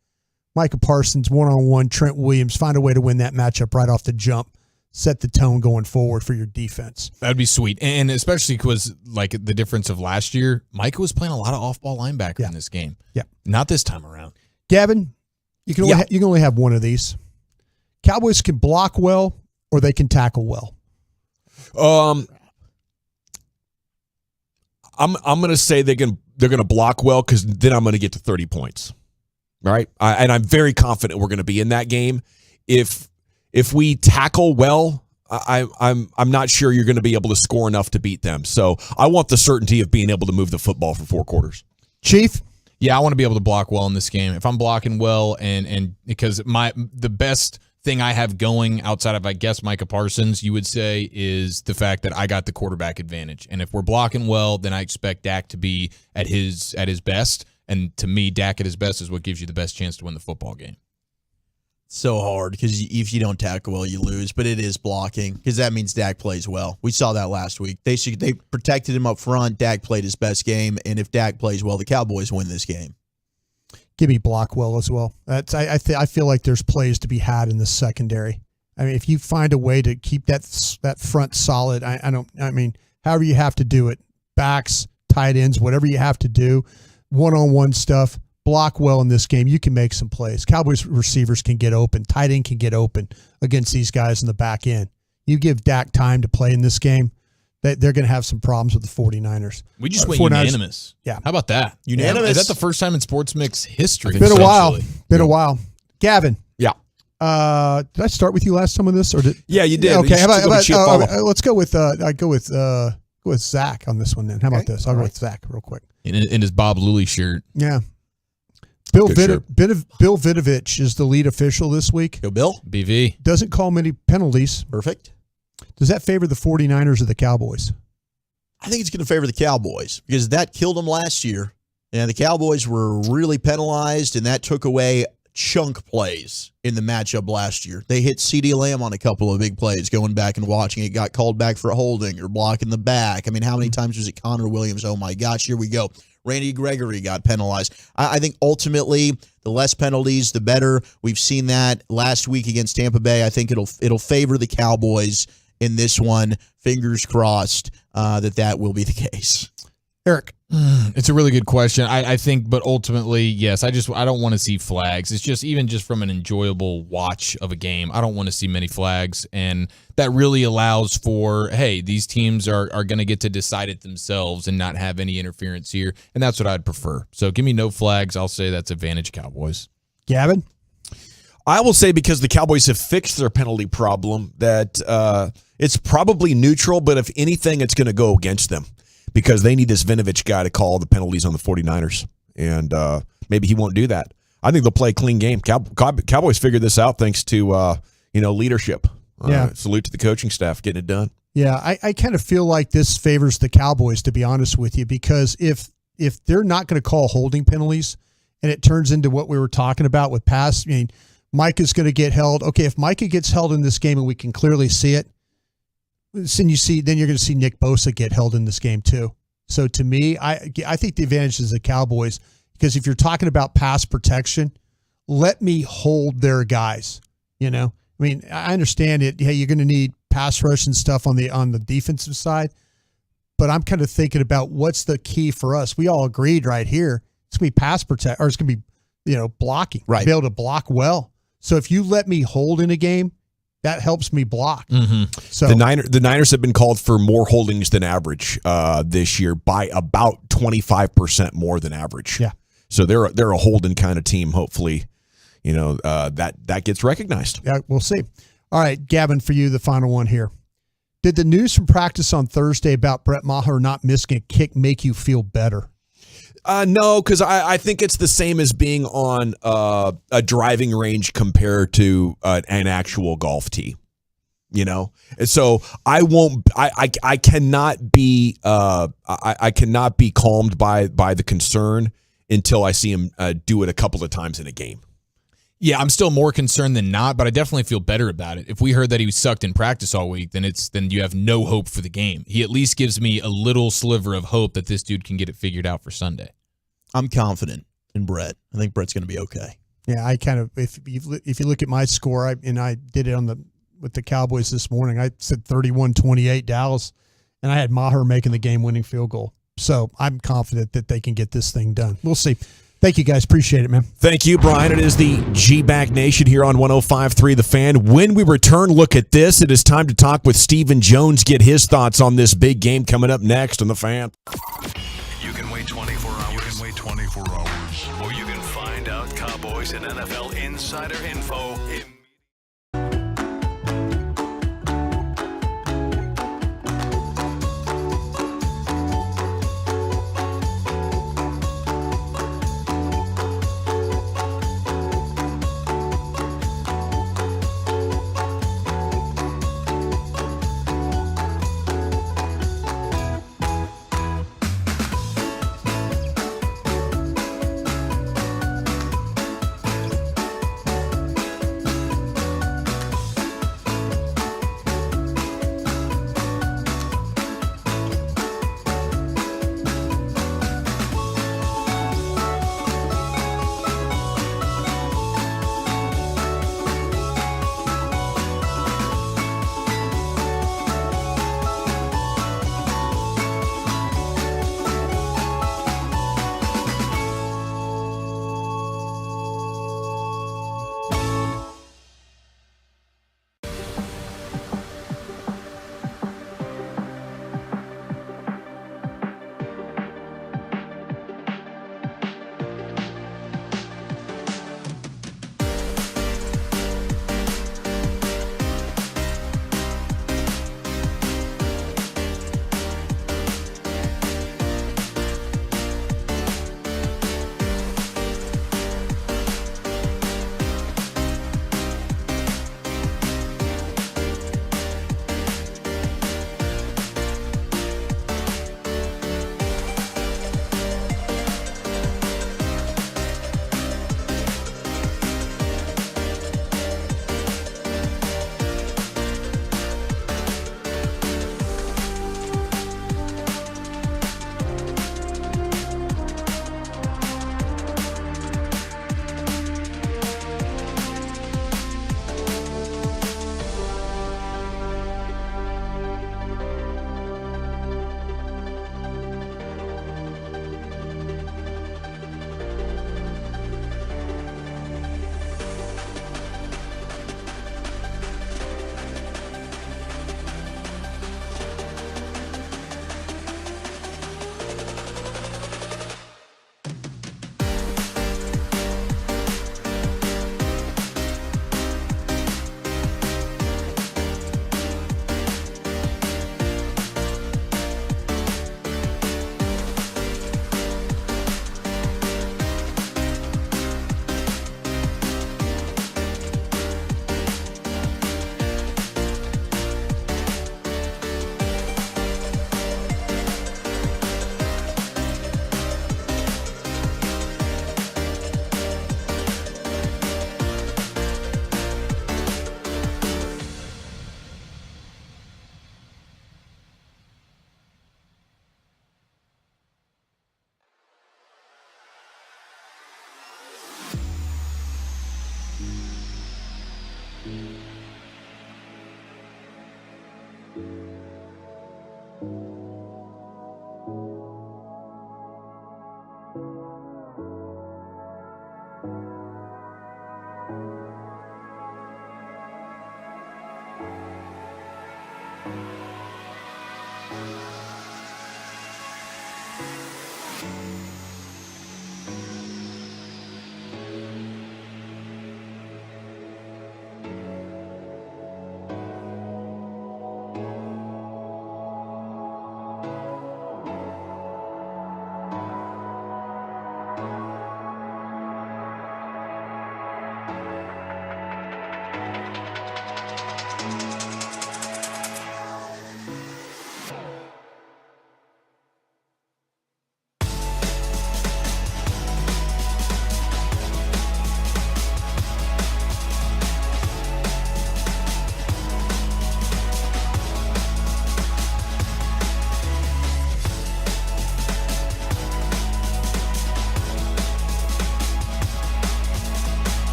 Micah Parsons, one-on-one, Trent Williams, find a way to win that matchup right off the jump. Set the tone going forward for your defense. That'd be sweet. And especially because, like, the difference of last year, Micah was playing a lot of off-ball linebacker in this game. Yeah. Not this time around. Gavin, you can only have one of these. Cowboys can block well or they can tackle well. I'm going to say they're going to block well because then I'm going to get to 30 points. All right? And I'm very confident we're going to be in that game. If we tackle well, I'm not sure you're going to be able to score enough to beat them. So I want the certainty of being able to move the football for 4 quarters. Chief? Yeah, I want to be able to block well in this game. If I'm blocking well and because the best thing I have going outside of, I guess, Micah Parsons, you would say, is the fact that I got the quarterback advantage. And if we're blocking well, then I expect Dak to be at his best. And to me, Dak at his best is what gives you the best chance to win the football game. So hard because if you don't tackle well, you lose. But it is blocking because that means Dak plays well. We saw that last week. They protected him up front. Dak played his best game, and if Dak plays well, the Cowboys win this game. Give me block well as well. I feel like there's plays to be had in the secondary. I mean, if you find a way to keep that front solid, however you have to do it, backs, tight ends, whatever you have to do, one-on-one stuff. Block well in this game, you can make some plays. Cowboys receivers can get open. Tight end can get open against these guys in the back end. You give Dak time to play in this game, they're going to have some problems with the 49ers. We just went unanimous. Yeah. How about that? Unanimous. Is that the first time in Sports Mix history? Been a while. Gavin. Yeah. Did I start with you last time on this? Yeah, you did. Okay. Let's go with Zach on this one then. How about this? I'll go with Zach real quick. In his Bob Lully shirt. Yeah. Bill Vinovich is the lead official this week. Go Bill. BV. Doesn't call many penalties. Perfect. Does that favor the 49ers or the Cowboys? I think it's going to favor the Cowboys because that killed them last year. And the Cowboys were really penalized, and that took away chunk plays in the matchup last year. They hit CeeDee Lamb on a couple of big plays, going back and watching it, got called back for holding or blocking the back. I mean, how many times was it Connor Williams? Oh, my gosh, here we go. Randy Gregory got penalized. I think ultimately the less penalties, the better. We've seen that last week against Tampa Bay. I think it'll favor the Cowboys in this one. Fingers crossed that will be the case. Eric. It's a really good question. I think, but ultimately, yes, I don't want to see flags. It's just even just from an enjoyable watch of a game, I don't want to see many flags, and that really allows for, hey, these teams are going to get to decide it themselves and not have any interference here, and that's what I'd prefer. So give me no flags. I'll say that's advantage Cowboys. Gavin? I will say because the Cowboys have fixed their penalty problem that it's probably neutral, but if anything, it's going to go against them. Because they need this Vinovich guy to call the penalties on the 49ers. And maybe he won't do that. I think they'll play a clean game. Cowboys figured this out thanks to leadership. Salute to the coaching staff getting it done. Yeah, I kind of feel like this favors the Cowboys, to be honest with you, because if they're not going to call holding penalties and it turns into what we were talking about with pass, I mean, Micah's going to get held. Okay, if Micah gets held in this game and we can clearly see it, then you're going to see Nick Bosa get held in this game too. So to me, I think the advantage is the Cowboys, because if you're talking about pass protection, let me hold their guys. I mean, I understand it. Hey, you're going to need pass rush and stuff on the defensive side, but I'm kind of thinking about what's the key for us. We all agreed right here. It's going to be pass protect, or it's going to be blocking. Right. Be able to block well. So if you let me hold in a game, that helps me block. Mm-hmm. So the Niners have been called for more holdings than average this year by about 25% more than average. Yeah. So they're a holding kind of team. Hopefully, that gets recognized. Yeah, we'll see. All right, Gavin, for you, the final one here. Did the news from practice on Thursday about Brett Maher not missing a kick make you feel better? No, because I think it's the same as being on a driving range compared to an actual golf tee. You know, and so I won't. I cannot be. I cannot be calmed by the concern until I see him do it a couple of times in a game. Yeah, I'm still more concerned than not, but I definitely feel better about it. If we heard that he was sucked in practice all week, then you have no hope for the game. He at least gives me a little sliver of hope that this dude can get it figured out for Sunday. I'm confident in Brett. I think Brett's going to be okay. Yeah, I kind of if you look at my score, I did it with the Cowboys this morning. I said 31-28 Dallas, and I had Maher making the game-winning field goal. So I'm confident that they can get this thing done. We'll see. Thank you, guys. Appreciate it, man. Thank you, Brian. It is the G-Back Nation here on 105.3 The Fan. When we return, look at this. It is time to talk with Stephen Jones, get his thoughts on this big game coming up next on The Fan. You can wait 24 hours. Or you can find out Cowboys and NFL insider info.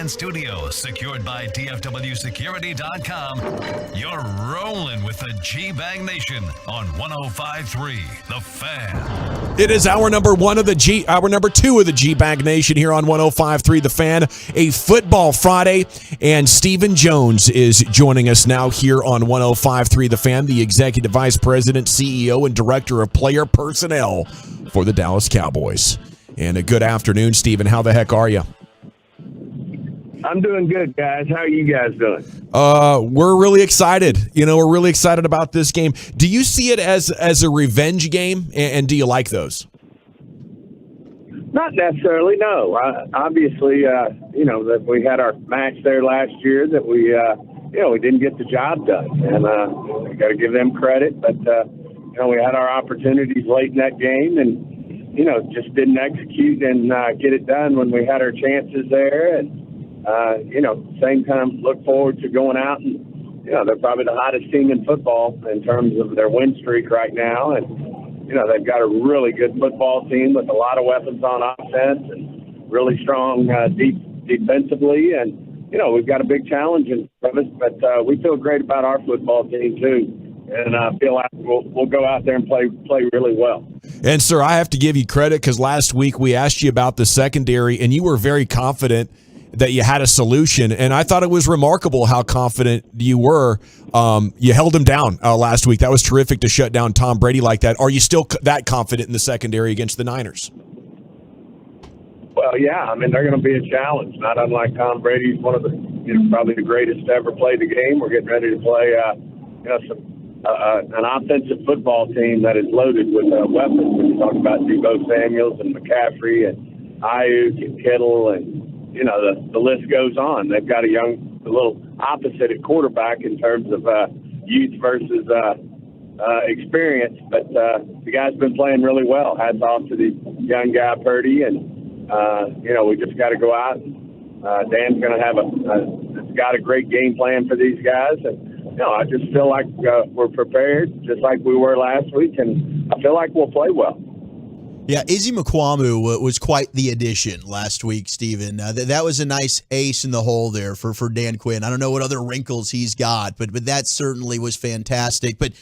and studios, secured by DFWsecurity.com. You're rolling with the G-Bag Nation on 105.3 The Fan. It is hour number two of the G-Bag Nation here on 105.3 The Fan, a football Friday, and Stephen Jones is joining us now here on 105.3 The Fan, the Executive Vice President, CEO, and Director of Player Personnel for the Dallas Cowboys. And a good afternoon, Stephen. How the heck are you? I'm doing good, guys. How are you guys doing? We're really excited. We're really excited about this game. Do you see it as a revenge game, and do you like those? Not necessarily, no. Obviously, that we had our match there last year that we didn't get the job done, and we got to give them credit. But we had our opportunities late in that game, and just didn't execute and get it done when we had our chances there. And same time, look forward to going out and they're probably the hottest team in football in terms of their win streak right now, and they've got a really good football team with a lot of weapons on offense and really strong defensively. And, we've got a big challenge in front of us, but we feel great about our football team too. And I feel like we'll go out there and play really well. And, sir, I have to give you credit because last week we asked you about the secondary, and you were very confident that you had a solution. And I thought it was remarkable how confident you were. You held him down last week. That was terrific to shut down Tom Brady like that. Are you still that confident in the secondary against the Niners? Well, yeah. I mean, they're going to be a challenge. Not unlike Tom Brady. He's one of the, probably the greatest to ever play the game. We're getting ready to play, an offensive football team that is loaded with weapons. When you talk about Deebo Samuels and McCaffrey and Ayuk and Kittle, and the list goes on. They've got a little opposite at quarterback in terms of youth versus experience, but the guy's been playing really well. Hats off to the young guy Purdy, and we just got to go out. Dan's going to have got a great game plan for these guys, and I just feel like we're prepared, just like we were last week, and I feel like we'll play well. Yeah, Izzy McCwamu was quite the addition last week, Stephen. That was a nice ace in the hole there for Dan Quinn. I don't know what other wrinkles he's got, but that certainly was fantastic. But,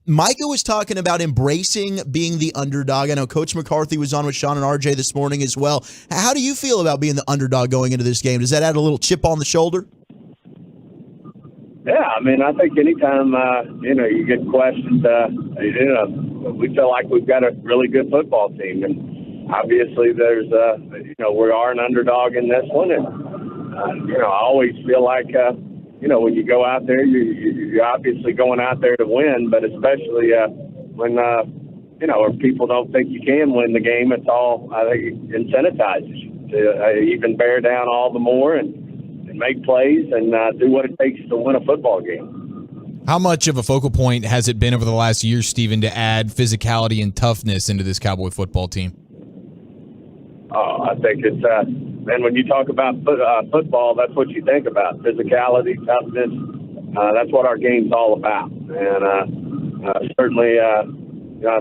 Micah was talking about embracing being the underdog. I know Coach McCarthy was on with Sean and RJ this morning as well. How do you feel about being the underdog going into this game? Does that add a little chip on the shoulder? Yeah, I mean, I think anytime, you get questioned, we feel like we've got a really good football team. And obviously there's, we are an underdog in this one. And, I always feel like, when you go out there, you're obviously going out there to win, but especially when, people don't think you can win the game, it's all, I think, incentivizes you to even bear down all the more and make plays and do what it takes to win a football game. How much of a focal point has it been over the last year, Stephen, to add physicality and toughness into this Cowboy football team? Oh, I think it's, when you talk about football, that's what you think about. Physicality, toughness, that's what our game's all about. And certainly, I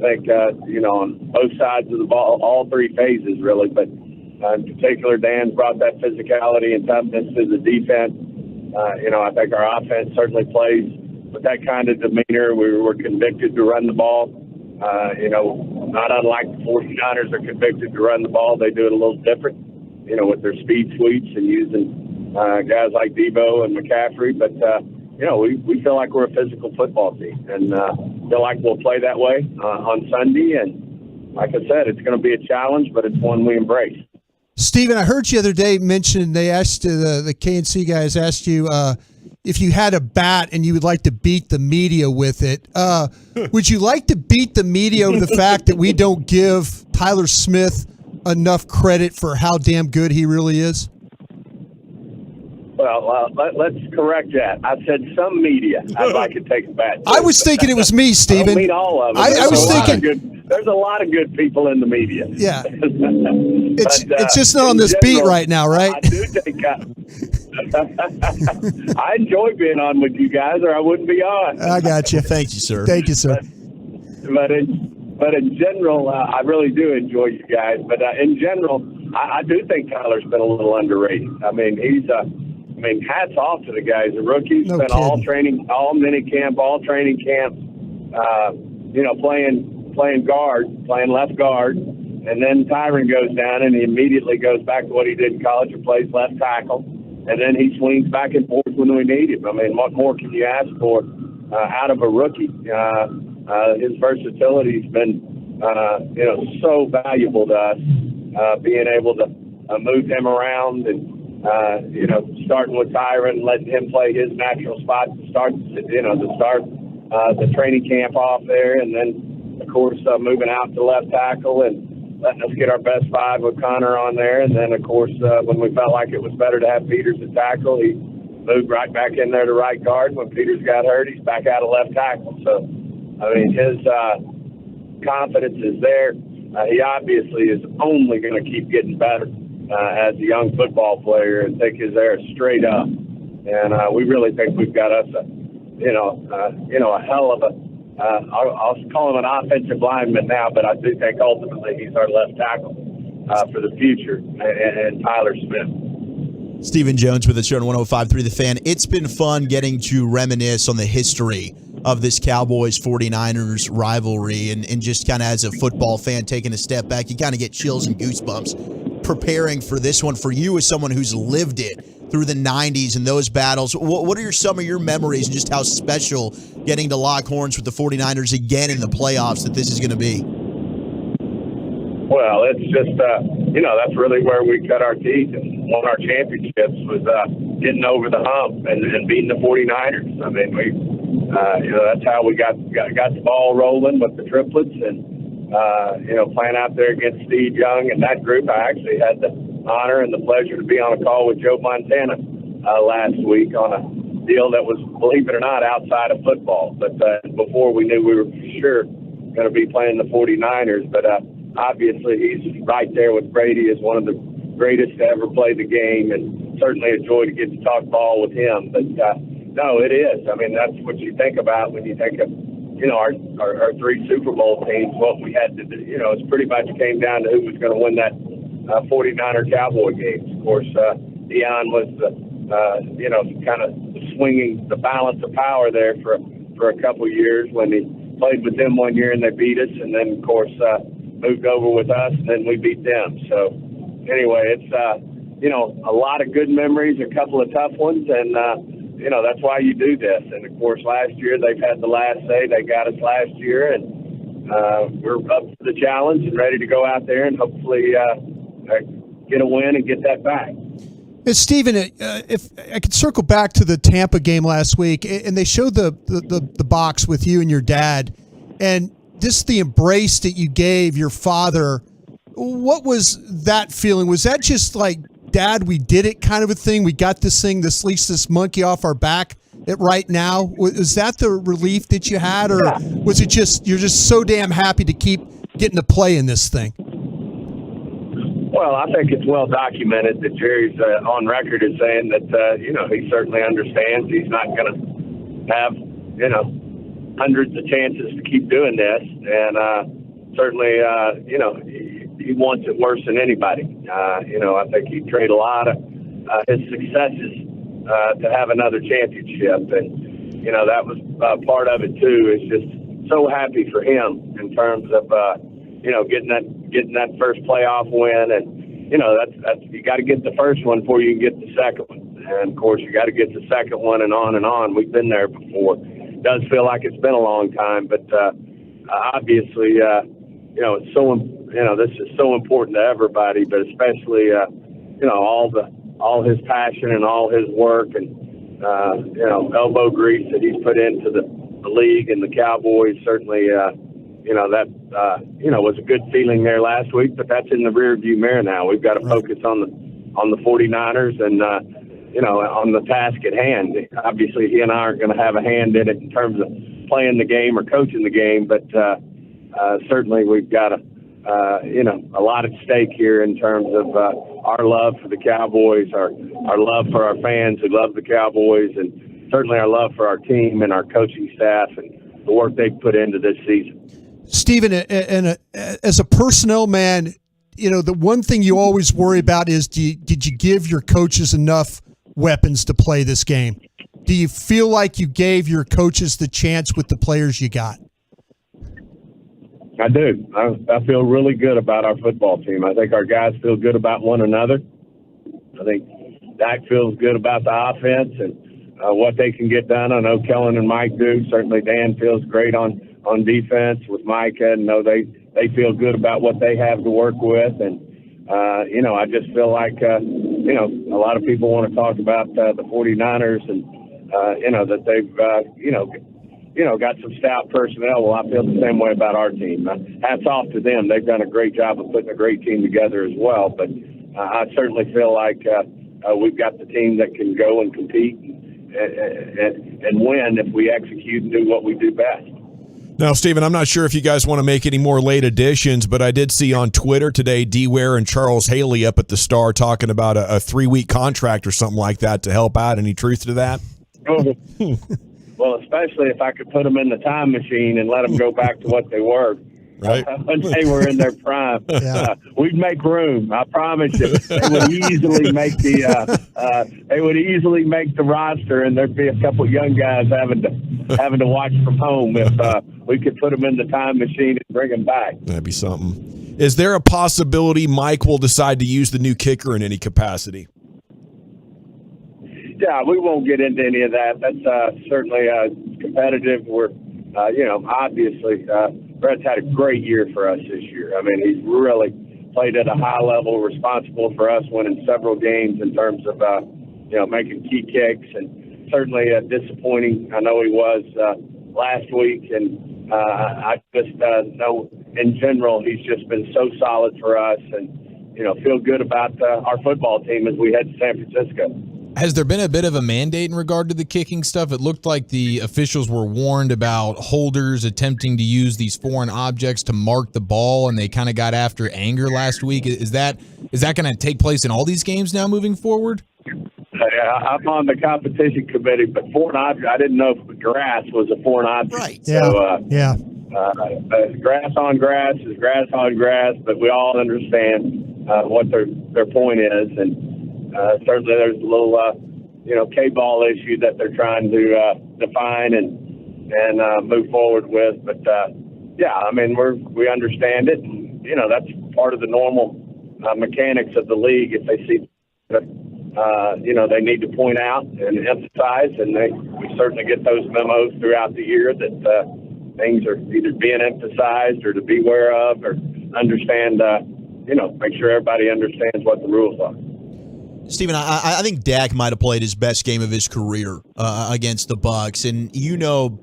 think, on both sides of the ball, all three phases really, but in particular, Dan's brought that physicality and toughness to the defense. I think our offense certainly plays with that kind of demeanor. We were convicted to run the ball. Not unlike the 49ers are convicted to run the ball. They do it a little different, with their speed sweeps and using guys like Deebo and McCaffrey. But, we feel like we're a physical football team and feel like we'll play that way on Sunday. And like I said, it's going to be a challenge, but it's one we embrace. Stephen, I heard you the other day mention they asked the KNC guys asked you if you had a bat and you would like to beat the media with it. Would you like to beat the media over the fact that we don't give Tyler Smith enough credit for how damn good he really is? Well, let's correct that. I said some media I'd like to take a bat. I was thinking it was me, Stephen. I don't mean all of them. I was thinking there's a lot of good people in the media. Yeah, it's just not on this beat right now, right? I do think I enjoy being on with you guys, or I wouldn't be on. I got you. Thank you, sir. Thank you, sir. But in general, I really do enjoy you guys. But in general, I do think Tyler's been a little underrated. I mean, hats off to the guy. He's a rookie. He's been all training, all mini camp, all training camp. Playing guard, playing left guard, and then Tyron goes down and he immediately goes back to what he did in college and plays left tackle, and then he swings back and forth when we need him. I mean, what more can you ask for out of a rookie? His versatility's been, so valuable to us. Being able to move him around and starting with Tyron, letting him play his natural spot to start the training camp off there, and then, of course, moving out to left tackle and letting us get our best five with Connor on there. And then, of course, when we felt like it was better to have Peters at tackle, he moved right back in there to right guard. When Peters got hurt, he's back out of left tackle. So, I mean, his confidence is there. He obviously is only going to keep getting better as a young football player and take his air straight up. And we really think we've got us a hell of a, I'll call him an offensive lineman now, but I do think ultimately he's our left tackle for the future, and Tyler Smith. Stephen Jones with us here on 105.3 The Fan. It's been fun getting to reminisce on the history of this Cowboys-49ers rivalry, and just kind of as a football fan taking a step back, you kind of get chills and goosebumps preparing for this one. For you as someone who's lived it through the 90s and those battles, what are some of your memories and just how special getting to lock horns with the 49ers again in the playoffs that this is going to be? Well, it's just, that's really where we cut our teeth and won our championships was getting over the hump and beating the 49ers. I mean, that's how we got the ball rolling with the triplets and, playing out there against Steve Young and that group. I actually had the honor and the pleasure to be on a call with Joe Montana last week on a deal that was, believe it or not, outside of football. But before we knew we were for sure going to be playing the 49ers. But obviously he's right there with Brady as one of the greatest to ever play the game, and certainly a joy to get to talk ball with him. But no, it is. I mean, that's what you think about when you think of, our three Super Bowl teams. What we had to do, it's pretty much came down to who was going to win that 49er Cowboy games. Of course, Deion was kind of swinging the balance of power there for a couple of years when he played with them one year and they beat us, and then of course moved over with us and then we beat them. So anyway, it's a lot of good memories, a couple of tough ones, and that's why you do this. And of course, last year they've had the last say. They got us last year, and we're up to the challenge and ready to go out there and hopefully get a win and get that back. Stephen, if I could circle back to the Tampa game last week, and they showed the box with you and your dad, and just the embrace that you gave your father. What was that feeling? Was that just like, Dad, we did it kind of a thing? We got this thing, at least this monkey off our back right now? Was that the relief that you had, or was it just you're just so damn happy to keep getting to play in this thing? Well, I think it's well documented that Jerry's on record as saying that, he certainly understands he's not going to have, hundreds of chances to keep doing this. And certainly, he wants it worse than anybody. I think he'd trade a lot of his successes to have another championship. And, that was part of it, too, is just so happy for him in terms of, getting that first playoff win. And, that's you got to get the first one before you can get the second one. And, of course, you got to get the second one and on and on. We've been there before. It does feel like it's been a long time, but obviously, it's so, this is so important to everybody, but especially, all his passion and all his work and, elbow grease that he's put into the league and the Cowboys. Certainly, was a good feeling there last week, but that's in the rear view mirror now. We've got to focus on the 49ers and, on the task at hand. Obviously, he and I aren't going to have a hand in it in terms of playing the game or coaching the game, but certainly we've got a lot at stake here in terms of our love for the Cowboys, our love for our fans who love the Cowboys, and certainly our love for our team and our coaching staff and the work they've put into this season. Stephen, as a personnel man, the one thing you always worry about is did you give your coaches enough weapons to play this game? Do you feel like you gave your coaches the chance with the players you got? I do. I feel really good about our football team. I think our guys feel good about one another. I think Dak feels good about the offense and what they can get done. I know Kellen and Mike do. Certainly Dan feels great on defense with Micah. And they feel good about what they have to work with. And, I just feel like, a lot of people want to talk about the 49ers and, that they've, got some stout personnel. Well, I feel the same way about our team. Hats off to them. They've done a great job of putting a great team together as well. But I certainly feel like we've got the team that can go and compete and win if we execute and do what we do best. Now, Stephen, I'm not sure if you guys want to make any more late additions, but I did see on Twitter today D. Ware and Charles Haley up at the Star talking about a 3-week contract or something like that to help out. Any truth to that? Well, especially if I could put them in the time machine and let them go back to what they were. Right. When they were in their prime. We'd make room. I promise you. They would easily make the roster, and there'd be a couple young guys having to watch from home if we could put them in the time machine and bring them back. That'd be something. Is there a possibility Mike will decide to use the new kicker in any capacity? Yeah, we won't get into any of that. That's certainly competitive. We're, obviously, Brett's had a great year for us this year. I mean, he's really played at a high level, responsible for us winning several games in terms of, making key kicks, and certainly disappointing. I know he was last week, and I just know in general he's just been so solid for us, and, feel good about our football team as we head to San Francisco. Has there been a bit of a mandate in regard to the kicking stuff? It looked like the officials were warned about holders attempting to use these foreign objects to mark the ball, and they kind of got after anger last week. Is that going to take place in all these games now moving forward? I'm on the competition committee, but foreign object, I didn't know if grass was a foreign object. Right. So, Grass on grass is grass on grass, but we all understand what their point is, and certainly there's a little, K-ball issue that they're trying to define and move forward with. But, we understand it. And, that's part of the normal mechanics of the league. If they see, they need to point out and emphasize, and we certainly get those memos throughout the year that things are either being emphasized or to be aware of or understand, make sure everybody understands what the rules are. Stephen, I think Dak might have played his best game of his career against the Bucs, and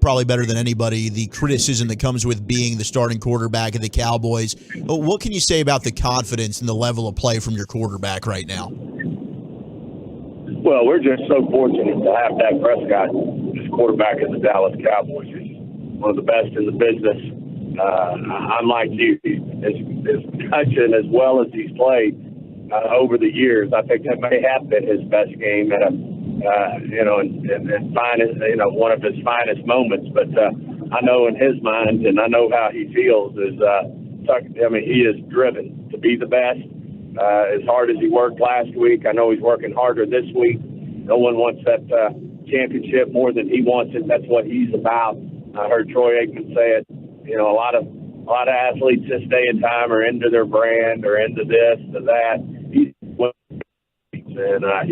probably better than anybody the criticism that comes with being the starting quarterback of the Cowboys. What can you say about the confidence and the level of play from your quarterback right now? Well, we're just so fortunate to have Dak Prescott as quarterback of the Dallas Cowboys. He's one of the best in the business. Unlike you, as touching as well as he's played over the years, I think that may have been his best game at and finest, one of his finest moments. But I know in his mind, and I know how he feels, he is driven to be the best. As hard as he worked last week, I know he's working harder this week. No one wants that championship more than he wants it. That's what he's about. I heard Troy Aikman say it. A lot of athletes this day and time are into their brand or into this, to that. He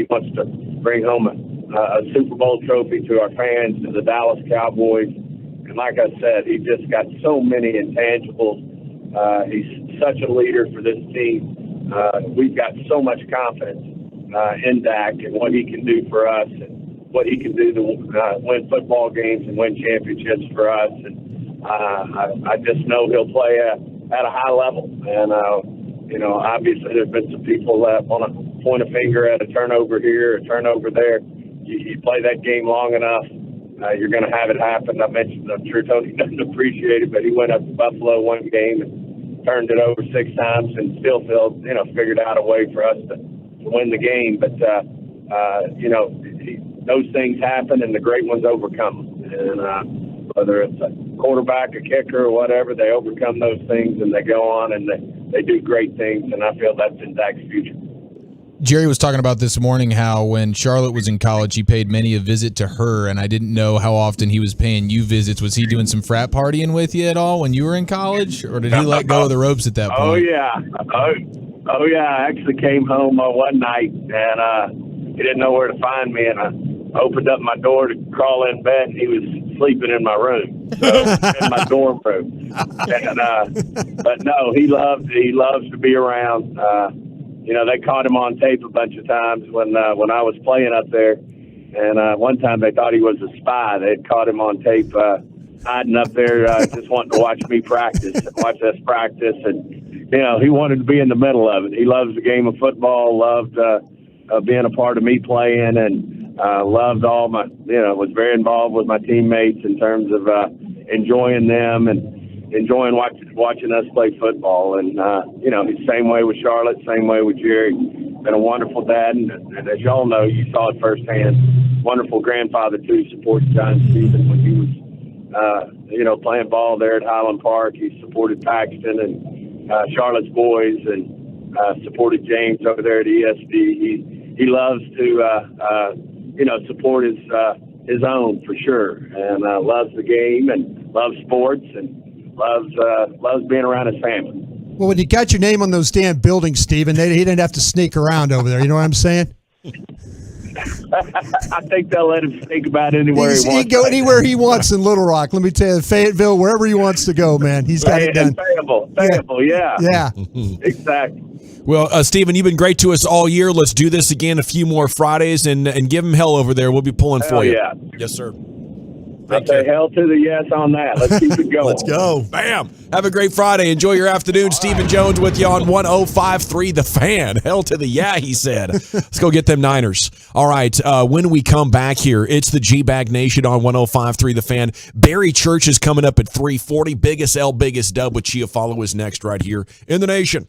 wants to bring home a Super Bowl trophy to our fans, to the Dallas Cowboys. And like I said, he just got so many intangibles. He's such a leader for this team. We've got so much confidence in Dak and what he can do for us and what he can do to win football games and win championships for us. And I just know he'll play at a high level. And, obviously there's been some people that want to point a finger at a turnover here, a turnover there. You play that game long enough, you're going to have it happen. I mentioned, I'm sure Tony doesn't appreciate it, but he went up to Buffalo one game and turned it over 6 times and still figured out a way for us to win the game. But, those things happen and the great ones overcome them. And whether it's a quarterback, a kicker, or whatever, they overcome those things and they go on and they do great things, and I feel that's in Dak's future. Jerry was talking about this morning how when Charlotte was in college, he paid many a visit to her, and I didn't know how often he was paying you visits. Was he doing some frat partying with you at all when you were in college, or did he let go of the ropes at that point? Oh yeah. I actually came home one night, and he didn't know where to find me, and I opened up my door to crawl in bed, and he was sleeping in my room, in my dorm room. And, but no, he loves to be around. They caught him on tape a bunch of times when I was playing up there. And one time they thought he was a spy. They had caught him on tape hiding up there just wanting to watch me watch us practice. And, he wanted to be in the middle of it. He loves the game of football, loved being a part of me playing, and loved all my, was very involved with my teammates in terms of enjoying them and enjoying watching us play football. And, he's same way with Charlotte, same way with Jerry. Been a wonderful dad, and as y'all know, you saw it firsthand, wonderful grandfather, too, supported John Stevens when he was, playing ball there at Highland Park. He supported Paxton and Charlotte's boys, and supported James over there at ESD. He loves to, support his own, for sure, and loves the game and loves sports and loves being around his family. Well, when you got your name on those damn buildings, Steven, he didn't have to sneak around over there. You know what I'm saying? I think they'll let him think about anywhere he wants. He can go anywhere he wants in Little Rock. Let me tell you, Fayetteville, wherever he wants to go, man. He's got it done. Fayetteville, yeah. Yeah. Exactly. Well, Steven, you've been great to us all year. Let's do this again a few more Fridays and give him hell over there. We'll be pulling for you. Yeah. Yes, sir. I say hell to the yes on that. Let's keep it going. Let's go. Bam. Have a great Friday. Enjoy your afternoon. All Stephen Jones with you on 105.3 The Fan. Hell to the yeah, he said. Let's go get them Niners. All right. When we come back here, it's the G-Bag Nation on 105.3 The Fan. Barry Church is coming up at 3:40. Biggest L, biggest dub with Chia Follow is next right here in the nation.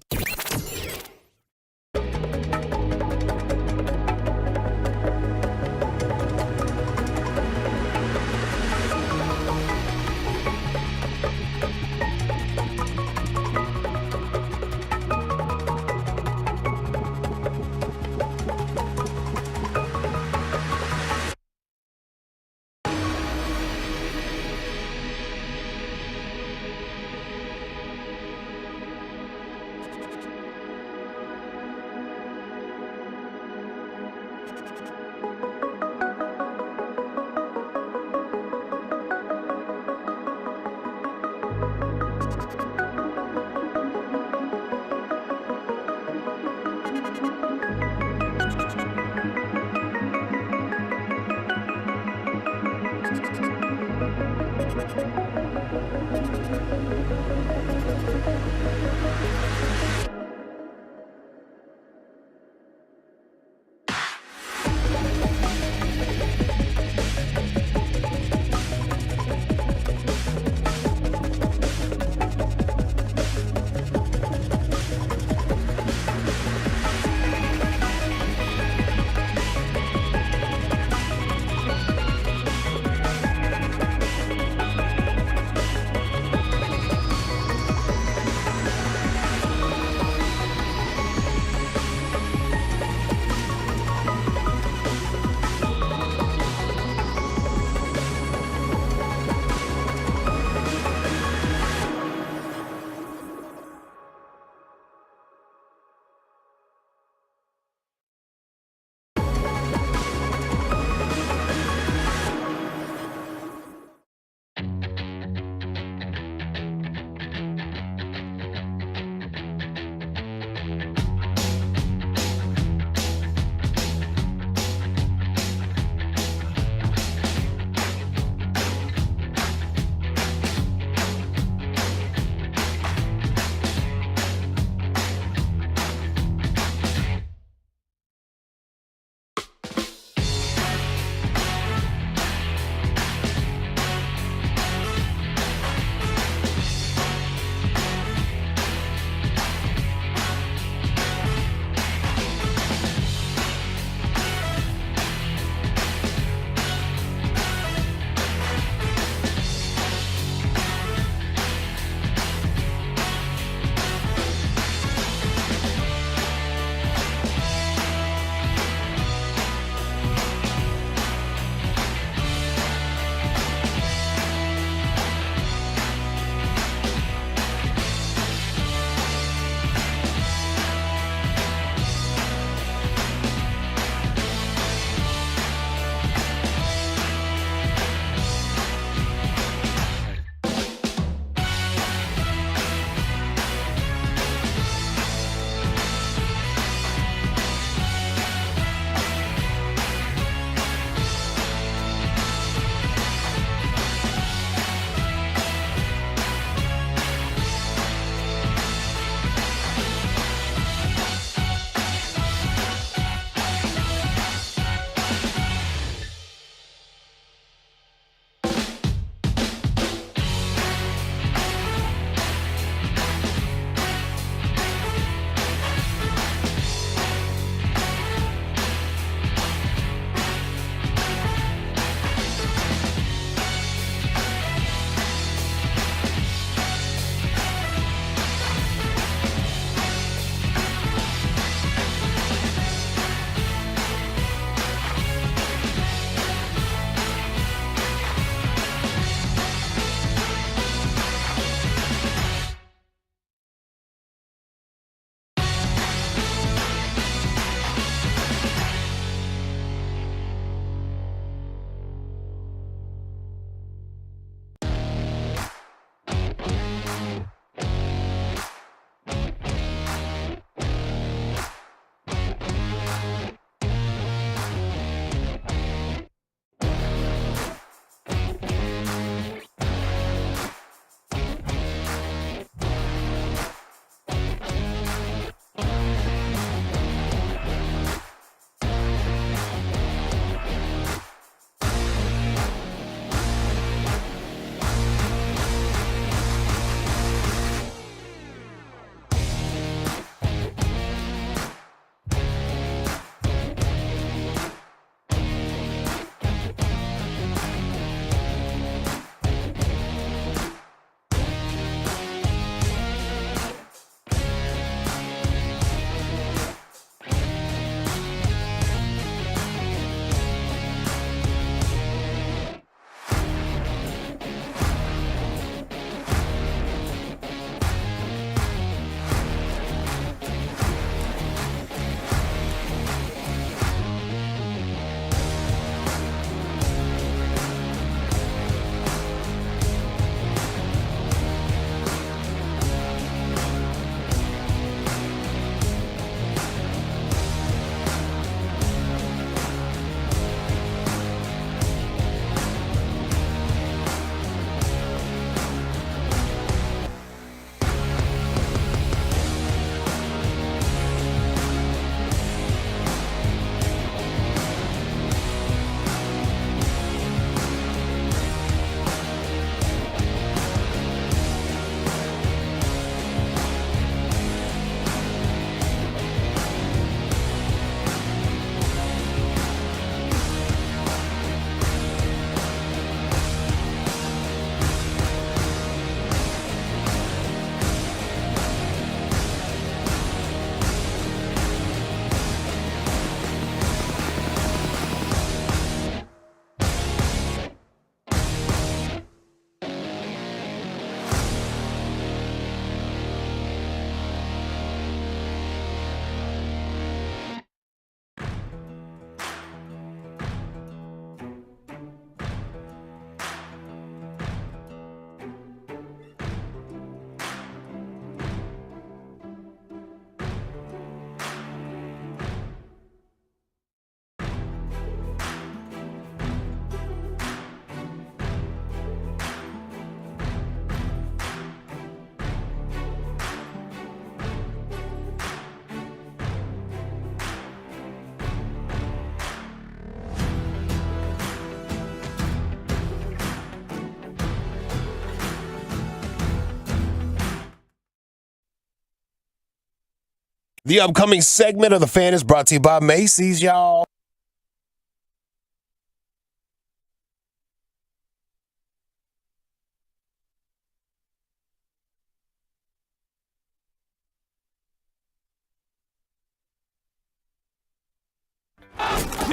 The upcoming segment of The Fan is brought to you by Macy's, y'all.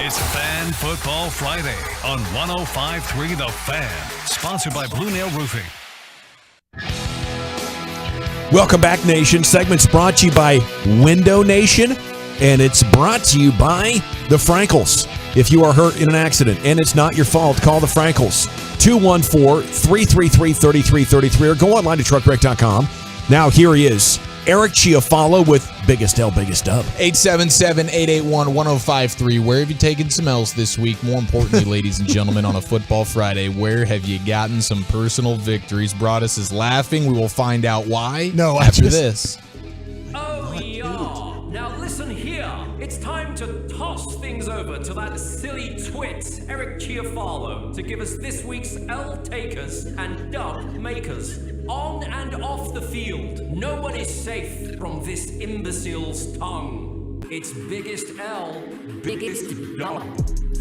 It's Fan Football Friday on 105.3 The Fan, sponsored by Blue Nail Roofing. Welcome back, Nation. Segment's brought to you by Window Nation, and it's brought to you by the Frankels. If you are hurt in an accident and it's not your fault, call the Frankels. 214-333-3333 or go online to truckwreck.com. Now here he is, Eric Chiafalo with Biggest L, Biggest Dub. 877-881-1053. Where have you taken some L's this week? More importantly, ladies and gentlemen, on a Football Friday, where have you gotten some personal victories? Broadus is laughing. We will find out why after this. Oh, yeah. Now listen here. It's time to toss things over to that silly twit, Eric Chiafalo, to give us this week's L takers and dub makers. On and off the field, no one is safe from this imbecile's tongue. It's Biggest L, Biggest Dub.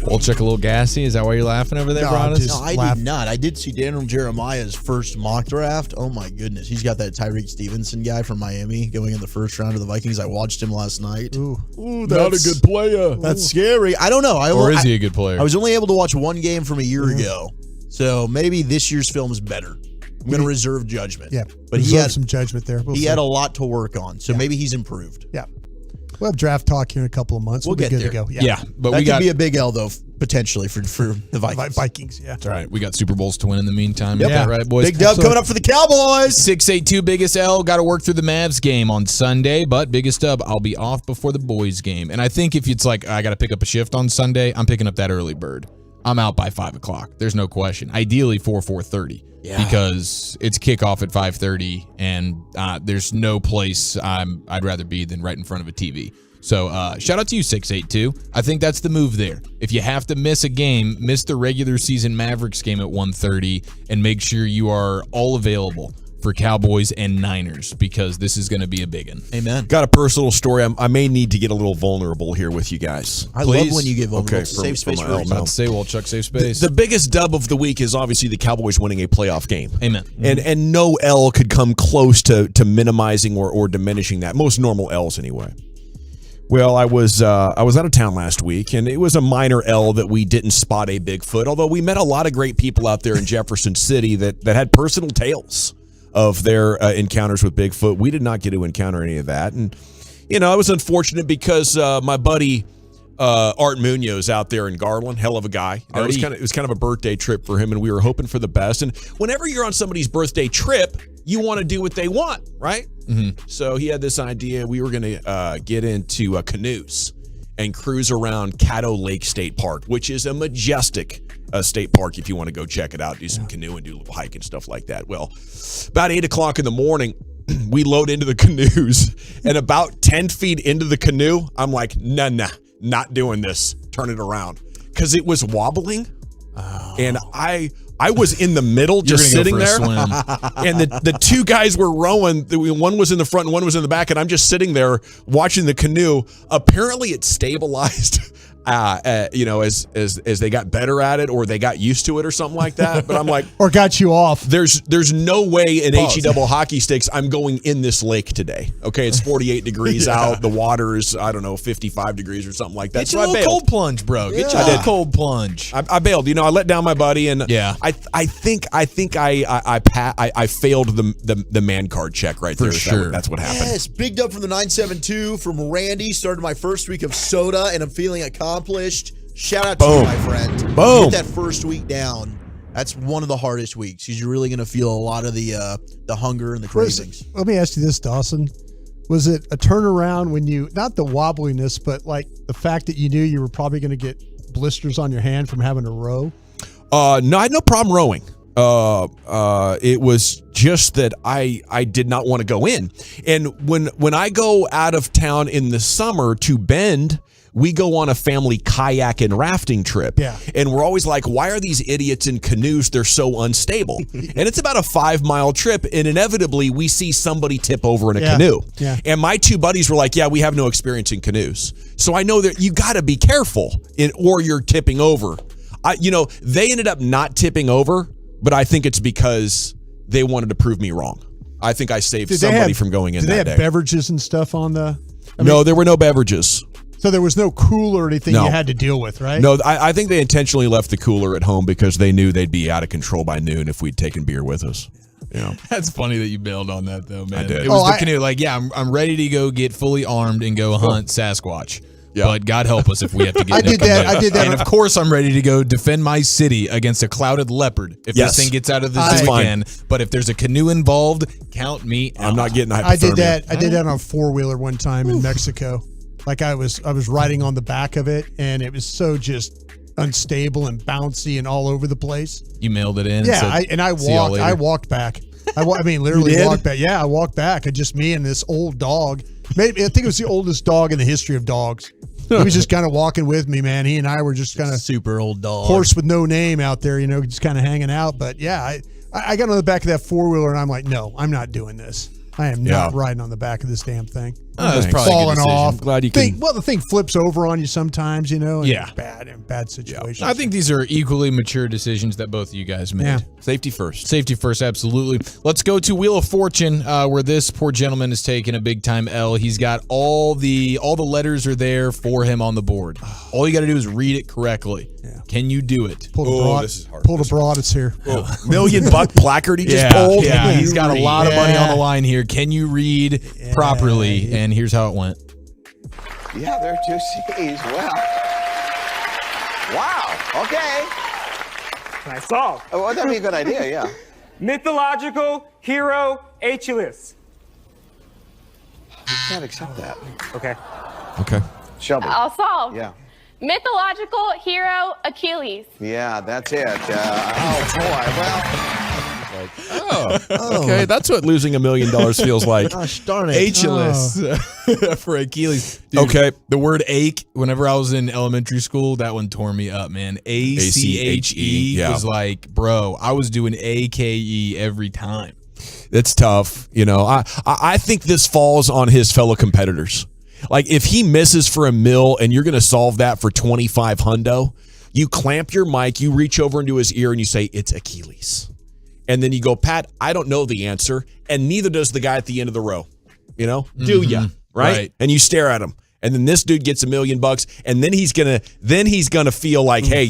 We'll check a little gassy. Is that why you're laughing over there, Broadus? No, I did not. I did see Daniel Jeremiah's first mock draft. Oh, my goodness. He's got that Tyreek Stevenson guy from Miami going in the first round of the Vikings. I watched him last night. Ooh, not a good player. That's scary. I don't know. Or is he a good player? I was only able to watch one game from a year ago. So maybe this year's film is better. I'm going to reserve judgment. Yeah, but he had some judgment there. He had a lot to work on, so maybe he's improved. Yeah. We'll have draft talk here in a couple of months. We'll be get good there. to go. Yeah, but that could be a big L, though, potentially for the Vikings. Vikings, yeah. That's right. We got Super Bowls to win in the meantime. Yep. Is that right, boys? Big dub coming up for the Cowboys. 682 Biggest L. Got to work through the Mavs game on Sunday, but Biggest Dub, I'll be off before the boys game. And I think if it's like I got to pick up a shift on Sunday, I'm picking up that early bird. I'm out by 5 o'clock. There's no question. Ideally 4:30. Yeah. Because it's kickoff at 5:30, and there's no place I'd rather be than right in front of a TV. So shout out to you, 682. I think that's the move there. If you have to miss a game, miss the regular season Mavericks game at 1:30, and make sure you are all available for Cowboys and Niners, because this is going to be a big one. Amen. Got a personal story. I may need to get a little vulnerable here with you guys. I love when you get vulnerable. Okay, Save space for I'll say, well, Chuck, save space. The biggest dub of the week is obviously the Cowboys winning a playoff game. Amen. And no L could come close to minimizing or diminishing that. Most normal L's anyway. Well, I was out of town last week, and it was a minor L that we didn't spot a Bigfoot, although we met a lot of great people out there in Jefferson City that had personal tales of their encounters with Bigfoot. We did not get to encounter any of that. And, it was unfortunate because my buddy Art Munoz out there in Garland, hell of a guy. It was kind of a birthday trip for him, and we were hoping for the best. And whenever you're on somebody's birthday trip, you want to do what they want, right? Mm-hmm. So he had this idea. We were going to get into canoes and cruise around Caddo Lake State Park, which is a majestic state park if you want to go check it out, do some canoe and do a little hike and stuff like that. Well, about 8 o'clock in the morning, we load into the canoes, and about 10 feet into the canoe, I'm like, nah, not doing this. Turn it around. Because it was wobbling, and I was in the middle just sitting there, and the two guys were rowing. One was in the front and one was in the back, and I'm just sitting there watching the canoe. Apparently it stabilized as they got better at it, or they got used to it or something like that. But I'm like, or got you off. There's no way in HE double hockey sticks I'm going in this lake today. Okay, it's 48 degrees out. The water is 55 degrees or something like that. Get you a little cold plunge, bro. Get you a little cold plunge. I bailed. I let down my buddy, and I think I failed the man card check right there. For sure. That's what happened. Yes, big dub from the 972 from Randy. Started my first week of soda, and I'm feeling accomplished. Shout out to you, my friend. Boom. Get that first week down. That's one of the hardest weeks because you're really going to feel a lot of the hunger and the cravings. Let me ask you this, Dawson. Was it a turnaround when not the wobbliness, but like the fact that you knew you were probably going to get blisters on your hand from having to row? No, I had no problem rowing. It was just that I did not want to go in. And when I go out of town in the summer to Bend, we go on a family kayak and rafting trip. Yeah. And we're always like, why are these idiots in canoes? They're so unstable. And it's about a 5-mile trip, and inevitably we see somebody tip over in a canoe. Yeah. And my two buddies were like, yeah, we have no experience in canoes. So I know that you got to be careful or you're tipping over. They ended up not tipping over, but I think it's because they wanted to prove me wrong. I think I saved somebody from going in that day. Did they have beverages and stuff on the? No, there were no beverages. So there was no cooler or anything you had to deal with, right? No, I think they intentionally left the cooler at home because they knew they'd be out of control by noon if we'd taken beer with us. That's funny that you bailed on that, though, man. I did. It was the canoe. Like, yeah, I'm ready to go get fully armed and go hunt Sasquatch. Yeah. But God help us if we have to get I did that. And of course, I'm ready to go defend my city against a clouded leopard if this thing gets out of the zoo again. But if there's a canoe involved, count me out. I'm not getting hypothermia. I did that on a 4-wheeler one time in Mexico. Like I was riding on the back of it, and it was so just unstable and bouncy and all over the place. You mailed it in. Yeah, I walked back. Literally walked back. Yeah, I walked back. Just me and this old dog. Maybe I think it was the oldest dog in the history of dogs. He was just kind of walking with me, man. He and I were just kind of super old dog, horse with no name out there, just kind of hanging out. But yeah, I got on the back of that 4-wheeler and I'm like, no, I'm not doing this. I am not riding on the back of this damn thing. That's probably falling off. Glad you can. The thing flips over on you sometimes, and yeah, bad situations. I think these are equally mature decisions that both of you guys made. Yeah. Safety first. Safety first, absolutely. Let's go to Wheel of Fortune, where this poor gentleman is taking a big time L. He's got all the letters are there for him on the board. All you got to do is read it correctly. Yeah. Can you do it? This is hard. Pull the broad. It's here. $1 million placard he just pulled. Yeah, he's got a lot of money on the line here. Can you read properly? And here's how it went. Yeah, they're 2 C's. Wow. Okay. Nice solve. Oh, well, that'd be a good idea, yeah. Mythological hero Achilles. You can't accept that. Okay. Okay. Shelby. I'll solve. Yeah. Mythological hero Achilles. Yeah, that's it. Oh, boy. Well. Okay. That's what losing $1 million feels like. Gosh darn it. Achilles for Achilles. Dude, okay. The word ache, whenever I was in elementary school, that one tore me up, man. ACHE was like, bro, I was doing AKE every time. It's tough. I think this falls on his fellow competitors. Like if he misses for $1 million and you're going to solve that for 25 hundo, you clamp your mic, you reach over into his ear and you say, it's Achilles. And then you go, Pat, I don't know the answer. And neither does the guy at the end of the row. Do ya? Right? And you stare at him. And then this dude gets $1 million and then he's going to feel like, hey,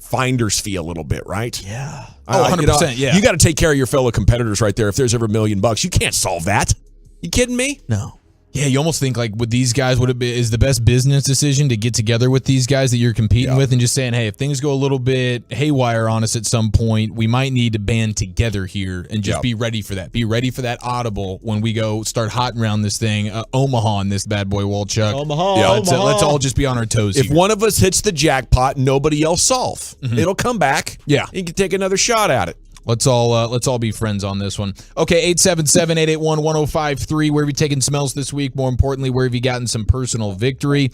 finder's fee a little bit, right? Yeah. 100%. Yeah. You got to take care of your fellow competitors right there. If there's ever $1 million, you can't solve that. You kidding me? No. Yeah, you almost think like with these guys, is the best business decision to get together with these guys that you're competing with and just saying, hey, if things go a little bit haywire on us at some point, we might need to band together here and just be ready for that. Be ready for that audible when we go start hotting around this thing. Omaha in this bad boy, Walchuk. Omaha. Let's all just be on our toes If here. one of us hits the jackpot, nobody else solve. It'll come back. Yeah. You can take another shot at it. Let's all be friends on this one. Okay, 877-881-1053. Where have you taken smells this week? More importantly, where have you gotten some personal victory?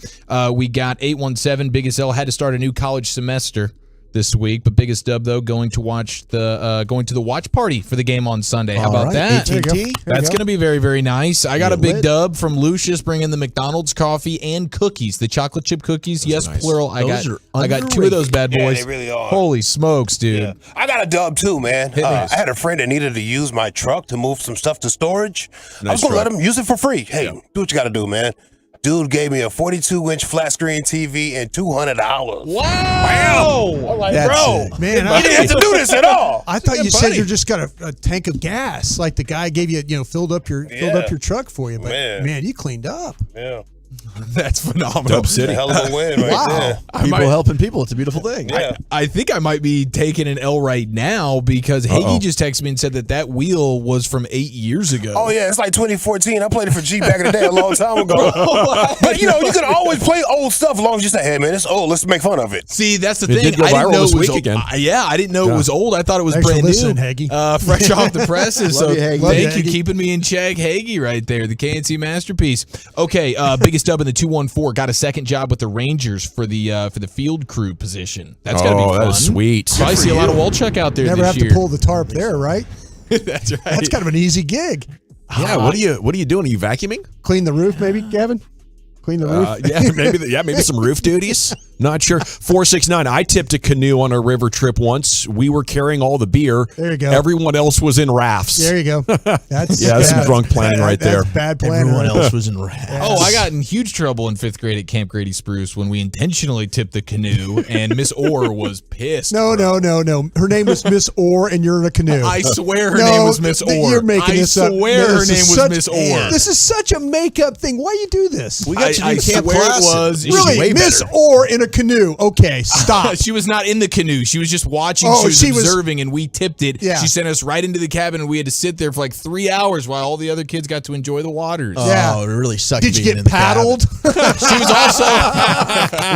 We got 817. Biggest L had to start a new college semester this week, but biggest dub though going to the watch party for the game on Sunday. How about that? AT&T? That's going to be very, very nice. I got a big dub from Lucius bringing the McDonald's coffee and cookies, the chocolate chip cookies. Yes, nice. Plural. I got 2 of those bad boys. Yeah, they really are. Holy smokes, dude! Yeah. I got a dub too, man. I had a friend that needed to use my truck to move some stuff to storage. I was gonna let him use it for free. Hey, do what you got to do, man. Dude gave me a 42-inch flat screen TV and $200. Wow! I'm like, That's bro, it. Man, you didn't have to do this at all. I thought you said you just got a tank of gas, like the guy gave you, filled up your truck for you. But man, you cleaned up. Yeah. That's phenomenal. Dub City. Hell of a win right there. People helping people. It's a beautiful thing. Yeah. I think I might be taking an L right now because Hagee just texted me and said that wheel was from 8 years ago. Oh, yeah. It's like 2014. I played it for G back in the day a long time ago. But, you can always play old stuff as long as you say, hey, man, it's old. Let's make fun of it. See, that's the It thing. did go I didn't viral know this it was week again. I didn't know it was old. I thought it was Thanks brand for listening, new. Hagee. Fresh off the presses. Love So you, Hagee. thank Love you you, Hagee. keeping me in check, Hagee, right there. The KNC masterpiece. Okay, biggest biggest dub in the 214. Got a second job with the Rangers for the field crew position. That's gotta be fun. That is sweet. Probably see a lot of Walchuk out there Never this have year. to pull the tarp there, right? That's right. That's kind of an easy gig. Yeah. What are you doing? Are you vacuuming? Clean the roof, maybe, Gavin? Clean the roof? Maybe some roof duties. Not sure. 469. I tipped a canoe on a river trip once. We were carrying all the beer. There you go. Everyone else was in rafts. There you go. That's some drunk planning right there. That's bad planning. Everyone else was in rafts. Oh, I got in huge trouble in 5th grade at Camp Grady Spruce when we intentionally tipped the canoe, and Miss Orr was pissed. No. Her name was Miss Orr, and you're in a canoe. I swear her name was Miss Orr. You're making this up. I swear her name was Miss Orr. This is such a makeup thing. Why you do this? We got I you to camp swear class. it was. Really, Miss Orr in a canoe. Okay, stop. She was not in the canoe. She was just watching. Oh, she was observing, and we tipped it. Yeah. She sent us right into the cabin, and we had to sit there for like 3 hours while all the other kids got to enjoy the waters. Yeah. it really sucked. Did you being get in the paddled? She was also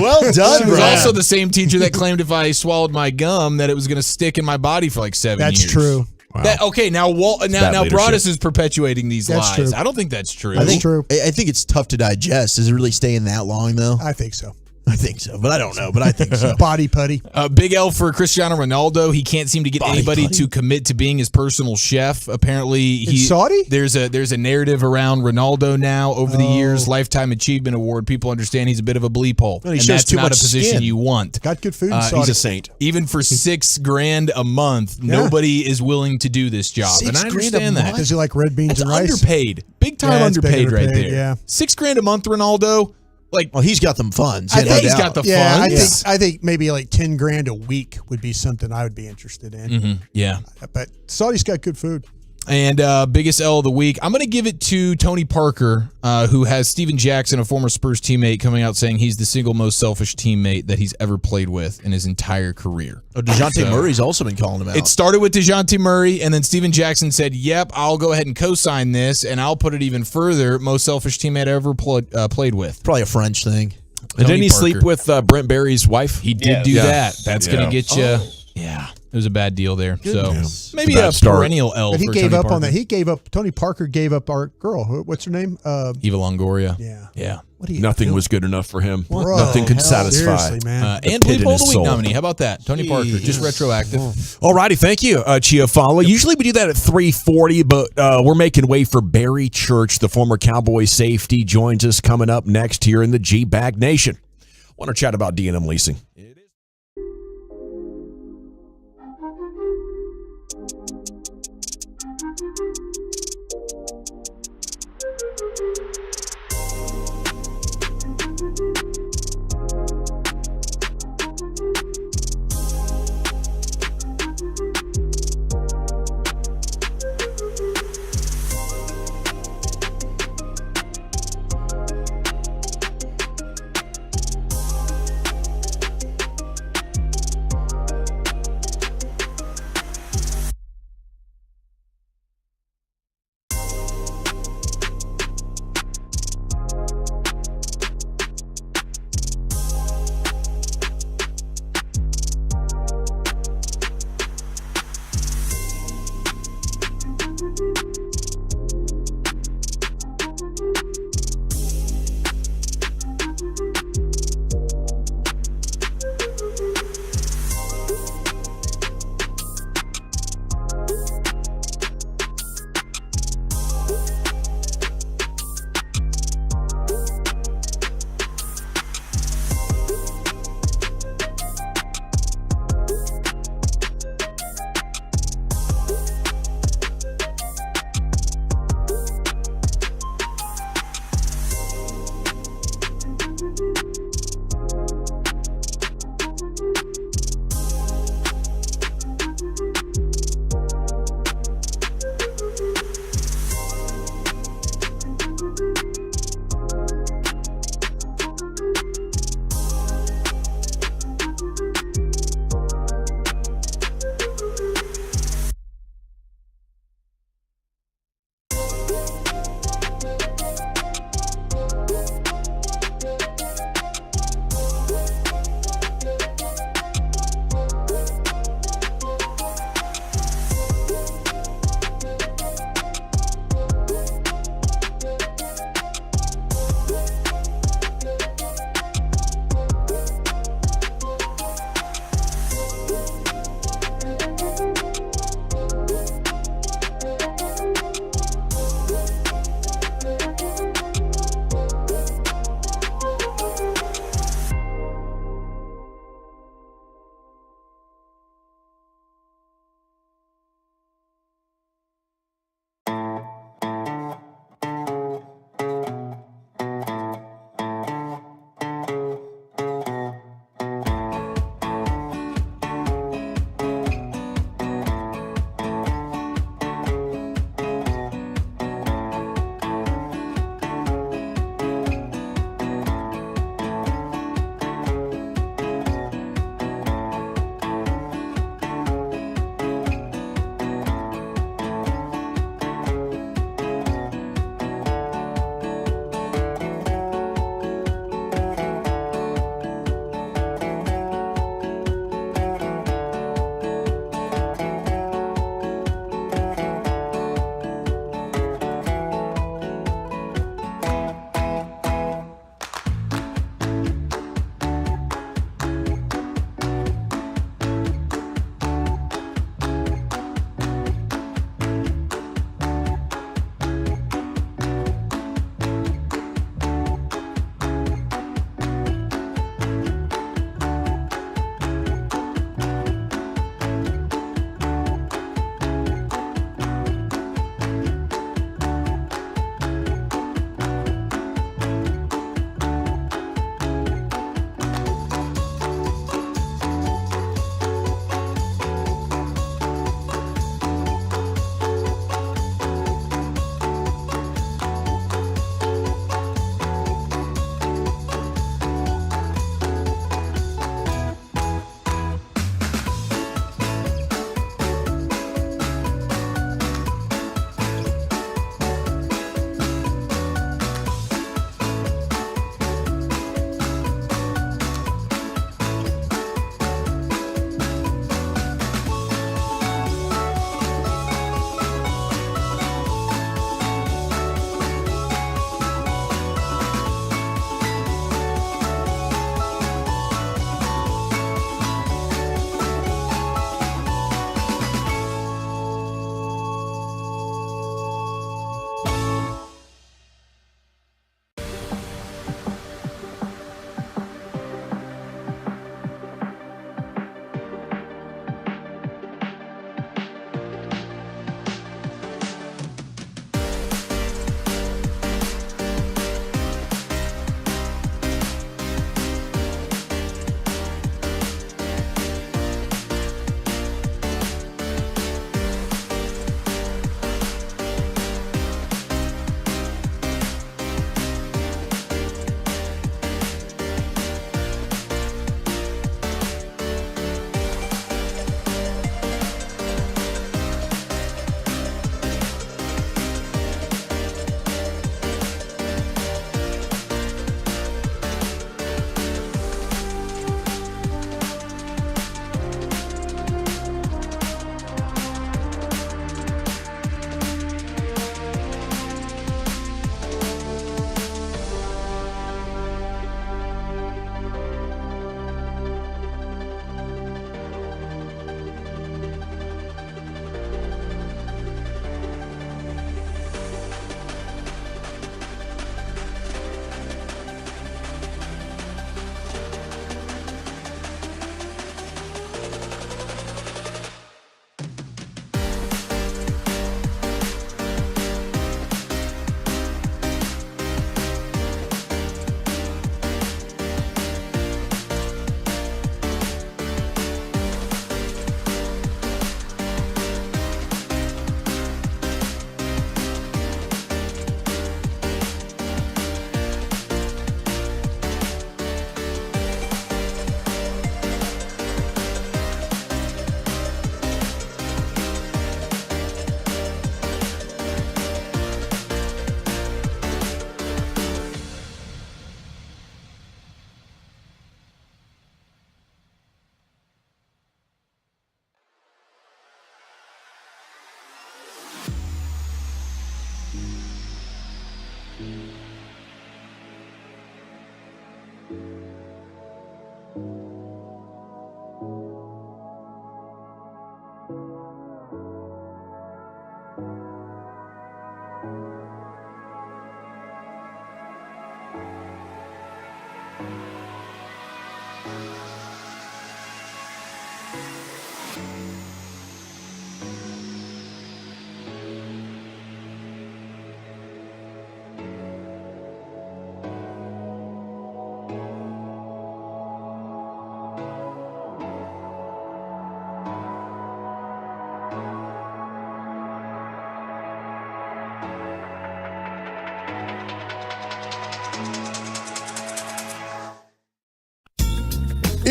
well done. She was Brad. also the same teacher that claimed if I swallowed my gum that it was going to stick in my body for like 7 years. That's true. Wow. Now Broadus is perpetuating these That's lies. true. I don't think that's true. I think, true. I think it's tough to digest. Is it really staying that long though? I think so. I think so, but I don't know. But I think so. Body putty. Big L for Cristiano Ronaldo. He can't seem to get anybody to commit to being his personal chef. Apparently, Saudi? There's a narrative around Ronaldo now over the years. Lifetime Achievement Award. People understand he's a bit of a bleep hole, Well, he and shows that's too not much a position skin. you want. Got good food in Saudi. He's a saint. Even for $6,000 a month, nobody is willing to do this job, and I $6,000 a understand that. Does he like red beans It's and rice? underpaid, big time Yeah, it's big underpaid right underpaid, there. yeah. $6,000 a month, Ronaldo. Like, well, he's got them funds. I think he's got the Yeah, funds. I think maybe like $10,000 a week would be something I would be interested in. Yeah. But Saudi's got good food. And biggest L of the week, I'm going to give it to Tony Parker, who has Steven Jackson, a former Spurs teammate, coming out saying he's the single most selfish teammate that he's ever played with in his entire career. Oh, DeJounte Murray's also been calling him out. It started with DeJounte Murray, and then Steven Jackson said, yep, I'll go ahead and co-sign this, and I'll put it even further, most selfish teammate I ever played with. Probably a French thing. Didn't he sleep with Brent Barry's wife? He did do that. That's going to get you. Yeah. It was a bad deal there. Goodness. So maybe a perennial L But he for gave Tony up Parker. on that. He gave up. Tony Parker gave up our girl. What's her name? Eva Longoria. Yeah. What are you Nothing doing? was good enough for him. Bro, Nothing could hell, satisfy. seriously, man. And pit in Bleep of his the soul. Week nominee. How about that? Tony Parker, just retroactive. Alrighty, thank you, Chiafala. Usually we do that at 3:40, but we're making way for Barry Church, the former Cowboy safety, joins us coming up next here in the G-Bag Nation. Want to chat about D&M leasing.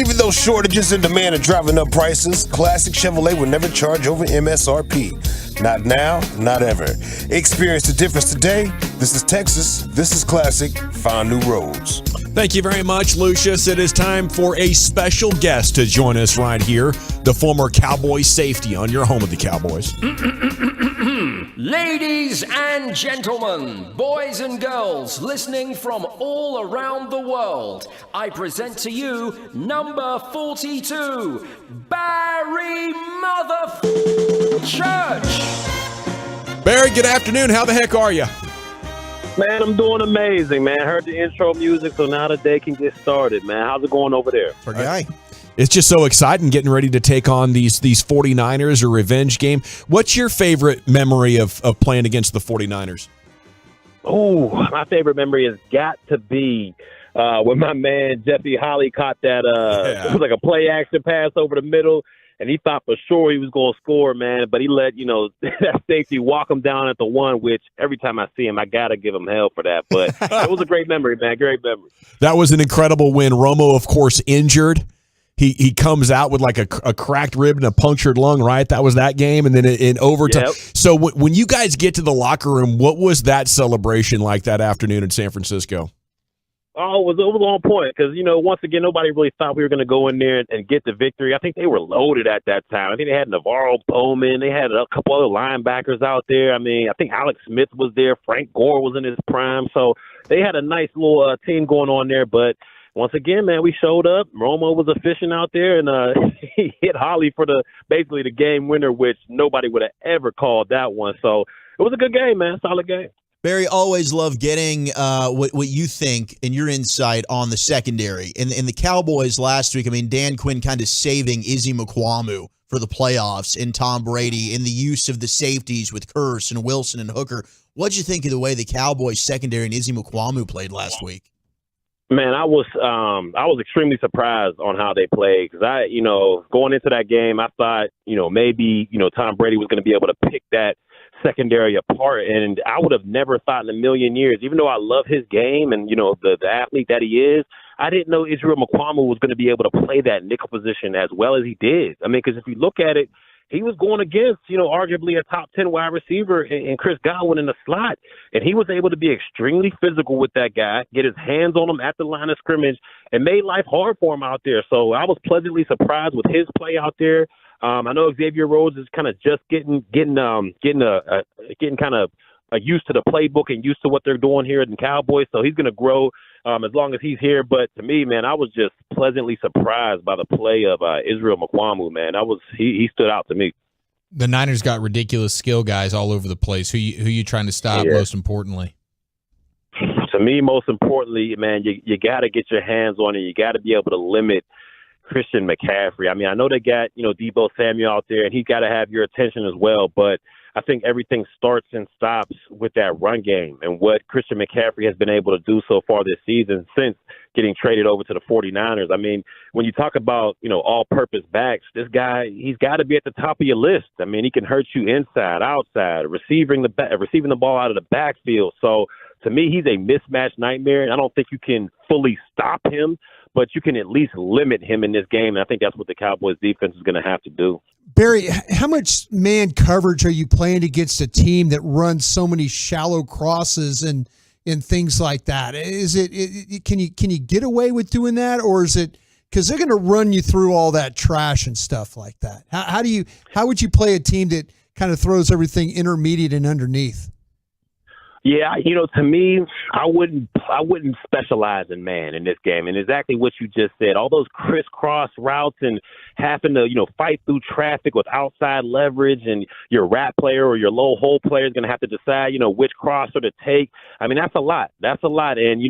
Even though shortages and demand are driving up prices, Classic Chevrolet will never charge over MSRP. Not now, not ever. Experience the difference today. This is Texas. This is Classic. Find new roads. Thank you very much, Lucius. It is time for a special guest to join us right here, the former Cowboy safety on your home of the Cowboys. Ladies and gentlemen, boys and girls listening from all around the world, I present to you number 42, Barry Church. Barry, good afternoon. How the heck are you? Man, I'm doing amazing, man. Heard the intro music, so now the day can get started, man. How's it going over there? For guy. It's just so exciting getting ready to take on these 49ers, a revenge game. What's your favorite memory of playing against the 49ers? Oh, my favorite memory has got to be when my man Jesse Holly caught that it was like a play action pass over the middle, and he thought for sure he was going to score, man, but he let, that safety walk him down at the one, which every time I see him, I got to give him hell for that. But it was a great memory, man, great memory. That was an incredible win. Romo, of course, injured. He comes out with like a cracked rib and a punctured lung, right? That was that game, and then in overtime. Yep. So when you guys get to the locker room, what was that celebration like that afternoon in San Francisco? Oh, it was on point because, once again, nobody really thought we were going to go in there and get the victory. I think they were loaded at that time. I think they had Navarro Bowman. They had a couple other linebackers out there. I mean, I think Alex Smith was there. Frank Gore was in his prime. So they had a nice little team going on there, but once again, man, we showed up. Romo was efficient out there, and he hit Holly for basically the game winner, which nobody would have ever called that one. So it was a good game, man. Solid game. Barry, always love getting what you think and your insight on the secondary. In the Cowboys last week, I mean, Dan Quinn kind of saving Izzy McCwamu for the playoffs and Tom Brady in the use of the safeties with Curse and Wilson and Hooker. What'd you think of the way the Cowboys secondary and Izzy McCwamu played last week? Man, I was extremely surprised on how they played because going into that game, I thought, maybe, Tom Brady was going to be able to pick that secondary apart. And I would have never thought in a million years, even though I love his game and, the athlete that he is, I didn't know Israel McCwamu was going to be able to play that nickel position as well as he did. I mean, because if you look at it, he was going against, arguably a top 10 wide receiver in Chris Godwin in the slot. And he was able to be extremely physical with that guy, get his hands on him at the line of scrimmage, and made life hard for him out there. So I was pleasantly surprised with his play out there. I know Xavier Rhodes is kind of just getting kind of used to the playbook and used to what they're doing here in the Cowboys. So he's going to grow as long as he's here. But to me, man, I was just pleasantly surprised by the play of Israel McCwamu, man. He stood out to me. The Niners got ridiculous skill guys all over the place. Who you trying to stop most importantly? To me, most importantly, man, you got to get your hands on it. You got to be able to limit Christian McCaffrey. I mean, I know they got, Deebo Samuel out there, and he's got to have your attention as well. But I think everything starts and stops with that run game and what Christian McCaffrey has been able to do so far this season since getting traded over to the 49ers. I mean, when you talk about, all-purpose backs, this guy, he's got to be at the top of your list. I mean, he can hurt you inside, outside, receiving the ball out of the backfield. So to me, he's a mismatch nightmare, and I don't think you can fully stop him, but you can at least limit him in this game, and I think that's what the Cowboys defense is going to have to do. Barry, how much man coverage are you playing against a team that runs so many shallow crosses and things like that? Is it can you get away with doing that, or is it because they're going to run you through all that trash and stuff like that? How would you play a team that kind of throws everything intermediate and underneath? Yeah, to me, I wouldn't specialize in man in this game. And exactly what you just said, all those crisscross routes and having to, fight through traffic with outside leverage, and your rat player or your low hole player is going to have to decide, which crosser to take. I mean, that's a lot. That's a lot. And,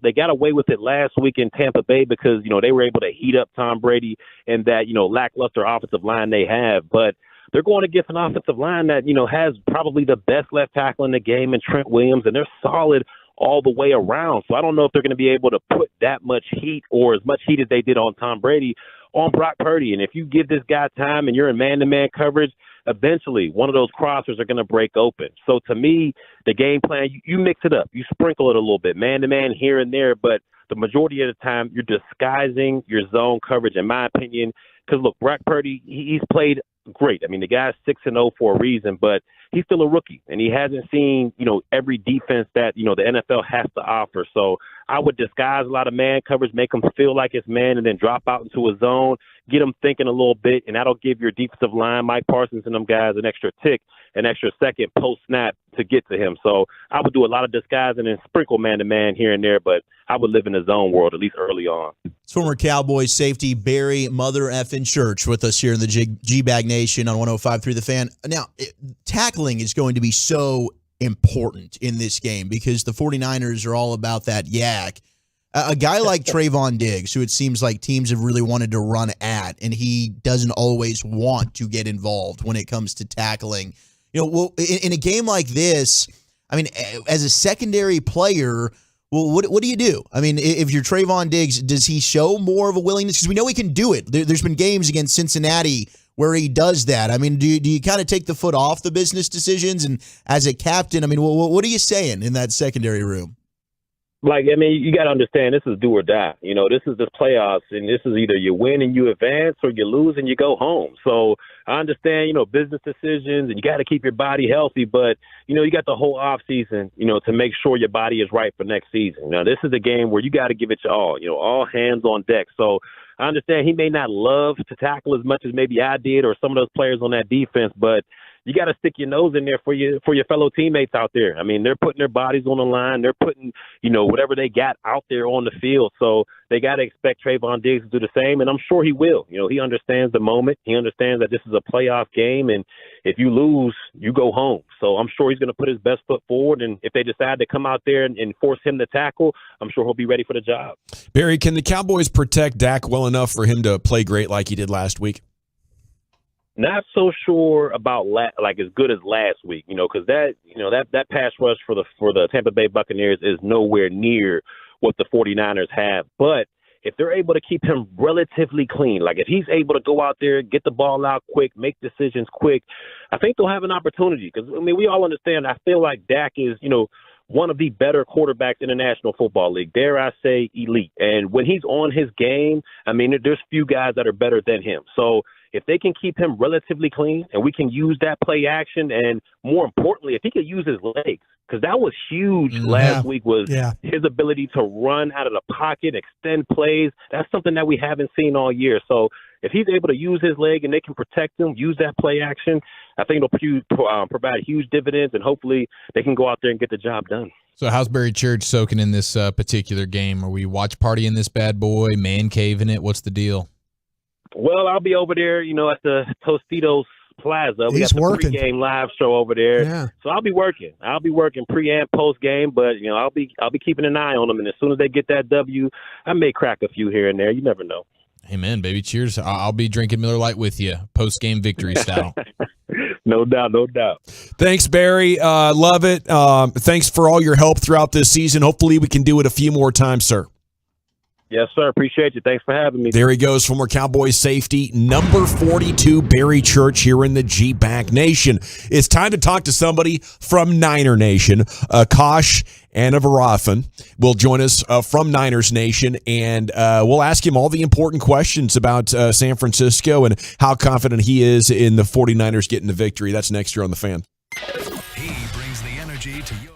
they got away with it last week in Tampa Bay because, they were able to heat up Tom Brady and that, lackluster offensive line they have. But they're going against an offensive line that, has probably the best left tackle in the game in Trent Williams, and they're solid all the way around. So I don't know if they're going to be able to put that much heat or as much heat as they did on Tom Brady on Brock Purdy. And if you give this guy time and you're in man-to-man coverage, eventually one of those crossers are going to break open. So to me, the game plan, you mix it up. You sprinkle it a little bit, man-to-man here and there, but the majority of the time you're disguising your zone coverage, in my opinion. Because, look, Brock Purdy, he's played great. I mean, the guy's 6-0 for a reason, but he's still a rookie, and he hasn't seen, every defense that, the NFL has to offer. So I would disguise a lot of man coverage, make him feel like it's man, and then drop out into a zone, get him thinking a little bit, and that'll give your defensive line, Mike Parsons and them guys, an extra tick, an extra second post-snap to get to him. So I would do a lot of disguising and sprinkle man-to-man here and there, but I would live in the zone world, at least early on. It's former Cowboys safety Barry Mother Effin Church with us here in the G-Bag Nation on 105.3 The Fan. Now, tackling is going to be so important in this game because the 49ers are all about that yak. A guy like Trayvon Diggs, who it seems like teams have really wanted to run at, and he doesn't always want to get involved when it comes to tackling. In a game like this, I mean, as a secondary player, well, what do you do? I mean, if you're Trayvon Diggs, does he show more of a willingness? Because we know he can do it. There's been games against Cincinnati where he does that. I mean, do you kind of take the foot off the business decisions? And as a captain, I mean, what are you saying in that secondary room? You got to understand, this is do or die. This is the playoffs, and this is either you win and you advance or you lose and you go home. So I understand, business decisions, and you got to keep your body healthy, but, you got the whole off season, to make sure your body is right for next season. Now, this is a game where you got to give it your all hands on deck. So I understand he may not love to tackle as much as maybe I did or some of those players on that defense, but you got to stick your nose in there for your fellow teammates out there. I mean, they're putting their bodies on the line. They're putting, whatever they got out there on the field. So they got to expect Trayvon Diggs to do the same, and I'm sure he will. He understands the moment. He understands that this is a playoff game, and if you lose, you go home. So I'm sure he's going to put his best foot forward, and if they decide to come out there and force him to tackle, I'm sure he'll be ready for the job. Barry, can the Cowboys protect Dak well enough for him to play great like he did last week? Not so sure about as good as last week, because that pass rush for the Tampa Bay Buccaneers is nowhere near what the 49ers have. But if they're able to keep him relatively clean, like if he's able to go out there, get the ball out quick, make decisions quick, I think they'll have an opportunity. Because, we all understand, I feel like Dak is, one of the better quarterbacks in the National Football League, dare I say elite. And when he's on his game, there's few guys that are better than him. So if they can keep him relatively clean and we can use that play action, and more importantly, if he could use his legs, because that was huge last week, was his ability to run out of the pocket, extend plays. That's something that we haven't seen all year. So if he's able to use his leg and they can protect him, use that play action, I think it'll provide huge dividends, and hopefully they can go out there and get the job done. So how's Barry Church soaking in this particular game? Are we watch partying this bad boy, man caving it? What's the deal? Well, I'll be over there, at the Tostitos Plaza. We got the pregame live show over there. Yeah. So I'll be working. Pre and post game, but I'll be keeping an eye on them. And as soon as they get that W, I may crack a few here and there. You never know. Amen, baby. Cheers. I'll be drinking Miller Lite with you, post game victory style. No doubt. Thanks, Barry. Love it. Thanks for all your help throughout this season. Hopefully we can do it a few more times, sir. Yes, sir. Appreciate you. Thanks for having me. There he goes, former Cowboys safety, number 42, Barry Church here in the G-Back Nation. It's time to talk to somebody from Niner Nation. Akash Anavarafan will join us from Niners Nation, and we'll ask him all the important questions about San Francisco and how confident he is in the 49ers getting the victory. That's next year on The Fan. He brings the energy to your...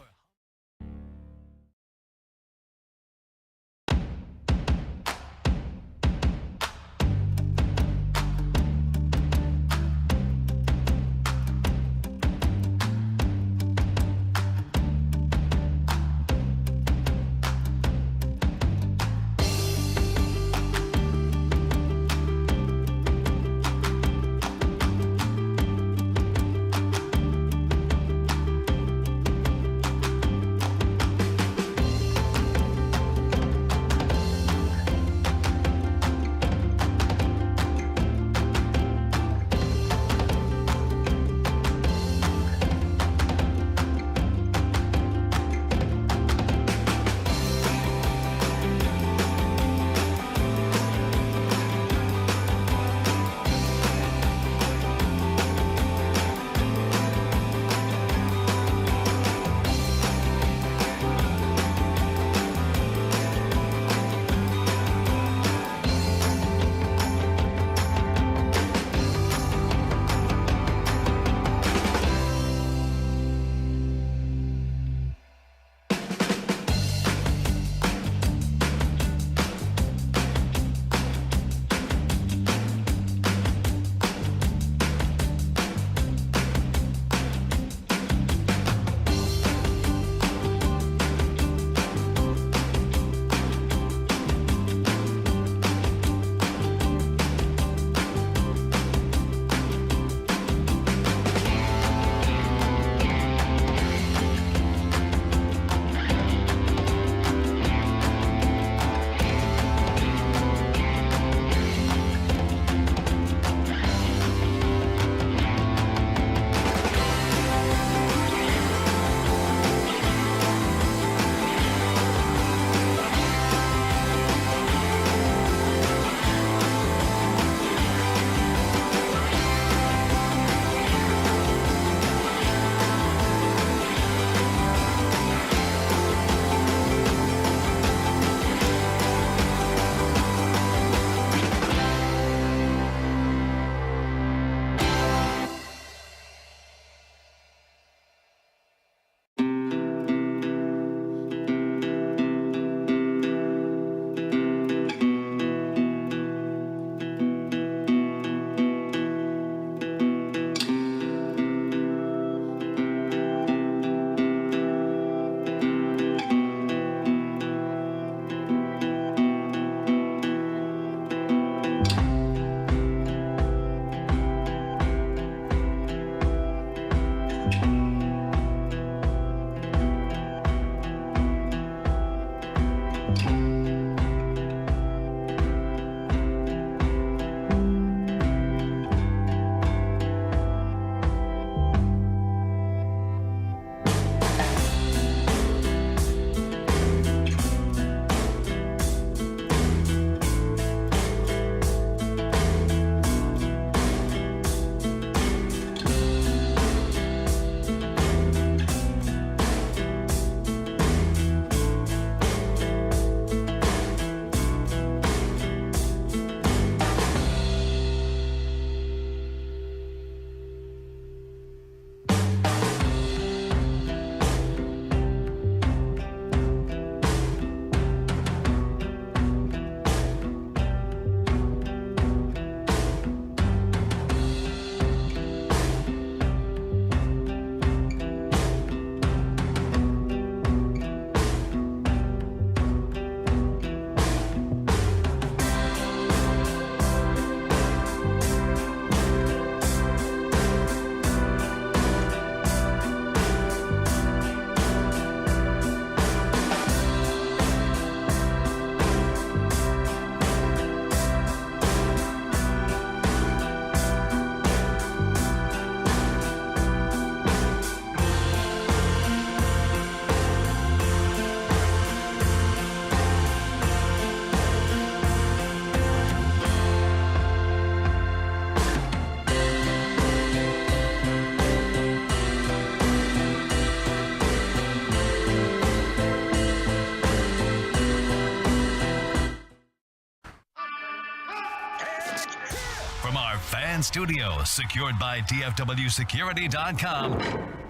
in studio, secured by DFWsecurity.com.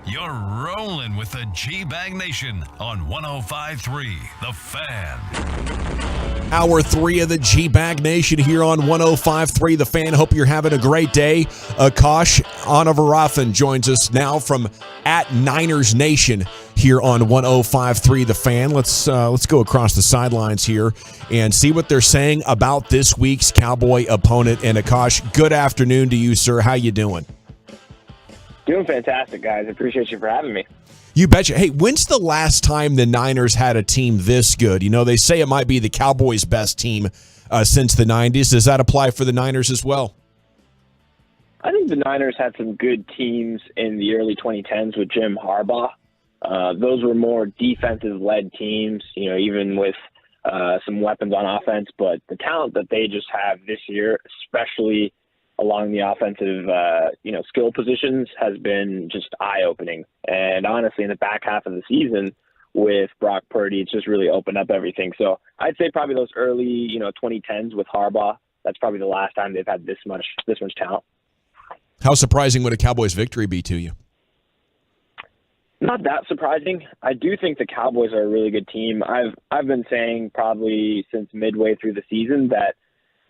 You're rolling with the G-Bag Nation on 105.3 The Fan. Hour 3 of the G-Bag Nation here on 105.3 The Fan. Hope you're having a great day. Akash Anavarathan joins us now from @Niners Nation here on 105.3 The Fan. Let's go across the sidelines here and see what they're saying about this week's Cowboy opponent. And Akash, good afternoon to you, sir. How you doing? Doing fantastic, guys. Appreciate you for having me. You betcha. Hey, when's the last time the Niners had a team this good? You know, they say it might be the Cowboys' best team since the 90s. Does that apply for the Niners as well? I think the Niners had some good teams in the early 2010s with Jim Harbaugh. Those were more defensive-led teams, you know, even with some weapons on offense. But the talent that they just have this year, especially along the offensive, skill positions, has been just eye-opening. And honestly, in the back half of the season with Brock Purdy, it's just really opened up everything. So I'd say probably those early, 2010s with Harbaugh, that's probably the last time they've had this much talent. How surprising would a Cowboys victory be to you? Not that surprising. I do think the Cowboys are a really good team. I've been saying probably since midway through the season that,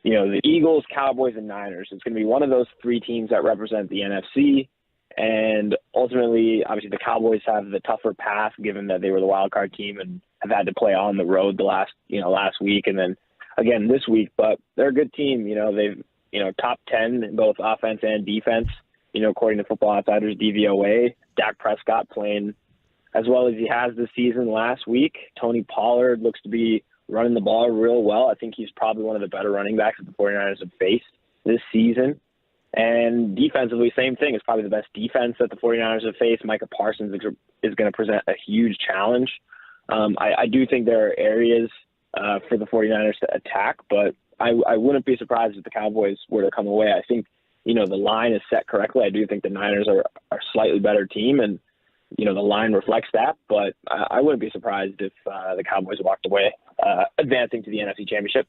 the Eagles, Cowboys, and Niners, it's going to be one of those three teams that represent the NFC. And ultimately, obviously, the Cowboys have the tougher path given that they were the wild card team and have had to play on the road the last week and then again this week. But they're a good team. They've, top 10 in both offense and defense, according to Football Outsiders DVOA. Dak Prescott playing as well as he has this season last week. Tony Pollard looks to be running the ball real well. I think he's probably one of the better running backs that the 49ers have faced this season. And defensively, same thing. It's probably the best defense that the 49ers have faced. Micah Parsons is going to present a huge challenge. I do think there are areas for the 49ers to attack, but I wouldn't be surprised if the Cowboys were to come away. I think, the line is set correctly. I do think the Niners are a slightly better team, and, the line reflects that. But I wouldn't be surprised if the Cowboys walked away advancing to the NFC Championship.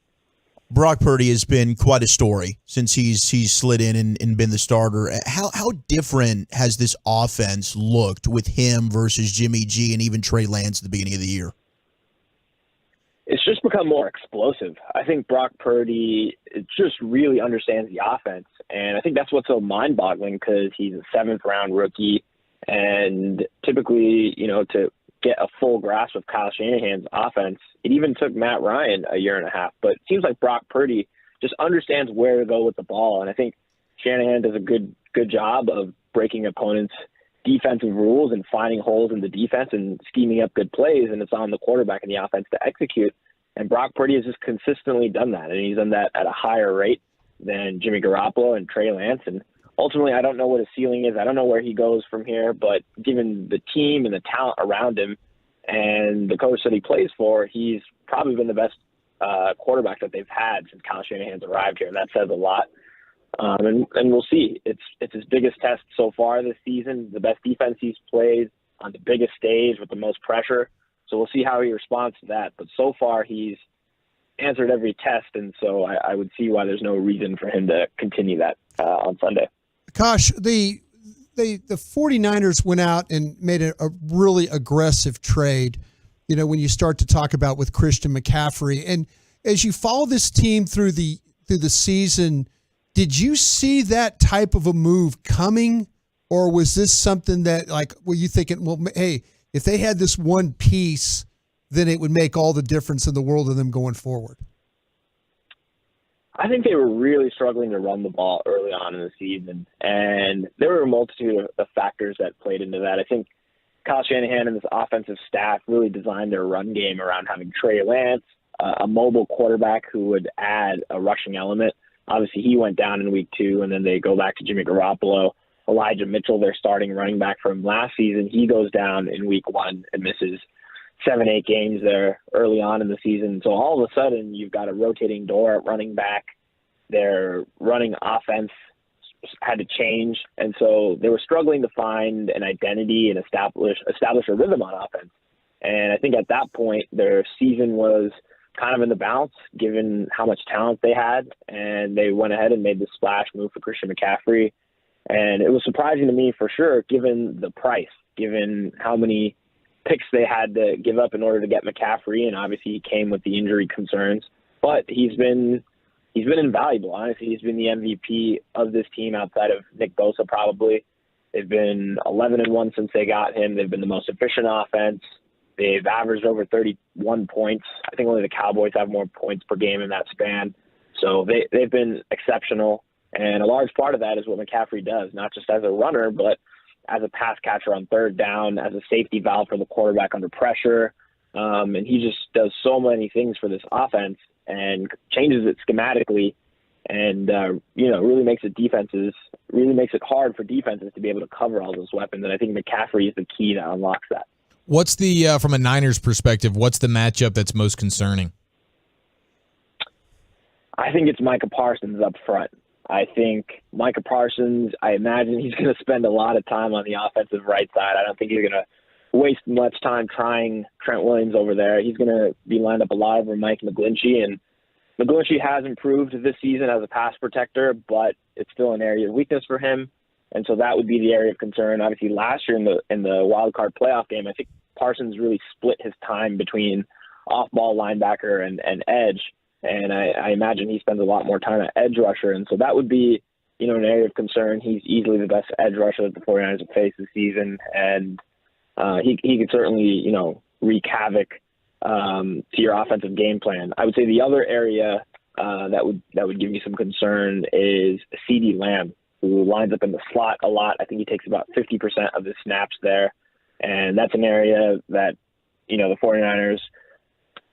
Brock Purdy has been quite a story since he's slid in and been the starter. How different has this offense looked with him versus Jimmy G and even Trey Lance at the beginning of the year? It's just become more explosive. I think Brock Purdy just really understands the offense, and I think that's what's so mind-boggling because he's a 7th-round rookie, and typically, to get a full grasp of Kyle Shanahan's offense, it even took Matt Ryan a year and a half. But it seems like Brock Purdy just understands where to go with the ball, and I think Shanahan does a good job of breaking opponents' defensive rules and finding holes in the defense and scheming up good plays, and it's on the quarterback and the offense to execute. And Brock Purdy has just consistently done that, and he's done that at a higher rate than Jimmy Garoppolo and Trey Lance. And ultimately, I don't know what his ceiling is. I don't know where he goes from here, but given the team and the talent around him and the coach that he plays for, he's probably been the best quarterback that they've had since Kyle Shanahan's arrived here, and that says a lot. And we'll see. It's his biggest test so far this season, the best defense he's played on the biggest stage with the most pressure. So we'll see how he responds to that. But so far, he's answered every test, and so I would see why there's no reason for him to continue that on Sunday. Gosh, the 49ers went out and made a really aggressive trade, when you start to talk about with Christian McCaffrey. And as you follow this team through the season, did you see that type of a move coming, or was this something that, were you thinking, well, hey, if they had this one piece, then it would make all the difference in the world of them going forward? I think they were really struggling to run the ball early on in the season, and there were a multitude of factors that played into that. I think Kyle Shanahan and this offensive staff really designed their run game around having Trey Lance, a mobile quarterback who would add a rushing element. Obviously, he went down in week 2, and then they go back to Jimmy Garoppolo. Elijah Mitchell, their starting running back from last season, he goes down in week 1 and misses 7-8 games there early on in the season. So all of a sudden, you've got a rotating door at running back. Their running offense had to change, and so they were struggling to find an identity and establish a rhythm on offense. And I think at that point, their season was kind of in the balance given how much talent they had, and they went ahead and made the splash move for Christian McCaffrey. And it was surprising to me for sure, given the price, given how many picks they had to give up in order to get McCaffrey, and obviously he came with the injury concerns. But he's been invaluable. Honestly, he's been the MVP of this team outside of Nick Bosa probably. They've been 11-1 since they got him. They've been the most efficient offense. They've averaged over 31 points. I think only the Cowboys have more points per game in that span. So they've been exceptional. And a large part of that is what McCaffrey does, not just as a runner, but as a pass catcher on third down, as a safety valve for the quarterback under pressure. And he just does so many things for this offense and changes it schematically and, really makes it hard for defenses to be able to cover all those weapons. And I think McCaffrey is the key that unlocks that. What's the, from a Niners perspective, what's the matchup that's most concerning? I think it's Micah Parsons up front. I think Micah Parsons, I imagine he's going to spend a lot of time on the offensive right side. I don't think he's going to waste much time trying Trent Williams over there. He's going to be lined up a lot over Mike McGlinchey, and McGlinchey has improved this season as a pass protector, but it's still an area of weakness for him, and so that would be the area of concern. Obviously, last year in the wild card playoff game, I think Parsons really split his time between off-ball linebacker and edge. And I imagine he spends a lot more time at edge rusher. And so that would be, an area of concern. He's easily the best edge rusher that the 49ers have faced this season. And he could certainly, wreak havoc to your offensive game plan. I would say the other area that would give me some concern is CeeDee Lamb, who lines up in the slot a lot. I think he takes about 50% of the snaps there. And that's an area that, the 49ers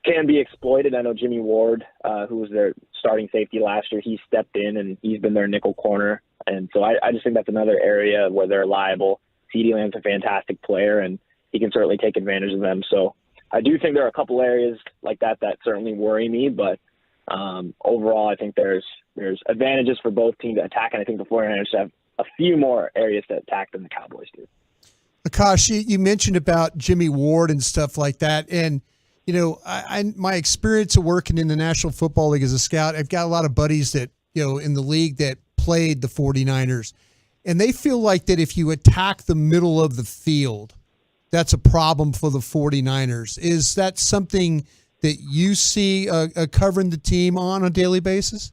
can be exploited. I know Jimmy Ward, who was their starting safety last year, he stepped in and he's been their nickel corner. And so I just think that's another area where they're liable. CeeDee Lamb's a fantastic player and he can certainly take advantage of them. So I do think there are a couple areas like that certainly worry me, but overall I think there's advantages for both teams to attack, and I think the 49ers have a few more areas to attack than the Cowboys do. Akash, you mentioned about Jimmy Ward and stuff like that, and my experience of working in the National Football League as a scout, I've got a lot of buddies that, in the league that played the 49ers, and they feel like that if you attack the middle of the field, that's a problem for the 49ers. Is that something that you see covering the team on a daily basis?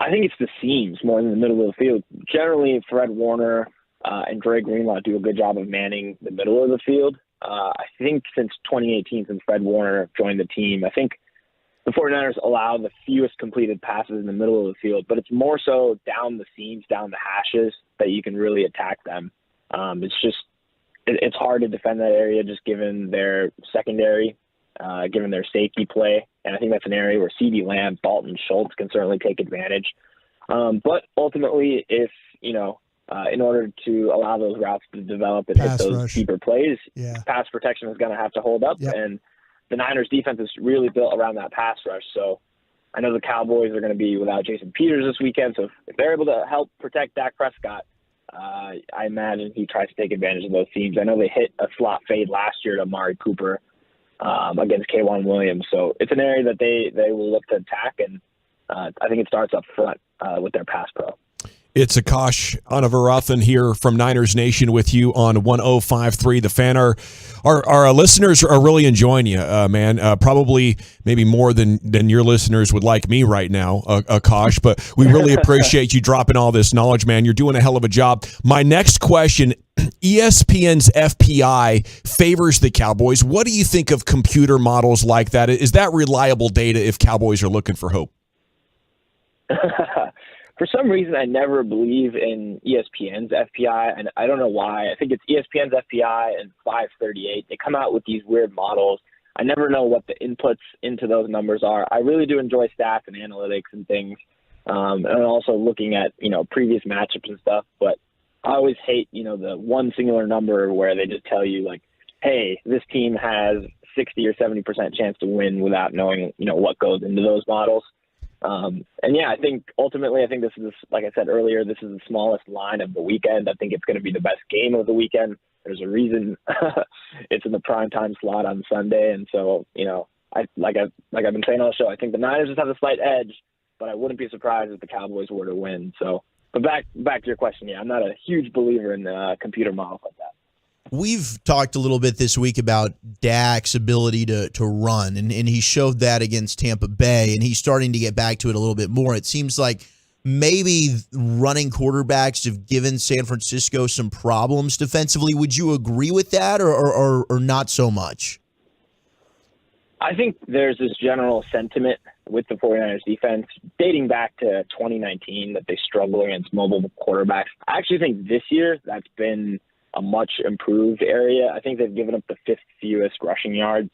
I think it's the seams more than the middle of the field. Generally, Fred Warner and Dre Greenlaw do a good job of manning the middle of the field. I think since 2018, since Fred Warner joined the team, I think the 49ers allow the fewest completed passes in the middle of the field, but it's more so down the seams, down the hashes that you can really attack them. It's hard to defend that area just given their secondary, given their safety play. And I think that's an area where CeeDee Lamb, Dalton Schultz can certainly take advantage. But ultimately, if, in order to allow those routes to develop and hit those deeper plays, pass protection is going to have to hold up. Yep. And the Niners defense is really built around that pass rush. So I know the Cowboys are going to be without Jason Peters this weekend. So if they're able to help protect Dak Prescott, I imagine he tries to take advantage of those teams. I know they hit a slot fade last year to Amari Cooper against K'Wan Williams. So it's an area that they will look to attack. And I think it starts up front with their pass pro. It's Akash Anavarathan here from Niners Nation with you on 105.3 The Fan. Our listeners are really enjoying you, man. Probably maybe more than your listeners would like me right now, Akash. But we really appreciate you dropping all this knowledge, man. You're doing a hell of a job. My next question, ESPN's FPI favors the Cowboys. What do you think of computer models like that? Is that reliable data if Cowboys are looking for hope? For some reason, I never believe in ESPN's FPI, and I don't know why. I think it's ESPN's FPI and 538. They come out with these weird models. I never know what the inputs into those numbers are. I really do enjoy stats and analytics and things, and also looking at, previous matchups and stuff. But I always hate, the one singular number where they just tell you, like, hey, this team has 60 or 70% chance to win without knowing, what goes into those models. I think ultimately, this is, like I said earlier, this is the smallest line of the weekend. I think it's going to be the best game of the weekend. There's a reason it's in the primetime slot on Sunday. And so, like I've been saying on the show, I think the Niners just have a slight edge, but I wouldn't be surprised if the Cowboys were to win. So, but back to your question, yeah, I'm not a huge believer in computer models like that. We've talked a little bit this week about Dak's ability to run, and he showed that against Tampa Bay, and he's starting to get back to it a little bit more. It seems like maybe running quarterbacks have given San Francisco some problems defensively. Would you agree with that, or not so much? I think there's this general sentiment with the 49ers defense dating back to 2019 that they struggle against mobile quarterbacks. I actually think this year that's been a much improved area. I think they've given up the fifth fewest rushing yards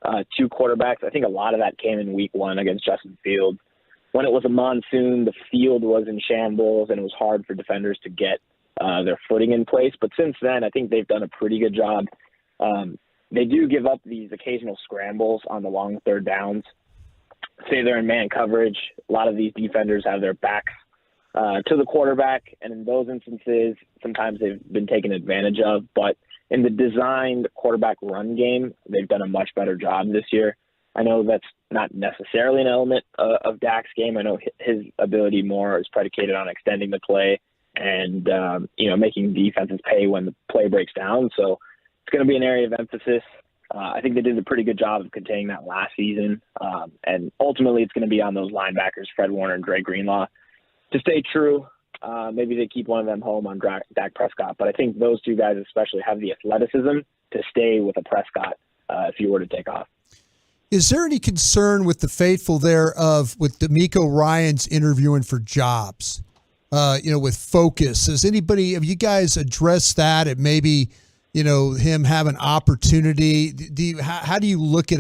to quarterbacks. I think a lot of that came in week one against Justin Fields. When it was a monsoon, the field was in shambles and it was hard for defenders to get their footing in place. But since then, I think they've done a pretty good job. They do give up these occasional scrambles on the long third downs. Say they're in man coverage. A lot of these defenders have their backs to the quarterback, and in those instances, sometimes they've been taken advantage of. But in the designed quarterback run game, they've done a much better job this year. I know that's not necessarily an element of Dak's game. I know his ability more is predicated on extending the play and making defenses pay when the play breaks down. So it's going to be an area of emphasis. I think they did a pretty good job of containing that last season, and ultimately it's going to be on those linebackers, Fred Warner and Dre Greenlaw, to stay true. Maybe they keep one of them home on Dak Prescott, but I think those two guys especially have the athleticism to stay with a Prescott if he were to take off. Is there any concern with the faithful there with D'Amico Ryans interviewing for jobs, with focus? Have you guys addressed that and maybe, him having opportunity? How do you look at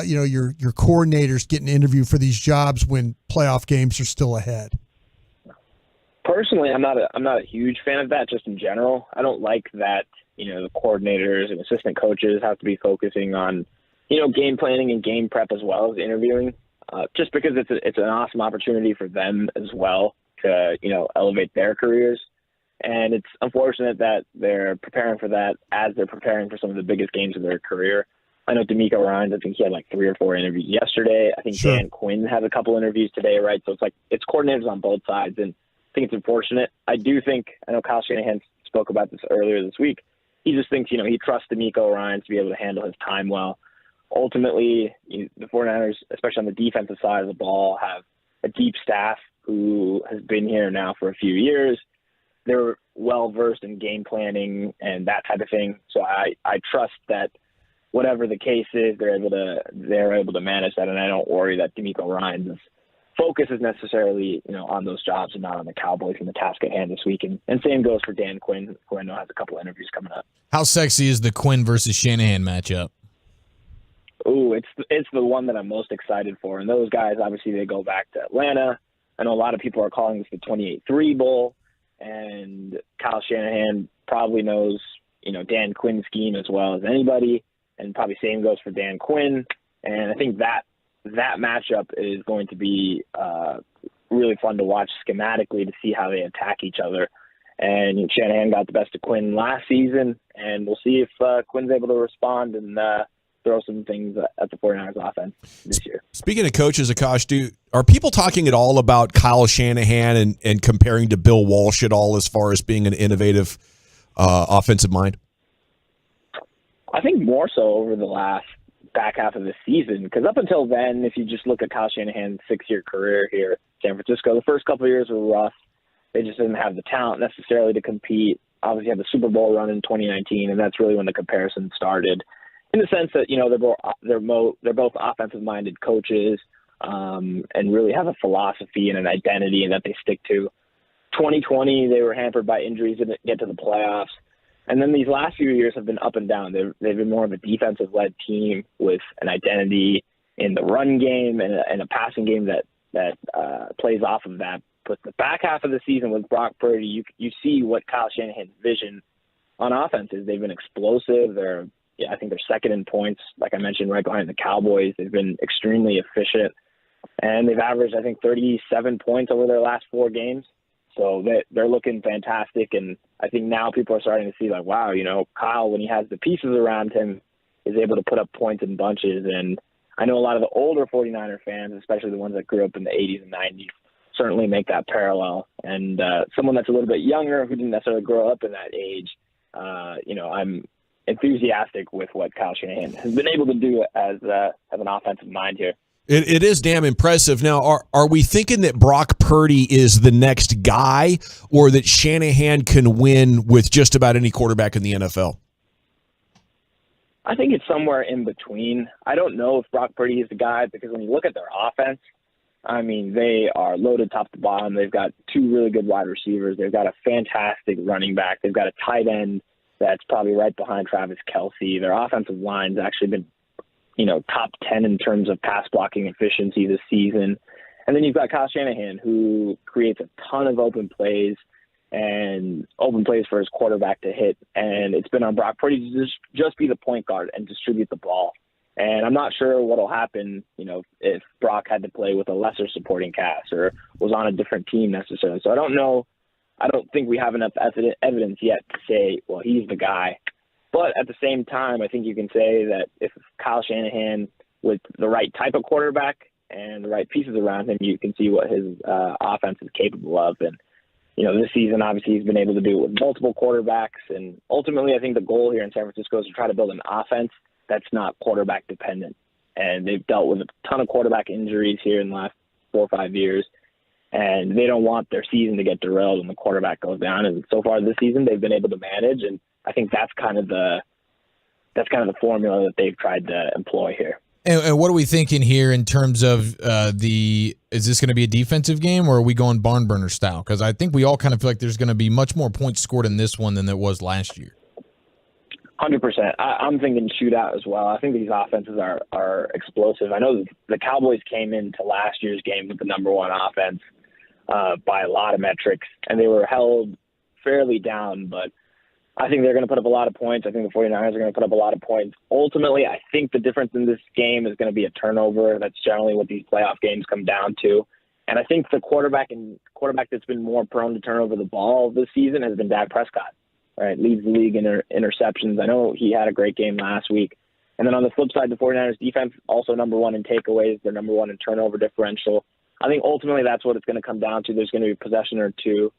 your coordinators getting interviewed for these jobs when playoff games are still ahead? Personally, I'm not a huge fan of that just in general. I don't like that, the coordinators and assistant coaches have to be focusing on, game planning and game prep as well as interviewing, just because it's an awesome opportunity for them as well to, elevate their careers. And it's unfortunate that they're preparing for that as they're preparing for some of the biggest games of their career. I know D'Amico Ryans, I think he had like 3 or 4 interviews yesterday. I think Sure. Dan Quinn has a couple interviews today, right? So it's coordinators on both sides, and I think it's unfortunate. I know Kyle Shanahan spoke about this earlier this week. He just thinks, he trusts D'Amico Ryans to be able to handle his time well. Ultimately, the 49ers, especially on the defensive side of the ball, have a deep staff who has been here now for a few years. They're well-versed in game planning and that type of thing. So I trust that whatever the case is, they're able to manage that, and I don't worry that D'Amico Ryans' focus is necessarily, on those jobs and not on the Cowboys and the task at hand this week. And same goes for Dan Quinn, who I know has a couple interviews coming up. How sexy is the Quinn versus Shanahan matchup? Ooh, it's the one that I'm most excited for. And those guys, obviously, they go back to Atlanta. I know a lot of people are calling this the 28-3 Bowl, and Kyle Shanahan probably knows, Dan Quinn's scheme as well as anybody, and probably same goes for Dan Quinn. And I think that matchup is going to be really fun to watch schematically to see how they attack each other. And Shanahan got the best of Quinn last season, and we'll see if Quinn's able to respond and throw some things at the 49ers offense this year. Speaking of coaches, Akash, are people talking at all about Kyle Shanahan and comparing to Bill Walsh at all as far as being an innovative offensive mind? I think more so over the last back half of the season, because up until then, if you just look at Kyle Shanahan's 6-year career here at San Francisco, the first couple of years were rough. They just didn't have the talent necessarily to compete. Obviously, had the Super Bowl run in 2019, and that's really when the comparison started. In the sense that they're both offensive-minded coaches and really have a philosophy and an identity that they stick to. 2020, they were hampered by injuries and didn't get to the playoffs. And then these last few years have been up and down. They've been more of a defensive-led team with an identity in the run game and a passing game that plays off of that. But the back half of the season with Brock Purdy, you see what Kyle Shanahan's vision on offense is. They've been explosive. I think they're second in points, like I mentioned, right behind the Cowboys. They've been extremely efficient, and they've averaged, I think, 37 points over their last 4 games. So they're looking fantastic, and I think now people are starting to see, like, wow, Kyle, when he has the pieces around him, is able to put up points in bunches. And I know a lot of the older 49er fans, especially the ones that grew up in the 80s and 90s, certainly make that parallel. And someone that's a little bit younger who didn't necessarily grow up in that age, I'm enthusiastic with what Kyle Shanahan has been able to do as an offensive mind here. It is damn impressive. Now, are we thinking that Brock Purdy is the next guy, or that Shanahan can win with just about any quarterback in the NFL? I think it's somewhere in between. I don't know if Brock Purdy is the guy, because when you look at their offense, I mean, they are loaded top to bottom. They've got two really good wide receivers. They've got a fantastic running back. They've got a tight end that's probably right behind Travis Kelce. Their offensive line's actually been, top 10 in terms of pass blocking efficiency this season. And then you've got Kyle Shanahan, who creates a ton of open plays for his quarterback to hit. And it's been on Brock Purdy to just be the point guard and distribute the ball. And I'm not sure what will happen, if Brock had to play with a lesser supporting cast or was on a different team necessarily. So I don't know. I don't think we have enough evidence yet to say, well, he's the guy. But at the same time, I think you can say that if Kyle Shanahan, with the right type of quarterback and the right pieces around him, you can see what his offense is capable of. And, this season, obviously, he's been able to do it with multiple quarterbacks. And ultimately, I think the goal here in San Francisco is to try to build an offense that's not quarterback dependent. And they've dealt with a ton of quarterback injuries here in the last 4 or 5 years. And they don't want their season to get derailed when the quarterback goes down. And so far this season, they've been able to manage. And I think that's kind of the formula that they've tried to employ here. And what are we thinking here in terms of is this going to be a defensive game, or are we going barn burner style? Because I think we all kind of feel like there's going to be much more points scored in this one than there was last year. 100%. I'm thinking shootout as well. I think these offenses are explosive. I know the Cowboys came into last year's game with the number one offense by a lot of metrics, and they were held fairly down, but I think they're going to put up a lot of points. I think the 49ers are going to put up a lot of points. Ultimately, I think the difference in this game is going to be a turnover. That's generally what these playoff games come down to. And I think the quarterback that's been more prone to turn over the ball this season has been Dak Prescott. Right, leads the league in interceptions. I know he had a great game last week. And then on the flip side, the 49ers defense, also number one in takeaways. They're number one in turnover differential. I think ultimately that's what it's going to come down to. There's going to be a possession or two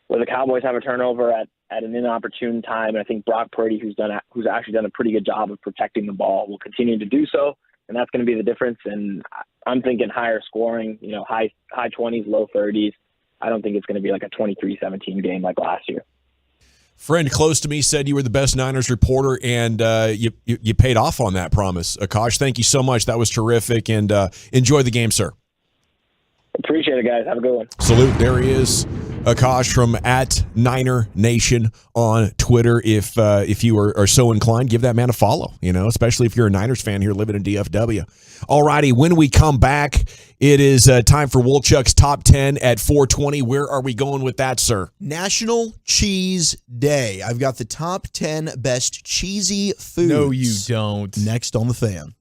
where the Cowboys have a turnover at an inopportune time. And I think Brock Purdy, who's actually done a pretty good job of protecting the ball, will continue to do so. And that's going to be the difference. And I'm thinking higher scoring, high 20s, low 30s. I don't think it's going to be like a 23-17 game like last year. Friend close to me said you were the best Niners reporter, and you paid off on that promise. Akash, thank you so much. That was terrific, and enjoy the game, sir. Appreciate it, guys. Have a good one. Salute. There he is, Akash from @NinerNation on Twitter. If you are so inclined, give that man a follow, especially if you're a Niners fan here living in DFW. All righty, when we come back, it is time for Woolchuck's Top 10 at 4:20. Where are we going with that, sir? National Cheese Day. I've got the top 10 best cheesy foods. No, you don't. Next on The Fan.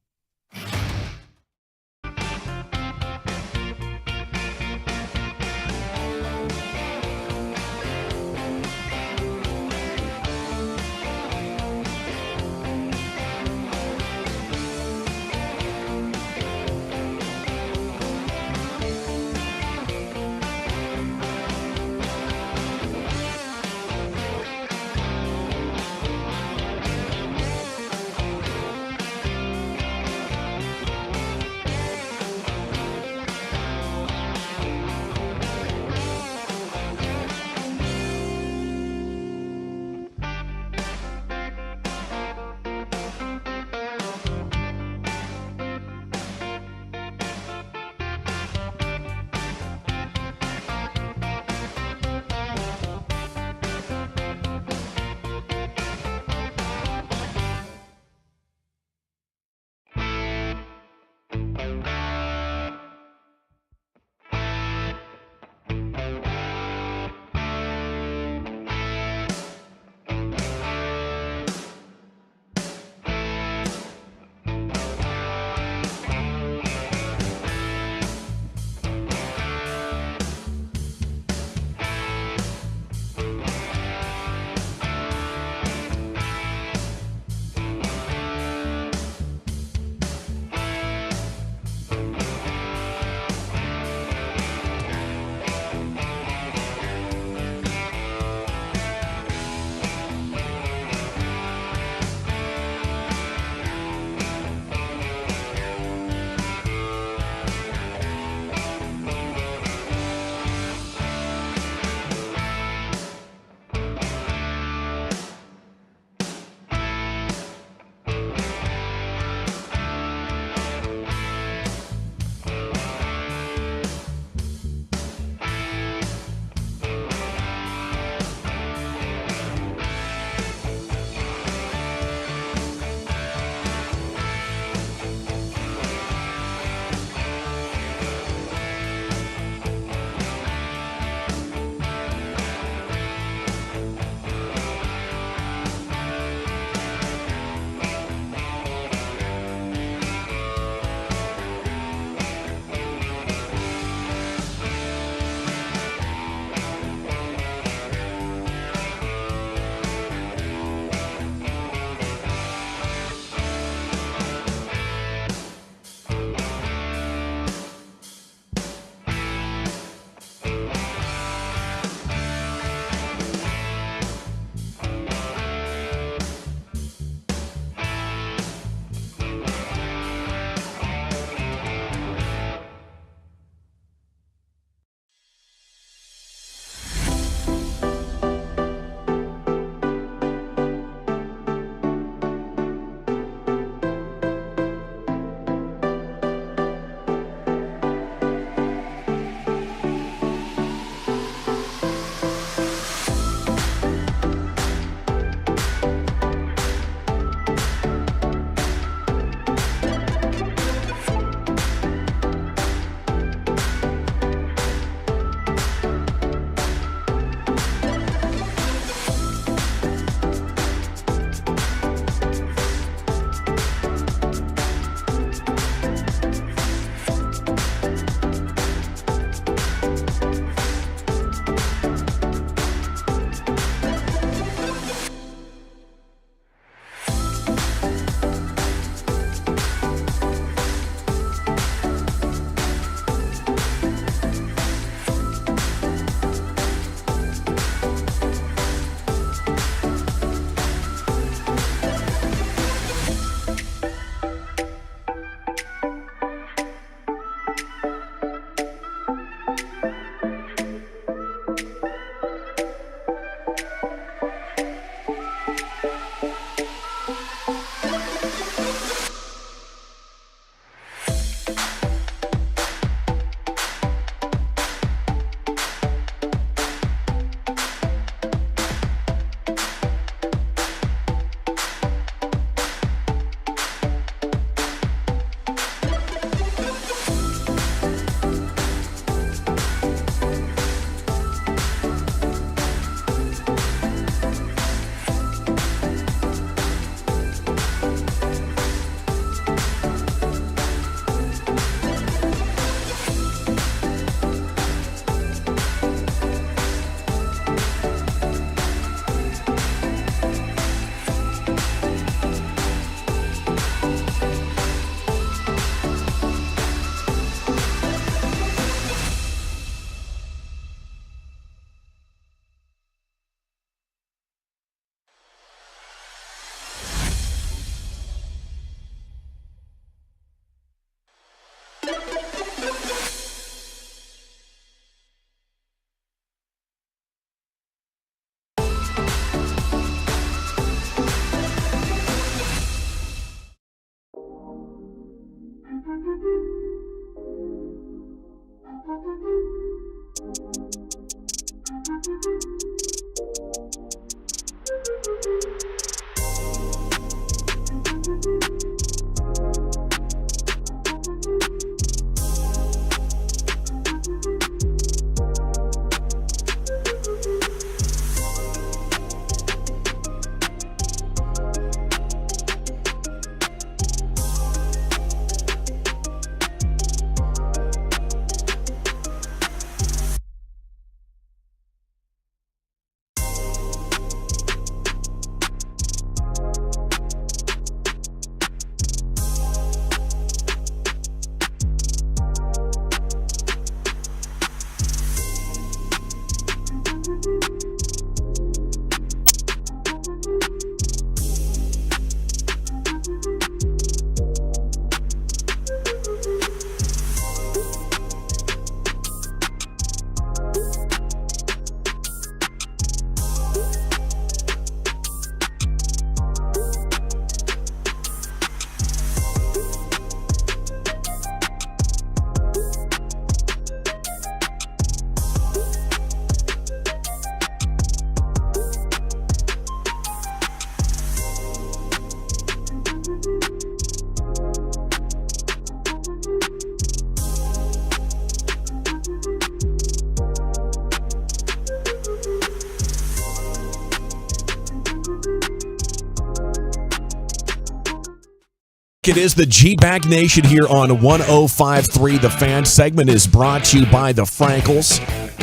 It is the G-Bag Nation here on 105.3. The Fan segment is brought to you by the Frankels.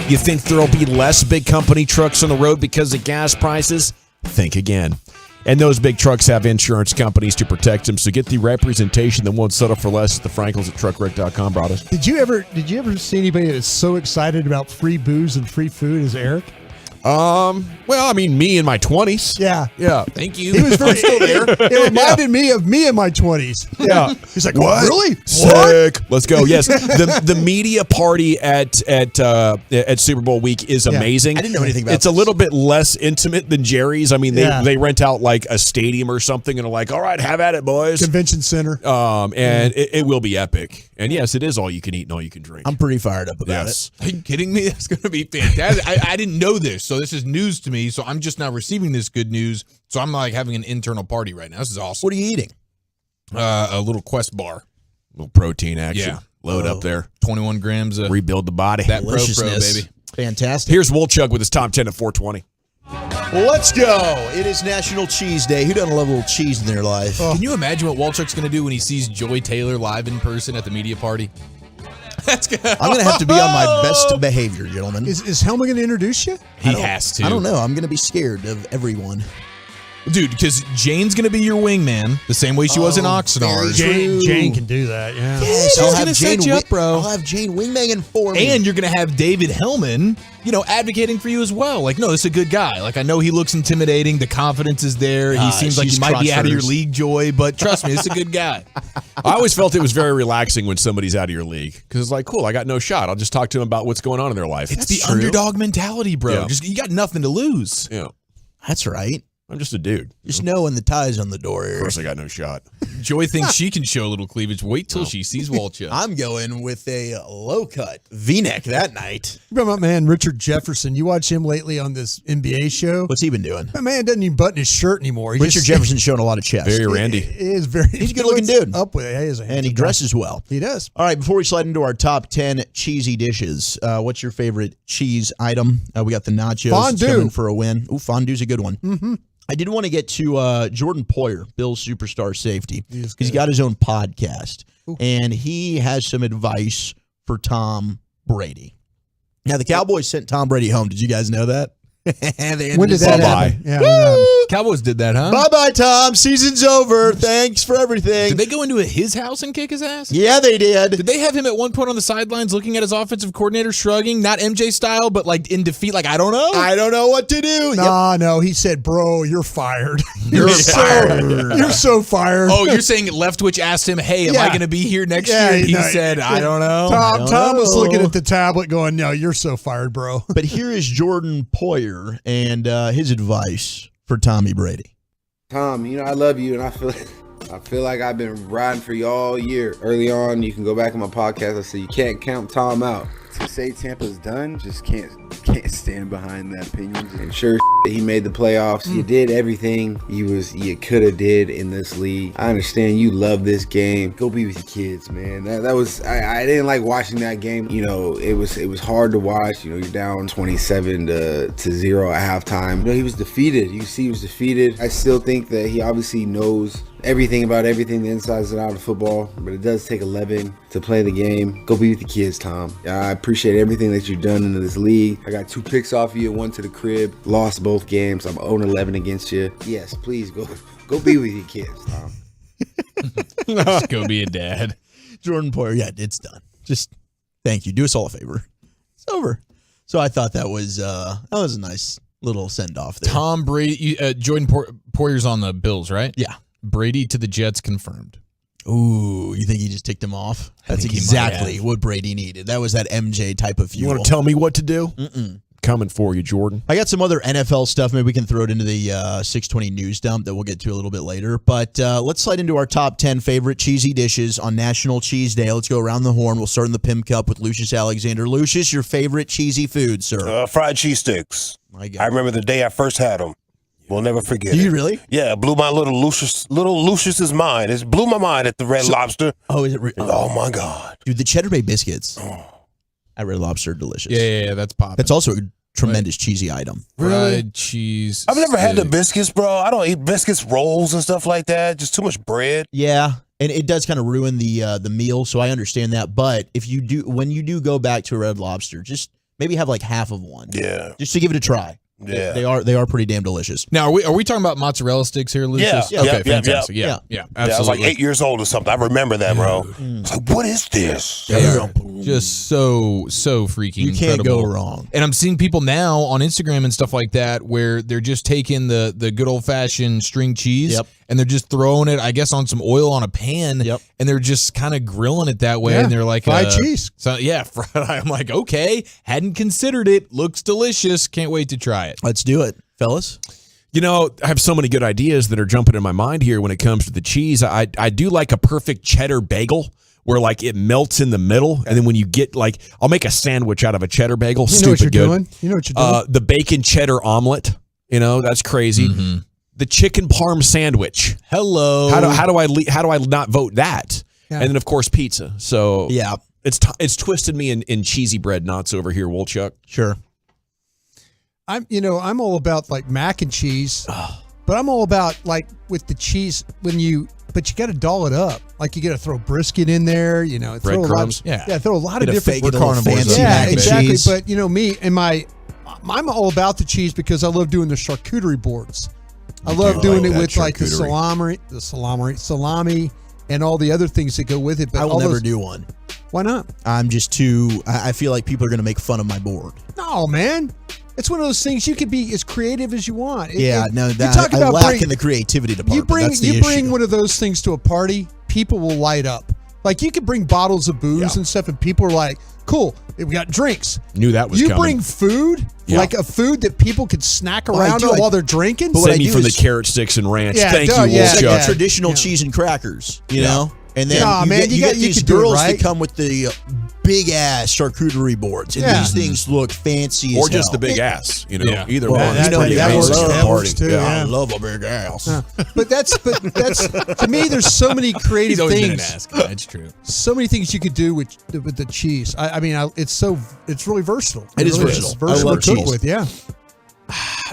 You think there will be less big company trucks on the road because of gas prices? Think again. And those big trucks have insurance companies to protect them, so get the representation that won't settle for less. The Frankels at truckwreck.com brought us. Did you ever see anybody that's so excited about free booze and free food as Eric? Well, I mean, me in my 20s. Yeah. Thank you. He was very, I'm still there. It reminded me of me in my 20s. Yeah. He's like, what? Really? Sick. What? Let's go. Yes. The media party at Super Bowl week is amazing. I didn't know anything about It's a little bit less intimate than Jerry's. I mean, they rent out like a stadium or something and are like, all right, have at it, boys. Convention center. And it will be epic. And yes, it is all you can eat and all you can drink. I'm pretty fired up about it. Are you kidding me? That's going to be fantastic. I didn't know this, so this is news to me. So I'm just now receiving this good news. So I'm like having an internal party right now. This is awesome. What are you eating? A little Quest bar. A little protein action. Yeah. Load up there. 21 grams of rebuild the body. That pro, baby. Fantastic. Here's Wolchuk with his top 10 at 420. Let's go. It is National Cheese Day. Who doesn't love a little cheese in their life? Can you imagine what Walchuk's going to do when he sees Joy Taylor live in person at the media party? I'm going to have to be on my best behavior, gentlemen. Is Helma going to introduce you? He has to. I don't know. I'm going to be scared of everyone. Dude, because Jane's going to be your wingman the same way she was in Oxnard. Jane can do that, yeah. Yes, She's going to set you up, bro. I'll have Jane wingman for me. And you're going to have David Hellman, advocating for you as well. Like, no, this is a good guy. Like, I know he looks intimidating. The confidence is there. He seems like he might be out of your league, Joy, but trust me, this is a good guy. I always felt it was very relaxing when somebody's out of your league because it's like, cool, I got no shot. I'll just talk to them about what's going on in their life. It's the underdog mentality, bro. Yeah. Just you got nothing to lose. Yeah. That's right. I'm just a dude. Just know when the tie's on the door. Of course, I got no shot. Joy thinks she can show a little cleavage. Wait till she sees Walchuk. I'm going with a low-cut V-neck that night. Remember my man Richard Jefferson? You watch him lately on this NBA show? What's he been doing? That man doesn't even button his shirt anymore. Richard Jefferson's showing a lot of chest. Very randy. He's a good-looking dude. Up with it. And he dresses well. He does. All right, before we slide into our top 10 cheesy dishes, what's your favorite cheese item? We got the nachos. Fondue. Coming for a win. Ooh, fondue's a good one. Mm-hmm. I did want to get to Jordan Poyer, Bill's superstar safety, because he's got his own podcast, and he has some advice for Tom Brady. Now, the Cowboys sent Tom Brady home. Did you guys know that? When did that happen? Yeah, Cowboys did that, huh? Bye-bye, Tom. Season's over. Thanks for everything. Did they go into his house and kick his ass? Yeah, they did. Did they have him at one point on the sidelines looking at his offensive coordinator, shrugging, not MJ style, but like in defeat, like, I don't know? I don't know what to do. No. He said, bro, you're fired. You're so fired. Oh, you're saying Leftwich asked him, hey, am I going to be here next year? And he said, I don't know. Tom was looking at the tablet going, no, you're so fired, bro. But here is Jordan Poyer and his advice for Tommy Brady. Tom, I love you, and I feel like I've been riding for you all year. Early on, you can go back in my podcast. I said you can't count Tom out. To say Tampa's done, just can't stand behind that opinion. And sure, he made the playoffs. You did everything you could have did in this league. I understand you love this game. Go be with your kids, man. That was I didn't like watching that game. It was hard to watch. You're down 27 to 0 at halftime. He was defeated. You see, he was defeated. I still think that he obviously knows everything about everything, the insides and out of football, but it does take 11 to play the game. Go be with the kids, Tom. I appreciate everything that you've done in this league. I got 2 picks off you, 1 to the crib, lost both games. I'm 0-11 against you. Yes, please go be with your kids, Tom. Just go be a dad. Jordan Poyer, yeah, it's done. Just thank you. Do us all a favor. It's over. So I thought that was a nice little send off there. Tom Brady, Jordan Poyer's on the Bills, right? Yeah. Brady to the Jets confirmed. Ooh, you think he just ticked him off? That's exactly what Brady needed. That was that MJ type of fuel. You want to tell me what to do? Coming for you, Jordan. I got some other NFL stuff. Maybe we can throw it into the 620 news dump that we'll get to a little bit later. But let's slide into our top 10 favorite cheesy dishes on National Cheese Day. Let's go around the horn. We'll start in the Pim Cup with Lucius Alexander. Lucius, your favorite cheesy food, sir? Fried cheese sticks. I remember the day I first had them. We'll never forget it. Do you really? Yeah, it blew my little Lucius's mind. It blew my mind at the Red Lobster. Oh, is it? Oh, my God. Dude, the Cheddar Bay biscuits at Red Lobster are delicious. Yeah, that's popping. That's also a tremendous cheesy item. Fried cheese. I've never had the biscuits, bro. I don't eat biscuits, rolls, and stuff like that. Just too much bread. Yeah. And it does kind of ruin the meal, so I understand that. But when you do go back to a Red Lobster, just maybe have like half of one. Yeah. Just to give it a try. Yeah. They are pretty damn delicious. Now, are we talking about mozzarella sticks here, Lucius? Yeah. Okay, fantastic. Yeah, absolutely. I was like 8 years old or something. I remember that, bro. It's like, what is this? They are just so freaking You can't incredible. go wrong. And I'm seeing people now on Instagram and stuff like that where they're just taking the good old-fashioned string cheese and they're just throwing it, I guess, on some oil on a pan and they're just kind of grilling it that way. And they're like fried cheese. So, I'm like, okay, hadn't considered it. Looks delicious. Can't wait to try it. Let's do it, fellas. You know, I have so many good ideas that are jumping in my mind here when it comes to the cheese. I do like a perfect cheddar bagel where like it melts in the middle, and then when you get like, I'll make a sandwich out of a cheddar bagel. You know what you're good. doing. You know what you're doing. The bacon cheddar omelet. You know, that's crazy. Mm-hmm. The chicken parm sandwich. Hello. How do I not vote that? Yeah. And then of course pizza. So yeah, it's twisted me in cheesy bread knots over here, Wolchuk. Sure. I'm all about like mac and cheese, but I'm all about like with the cheese but you got to doll it up. Like you got to throw brisket in there, throw a lot, throw a lot of different carnivores. Yeah, exactly. Cheese. But me and I'm all about the cheese because I love doing the charcuterie boards. I love doing it with like the salami, and all the other things that go with it. But I will never do one. Why not? I'm just I feel like people are going to make fun of my board. No, man. It's one of those things you can be as creative as you want. I lack in the creativity department. You bring one of those things to a party, people will light up. Like you could bring bottles of booze and stuff, and people are like, "Cool, we got drinks." Knew that was you coming. Bring food, like a food that people could snack around on while they're drinking. Save me from the carrot sticks and ranch. Thank you, Wolf. Like traditional cheese and crackers, you know. And then you get these girls that come with the big ass charcuterie boards, and these things look fancy as or just hell. the big ass, either one. That works too. I love a big ass. But that's to me. There's so many creative things. Been an ass guy. That's true. So many things you could do with the cheese. It's really versatile. It is versatile. Versatile to cook with. Yeah.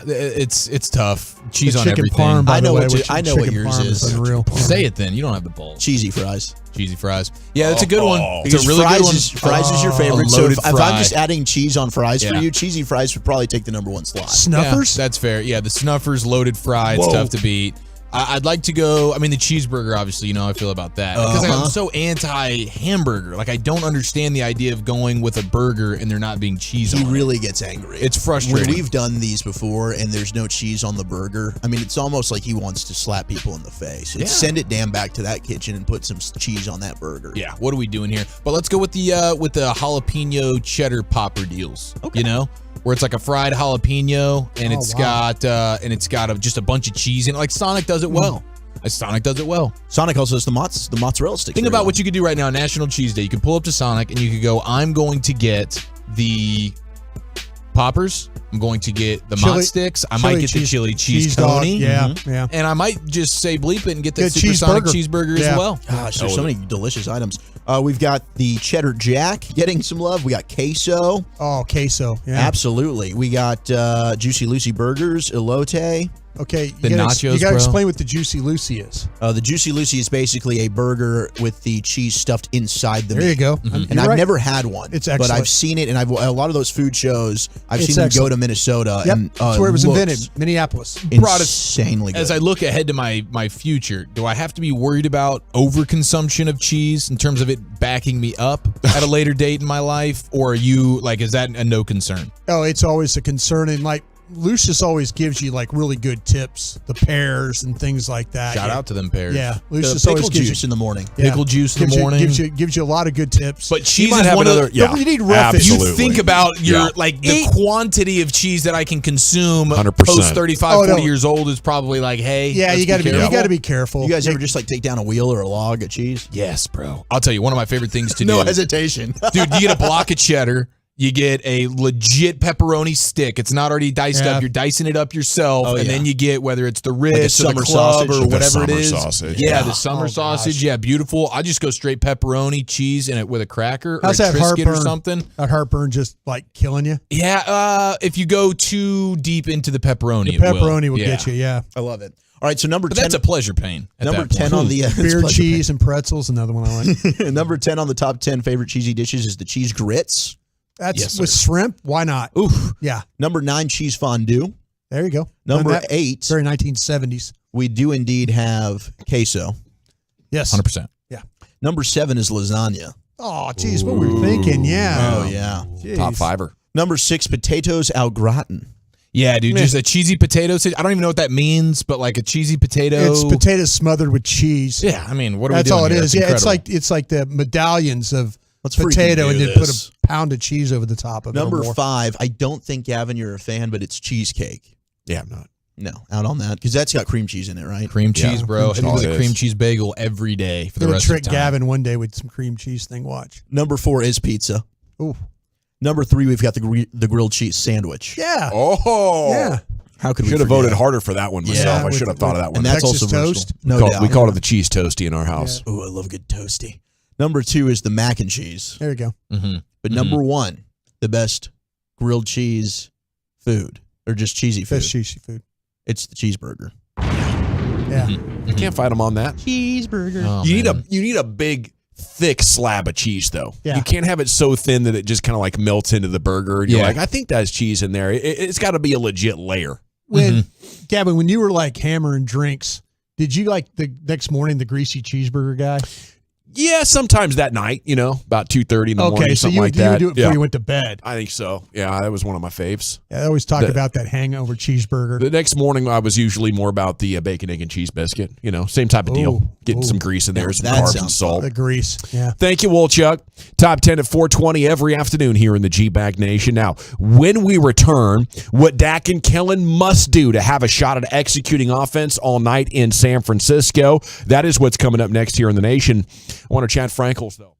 It's tough. Cheese the on chicken everything. Parm, by I know the way, I know what yours is. Unreal. Say it then. You don't have the balls. Cheesy fries. Cheesy fries. Yeah, that's a good one. It's Because a really good one. Fries is your favorite. So if I'm just adding cheese on fries for Yeah. you, cheesy fries would probably take the number one slot. Snuffers? Yeah, that's fair. Yeah, the Snuffers loaded fry. It's tough to beat. I'd like to go. I mean, the cheeseburger, obviously, I feel about that because I'm so anti-hamburger. Like, I don't understand the idea of going with a burger and there not being cheese on it. He really gets angry. It's frustrating. When we've done these before and there's no cheese on the burger, I mean, it's almost like he wants to slap people in the face. Send it damn back to that kitchen and put some cheese on that burger. Yeah, what are we doing here? But let's go with the jalapeno cheddar popper deals. Okay. Where it's like a fried jalapeno and it's got just a bunch of cheese in it. Like Sonic does it well. Sonic does it well. Sonic also has the mozzarella sticks. Think about what you could do right now, National Cheese Day. You can pull up to Sonic and you could go, I'm going to get the poppers. I'm going to get the mott sticks. I might get the chili cheese coney. Yeah. And I might just say bleep it and get that supersonic cheeseburger as well. Gosh, there's so many delicious items. We've got the cheddar jack getting some love. We got queso. Oh, queso. Yeah. Absolutely. We got Juicy Lucy burgers, elote. Okay, the nachos, you got to explain what the Juicy Lucy is. The Juicy Lucy is basically a burger with the cheese stuffed inside the meat. There you go. Mm-hmm. And I've never had one. It's excellent. But I've seen it, and a lot of those food shows, I've seen them go to Minnesota. Yep. And, that's where it was invented, Minneapolis. Insanely good. As I look ahead to my future, do I have to be worried about overconsumption of cheese in terms of it backing me up at a later date in my life? Or are you, is that a no concern? Oh, it's always a concern. And, Lucius always gives you really good tips, the pears and things like that. Shout out to them pears. Yeah, Lucius always gives juice in the morning. Pickle juice in the morning gives you a lot of good tips. But cheese is one of you need roughage. You think about your the quantity of cheese that I can consume 100%. post 35, 40 years old is probably hey. Yeah, you got to be careful. You guys ever just take down a wheel or a log of cheese? Yes, bro. I'll tell you one of my favorite things to do. No hesitation, dude. You get a block of cheddar. You get a legit pepperoni stick. It's not already diced up. You're dicing it up yourself. And then you get, whether it's the Ritz or the club or whatever it is. Sausage. Yeah, the summer sausage. Gosh. Yeah, beautiful. I just go straight pepperoni, cheese in it with a cracker or a Triscuit or something. That heartburn just killing you? Yeah, if you go too deep into the pepperoni, the pepperoni will get you, yeah. I love it. All right, so number 10. That's a pleasure pain. Number 10 on the beer cheese and pretzels. Another one I like. Number 10 on the top 10 favorite cheesy dishes is the cheese grits. That's with shrimp. Why not? Oof. Yeah. Number 9, cheese fondue. There you go. Number 8. Very 1970s. We do indeed have queso. Yes. 100%. Yeah. Number 7 is lasagna. Oh, geez, what were we thinking? Yeah. Oh, yeah. Jeez. Top fiver. Number 6, potatoes au gratin. Yeah, dude, just a cheesy potato. I don't even know what that means, but like a cheesy potato. It's potatoes smothered with cheese. Yeah, I mean, what are That's we doing all it here? is. That's Yeah, incredible. it's like the medallions of Let's potato freaking and do then put this. a pound of cheese over the top of it. Number or more. 5, I don't think, Gavin, you're a fan, but it's cheesecake. Yeah, I'm not. No, out on that because that's got cream cheese in it, right? Cream cheese, bro. cream I eat cheese. a cream cheese bagel every day for the Gonna rest trick of the time. Gavin one day with some cream cheese thing. Watch. Number 4 is pizza. Ooh. Number 3, we've got the grilled cheese sandwich. Yeah. Oh. Yeah. How could we should have forget? voted harder for that one myself. I should have thought of that one. And that's Texas also toast? versatile. No doubt. We called it the cheese toasty in our house. Ooh, I love a good toasty. Number 2 is the mac and cheese. There you go. Mm-hmm. But number 1, the best grilled cheese food, or just cheesy food. Best cheesy food. It's the cheeseburger. Yeah. You can't fight them on that. Cheeseburger. Oh, You man. need a big, thick slab of cheese though. Yeah. You can't have it so thin that it just kind of like melts into the burger. And you're Yeah. like, I think that's cheese in there. It's got to be a legit layer. When Gavin, when you were like hammering drinks, did you like the next morning the greasy cheeseburger guy? Yeah, sometimes that night, about 2:30 in the morning, Okay, so something you like would that. do it before you went to bed. I think so. Yeah, that was one of my faves. Yeah, I always talk about that hangover cheeseburger. The next morning, I was usually more about the bacon, egg, and cheese biscuit. Same type of deal. Getting some grease in there, some that carbs and sounds salt. The grease. Yeah. Thank you, Wolchuk. Top 10 at 4:20 every afternoon here in the G-Bag Nation. Now, when we return, what Dak and Kellen must do to have a shot at executing offense all night in San Francisco. That is what's coming up next here in the Nation. I want to chat Frankels, though.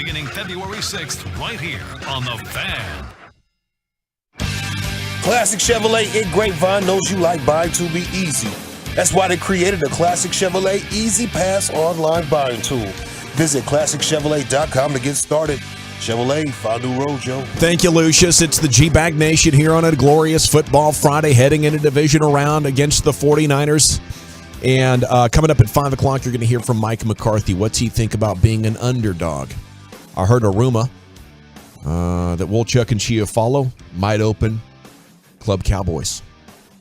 beginning February 6th, right here on The Fan. Classic Chevrolet in Grapevine knows you like buying to be easy. That's why they created the Classic Chevrolet Easy Pass online buying tool. Visit ClassicChevrolet.com to get started. Chevrolet, find a new road, Joe. Thank you, Lucius. It's the G-Bag Nation here on a glorious football Friday, heading into divisional round against the 49ers. And coming up at 5 o'clock, you're going to hear from Mike McCarthy. What's he think about being an underdog? I heard a rumor that Wolchuk and Chiafalo might open Club Cowboys.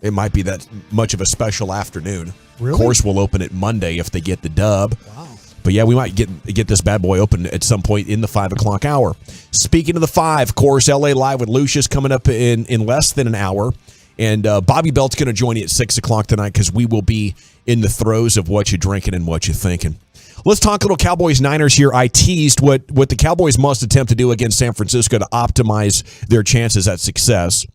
It might be that much of a special afternoon. Really? Of course, we'll open it Monday if they get the dub. Wow. But yeah, we might get this bad boy open at some point in the 5 o'clock hour. Speaking of the 5, of course, LA Live with Lucius coming up in less than an hour. And Bobby Belt's going to join you at 6 o'clock tonight because we will be in the throes of what you're drinking and what you're thinking. Let's talk a little Cowboys-Niners here. I teased what the Cowboys must attempt to do against San Francisco to optimize their chances at success.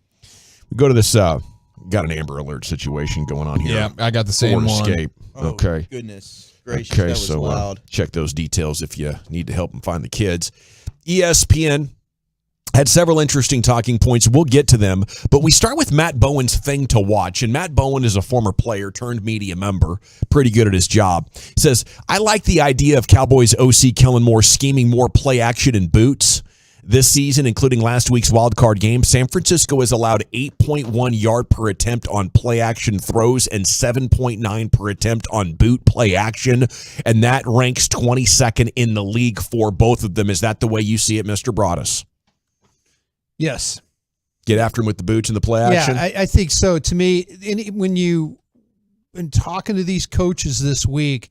We go to this, got an Amber Alert situation going on here. Yeah, I got the same one. Escape. Oh, okay. Goodness gracious, Okay, that was so loud. check those details if you need to help them find the kids. ESPN had several interesting talking points. We'll get to them, but we start with Matt Bowen's thing to watch. And Matt Bowen is a former player turned media member, pretty good at his job. He says, I like the idea of Cowboys OC Kellen Moore scheming more play action in boots. This season, including last week's wild card game, San Francisco has allowed 8.1 yard per attempt on play action throws and 7.9 per attempt on boot play action, and that ranks 22nd in the league for both of them. Is that the way you see it, Mr. Broadus? Yes. Get after him with the boots and the play action? Yeah, I think so. To me, when talking to these coaches this week,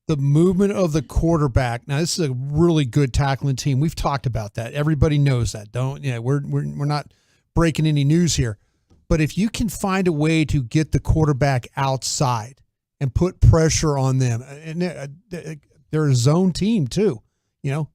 the movement of the quarterback. Now, this is a really good tackling team. We've talked about that. Everybody knows that. We're not breaking any news here. But if you can find a way to get the quarterback outside and put pressure on them, and they're a zone team too.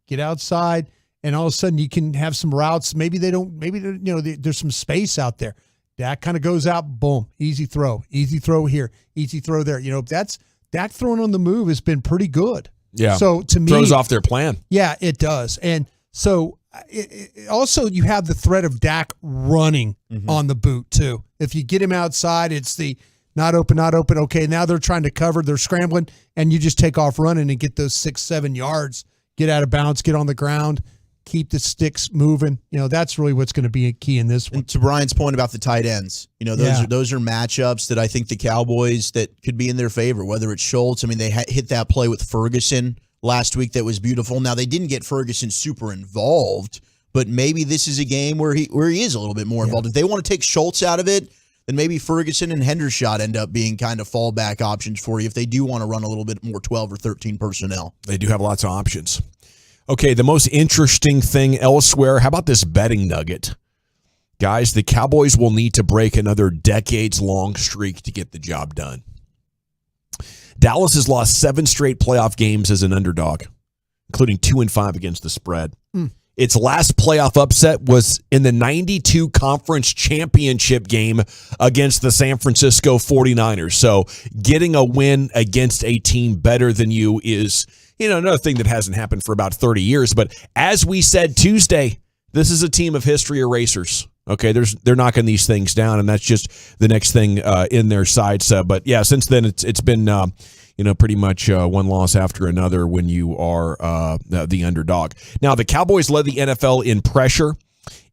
Get outside, and all of a sudden you can have some routes. Maybe there's some space out there. That kind of goes out. Boom, easy throw here, easy throw there. That's. Dak throwing on the move has been pretty good. Yeah. So to me, throws off their plan. Yeah, it does. And so also you have the threat of Dak running on the boot too. If you get him outside, it's the not open. Okay, now they're trying to cover. They're scrambling, and you just take off running and get those 6-7 yards. Get out of bounds. Get on the ground. Keep the sticks moving. That's really what's going to be a key in this one. And to Brian's point about the tight ends, those are matchups that I think the Cowboys that could be in their favor, whether it's Schultz. I mean, they hit that play with Ferguson last week that was beautiful. Now, they didn't get Ferguson super involved, but maybe this is a game where he is a little bit more involved. If they want to take Schultz out of it, then maybe Ferguson and Hendershot end up being kind of fallback options for you if they do want to run a little bit more 12 or 13 personnel. They do have lots of options. Okay, the most interesting thing elsewhere, how about this betting nugget? Guys, the Cowboys will need to break another decades-long streak to get the job done. Dallas has lost 7 straight playoff games as an underdog, including 2-5 against the spread. Its last playoff upset was in the 92 conference championship game against the San Francisco 49ers. So getting a win against a team better than you is, another thing that hasn't happened for about 30 years. But as we said Tuesday, this is a team of history erasers. Okay, they're knocking these things down, and that's just the next thing in their sights. But yeah, since then it's been pretty much one loss after another when you are the underdog. Now the Cowboys led the NFL in pressure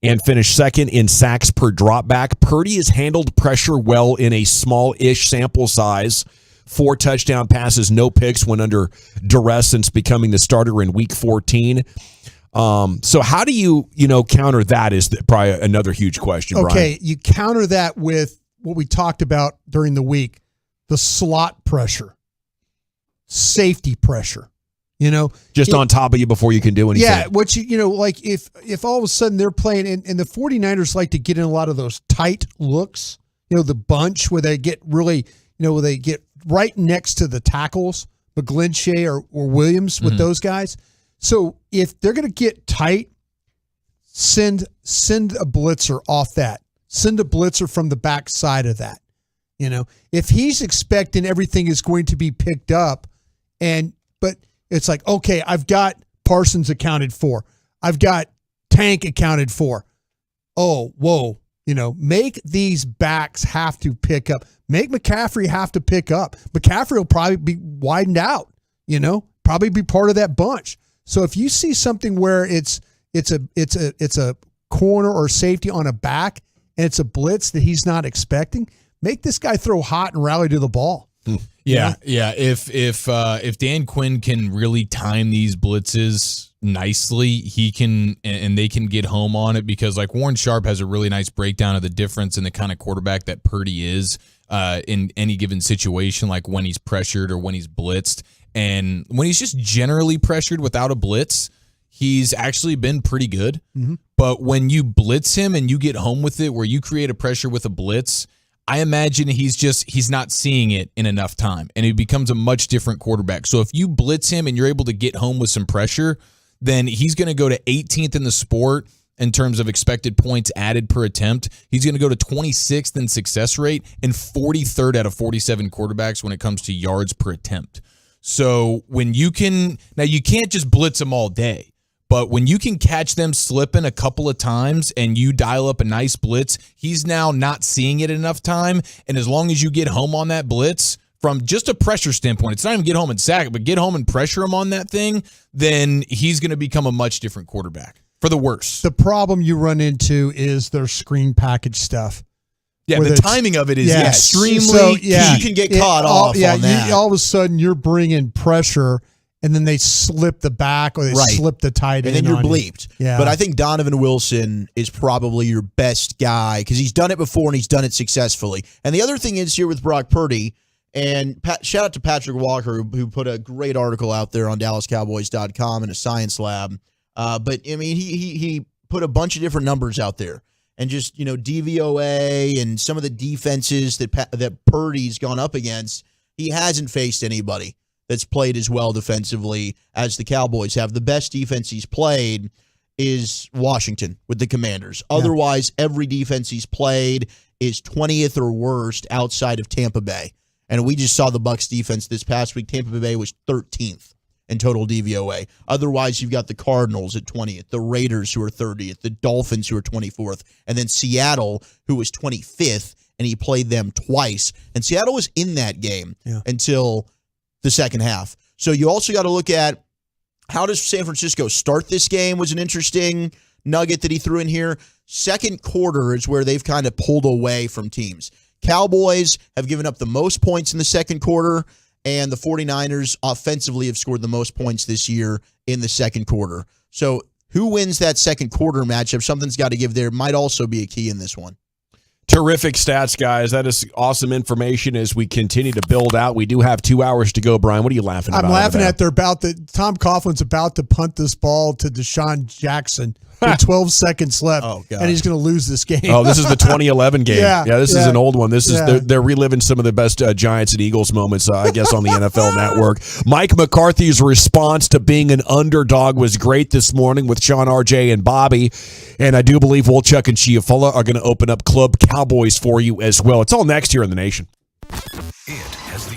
and finished second in sacks per dropback. Purdy has handled pressure well in a small-ish sample size. 4 touchdown passes, no picks when under duress since becoming the starter in Week 14. So how do you counter that is probably another huge question, Brian. Okay, you counter that with what we talked about during the week, the slot pressure, safety pressure. Just on top of you before you can do anything. Yeah, what like if all of a sudden they're playing, and the 49ers like to get in a lot of those tight looks, the bunch where they get really, where they get right next to the tackles, McGlinchey or Williams with those guys. So if they're going to get tight, send a blitzer off that. Send a blitzer from the back side of that. If he's expecting everything is going to be picked up, but it's like, okay, I've got Parsons accounted for. I've got Tank accounted for. Oh, whoa. Make these backs have to pick up. Make McCaffrey have to pick up. McCaffrey will probably be widened out, probably be part of that bunch. So if you see something where it's a corner or safety on a back and it's a blitz that he's not expecting, make this guy throw hot and rally to the ball. Yeah. If Dan Quinn can really time these blitzes nicely, he can, and they can get home on it, because like Warren Sharp has a really nice breakdown of the difference in the kind of quarterback that Purdy is in any given situation, like when he's pressured or when he's blitzed. And when he's just generally pressured without a blitz, he's actually been pretty good. Mm-hmm. But when you blitz him and you get home with it, where you create a pressure with a blitz, I imagine he's not seeing it in enough time, and he becomes a much different quarterback. So if you blitz him and you're able to get home with some pressure, then he's going to go to 18th in the sport in terms of expected points added per attempt. He's going to go to 26th in success rate and 43rd out of 47 quarterbacks when it comes to yards per attempt. So when you can't just blitz them all day, but when you can catch them slipping a couple of times and you dial up a nice blitz, he's now not seeing it enough time. And as long as you get home on that blitz from just a pressure standpoint, it's not even get home and sack it, but get home and pressure him on that thing, then he's going to become a much different quarterback for the worse. The problem you run into is their screen package stuff. Yeah, the timing of it is extremely key. You can get caught off on that. All of a sudden, you're bringing pressure, and then they slip the back or they slip the tight end. And then you're bleeped. Yeah. But I think Donovan Wilson is probably your best guy because he's done it before and he's done it successfully. And the other thing is here with Brock Purdy, and shout out to Patrick Walker, who put a great article out there on DallasCowboys.com in a science lab. But, I mean, he put a bunch of different numbers out there. And just, DVOA and some of the defenses that Purdy's gone up against, he hasn't faced anybody that's played as well defensively as the Cowboys have. The best defense he's played is Washington with the Commanders. Yeah. Otherwise, every defense he's played is 20th or worst outside of Tampa Bay. And we just saw the Bucs defense this past week. Tampa Bay was 13th. In total DVOA. Otherwise, you've got the Cardinals at 20th, the Raiders who are 30th, the Dolphins who are 24th, and then Seattle who was 25th, and he played them twice. And Seattle was in that game until the second half. So you also got to look at how does San Francisco start this game was an interesting nugget that he threw in here. Second quarter is where they've kind of pulled away from teams. Cowboys have given up the most points in the second quarter, and the 49ers offensively have scored the most points this year in the second quarter. So who wins that second quarter matchup? Something's got to give there. Might also be a key in this one. Terrific stats, guys. That is awesome information as we continue to build out. We do have 2 hours to go, Brian. What are you laughing about? I'm laughing at Tom Coughlin's about to punt this ball to Deshaun Jackson with 12 seconds left, and he's going to lose this game. Oh, this is the 2011 game. Yeah, this is an old one. This is they're reliving some of the best Giants and Eagles moments, I guess, on the NFL Network. Mike McCarthy's response to being an underdog was great this morning with Sean, RJ, and Bobby. And I do believe Wolchuk and Chiafula are going to open up Club Cowboys for you as well. It's all next here in the nation. It has the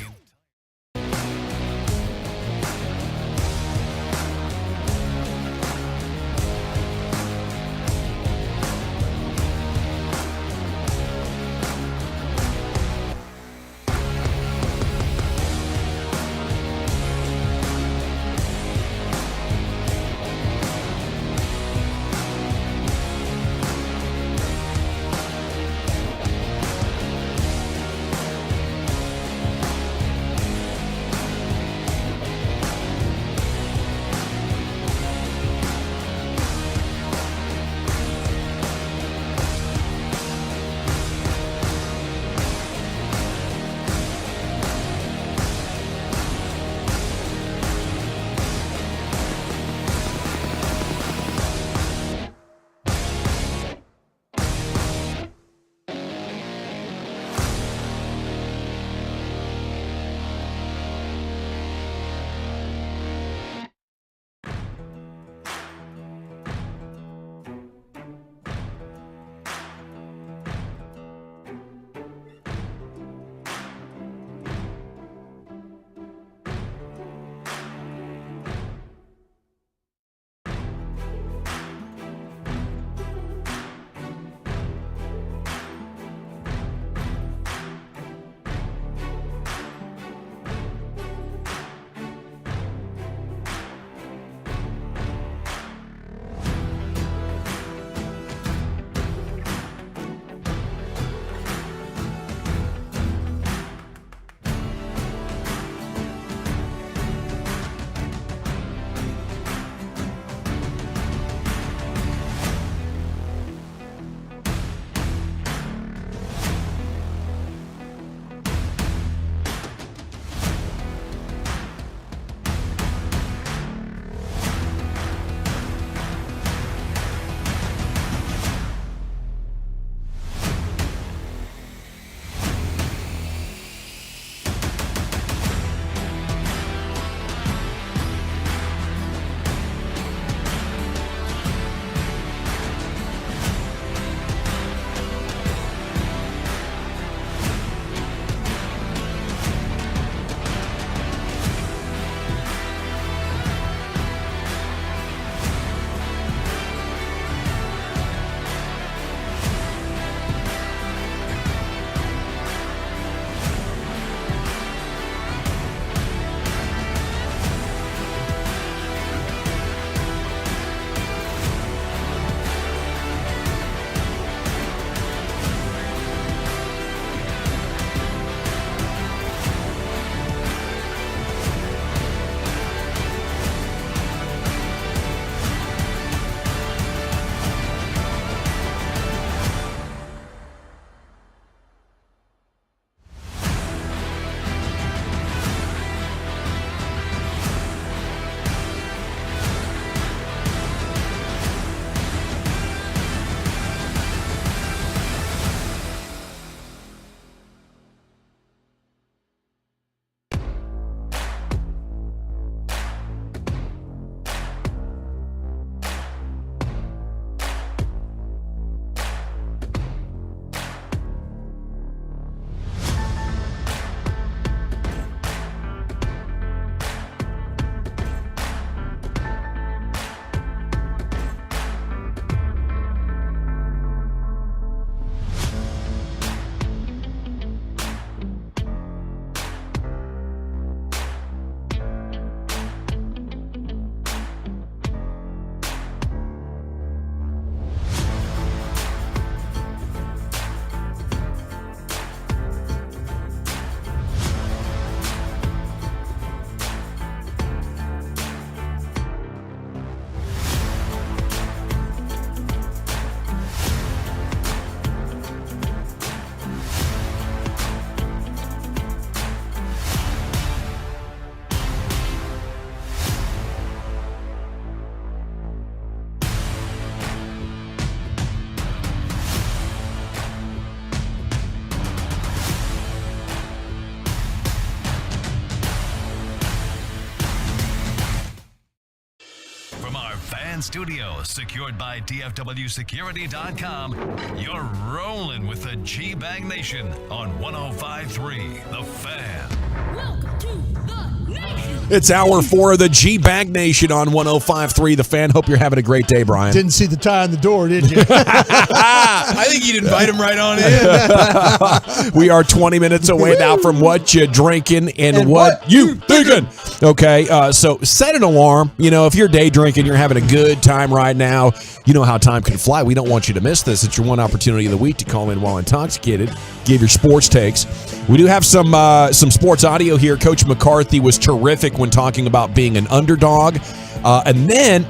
and studios, secured by DFWsecurity.com, you're rolling with the G-Bag Nation on 105.3 The Fan. Welcome to the nation. It's hour 4 of the G-Bag Nation on 105.3 The Fan. Hope you're having a great day, Brian. Didn't see the tie on the door, did you? I think you'd invite him right on in. We are 20 minutes away now from what you drinking and what you thinking. Okay, so set an alarm. You know, if you're day drinking, you're having a good time right now. You know how time can fly. We don't want you to miss this. It's your one opportunity of the week to call in while intoxicated. Give your sports takes. We do have some sports audio here. Coach McCarthy was terrific when talking about being an underdog. And then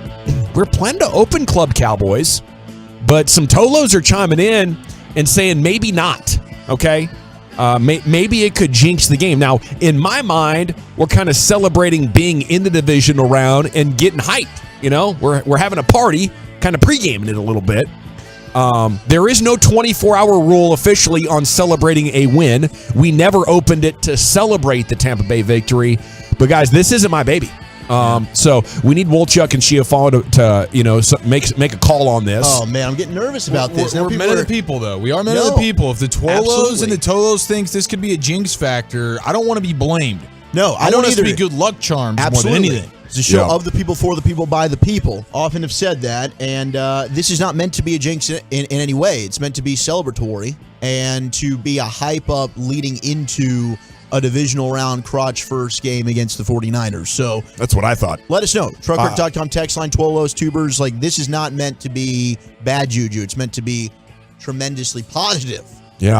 we're planning to open Club Cowboys, but some Tolos are chiming in and saying maybe not, okay? Maybe it could jinx the game. Now, in my mind, we're kind of celebrating being in the divisional round and getting hyped. You know, we're having a party, kind of pre-gaming it a little bit. There is no 24-hour rule officially on celebrating a win. We never opened it to celebrate the Tampa Bay victory. But, guys, this isn't my baby. So we need Wolchuk and Chiafalo to make a call on this. Oh, man, I'm getting nervous about this. We're men of the people, though. We are men of the people. If the Twolos and the Tolos thinks this could be a jinx factor, I don't want to be blamed. No, I want us to be good luck charms more than anything. It's a show of the people, for the people, by the people. Often have said that, and this is not meant to be a jinx in any way. It's meant to be celebratory and to be a hype up leading into a divisional round crotch first game against the 49ers. So that's what I thought. Let us know. Truckwork.com text line, Twolos, tubers. Like, this is not meant to be bad juju. It's meant to be tremendously positive. Yeah,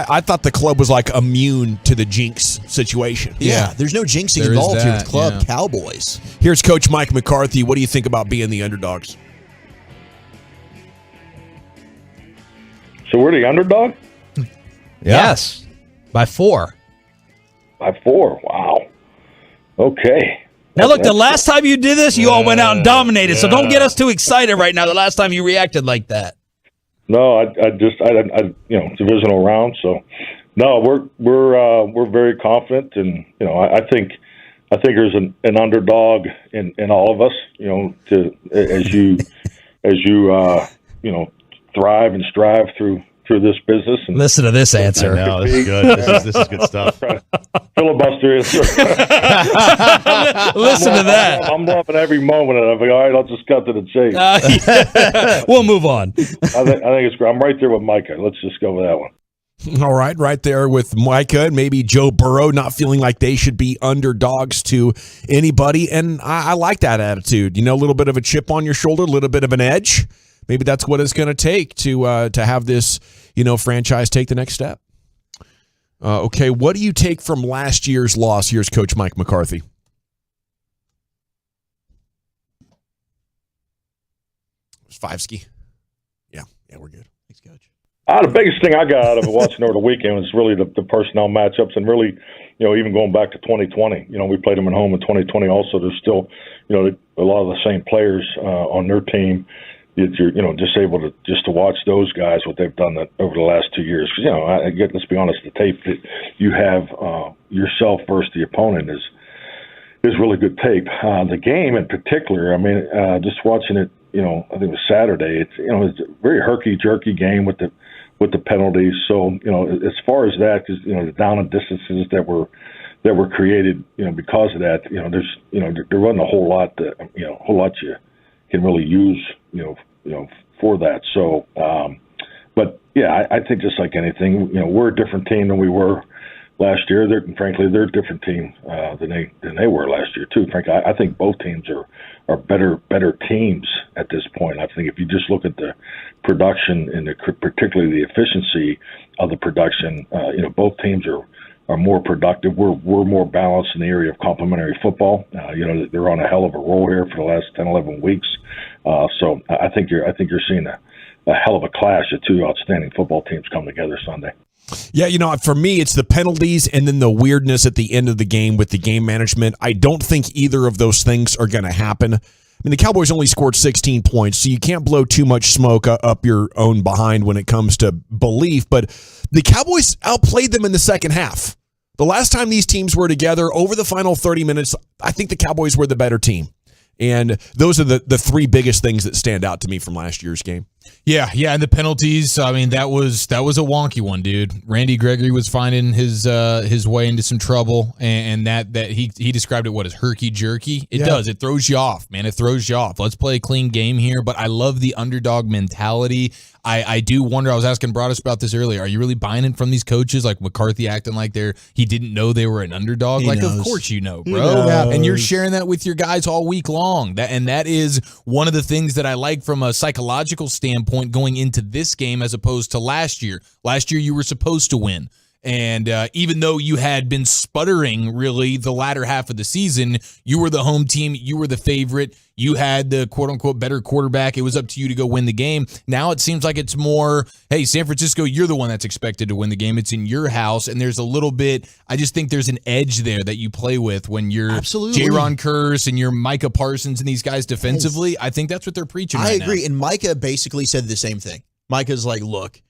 I thought the club was like immune to the jinx situation. Yeah, there's no jinxing involved here with Club Cowboys. Here's Coach Mike McCarthy. What do you think about being the underdogs? So we're the underdog? Yes, by 4. By 4, wow. Okay. Now, look, the last time you did this, you all went out and dominated, so don't get us too excited right now the last time you reacted like that. No, I divisional round. So, no, we're very confident, and I think there's an underdog in all of us. As you thrive and strive through this business. And listen to this answer. I know, this is good. This is good stuff. Filibuster answer. Listen to that. I'm loving every moment, and I'm like, all right, I'll just cut to the chase. We'll move on. I think it's great. I'm right there with Micah. Let's just go with that one. All right there with Micah and maybe Joe Burrow not feeling like they should be underdogs to anybody, and I like that attitude. A little bit of a chip on your shoulder, a little bit of an edge. Maybe that's what it's going to take to have this, franchise take the next step. Okay, what do you take from last year's loss? Here's Coach Mike McCarthy. Spivesky. Yeah, we're good. Thanks, Coach. The biggest thing I got out of it watching over the weekend was really the personnel matchups, and really, even going back to 2020. We played them at home in 2020 also. There's still, a lot of the same players on their team. You're just able to watch those guys, what they've done over the last 2 years. Because let's be honest, the tape that you have yourself versus the opponent is really good tape. The game in particular, just watching it, I think it was Saturday. It's a very herky jerky game with the penalties. So as far as that, because the down and distances that were created, because of that, there wasn't a whole lot that you can really use, for that. So, but yeah, I think just like anything, we're a different team than we were last year. Frankly, they're a different team than they were last year too. Frankly, I think both teams are better teams at this point. I think if you just look at the production and particularly the efficiency of the production, both teams are more productive. We're more balanced in the area of complementary football. They're on a hell of a roll here for the last 10, 11 weeks. So I think you're seeing a hell of a clash of two outstanding football teams come together Sunday. Yeah, for me, it's the penalties and then the weirdness at the end of the game with the game management. I don't think either of those things are going to happen. The Cowboys only scored 16 points, so you can't blow too much smoke up your own behind when it comes to belief. But the Cowboys outplayed them in the second half. The last time these teams were together over the final 30 minutes, I think the Cowboys were the better team. And those are the three biggest things that stand out to me from last year's game. Yeah, and the penalties. I mean, that was a wonky one, dude. Randy Gregory was finding his way into some trouble, and that he described it as herky jerky. It does. It throws you off, man. It throws you off. Let's play a clean game here. But I love the underdog mentality. I do wonder. I was asking Broadus about this earlier. Are you really buying it from these coaches like McCarthy acting like he didn't know they were an underdog? He knows. Of course you know, bro. And you're sharing that with your guys all week long. That is one of the things that I like from a psychological standpoint going into this game as opposed to last year. Last year you were supposed to win. And even though you had been sputtering really the latter half of the season, you were the home team. You were the favorite. You had the quote-unquote better quarterback. It was up to you to go win the game. Now it seems like it's more, hey, San Francisco, you're the one that's expected to win the game. It's in your house, and there's a little bit, I just think there's an edge there that you play with when you're Jaron Curse and you're Micah Parsons and these guys defensively. Yes. I think that's what they're preaching right now. I agree, and Micah basically said the same thing. Micah's like, look,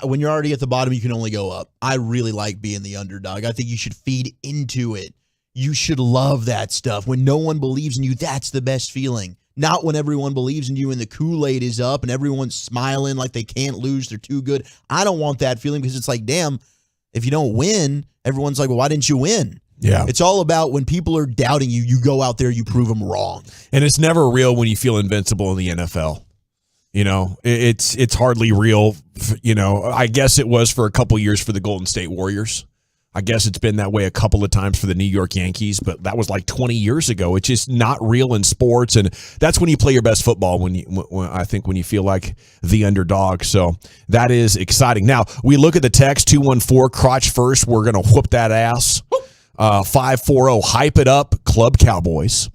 when you're already at the bottom, you can only go up. I really like being the underdog. I think you should feed into it. You should love that stuff. When no one believes in you, that's the best feeling. Not when everyone believes in you and the Kool-Aid is up and everyone's smiling like they can't lose, they're too good. I don't want that feeling because it's like, damn, if you don't win, everyone's like, well, why didn't you win? Yeah. It's all about when people are doubting you, you go out there, you prove them wrong. And it's never real when you feel invincible in the NFL. You know, it's hardly real. You know, I guess it was for a couple years for the Golden State Warriors. I guess it's been that way a couple of times for the New York Yankees, but that was like 20 years ago. It's just not real in sports, and that's when you play your best football, when you feel like the underdog. So that is exciting. Now, we look at the text, 214, crotch first. We're going to whoop that ass. 540, hype it up, Club Cowboys.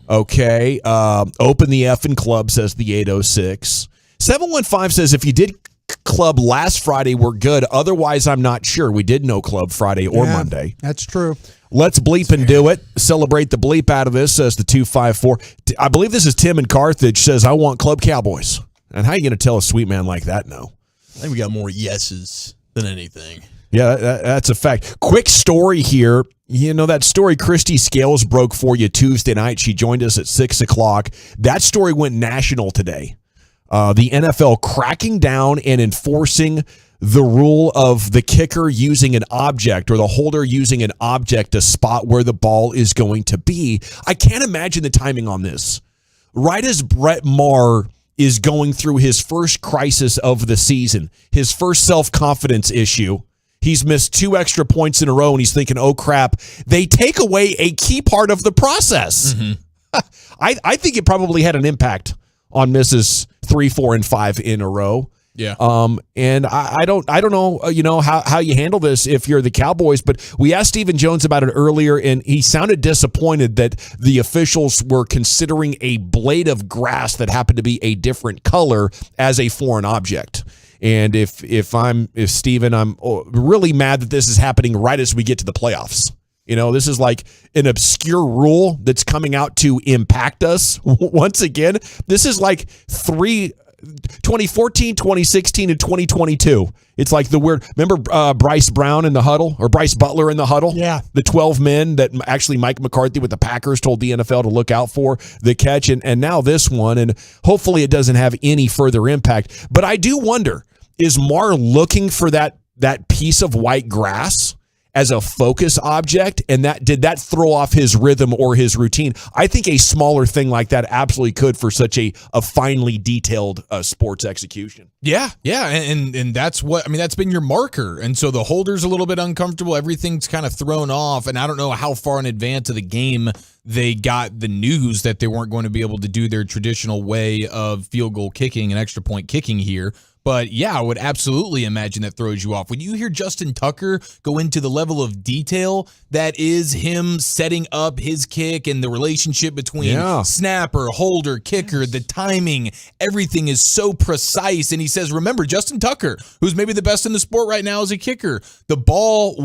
Okay. Open the effing club, says the 806. 715 says, if you did club last Friday, we're good. Otherwise, I'm not sure. We did no club Friday or Monday. That's true. Let's bleep and do it. Celebrate the bleep out of this, says the 254. I believe this is Tim in Carthage, says, I want Club Cowboys. And how are you going to tell a sweet man like that no? I think we got more yeses than anything. Yeah, that's a fact. Quick story here. You know that story Christy Scales broke for you Tuesday night? She joined us at 6 o'clock. That story went national today. The NFL cracking down and enforcing the rule of the kicker using an object or the holder using an object to spot where the ball is going to be. I can't imagine the timing on this. Right as Brett Maher is going through his first crisis of the season, his first self-confidence issue, he's missed 2 extra points in a row, and he's thinking, oh, crap, they take away a key part of the process. Mm-hmm. I think it probably had an impact on misses 3, 4, and 5 in a row. Yeah. And I don't know, how you handle this if you're the Cowboys, but we asked Stephen Jones about it earlier, and he sounded disappointed that the officials were considering a blade of grass that happened to be a different color as a foreign object. And if Stephen, I'm really mad that this is happening right as we get to the playoffs. You know, this is like an obscure rule that's coming out to impact us once again. This is like 2014, 2016, and 2022. It's like the weird, remember Bryce Brown in the huddle, or Bryce Butler in the huddle? Yeah. The 12 men that actually Mike McCarthy with the Packers told the NFL to look out for the catch. And now this one, and hopefully it doesn't have any further impact. But I do wonder, is Maher looking for that piece of white grass as a focus object, and did that throw off his rhythm or his routine? I think a smaller thing like that absolutely could for such a finely detailed sports execution. Yeah, and that's that's been your marker, and so the holder's a little bit uncomfortable. Everything's kind of thrown off, and I don't know how far in advance of the game they got the news that they weren't going to be able to do their traditional way of field goal kicking and extra point kicking here. But yeah, I would absolutely imagine that throws you off. When you hear Justin Tucker go into the level of detail that is him setting up his kick and the relationship between snapper, holder, kicker, the timing, everything is so precise. And he says, remember, Justin Tucker, who's maybe the best in the sport right now as a kicker, the ball,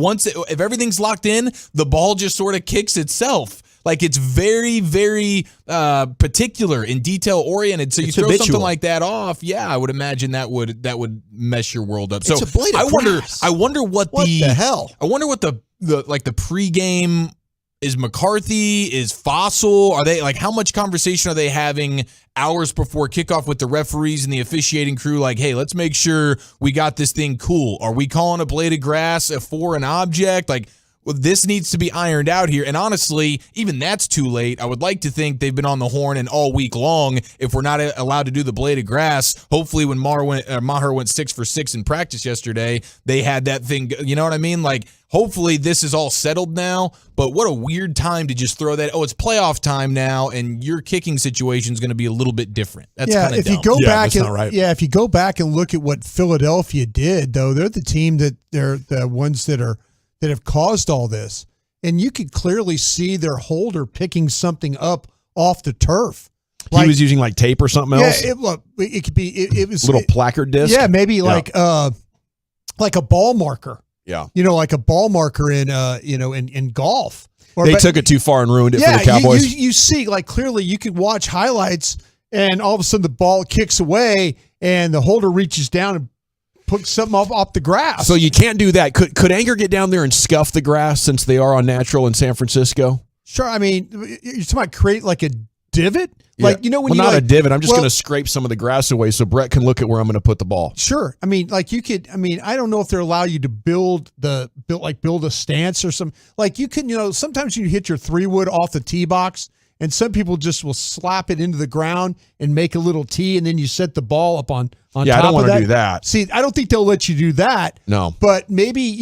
if everything's locked in, the ball just sort of kicks itself. Like, it's very, very particular and detail-oriented. So you throw something like that off, I would imagine that would mess your world up. So it's a blade of grass. I wonder what the hell? I wonder what the pregame Is McCarthy, is Fossil, are they like, how much conversation are they having hours before kickoff with the referees and the officiating crew? Like, hey, let's make sure we got this thing cool. Are we calling a blade of grass a foreign object? Like, well, this needs to be ironed out here. And honestly, even that's too late. I would like to think they've been on the horn and all week long. If we're not allowed to do the blade of grass, hopefully when Maher went 6 for 6 in practice yesterday, they had that thing. You know what I mean? Like, hopefully this is all settled now. But what a weird time to just throw that. Oh, it's playoff time now, and your kicking situation is going to be a little bit different. That's kind of if dumb. you go back, that's not right. if you go back and look at what Philadelphia did, though, they're the team that they're the ones that have caused all this. And you could clearly see their holder picking something up off the turf. He was using like tape or something else? Yeah, it could be, it was. Little placard disc? Yeah, maybe like a ball marker. Yeah. Like a ball marker in golf. They took it too far and ruined it for the Cowboys. You see, like clearly you could watch highlights and all of a sudden the ball kicks away and the holder reaches down and put something off the grass. So you can't do that. Could Anger get down there and scuff the grass since they are on natural in San Francisco? Sure. I mean, you're talking about create like a divot? Yeah. Like, when not a divot. I'm just going to scrape some of the grass away so Brett can look at where I'm going to put the ball. Sure. I mean, like you could, I don't know if they're allow you to build a stance or some, like you can, sometimes you hit your 3-wood off the tee box and some people just will slap it into the ground and make a little tee and then you set the ball up on top of that. Yeah, I don't want to do that. See, I don't think they'll let you do that. No. But maybe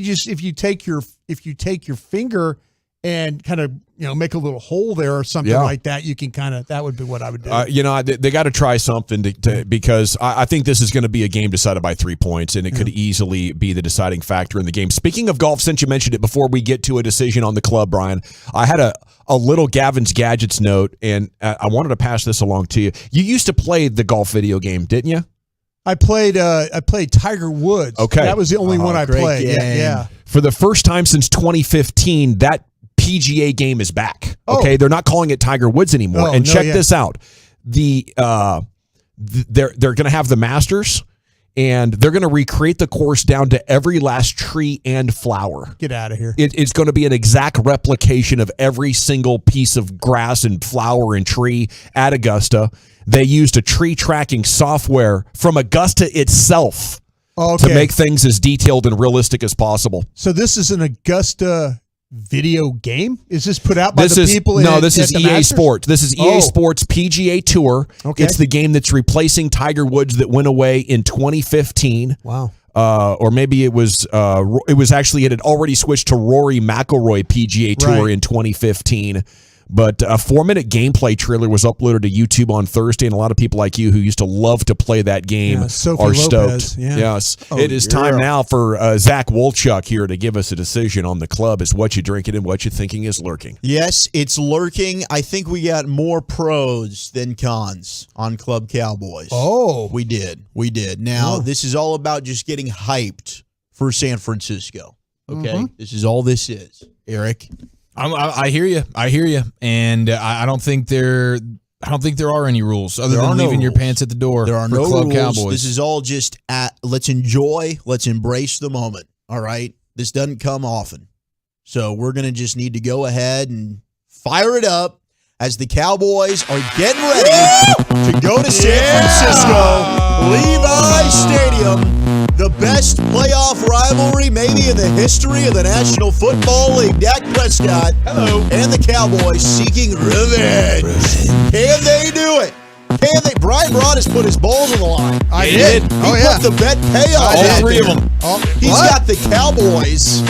just if you take your finger and kind of, make a little hole there or something like that, you can that would be what I would do. They got to try something because I think this is going to be a game decided by 3 points, and it could easily be the deciding factor in the game. Speaking of golf, since you mentioned it, before we get to a decision on the club, Brian, I had a little Gavin's Gadgets note, and I wanted to pass this along to you. You used to play the golf video game, didn't you? I played Tiger Woods. Okay. That was the only one I played. Yeah. For the first time since 2015, that PGA game is back. Okay, they're not calling it Tiger Woods anymore. Check this out: they're going to have the Masters, and they're going to recreate the course down to every last tree and flower. Get out of here! It's going to be an exact replication of every single piece of grass and flower and tree at Augusta. They used a tree tracking software from Augusta itself to make things as detailed and realistic as possible. So this is an Augusta video game? Is this put out by this the is, people? No, this is EA Masters? Sports. This is EA Sports PGA Tour. Okay. It's the game that's replacing Tiger Woods that went away in 2015. Wow. Or maybe it had already switched to Rory McIlroy PGA Tour in 2015. But a 4-minute gameplay trailer was uploaded to YouTube on Thursday, and a lot of people like you who used to love to play that game are stoked. Lopez, Yes. It is time now for Zach Wolchuk here to give us a decision on the club as what you drinking and what you thinking is lurking. Yes, it's lurking. I think we got more pros than cons on Club Cowboys. Oh. We did. Now, this is all about just getting hyped for San Francisco. Okay? This is all this is. Eric? I hear you, and I don't think there are any rules other than leaving your pants at the door. There are for no Club rules. Cowboys. This is all just let's enjoy, let's embrace the moment. All right, this doesn't come often, so we're gonna just need to go ahead and fire it up as the Cowboys are getting ready to go to San Francisco, Levi Stadium. The best playoff rivalry maybe in the history of the National Football League. Dak Prescott and the Cowboys seeking revenge. Can they do it? Can they? Brian Broaddus put his balls on the line. I did. He put the bet payoff. All three of them. He's got the Cowboys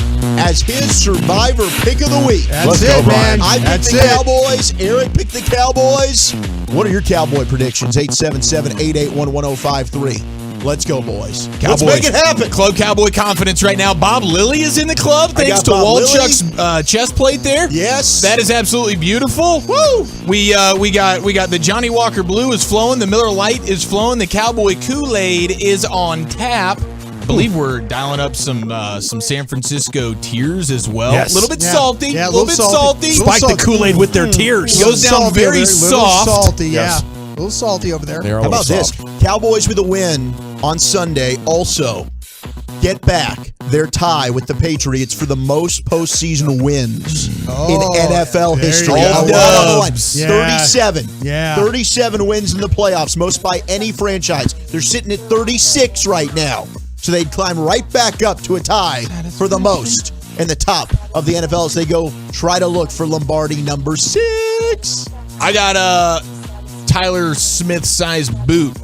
as his survivor pick of the week. That's it, man. I picked the Cowboys. Eric picked the Cowboys. What are your Cowboy predictions? 877-881-1053. Let's go, boys. Let's make it happen. Club Cowboy confidence right now. Bob Lilly is in the club thanks to Walchuk's chest plate there. Yes. That is absolutely beautiful. Woo! We got the Johnny Walker Blue is flowing, the Miller Lite is flowing, the Cowboy Kool-Aid is on tap. I believe we're dialing up some San Francisco tears as well. Yes. A little bit salty. Yeah, a little bit salty. Spike the Kool-Aid with their tears. Goes down very soft. A little salty, Yes. A little salty over there. They're a How little about soft. this? Cowboys with a win on Sunday. Also, get back their tie with the Patriots for the most postseason wins in NFL history. you go. Yeah. 37. Yeah. 37 wins in the playoffs, most by any franchise. They're sitting at 36 right now. So they'd climb right back up to a tie for the most in the top of the NFL as they go try to look for Lombardi number 6. I got a Tyler Smith-sized boot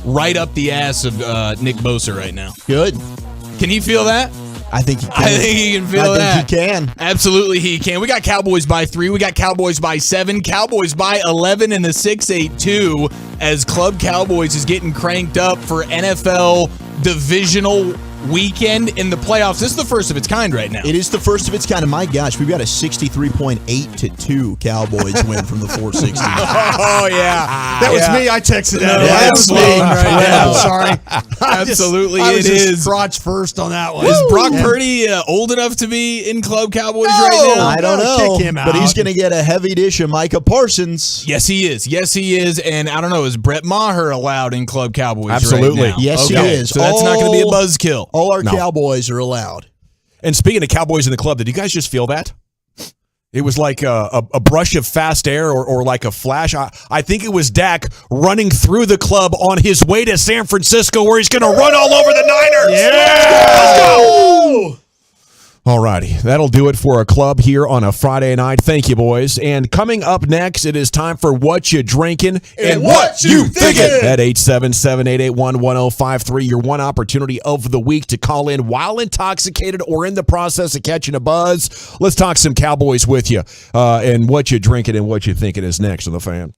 right up the ass of Nick Bosa right now. Good. Can he feel that? I think he can. I think he can feel that. I think he can. Absolutely he can. We got Cowboys by 3. We got Cowboys by 7. Cowboys by 11 in the 6-8-2 as Club Cowboys is getting cranked up for NFL Divisional weekend in the playoffs. This is the first of its kind right now. It is the first of its kind. And my gosh, we've got a 63.8-2 Cowboys win from the 460. Oh, yeah. That was me. I texted that. No, that was me. right I'm sorry. Absolutely, I was it just is. crotch first on that one. Is Brock Purdy old enough to be in Club Cowboys right now? I don't know. Kick him but he's out. going to get a heavy dish of Micah Parsons. Yes, he is. Yes, he is. And I don't know, is Brett Maher allowed in Club Cowboys Absolutely. right now? Yes, he is. So that's not going to be a buzzkill. All our Cowboys are allowed. And speaking of Cowboys in the club, did you guys just feel that? It was like a brush of fast air or like a flash. I think it was Dak running through the club on his way to San Francisco where he's going to run all over the Niners. Yeah. Let's go. All righty. That'll do it for a club here on a Friday night. Thank you, boys. And coming up next, it is time for What You Drinking and What You Thinking at 877-881-1053. Your one opportunity of the week to call in while intoxicated or in the process of catching a buzz. Let's talk some Cowboys with you. And What You Drinking and What You Thinking is next on The Fan.